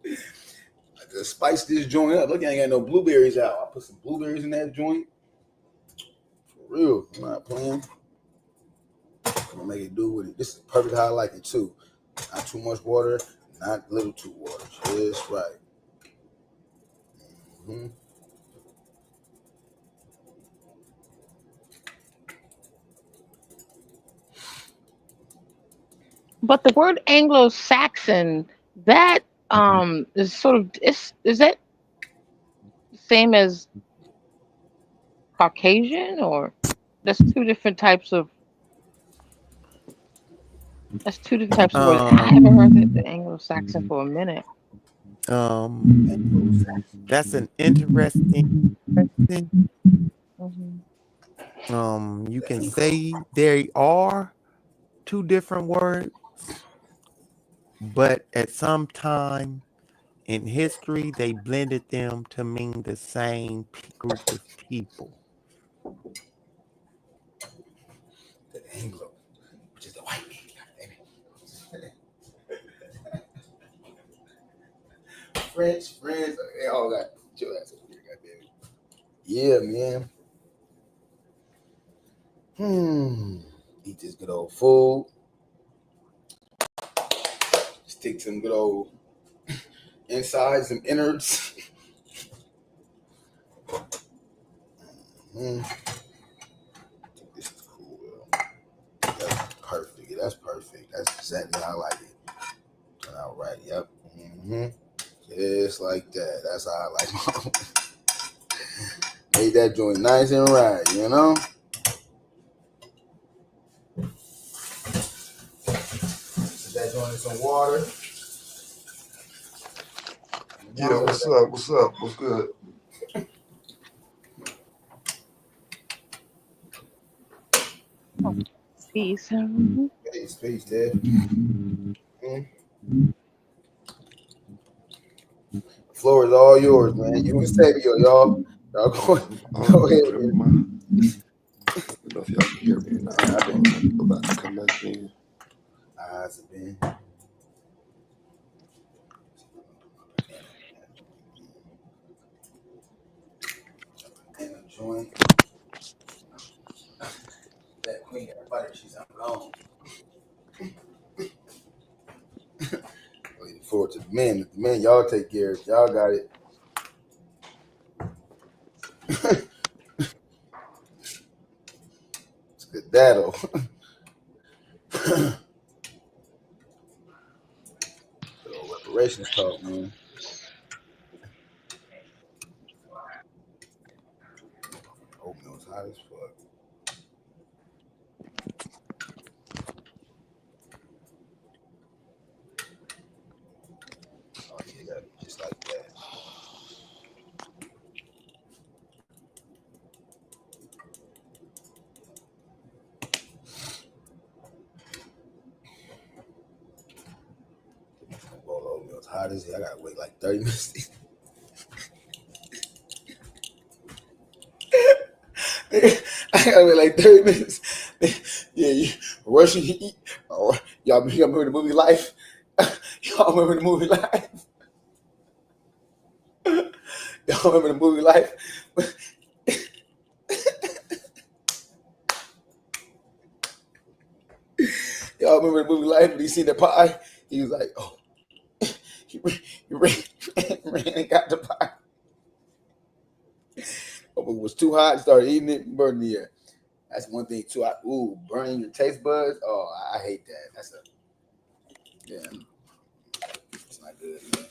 I just spice this joint up. Look, I ain't got no blueberries out. I put some blueberries in that joint. For real. I'm not playing. I'm gonna make it do with it. This is perfect how I like it too. Not too much water, not little too water. Just right. But the word Anglo-Saxon, that is sort of is that the same as Caucasian, or that's two different types of words. I haven't heard the Anglo-Saxon for a minute. That's an interesting question. You can say there are two different words, but at some time in history, they blended them to mean the same group of people. The Anglo, which is the white man. French, they all got your ass over here, goddamn it. Yeah, man. Eat this good old food. Stick some good old insides and innards. This is cool. That's perfect. Yeah, that's perfect. That's exactly how I like it. Turn out right. Yep. Just like that. That's how I like my made that joint nice and right, you know? Put that joint in some water. Yeah, what's up? What's up? What's good? Peace. Peace, Dad. The floor is all yours, man. You and Sabio, y'all. Y'all go ahead. I don't know if y'all can hear me or not. Hold on, let me go back and come back in. Eyes have been. And a joint. That queen got a fighter. She's gone. Looking forward to the men. The men, y'all take care of it. Y'all got it. It's good that'll. Reparations talk, man. Oatmeal's hot as fuck. Oh yeah, it gotta be just like that. Bowl of oatmeal's hot as hell. I gotta wait like 30 minutes. I gotta wait like 30 minutes. Yeah, you rushing to eat. Oh, y'all remember the movie Life? Y'all remember the movie Life? Y'all remember the movie Life? Y'all remember the movie Life when he seen the pie? He was like, oh, he ran and got the pie. Oh, it was too hot, started eating it, and burning the air. That's one thing too. Burning your taste buds. Oh, I hate that. That's it's not good, man.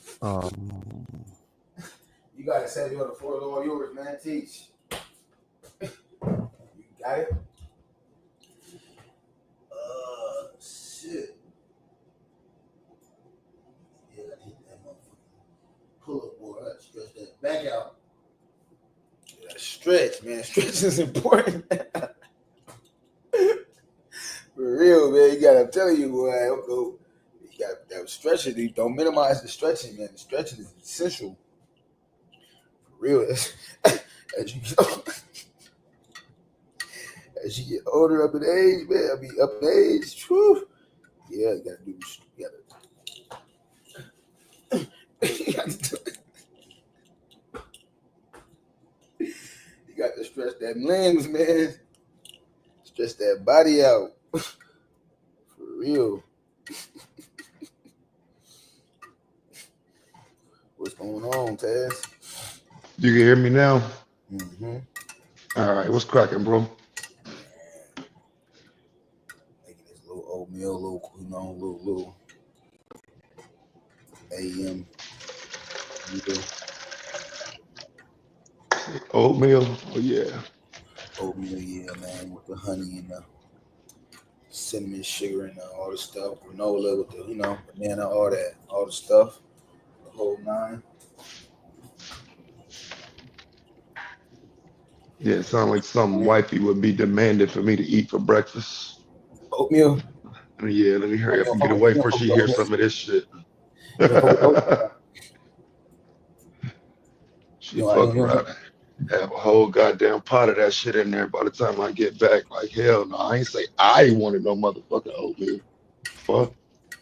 You gotta say you on the floor, all yours, man. Teach. You got it? Shit. Yeah, I hit that motherfucker. Pull up, boy. I stretch that back out. Yeah, stretch, man. Stretch is important. For real, man. You gotta, I'm telling you, boy. You got that stretching. You don't minimize the stretching, man. The stretching is essential. For real. As you get older up in age, man, up in age, whew, yeah, you gotta do you got to stretch that limbs, man. Stretch that body out. For real. What's going on, Taz? You can hear me now? Mm-hmm. All right, what's cracking, bro? Making this little oatmeal, little AM. Oatmeal? Oh, yeah. Oatmeal, yeah, man, with the honey and the cinnamon, sugar, and all the stuff. Granola with the, banana, all that, all the stuff. The whole nine. Yeah, it sounds like something wifey would be demanded for me to eat for breakfast. Oatmeal? Yeah, let me hurry up and get away before she hears some of this shit. She fuck around. Have a whole goddamn pot of that shit in there by the time I get back. Like, hell no, I ain't say I ain't wanted no motherfucking oatmeal. Fuck.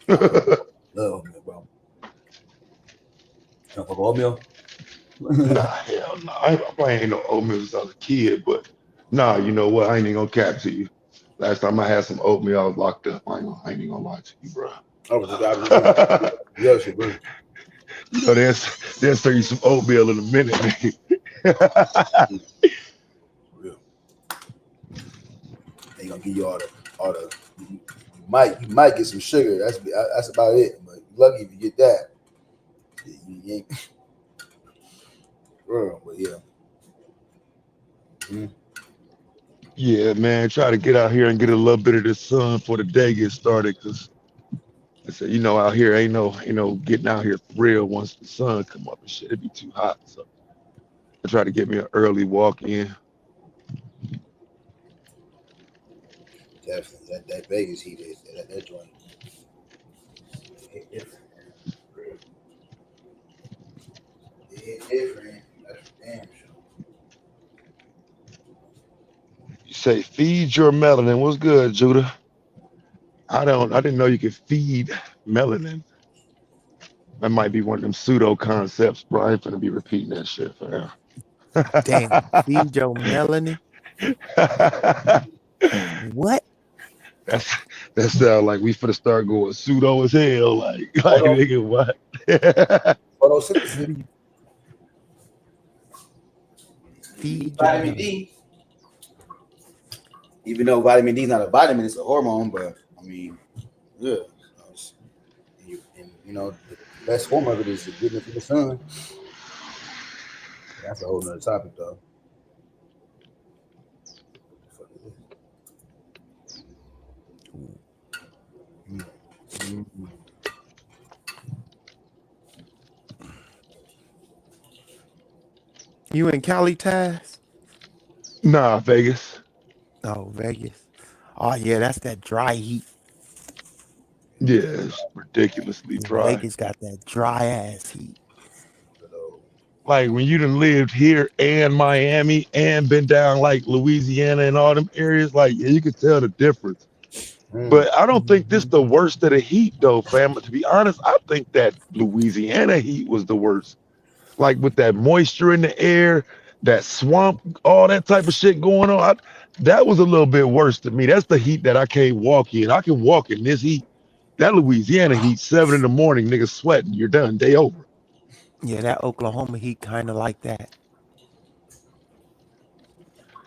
Love oatmeal, bro. You don't fuck oatmeal? Nah, hell no. I probably ain't no oatmeal since I was a kid, but nah, you know what? I ain't even gonna cap to you. Last time I had some oatmeal, I was locked up. I ain't even gonna lie to you, bro. Yes, bro. You know, they'll serve you some oatmeal in a minute, nigga. Real. They gonna give you all the. You might get some sugar. That's about it. But you're lucky if you get that. You ain't. Bro, but yeah. Mm-hmm. Yeah, man, try to get out here and get a little bit of the sun before the day gets started, cause I said, out here ain't no getting out here for real once the sun come up and shit. It'd be too hot. So I try to get me an early walk in. Definitely. That Vegas heat is that joint. It different. It different. That's for damn sure. You say feed your melanin. What's good, Judah? I didn't know you could feed melanin. That might be one of them pseudo concepts, bro. I ain't finna be repeating that shit for now. Damn, feed your melanin. What? That sound like we finna start going pseudo as hell. Like nigga, what? Photosynthesis. Feed Vitamin D. Even though vitamin D is not a vitamin, it's a hormone. But I mean, yeah. And you know, the best form of it is getting it from the sun. That's a whole nother topic, though. Mm-hmm. You in Cali, Taz? Nah, Vegas. Oh, Vegas. Oh yeah, that's that dry heat. Yeah, it's ridiculously dry. Vegas got that dry ass heat. Like when you done lived here and Miami and been down like Louisiana and all them areas, like yeah, you could tell the difference. But I don't think this the worst of the heat though, fam. To be honest, I think that Louisiana heat was the worst. Like with that moisture in the air, that swamp, all that type of shit going on. That was a little bit worse to me. That's the heat that I can't walk in. I can walk in this heat. That Louisiana heat, 7 in the morning, niggas sweating. You're done. Day over. Yeah, that Oklahoma heat kind of like that.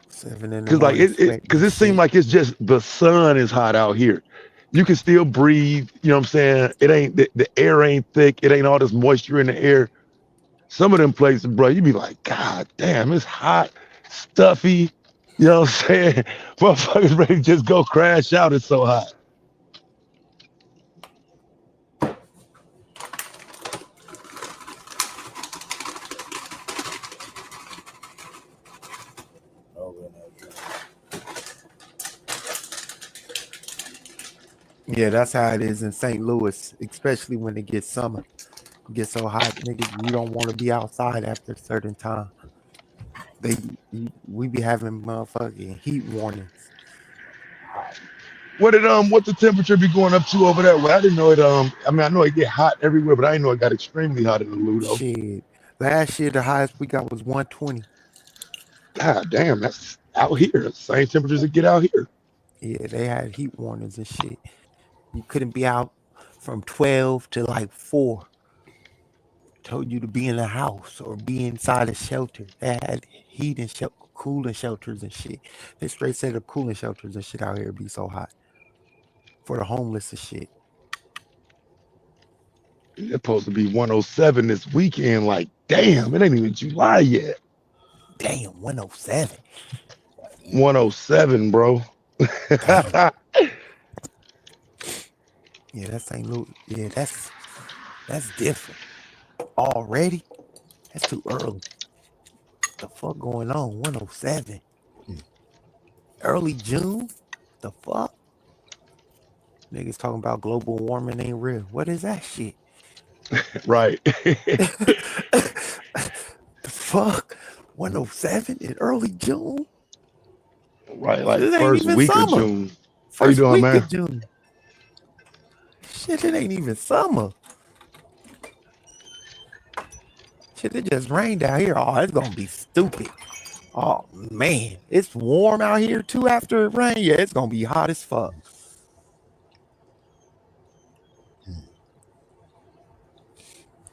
7 in the morning. Because it seemed like it's just the sun is hot out here. You can still breathe. You know what I'm saying? It ain't the air ain't thick. It ain't all this moisture in the air. Some of them places, bro, you be like, God damn, it's hot, stuffy. You know what I'm saying? Motherfuckers ready to just go crash out. It's so hot. Yeah, that's how it is in St. Louis, especially when it gets summer. It gets so hot, nigga, you don't want to be outside after a certain time. We be having motherfucking heat warnings. What the temperature be going up to over there? Well, I didn't know it. I mean, I know it get hot everywhere, but I didn't know it got extremely hot in the Ludo. Shit, last year the highest we got was 120. God damn, that's out here. Same temperatures that get out here. Yeah, they had heat warnings and shit. You couldn't be out from 12 to like 4. Told you to be in the house or be inside a shelter. They had heat and cooling shelters and shit. They straight said the cooling shelters and shit out here be so hot for the homeless and shit. It's supposed to be 107 this weekend. Like, damn, it ain't even July yet. Damn, 107. 107, bro. Yeah, that's St. Louis. Yeah, that's different. Already? That's too early. What the fuck going on? 107. Early June? The fuck? Niggas talking about global warming ain't real. What is that shit? Right. The fuck? 107 in early June? Right, like first week of June. How you doing, man? June. Shit, it ain't even summer. Shit, it just rained out here. Oh, it's gonna be stupid. Oh man, it's warm out here too after it rain. Yeah, it's gonna be hot as fuck.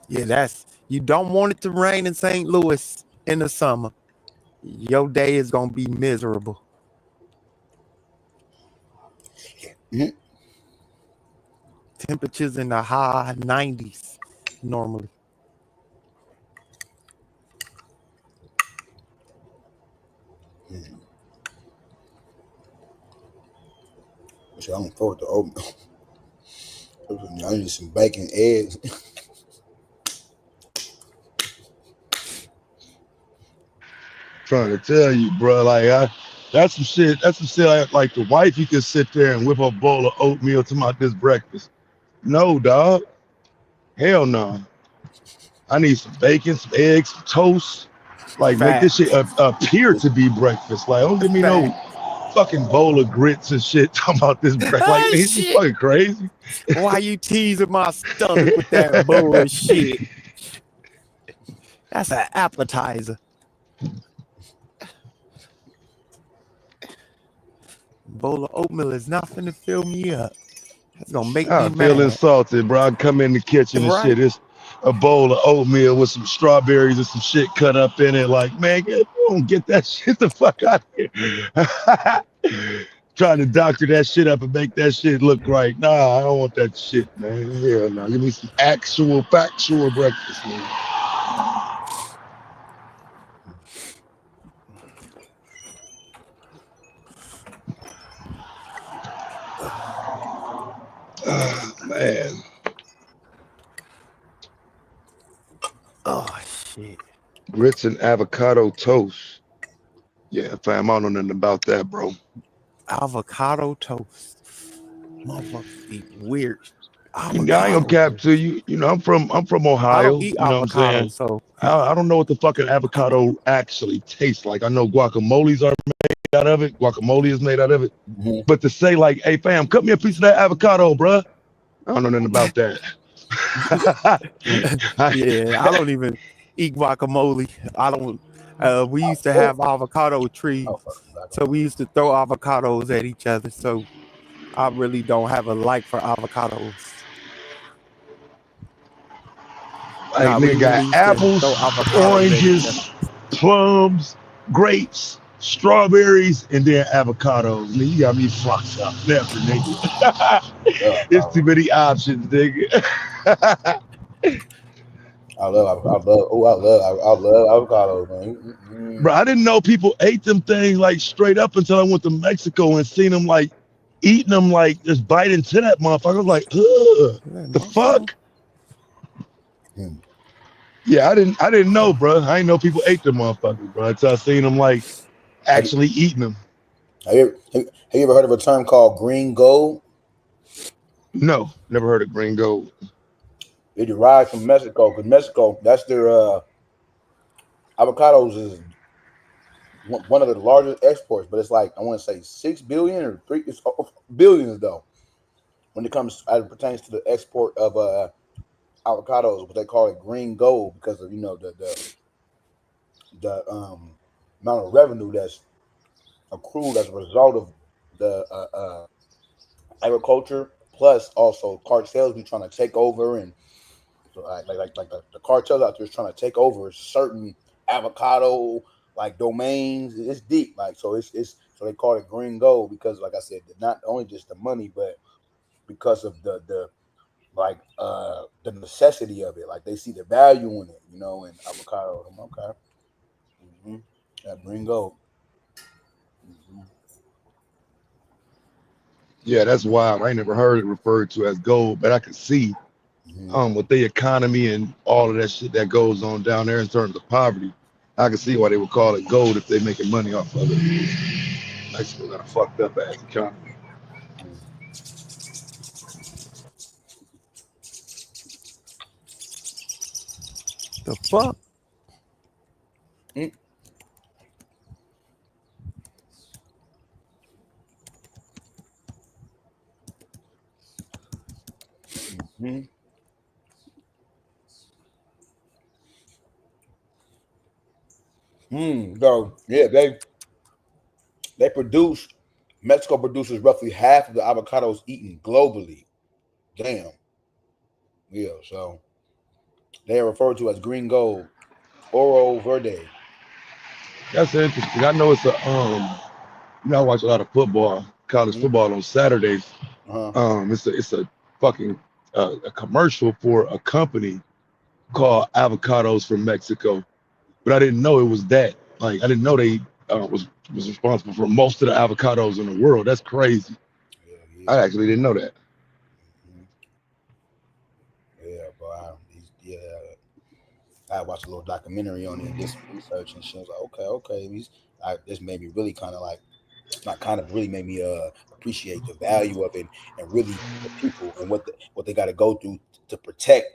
Yeah, you don't want it to rain in St. Louis in the summer. Your day is gonna be miserable. Mm-hmm. Temperatures in the high 90s normally. So I'm forward to oatmeal. I need some bacon, eggs. Trying to tell you, bro. Like that's some shit. That's some shit. Like the wife, you could sit there and whip a bowl of oatmeal to my this breakfast. No, dog. Hell no. I need some bacon, some eggs, some toast. Like make this shit Facts. appear to be breakfast. Like don't give me no Facts. fucking bowl of grits and shit talking about this breakfast. Like man, you Shit. fucking crazy. Why you teasing my stomach with that bullshit? That's an appetizer. Bowl of oatmeal is not finna fill me up. That's gonna make I me feel mad. insulted, bro. I come in the kitchen and Right. shit. It's a bowl of oatmeal with some strawberries and some shit cut up in it. Like, man, you don't get that shit the fuck out of here. Trying to doctor that shit up and make that shit look right. Nah, I don't want that shit, man. Hell no. Give me some actual, factual breakfast, man. Man. Oh shit. Grits and avocado toast. Yeah, fam, I don't know nothing about that, bro. Avocado toast. Motherfuckers eat weird. I ain't gonna cap to you. You know, I'm from I Ohio. don't eat You know what I'm avocado, saying? so I don't know what the fucking avocado actually tastes like. I know guacamoles are made out of it. Guacamole is made out of it. Mhm. But to say like, hey fam, cut me a piece of that avocado, bruh. I don't know nothing about that. yeah, I don't even eat guacamole. I don't. We used to have avocado trees, so we used to throw avocados at each other. So I really don't have a like for avocados. Like Nah, we nigga really got used to apples, throw avocados at each oranges, plums, grapes, strawberries, and then avocados. Nigga, you got me fucked up. Never, nigga. It's too many options, nigga. I love avocados, man. Bro, I didn't know people ate them things like straight up until I went to Mexico and seen them like eating them like just bite into that motherfucker. I was like, ugh, the fuck? Yeah, I didn't know, bro. I didn't know people ate them motherfuckers, bro. Until I seen them like actually eating them. Have you ever heard of a term called green gold? No, never heard of green gold. It derives from Mexico, because Mexico, that's their avocados is one of the largest exports, but it's like I want to say 6 billion or 3 it's billions though. When it comes as it pertains to the export of avocados, but they call it green gold because of the amount of revenue that's accrued as a result of the agriculture, plus also cartels be trying to take over, and so like the cartels out there is trying to take over certain avocado like domains. It's deep, like so so they call it green gold because, like I said, not only just the money, but because of the necessity of it. Like they see the value in it, you know, in avocado. Okay, yeah, green gold. Yeah, that's wild. I ain't never heard it referred to as gold, but I can see with the economy and all of that shit that goes on down there in terms of poverty. I can see why they would call it gold if they're making money off of it. Mexico got a fucked up ass economy. The fuck? So yeah, Mexico produces roughly half of the avocados eaten globally. Damn. Yeah, so they are referred to as green gold, oro verde. That's interesting. I know it's a you know, I watch a lot of football, college football on Saturdays. It's a fucking a commercial for a company called Avocados from Mexico, but I didn't know it was that. Like I didn't know they was responsible for most of the avocados in the world. That's crazy. I actually didn't know that. Yeah, but I watched a little documentary on it, this research, and she was like, okay, this made me really kind of like, not kind of really made me appreciate the value of it and really the people and what they got to go through to protect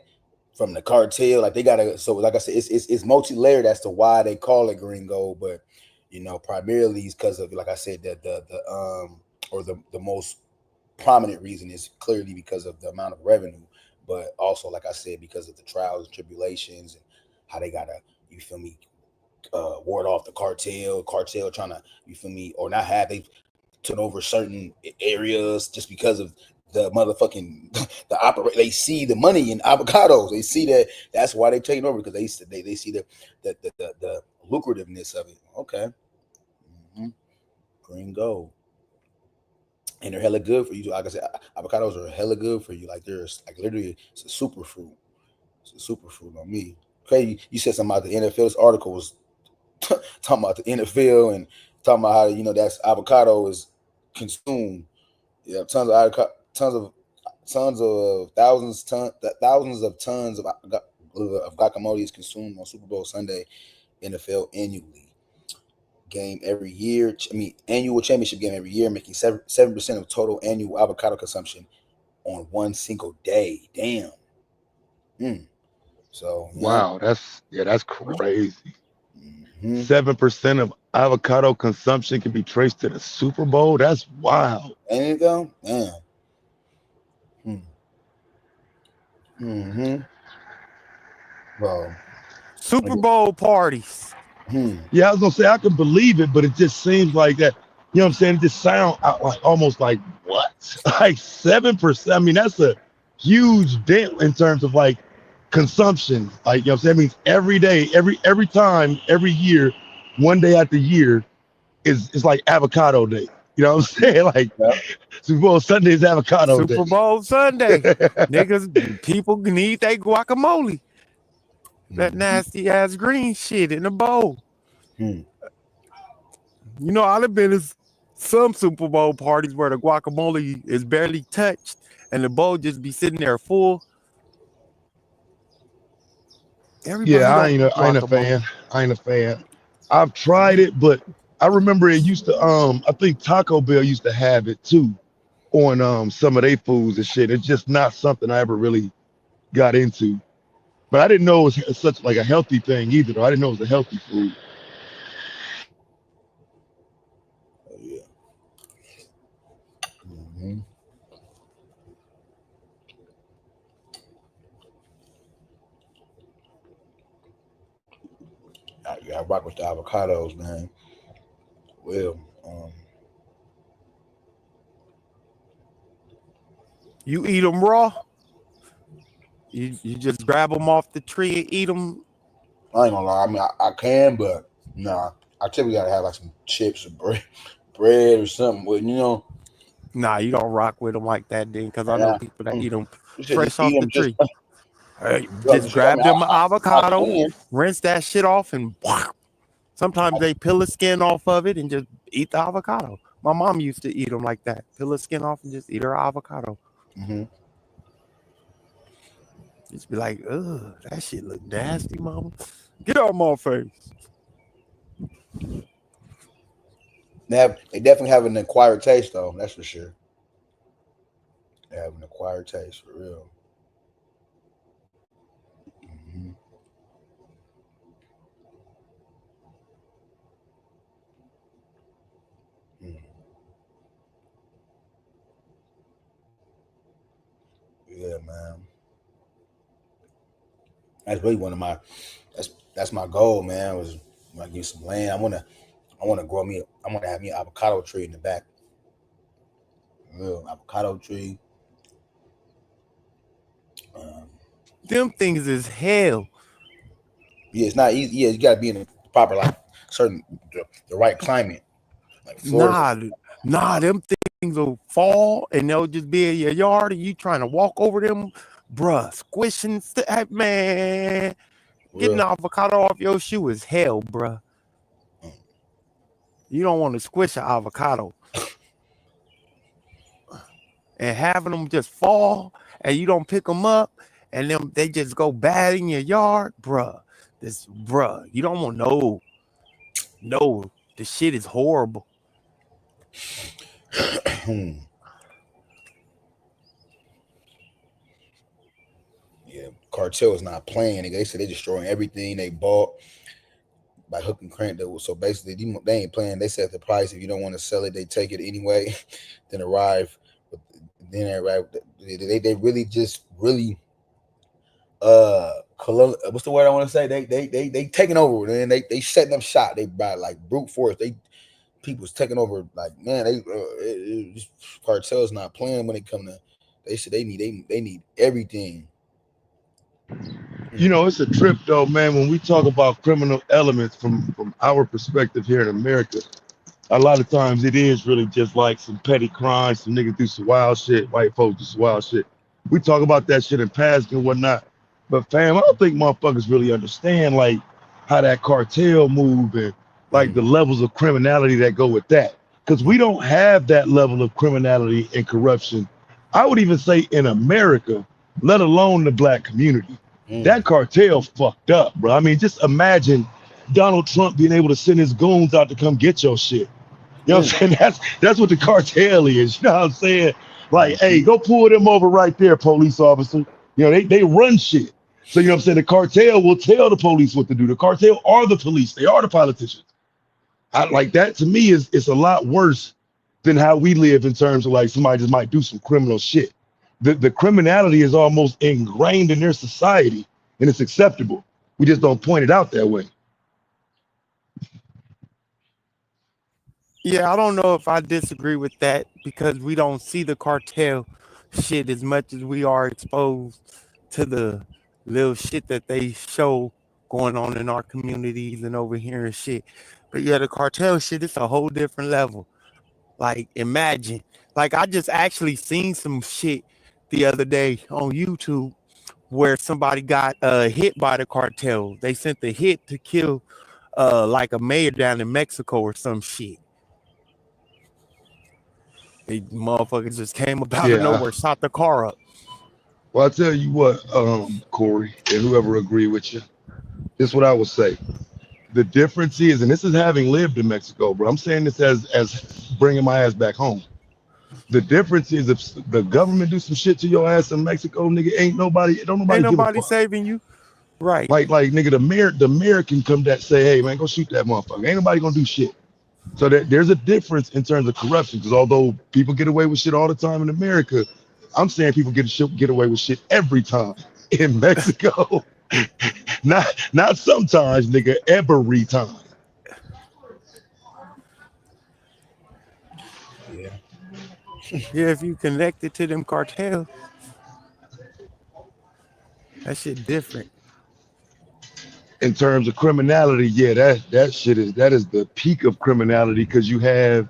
from the cartel. Like they gotta. So like I said, it's multi-layered as to why they call it green gold, but primarily it's because of, like I said, the most prominent reason is clearly because of the amount of revenue, but also, like I said, because of the trials and tribulations and how they gotta, you feel me, ward off the cartel trying to, you feel me, or not have, they turn over certain areas just because of the motherfucking they see the money in avocados. They see that's why they taking over, because they see the lucrativeness of it. Okay. Green gold. And they're hella good for you. Like I said, avocados are hella good for you. Like there's like literally, it's a superfruit. It's a superfruit on me. Okay, you said something about the NFL. This article was talking about the NFL and talking about how that's avocado is consumed. Yeah, thousands of tons of guacamole is consumed on Super Bowl Sunday, NFL annually. Game every year. Annual championship game every year, making 7% of total annual avocado consumption on one single day. Damn. So wow, that's crazy. 7% of avocado consumption can be traced to the Super Bowl. That's wild. Ain't it though? Damn. Well, Super Bowl parties. Yeah, I was gonna say I can believe it, but it just seems like that. You know what I'm saying? It just sounds like almost like what? Like 7%. I mean, that's a huge dent in terms of like consumption. Like, you know what I'm saying? That means every day, every time, every year, one day after year is like avocado day. You know what I'm saying? Like Super Bowl Sunday is avocado day. Super Bowl Sunday. Niggas, people need their guacamole. That nasty ass green shit in a bowl. I've been to some Super Bowl parties where the guacamole is barely touched and the bowl just be sitting there full. Everybody I ain't a fan. I ain't a fan. I've tried it, but I remember it used to. I think Taco Bell used to have it too, on some of their foods and shit. It's just not something I ever really got into. But I didn't know it was such like a healthy thing either, though. I didn't know it was a healthy food. I rock with the avocados, man. Well, you eat them raw? You just grab them off the tree and eat them? I ain't gonna lie. I mean, I can, but nah. I typically gotta have like some chips or bread or something. With Nah, you don't rock with them like that, then, because I know people that eat them fresh off the tree. Hey, just grab them avocado, rinse that shit off, and sometimes they peel the skin off of it and just eat the avocado. My mom used to eat them like that. Peel the skin off and just eat her avocado. Just be like, ugh, that shit look nasty, mama. Get out of my face. They definitely have an acquired taste, though. That's for sure. They have an acquired taste, for real. Yeah, man. That's really one of my. That's my goal, man. Was when I get some land, I want to grow me. I want to have me an avocado tree in the back. Real avocado tree. Them things is hell. Yeah, it's not easy. Yeah, you gotta be in the proper, like certain the right climate. Like Florida. Nah, them things will fall and they'll just be in your yard and you trying to walk over them, bruh, squishing man. Getting the avocado off your shoe is hell, bruh. You don't want to squish an avocado. And having them just fall and you don't pick them up and them they just go bad in your yard, bruh. You don't want no, the shit is horrible. Yeah, cartel is not playing. They said they destroying everything they bought by hook and crank. So basically, they ain't playing. They set the price. If you don't want to sell it, they take it anyway. Then arrive. They really just really what's the word I want to say? They taking over, man. They setting up shop. They by like brute force. People's taking over. Like, man, cartel's not playing when it come to. They said they need everything. You know, it's a trip though, man. When we talk about criminal elements from our perspective here in America, a lot of times it is really just like some petty crimes, some niggas do some wild shit, white folks do some wild shit. We talk about that shit in past and whatnot. But fam, I don't think motherfuckers really understand like how that cartel move and like the levels of criminality that go with that. Because we don't have that level of criminality and corruption. I would even say in America, let alone the black community. That cartel fucked up, bro. I mean, just imagine Donald Trump being able to send his goons out to come get your shit. You know what I'm saying? That's what the cartel is. You know what I'm saying? Like, hey, go pull them over right there, police officer. You know, they run shit. So, you know what I'm saying? The cartel will tell the police what to do. The cartel are the police. They are the politicians. Like that to me is a lot worse than how we live in terms of like somebody just might do some criminal shit. The criminality is almost ingrained in their society and it's acceptable. We just don't point it out that way. Yeah, I don't know if I disagree with that because we don't see the cartel shit as much as we are exposed to the little shit that they show going on in our communities and over here and shit. But yeah, the cartel shit, it's a whole different level. Like, imagine, like I just actually seen some shit the other day on YouTube where somebody got hit by the cartel. They sent the hit to kill like a mayor down in Mexico or some shit. They motherfuckers just came about of nowhere, shot the car up. Well, I tell you what, Corey, and whoever agree with you, this is what I would say. The difference is, and this is having lived in Mexico, bro. I'm saying this as bringing my ass back home. The difference is if the government do some shit to your ass in Mexico, nigga, don't nobody give a fuck. Saving you, right? Like nigga, the mayor can come that say, hey man, go shoot that motherfucker. Ain't nobody gonna do shit. So there's a difference in terms of corruption. Because although people get away with shit all the time in America, I'm saying people get away with shit every time in Mexico. not sometimes, nigga, every time. Yeah, if you connected to them cartels, that shit different. In terms of criminality, yeah, that shit is the peak of criminality because you have,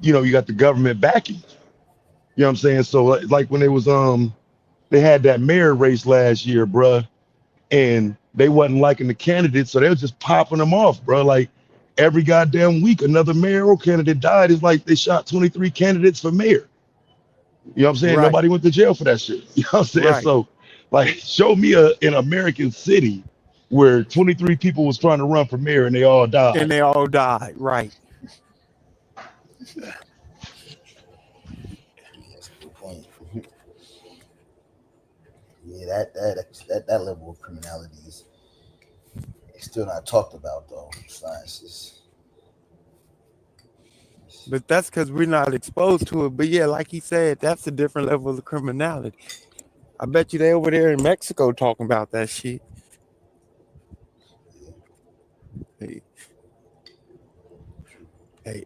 you got the government backing. You know what I'm saying? So like when it was they had that mayor race last year, bruh, and they wasn't liking the candidates, so they were just popping them off, bro. Like every goddamn week, another mayoral candidate died. It's like they shot 23 candidates for mayor. You know what I'm saying? Right. Nobody went to jail for that shit. You know what I'm saying? Right. So, like, show me an American city where 23 people was trying to run for mayor and they all died. Right. That's a good point. Yeah, that level of criminality is still not talked about though. Sciences. But that's because we're not exposed to it. But yeah, like he said, that's a different level of criminality. I bet you they over there in Mexico talking about that shit. Hey.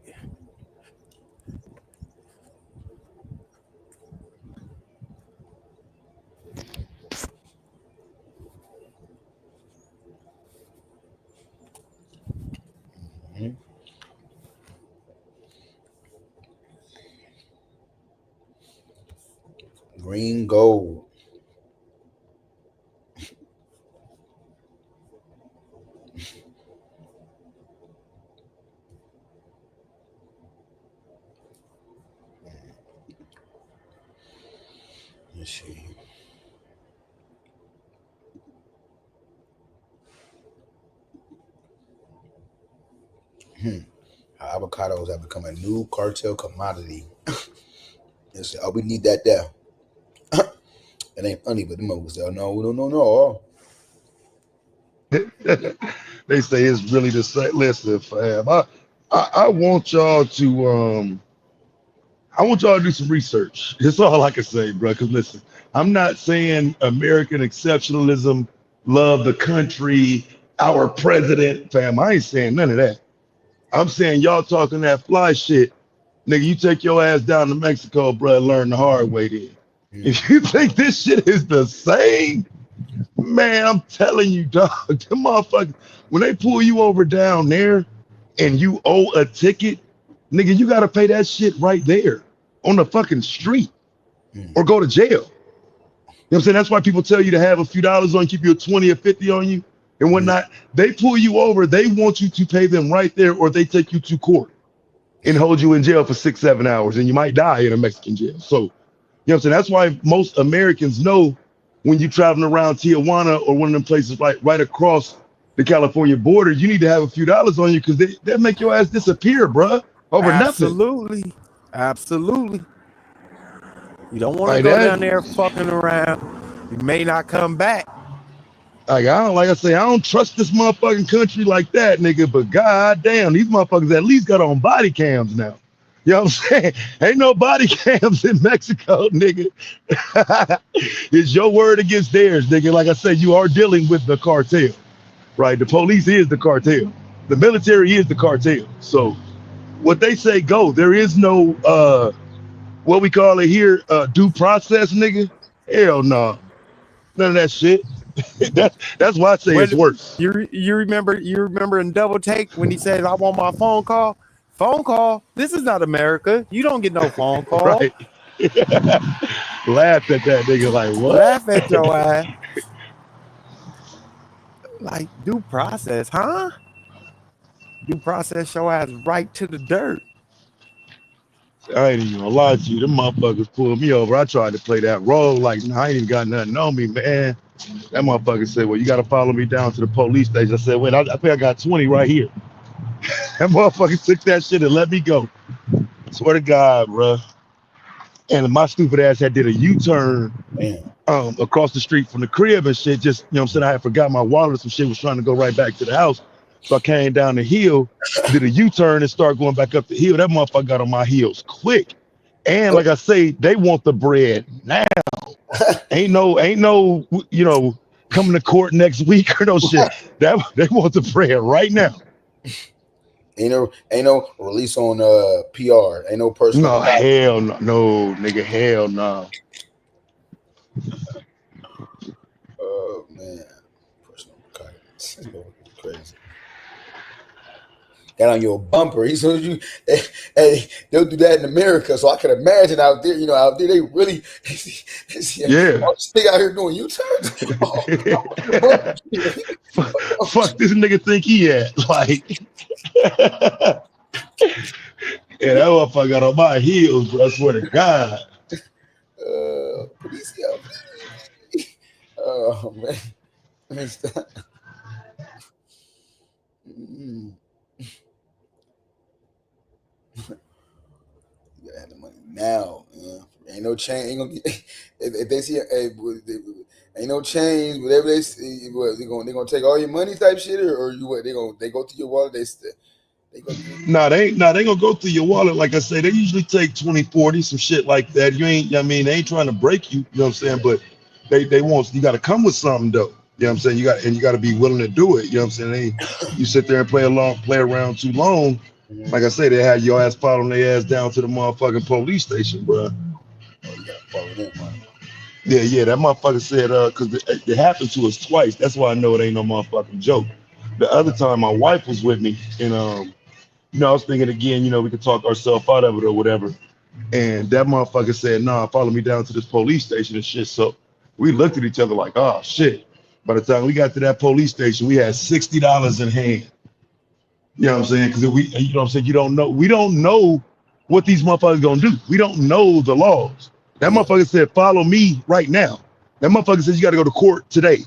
Mm-hmm. Green gold. Let's see. Avocados have become a new cartel commodity. We need that there. It ain't funny, but the motherfuckers say, no. They say it's really the same. Listen, fam, I want y'all to do some research. That's all I can say, bro. Because listen, I'm not saying American exceptionalism, love the country, our president, fam. I ain't saying none of that. I'm saying y'all talking that fly shit. Nigga, you take your ass down to Mexico, bro, and learn the hard way then. If you think this shit is the same, man, I'm telling you, dog, them motherfuckers, when they pull you over down there and you owe a ticket, nigga, you gotta pay that shit right there on the fucking street or go to jail. You know what I'm saying? That's why people tell you to have a few dollars on, keep you a 20 or 50 on you and whatnot. They pull you over, they want you to pay them right there, or they take you to court and hold you in jail for 6-7 hours, and you might die in a Mexican jail. So, you know what I'm saying? That's why most Americans know when you're traveling around Tijuana or one of them places like right across the California border, you need to have a few dollars on you because they make your ass disappear, bruh, over nothing. Absolutely. You don't want to Like go that. down there fucking around. You may not come back. Like I say, I don't trust this motherfucking country like that, nigga. But goddamn, these motherfuckers at least got on body cams now. You know what I'm saying? Ain't no body cams in Mexico, nigga. It's your word against theirs, nigga. Like I said, you are dealing with the cartel, right? The police is the cartel. The military is the cartel. So what they say go. There is no what we call it here, due process, nigga. Hell no. None of that shit. That's why I say it's worse. You remember in Double Take when he said, I want my phone call? Phone call? This is not America. You don't get no phone call. Right. Laugh at that nigga like, what? Laugh at your ass. Like, due process, huh? Due process your ass right to the dirt. I ain't even gonna lie to you. Them motherfuckers pulled me over. I tried to play that role like, nah, I ain't even got nothing on me, man. That motherfucker said, well, you got to follow me down to the police station. I said, wait, I think I got 20 right here. That motherfucker took that shit and let me go. Swear to God, bro. And my stupid ass had did a U-turn across the street from the crib and shit. Just, you know what I'm saying? I had forgot my wallet or some shit, was trying to go right back to the house. So I came down the hill, did a U-turn and started going back up the hill. That motherfucker got on my heels quick. And like I say, they want the bread now. Ain't no, you know, coming to court next week or no shit. They want the bread right now. Ain't no release on PR. Ain't no personal. No, hell no, nigga, hell no. Oh man, personal crazy. Got on your bumper. He said you, hey, they'll do that in America. So I can imagine out there, they really, yeah. Stay out here doing U-turns. Fuck this nigga think he at? Like, yeah, that motherfucker got on my heels, bro. I swear to God. Police, oh man, let me stop. You gotta have the money now. Ain't no change. Ain't gonna get, if they see, ain't no change. Whatever they see, they gonna take all your money type shit, or you what? They go through your wallet. They gonna go through your wallet. Like I say, they usually take 20, 40, some shit like that. You ain't, I mean, they ain't trying to break you. You know what I'm saying? But they want, you got to come with something though. You know what I'm saying? You got to be willing to do it. You know what I'm saying? You sit there and play around too long. Like I say, they had your ass following their ass down to the motherfucking police station, bro. Oh, you gotta follow them, man. Yeah, that motherfucker said, because it happened to us twice. That's why I know it ain't no motherfucking joke. The other time my wife was with me, and I was thinking again, we could talk ourselves out of it or whatever. And that motherfucker said, nah, follow me down to this police station and shit. So we looked at each other like, oh shit. By the time we got to that police station, we had $60 in hand. You know what I'm saying? Because you know what I'm saying, we don't know what these motherfuckers gonna do. We don't know the laws. That motherfucker said, follow me right now. That motherfucker says you gotta go to court today.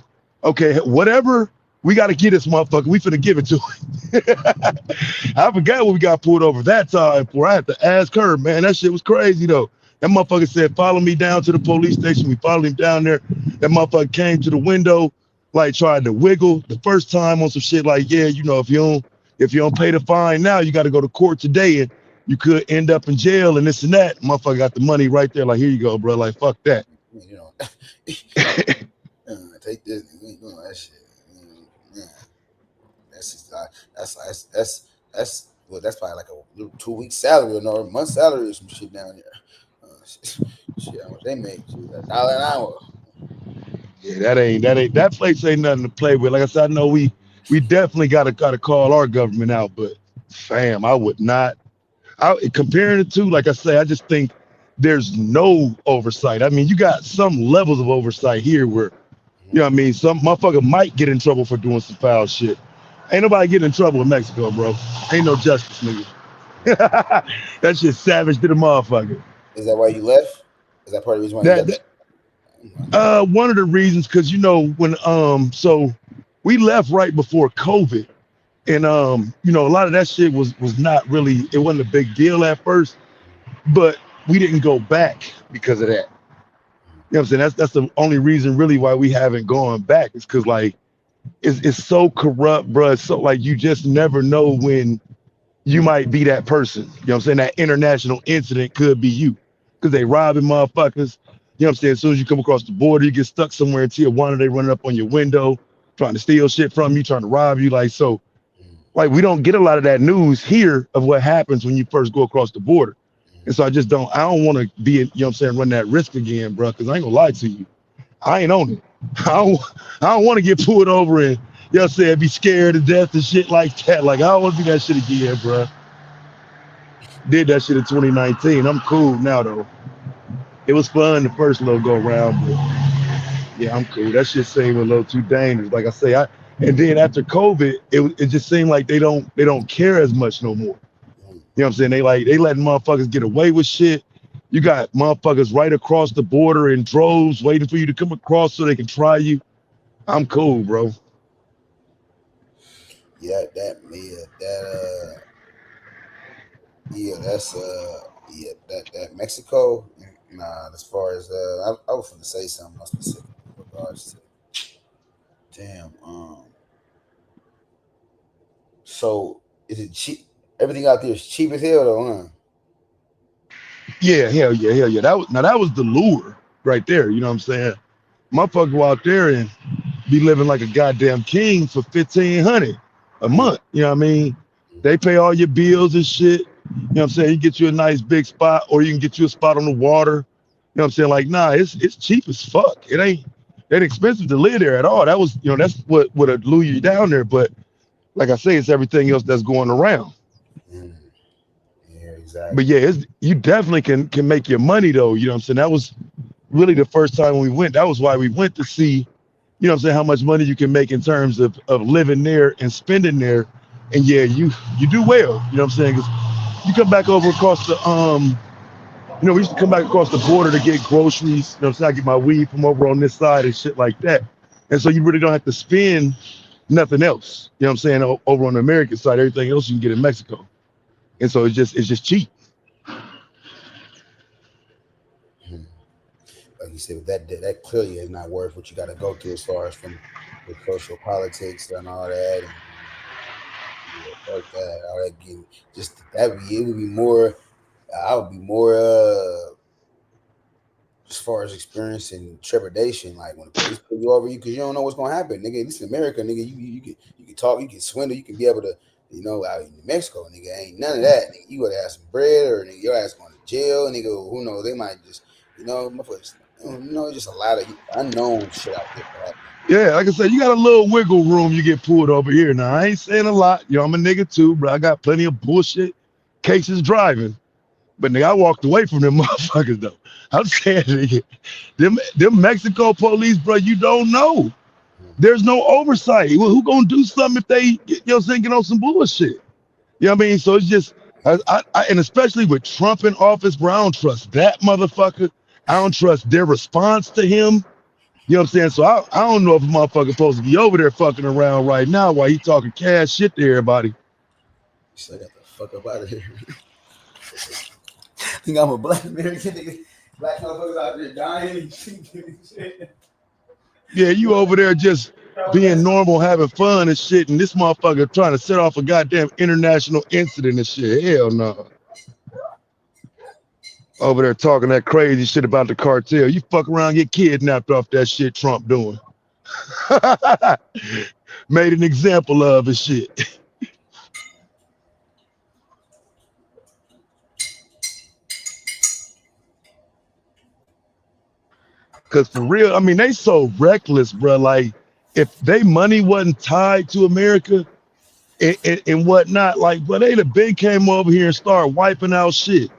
Okay, whatever we gotta get this motherfucker, we finna give it to him. I forgot what we got pulled over that time for. I had to ask her, man. That shit was crazy though. That motherfucker said, follow me down to the police station. We followed him down there. That motherfucker came to the window, like tried to wiggle the first time on some shit like, yeah, you know, if you don't pay the fine now, you got to go to court today and you could end up in jail and this and that. Motherfucker got the money right there. Like, here you go, bro. Like, fuck that. You know, take this. You ain't doing that shit. Yeah. That's well, that's probably like a 2-week salary or a month salary or some shit down there. Shit, how much they make? $1 an hour. Yeah, that place ain't nothing to play with. Like I said, I know we definitely gotta call our government out, but fam, I would not. Comparing the two, like I say, I just think there's no oversight. I mean, you got some levels of oversight here where, you know what I mean, some motherfucker might get in trouble for doing some foul shit. Ain't nobody getting in trouble in Mexico, bro. Ain't no justice, nigga. That shit savage to the motherfucker. Is that why you left? Is that part of the reason why you left? One of the reasons, because you know, when so we left right before COVID. And you know, a lot of that shit was not really, it wasn't a big deal at first, but we didn't go back because of that. You know what I'm saying? That's the only reason really why we haven't gone back. It's because like it's so corrupt, bro. It's so like you just never know when you might be that person. You know what I'm saying? That international incident could be you. Because they robbing motherfuckers. You know what I'm saying? As soon as you come across the border, you get stuck somewhere in Tijuana, they running up on your window, trying to steal shit from you, trying to rob you. Like, so like we don't get a lot of that news here of what happens when you first go across the border. And so I don't want to be, you know what I'm saying, run that risk again, bro, because I ain't gonna lie to you. I ain't on it. I don't want to get pulled over and, you know what I'm saying, be scared to death and shit like that. Like, I don't want to do that shit again, bro. Did that shit in 2019. I'm cool now, though. It was fun the first little go around, but yeah, I'm cool. That shit seemed a little too dangerous. Like I say, and then after COVID, it just seemed like they don't care as much no more. You know what I'm saying? They letting motherfuckers get away with shit. You got motherfuckers right across the border in droves waiting for you to come across so they can try you. I'm cool, bro. Yeah, that's that Mexico. Nah, as far as I was gonna say something more specific in regards to damn. So is it cheap? Everything out there is cheap as hell, though, huh? Yeah, hell yeah. That was the lure right there. You know what I'm saying? Motherfucker go out there and be living like a goddamn king for $1,500 a month. You know what I mean? They pay all your bills and shit. You know what I'm saying? You get you a nice big spot, or you can get you a spot on the water. You know what I'm saying? Like, nah, it's cheap as fuck. It ain't expensive to live there at all. That was, you know, that's what would have lure you down there. But like I say, it's everything else that's going around. Yeah, exactly. But yeah, you definitely can make your money though. You know what I'm saying? That was really the first time we went. That was why we went, to see, you know what I'm saying, how much money you can make in terms of living there and spending there. And yeah, you do well. You know what I'm saying? Because you come back over across the you know, we used to come back across the border to get groceries. You know what I'm saying? I get my weed from over on this side and shit like that. And so you really don't have to spend nothing else. You know what I'm saying? Over on the American side, everything else you can get in Mexico. And so it's just cheap. Like you said, that clearly is not worth what you got to go through as far as from the social politics and all that. And, yeah, fuck that. All that getting just it would be more. I would be more as far as experiencing trepidation, like when the police pull you over, because you don't know what's gonna happen, nigga. This is America, nigga. You can talk, you can swindle, you can be able to, you know, out in Mexico, nigga, ain't none of that. Nigga, you gotta have some bread, or nigga, your ass going to jail, nigga. Who knows? They might just, you know, just a lot of unknown shit out there. Right? Yeah, like I said, you got a little wiggle room. You get pulled over here. Now I ain't saying a lot. You know, I'm a nigga too, but I got plenty of bullshit cases driving. But nigga, I walked away from them motherfuckers though. I'm saying, nigga, them Mexico police, bro, you don't know. There's no oversight. Well, who gonna do something if they, you know what I'm saying, get on some bullshit? You know what I mean? So it's just, I and especially with Trump in office, bro, I don't trust that motherfucker. I don't trust their response to him. You know what I'm saying? So I don't know if a motherfucker supposed to be over there fucking around right now while he talking cash shit to everybody. So I got the fuck up out of here. Think I'm a black American nigga? Black motherfuckers out there dying. Yeah, you over there just being normal, having fun and shit, and this motherfucker trying to set off a goddamn international incident and shit. Hell no. Over there talking that crazy shit about the cartel. You fuck around, get kidnapped off that shit Trump doing. Made an example of his shit. Cause for real, I mean, they so reckless, bro. Like, if they money wasn't tied to America and whatnot, like, but they'd have been came over here and started wiping out shit.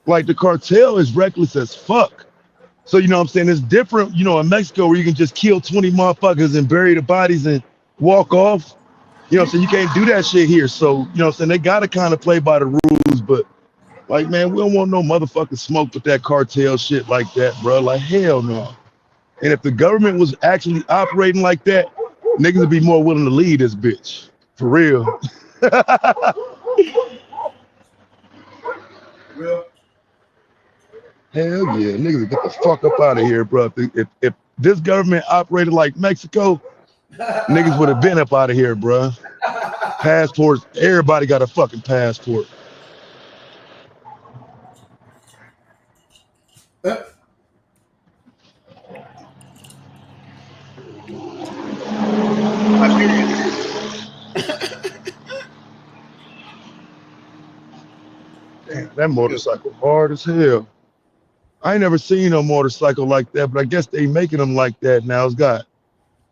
Like, the cartel is reckless as fuck. So, you know what I'm saying? It's different, you know, in Mexico where you can just kill 20 motherfuckers and bury the bodies and walk off. You know what I'm saying? You can't do that shit here. So, you know what I'm saying? They gotta kind of play by the rules, but like, man, we don't want no motherfucking smoke with that cartel shit like that, bro. Like, hell no. And if the government was actually operating like that, niggas would be more willing to lead this bitch. For real. Real? Hell yeah, niggas get the fuck up out of here, bro. If this government operated like Mexico, niggas would have been up out of here, bro. Passports, everybody got a fucking passport. Damn, that motorcycle hard as hell. I ain't never seen no motorcycle like that, but I guess they making them like that now. It's got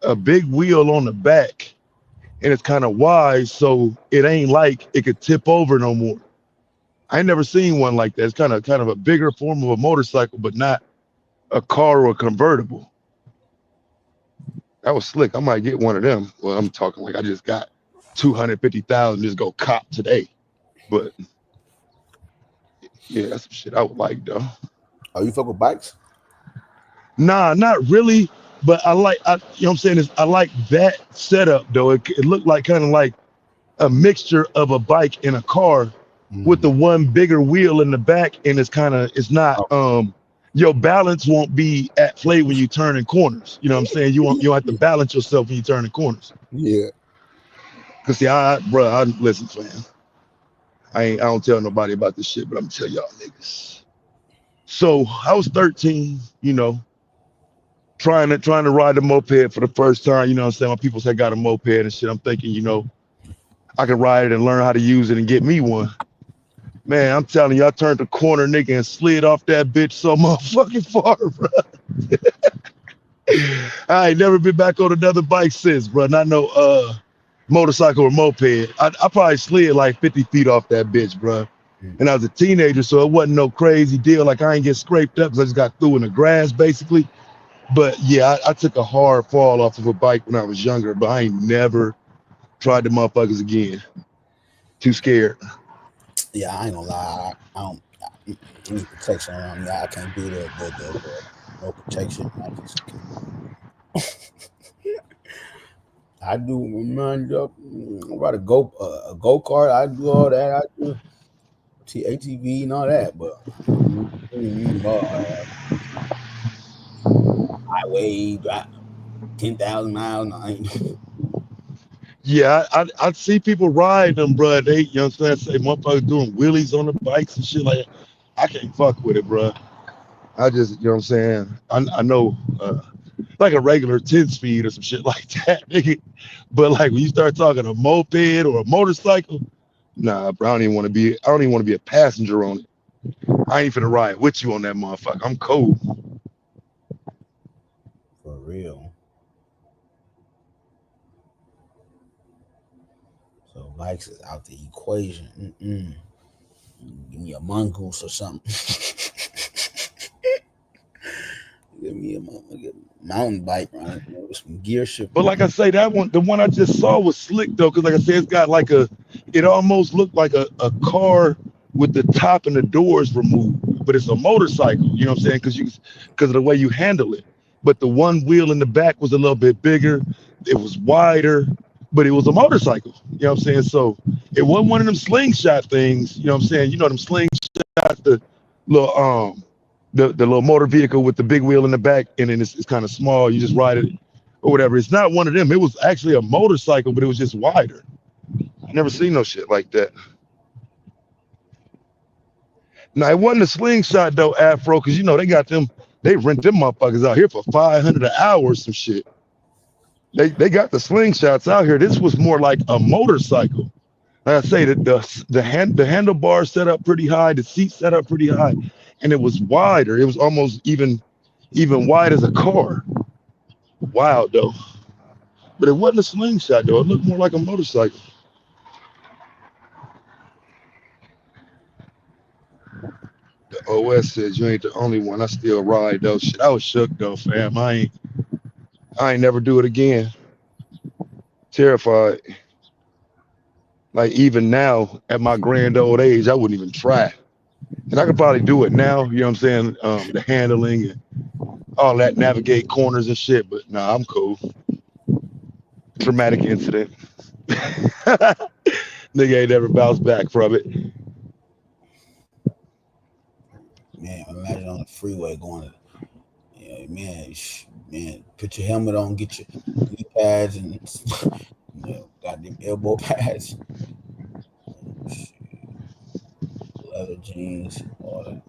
a big wheel on the back, and it's kind of wide, so it ain't like it could tip over no more. I ain't never seen one like that. It's kind of a bigger form of a motorcycle, but not a car or a convertible. That was slick. I might get one of them. Well, I'm talking like I just got 250,000 just go cop today. But yeah, that's some shit I would like though. Oh, you fuck with bikes? Nah, not really. But I like, you know what I'm saying? I like that setup though. It looked like kind of like a mixture of a bike and a car with the one bigger wheel in the back, and it's not your balance won't be at play when you turn in corners. You know what I'm saying? You have to balance yourself when you turn in corners. Yeah. Cause see, bro, listen, fam. I don't tell nobody about this shit, but I'm gonna tell y'all niggas. So I was 13, you know, trying to ride the moped for the first time. You know what I'm saying? My people said got a moped and shit. I'm thinking, you know, I could ride it and learn how to use it and get me one. Man, I'm telling you, I turned the corner, nigga, and slid off that bitch so motherfucking far, bro. I ain't never been back on another bike since, bro. Not no motorcycle or moped. I probably slid like 50 feet off that bitch, bro. And I was a teenager, so it wasn't no crazy deal. Like, I ain't get scraped up because I just got through in the grass, basically. But yeah, I took a hard fall off of a bike when I was younger, but I ain't never tried the motherfuckers again. Too scared. Yeah, I ain't gonna lie. I need protection around me. I can't do the no protection. I do remind you about a go-kart. I do all that. I do ATV and all that, but highway 10,000 miles. I ain't. Yeah, I see people riding them, bro. They, you know what I'm saying, say motherfuckers doing wheelies on the bikes and shit like that. I can't fuck with it, bro. I just, you know what I'm saying, I know like a regular 10 speed or some shit like that, nigga. But like when you start talking a moped or a motorcycle, nah, bro, I don't even want to be a passenger on it. I ain't finna ride with you on that motherfucker. I'm cold. For real. So bikes is out the equation. Give me a mongoose or something. Give me a mountain bike, right? With some gear shift. But like I say, the one I just saw was slick though, because like I said, it's got like it almost looked like a car with the top and the doors removed, but it's a motorcycle. You know what I'm saying? Because of the way you handle it. But the one wheel in the back was a little bit bigger. It was wider, but it was a motorcycle. You know what I'm saying? So it wasn't one of them slingshot things. You know what I'm saying? You know them slingshots, the the little motor vehicle with the big wheel in the back, and then it's kind of small. You just ride it or whatever. It's not one of them. It was actually a motorcycle, but it was just wider. I never seen no shit like that. Now it wasn't a slingshot though, Afro, because you know they got them. They rent them motherfuckers out here for $500 an hour or some shit. They got the slingshots out here. This was more like a motorcycle. Like I say, the handlebar set up pretty high, the seat set up pretty high, and it was wider. It was almost even wide as a car. Wild though, but it wasn't a slingshot though. It looked more like a motorcycle. The OS says you ain't the only one. I still ride though. Shit, I was shook though, fam. I ain't never do it again. Terrified. Like even now at my grand old age, I wouldn't even try. And I could probably do it now, you know what I'm saying? The handling and all that, navigate corners and shit, but nah, I'm cool. Traumatic incident. Nigga ain't never bounced back from it. Man, imagine on the freeway going to, man, put your helmet on, get your knee pads and goddamn elbow pads, leather jeans, all that.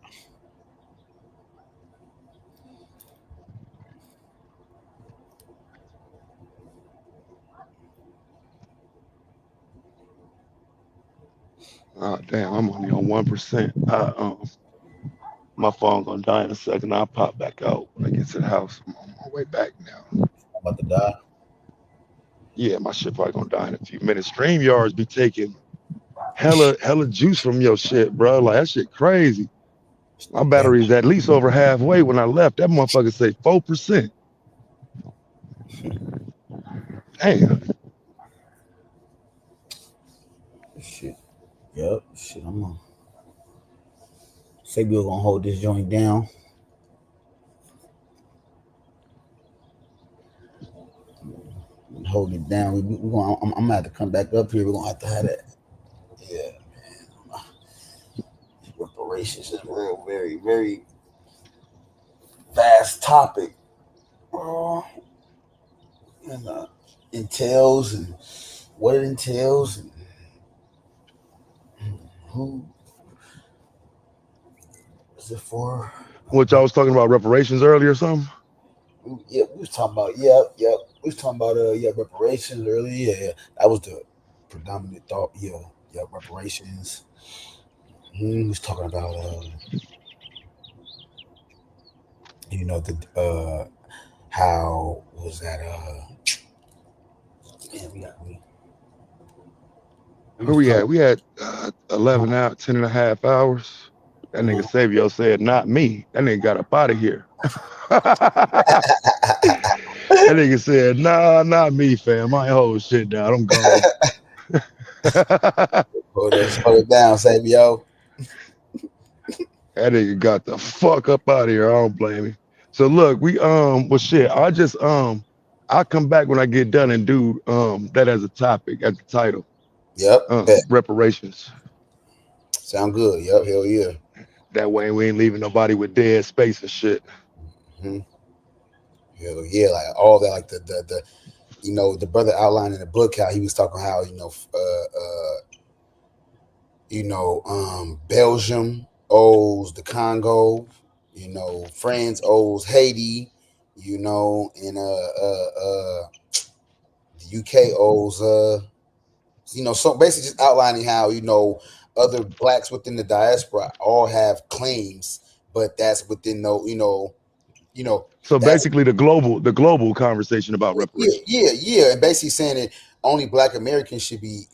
Oh damn, I'm only on 1%. My phone gonna die in a second. I'll pop back out when I get to the house. I'm on my way back now. I'm about to die. Yeah, my shit probably gonna die in a few minutes. StreamYards be taking hella juice from your shit, bro. Like that shit crazy. My battery's at least over halfway when I left. That motherfucker say 4%. Damn. Shit. Yep. Shit, I'm on. Say we're gonna hold this joint down. Hold it down. I'm gonna have to come back up here. We're gonna have to have that. Yeah, man. Reparations is real, very, very vast topic. And entails and what it entails and who is it for? What y'all was talking about reparations earlier or something? Yeah, we was talking about We was talking about reparations earlier. Yeah, that was the predominant thought. Yeah, reparations. We was talking about how was that Where we at? We had 11 out, 10 and a half hours. That nigga Savio said, not me. That nigga got up out of here. That nigga said, nah, not me, fam. I ain't hold shit down. I'm gone. Hold it down, Savio. That nigga got the fuck up out of here. I don't blame him. So look, we well shit. I'll come back when I get done and do that as a topic at the title. Yep. Reparations. Sound good. Yep. Hell yeah. That way we ain't leaving nobody with dead space and shit. Mm-hmm. Hell yeah, like all that, like the the brother outlined in the book how he was talking how Belgium owes the Congo, France owes Haiti, and the UK owes so basically just outlining how other blacks within the diaspora all have claims, but that's within So basically the global conversation about reparations. Yeah, and basically saying that only Black Americans should be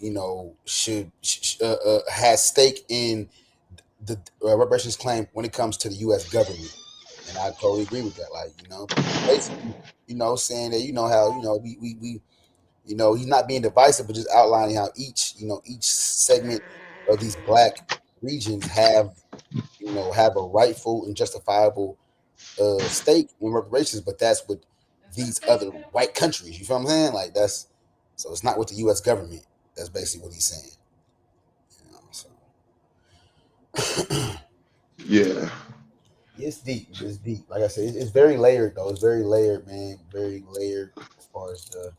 has stake in the reparations claim when it comes to the U.S. government, and I totally agree with that. Like basically saying that how we he's not being divisive, but just outlining how each segment of these Black regions have a rightful and justifiable stake in reparations, but that's with these other white countries. You feel what I'm saying? Like so it's not with the U.S. government. That's basically what he's saying. Yeah. It's deep. It's deep. Like I said, it's very layered though. It's very layered, man. Very layered as far as the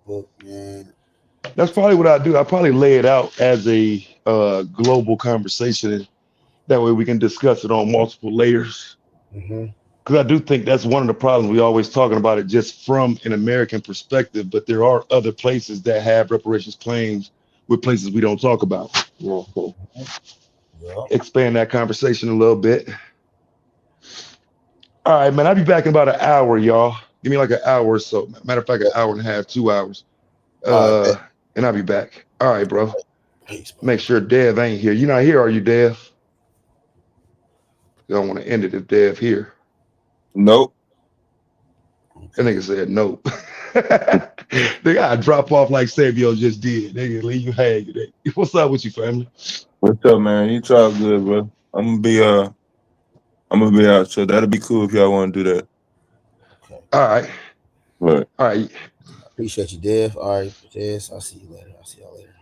book, man. That's probably what I do. I probably lay it out as a global conversation, and that way we can discuss it on multiple layers. Mm-hmm. Because I do think that's one of the problems. We always talking about it just from an American perspective, but there are other places that have reparations claims with places we don't talk about. Yeah. Expand that conversation a little bit. All right, man. I'll be back in about an hour, y'all. Give me like an hour or so. Matter of fact, an hour and a half, 2 hours. Right, and I'll be back. All right, bro. Peace, Make sure Dev ain't here. You're not here, are you, Dev? You don't want to end it if Dev here. Nope. That nigga said nope. They gotta drop off like Sabio just did. They can leave you hanging. What's up with you, family? What's up, man? You talk good, bro. I'm gonna be out, so that'll be cool if y'all want to do that. Okay. All right. Right. All right. Appreciate you, Dev. All right, Jess. I'll see you later. I'll see y'all later.